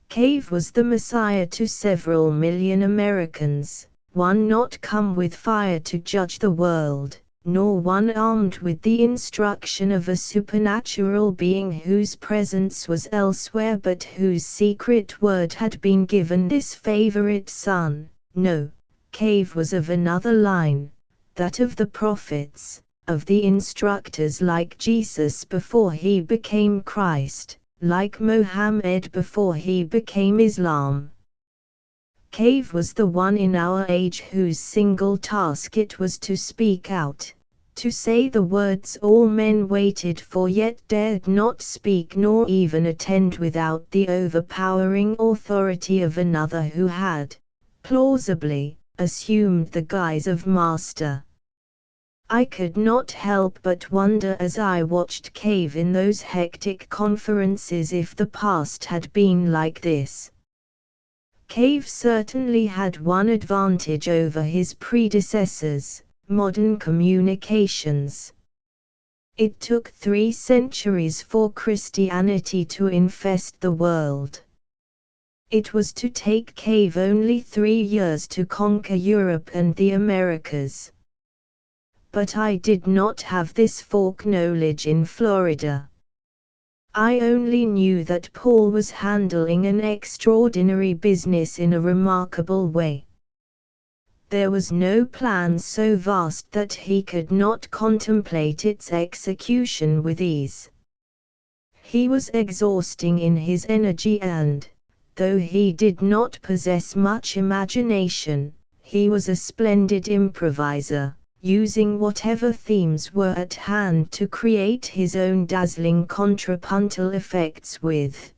Cave was the Messiah to several million Americans, one not come with fire to judge the world, nor one armed with the instruction of a supernatural being whose presence was elsewhere but whose secret word had been given this favorite son. No, Cave was of another line, that of the prophets, of the instructors like Jesus before he became Christ, like Mohammed before he became Islam. Cave was the one in our age whose single task it was to speak out, to say the words all men waited for yet dared not speak nor even attend without the overpowering authority of another who had, plausibly, assumed the guise of master. I could not help but wonder as I watched Cave in those hectic conferences if the past had been like this. Cave certainly had one advantage over his predecessors: modern communications. It took 3 centuries for Christianity to infest the world. It was to take Cave only 3 years to conquer Europe and the Americas. But I did not have this folk knowledge in Florida. I only knew that Paul was handling an extraordinary business in a remarkable way. There was no plan so vast that he could not contemplate its execution with ease. He was exhausting in his energy and, though he did not possess much imagination, he was a splendid improviser, using whatever themes were at hand to create his own dazzling contrapuntal effects with.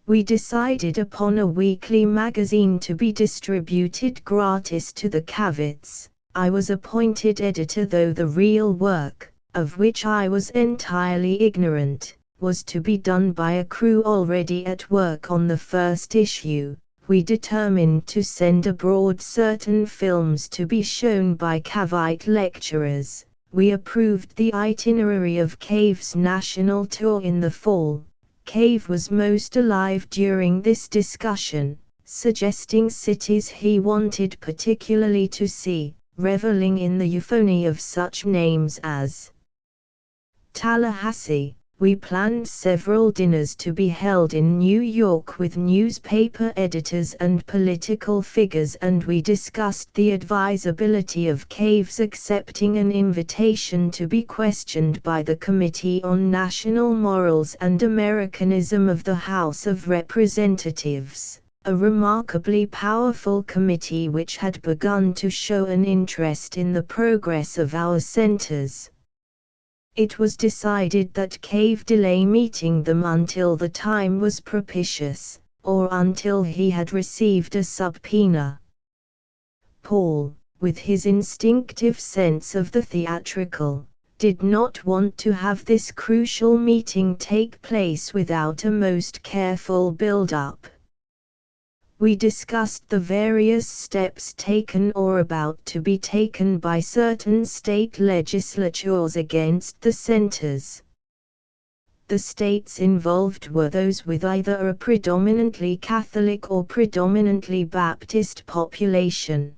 We decided upon a weekly magazine to be distributed gratis to the Cavits. I was appointed editor, though the real work, of which I was entirely ignorant, was to be done by a crew already at work on the first issue. We determined to send abroad certain films to be shown by Cavite lecturers. We approved the itinerary of Cave's national tour in the fall. Cave was most alive during this discussion, suggesting cities he wanted particularly to see, reveling in the euphony of such names as Tallahassee. We planned several dinners to be held in New York with newspaper editors and political figures, and we discussed the advisability of Cave's accepting an invitation to be questioned by the Committee on National Morals and Americanism of the House of Representatives, a remarkably powerful committee which had begun to show an interest in the progress of our centers. It was decided that Cave delay meeting them until the time was propitious, or until he had received a subpoena. Paul, with his instinctive sense of the theatrical, did not want to have this crucial meeting take place without a most careful build-up. We discussed the various steps taken or about to be taken by certain state legislatures against the centers. The states involved were those with either a predominantly Catholic or predominantly Baptist population.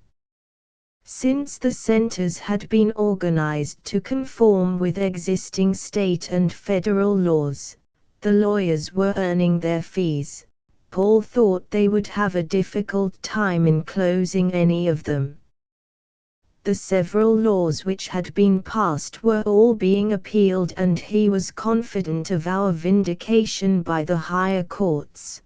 Since the centers had been organized to conform with existing state and federal laws, the lawyers were earning their fees. Paul thought they would have a difficult time in closing any of them. The several laws which had been passed were all being appealed, and he was confident of our vindication by the higher courts.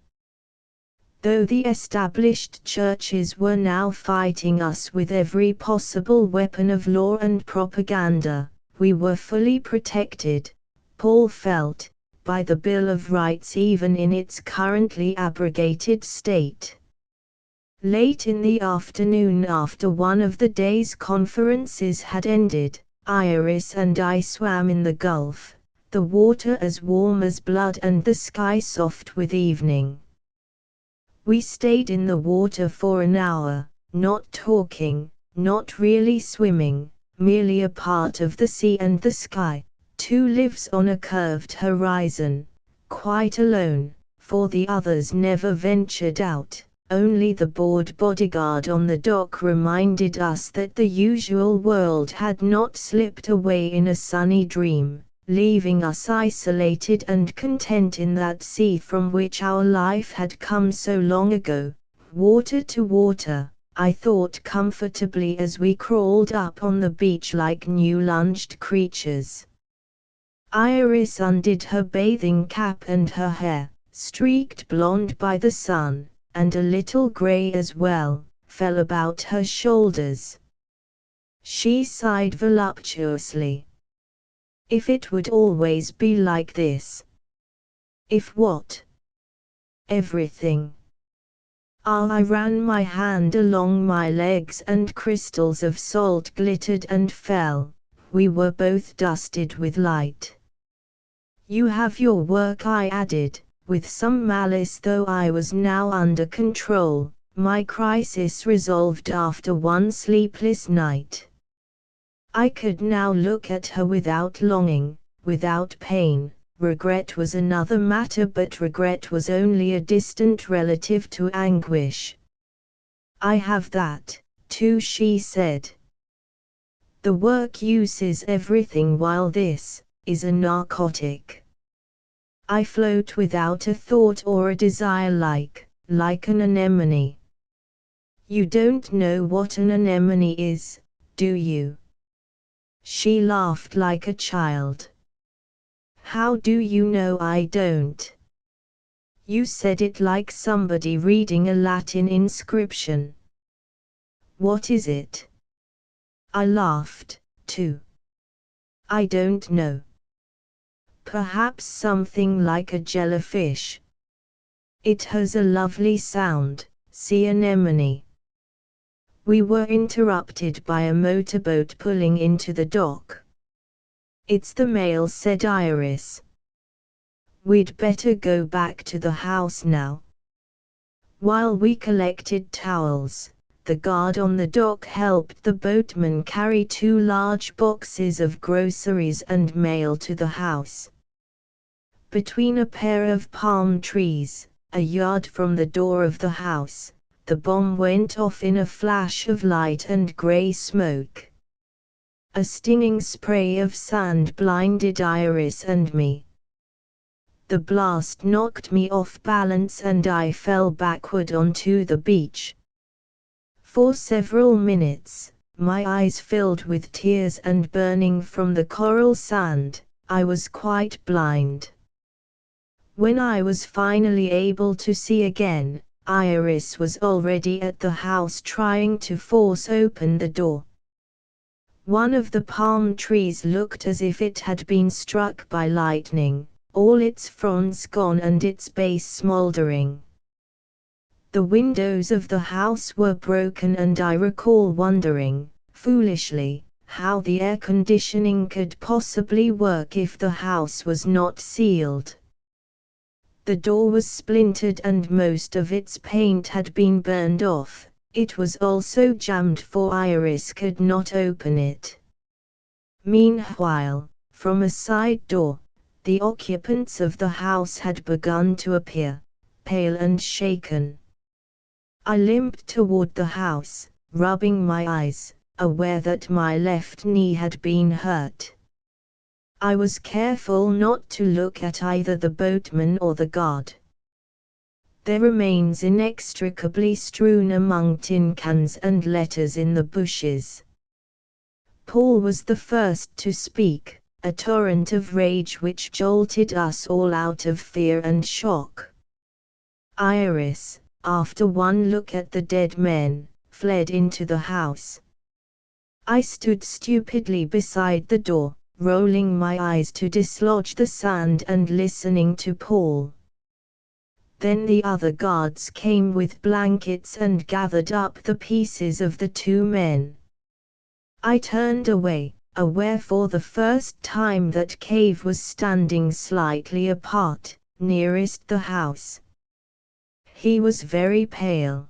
Though the established churches were now fighting us with every possible weapon of law and propaganda, we were fully protected, Paul felt, by the Bill of Rights even in its currently abrogated state. Late in the afternoon, after one of the day's conferences had ended, Iris and I swam in the Gulf, the water as warm as blood and the sky soft with evening. We stayed in the water for an hour, not talking, not really swimming, merely a part of the sea and the sky, two lives on a curved horizon, quite alone, for the others never ventured out. Only the bored bodyguard on the dock reminded us that the usual world had not slipped away in a sunny dream, leaving us isolated and content in that sea from which our life had come so long ago, water to water, I thought comfortably as we crawled up on the beach like new-lunged creatures. Iris undid her bathing cap, and her hair, streaked blonde by the sun, and a little grey as well, fell about her shoulders. She sighed voluptuously. If it would always be like this. If what? Everything. I ran my hand along my legs and crystals of salt glittered and fell. We were both dusted with light. You have your work, I added, with some malice, though I was now under control, my crisis resolved after one sleepless night. I could now look at her without longing, without pain. Regret was another matter, but regret was only a distant relative to anguish. I have that, too, she said. The work uses everything, while this is a narcotic. I float without a thought or a desire like an anemone. You don't know what an anemone is, do you? She laughed like a child. How do you know I don't? You said it like somebody reading a Latin inscription. What is it? I laughed, too. I don't know. Perhaps something like a jellyfish. It has a lovely sound, sea anemone. We were interrupted by a motorboat pulling into the dock. It's the mail, said Iris. We'd better go back to the house now. While we collected towels, the guard on the dock helped the boatman carry 2 large boxes of groceries and mail to the house. Between a pair of palm trees, a yard from the door of the house, the bomb went off in a flash of light and grey smoke. A stinging spray of sand blinded Iris and me. The blast knocked me off balance and I fell backward onto the beach. For several minutes, my eyes filled with tears and burning from the coral sand, I was quite blind. When I was finally able to see again, Iris was already at the house trying to force open the door. One of the palm trees looked as if it had been struck by lightning, all its fronds gone and its base smoldering. The windows of the house were broken and I recall wondering, foolishly, how the air conditioning could possibly work if the house was not sealed. The door was splintered and most of its paint had been burned off. It was also jammed, for Iris could not open it. Meanwhile, from a side door, the occupants of the house had begun to appear, pale and shaken. I limped toward the house, rubbing my eyes, aware that my left knee had been hurt. I was careful not to look at either the boatman or the guard. Their remains inextricably strewn among tin cans and letters in the bushes. Paul was the first to speak, a torrent of rage which jolted us all out of fear and shock. Iris, after one look at the dead men, fled into the house. I stood stupidly beside the door, rolling my eyes to dislodge the sand and listening to Paul. Then the other guards came with blankets and gathered up the pieces of the two men. I turned away, aware for the first time that Cave was standing slightly apart, nearest the house. He was very pale.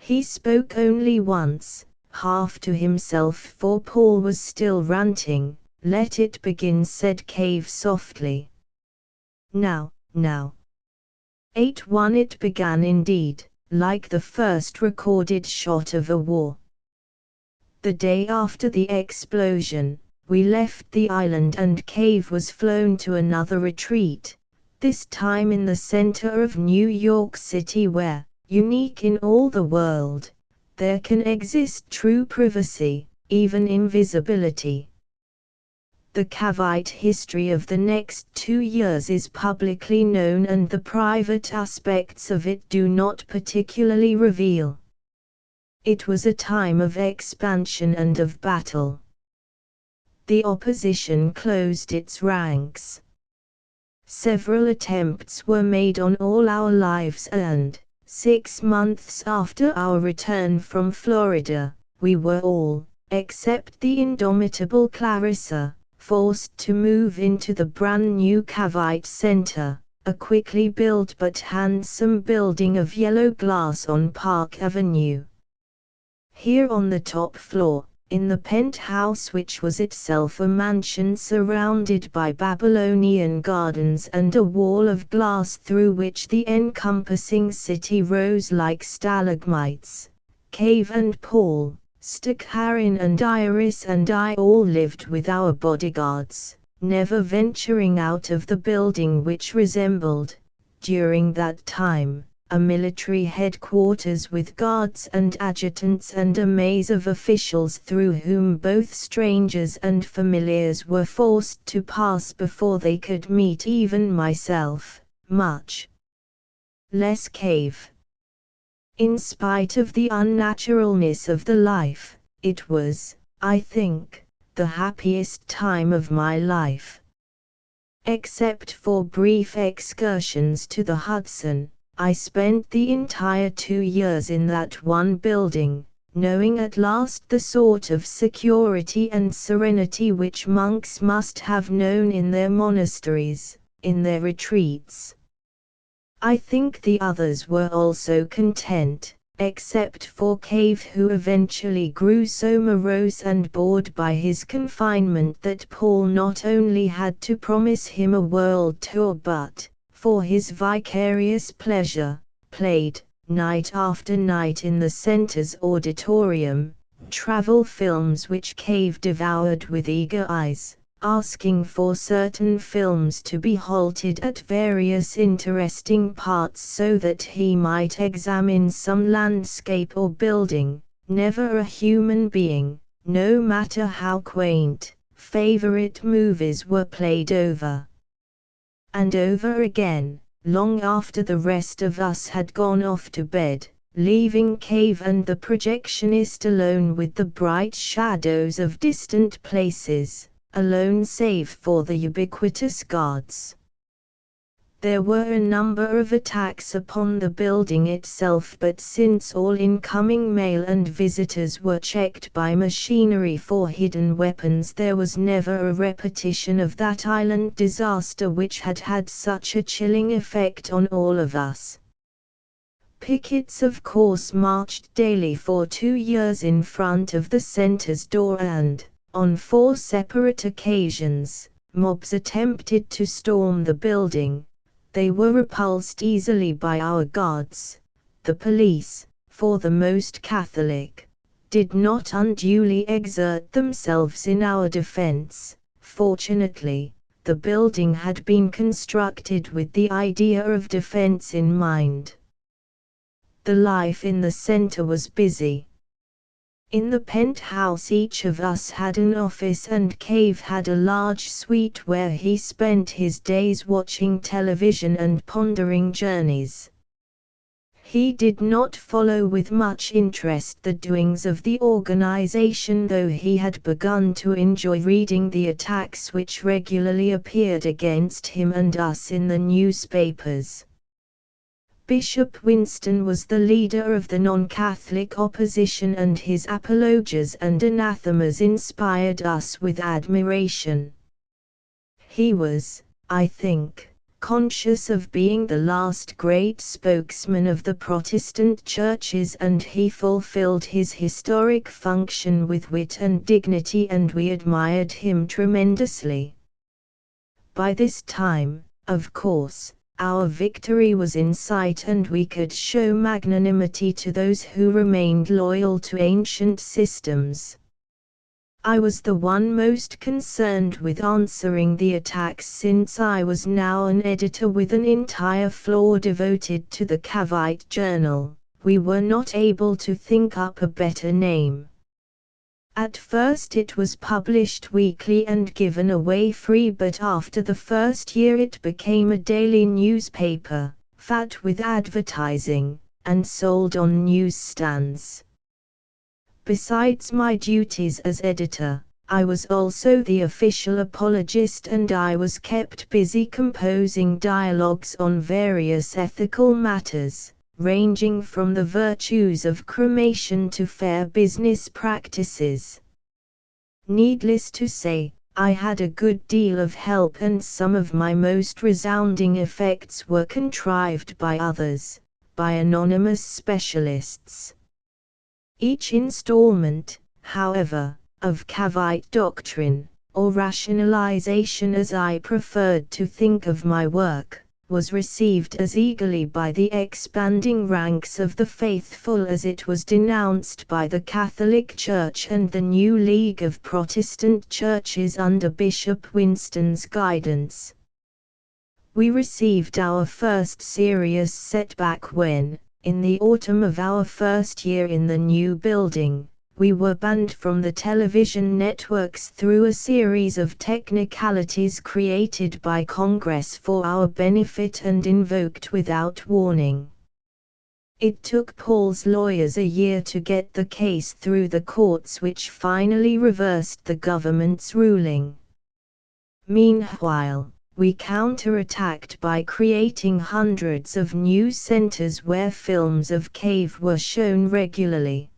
He spoke only once, half to himself, for Paul was still ranting. "Let it begin," said Cave softly. Now. 8-1 It began indeed, like the first recorded shot of a war. The day after the explosion, we left the island and Cave was flown to another retreat, this time in the center of New York City where, unique in all the world, there can exist true privacy, even invisibility. The Cavite history of the next 2 years is publicly known and the private aspects of it do not particularly reveal. It was a time of expansion and of battle. The opposition closed its ranks. Several attempts were made on all our lives and, 6 months after our return from Florida, we were all, except the indomitable Clarissa, forced to move into the brand new Cavite Center, a quickly built but handsome building of yellow glass on Park Avenue. Here on the top floor, in the penthouse which was itself a mansion surrounded by Babylonian gardens and a wall of glass through which the encompassing city rose like stalagmites, Cave and Paul, Staccarin and Iris and I all lived with our bodyguards, never venturing out of the building which resembled, during that time, a military headquarters with guards and adjutants and a maze of officials through whom both strangers and familiars were forced to pass before they could meet even myself, much less Cave. In spite of the unnaturalness of the life, it was, I think, the happiest time of my life. Except for brief excursions to the Hudson, I spent the entire 2 years in that one building, knowing at last the sort of security and serenity which monks must have known in their monasteries, in their retreats. I think the others were also content, except for Cave, who eventually grew so morose and bored by his confinement that Paul not only had to promise him a world tour but, for his vicarious pleasure, played, night after night in the center's auditorium, travel films which Cave devoured with eager eyes, asking for certain films to be halted at various interesting parts so that he might examine some landscape or building. Never a human being, no matter how quaint, favorite movies were played over and over again, long after the rest of us had gone off to bed, leaving Cave and the projectionist alone with the bright shadows of distant places, alone save for the ubiquitous guards. There were a number of attacks upon the building itself, but since all incoming mail and visitors were checked by machinery for hidden weapons, there was never a repetition of that island disaster which had had such a chilling effect on all of us. Pickets of course marched daily for 2 years in front of the center's door, and, on 4 separate occasions, mobs attempted to storm the building. They were repulsed easily by our guards. The police, for the most Catholic, did not unduly exert themselves in our defense. Fortunately, the building had been constructed with the idea of defense in mind. The life in the center was busy. In the penthouse each of us had an office, and Cave had a large suite where he spent his days watching television and pondering journeys. He did not follow with much interest the doings of the organization, though he had begun to enjoy reading the attacks which regularly appeared against him and us in the newspapers. Bishop Winston was the leader of the non-Catholic opposition, and his apologies and anathemas inspired us with admiration. He was, I think, conscious of being the last great spokesman of the Protestant churches, and he fulfilled his historic function with wit and dignity, and we admired him tremendously. By this time, of course, our victory was in sight, and we could show magnanimity to those who remained loyal to ancient systems. I was the one most concerned with answering the attacks, since I was now an editor with an entire floor devoted to the Cavite Journal. We were not able to think up a better name. At first it was published weekly and given away free, but after the first year it became a daily newspaper, fat with advertising, and sold on newsstands. Besides my duties as editor, I was also the official apologist, and I was kept busy composing dialogues on various ethical matters, ranging from the virtues of cremation to fair business practices. Needless to say, I had a good deal of help, and some of my most resounding effects were contrived by others, by anonymous specialists. Each installment, however, of Cavite doctrine, or rationalization as I preferred to think of my work, was received as eagerly by the expanding ranks of the faithful as it was denounced by the Catholic Church and the new League of Protestant Churches under Bishop Winston's guidance. We received our first serious setback when, in the autumn of our first year in the new building, we were banned from the television networks through a series of technicalities created by Congress for our benefit and invoked without warning. It took Paul's lawyers a year to get the case through the courts, which finally reversed the government's ruling. Meanwhile, we counterattacked by creating hundreds of news centers where films of Cave were shown regularly.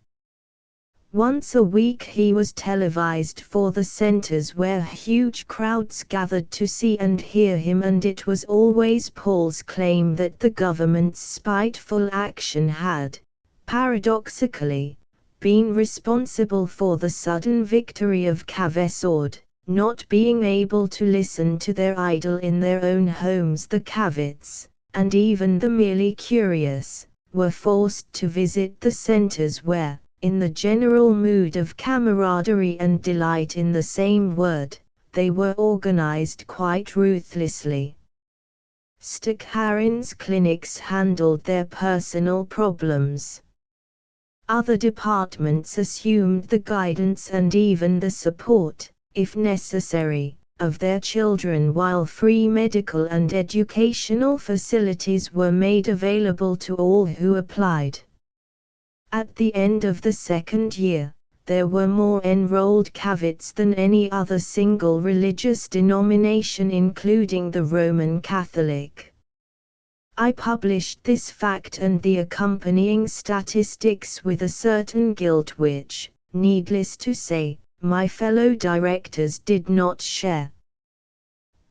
Once a week he was televised for the centers where huge crowds gathered to see and hear him, and it was always Paul's claim that the government's spiteful action had, paradoxically, been responsible for the sudden victory of Cavesord. Not being able to listen to their idol in their own homes, the Cavites, and even the merely curious, were forced to visit the centers where, in the general mood of camaraderie and delight in the same word, they were organized quite ruthlessly. Stakharin's clinics handled their personal problems. Other departments assumed the guidance and even the support, if necessary, of their children, while free medical and educational facilities were made available to all who applied. At the end of the second year, there were more enrolled Cavites than any other single religious denomination, including the Roman Catholic. I published this fact and the accompanying statistics with a certain guilt which, needless to say, my fellow directors did not share.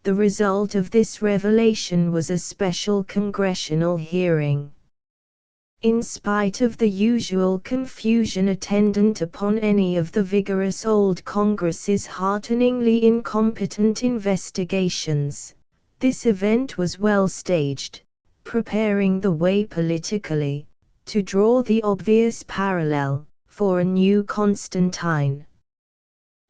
The result of this revelation was a special congressional hearing. In spite of the usual confusion attendant upon any of the vigorous old Congress's hearteningly incompetent investigations, this event was well staged, preparing the way politically, to draw the obvious parallel, for a new Constantine.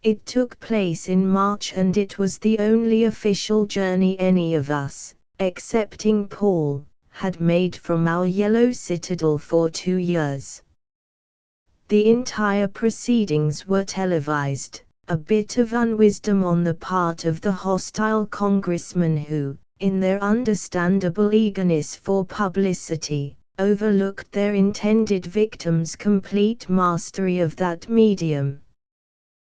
It took place in March and it was the only official journey any of us, excepting Paul, had made from our yellow citadel for 2 years. The entire proceedings were televised, a bit of unwisdom on the part of the hostile congressmen who, in their understandable eagerness for publicity, overlooked their intended victims' complete mastery of that medium.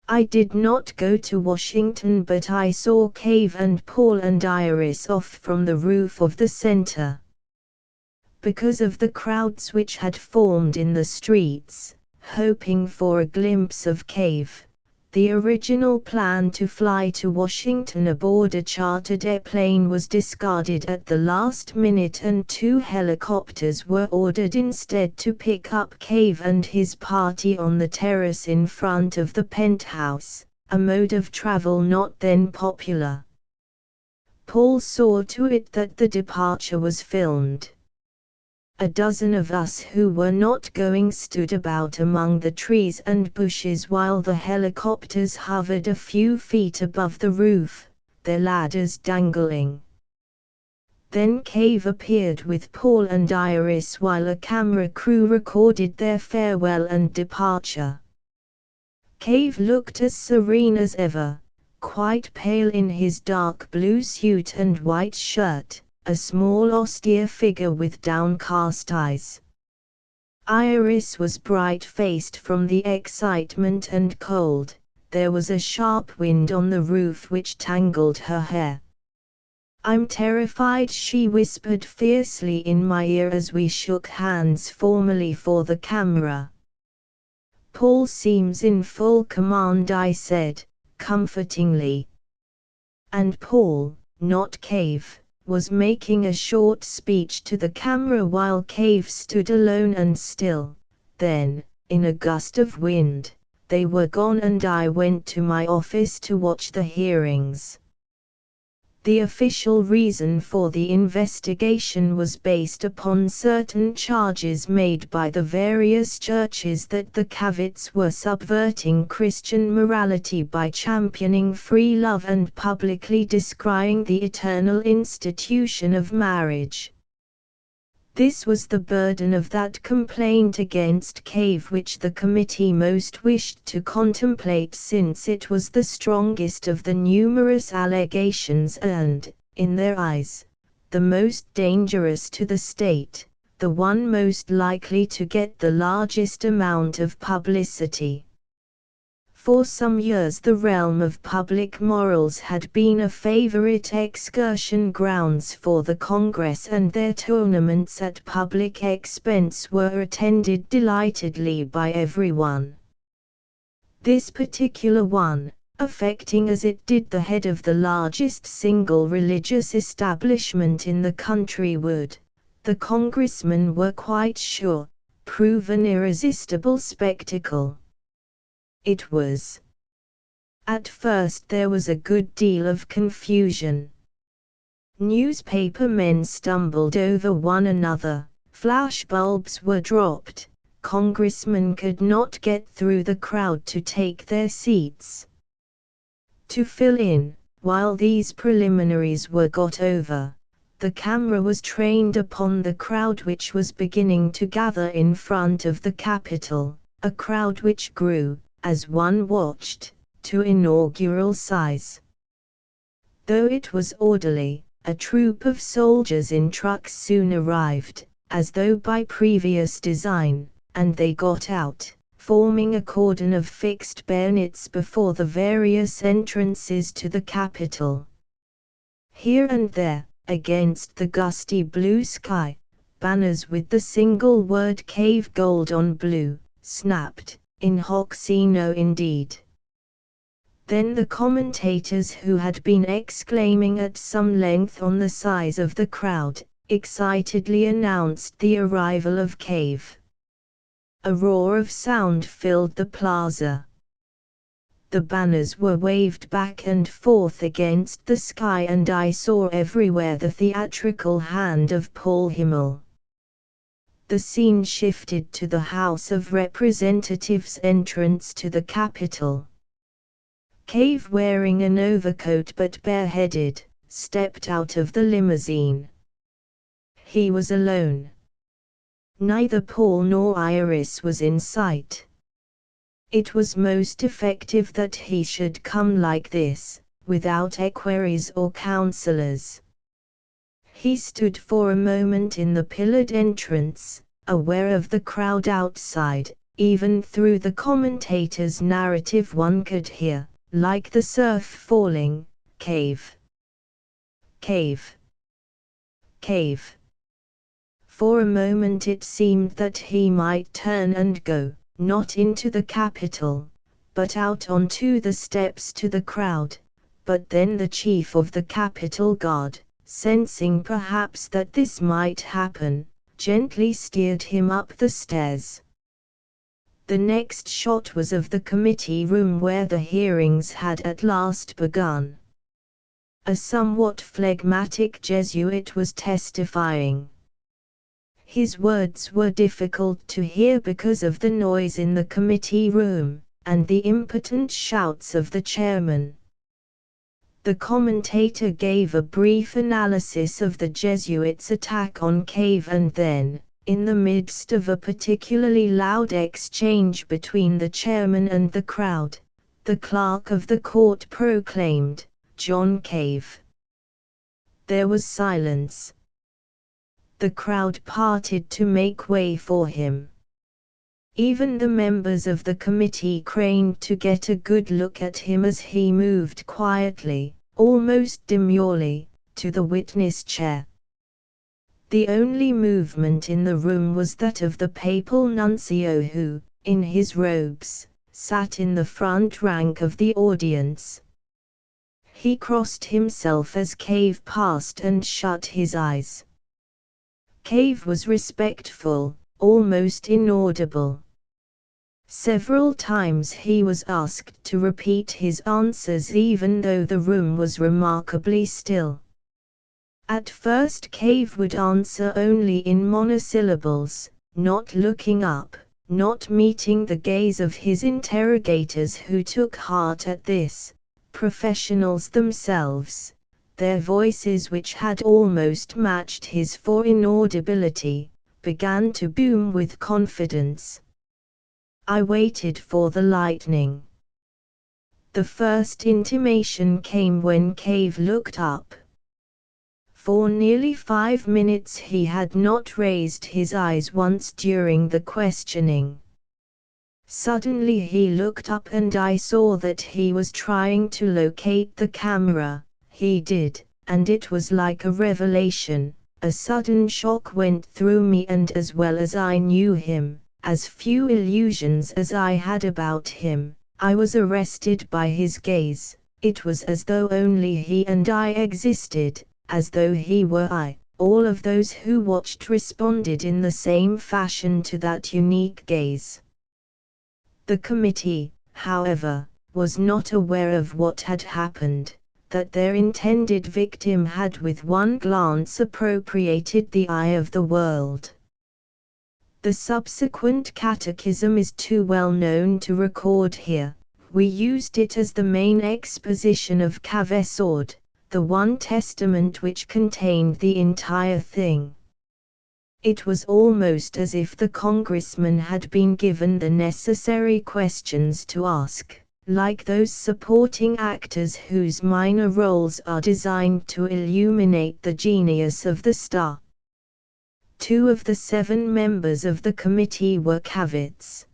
I did not go to Washington, but I saw Cave and Paul and Iris off from the roof of the center. Because of the crowds which had formed in the streets, hoping for a glimpse of Cave, the original plan to fly to Washington aboard a chartered airplane was discarded at the last minute and 2 helicopters were ordered instead to pick up Cave and his party on the terrace in front of the penthouse, a mode of travel not then popular. Paul saw to it that the departure was filmed. A dozen of us who were not going stood about among the trees and bushes while the helicopters hovered a few feet above the roof, their ladders dangling. Then Cave appeared with Paul and Iris while a camera crew recorded their farewell and departure. Cave looked as serene as ever, quite pale in his dark blue suit and white shirt, a small austere figure with downcast eyes. Iris was bright-faced from the excitement and cold. There was a sharp wind on the roof which tangled her hair. "I'm terrified," she whispered fiercely in my ear as we shook hands formally for the camera. "Paul seems in full command," I said, comfortingly. And Paul, not Cave, was making a short speech to the camera while Cave stood alone and still. Then, in a gust of wind, they were gone and I went to my office to watch the hearings. The official reason for the investigation was based upon certain charges made by the various churches that the Cavitts were subverting Christian morality by championing free love and publicly decrying the eternal institution of marriage. This was the burden of that complaint against Cave which the committee most wished to contemplate, since it was the strongest of the numerous allegations and, in their eyes, the most dangerous to the state, the one most likely to get the largest amount of publicity. For some years the realm of public morals had been a favorite excursion grounds for the Congress, and their tournaments at public expense were attended delightedly by everyone. This particular one, affecting as it did the head of the largest single religious establishment in the country, would, the congressmen were quite sure, prove an irresistible spectacle. It was. At first there was a good deal of confusion. Newspaper men stumbled over one another, flashbulbs were dropped, congressmen could not get through the crowd to take their seats. To fill in, while these preliminaries were got over, the camera was trained upon the crowd which was beginning to gather in front of the Capitol, a crowd which grew, as one watched, to inaugural size. Though it was orderly, a troop of soldiers in trucks soon arrived, as though by previous design, and they got out, forming a cordon of fixed bayonets before the various entrances to the Capitol. Here and there, against the gusty blue sky, banners with the single word cave gold on blue, snapped, in hoc signo indeed. Then the commentators who had been exclaiming at some length on the size of the crowd, excitedly announced the arrival of Cave. A roar of sound filled the plaza. The banners were waved back and forth against the sky, and I saw everywhere the theatrical hand of Paul Himmel. The scene shifted to the House of Representatives' entrance to the Capitol. Cave, wearing an overcoat but bareheaded, stepped out of the limousine. He was alone. Neither Paul nor Iris was in sight. It was most effective that he should come like this, without equerries or counselors. He stood for a moment in the pillared entrance, aware of the crowd outside. Even through the commentator's narrative one could hear, like the surf falling, "Cave. Cave. Cave." For a moment it seemed that he might turn and go, not into the Capitol, but out onto the steps to the crowd. But then the chief of the Capitol Guard, sensing perhaps that this might happen, gently steered him up the stairs. The next shot was of the committee room where the hearings had at last begun. A somewhat phlegmatic Jesuit was testifying. His words were difficult to hear because of the noise in the committee room, and the impotent shouts of the chairman. The commentator gave a brief analysis of the Jesuits' attack on Cave, and then, in the midst of a particularly loud exchange between the chairman and the crowd, the clerk of the court proclaimed, "John Cave." There was silence. The crowd parted to make way for him. Even the members of the committee craned to get a good look at him as he moved quietly, almost demurely, to the witness chair. The only movement in the room was that of the papal nuncio who, in his robes, sat in the front rank of the audience. He crossed himself as Cave passed and shut his eyes. Cave was respectful, almost inaudible. Several times he was asked to repeat his answers even though the room was remarkably still. At first Cave would answer only in monosyllables, not looking up, not meeting the gaze of his interrogators who took heart at this, professionals themselves. Their voices, which had almost matched his for inaudibility, began to boom with confidence. I waited for the lightning. The first intimation came when Cave looked up. For nearly 5 minutes he had not raised his eyes once during the questioning. Suddenly he looked up and I saw that he was trying to locate the camera. He did, and it was like a revelation. A sudden shock went through me, and as well as I knew him, as few illusions as I had about him, I was arrested by his gaze. It was as though only he and I existed, as though he were I. All of those who watched responded in the same fashion to that unique gaze. The committee, however, was not aware of what had happened, that their intended victim had with one glance appropriated the eye of the world. The subsequent catechism is too well known to record here. We used it as the main exposition of Cavesord, the one testament which contained the entire thing. It was almost as if the congressman had been given the necessary questions to ask, like those supporting actors whose minor roles are designed to illuminate the genius of the star. 2 of the 7 members of the committee were Cavites.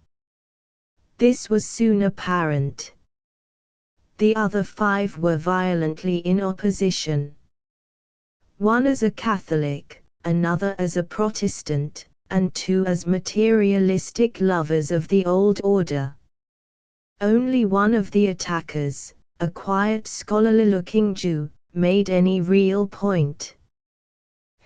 This was soon apparent. The other 5 were violently in opposition. one as a Catholic, another as a Protestant, and two as materialistic lovers of the old order. Only one of the attackers, a quiet scholarly-looking Jew, made any real point.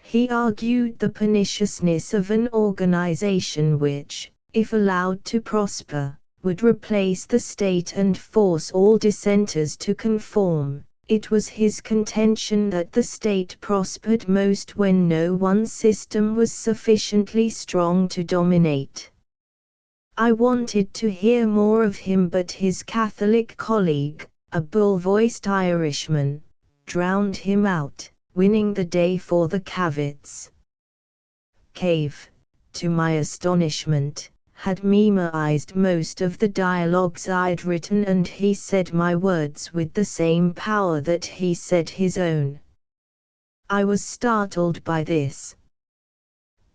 He argued the perniciousness of an organization which, if allowed to prosper, would replace the state and force all dissenters to conform. It was his contention that the state prospered most when no one system was sufficiently strong to dominate. I wanted to hear more of him, but his Catholic colleague, a bull-voiced Irishman, drowned him out, winning the day for the Cavits. Cave, to my astonishment, had memorized most of the dialogues I'd written, and he said my words with the same power that he said his own. I was startled by this.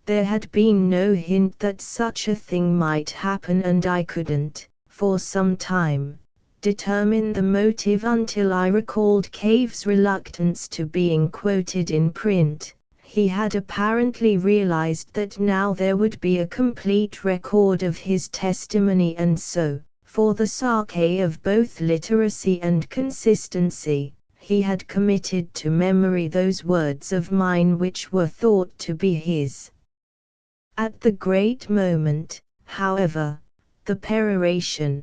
There had been no hint that such a thing might happen, and I couldn't, for some time, determine the motive until I recalled Cave's reluctance to being quoted in print. He had apparently realized that now there would be a complete record of his testimony, and so, for the sake of both literacy and consistency, he had committed to memory those words of mine which were thought to be his. At the great moment, however, the peroration,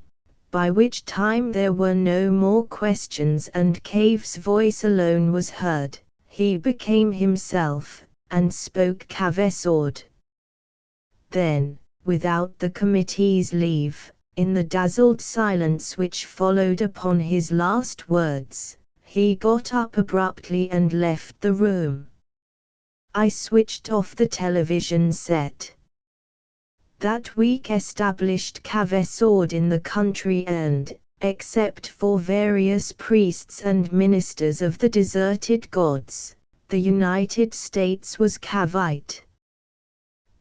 by which time there were no more questions and Cave's voice alone was heard, he became himself, and spoke Cavesord. Then, without the committee's leave, in the dazzled silence which followed upon his last words, he got up abruptly and left the room. I switched off the television set. That week established Cavesord in the country and, except for various priests and ministers of the deserted gods, the United States was Cavite.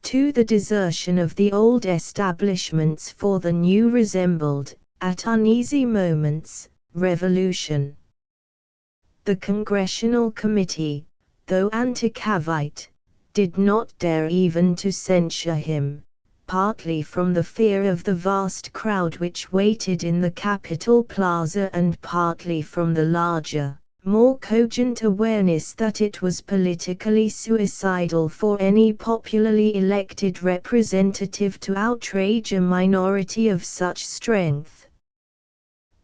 To the desertion of the old establishments for the new resembled, at uneasy moments, revolution. The Congressional Committee, though anti-Cavite, did not dare even to censure him, partly from the fear of the vast crowd which waited in the Capitol Plaza and partly from the larger, more cogent awareness that it was politically suicidal for any popularly elected representative to outrage a minority of such strength.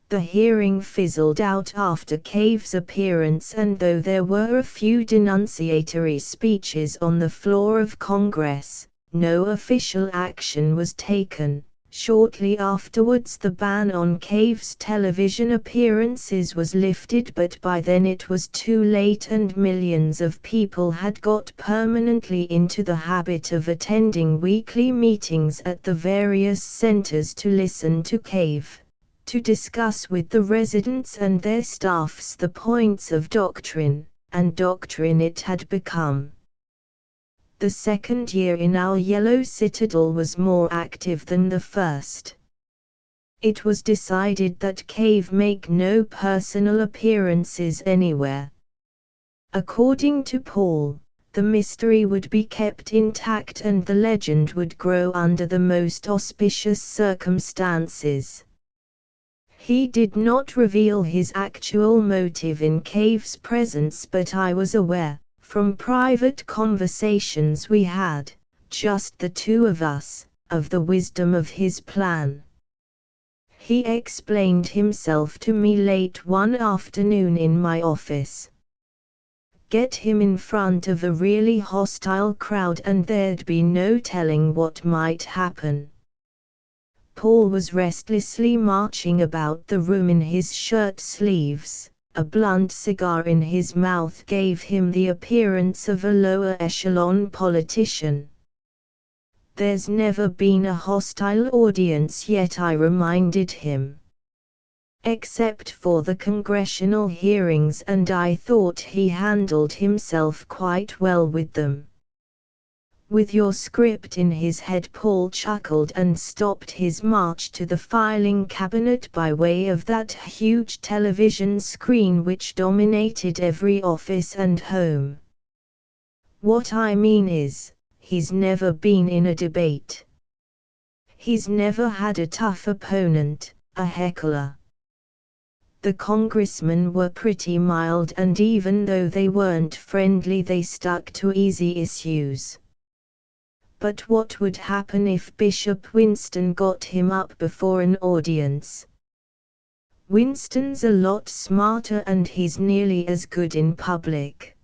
The hearing fizzled out after Cave's appearance, and though there were a few denunciatory speeches on the floor of Congress, no official action was taken. Shortly afterwards the ban on Cave's television appearances was lifted, but by then it was too late and millions of people had got permanently into the habit of attending weekly meetings at the various centers to listen to Cave, to discuss with the residents and their staffs the points of doctrine, and doctrine it had become. The second year in our Yellow Citadel was more active than the first. It was decided that Cave make no personal appearances anywhere. According to Paul, the mystery would be kept intact and the legend would grow under the most auspicious circumstances. He did not reveal his actual motive in Cave's presence, but I was aware, from private conversations we had, just the two of us, of the wisdom of his plan. He explained himself to me late one afternoon in my office. Get him in front of a really hostile crowd and there'd be no telling what might happen. Paul was restlessly marching about the room in his shirt sleeves. A blunt cigar in his mouth gave him the appearance of a lower echelon politician. There's never been a hostile audience yet, I reminded him. Except for the congressional hearings, and I thought he handled himself quite well with them. With your script in his head, Paul chuckled and stopped his march to the filing cabinet by way of that huge television screen which dominated every office and home. What I mean is, he's never been in a debate. He's never had a tough opponent, a heckler. The congressmen were pretty mild, and even though they weren't friendly, they stuck to easy issues. But what would happen if Bishop Winston got him up before an audience? Winston's a lot smarter and he's nearly as good in public.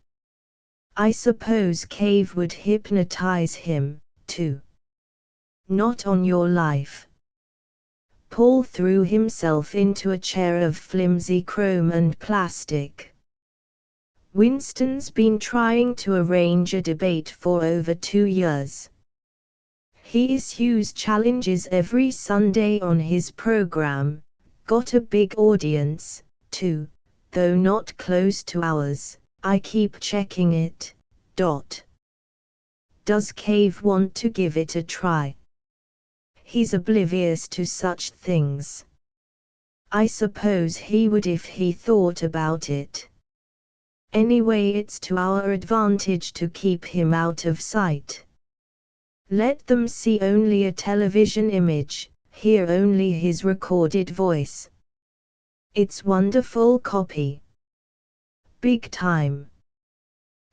I suppose Cave would hypnotize him, too. Not on your life. Paul threw himself into a chair of flimsy chrome and plastic. Winston's been trying to arrange a debate for over 2 years. He issues challenges every Sunday on his program, got a big audience, too, though not close to ours. I keep checking it. Does Cave want to give it a try? He's oblivious to such things. I suppose he would if he thought about it. Anyway, it's to our advantage to keep him out of sight. Let them see only a television image, hear only his recorded voice. It's wonderful copy. Big time.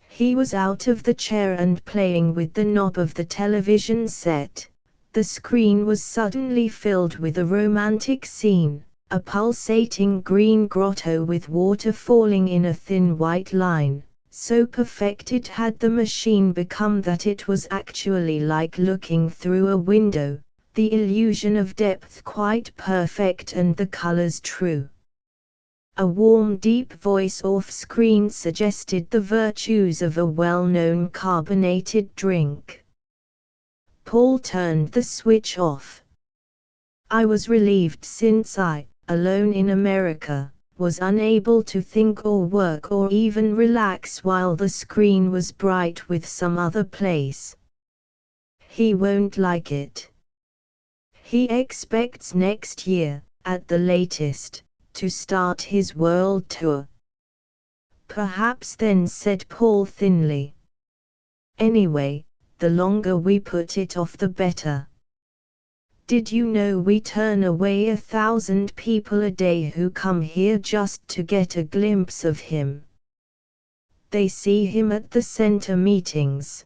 He was out of the chair and playing with the knob of the television set. The screen was suddenly filled with a romantic scene, a pulsating green grotto with water falling in a thin white line. So perfected had the machine become that it was actually like looking through a window, the illusion of depth quite perfect and the colors true. A warm deep voice off-screen suggested the virtues of a well-known carbonated drink. Paul turned the switch off. I was relieved since I, alone in America, was unable to think or work or even relax while the screen was bright with some other place. He won't like it. He expects next year, at the latest, to start his world tour. Perhaps then, said Paul thinly. Anyway, the longer we put it off the better. Did you know we turn away 1,000 people a day who come here just to get a glimpse of him? They see him at the center meetings.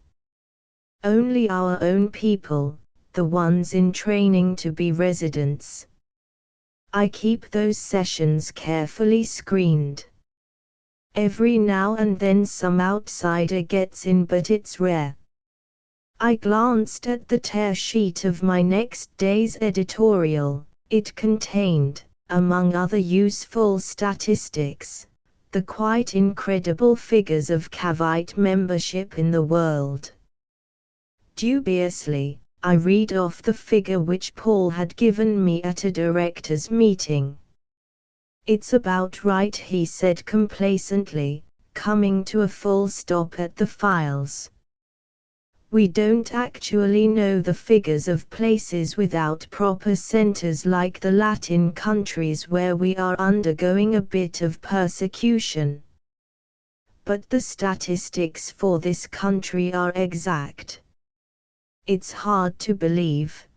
Only our own people, the ones in training to be residents. I keep those sessions carefully screened. Every now and then some outsider gets in, but it's rare. I glanced at the tear sheet of my next day's editorial. It contained, among other useful statistics, the quite incredible figures of Cavite membership in the world. Dubiously, I read off the figure which Paul had given me at a directors' meeting. It's about right, he said complacently, coming to a full stop at the files. We don't actually know the figures of places without proper centers like the Latin countries where we are undergoing a bit of persecution. But the statistics for this country are exact. It's hard to believe.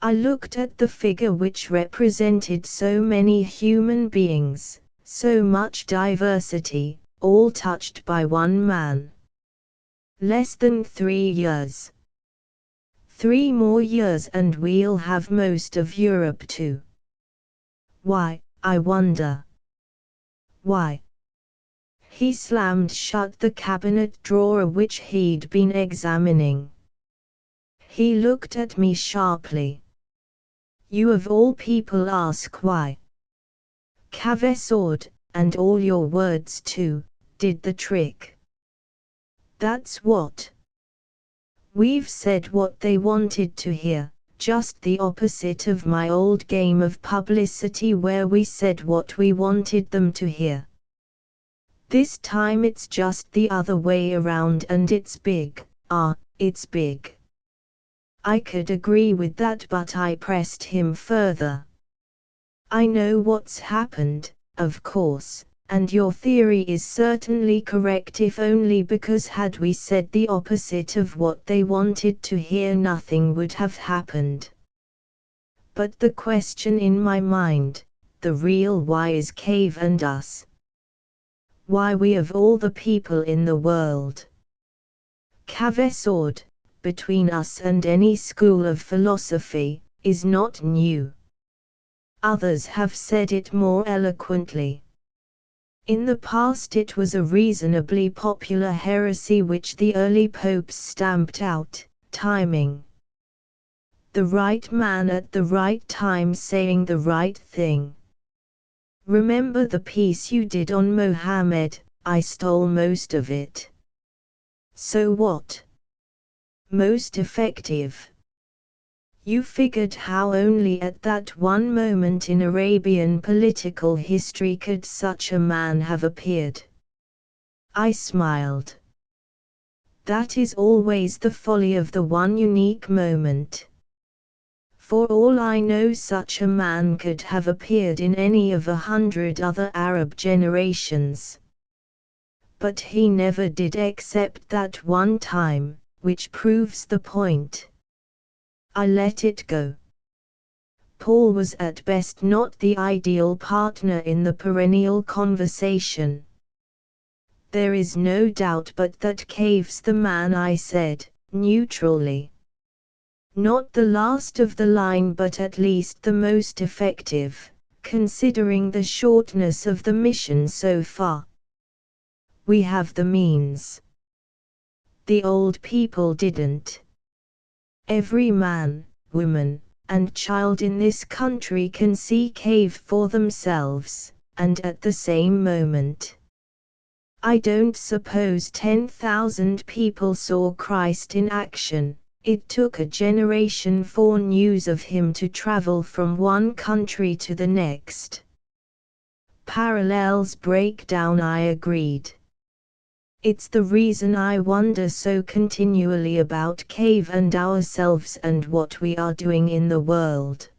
I looked at the figure which represented so many human beings, so much diversity, all touched by one man. Less than 3 years. 3 more years and we'll have most of Europe too. Why, I wonder. Why? He slammed shut the cabinet drawer which he'd been examining. He looked at me sharply. You of all people ask why. Cavesord, and all your words too, did the trick. That's what. We've said what they wanted to hear, just the opposite of my old game of publicity where we said what we wanted them to hear. This time it's just the other way around, and it's big. It's big. I could agree with that, but I pressed him further. I know what's happened, of course. and your theory is certainly correct if only because had we said the opposite of what they wanted to hear, nothing would have happened. But the question in my mind, the real why, is Cave and us. Why we of all the people in the world. Cavesord, between us and any school of philosophy, is not new. Others have said it more eloquently. In the past it was a reasonably popular heresy which the early popes stamped out, timing. The right man at the right time saying the right thing. Remember the piece you did on Mohammed? I stole most of it. So what? Most effective. You figured how only at that one moment in Arabian political history could such a man have appeared. I smiled. That is always the folly of the one unique moment. For all I know, such a man could have appeared in any of 100 other Arab generations. But he never did except that one time, which proves the point. I let it go. Paul was at best not the ideal partner in the perennial conversation. There is no doubt but that Cave's the man, I said, neutrally. Not the last of the line, but at least the most effective, considering the shortness of the mission so far. We have the means. The old people didn't. Every man, woman, and child in this country can see Cave for themselves, and at the same moment. I don't suppose 10,000 people saw Christ in action. It took a generation for news of him to travel from one country to the next. Parallels break down, I agreed. It's the reason I wonder so continually about Cave and ourselves and what we are doing in the world.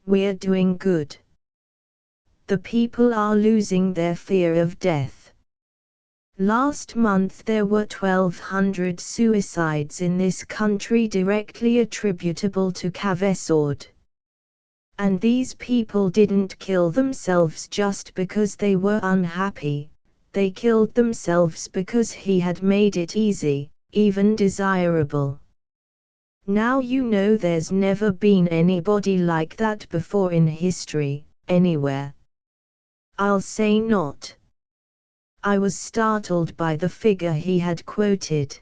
We're doing good. The people are losing their fear of death. Last month there were 1,200 suicides in this country directly attributable to Cavesord. And these people didn't kill themselves just because they were unhappy. They killed themselves because he had made it easy, even desirable. Now you know there's never been anybody like that before in history, anywhere. I'll say not. I was startled by the figure he had quoted.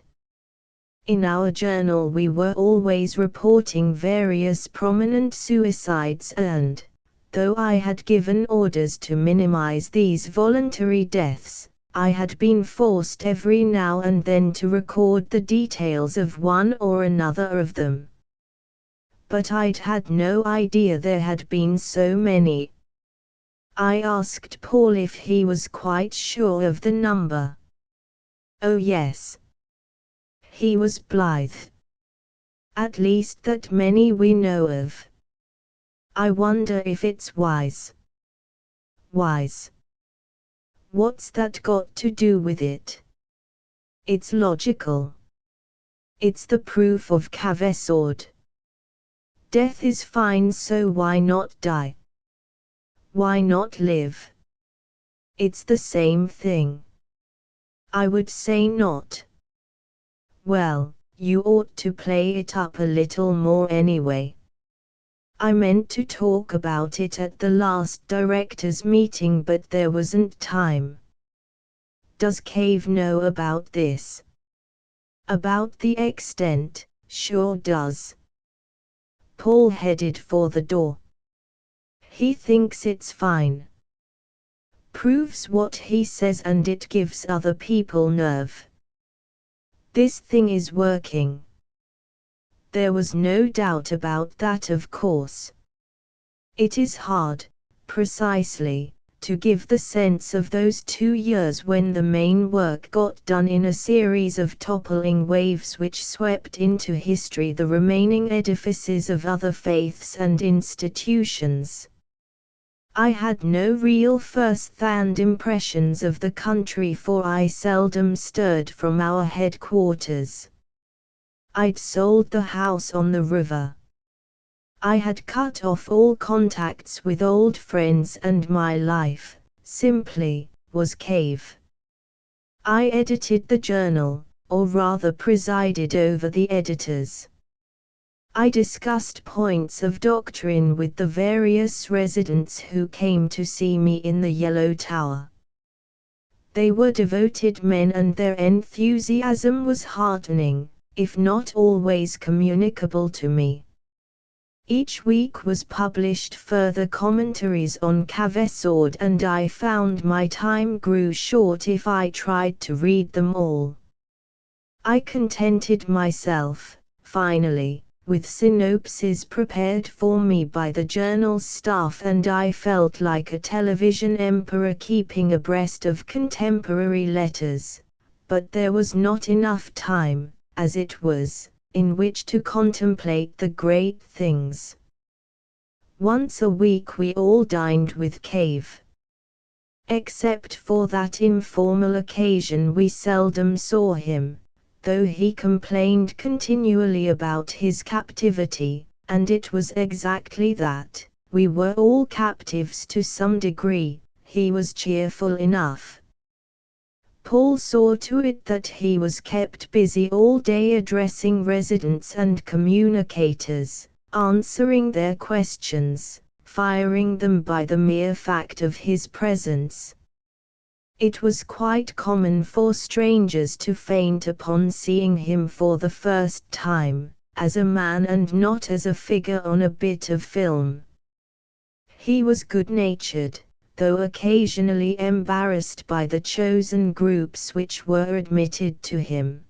In our journal we were always reporting various prominent suicides and, though I had given orders to minimize these voluntary deaths, I had been forced every now and then to record the details of one or another of them. But I'd had no idea there had been so many. I asked Paul if he was quite sure of the number. Oh yes. He was blithe. At least that many we know of. I wonder if it's wise. Wise. What's that got to do with it? It's logical. It's the proof of Cavesord. Death is fine, so why not die? Why not live? It's the same thing. I would say not. Well, you ought to play it up a little more anyway. I meant to talk about it at the last directors' meeting, but there wasn't time. Does Cave know about this? About the extent, sure does. Paul headed for the door. He thinks it's fine. Proves what he says and it gives other people nerve. This thing is working. There was no doubt about that, of course. It is hard, precisely, to give the sense of those 2 years when the main work got done in a series of toppling waves which swept into history the remaining edifices of other faiths and institutions. I had no real first-hand impressions of the country, for I seldom stirred from our headquarters. I'd sold the house on the river. I had cut off all contacts with old friends, and my life, simply, was cave. I edited the journal, or rather presided over the editors. I discussed points of doctrine with the various residents who came to see me in the Yellow Tower. They were devoted men, and their enthusiasm was heartening, if not always communicable to me. Each week was published further commentaries on Cavesord, and I found my time grew short if I tried to read them all. I contented myself, finally, with synopses prepared for me by the journal's staff, and I felt like a television emperor keeping abreast of contemporary letters, but there was not enough time, as it was, in which to contemplate the great things. Once a week we all dined with Cave. Except for that informal occasion we seldom saw him, though he complained continually about his captivity, and it was exactly that. We were all captives to some degree. He was cheerful enough. Paul saw to it that he was kept busy all day addressing residents and communicators, answering their questions, firing them by the mere fact of his presence. It was quite common for strangers to faint upon seeing him for the first time, as a man and not as a figure on a bit of film. He was good-natured, though occasionally embarrassed by the chosen groups which were admitted to him.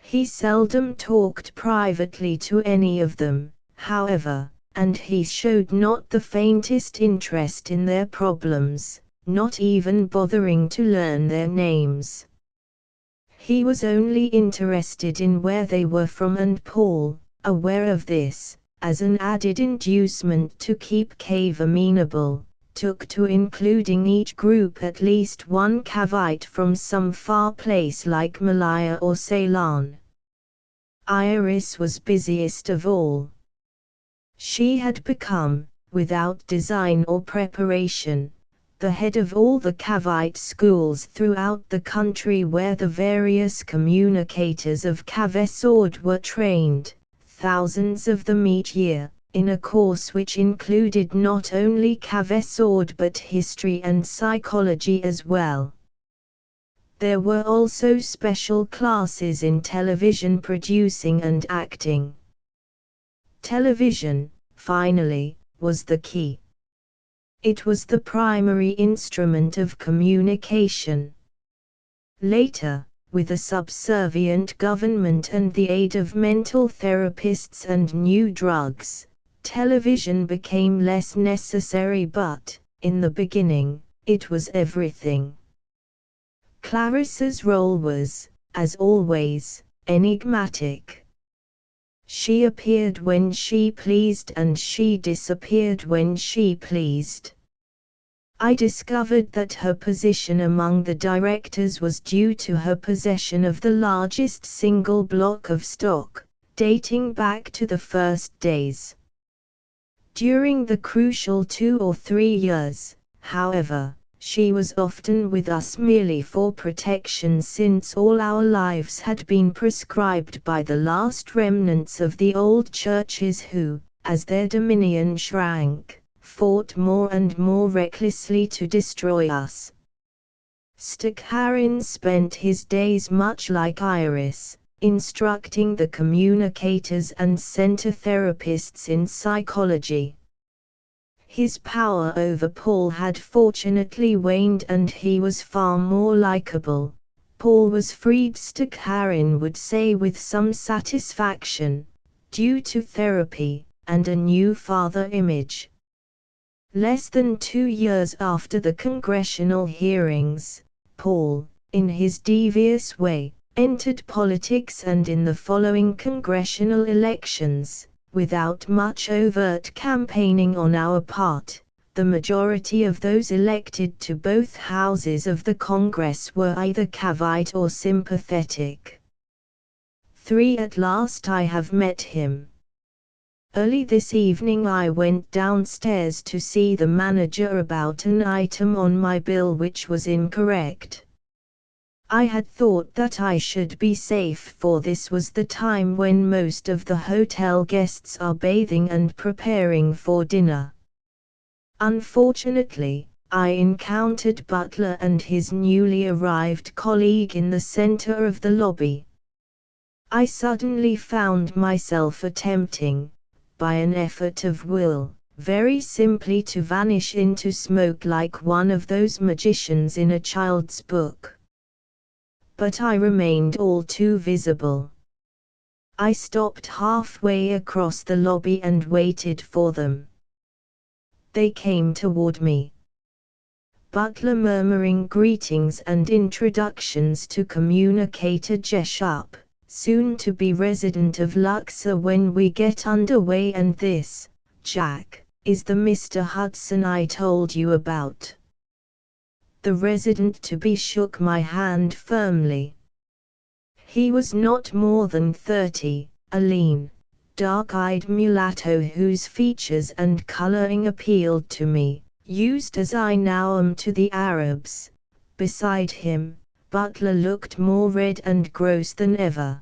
He seldom talked privately to any of them, however, and he showed not the faintest interest in their problems, not even bothering to learn their names. He was only interested in where they were from, and Paul, aware of this, as an added inducement to keep Cave amenable, took to including each group at least one Cavite from some far place like Malaya or Ceylon. Iris was busiest of all. She had become, without design or preparation, the head of all the Cavite schools throughout the country where the various communicators of Cavesord were trained, thousands of them each year, in a course which included not only Cavesord but history and psychology as well. There were also special classes in television producing and acting. Television, finally, was the key. It was the primary instrument of communication. Later, with a subservient government and the aid of mental therapists and new drugs, television became less necessary, but, in the beginning, it was everything. Clarissa's role was, as always, enigmatic. She appeared when she pleased and she disappeared when she pleased. I discovered that her position among the directors was due to her possession of the largest single block of stock, dating back to the first days. During the crucial 2 or 3 years, however, she was often with us merely for protection, since all our lives had been prescribed by the last remnants of the old churches who, as their dominion shrank, fought more and more recklessly to destroy us. Stakharin spent his days much like Iris, instructing the communicators and center therapists in psychology. His power over Paul had fortunately waned and he was far more likable. Paul was freed, Stakharin would say with some satisfaction, due to therapy, and a new father image. Less than 2 years after the congressional hearings, Paul, in his devious way, entered politics, and in the following congressional elections, without much overt campaigning on our part, the majority of those elected to both houses of the Congress were either Cavite or sympathetic. 3. At last I have met him. Early this evening I went downstairs to see the manager about an item on my bill which was incorrect. I had thought that I should be safe, for this was the time when most of the hotel guests are bathing and preparing for dinner. Unfortunately, I encountered Butler and his newly arrived colleague in the center of the lobby. I suddenly found myself attempting, by an effort of will, very simply to vanish into smoke like one of those magicians in a child's book. But I remained all too visible. I stopped halfway across the lobby and waited for them. They came toward me. Butler murmuring greetings and introductions to Communicator Jessup, soon to be resident of Luxor when we get underway, and this, Jack, is the Mr. Hudson I told you about. The resident-to-be shook my hand firmly. He was not more than 30, a lean, dark-eyed mulatto whose features and coloring appealed to me, used as I now am to the Arabs. Beside him, Butler looked more red and gross than ever.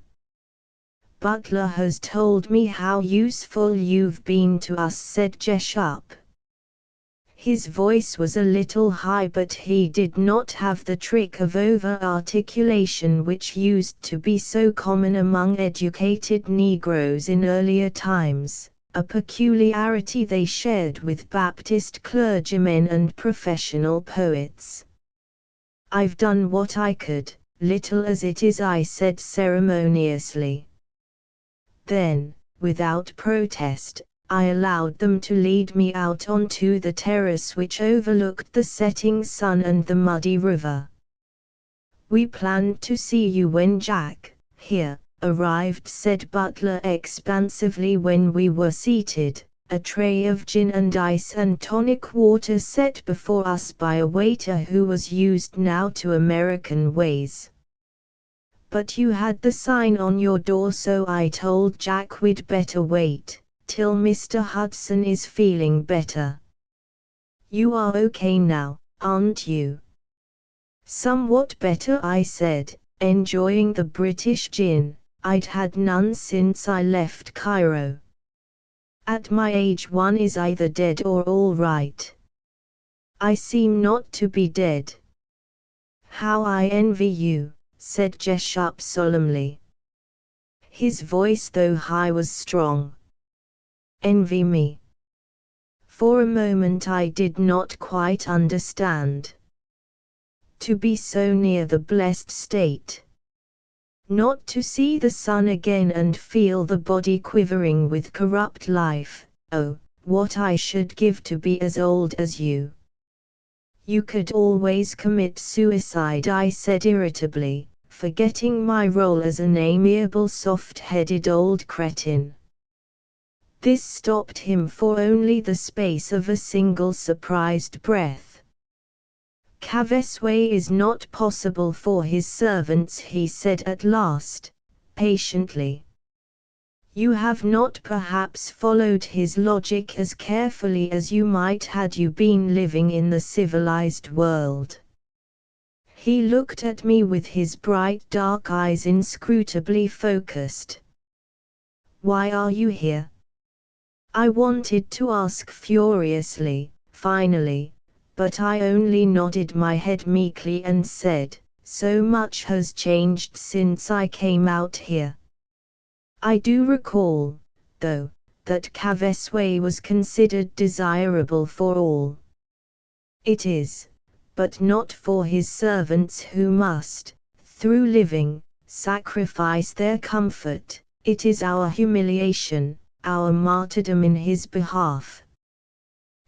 Butler has told me how useful you've been to us, said Jessup. His voice was a little high, but he did not have the trick of over-articulation which used to be so common among educated Negroes in earlier times, a peculiarity they shared with Baptist clergymen and professional poets. I've done what I could, little as it is, I said ceremoniously. Then, without protest, I allowed them to lead me out onto the terrace which overlooked the setting sun and the muddy river. We planned to see you when Jack, here, arrived, said Butler expansively when we were seated, a tray of gin and ice and tonic water set before us by a waiter who was used now to American ways. But you had the sign on your door, so I told Jack we'd better wait till Mr. Hudson is feeling better. You are okay now, aren't you? Somewhat better, I said, enjoying the British gin. I'd had none since I left Cairo. At my age one is either dead or all right. I seem not to be dead. How I envy you, said Jessup solemnly. His voice, though high, was strong. Envy me? For a moment I did not quite understand. To be so near the blessed state. Not to see the sun again and feel the body quivering with corrupt life. Oh, what I should give to be as old as you. You could always commit suicide, I said irritably, forgetting my role as an amiable soft-headed old cretin. This stopped him for only the space of a single surprised breath. Cavesway is not possible for his servants, he said at last, patiently. You have not perhaps followed his logic as carefully as you might had you been living in the civilized world. He looked at me with his bright dark eyes inscrutably focused. Why are you here? I wanted to ask furiously, finally, but I only nodded my head meekly and said, so much has changed since I came out here. I do recall, though, that Cavesway was considered desirable for all. It is, but not for his servants who must, through living, sacrifice their comfort. It is our humiliation, our martyrdom in his behalf.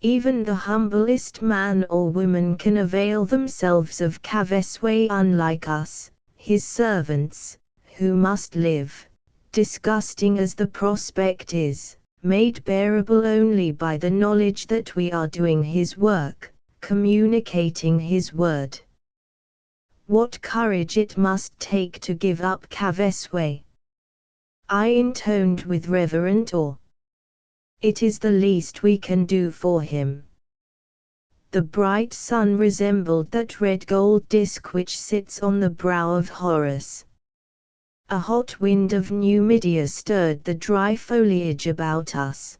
Even the humblest man or woman can avail themselves of Cavesway, unlike us, his servants, who must live, disgusting as the prospect is, made bearable only by the knowledge that we are doing His work, communicating His word. What courage it must take to give up Kaveswe! I intoned with reverent awe. It is the least we can do for him. The bright sun resembled that red gold disk which sits on the brow of Horus. A hot wind of Numidia stirred the dry foliage about us.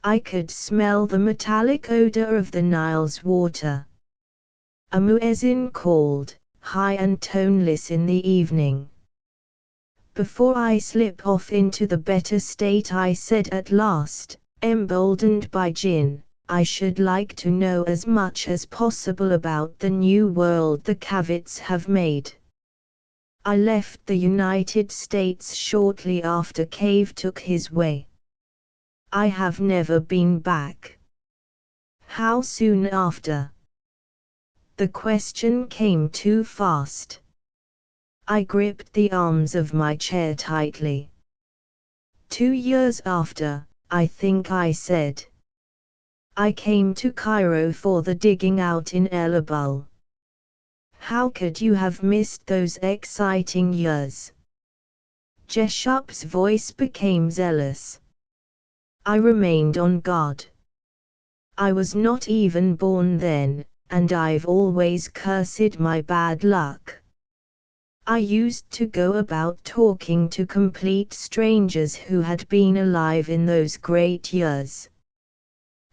I could smell the metallic odor of the Nile's water. A muezzin called, high and toneless in the evening. Before I slip off into the better state, I said at last, emboldened by gin, I should like to know as much as possible about the new world the Kavits have made. I left the United States shortly after Cave took his way. I have never been back. How soon after? The question came too fast. I gripped the arms of my chair tightly. 2 years after, I think I said. I came to Cairo for the digging out in Elabul. How could you have missed those exciting years? Jeshup's voice became zealous. I remained on guard. I was not even born then, and I've always cursed my bad luck. I used to go about talking to complete strangers who had been alive in those great years.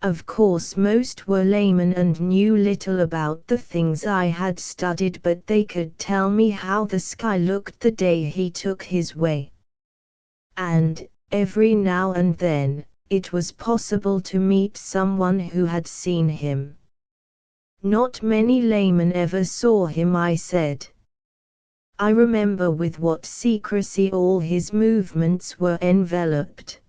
Of course most were laymen and knew little about the things I had studied, but they could tell me how the sky looked the day he took his way. And, every now and then, it was possible to meet someone who had seen him. Not many laymen ever saw him, I said. I remember with what secrecy all his movements were enveloped.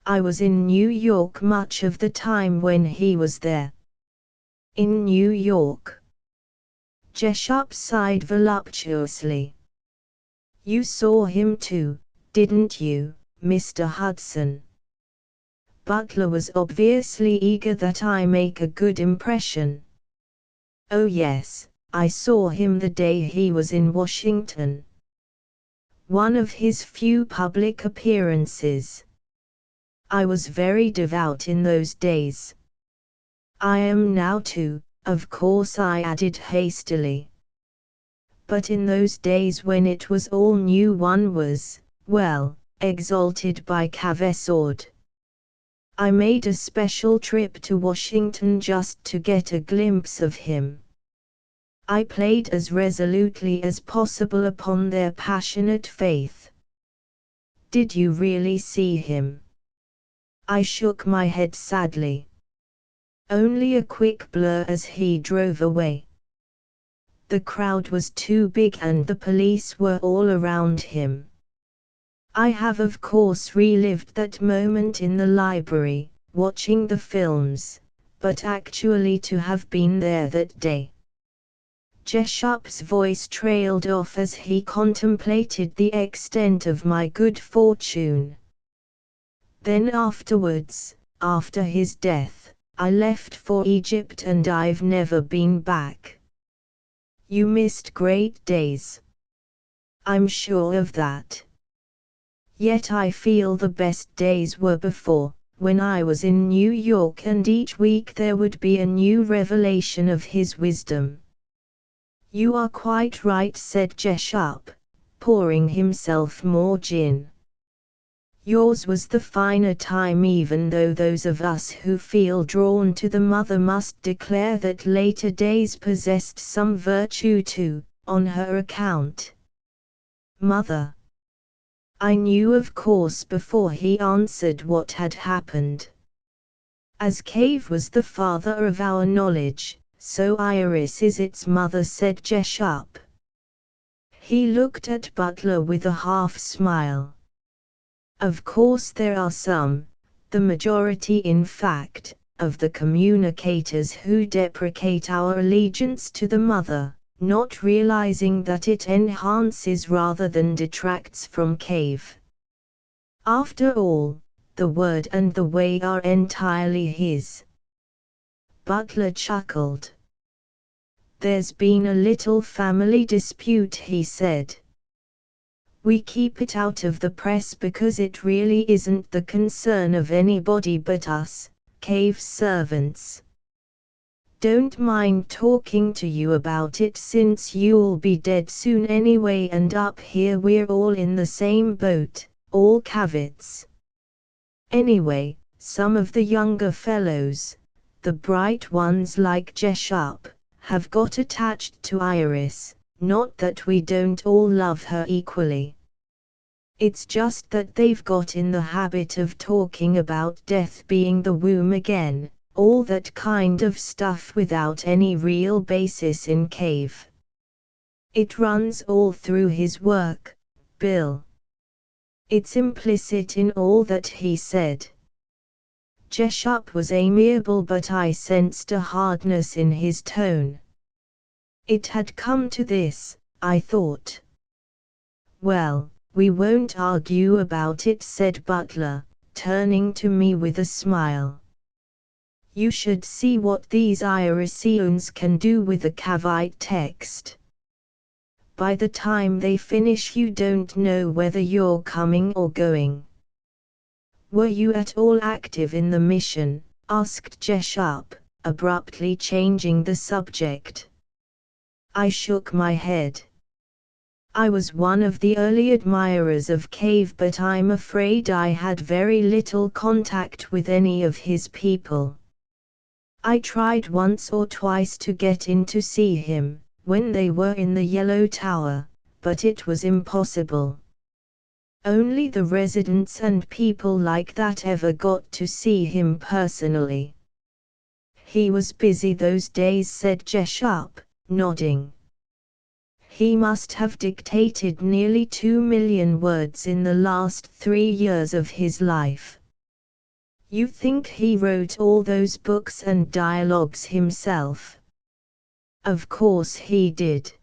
I was in New York much of the time when he was there. In New York. Jessup sighed voluptuously. You saw him too, didn't you, Mr. Hudson? Butler was obviously eager that I make a good impression. Oh yes, I saw him the day he was in Washington. One of his few public appearances. I was very devout in those days. I am now too, of course, I added hastily. But in those days when it was all new, one was, well, exalted by Kavesord. I made a special trip to Washington just to get a glimpse of him. I played as resolutely as possible upon their passionate faith. Did you really see him? I shook my head sadly. Only a quick blur as he drove away. The crowd was too big and the police were all around him. I have of course relived that moment in the library, watching the films, but actually to have been there that day. Jeshup's voice trailed off as he contemplated the extent of my good fortune. Then afterwards, after his death, I left for Egypt and I've never been back. You missed great days. I'm sure of that. Yet I feel the best days were before, when I was in New York and each week there would be a new revelation of his wisdom. You are quite right, said Jessup, pouring himself more gin. Yours was the finer time, even though those of us who feel drawn to the mother must declare that later days possessed some virtue too, on her account. Mother. I knew of course before he answered what had happened. As Cave was the father of our knowledge, so Iris is its mother, said Jessup. He looked at Butler with a half smile. Of course there are some, the majority in fact, of the communicators who deprecate our allegiance to the mother, not realizing that it enhances rather than detracts from Cave. After all, the word and the way are entirely his. Butler chuckled. There's been a little family dispute, he said. We keep it out of the press because it really isn't the concern of anybody but us, cave servants. Don't mind talking to you about it since you'll be dead soon anyway, and up here we're all in the same boat, all caveats. Anyway, some of the younger fellows, the bright ones like Jessup, have got attached to Iris, not that we don't all love her equally. It's just that they've got in the habit of talking about death being the womb again, all that kind of stuff without any real basis in Cave. It runs all through his work, Bill. It's implicit in all that he said. Jessup was amiable, but I sensed a hardness in his tone. It had come to this, I thought. Well, we won't argue about it, said Butler, turning to me with a smile. You should see what these Irisians can do with a Cavite text. By the time they finish you don't know whether you're coming or going. Were you at all active in the mission? Asked Jessup, abruptly changing the subject. I shook my head. I was one of the early admirers of Cave, but I'm afraid I had very little contact with any of his people. I tried once or twice to get in to see him, when they were in the Yellow Tower, but it was impossible. Only the residents and people like that ever got to see him personally. He was busy those days, said Jessup, nodding. He must have dictated nearly 2 million words in the last 3 years of his life. You think he wrote all those books and dialogues himself? Of course he did.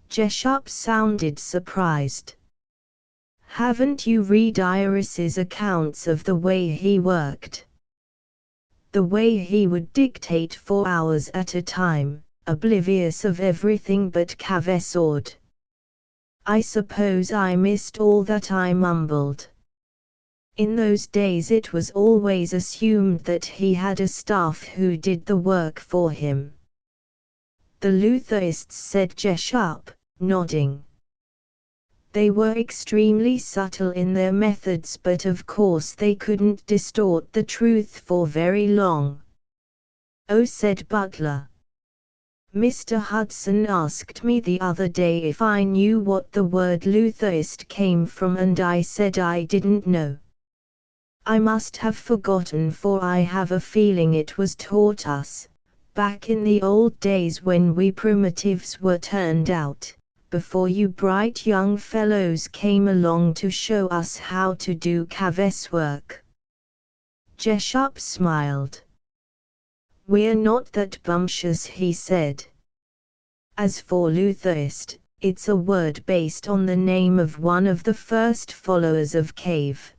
Jessup sounded surprised. Haven't you read Iris's accounts of the way he worked? The way he would dictate for hours at a time, oblivious of everything but Cavesord. I suppose I missed all that, I mumbled. In those days it was always assumed that he had a staff who did the work for him. The Lutherists, said Jessup, nodding. They were extremely subtle in their methods, but of course they couldn't distort the truth for very long. Oh, said Butler. Mr. Hudson asked me the other day if I knew what the word Lutherist came from, and I said I didn't know. I must have forgotten, for I have a feeling it was taught us, back in the old days when we primitives were turned out, before you bright young fellows came along to show us how to do Caves work. Jessup smiled. We're not that bumptious, he said. As for Lutherist, it's a word based on the name of one of the first followers of Cave.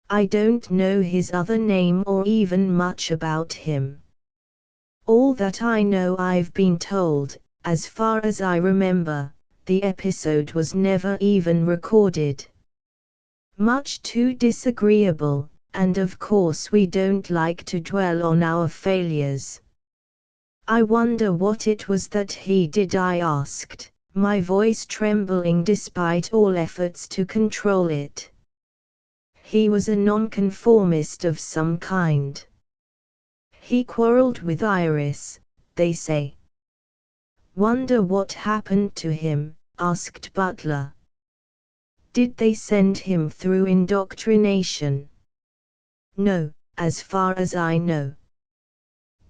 I don't know his other name or even much about him. All that I know, I've been told, as far as I remember, the episode was never even recorded. Much too disagreeable, and of course we don't like to dwell on our failures. I wonder what it was that he did, I asked, my voice trembling despite all efforts to control it. He was a nonconformist of some kind. He quarreled with Iris, they say. Wonder what happened to him, asked Butler. Did they send him through indoctrination? No, as far as I know.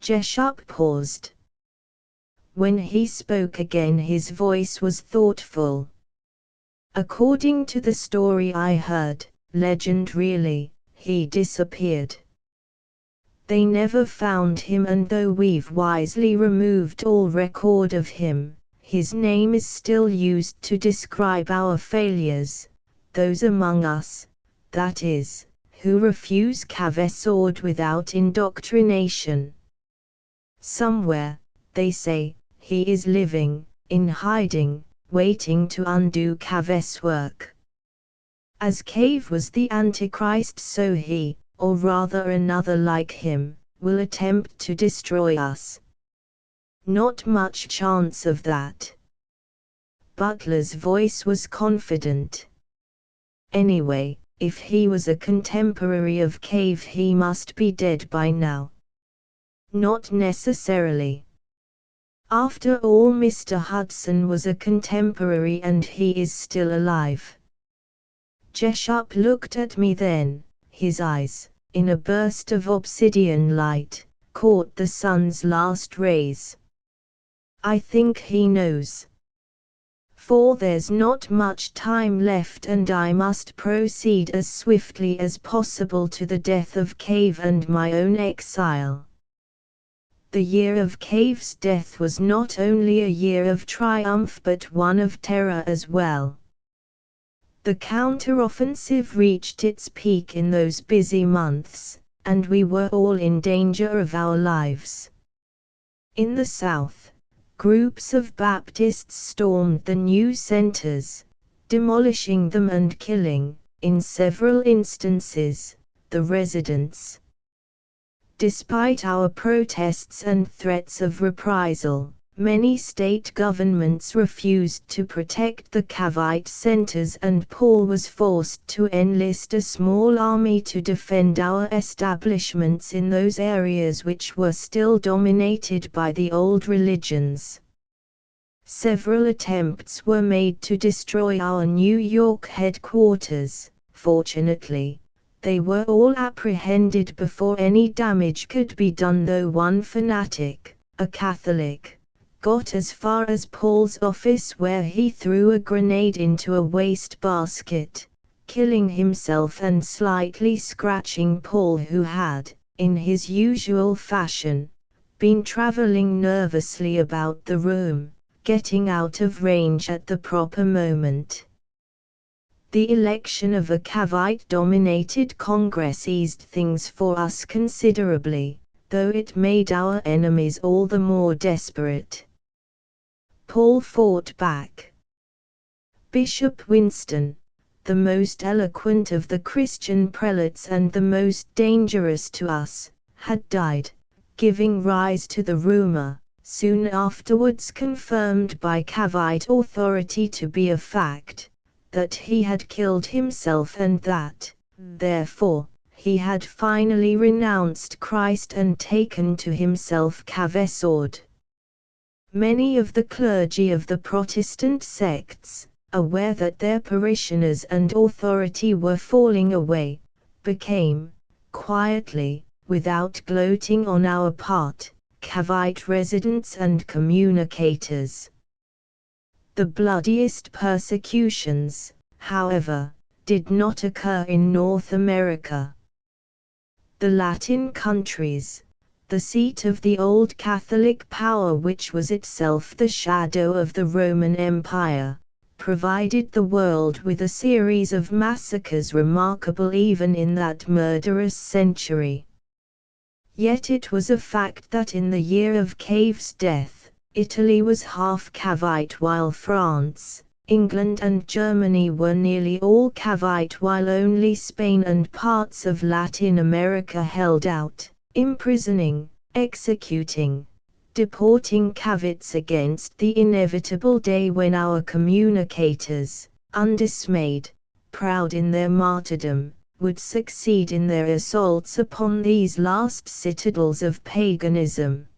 Jessup paused. When he spoke again his voice was thoughtful. According to the story I heard, legend really, he disappeared. They never found him, and though we've wisely removed all record of him, his name is still used to describe our failures, those among us, that is, who refuse sword without indoctrination. Somewhere, they say, he is living, in hiding, waiting to undo Cave's work. As Cave was the Antichrist, so he, or rather another like him, will attempt to destroy us. Not much chance of that. Butler's voice was confident. Anyway, if he was a contemporary of Cave, he must be dead by now. Not necessarily. After all, Mr. Hudson was a contemporary and he is still alive. Jessup looked at me then. His eyes, in a burst of obsidian light, caught the sun's last rays. I think he knows. For there's not much time left and I must proceed as swiftly as possible to the death of Cave and my own exile. The year of Cave's death was not only a year of triumph but one of terror as well. The counteroffensive reached its peak in those busy months, and we were all in danger of our lives. In the South, groups of Baptists stormed the new centers, demolishing them and killing, in several instances, the residents. Despite our protests and threats of reprisal, many state governments refused to protect the Cavite centers and Paul was forced to enlist a small army to defend our establishments in those areas which were still dominated by the old religions. Several attempts were made to destroy our New York headquarters. Fortunately, they were all apprehended before any damage could be done, though one fanatic, a Catholic, got as far as Paul's office where he threw a grenade into a wastebasket, killing himself and slightly scratching Paul, who had, in his usual fashion, been traveling nervously about the room, getting out of range at the proper moment. The election of a Cavite-dominated Congress eased things for us considerably, though it made our enemies all the more desperate. Paul fought back. Bishop Winston, the most eloquent of the Christian prelates and the most dangerous to us, had died, giving rise to the rumor, soon afterwards confirmed by Cavite authority to be a fact, that he had killed himself and that, therefore, he had finally renounced Christ and taken to himself Cave's sword. Many of the clergy of the Protestant sects, aware that their parishioners and authority were falling away, became, quietly, without gloating on our part, Cavite residents and communicators. The bloodiest persecutions, however, did not occur in North America. The Latin countries, the seat of the old Catholic power which was itself the shadow of the Roman Empire, provided the world with a series of massacres remarkable even in that murderous century. Yet it was a fact that in the year of Cave's death, Italy was half Cavite while France, England and Germany were nearly all Cavite, while only Spain and parts of Latin America held out, imprisoning, executing, deporting Cavites against the inevitable day when our communicators, undismayed, proud in their martyrdom, would succeed in their assaults upon these last citadels of paganism.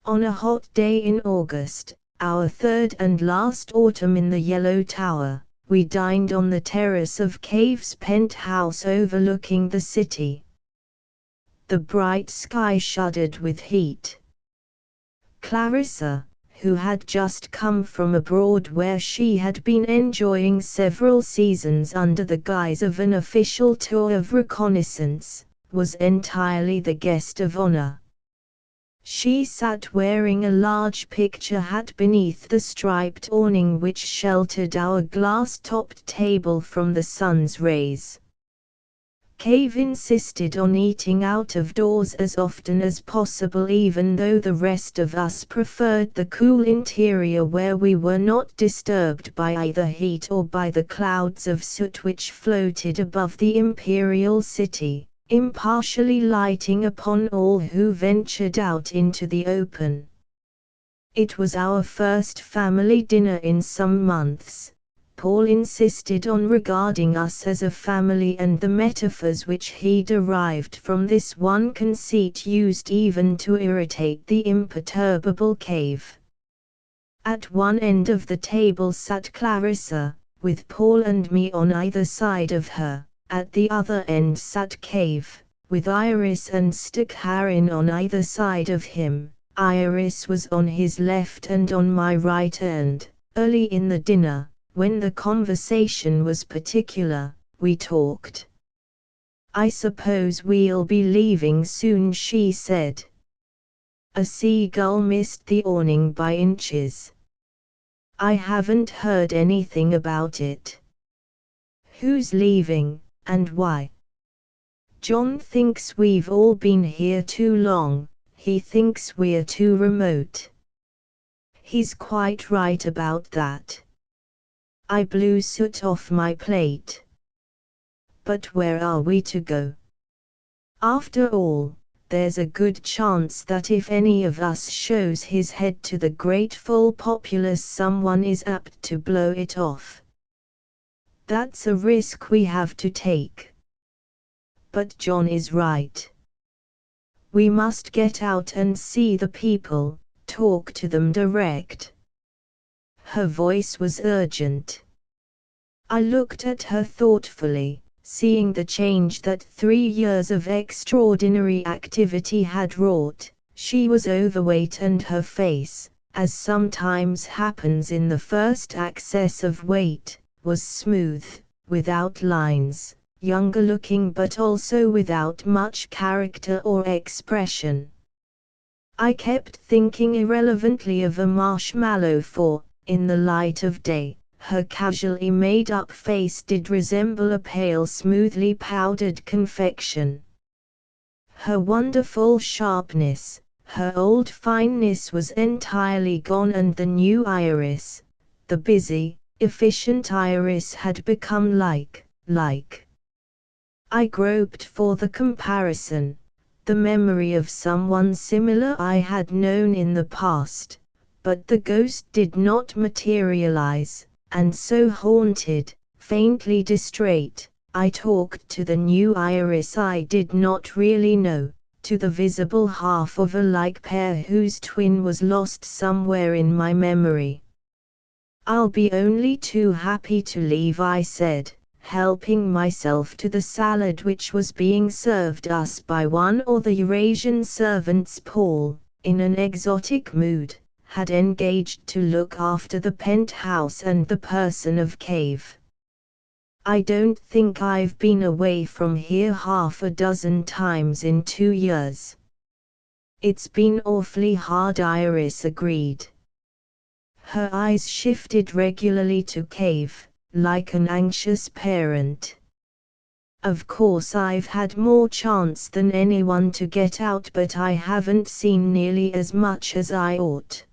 On a hot day in August, our third and last autumn in the Yellow Tower, we dined on the terrace of Cave's penthouse overlooking the city. The bright sky shuddered with heat. Clarissa, who had just come from abroad where she had been enjoying several seasons under the guise of an official tour of reconnaissance, was entirely the guest of honor. She sat wearing a large picture hat beneath the striped awning which sheltered our glass-topped table from the sun's rays. Cave insisted on eating out of doors as often as possible, even though the rest of us preferred the cool interior where we were not disturbed by either heat or by the clouds of soot which floated above the imperial city, impartially lighting upon all who ventured out into the open. It was our first family dinner in some months. Paul insisted on regarding us as a family, and the metaphors which he derived from this one conceit used even to irritate the imperturbable Cave. At one end of the table sat Clarissa, with Paul and me on either side of her. At the other end sat Cave, with Iris and Stakharin on either side of him. Iris was on his left and on my right, and, early in the dinner, when the conversation was particular, we talked. "I suppose we'll be leaving soon," she said. A seagull missed the awning by inches. "I haven't heard anything about it." "Who's leaving, and why?" "John thinks we've all been here too long. He thinks we're too remote." "He's quite right about that." I blew soot off my plate. "But where are we to go? After all, there's a good chance that if any of us shows his head to the grateful populace, someone is apt to blow it off. That's a risk we have to take." "But John is right. We must get out and see the people, talk to them direct." Her voice was urgent. I looked at her thoughtfully, seeing the change that 3 years of extraordinary activity had wrought. She was overweight, and her face, as sometimes happens in the first access of weight, was smooth, without lines, younger looking but also without much character or expression. I kept thinking irrelevantly of a marshmallow, for, in the light of day, her casually made-up face did resemble a pale smoothly powdered confection. Her wonderful sharpness, her old fineness was entirely gone, and the new Iris, the busy, efficient Iris, had become like. I groped for the comparison, the memory of someone similar I had known in the past, but the ghost did not materialize, and so haunted, faintly distrait, I talked to the new Iris I did not really know, to the visible half of a like pair whose twin was lost somewhere in my memory. "I'll be only too happy to leave," I said, helping myself to the salad which was being served us by one of the Eurasian servants Paul, in an exotic mood, had engaged to look after the penthouse and the person of Cave. "I don't think I've been away from here half a dozen times in 2 years." "It's been awfully hard," Iris agreed. Her eyes shifted regularly to Cave, like an anxious parent. "Of course I've had more chance than anyone to get out, but I haven't seen nearly as much as I ought.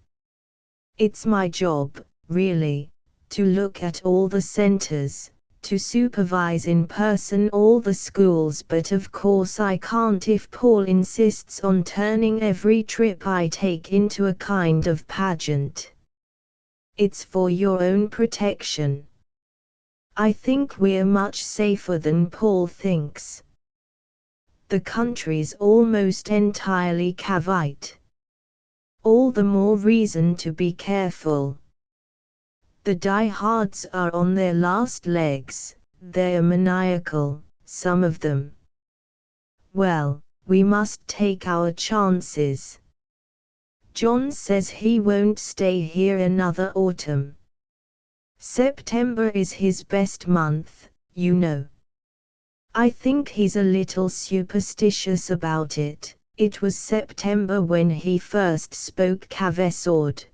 It's my job, really, to look at all the centers, to supervise in person all the schools, but of course I can't if Paul insists on turning every trip I take into a kind of pageant. It's for your own protection. I think we're much safer than Paul thinks. The country's almost entirely Cavite. All the more reason to be careful. The diehards are on their last legs, they're maniacal, some of them. Well, we must take our chances. John says he won't stay here another autumn. September is his best month, you know. I think he's a little superstitious about it. It was September when he first spoke Cavesord.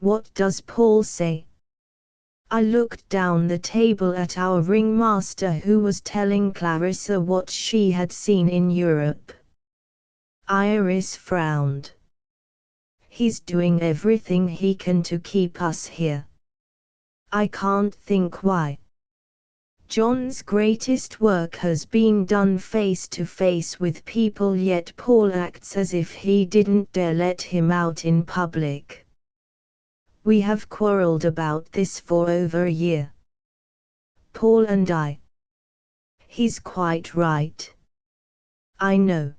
What does Paul say? I looked down the table at our ringmaster, who was telling Clarissa what she had seen in Europe. Iris frowned. He's doing everything he can to keep us here. I can't think why. John's greatest work has been done face to face with people, yet Paul acts as if he didn't dare let him out in public. We have quarreled about this for over a year. Paul and I. He's quite right. I know.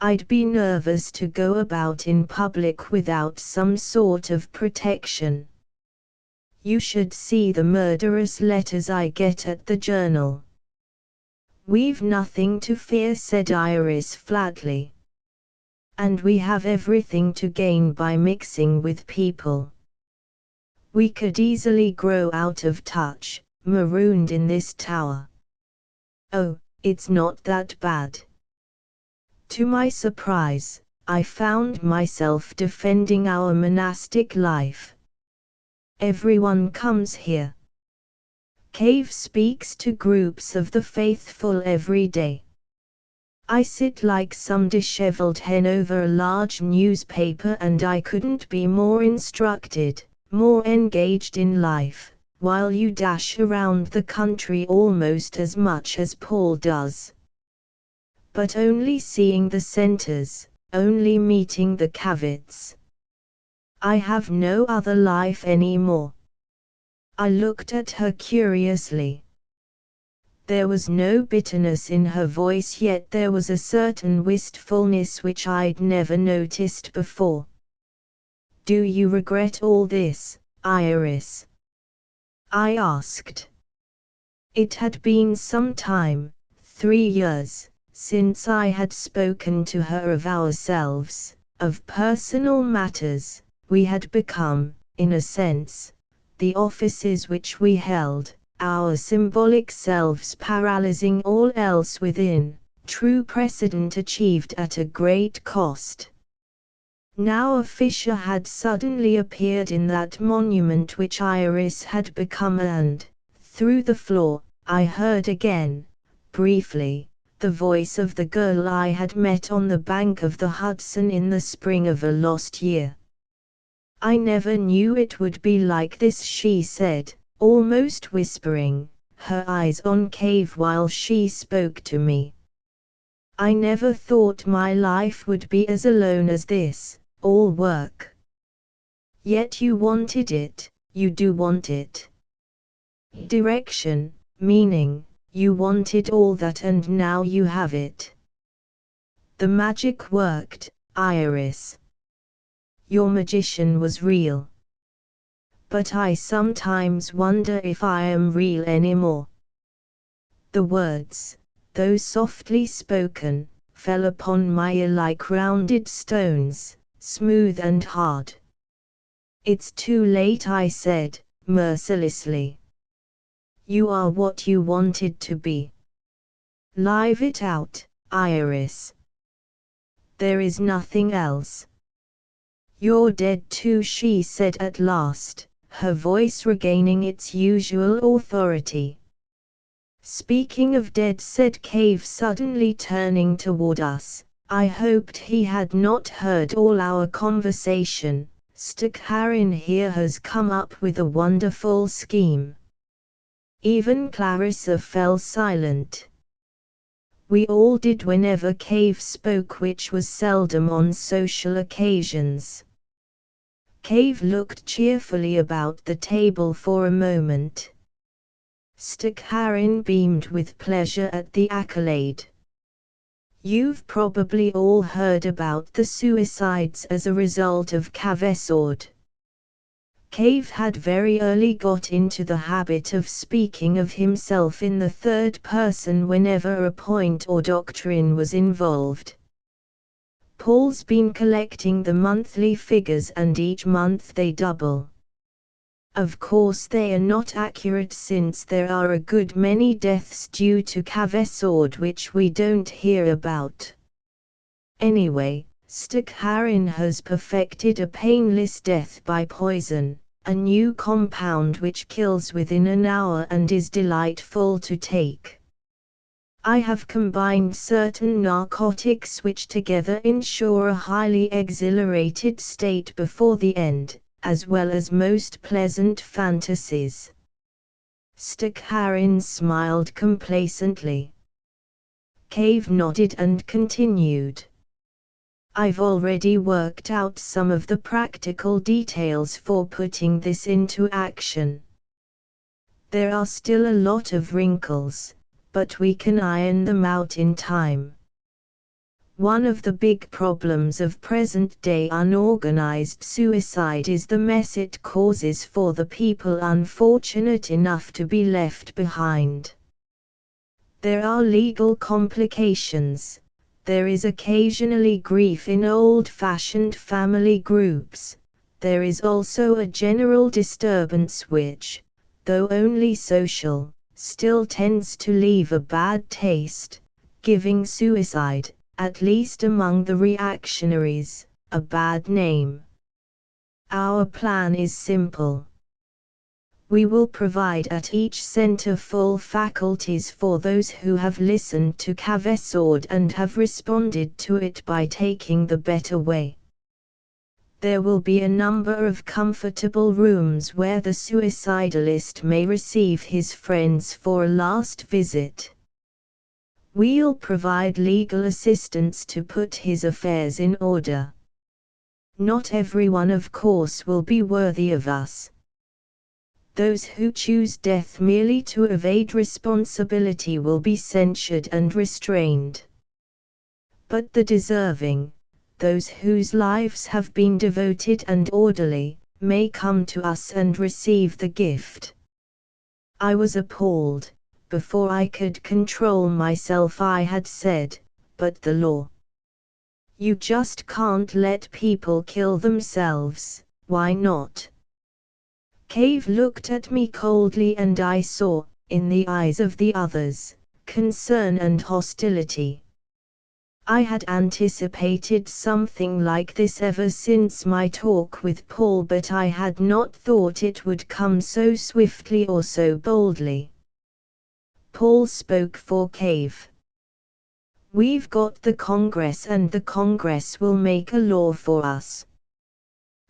I'd be nervous to go about in public without some sort of protection. You should see the murderous letters I get at the journal. We've nothing to fear, said Iris flatly. And we have everything to gain by mixing with people. We could easily grow out of touch, marooned in this tower. Oh, it's not that bad. To my surprise, I found myself defending our monastic life. Everyone comes here. Cave speaks to groups of the faithful every day. I sit like some disheveled hen over a large newspaper, and I couldn't be more instructed, more engaged in life, while you dash around the country almost as much as Paul does. But only seeing the centers, only meeting the caveats. I have no other life anymore. I looked at her curiously. There was no bitterness in her voice, yet there was a certain wistfulness which I'd never noticed before. Do you regret all this, Iris? I asked. It had been some time, 3 years, since I had spoken to her of ourselves, of personal matters. We had become, in a sense, the offices which we held, our symbolic selves paralyzing all else within, true precedent achieved at a great cost. Now a fissure had suddenly appeared in that monument which Iris had become, and, through the floor, I heard again, briefly, the voice of the girl I had met on the bank of the Hudson in the spring of a lost year. I never knew it would be like this, she said, almost whispering, her eyes on Cave while she spoke to me. I never thought my life would be as alone as this, all work. Yet you wanted it, you do want it. Direction, meaning, you wanted all that, and now you have it. The magic worked, Iris. Your magician was real. But I sometimes wonder if I am real anymore. The words, though softly spoken, fell upon my ear like rounded stones, smooth and hard. It's too late, I said, mercilessly. You are what you wanted to be. Live it out, Iris. There is nothing else. You're dead too, she said at last, her voice regaining its usual authority. Speaking of dead, said Cave, suddenly turning toward us, I hoped he had not heard all our conversation. Stakharin here has come up with a wonderful scheme. Even Clarissa fell silent. We all did whenever Cave spoke, which was seldom on social occasions. Cave looked cheerfully about the table for a moment. Stakharin beamed with pleasure at the accolade. You've probably all heard about the suicides as a result of Kavesord. Cave had very early got into the habit of speaking of himself in the third person whenever a point or doctrine was involved. Paul's been collecting the monthly figures, and each month they double. Of course they are not accurate, since there are a good many deaths due to Kavesord which we don't hear about. Anyway, Stakharin has perfected a painless death by poison, a new compound which kills within an hour and is delightful to take. I have combined certain narcotics which together ensure a highly exhilarated state before the end, as well as most pleasant fantasies." Stakharin smiled complacently. Cave nodded and continued. "I've already worked out some of the practical details for putting this into action. There are still a lot of wrinkles, but we can iron them out in time. One of the big problems of present-day unorganized suicide is the mess it causes for the people unfortunate enough to be left behind. There are legal complications. There is occasionally grief in old-fashioned family groups. There is also a general disturbance which, though only social, still tends to leave a bad taste, giving suicide, at least among the reactionaries, a bad name. Our plan is simple. We will provide at each center full faculties for those who have listened to Kavesord and have responded to it by taking the better way. There will be a number of comfortable rooms where the suicidalist may receive his friends for a last visit. We'll provide legal assistance to put his affairs in order. Not everyone, of course, will be worthy of us. Those who choose death merely to evade responsibility will be censured and restrained. But the deserving, those whose lives have been devoted and orderly, may come to us and receive the gift." I was appalled. Before I could control myself I had said, "But the law. You just can't let people kill themselves, why not?" Cave looked at me coldly and I saw, in the eyes of the others, concern and hostility. I had anticipated something like this ever since my talk with Paul, but I had not thought it would come so swiftly or so boldly. Paul spoke for Cave. "We've got the Congress and the Congress will make a law for us.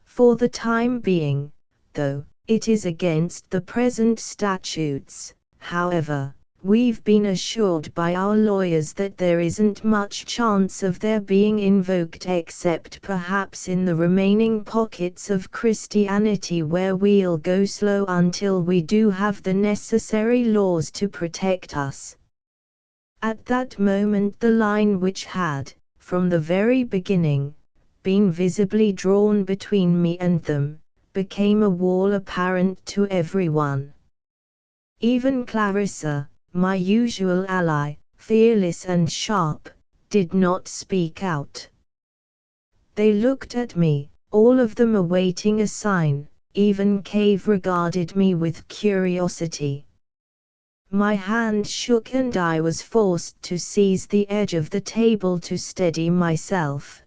For the time being, though, it is against the present statutes. However, we've been assured by our lawyers that there isn't much chance of their being invoked except perhaps in the remaining pockets of Christianity where we'll go slow until we do have the necessary laws to protect us." At that moment the line which had, from the very beginning, been visibly drawn between me and them, became a wall apparent to everyone. Even Clarissa, my usual ally, fearless and sharp, did not speak out. They looked at me, all of them awaiting a sign. Even Cave regarded me with curiosity. My hand shook and I was forced to seize the edge of the table to steady myself.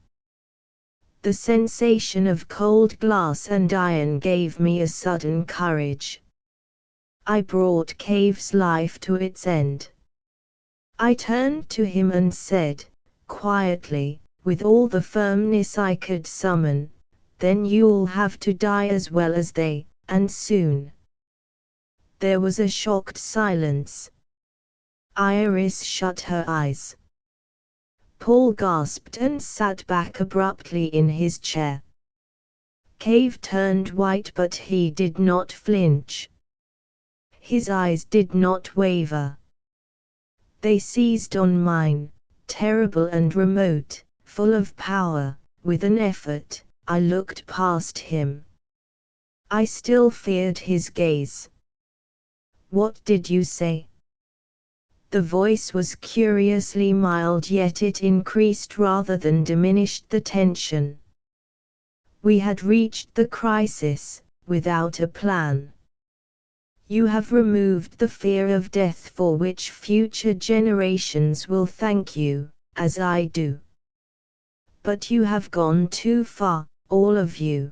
The sensation of cold glass and iron gave me a sudden courage. I brought Cave's life to its end. I turned to him and said, quietly, with all the firmness I could summon, "Then you'll have to die as well as they, and soon." There was a shocked silence. Iris shut her eyes. Paul gasped and sat back abruptly in his chair. Cave turned white but he did not flinch. His eyes did not waver. They seized on mine, terrible and remote, full of power. With an effort, I looked past him. I still feared his gaze. "What did you say?" The voice was curiously mild, yet it increased rather than diminished the tension. We had reached the crisis, without a plan. You have removed the fear of death for which future generations will thank you, as I do. But you have gone too far, all of you.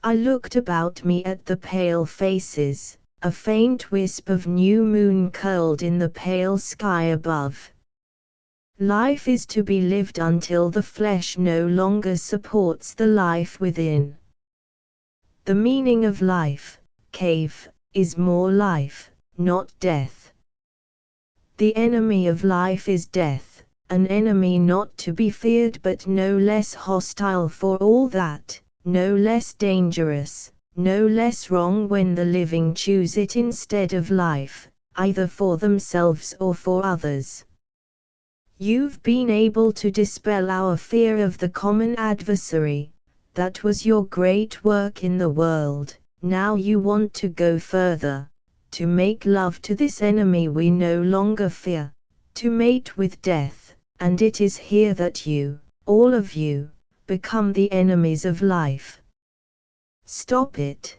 I looked about me at the pale faces, a faint wisp of new moon curled in the pale sky above. Life is to be lived until the flesh no longer supports the life within. The meaning of life, Cave, is more life, not death. The enemy of life is death, an enemy not to be feared but no less hostile for all that, no less dangerous, no less wrong when the living choose it instead of life, either for themselves or for others. You've been able to dispel our fear of the common adversary. That was your great work in the world. Now you want to go further, to make love to this enemy we no longer fear, to mate with death, and it is here that you, all of you, become the enemies of life. Stop it.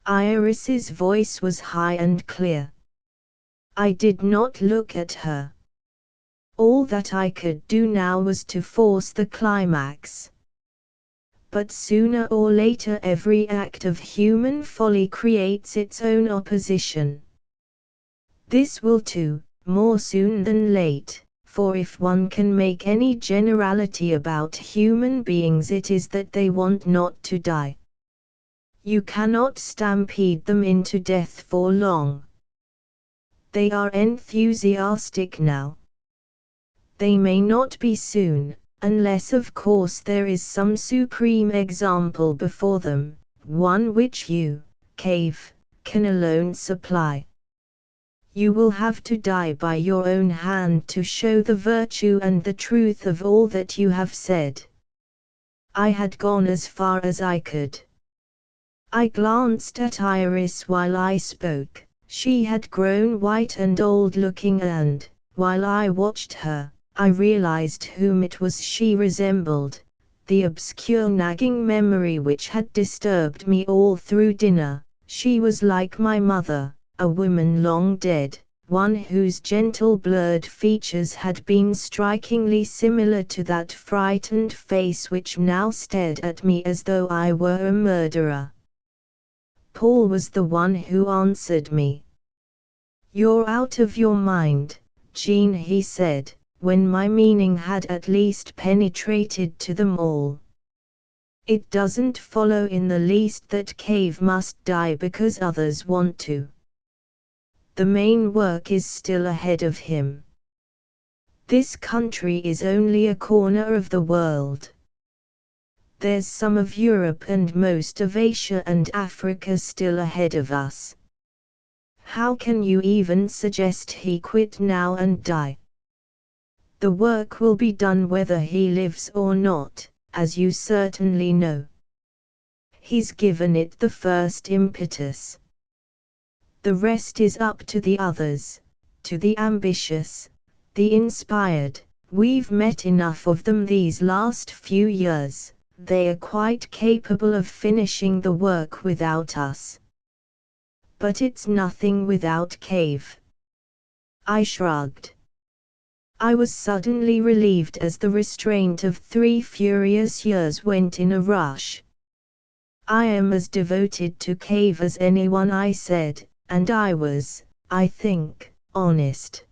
Iris's voice was high and clear. I did not look at her. All that I could do now was to force the climax. But sooner or later every act of human folly creates its own opposition. This will too, more soon than late, for if one can make any generality about human beings it is that they want not to die. You cannot stampede them into death for long. They are enthusiastic now. They may not be soon, unless of course there is some supreme example before them, one which you, Cave, can alone supply. You will have to die by your own hand to show the virtue and the truth of all that you have said. I had gone as far as I could. I glanced at Iris while I spoke. She had grown white and old-looking and, while I watched her, I realized whom it was she resembled, the obscure nagging memory which had disturbed me all through dinner. She was like my mother, a woman long dead, one whose gentle blurred features had been strikingly similar to that frightened face which now stared at me as though I were a murderer. Paul was the one who answered me. "You're out of your mind, Jean," he said, when my meaning had at least penetrated to them all. "It doesn't follow in the least that Cave must die because others want to. The main work is still ahead of him. This country is only a corner of the world. There's some of Europe and most of Asia and Africa still ahead of us. How can you even suggest he quit now and die? The work will be done whether he lives or not, as you certainly know. He's given it the first impetus. The rest is up to the others, to the ambitious, the inspired. We've met enough of them these last few years. They are quite capable of finishing the work without us. But it's nothing without Cave." I shrugged. I was suddenly relieved as the restraint of 3 furious years went in a rush. "I am as devoted to Cave as anyone," I said, and I was, I think, honest.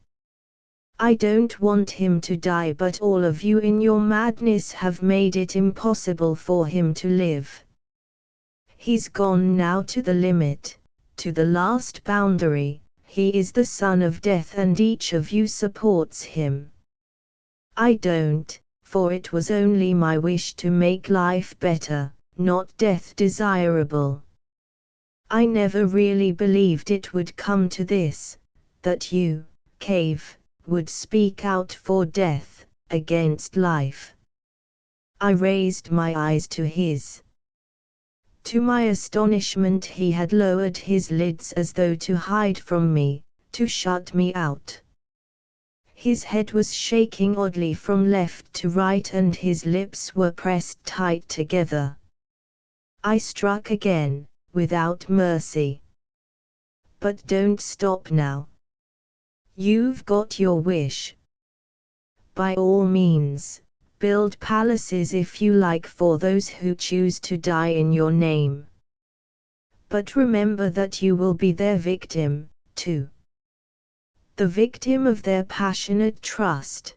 "I don't want him to die, but all of you in your madness have made it impossible for him to live. He's gone now to the limit, to the last boundary. He is the son of death and each of you supports him. I don't, for it was only my wish to make life better, not death desirable. I never really believed it would come to this, that you, Cave, would speak out for death, against life." I raised my eyes to his. To my astonishment he had lowered his lids as though to hide from me, to shut me out. His head was shaking oddly from left to right and his lips were pressed tight together. I struck again, without mercy. "But don't stop now. You've got your wish. By all means, Build palaces if you like for those who choose to die in your name. But remember that you will be their victim, too. The victim of their passionate trust.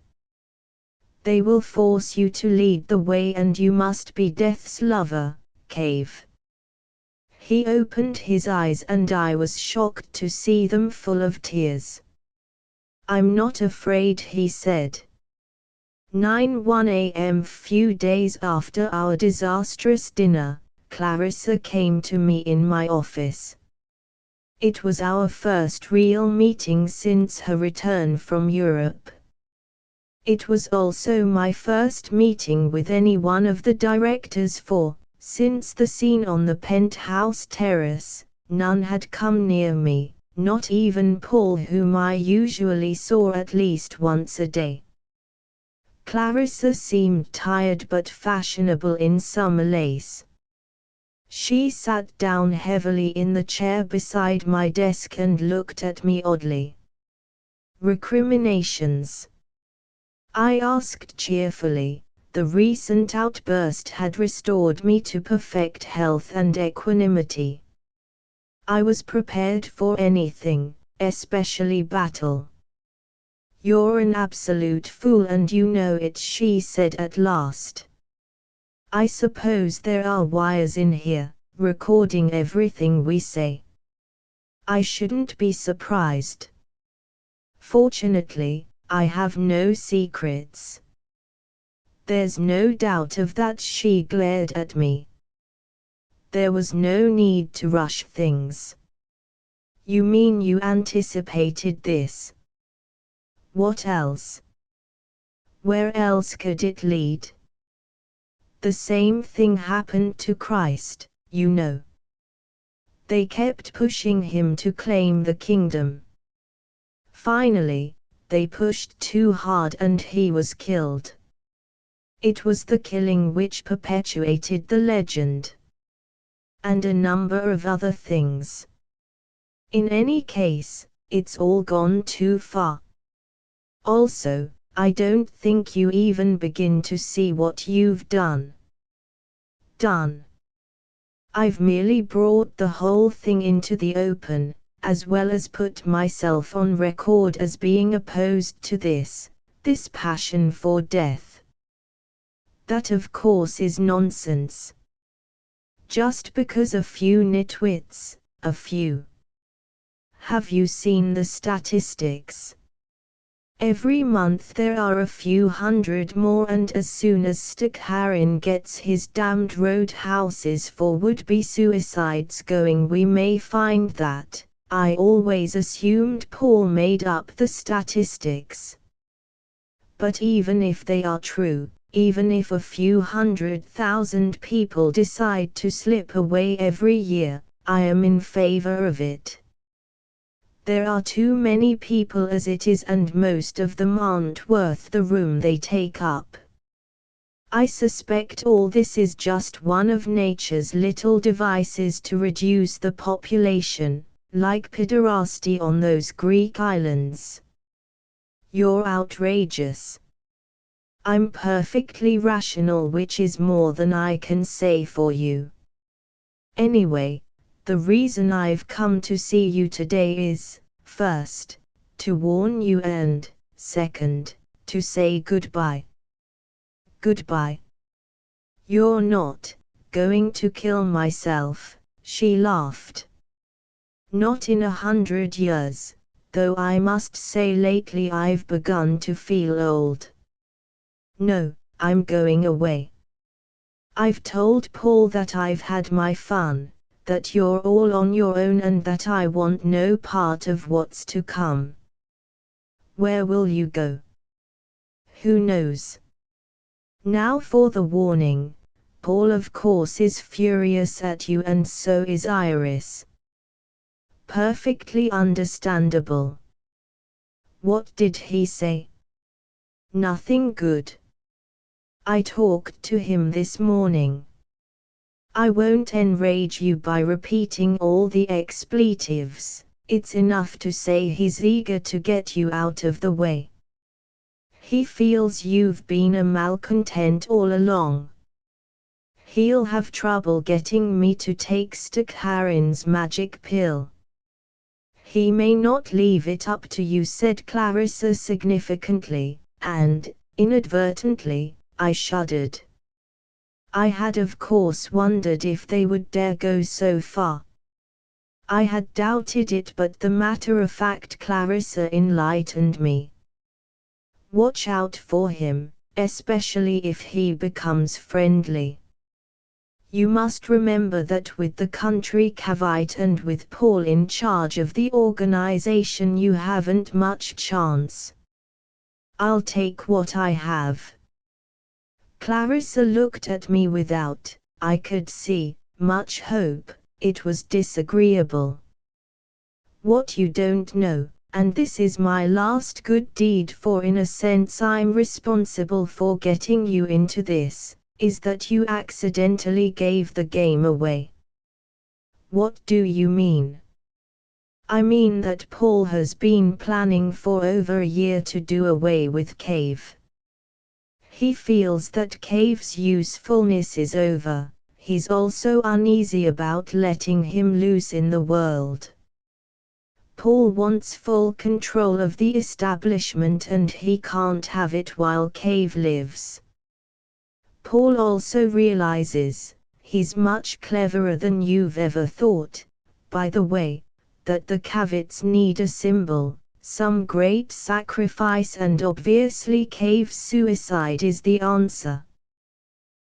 They will force you to lead the way and you must be death's lover, Cave. He opened his eyes and I was shocked to see them full of tears. I'm not afraid, he said. 9:01 a.m. Few days after our disastrous dinner, Clarissa came to me in my office. It was our first real meeting since her return from Europe. It was also my first meeting with any one of the directors for, since the scene on the penthouse terrace, none had come near me, not even Paul, whom I usually saw at least once a day. Clarissa seemed tired but fashionable in summer lace. She sat down heavily in the chair beside my desk and looked at me oddly. Recriminations? I asked cheerfully. The recent outburst had restored me to perfect health and equanimity. I was prepared for anything, especially battle. You're an absolute fool and you know it, she said at last. I suppose there are wires in here, recording everything we say. I shouldn't be surprised. Fortunately, I have no secrets. There's no doubt of that, she glared at me. There was no need to rush things. You mean you anticipated this? What else? Where else could it lead? The same thing happened to Christ, you know. They kept pushing him to claim the kingdom. Finally, they pushed too hard and he was killed. It was the killing which perpetuated the legend. And a number of other things. In any case, it's all gone too far. Also, I don't think you even begin to see what you've done. Done. I've merely brought the whole thing into the open, as well as put myself on record as being opposed to this passion for death. That of course is nonsense. Just because a few nitwits, a few. Have you seen the statistics? Every month there are a few hundred more, and as soon as Stakharin gets his damned roadhouses for would-be suicides going, we may find that. I always assumed Paul made up the statistics. But even if they are true, even if a few 100,000 people decide to slip away every year, I am in favor of it. There are too many people as it is, and most of them aren't worth the room they take up. I suspect all this is just one of nature's little devices to reduce the population, like pederasty on those Greek islands. You're outrageous. I'm perfectly rational, which is more than I can say for you. Anyway, the reason I've come to see you today is, first, to warn you, and, second, to say goodbye. Goodbye. You're not going to kill myself, she laughed. Not in 100 years, though I must say lately I've begun to feel old. No, I'm going away. I've told Paul that I've had my fun, that you're all on your own, and that I want no part of what's to come. Where will you go? Who knows? Now for the warning. Paul of course is furious at you, and so is Iris. Perfectly understandable. What did he say? Nothing good. I talked to him this morning. I won't enrage you by repeating all the expletives, it's enough to say he's eager to get you out of the way. He feels you've been a malcontent all along. He'll have trouble getting me to take Stakharin's magic pill. He may not leave it up to you, said Clarissa significantly, and, inadvertently, I shuddered. I had of course wondered if they would dare go so far. I had doubted it, but the matter-of-fact Clarissa enlightened me. Watch out for him, especially if he becomes friendly. You must remember that with the country cavite and with Paul in charge of the organization you haven't much chance. I'll take what I have. Clarissa looked at me without, I could see, much hope. It was disagreeable. What you don't know, and this is my last good deed, for in a sense I'm responsible for getting you into this, is that you accidentally gave the game away. What do you mean? I mean that Paul has been planning for over a year to do away with Cave. He feels that Cave's usefulness is over. He's also uneasy about letting him loose in the world. Paul wants full control of the establishment and he can't have it while Cave lives. Paul also realizes, he's much cleverer than you've ever thought, by the way, that the Cavites need a symbol, some great sacrifice, and obviously Cave's suicide is the answer.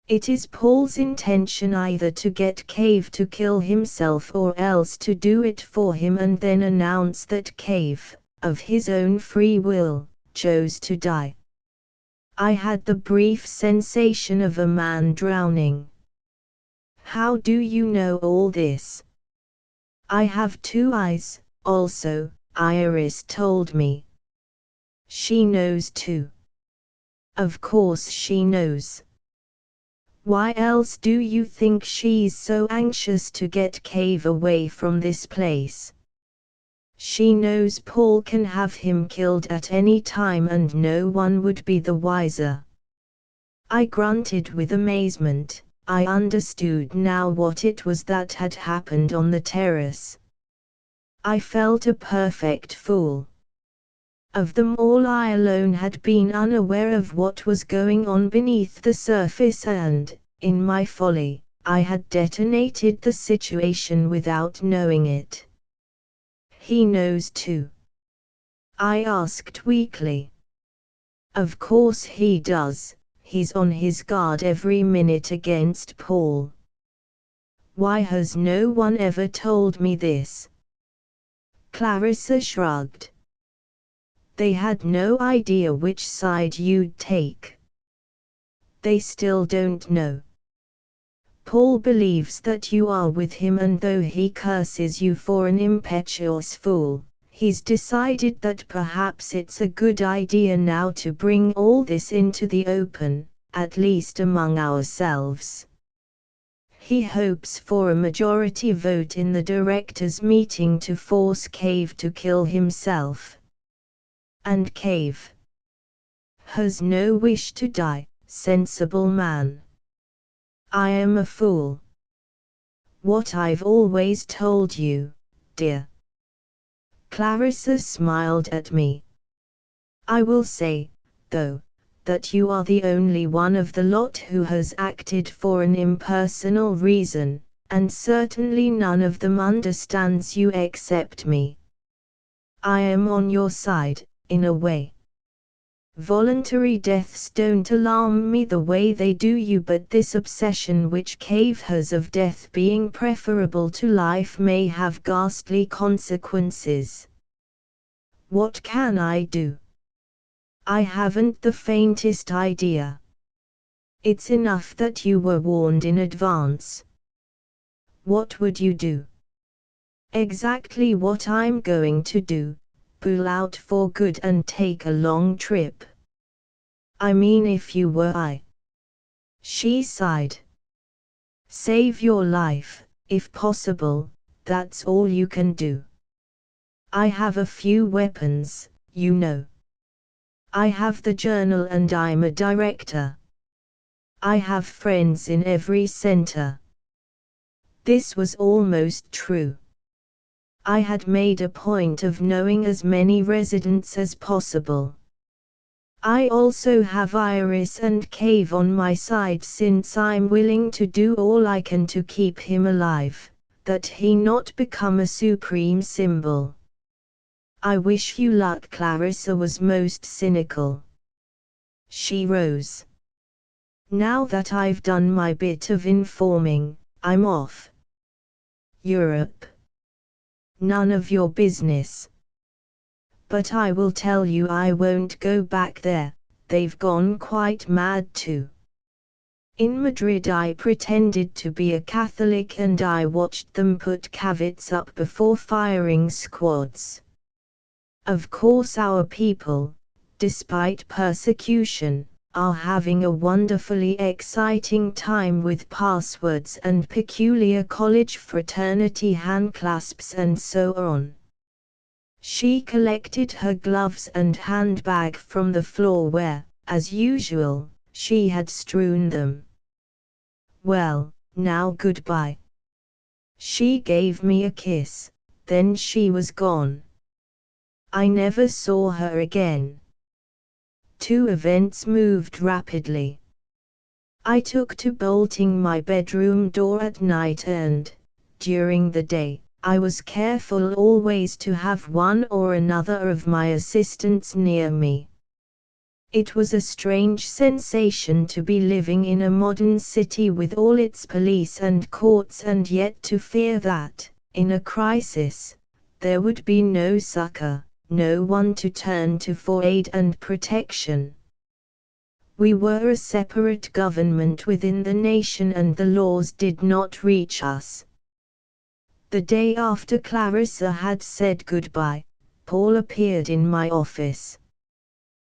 It is Paul's intention either to get Cave to kill himself or else to do it for him and then announce that Cave, of his own free will, chose to die. I had the brief sensation of a man drowning. How do you know all this? I have two eyes, also, Iris told me. She knows too. Of course she knows. Why else do you think she's so anxious to get Cave away from this place? She knows Paul can have him killed at any time and no one would be the wiser. I grunted with amazement. I understood now what it was that had happened on the terrace. I felt a perfect fool. Of them all I alone had been unaware of what was going on beneath the surface and, in my folly, I had detonated the situation without knowing it. He knows too? I asked weakly. Of course he does, he's on his guard every minute against Paul. Why has no one ever told me this? Clarissa shrugged. They had no idea which side you'd take. They still don't know. Paul believes that you are with him, and though he curses you for an impetuous fool, he's decided that perhaps it's a good idea now to bring all this into the open, at least among ourselves. He hopes for a majority vote in the directors' meeting to force Cave to kill himself. And Cave has no wish to die, sensible man. I am a fool. What I've always told you, dear. Clarissa smiled at me. I will say, though, that you are the only one of the lot who has acted for an impersonal reason, and certainly none of them understands you except me. I am on your side, in a way. Voluntary deaths don't alarm me the way they do you, but this obsession which Cave has of death being preferable to life may have ghastly consequences. What can I do? I haven't the faintest idea. It's enough that you were warned in advance. What would you do? Exactly what I'm going to do. Pull out for good and take a long trip. I mean, if you were I. She sighed. Save your life, if possible, that's all you can do. I have a few weapons, you know. I have the journal and I'm a director. I have friends in every center. This was almost true. I had made a point of knowing as many residents as possible. I also have Iris and Cave on my side since I'm willing to do all I can to keep him alive, that he not become a supreme symbol. I wish you luck. Clarissa was most cynical. She rose. Now that I've done my bit of informing, I'm off. Europe. None of your business. But I will tell you I won't go back there, they've gone quite mad too. In Madrid I pretended to be a Catholic and I watched them put caveats up before firing squads. Of course our people, despite persecution, are having a wonderfully exciting time with passwords and peculiar college fraternity handclasps and so on. She collected her gloves and handbag from the floor where, as usual, she had strewn them. Well, now goodbye. She gave me a kiss, then she was gone. I never saw her again. 2 events moved rapidly. I took to bolting my bedroom door at night and, during the day, I was careful always to have one or another of my assistants near me. It was a strange sensation to be living in a modern city with all its police and courts and yet to fear that, in a crisis, there would be no succor, no one to turn to for aid and protection. We were a separate government within the nation and the laws did not reach us. The day after Clarissa had said goodbye, Paul appeared in my office.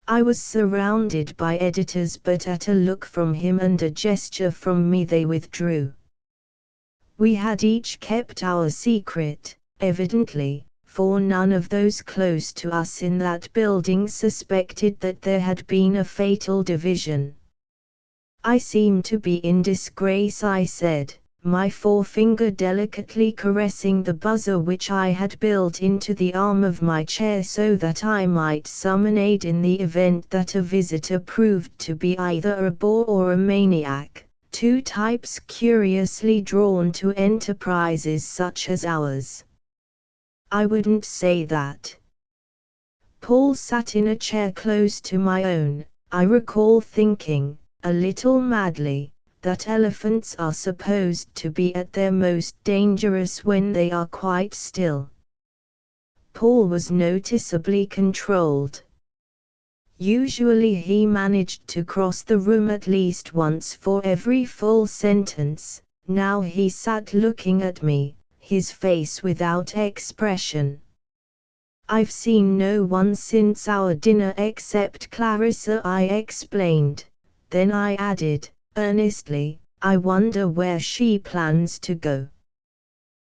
I was surrounded by editors, but at a look from him and a gesture from me they withdrew. We had each kept our secret, evidently, for none of those close to us in that building suspected that there had been a fatal division. I seem to be in disgrace, I said, my forefinger delicately caressing the buzzer which I had built into the arm of my chair so that I might summon aid in the event that a visitor proved to be either a bore or a maniac, 2 types curiously drawn to enterprises such as ours. I wouldn't say that. Paul sat in a chair close to my own. I recall thinking, a little madly, that elephants are supposed to be at their most dangerous when they are quite still. Paul was noticeably controlled. Usually he managed to cross the room at least once for every full sentence. Now he sat looking at me, his face without expression. I've seen no one since our dinner except Clarissa, I explained. Then I added, earnestly, I wonder where she plans to go.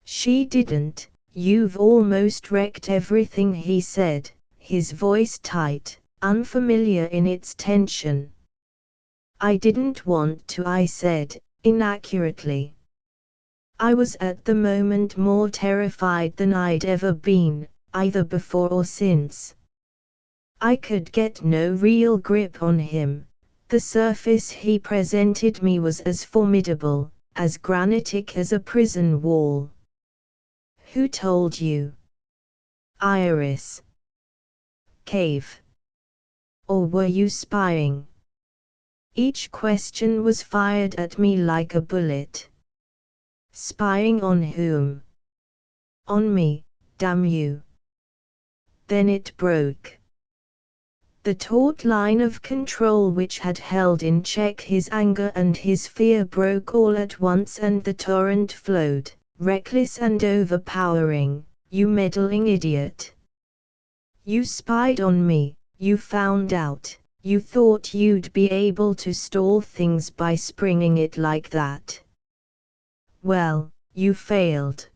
She didn't. You've almost wrecked everything, he said, his voice tight, unfamiliar in its tension. I didn't want to, I said, inaccurately. I was at the moment more terrified than I'd ever been, either before or since. I could get no real grip on him. The surface he presented me was as formidable, as granitic as a prison wall. Who told you? Iris. Cave. Or were you spying? Each question was fired at me like a bullet. Spying on whom? On me, damn you. Then it broke. The taut line of control which had held in check his anger and his fear broke all at once and the torrent flowed, reckless and overpowering. You meddling idiot. You spied on me, you found out, you thought you'd be able to stall things by springing it like that. Well, you failed.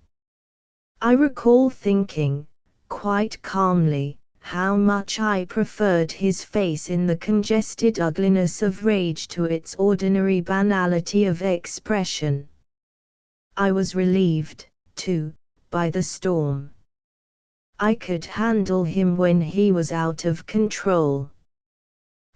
I recall thinking, quite calmly, how much I preferred his face in the congested ugliness of rage to its ordinary banality of expression. I was relieved, too, by the storm. I could handle him when he was out of control.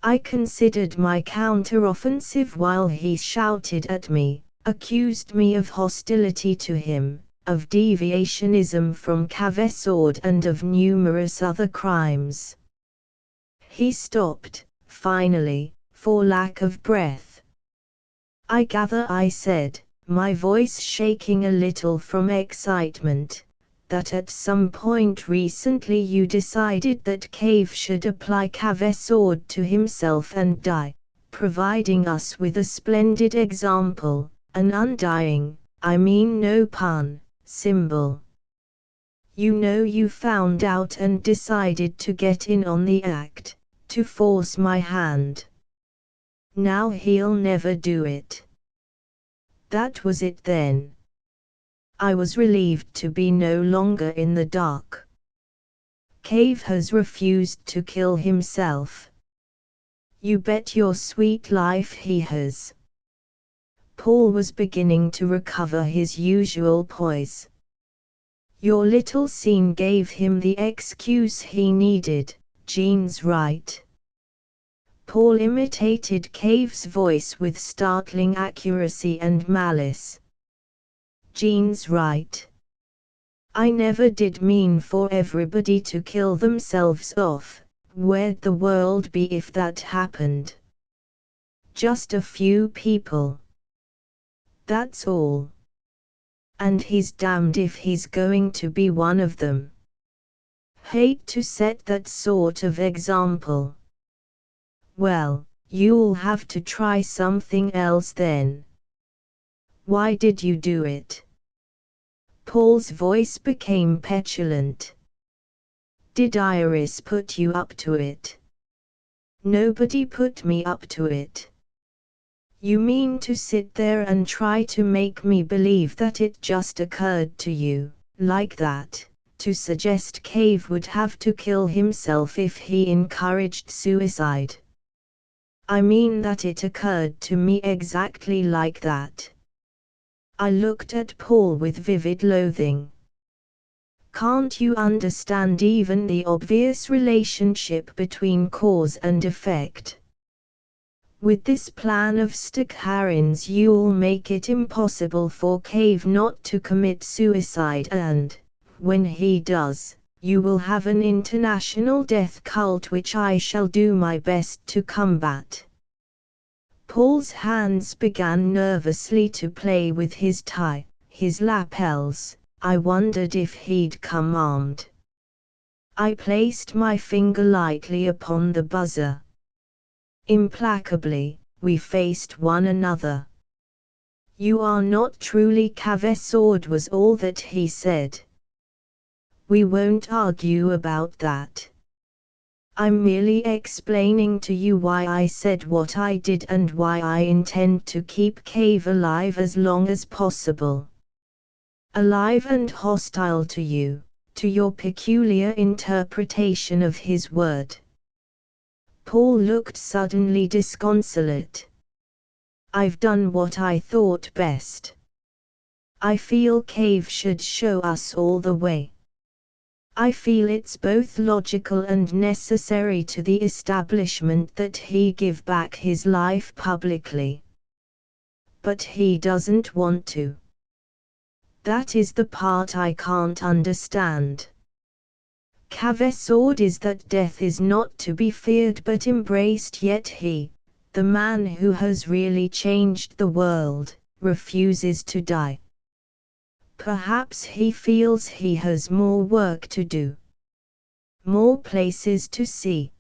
I considered my counteroffensive while he shouted at me, accused me of hostility to him, of deviationism from Cavesord and of numerous other crimes. He stopped, finally, for lack of breath. I gather, I said, my voice shaking a little from excitement, that at some point recently you decided that Cave should apply Cavesord to himself and die, providing us with a splendid example, an undying, I mean no pun, symbol. You know you found out and decided to get in on the act, to force my hand. Now he'll never do it. That was it then. I was relieved to be no longer in the dark. Cave has refused to kill himself. You bet your sweet life he has. Paul was beginning to recover his usual poise. Your little scene gave him the excuse he needed, Jean's right. Paul imitated Cave's voice with startling accuracy and malice. Jean's right. I never did mean for everybody to kill themselves off. Where'd the world be if that happened? Just a few people. That's all. And he's damned if he's going to be one of them. Hate to set that sort of example. Well, you'll have to try something else then. Why did you do it? Paul's voice became petulant. Did Iris put you up to it? Nobody put me up to it. You mean to sit there and try to make me believe that it just occurred to you, like that, to suggest Cave would have to kill himself if he encouraged suicide? I mean that it occurred to me exactly like that. I looked at Paul with vivid loathing. Can't you understand even the obvious relationship between cause and effect? With this plan of Stakharin's you'll make it impossible for Cave not to commit suicide and, when he does, you will have an international death cult which I shall do my best to combat. Paul's hands began nervously to play with his tie, his lapels. I wondered if he'd come armed. I placed my finger lightly upon the buzzer. Implacably, we faced one another. You are not truly Cavesord was all that he said. We won't argue about that. I'm merely explaining to you why I said what I did and why I intend to keep Cave alive as long as possible. Alive and hostile to you, to your peculiar interpretation of his word. Paul looked suddenly disconsolate. I've done what I thought best. I feel Cave should show us all the way. I feel it's both logical and necessary to the establishment that he give back his life publicly. But he doesn't want to. That is the part I can't understand. Cavesord is that death is not to be feared but embraced, yet he, the man who has really changed the world, refuses to die. Perhaps he feels he has more work to do. More places to see.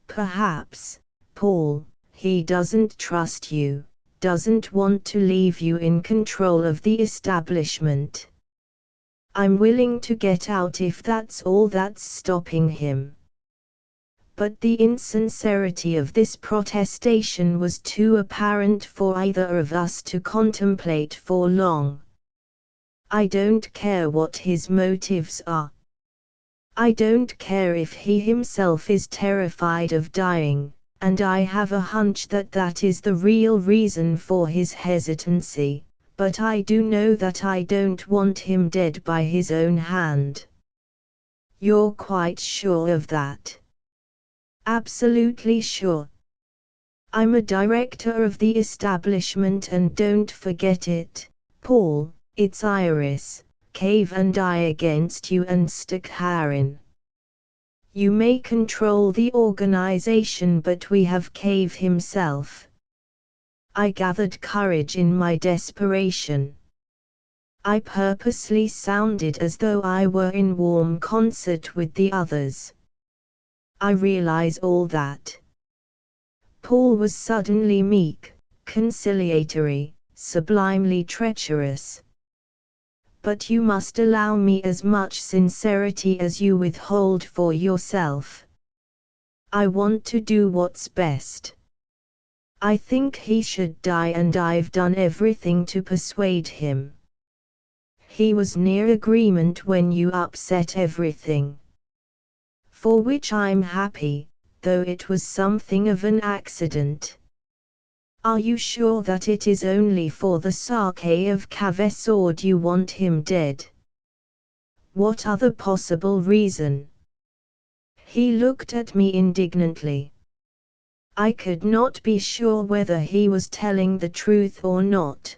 Perhaps, Paul, he doesn't trust you, doesn't want to leave you in control of the establishment. I'm willing to get out if that's all that's stopping him. But the insincerity of this protestation was too apparent for either of us to contemplate for long. I don't care what his motives are. I don't care if he himself is terrified of dying, and I have a hunch that that is the real reason for his hesitancy, but I do know that I don't want him dead by his own hand. You're quite sure of that? Absolutely sure. I'm a director of the establishment, and don't forget it, Paul. It's Iris, Cave and I against you and Stakharin. You may control the organization, but we have Cave himself. I gathered courage in my desperation. I purposely sounded as though I were in warm concert with the others. I realize all that. Paul was suddenly meek, conciliatory, sublimely treacherous. But you must allow me as much sincerity as you withhold for yourself. I want to do what's best. I think he should die, and I've done everything to persuade him. He was near agreement when you upset everything. For which I'm happy, though it was something of an accident. Are you sure that it is only for the sake of Kavesord you want him dead? What other possible reason? He looked at me indignantly. I could not be sure whether he was telling the truth or not.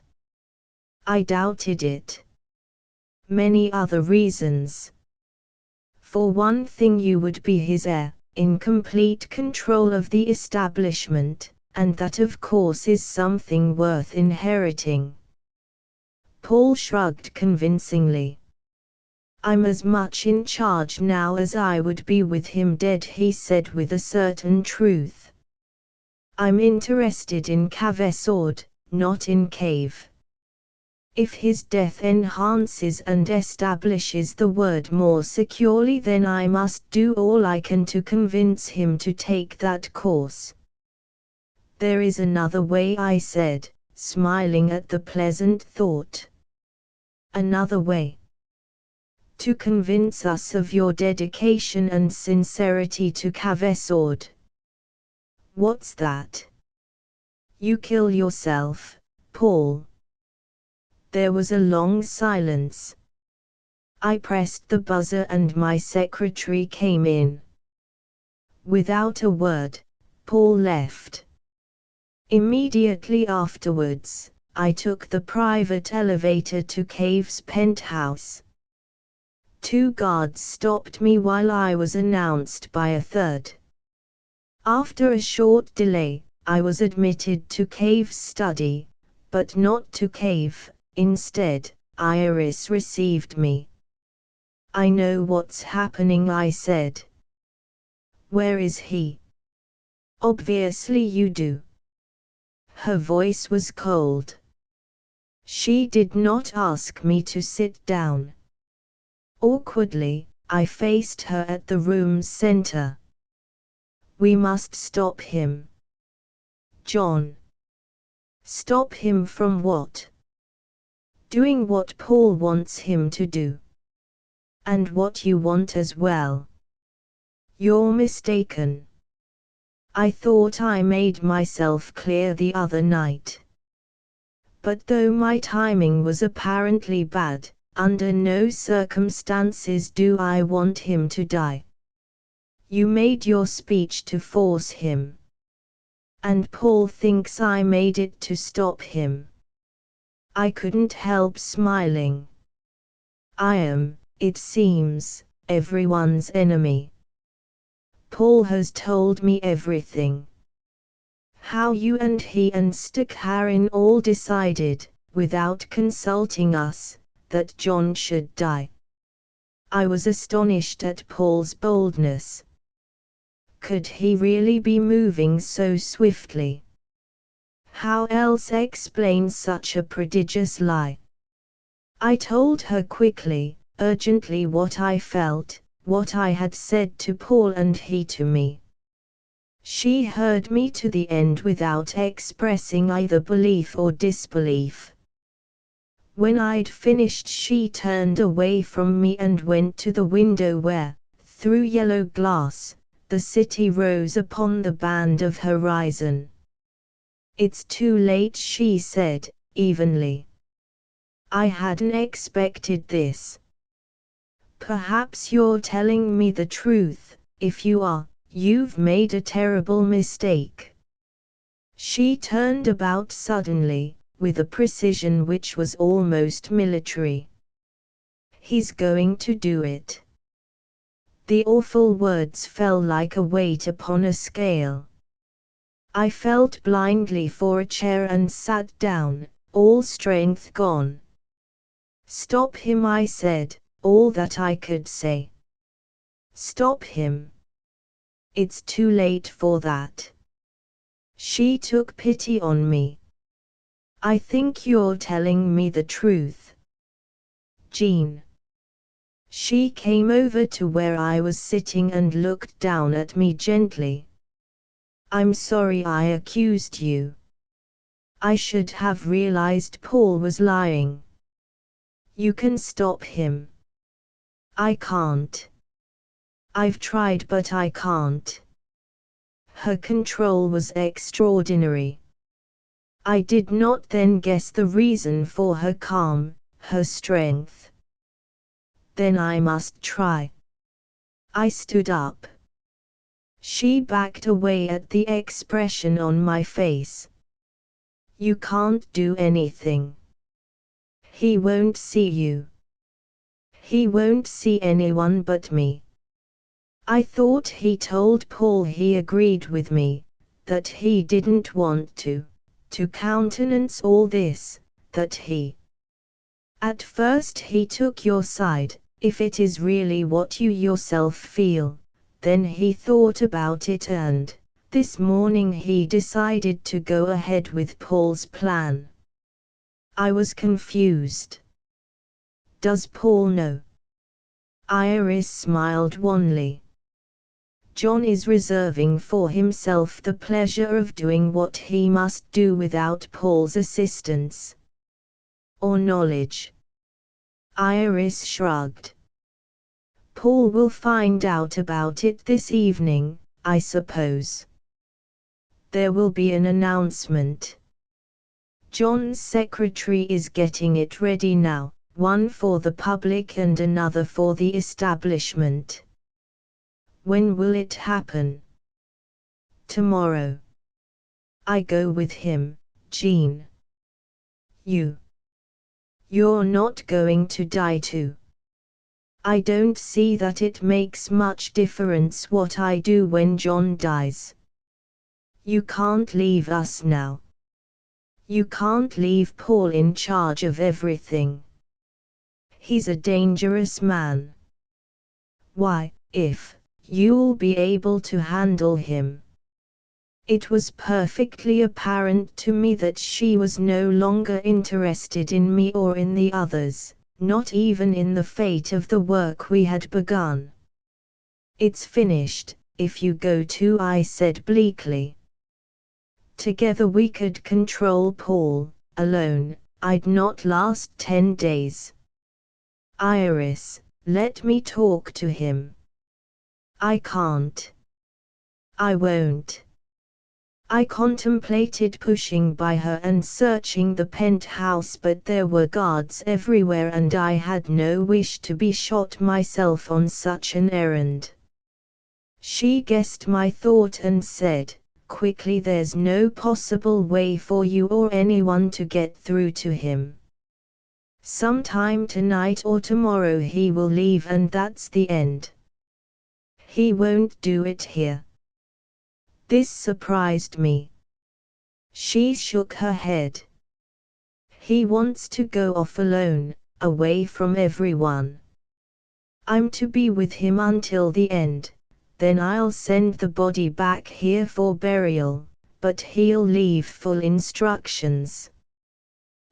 I doubted it. Many other reasons. For one thing, you would be his heir, in complete control of the establishment, and that of course is something worth inheriting. Paul shrugged convincingly. I'm as much in charge now as I would be with him dead, he said with a certain truth. I'm interested in Kavesord, not in Cave. If his death enhances and establishes the word more securely, then I must do all I can to convince him to take that course. There is another way, I said, smiling at the pleasant thought. Another way? To convince us of your dedication and sincerity to Kavesord. What's that? You kill yourself, Paul. There was a long silence. I pressed the buzzer and my secretary came in. Without a word, Paul left. Immediately afterwards, I took the private elevator to Cave's penthouse. 2 guards stopped me while I was announced by a third. After a short delay, I was admitted to Cave's study, but not to Cave. Instead, Iris received me. I know what's happening, I said. Where is he? Obviously you do. Her voice was cold. She did not ask me to sit down. Awkwardly, I faced her at the room's center. We must stop him. John. Stop him from what? Doing what Paul wants him to do. And what you want as well. You're mistaken. I thought I made myself clear the other night. But though my timing was apparently bad, under no circumstances do I want him to die. You made your speech to force him. And Paul thinks I made it to stop him. I couldn't help smiling. I am, it seems, everyone's enemy. Paul has told me everything. How you and he and Stakharin all decided, without consulting us, that John should die. I was astonished at Paul's boldness. Could he really be moving so swiftly? How else explain such a prodigious lie? I told her quickly, urgently what I felt, what I had said to Paul and he to me. She heard me to the end without expressing either belief or disbelief. When I'd finished, she turned away from me and went to the window where, Through yellow glass, the city rose upon the band of horizon. "It's too late," she said, evenly. "I hadn't expected this." "Perhaps you're telling me the truth. If you are, you've made a terrible mistake." She turned about suddenly, with a precision which was almost military. "He's going to do it." The awful words fell like a weight upon a scale. I felt blindly for a chair and sat down, all strength gone. "Stop him," I said, all that I could say. "Stop him. It's too late for that." She took pity on me. "I think you're telling me the truth, Jean." She came over to where I was sitting and looked down at me gently. "I'm sorry I accused you. I should have realized Paul was lying." "You can stop him." "I can't. I've tried but I can't." Her control was extraordinary. I did not then guess the reason for her calm, her strength. "Then I must try." I stood up. She backed away at the expression on my face. "You can't do anything. He won't see you. He won't see anyone but me." I thought he told Paul he agreed with me, that he didn't want to countenance all this, that he. "At first he took your side. If it is really what you yourself feel, then he thought about it and, this morning he decided to go ahead with Paul's plan." I was confused. "Does Paul know?" Iris smiled wanly. "John is reserving for himself the pleasure of doing what he must do without Paul's assistance. Or knowledge." Iris shrugged. "Paul will find out about it this evening, I suppose. There will be an announcement. John's secretary is getting it ready now, one for the public and another for the establishment." "When will it happen?" "Tomorrow." "I go with him, Jean." You're not going to die too." "I don't see that it makes much difference what I do when John dies." "You can't leave us now. You can't leave Paul in charge of everything. He's a dangerous man." "Why, if you'll be able to handle him." It was perfectly apparent to me that she was no longer interested in me or in the others, not even in the fate of the work we had begun. "It's finished, if you go too," I said bleakly. "Together we could control Paul, alone, I'd not last 10 days. Iris, let me talk to him." "I can't." "I won't." I contemplated pushing by her and searching the penthouse, but there were guards everywhere and I had no wish to be shot myself on such an errand. She guessed my thought and said, quickly, "There's no possible way for you or anyone to get through to him. Sometime tonight or tomorrow he will leave and that's the end. He won't do it here." This surprised me. She shook her head. "He wants to go off alone, away from everyone. I'm to be with him until the end, then I'll send the body back here for burial, but he'll leave full instructions."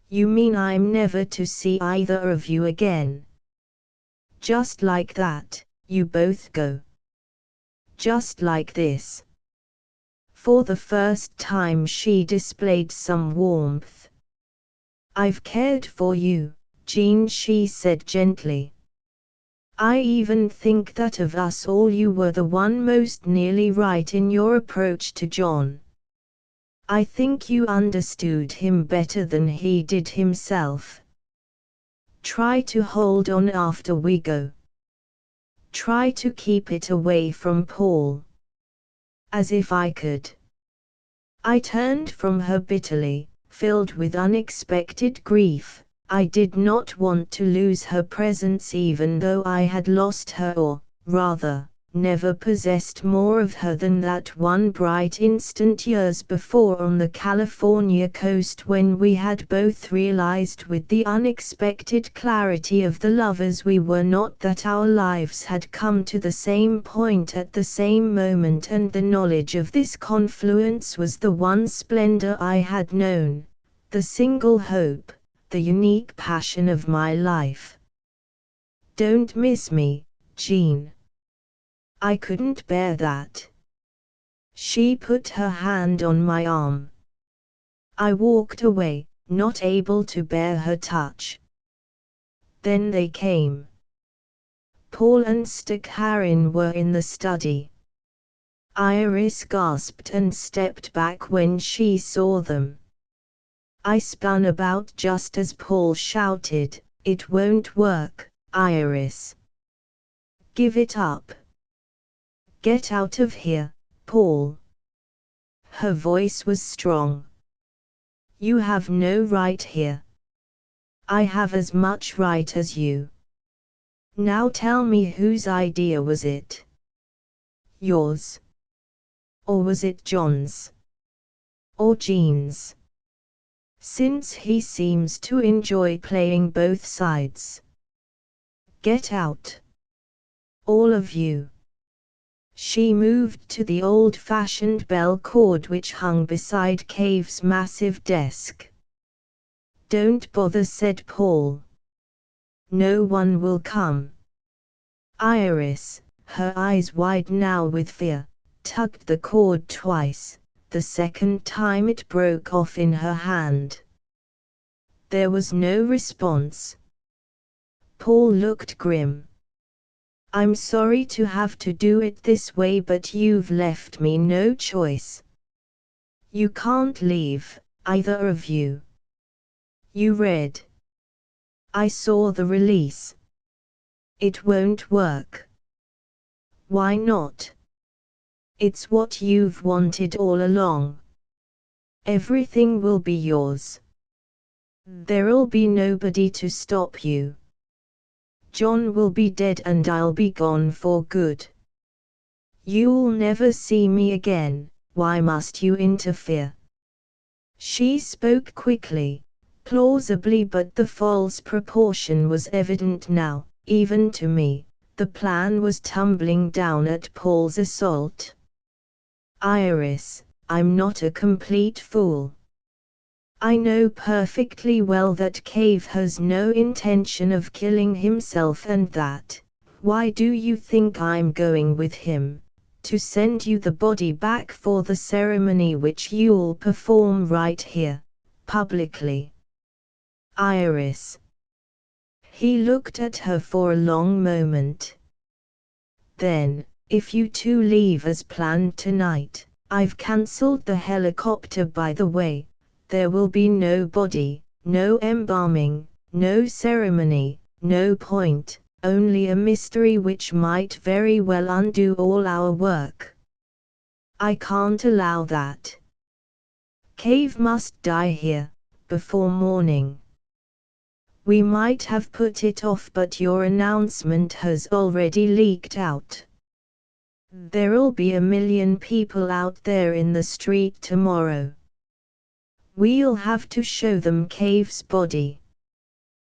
"You mean I'm never to see either of you again?" "Just like that, you both go. Just like this." For the first time she displayed some warmth. "I've cared for you, Jean," she said gently. I even think that of us all you were the one most nearly right in your approach to John. I think you understood him better than he did himself. Try to hold on after we go. Try to keep it away from Paul. As if I could. I turned from her bitterly, filled with unexpected grief. I did not want to lose her presence even though I had lost her or, rather, never possessed more of her than that one bright instant years before on the California coast when we had both realized with the unexpected clarity of the lovers we were not that our lives had come to the same point at the same moment, and the knowledge of this confluence was the one splendor I had known, the single hope, the unique passion of my life. Don't miss me, Jean. I couldn't bear that. She put her hand on my arm. I walked away, not able to bear her touch. Then they came. Paul and Stakharin were in the study. Iris gasped and stepped back when she saw them. I spun about just as Paul shouted, "It won't work, Iris. Give it up. Get out of here, Paul." Her voice was strong. "You have no right here. I have as much right as you. Now tell me, whose idea was it? Yours? Or was it John's? Or Jean's? Since he seems to enjoy playing both sides. Get out. All of you." She moved to the old-fashioned bell cord which hung beside Cave's massive desk. "Don't bother," said Paul. "No one will come." Iris, her eyes wide now with fear, tugged the cord twice. The second time it broke off in her hand. There was no response. Paul looked grim. "I'm sorry to have to do it this way, but you've left me no choice. You can't leave, either of you. You read. I saw the release. It won't work." "Why not?" "It's what you've wanted all along. Everything will be yours. There'll be nobody to stop you. John will be dead and I'll be gone for good. You'll never see me again. Why must you interfere?" She spoke quickly, plausibly, but the false proportion was evident now, even to me. The plan was tumbling down at Paul's assault. "Iris, I'm not a complete fool. I know perfectly well that Cave has no intention of killing himself and that. Why do you think I'm going with him? To send you the body back for the ceremony which you'll perform right here, publicly." "Iris." He looked at her for a long moment. "Then, if you two leave as planned tonight, I've cancelled the helicopter by the way. There will be no body, no embalming, no ceremony, no point, only a mystery which might very well undo all our work. I can't allow that. Cave must die here, before morning. We might have put it off, but your announcement has already leaked out. There'll be 1,000,000 people out there in the street tomorrow. We'll have to show them Cave's body."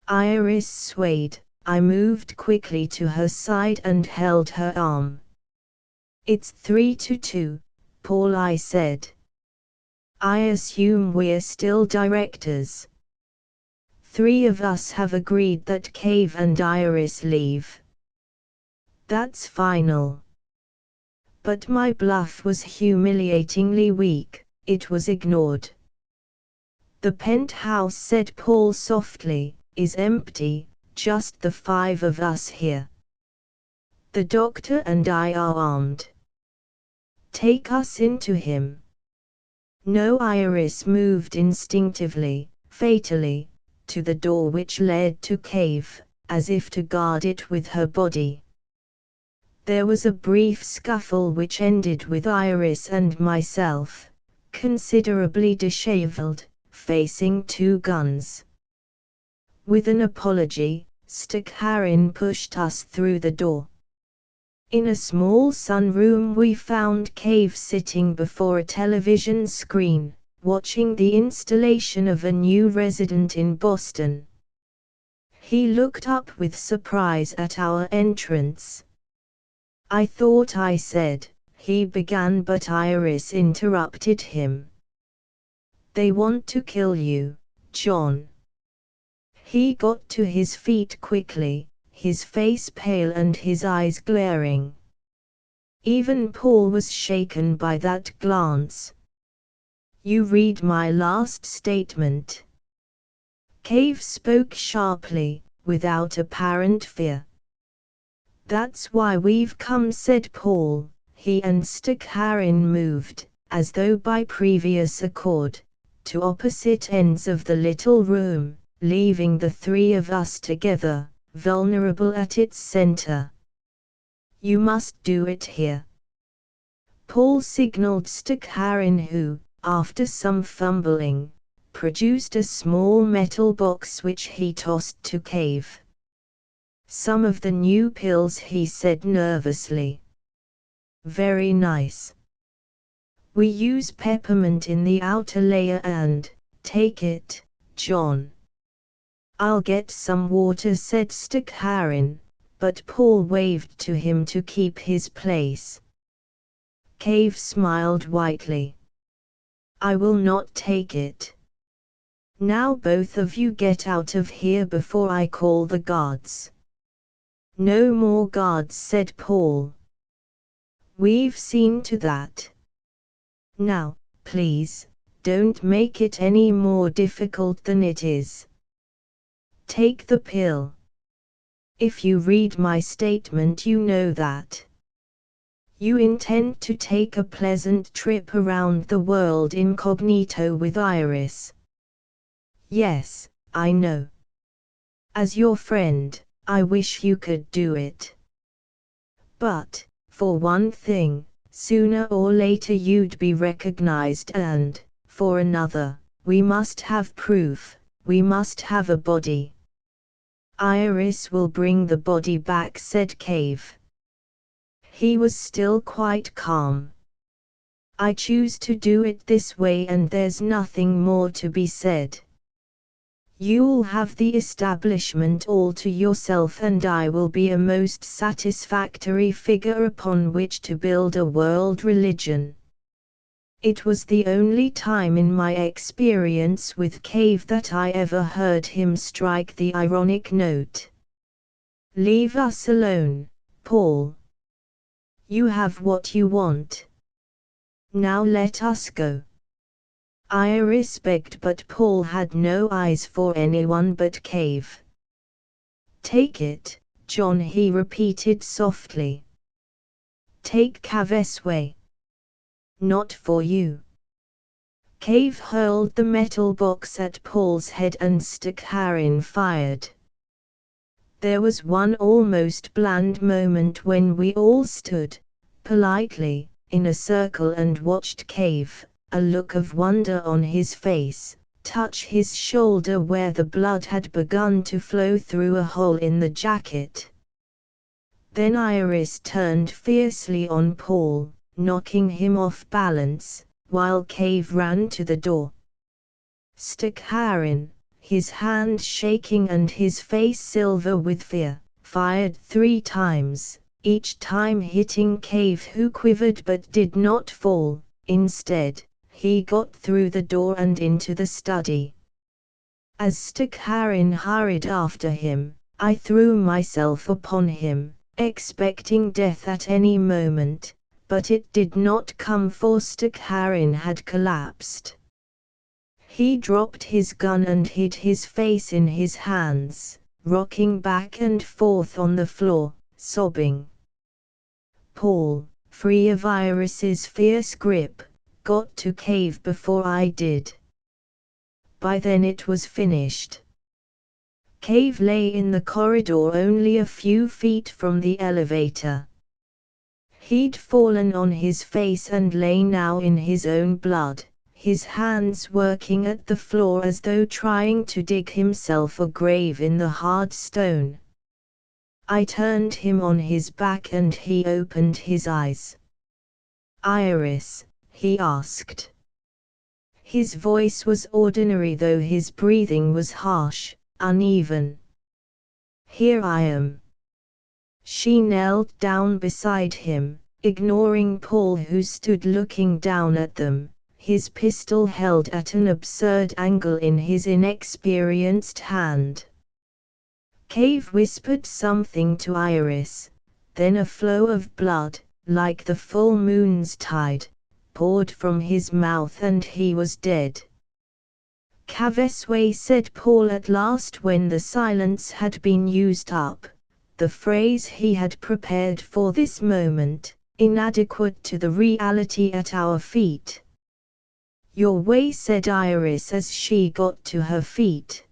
Iris swayed. I moved quickly to her side and held her arm. "It's 3-2, Paul," I said. "I assume we're still directors. 3 of us have agreed that Cave and Iris leave. That's final." But my bluff was humiliatingly weak. It was ignored. "The penthouse," said Paul softly, "is empty, just the 5 of us here. The doctor and I are armed. Take us into him. No. Iris moved instinctively, fatally, to the door which led to cave, as if to guard it with her body. There was a brief scuffle which ended with Iris and myself, considerably disheveled, facing two guns. With an apology, Stakharin pushed us through the door. In a small sunroom we found Cave sitting before a television screen, watching the installation of a new resident in Boston. He looked up with surprise at our entrance. "I thought I said," he began, but Iris interrupted him. "They want to kill you, John." He got to his feet quickly, his face pale and his eyes glaring. Even Paul was shaken by that glance. "You read my last statement." Cave spoke sharply, without apparent fear. "That's why we've come," said Paul. He and Stakharin moved, as though by previous accord, to opposite ends of the little room, leaving the three of us together, vulnerable at its center. "You must do it here." Paul signaled Stakharin, who, after some fumbling, produced a small metal box which he tossed to Cave. "Some of the new pills," he said nervously. "Very nice. We use peppermint in the outer layer and, take it, John." "I'll get some water," said Stakharin, but Paul waved to him to keep his place. Cave smiled whitely. "I will not take it. Now both of you get out of here before I call the guards." "No more guards," said Paul. "We've seen to that. Now, please, don't make it any more difficult than it is. Take the pill. If you read my statement, you know that. You intend to take a pleasant trip around the world incognito with Iris." "Yes, I know. As your friend, I wish you could do it. But, for one thing, sooner or later you'd be recognized, and, for another, we must have proof, we must have a body." "Iris will bring the body back," said Cave. He was still quite calm. "I choose to do it this way and there's nothing more to be said. You'll have the establishment all to yourself and I will be a most satisfactory figure upon which to build a world religion." It was the only time in my experience with Cave that I ever heard him strike the ironic note. "Leave us alone, Paul. You have what you want. Now let us go." Iris begged, but Paul had no eyes for anyone but Cave. "Take it, John," he repeated softly. "Take Cavesway. Not for you." Cave hurled the metal box at Paul's head and Stakharin fired. There was one almost bland moment when we all stood, politely, in a circle and watched Cave, a look of wonder on his face, touch his shoulder where the blood had begun to flow through a hole in the jacket. Then Iris turned fiercely on Paul, knocking him off balance, while Cave ran to the door. Stakharin, his hand shaking and his face silver with fear, fired 3 times, each time hitting Cave, who quivered but did not fall. Instead, he got through the door and into the study. As Stakharin hurried after him, I threw myself upon him, expecting death at any moment, but it did not come, for Stakharin had collapsed. He dropped his gun and hid his face in his hands, rocking back and forth on the floor, sobbing. Paul, free of Iris's fierce grip, got to Cave before I did. By then it was finished. Cave lay in the corridor only a few feet from the elevator. He'd fallen on his face and lay now in his own blood, his hands working at the floor as though trying to dig himself a grave in the hard stone. I turned him on his back and he opened his eyes. "Iris?" he asked. His voice was ordinary though his breathing was harsh, uneven. "Here I am." She knelt down beside him, ignoring Paul who stood looking down at them, his pistol held at an absurd angle in his inexperienced hand. Cave whispered something to Iris, then a flow of blood, like the full moon's tide, poured from his mouth and he was dead. "Cavesway," said Paul at last when the silence had been used up, the phrase he had prepared for this moment, inadequate to the reality at our feet. "Your way," said Iris as she got to her feet.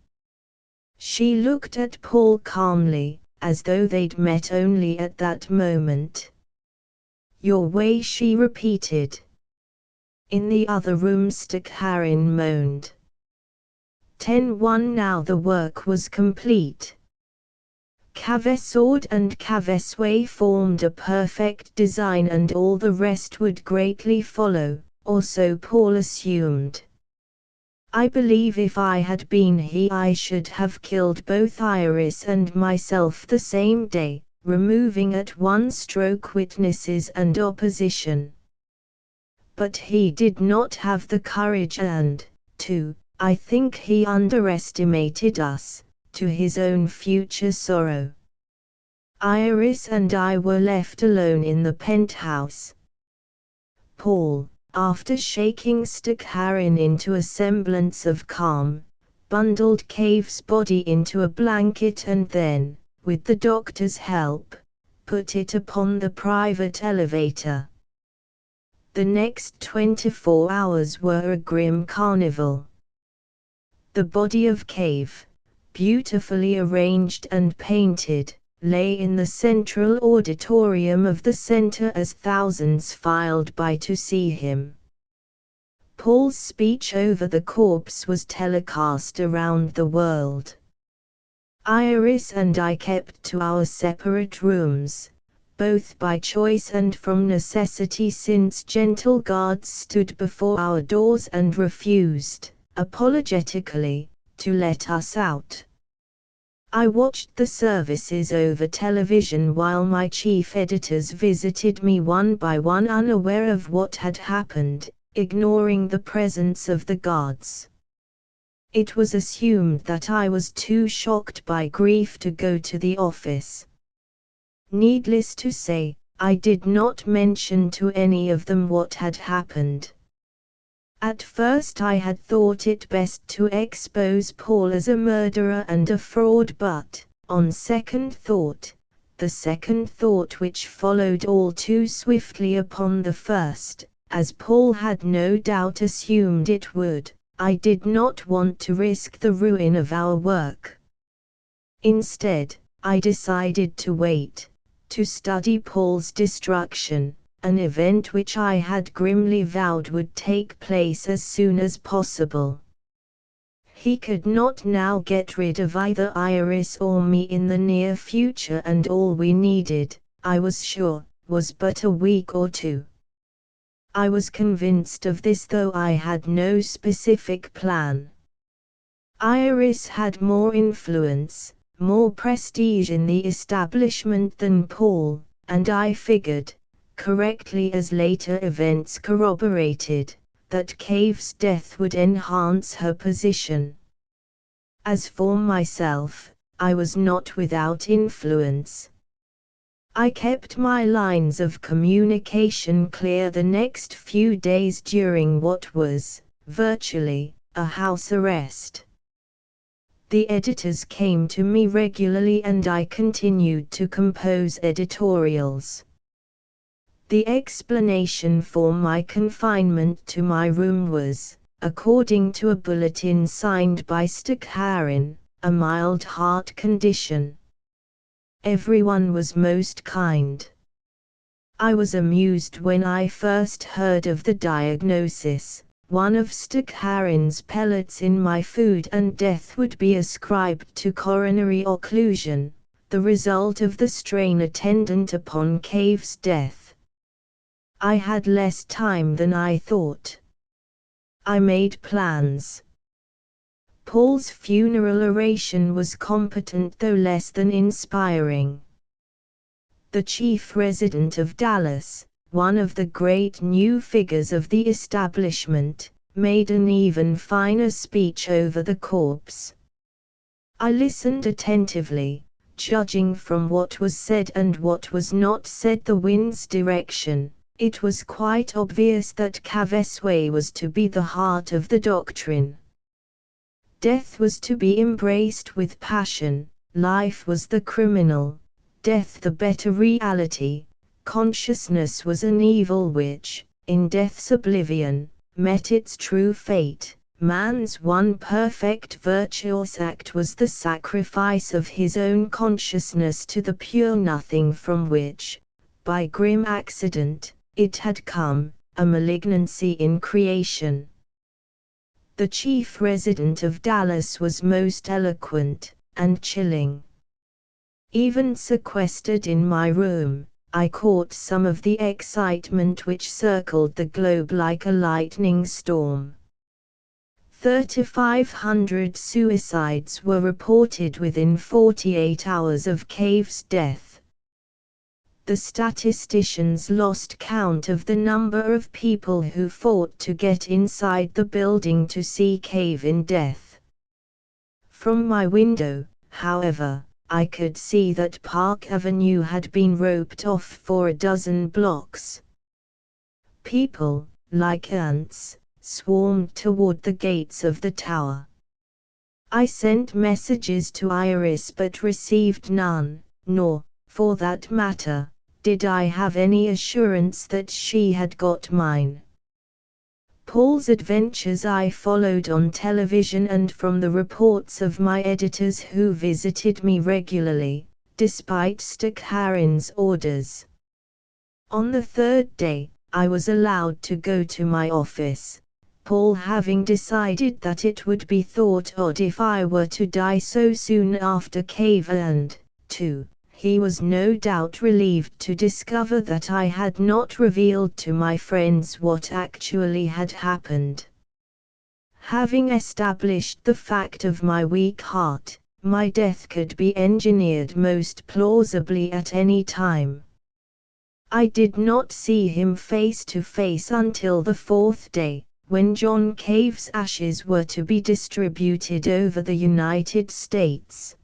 She looked at Paul calmly, as though they'd met only at that moment. "Your way," she repeated. In the other room Stakharin moaned. 10-1 Now the work was complete. Cavesword and Cavesway formed a perfect design and all the rest would greatly follow, or so Paul assumed. I believe if I had been he I should have killed both Iris and myself the same day, removing at one stroke witnesses and opposition. But he did not have the courage and, too, I think he underestimated us, to his own future sorrow. Iris and I were left alone in the penthouse. Paul, after shaking Stakharin into a semblance of calm, bundled Cave's body into a blanket and then, with the doctor's help, put it upon the private elevator. The next 24 hours were a grim carnival. The body of Cave, beautifully arranged and painted, lay in the central auditorium of the center as thousands filed by to see him. Paul's speech over the corpse was telecast around the world. Iris and I kept to our separate rooms, both by choice and from necessity since gentle guards stood before our doors and refused, apologetically, to let us out. I watched the services over television while my chief editors visited me one by one unaware of what had happened, ignoring the presence of the guards. It was assumed that I was too shocked by grief to go to the office. Needless to say, I did not mention to any of them what had happened. At first I had thought it best to expose Paul as a murderer and a fraud but, on second thought, the second thought which followed all too swiftly upon the first, as Paul had no doubt assumed it would, I did not want to risk the ruin of our work. Instead, I decided to wait, to study Paul's destruction, an event which I had grimly vowed would take place as soon as possible. He could not now get rid of either Iris or me in the near future and all we needed, I was sure, was but a week or two. I was convinced of this though I had no specific plan. Iris had more influence, more prestige in the establishment than Paul, and I figured, correctly as later events corroborated, that Cave's death would enhance her position. As for myself, I was not without influence. I kept my lines of communication clear the next few days during what was, virtually, a house arrest. The editors came to me regularly and I continued to compose editorials. The explanation for my confinement to my room was, according to a bulletin signed by Stakharin, a mild heart condition. Everyone was most kind. I was amused when I first heard of the diagnosis. One of Stakharin's pellets in my food and death would be ascribed to coronary occlusion, the result of the strain attendant upon Cave's death. I had less time than I thought. I made plans. Paul's funeral oration was competent though less than inspiring. The chief resident of Dallas, one of the great new figures of the establishment, made an even finer speech over the corpse. I listened attentively, judging from what was said and what was not said the wind's direction. It was quite obvious that Cavesway was to be the heart of the doctrine. Death was to be embraced with passion, life was the criminal, death the better reality. Consciousness was an evil which, in death's oblivion, met its true fate. Man's one perfect virtuous act was the sacrifice of his own consciousness to the pure nothing from which, by grim accident, it had come, a malignancy in creation. The chief resident of Dallas was most eloquent, and chilling. Even sequestered in my room, I caught some of the excitement which circled the globe like a lightning storm. 3,500 suicides were reported within 48 hours of Cave's death. The statisticians lost count of the number of people who fought to get inside the building to see Cave in death. From my window, however, I could see that Park Avenue had been roped off for a dozen blocks. People, like ants, swarmed toward the gates of the tower. I sent messages to Iris but received none, nor, for that matter, did I have any assurance that she had got mine. Paul's adventures I followed on television and from the reports of my editors who visited me regularly, despite Stakharin's orders. On the third day, I was allowed to go to my office, Paul having decided that it would be thought odd if I were to die so soon after Cave and, too, he was no doubt relieved to discover that I had not revealed to my friends what actually had happened. Having established the fact of my weak heart, my death could be engineered most plausibly at any time. I did not see him face to face until the fourth day, when John Cave's ashes were to be distributed over the United States.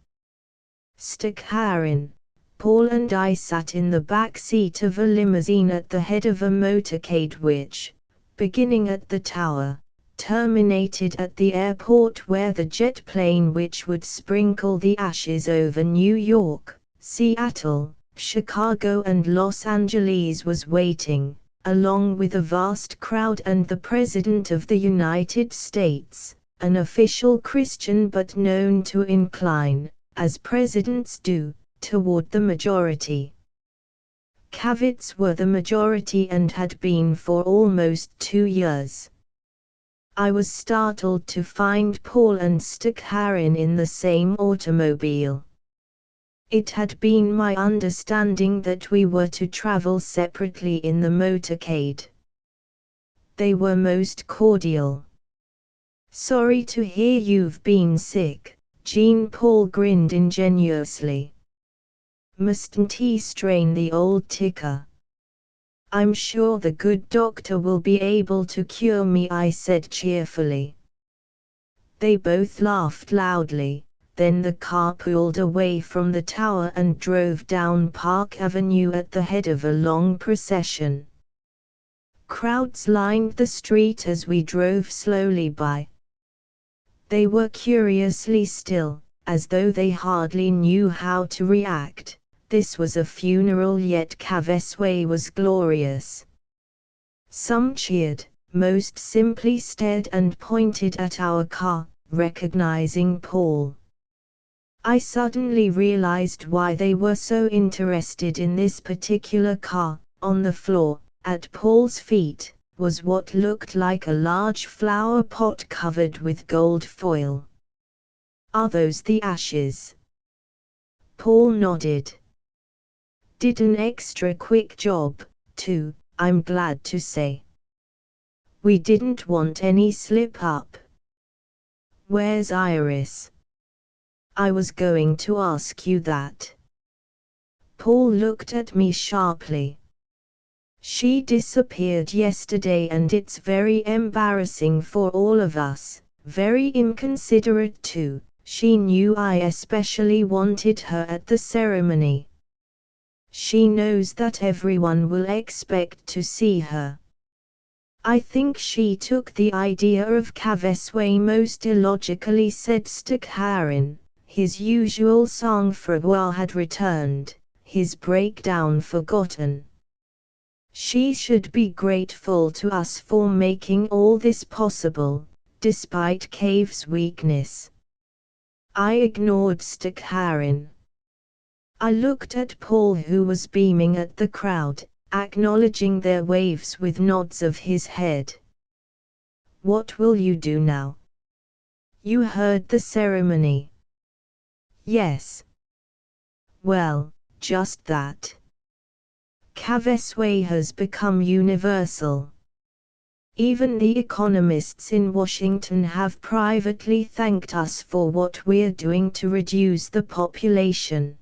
Stakharin, Paul and I sat in the back seat of a limousine at the head of a motorcade which, beginning at the tower, terminated at the airport where the jet plane which would sprinkle the ashes over New York, Seattle, Chicago and Los Angeles was waiting, along with a vast crowd and the President of the United States, an official Christian but known to incline, as presidents do, toward the majority. Cavits were the majority and had been for almost 2 years. I was startled to find Paul and Stakharin in the same automobile. It had been my understanding that we were to travel separately in the motorcade. They were most cordial. "Sorry to hear you've been sick," Jean-Paul grinned ingenuously. "Mustn't he strain the old ticker?" "I'm sure the good doctor will be able to cure me," I said cheerfully. They both laughed loudly, then the car pulled away from the tower and drove down Park Avenue at the head of a long procession. Crowds lined the street as we drove slowly by. They were curiously still, as though they hardly knew how to react. This was a funeral, yet Kaveswe was glorious. Some cheered, most simply stared and pointed at our car, recognizing Paul. I suddenly realized why they were so interested in this particular car. On the floor, at Paul's feet, was what looked like a large flower pot covered with gold foil. "Are those the ashes?" Paul nodded. "Did an extra quick job, too, I'm glad to say. We didn't want any slip-up." "Where's Iris?" "I was going to ask you that." Paul looked at me sharply. "She disappeared yesterday, and it's very embarrassing for all of us, very inconsiderate too. She knew I especially wanted her at the ceremony. She knows that everyone will expect to see her. I think she took the idea of Kaveswe most illogically," said Stakharin. His usual sang-froid had returned, his breakdown forgotten. "She should be grateful to us for making all this possible, despite Cave's weakness." I ignored Stakharin. I looked at Paul, who was beaming at the crowd, acknowledging their waves with nods of his head. "What will you do now? You heard the ceremony?" "Yes." "Well, just that. Kaveswe has become universal. Even the economists in Washington have privately thanked us for what we're doing to reduce the population.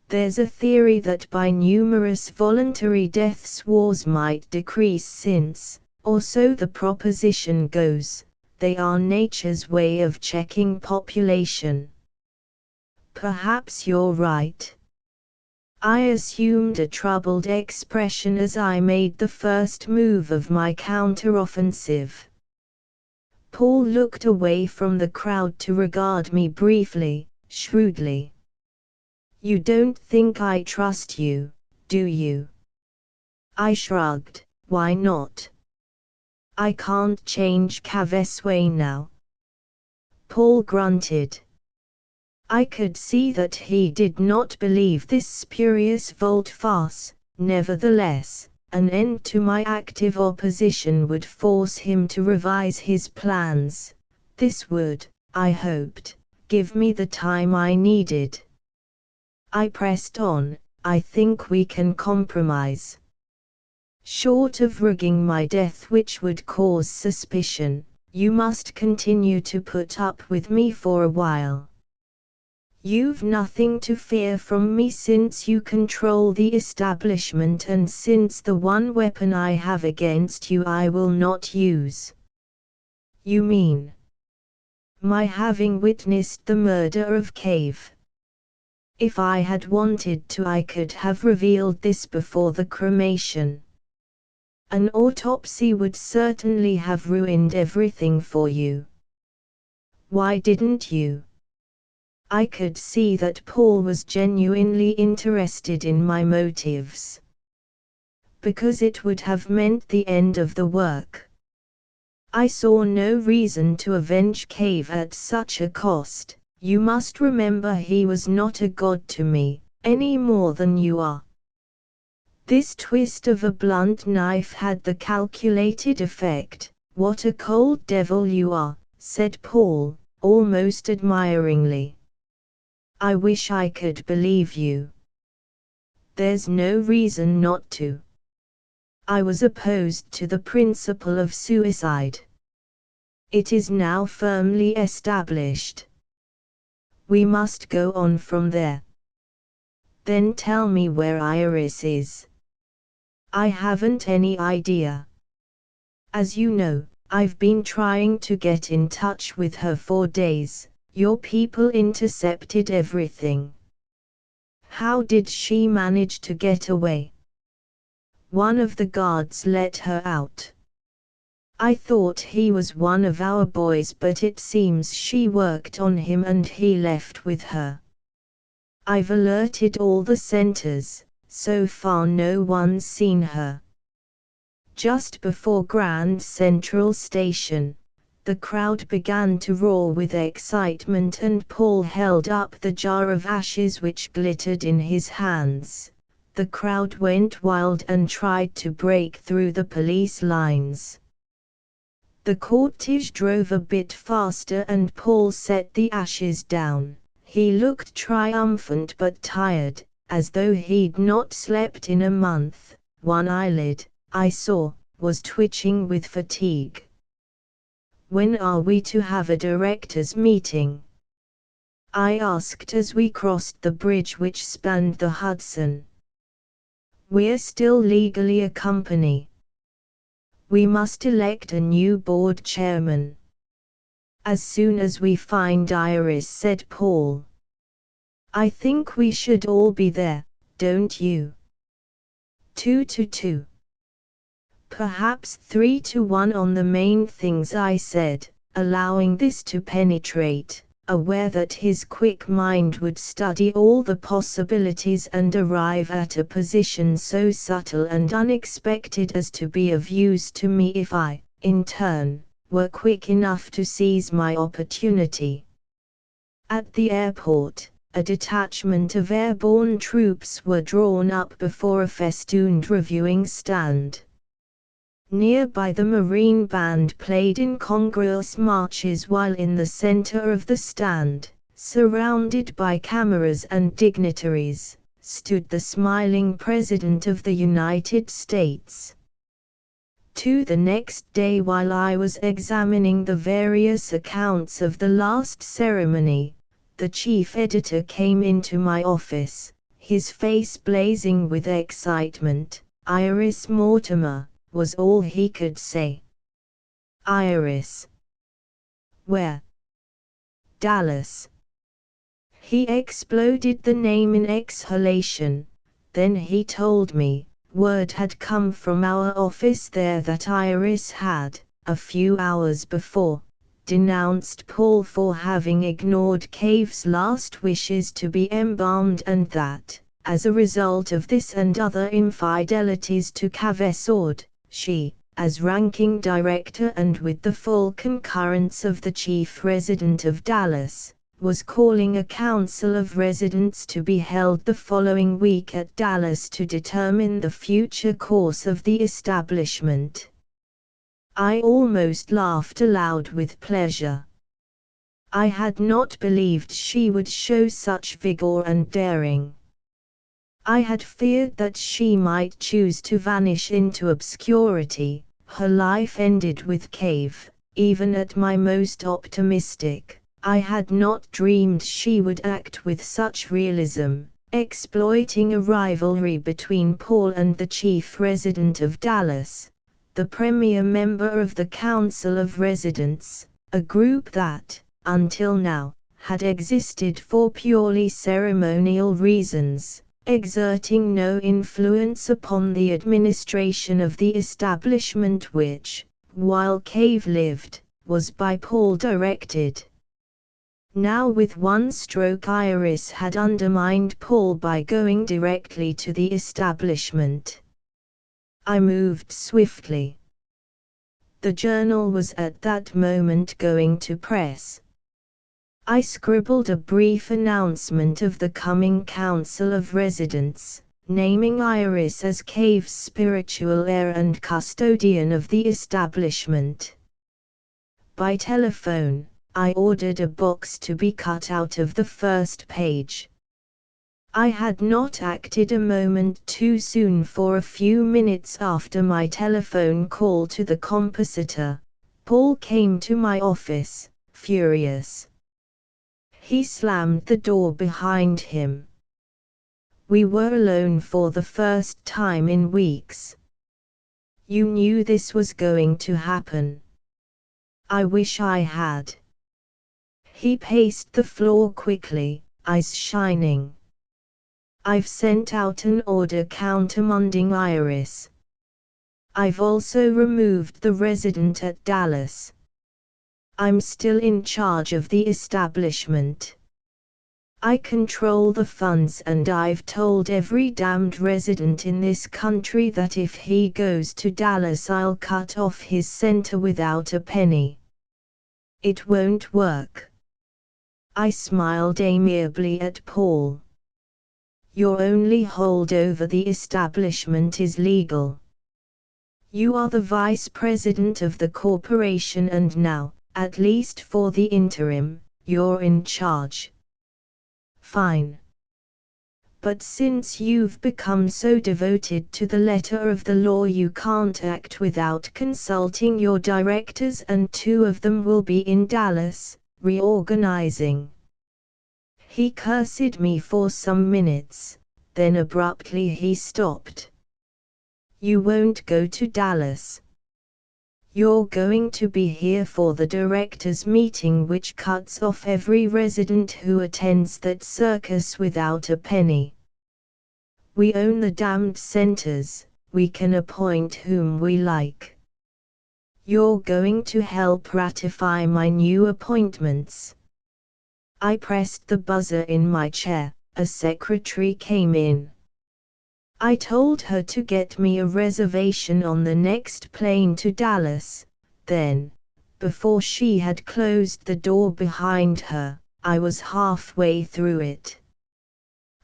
There's a theory that by numerous voluntary deaths wars might decrease since, or so the proposition goes, they are nature's way of checking population." "Perhaps you're right." I assumed a troubled expression as I made the first move of my counteroffensive. Paul looked away from the crowd to regard me briefly, shrewdly. "You don't think I trust you, do you?" I shrugged. "Why not? I can't change Kaveswe now." Paul grunted. I could see that he did not believe this spurious volte-face. Nevertheless, an end to my active opposition would force him to revise his plans. This would, I hoped, give me the time I needed. I pressed on. "I think we can compromise. Short of rigging my death, which would cause suspicion, you must continue to put up with me for a while. You've nothing to fear from me since you control the establishment, and since the one weapon I have against you I will not use." "You mean?" "My having witnessed the murder of Cave. If I had wanted to, I could have revealed this before the cremation. An autopsy would certainly have ruined everything for you." "Why didn't you?" I could see that Paul was genuinely interested in my motives. "Because it would have meant the end of the work. I saw no reason to avenge Cave at such a cost. You must remember he was not a god to me, any more than you are." This twist of a blunt knife had the calculated effect. "What a cold devil you are," said Paul, almost admiringly. "I wish I could believe you." "There's no reason not to. I was opposed to the principle of suicide. It is now firmly established. We must go on from there." "Then tell me where Iris is." "I haven't any idea. As you know, I've been trying to get in touch with her for days. Your people intercepted everything." "How did she manage to get away?" "One of the guards let her out. I thought he was one of our boys, but it seems she worked on him and he left with her. I've alerted all the centers, so far no one's seen her. Just before Grand Central Station, the crowd began to roar with excitement and Paul held up the jar of ashes which glittered in his hands. The crowd went wild and tried to break through the police lines. The cortege drove a bit faster and Paul set the ashes down. He looked triumphant but tired, as though he'd not slept in a month. One eyelid, I saw, was twitching with fatigue. "When are we to have a directors' meeting?" I asked as we crossed the bridge which spanned the Hudson. "We're still legally a company. We must elect a new board chairman." "As soon as we find Iris," said Paul. "I think we should all be there, don't you?" 2-2. "Perhaps 3-1 on the main things," I said, allowing this to penetrate, aware that his quick mind would study all the possibilities and arrive at a position so subtle and unexpected as to be of use to me if I, in turn, were quick enough to seize my opportunity. At the airport, a detachment of airborne troops were drawn up before a festooned reviewing stand. Nearby the Marine Band played incongruous marches while in the center of the stand, surrounded by cameras and dignitaries, stood the smiling President of the United States. The next day, while I was examining the various accounts of the last ceremony, the chief editor came into my office, his face blazing with excitement. "Iris Mortimer," was all he could say. "Iris? Where?" "Dallas." He exploded the name in exhalation. Then he told me, word had come from our office there that Iris had, a few hours before, denounced Paul for having ignored Cave's last wishes to be embalmed and that, as a result of this and other infidelities to Cavesord, she, as ranking director and with the full concurrence of the chief resident of Dallas, was calling a council of residents to be held the following week at Dallas to determine the future course of the establishment. I almost laughed aloud with pleasure. I had not believed she would show such vigor and daring. I had feared that she might choose to vanish into obscurity. Her life ended with Cave. Even at my most optimistic, I had not dreamed she would act with such realism, exploiting a rivalry between Paul and the chief resident of Dallas, the premier member of the Council of Residents, a group that, until now, had existed for purely ceremonial reasons, exerting no influence upon the administration of the establishment which, while Cave lived, was by Paul directed. Now with one stroke Iris had undermined Paul by going directly to the establishment. I moved swiftly. The journal was at that moment going to press. I scribbled a brief announcement of the coming Council of Residents, naming Iris as Cave's spiritual heir and custodian of the establishment. By telephone, I ordered a box to be cut out of the first page. I had not acted a moment too soon, for a few minutes after my telephone call to the compositor, Paul came to my office, furious. He slammed the door behind him. We were alone for the first time in weeks. "You knew this was going to happen." "I wish I had." He paced the floor quickly, eyes shining. "I've sent out an order countermanding Iris. I've also removed the resident at Dallas. I'm still in charge of the establishment. I control the funds, and I've told every damned resident in this country that if he goes to Dallas I'll cut off his center without a penny. It won't work. I smiled amiably at Paul. Your only hold over the establishment is legal. You are the vice president of the corporation, and now, at least for the interim, you're in charge. Fine. But since you've become so devoted to the letter of the law, you can't act without consulting your directors, and 2 of them will be in Dallas, reorganizing. He cursed me for some minutes, then abruptly he stopped. You won't go to Dallas. You're going to be here for the directors' meeting, which cuts off every resident who attends that circus without a penny. We own the damned centers, we can appoint whom we like. You're going to help ratify my new appointments. I pressed the buzzer in my chair. A secretary came in. I told her to get me a reservation on the next plane to Dallas. Then, before she had closed the door behind her, I was halfway through it.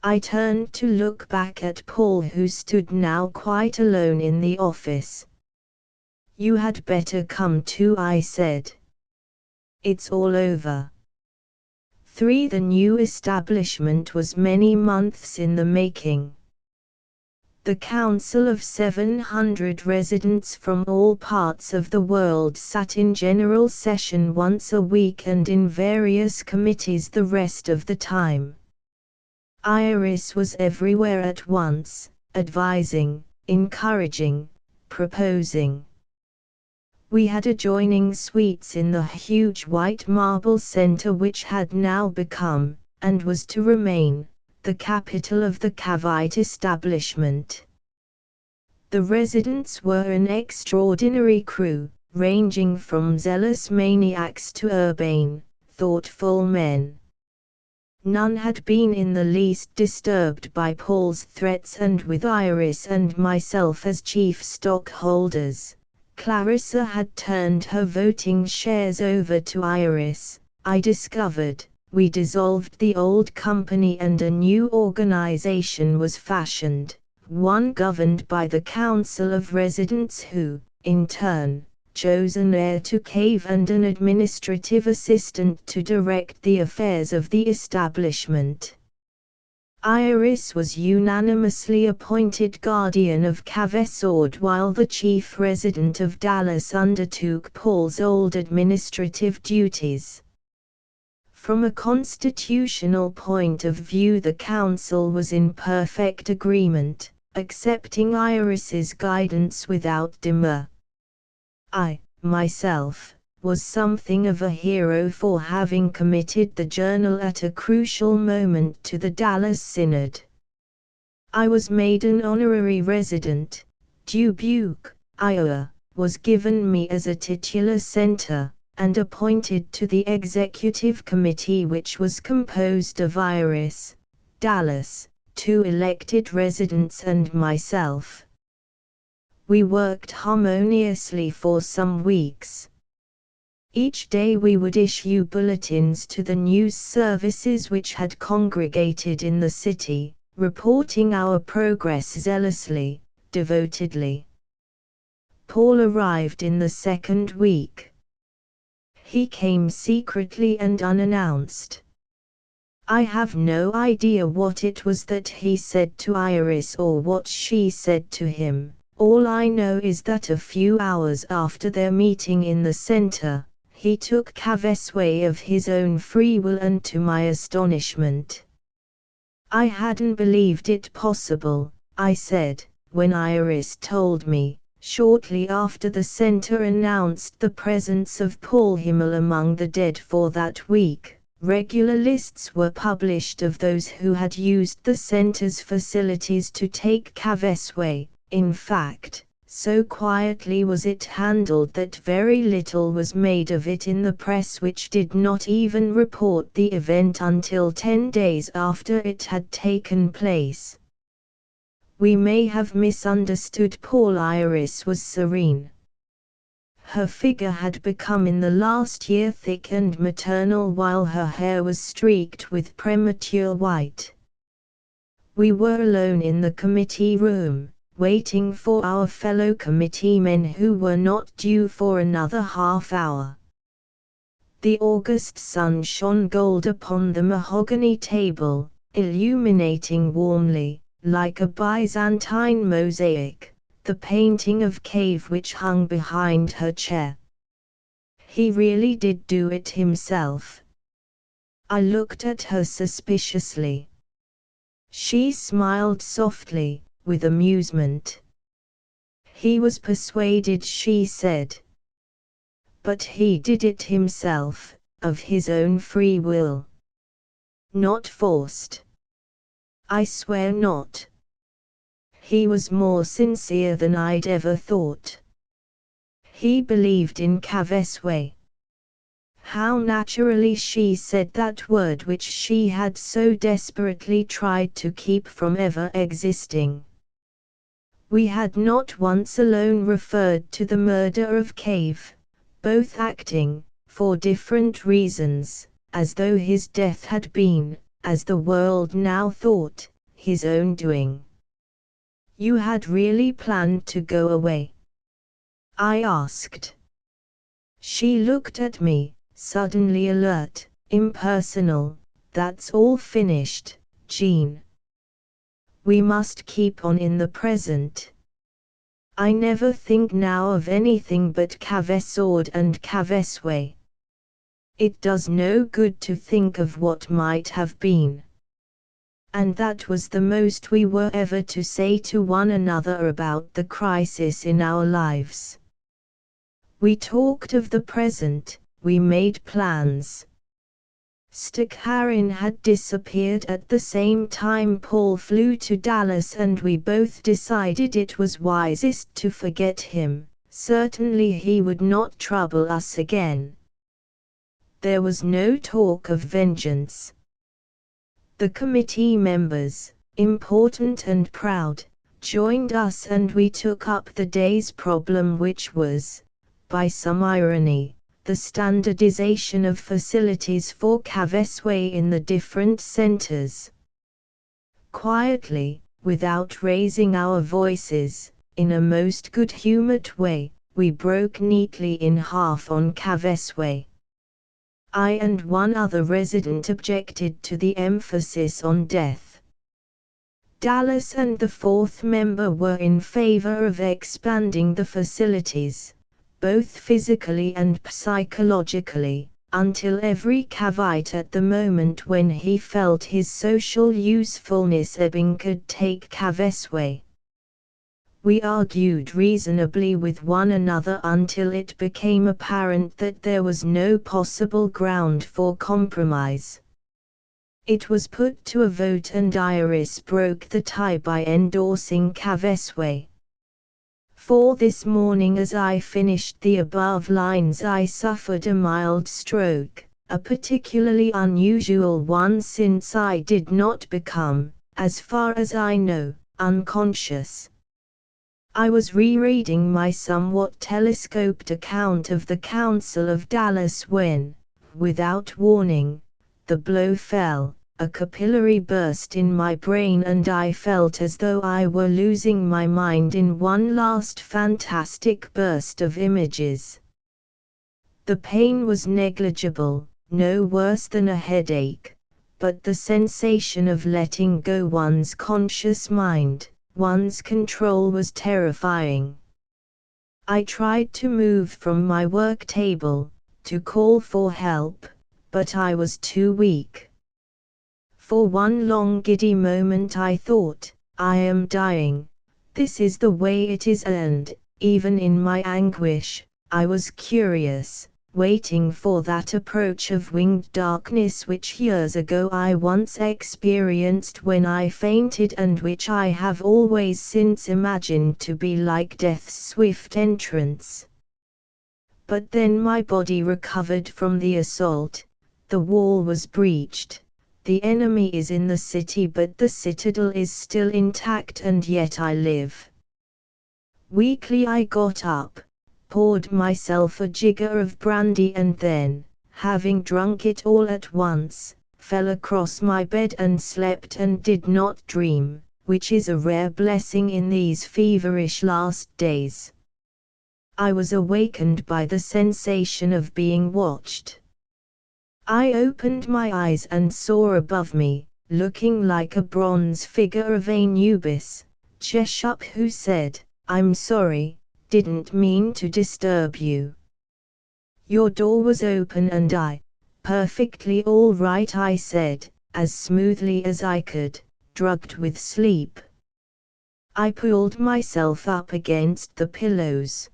I turned to look back at Paul, who stood now quite alone in the office. You had better come too, I said. It's all over. The new establishment was many months in the making. The council of 700 residents from all parts of the world sat in general session once a week and in various committees the rest of the time. Iris was everywhere at once, advising, encouraging, proposing. We had adjoining suites in the huge white marble center, which had now become, and was to remain, the capital of the Cavite establishment. The residents were an extraordinary crew, ranging from zealous maniacs to urbane, thoughtful men. None had been in the least disturbed by Paul's threats, and with Iris and myself as chief stockholders, Clarissa had turned her voting shares over to Iris. I discovered, we dissolved the old company and a new organization was fashioned, one governed by the Council of Residents, who, in turn, chose an heir to Cave and an administrative assistant to direct the affairs of the establishment. Iris was unanimously appointed guardian of Cavesord, while the chief resident of Dallas undertook Paul's old administrative duties. From a constitutional point of view, the council was in perfect agreement, accepting Iris's guidance without demur. I, myself, was something of a hero for having committed the journal at a crucial moment to the Dallas Synod. I was made an honorary resident. Dubuque, Iowa, was given me as a titular center, and appointed to the executive committee, which was composed of Iris, Dallas, 2 elected residents, and myself. We worked harmoniously for some weeks. Each day we would issue bulletins to the news services which had congregated in the city, reporting our progress zealously, devotedly. Paul arrived in the 2nd week. He came secretly and unannounced. I have no idea what it was that he said to Iris or what she said to him. All I know is that a few hours after their meeting in the center, he took Cavesway of his own free will, and to my astonishment, I hadn't believed it possible, I said, when Iris told me, shortly after the center announced the presence of Paul Himmel among the dead for that week. Regular lists were published of those who had used the center's facilities to take Cavesway. In fact, So quietly was it handled that very little was made of it in the press, which did not even report the event until 10 days after it had taken place. We may have misunderstood. Paul. Iris was serene. Her figure had become in the last year thick and maternal, while her hair was streaked with premature white. We were alone in the committee room, waiting for our fellow committeemen who were not due for another half hour. The August sun shone gold upon the mahogany table, illuminating warmly, like a Byzantine mosaic, the painting of Cave which hung behind her chair. He really did do it himself. I looked at her suspiciously. She smiled softly, with amusement. He was persuaded, she said. But he did it himself, of his own free will. Not forced. I swear not. He was more sincere than I'd ever thought. He believed in Kaveswe. How naturally she said that word which she had so desperately tried to keep from ever existing. We had not once alone referred to the murder of Cave, both acting, for different reasons, as though his death had been, as the world now thought, his own doing. You had really planned to go away? I asked. She looked at me, suddenly alert, impersonal. That's all finished, Jean. We must keep on in the present. I never think now of anything but Kavesord and Kaveswe. It does no good to think of what might have been. And that was the most we were ever to say to one another about the crisis in our lives. We talked of the present, we made plans. Stakharin had disappeared at the same time Paul flew to Dallas, and we both decided it was wisest to forget him. Certainly he would not trouble us again. There was no talk of vengeance. The committee members, important and proud, joined us, and we took up the day's problem, which was, by some irony, the standardization of facilities for Kaveswe in the different centers. Quietly, without raising our voices, in a most good-humored way, we broke neatly in half on Kaveswe. I and one other resident objected to the emphasis on death. Dallas and the fourth member were in favor of expanding the facilities, both physically and psychologically, until every Kavite at the moment when he felt his social usefulness ebbing could take Kaveswe. We argued reasonably with one another until it became apparent that there was no possible ground for compromise. It was put to a vote, and Iris broke the tie by endorsing Kaveswe. For this morning, as I finished the above lines, I suffered a mild stroke, a particularly unusual one, since I did not become, as far as I know, unconscious. I was rereading my somewhat telescoped account of the Council of Dallas when, without warning, the blow fell. A capillary burst in my brain, and I felt as though I were losing my mind in one last fantastic burst of images. The pain was negligible, no worse than a headache, but the sensation of letting go one's conscious mind, one's control, was terrifying. I tried to move from my work table, to call for help, but I was too weak. For one long giddy moment I thought, I am dying, this is the way it is, and, even in my anguish, I was curious, waiting for that approach of winged darkness which years ago I once experienced when I fainted, and which I have always since imagined to be like death's swift entrance. But then my body recovered from the assault, the wall was breached, the enemy is in the city, but the citadel is still intact, and yet I live. Weakly I got up, poured myself a jigger of brandy, and then, having drunk it all at once, fell across my bed and slept and did not dream, which is a rare blessing in these feverish last days. I was awakened by the sensation of being watched. I opened my eyes and saw above me, looking like a bronze figure of Anubis, Jeshup, who said, "I'm sorry, didn't mean to disturb you. Your door was open and perfectly all right," I said, as smoothly as I could, drugged with sleep. I pulled myself up against the pillows.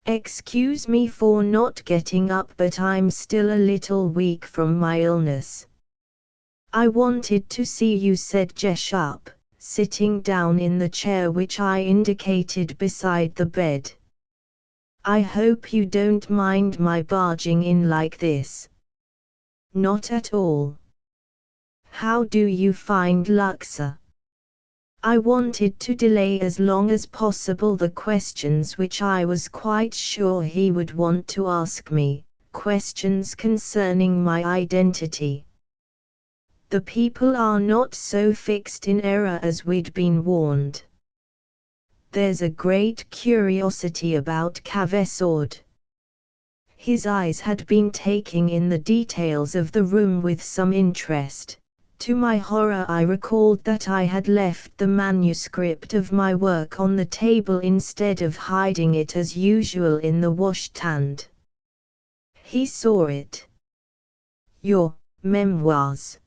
"Excuse me for not getting up, but I'm still a little weak from my illness." "I wanted to see you," said Jeshup, sitting down in the chair which I indicated beside the bed. "I hope you don't mind my barging in like this." "Not at all. How do you find Luxor?" I wanted to delay as long as possible the questions which I was quite sure he would want to ask me, questions concerning my identity. "The people are not so fixed in error as we'd been warned. There's a great curiosity about Kavesord." His eyes had been taking in the details of the room with some interest. To my horror I recalled that I had left the manuscript of my work on the table instead of hiding it as usual in the washstand. He saw it. "Your memoirs."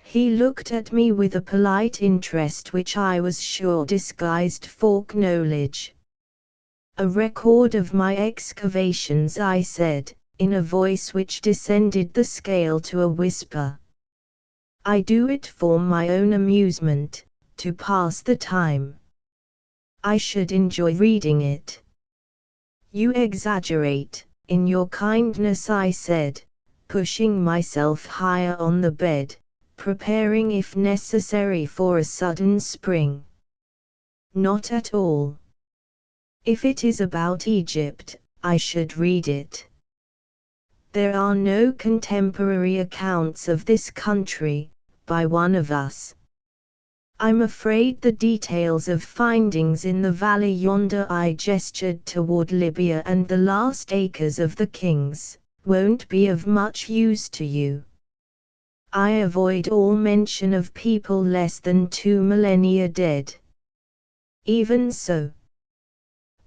He looked at me with a polite interest which I was sure disguised folk knowledge. "A record of my excavations," I said, in a voice which descended the scale to a whisper. "I do it for my own amusement, to pass the time. I should enjoy reading it." "You exaggerate, in your kindness," I said, pushing myself higher on the bed, preparing if necessary for a sudden spring. "Not at all. If it is about Egypt, I should read it. There are no contemporary accounts of this country, by one of us. I'm afraid the details of findings in the valley yonder," I gestured toward Libya, "and the last acres of the kings, won't be of much use to you. I avoid all mention of people less than 2 millennia dead." "Even so."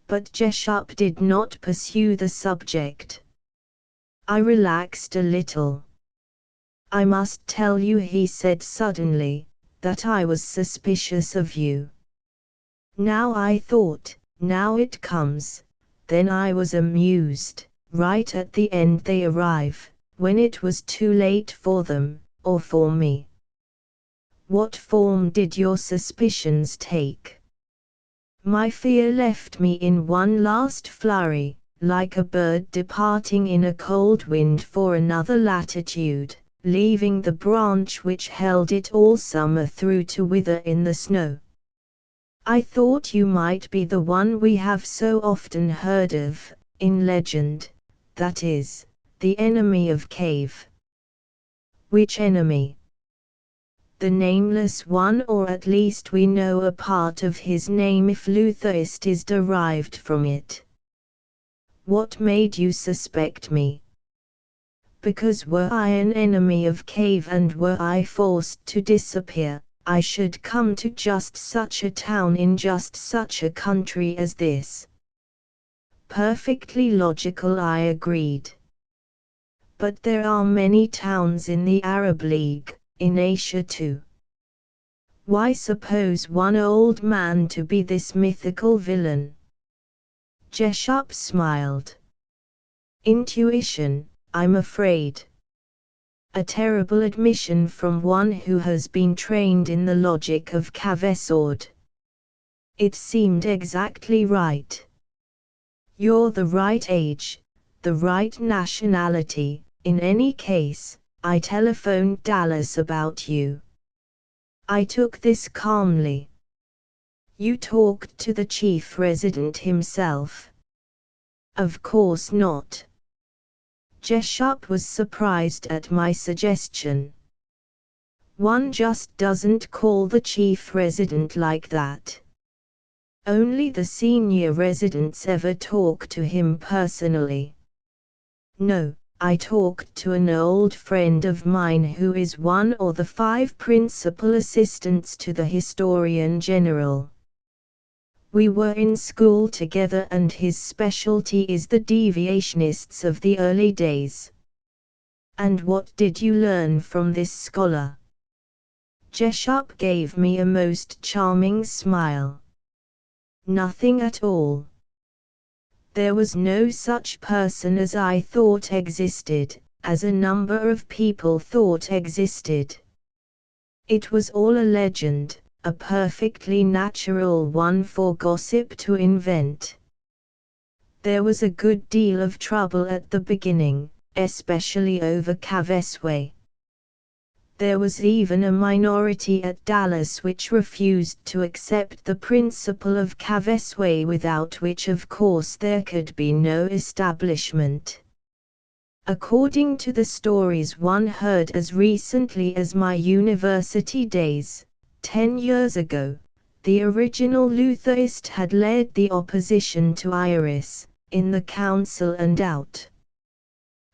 But Jeshup did not pursue the subject. I relaxed a little. "I must tell you," he said suddenly, "that I was suspicious of you. Now I thought, now it comes, then I was amused, right at the end they arrive, when it was too late for them, or for me." "What form did your suspicions take?" "My fear left me in one last flurry, like a bird departing in a cold wind for another latitude, leaving the branch which held it all summer through to wither in the snow. I thought you might be the one we have so often heard of, in legend, that is, the enemy of Cave." "Which enemy?" "The nameless one, or at least we know a part of his name if Lutherist is derived from it." "What made you suspect me?" "Because were I an enemy of Cave and were I forced to disappear, I should come to just such a town in just such a country as this." "Perfectly logical," I agreed. "But there are many towns in the Arab League, in Asia too. Why suppose one old man to be this mythical villain?" Jeshup smiled. Intuition, I'm afraid. A terrible admission from one who has been trained in the logic of Cavesord. It seemed exactly right. You're the right age, the right nationality. In any case, I telephoned Dallas about you. I took this calmly. You talked to the chief resident himself? Of course not. Jessup was surprised at my suggestion. One just doesn't call the chief resident like that. Only the senior residents ever talk to him personally. No, I talked to an old friend of mine who is one of the 5 principal assistants to the historian general. We were in school together and his specialty is the deviationists of the early days. And what did you learn from this scholar? Jessup gave me a most charming smile. Nothing at all. There was no such person as I thought existed, as a number of people thought existed. It was all a legend, a perfectly natural one for gossip to invent. There was a good deal of trouble at the beginning, especially over Cavesway. There was even a minority at Dallas which refused to accept the principle of Cavesway, without which of course there could be no establishment. According to the stories one heard as recently as my university days, 10 years ago, the original Lutherist had led the opposition to Iris, in the council and out.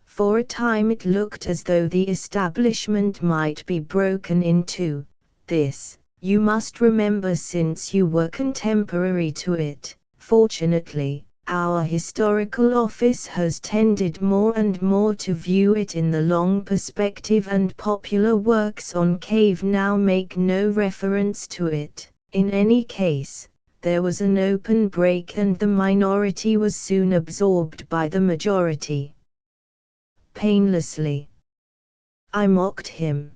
For a time it looked as though the establishment might be broken in two. This, you must remember, since you were contemporary to it. Fortunately, our historical office has tended more and more to view it in the long perspective, and popular works on Cave now make no reference to it. In any case, there was an open break and the minority was soon absorbed by the majority. Painlessly. I mocked him.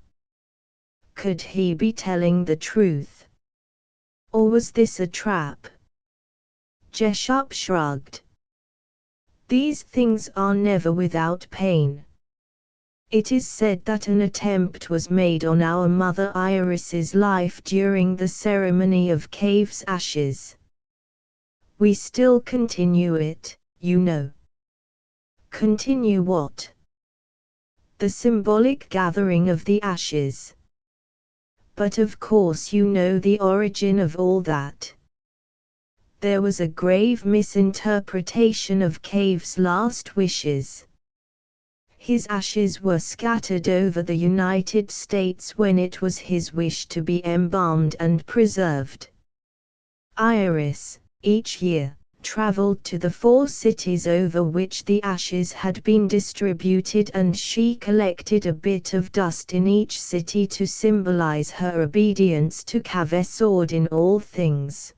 Could he be telling the truth? Or was this a trap? Jessup shrugged. These things are never without pain. It is said that an attempt was made on our Mother Iris's life during the ceremony of Cave's ashes. We still continue it, you know. Continue what? The symbolic gathering of the ashes. But of course you know the origin of all that. There was a grave misinterpretation of Cave's last wishes. His ashes were scattered over the United States when it was his wish to be embalmed and preserved. Iris, each year, traveled to the 4 cities over which the ashes had been distributed, and she collected a bit of dust in each city to symbolize her obedience to Cavesord in all things.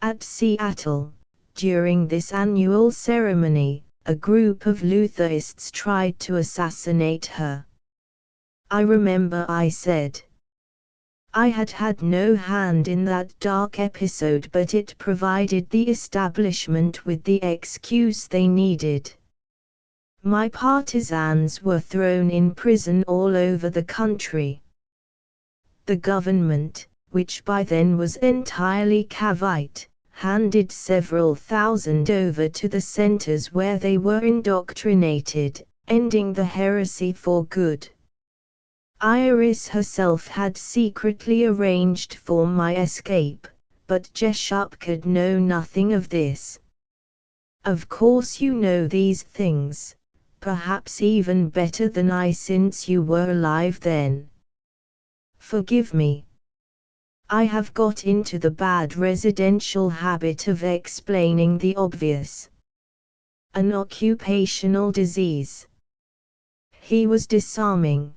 At Seattle, during this annual ceremony, a group of Lutherists tried to assassinate her. I remember I said, I had had no hand in that dark episode, but it provided the establishment with the excuse they needed. My partisans were thrown in prison all over the country. The government, which by then was entirely Cavite, handed several thousand over to the centers where they were indoctrinated, ending the heresy for good. Iris herself had secretly arranged for my escape, but Jessup could know nothing of this. Of course you know these things, perhaps even better than I, since you were alive then. Forgive me. I have got into the bad residential habit of explaining the obvious. An occupational disease. He was disarming.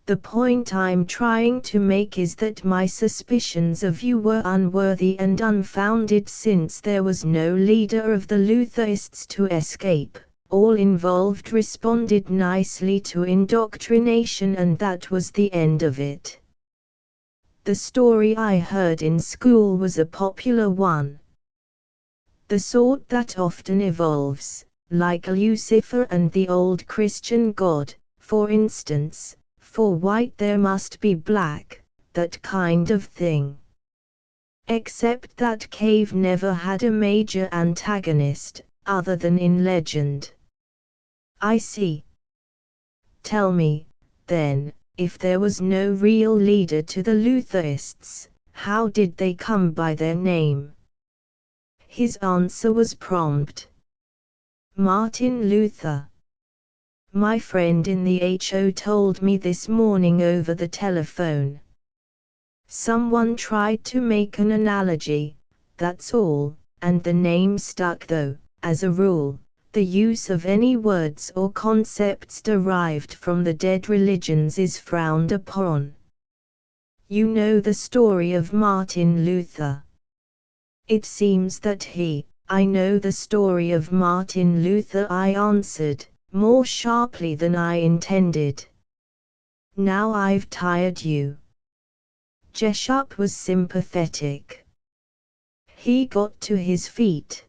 The point I'm trying to make is that my suspicions of you were unworthy and unfounded, since there was no leader of the Lutherists to escape. All involved responded nicely to indoctrination, and that was the end of it. The story I heard in school was a popular one. The sort that often evolves, like Lucifer and the old Christian God, for instance. For white there must be black, that kind of thing. Except that Cave never had a major antagonist, other than in legend. I see. Tell me, then, if there was no real leader to the Lutherists, how did they come by their name? His answer was prompt. Martin Luther. My friend in the HO told me this morning over the telephone. Someone tried to make an analogy, that's all, and the name stuck though. As a rule, the use of any words or concepts derived from the dead religions is frowned upon. You know the story of Martin Luther. It seems that I know the story of Martin Luther, I answered, more sharply than I intended. Now I've tired you. Jessup was sympathetic. He got to his feet.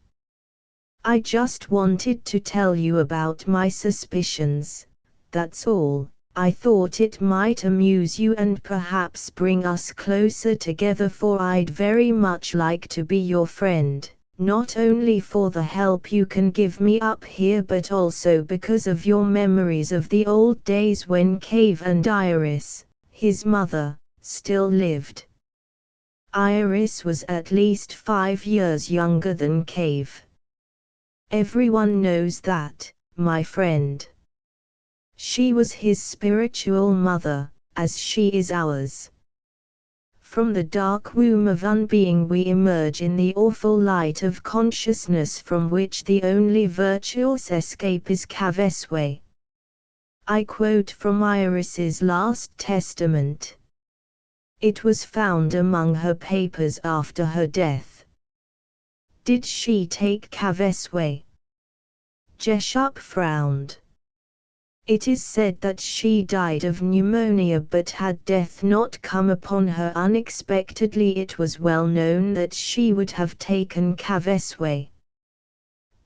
I just wanted to tell you about my suspicions, that's all. I thought it might amuse you and perhaps bring us closer together, for I'd very much like to be your friend. Not only for the help you can give me up here, but also because of your memories of the old days when Cave and Iris, his mother, still lived. Iris was at least 5 years younger than Cave. Everyone knows that, my friend. She was his spiritual mother, as she is ours. From the dark womb of unbeing we emerge in the awful light of consciousness, from which the only virtuous escape is Cavesway. I quote from Iris's last testament. It was found among her papers after her death. Did she take Cavesway? Jessup frowned. It is said that she died of pneumonia, but had death not come upon her unexpectedly, it was well known that she would have taken Cavesway.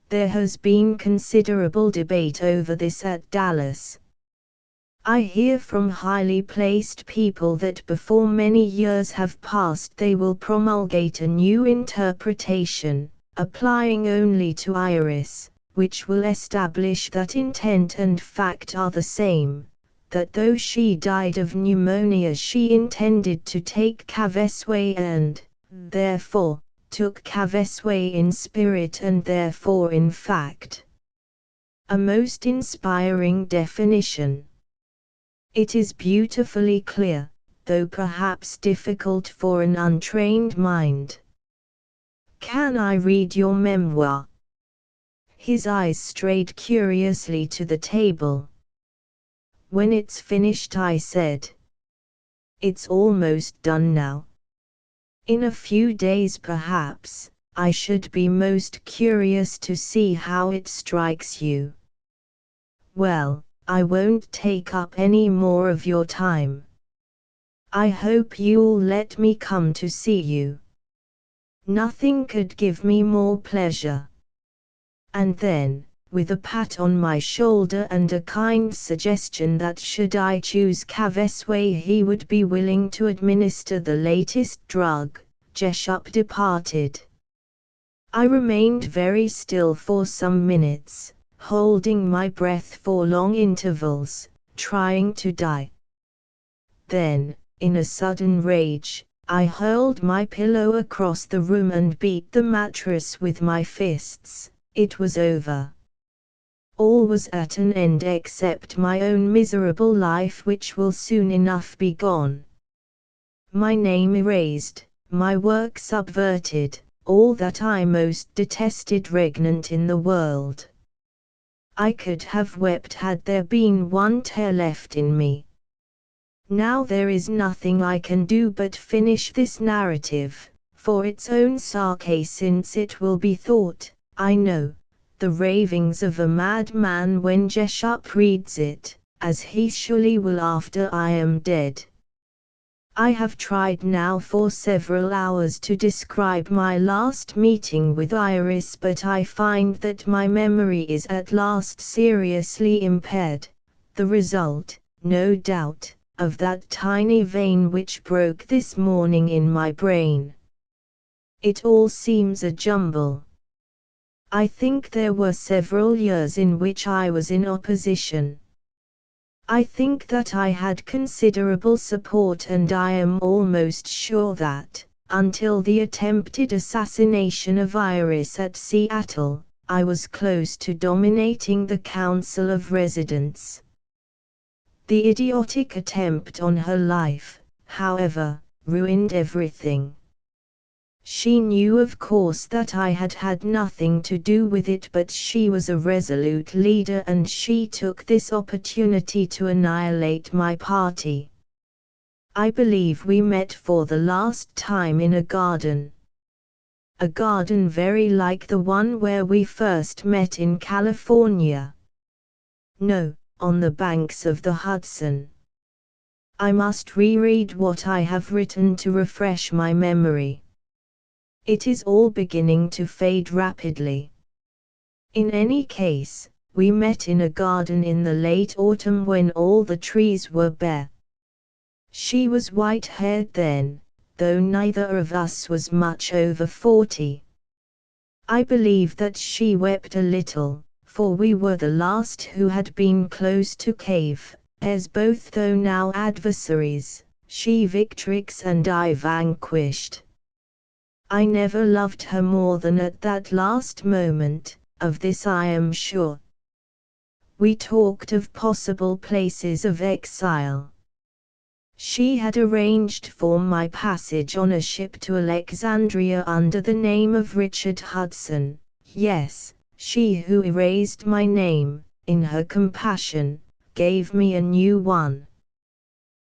There has been considerable debate over this at Dallas. I hear from highly placed people that before many years have passed they will promulgate a new interpretation, applying only to Iris, which will establish that intent and fact are the same, that though she died of pneumonia she intended to take Cavesway and, therefore, took Cavesway in spirit and therefore in fact. A most inspiring definition. It is beautifully clear, though perhaps difficult for an untrained mind. Can I read your memoir? His eyes strayed curiously to the table. When it's finished, I said. It's almost done now. In a few days perhaps. I should be most curious to see how it strikes you. Well, I won't take up any more of your time. I hope you'll let me come to see you. Nothing could give me more pleasure. And then, with a pat on my shoulder and a kind suggestion that should I choose Cavesway he would be willing to administer the latest drug, Jessup departed. I remained very still for some minutes, holding my breath for long intervals, trying to die. Then, in a sudden rage, I hurled my pillow across the room and beat the mattress with my fists. It was over. All was at an end except my own miserable life, which will soon enough be gone. My name erased, my work subverted, all that I most detested regnant in the world. I could have wept had there been one tear left in me. Now there is nothing I can do but finish this narrative, for its own sake, since it will be thought, I know, the ravings of a madman when Jessup reads it, as he surely will after I am dead. I have tried now for several hours to describe my last meeting with Iris, but I find that my memory is at last seriously impaired, the result, no doubt, of that tiny vein which broke this morning in my brain. It all seems a jumble. I think there were several years in which I was in opposition. I think that I had considerable support, and I am almost sure that, until the attempted assassination of Iris at Seattle, I was close to dominating the Council of Residents. The idiotic attempt on her life, however, ruined everything. She knew of course that I had had nothing to do with it, but she was a resolute leader and she took this opportunity to annihilate my party. I believe we met for the last time in a garden. A garden very like the one where we first met in California. No, on the banks of the Hudson. I must reread what I have written to refresh my memory. It is all beginning to fade rapidly. In any case, we met in a garden in the late autumn when all the trees were bare. She was white-haired then, though neither of us was much over 40. I believe that she wept a little, for we were the last who had been close to Cave, as both though now adversaries, she victrix and I vanquished. I never loved her more than at that last moment, of this I am sure. We talked of possible places of exile. She had arranged for my passage on a ship to Alexandria under the name of Richard Hudson. Yes, she who erased my name, in her compassion, gave me a new one.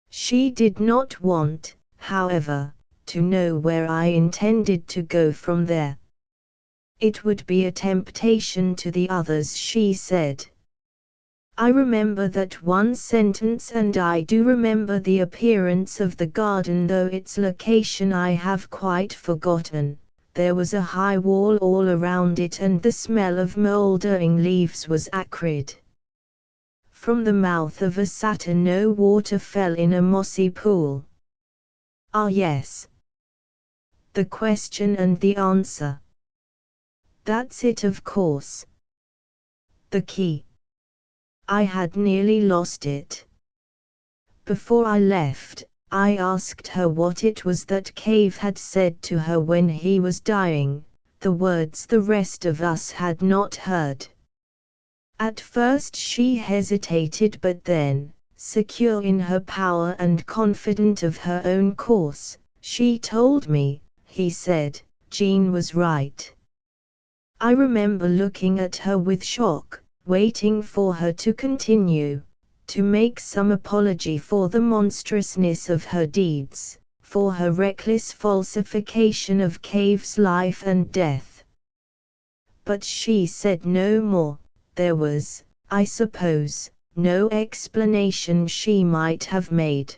She did not want, however, to know where I intended to go from there. It would be a temptation to the others, she said. I remember that one sentence, and I do remember the appearance of the garden, though its location I have quite forgotten. There was a high wall all around it and the smell of mouldering leaves was acrid. From the mouth of a satyr no water fell in a mossy pool. Ah yes. The question and the answer. That's it, of course. The key. I had nearly lost it. Before I left, I asked her what it was that Cave had said to her when he was dying, the words the rest of us had not heard. At first she hesitated, but then, secure in her power and confident of her own course, she told me, he said, Jean was right. I remember looking at her with shock, waiting for her to continue, to make some apology for the monstrousness of her deeds, for her reckless falsification of Cave's life and death. But she said no more. There was, I suppose, no explanation she might have made.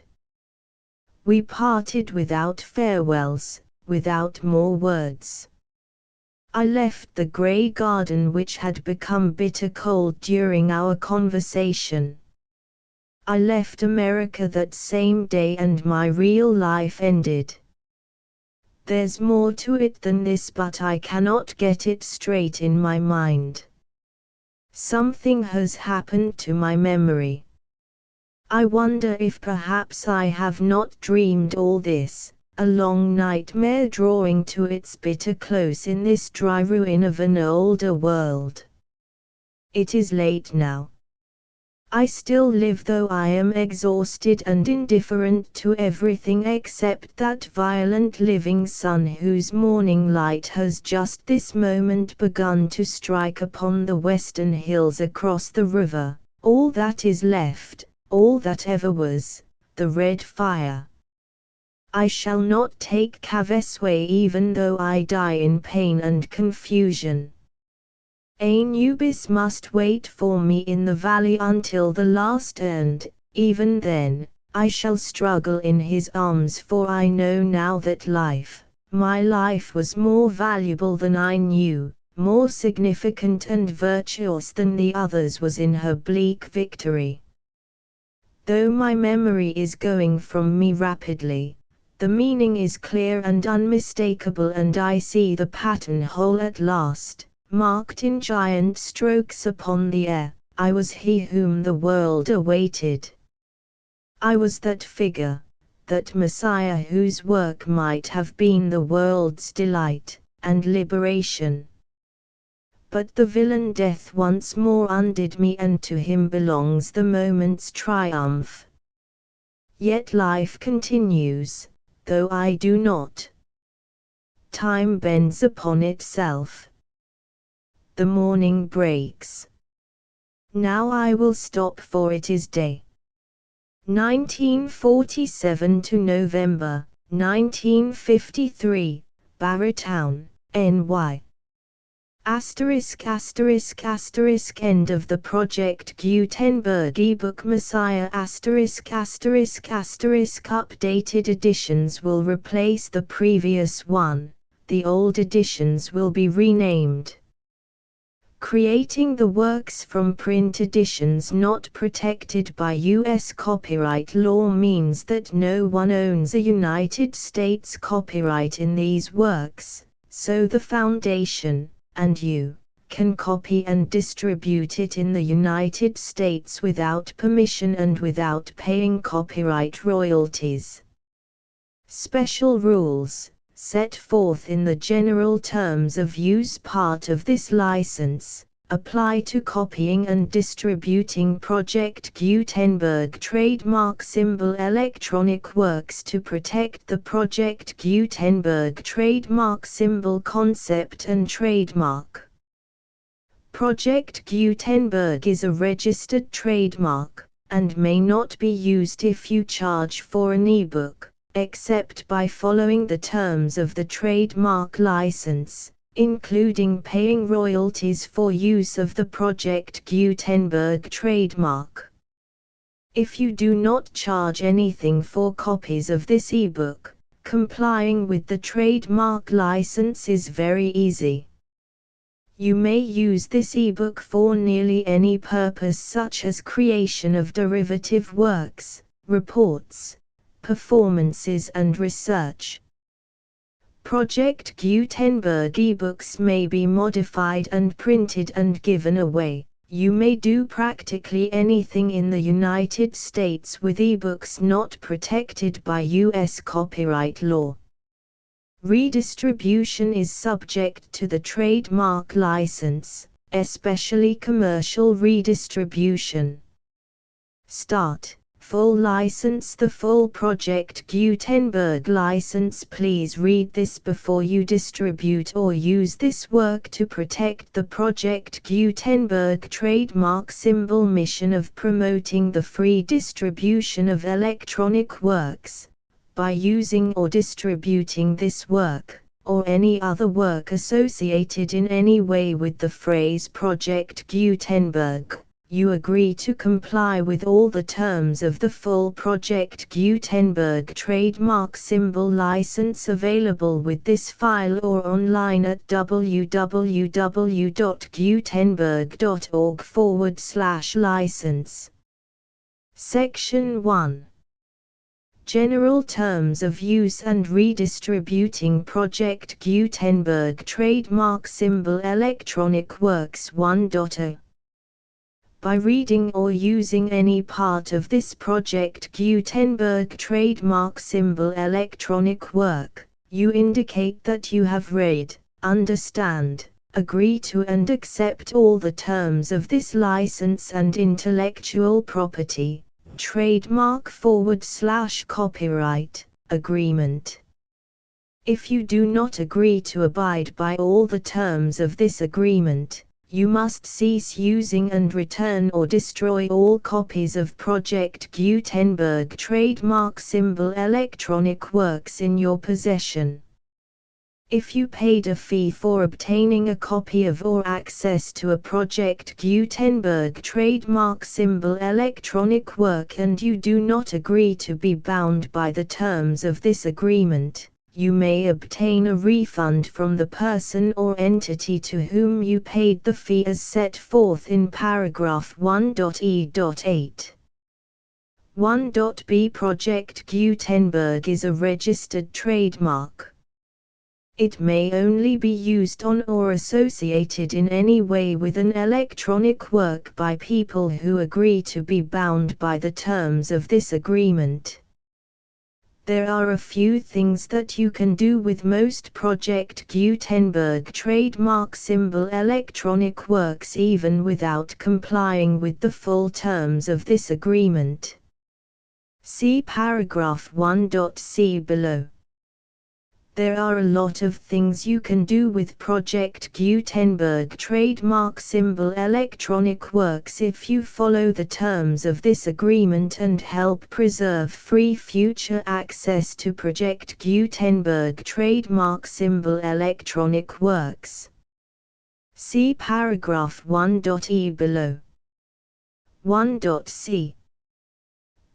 We parted without farewells, without more words. I left the grey garden which had become bitter cold during our conversation. I left America that same day and my real life ended. There's more to it than this, but I cannot get it straight in my mind. Something has happened to my memory. I wonder if perhaps I have not dreamed all this, a long nightmare drawing to its bitter close in this dry ruin of an older world. It is late now. I still live, though I am exhausted and indifferent to everything except that violent living sun whose morning light has just this moment begun to strike upon the western hills across the river. All that is left, all that ever was, the red fire. I shall not take Kaveswe even though I die in pain and confusion. Anubis must wait for me in the valley until the last and, even then, I shall struggle in his arms, for I know now that my life was more valuable than I knew, more significant and virtuous than the others was in her bleak victory. Though my memory is going from me rapidly, the meaning is clear and unmistakable, and I see the pattern whole at last, marked in giant strokes upon the air. I was he whom the world awaited. I was that figure, that Messiah whose work might have been the world's delight and liberation. But the villain Death once more undid me, and to him belongs the moment's triumph. Yet life continues, though I do not. Time bends upon itself. The morning breaks. Now I will stop, for it is day. 1947 to November, 1953, Barrowtown, NY. ****** End of the Project Gutenberg ebook Messiah ***** Updated editions will replace the previous one, the old editions will be renamed. Creating the works from print editions not protected by U.S. copyright law means that no one owns a United States copyright in these works, so the Foundation, and you, can copy and distribute it in the United States without permission and without paying copyright royalties. Special rules, set forth in the general terms of use part of this license, apply to copying and distributing Project Gutenberg trademark symbol electronic works to protect the Project Gutenberg trademark symbol concept and trademark. Project Gutenberg is a registered trademark, and may not be used if you charge for an ebook, except by following the terms of the trademark license, including paying royalties for use of the Project Gutenberg trademark. If you do not charge anything for copies of this ebook, complying with the trademark license is very easy. You may use this ebook for nearly any purpose, such as creation of derivative works, reports, performances and research. Project Gutenberg ebooks may be modified and printed and given away. You may do practically anything in the United States with ebooks not protected by U.S. copyright law. Redistribution is subject to the trademark license, especially commercial redistribution. Start. Full license. The full Project Gutenberg license. Please read this before you distribute or use this work to protect the Project Gutenberg trademark symbol mission of promoting the free distribution of electronic works. By using or distributing this work, or any other work associated in any way with the phrase Project Gutenberg, you agree to comply with all the terms of the full Project Gutenberg trademark symbol license available with this file or online at www.gutenberg.org/license. Section 1. General Terms of Use and Redistributing Project Gutenberg Trademark Symbol Electronic Works 1.0. By reading or using any part of this Project Gutenberg trademark symbol electronic work, you indicate that you have read, understand, agree to and accept all the terms of this license and intellectual property, trademark/copyright, agreement. If you do not agree to abide by all the terms of this agreement, You must cease using and return or destroy all copies of Project Gutenberg trademark symbol electronic works in your possession. If you paid a fee for obtaining a copy of or access to a Project Gutenberg trademark symbol electronic work and you do not agree to be bound by the terms of this agreement, you may obtain a refund from the person or entity to whom you paid the fee as set forth in paragraph 1.e.8. 1.b Project Gutenberg is a registered trademark. It may only be used on or associated in any way with an electronic work by people who agree to be bound by the terms of this agreement. There are a few things that you can do with most Project Gutenberg trademark symbol electronic works even without complying with the full terms of this agreement. See paragraph 1.c below. There are a lot of things you can do with Project Gutenberg trademark symbol electronic works if you follow the terms of this agreement and help preserve free future access to Project Gutenberg trademark symbol electronic works. See paragraph 1.e below. 1.c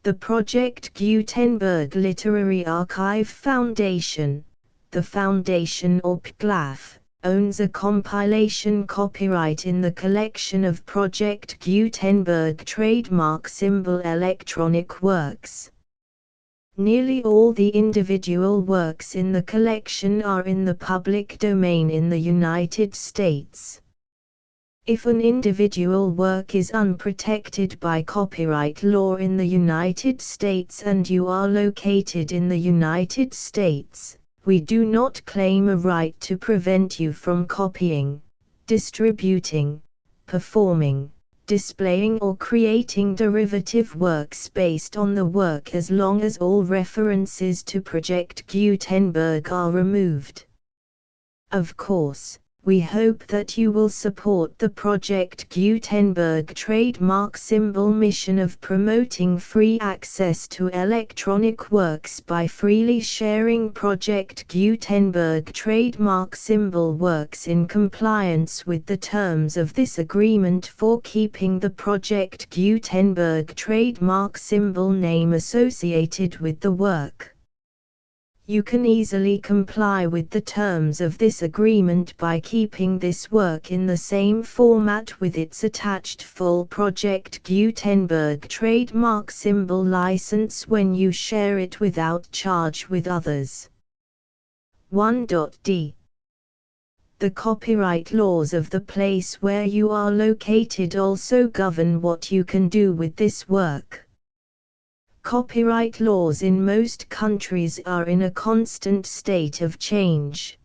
The Project Gutenberg Literary Archive Foundation, the Foundation or PGLAF, owns a compilation copyright in the collection of Project Gutenberg trademark symbol electronic works. Nearly all the individual works in the collection are in the public domain in the United States. If an individual work is unprotected by copyright law in the United States and you are located in the United States, we do not claim a right to prevent you from copying, distributing, performing, displaying or creating derivative works based on the work as long as all references to Project Gutenberg are removed. Of course, we hope that you will support the Project Gutenberg trademark symbol mission of promoting free access to electronic works by freely sharing Project Gutenberg trademark symbol works in compliance with the terms of this agreement for keeping the Project Gutenberg trademark symbol name associated with the work. You can easily comply with the terms of this agreement by keeping this work in the same format with its attached full Project Gutenberg trademark symbol license when you share it without charge with others. 1.d The copyright laws of the place where you are located also govern what you can do with this work. Copyright laws in most countries are in a constant state of change.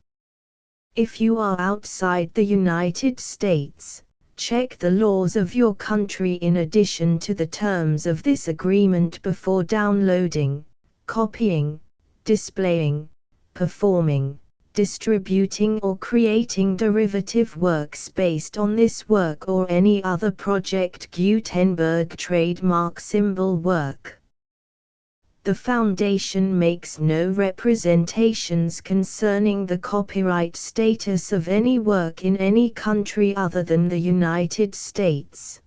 If you are outside the United States, check the laws of your country in addition to the terms of this agreement before downloading, copying, displaying, performing, distributing or creating derivative works based on this work or any other Project Gutenberg trademark symbol work. The Foundation makes no representations concerning the copyright status of any work in any country other than the United States.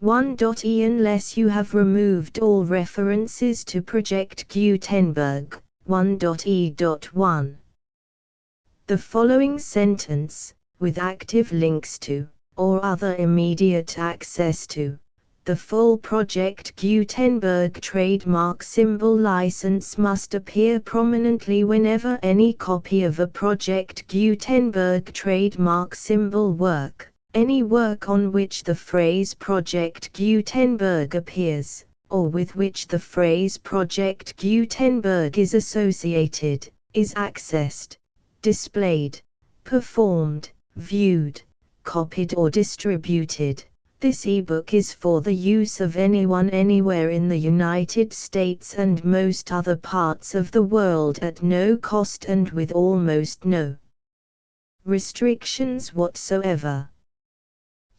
1.e Unless you have removed all references to Project Gutenberg, 1.e.1. The following sentence, with active links to, or other immediate access to, the full Project Gutenberg trademark symbol license must appear prominently whenever any copy of a Project Gutenberg trademark symbol work, any work on which the phrase Project Gutenberg appears, or with which the phrase Project Gutenberg is associated, is accessed, displayed, performed, viewed, copied or distributed. This ebook is for the use of anyone anywhere in the United States and most other parts of the world at no cost and with almost no restrictions whatsoever.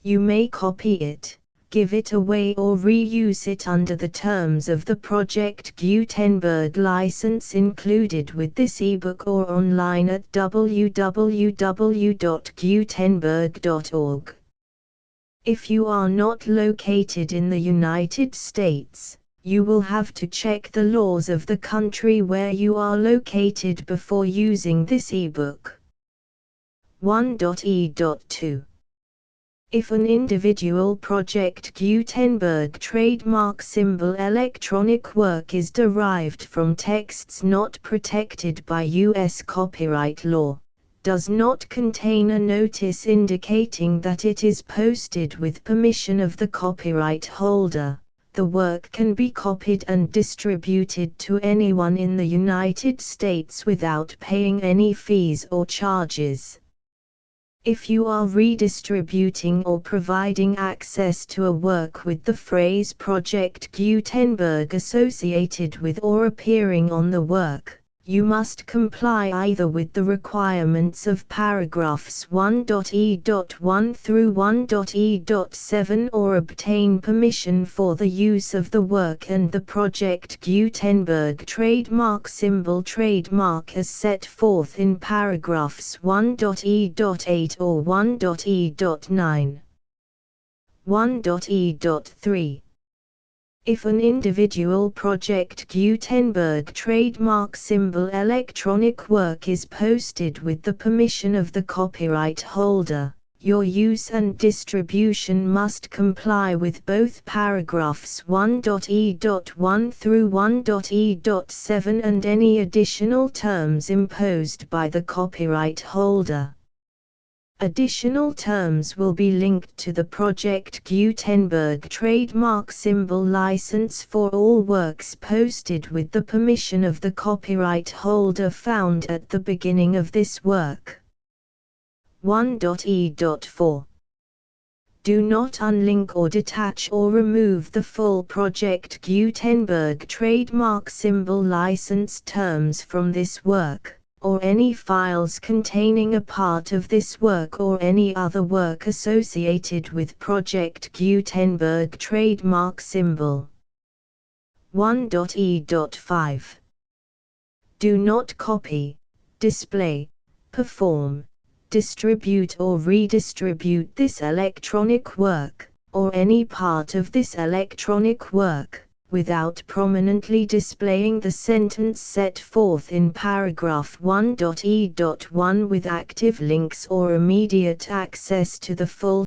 You may copy it, give it away or reuse it under the terms of the Project Gutenberg license included with this ebook or online at www.gutenberg.org. If you are not located in the United States, you will have to check the laws of the country where you are located before using this ebook. 1.e.2 If an individual Project Gutenberg trademark symbol electronic work is derived from texts not protected by U.S. copyright law, does not contain a notice indicating that it is posted with permission of the copyright holder, the work can be copied and distributed to anyone in the United States without paying any fees or charges. If you are redistributing or providing access to a work with the phrase Project Gutenberg associated with or appearing on the work, you must comply either with the requirements of paragraphs 1.e.1 through 1.e.7 or obtain permission for the use of the work and the Project Gutenberg trademark symbol trademark as set forth in paragraphs 1.e.8 or 1.e.9. 1.e.3 If an individual Project Gutenberg trademark symbol electronic work is posted with the permission of the copyright holder, your use and distribution must comply with both paragraphs 1.e.1 through 1.e.7 and any additional terms imposed by the copyright holder. Additional terms will be linked to the Project Gutenberg trademark symbol license for all works posted with the permission of the copyright holder found at the beginning of this work. 1.e.4 Do not unlink or detach or remove the full Project Gutenberg trademark symbol license terms from this work, or any files containing a part of this work or any other work associated with Project Gutenberg trademark symbol. 1.e.5 Do not copy, display, perform, distribute or redistribute this electronic work, or any part of this electronic work, without prominently displaying the sentence set forth in paragraph 1.e.1 with active links or immediate access to the full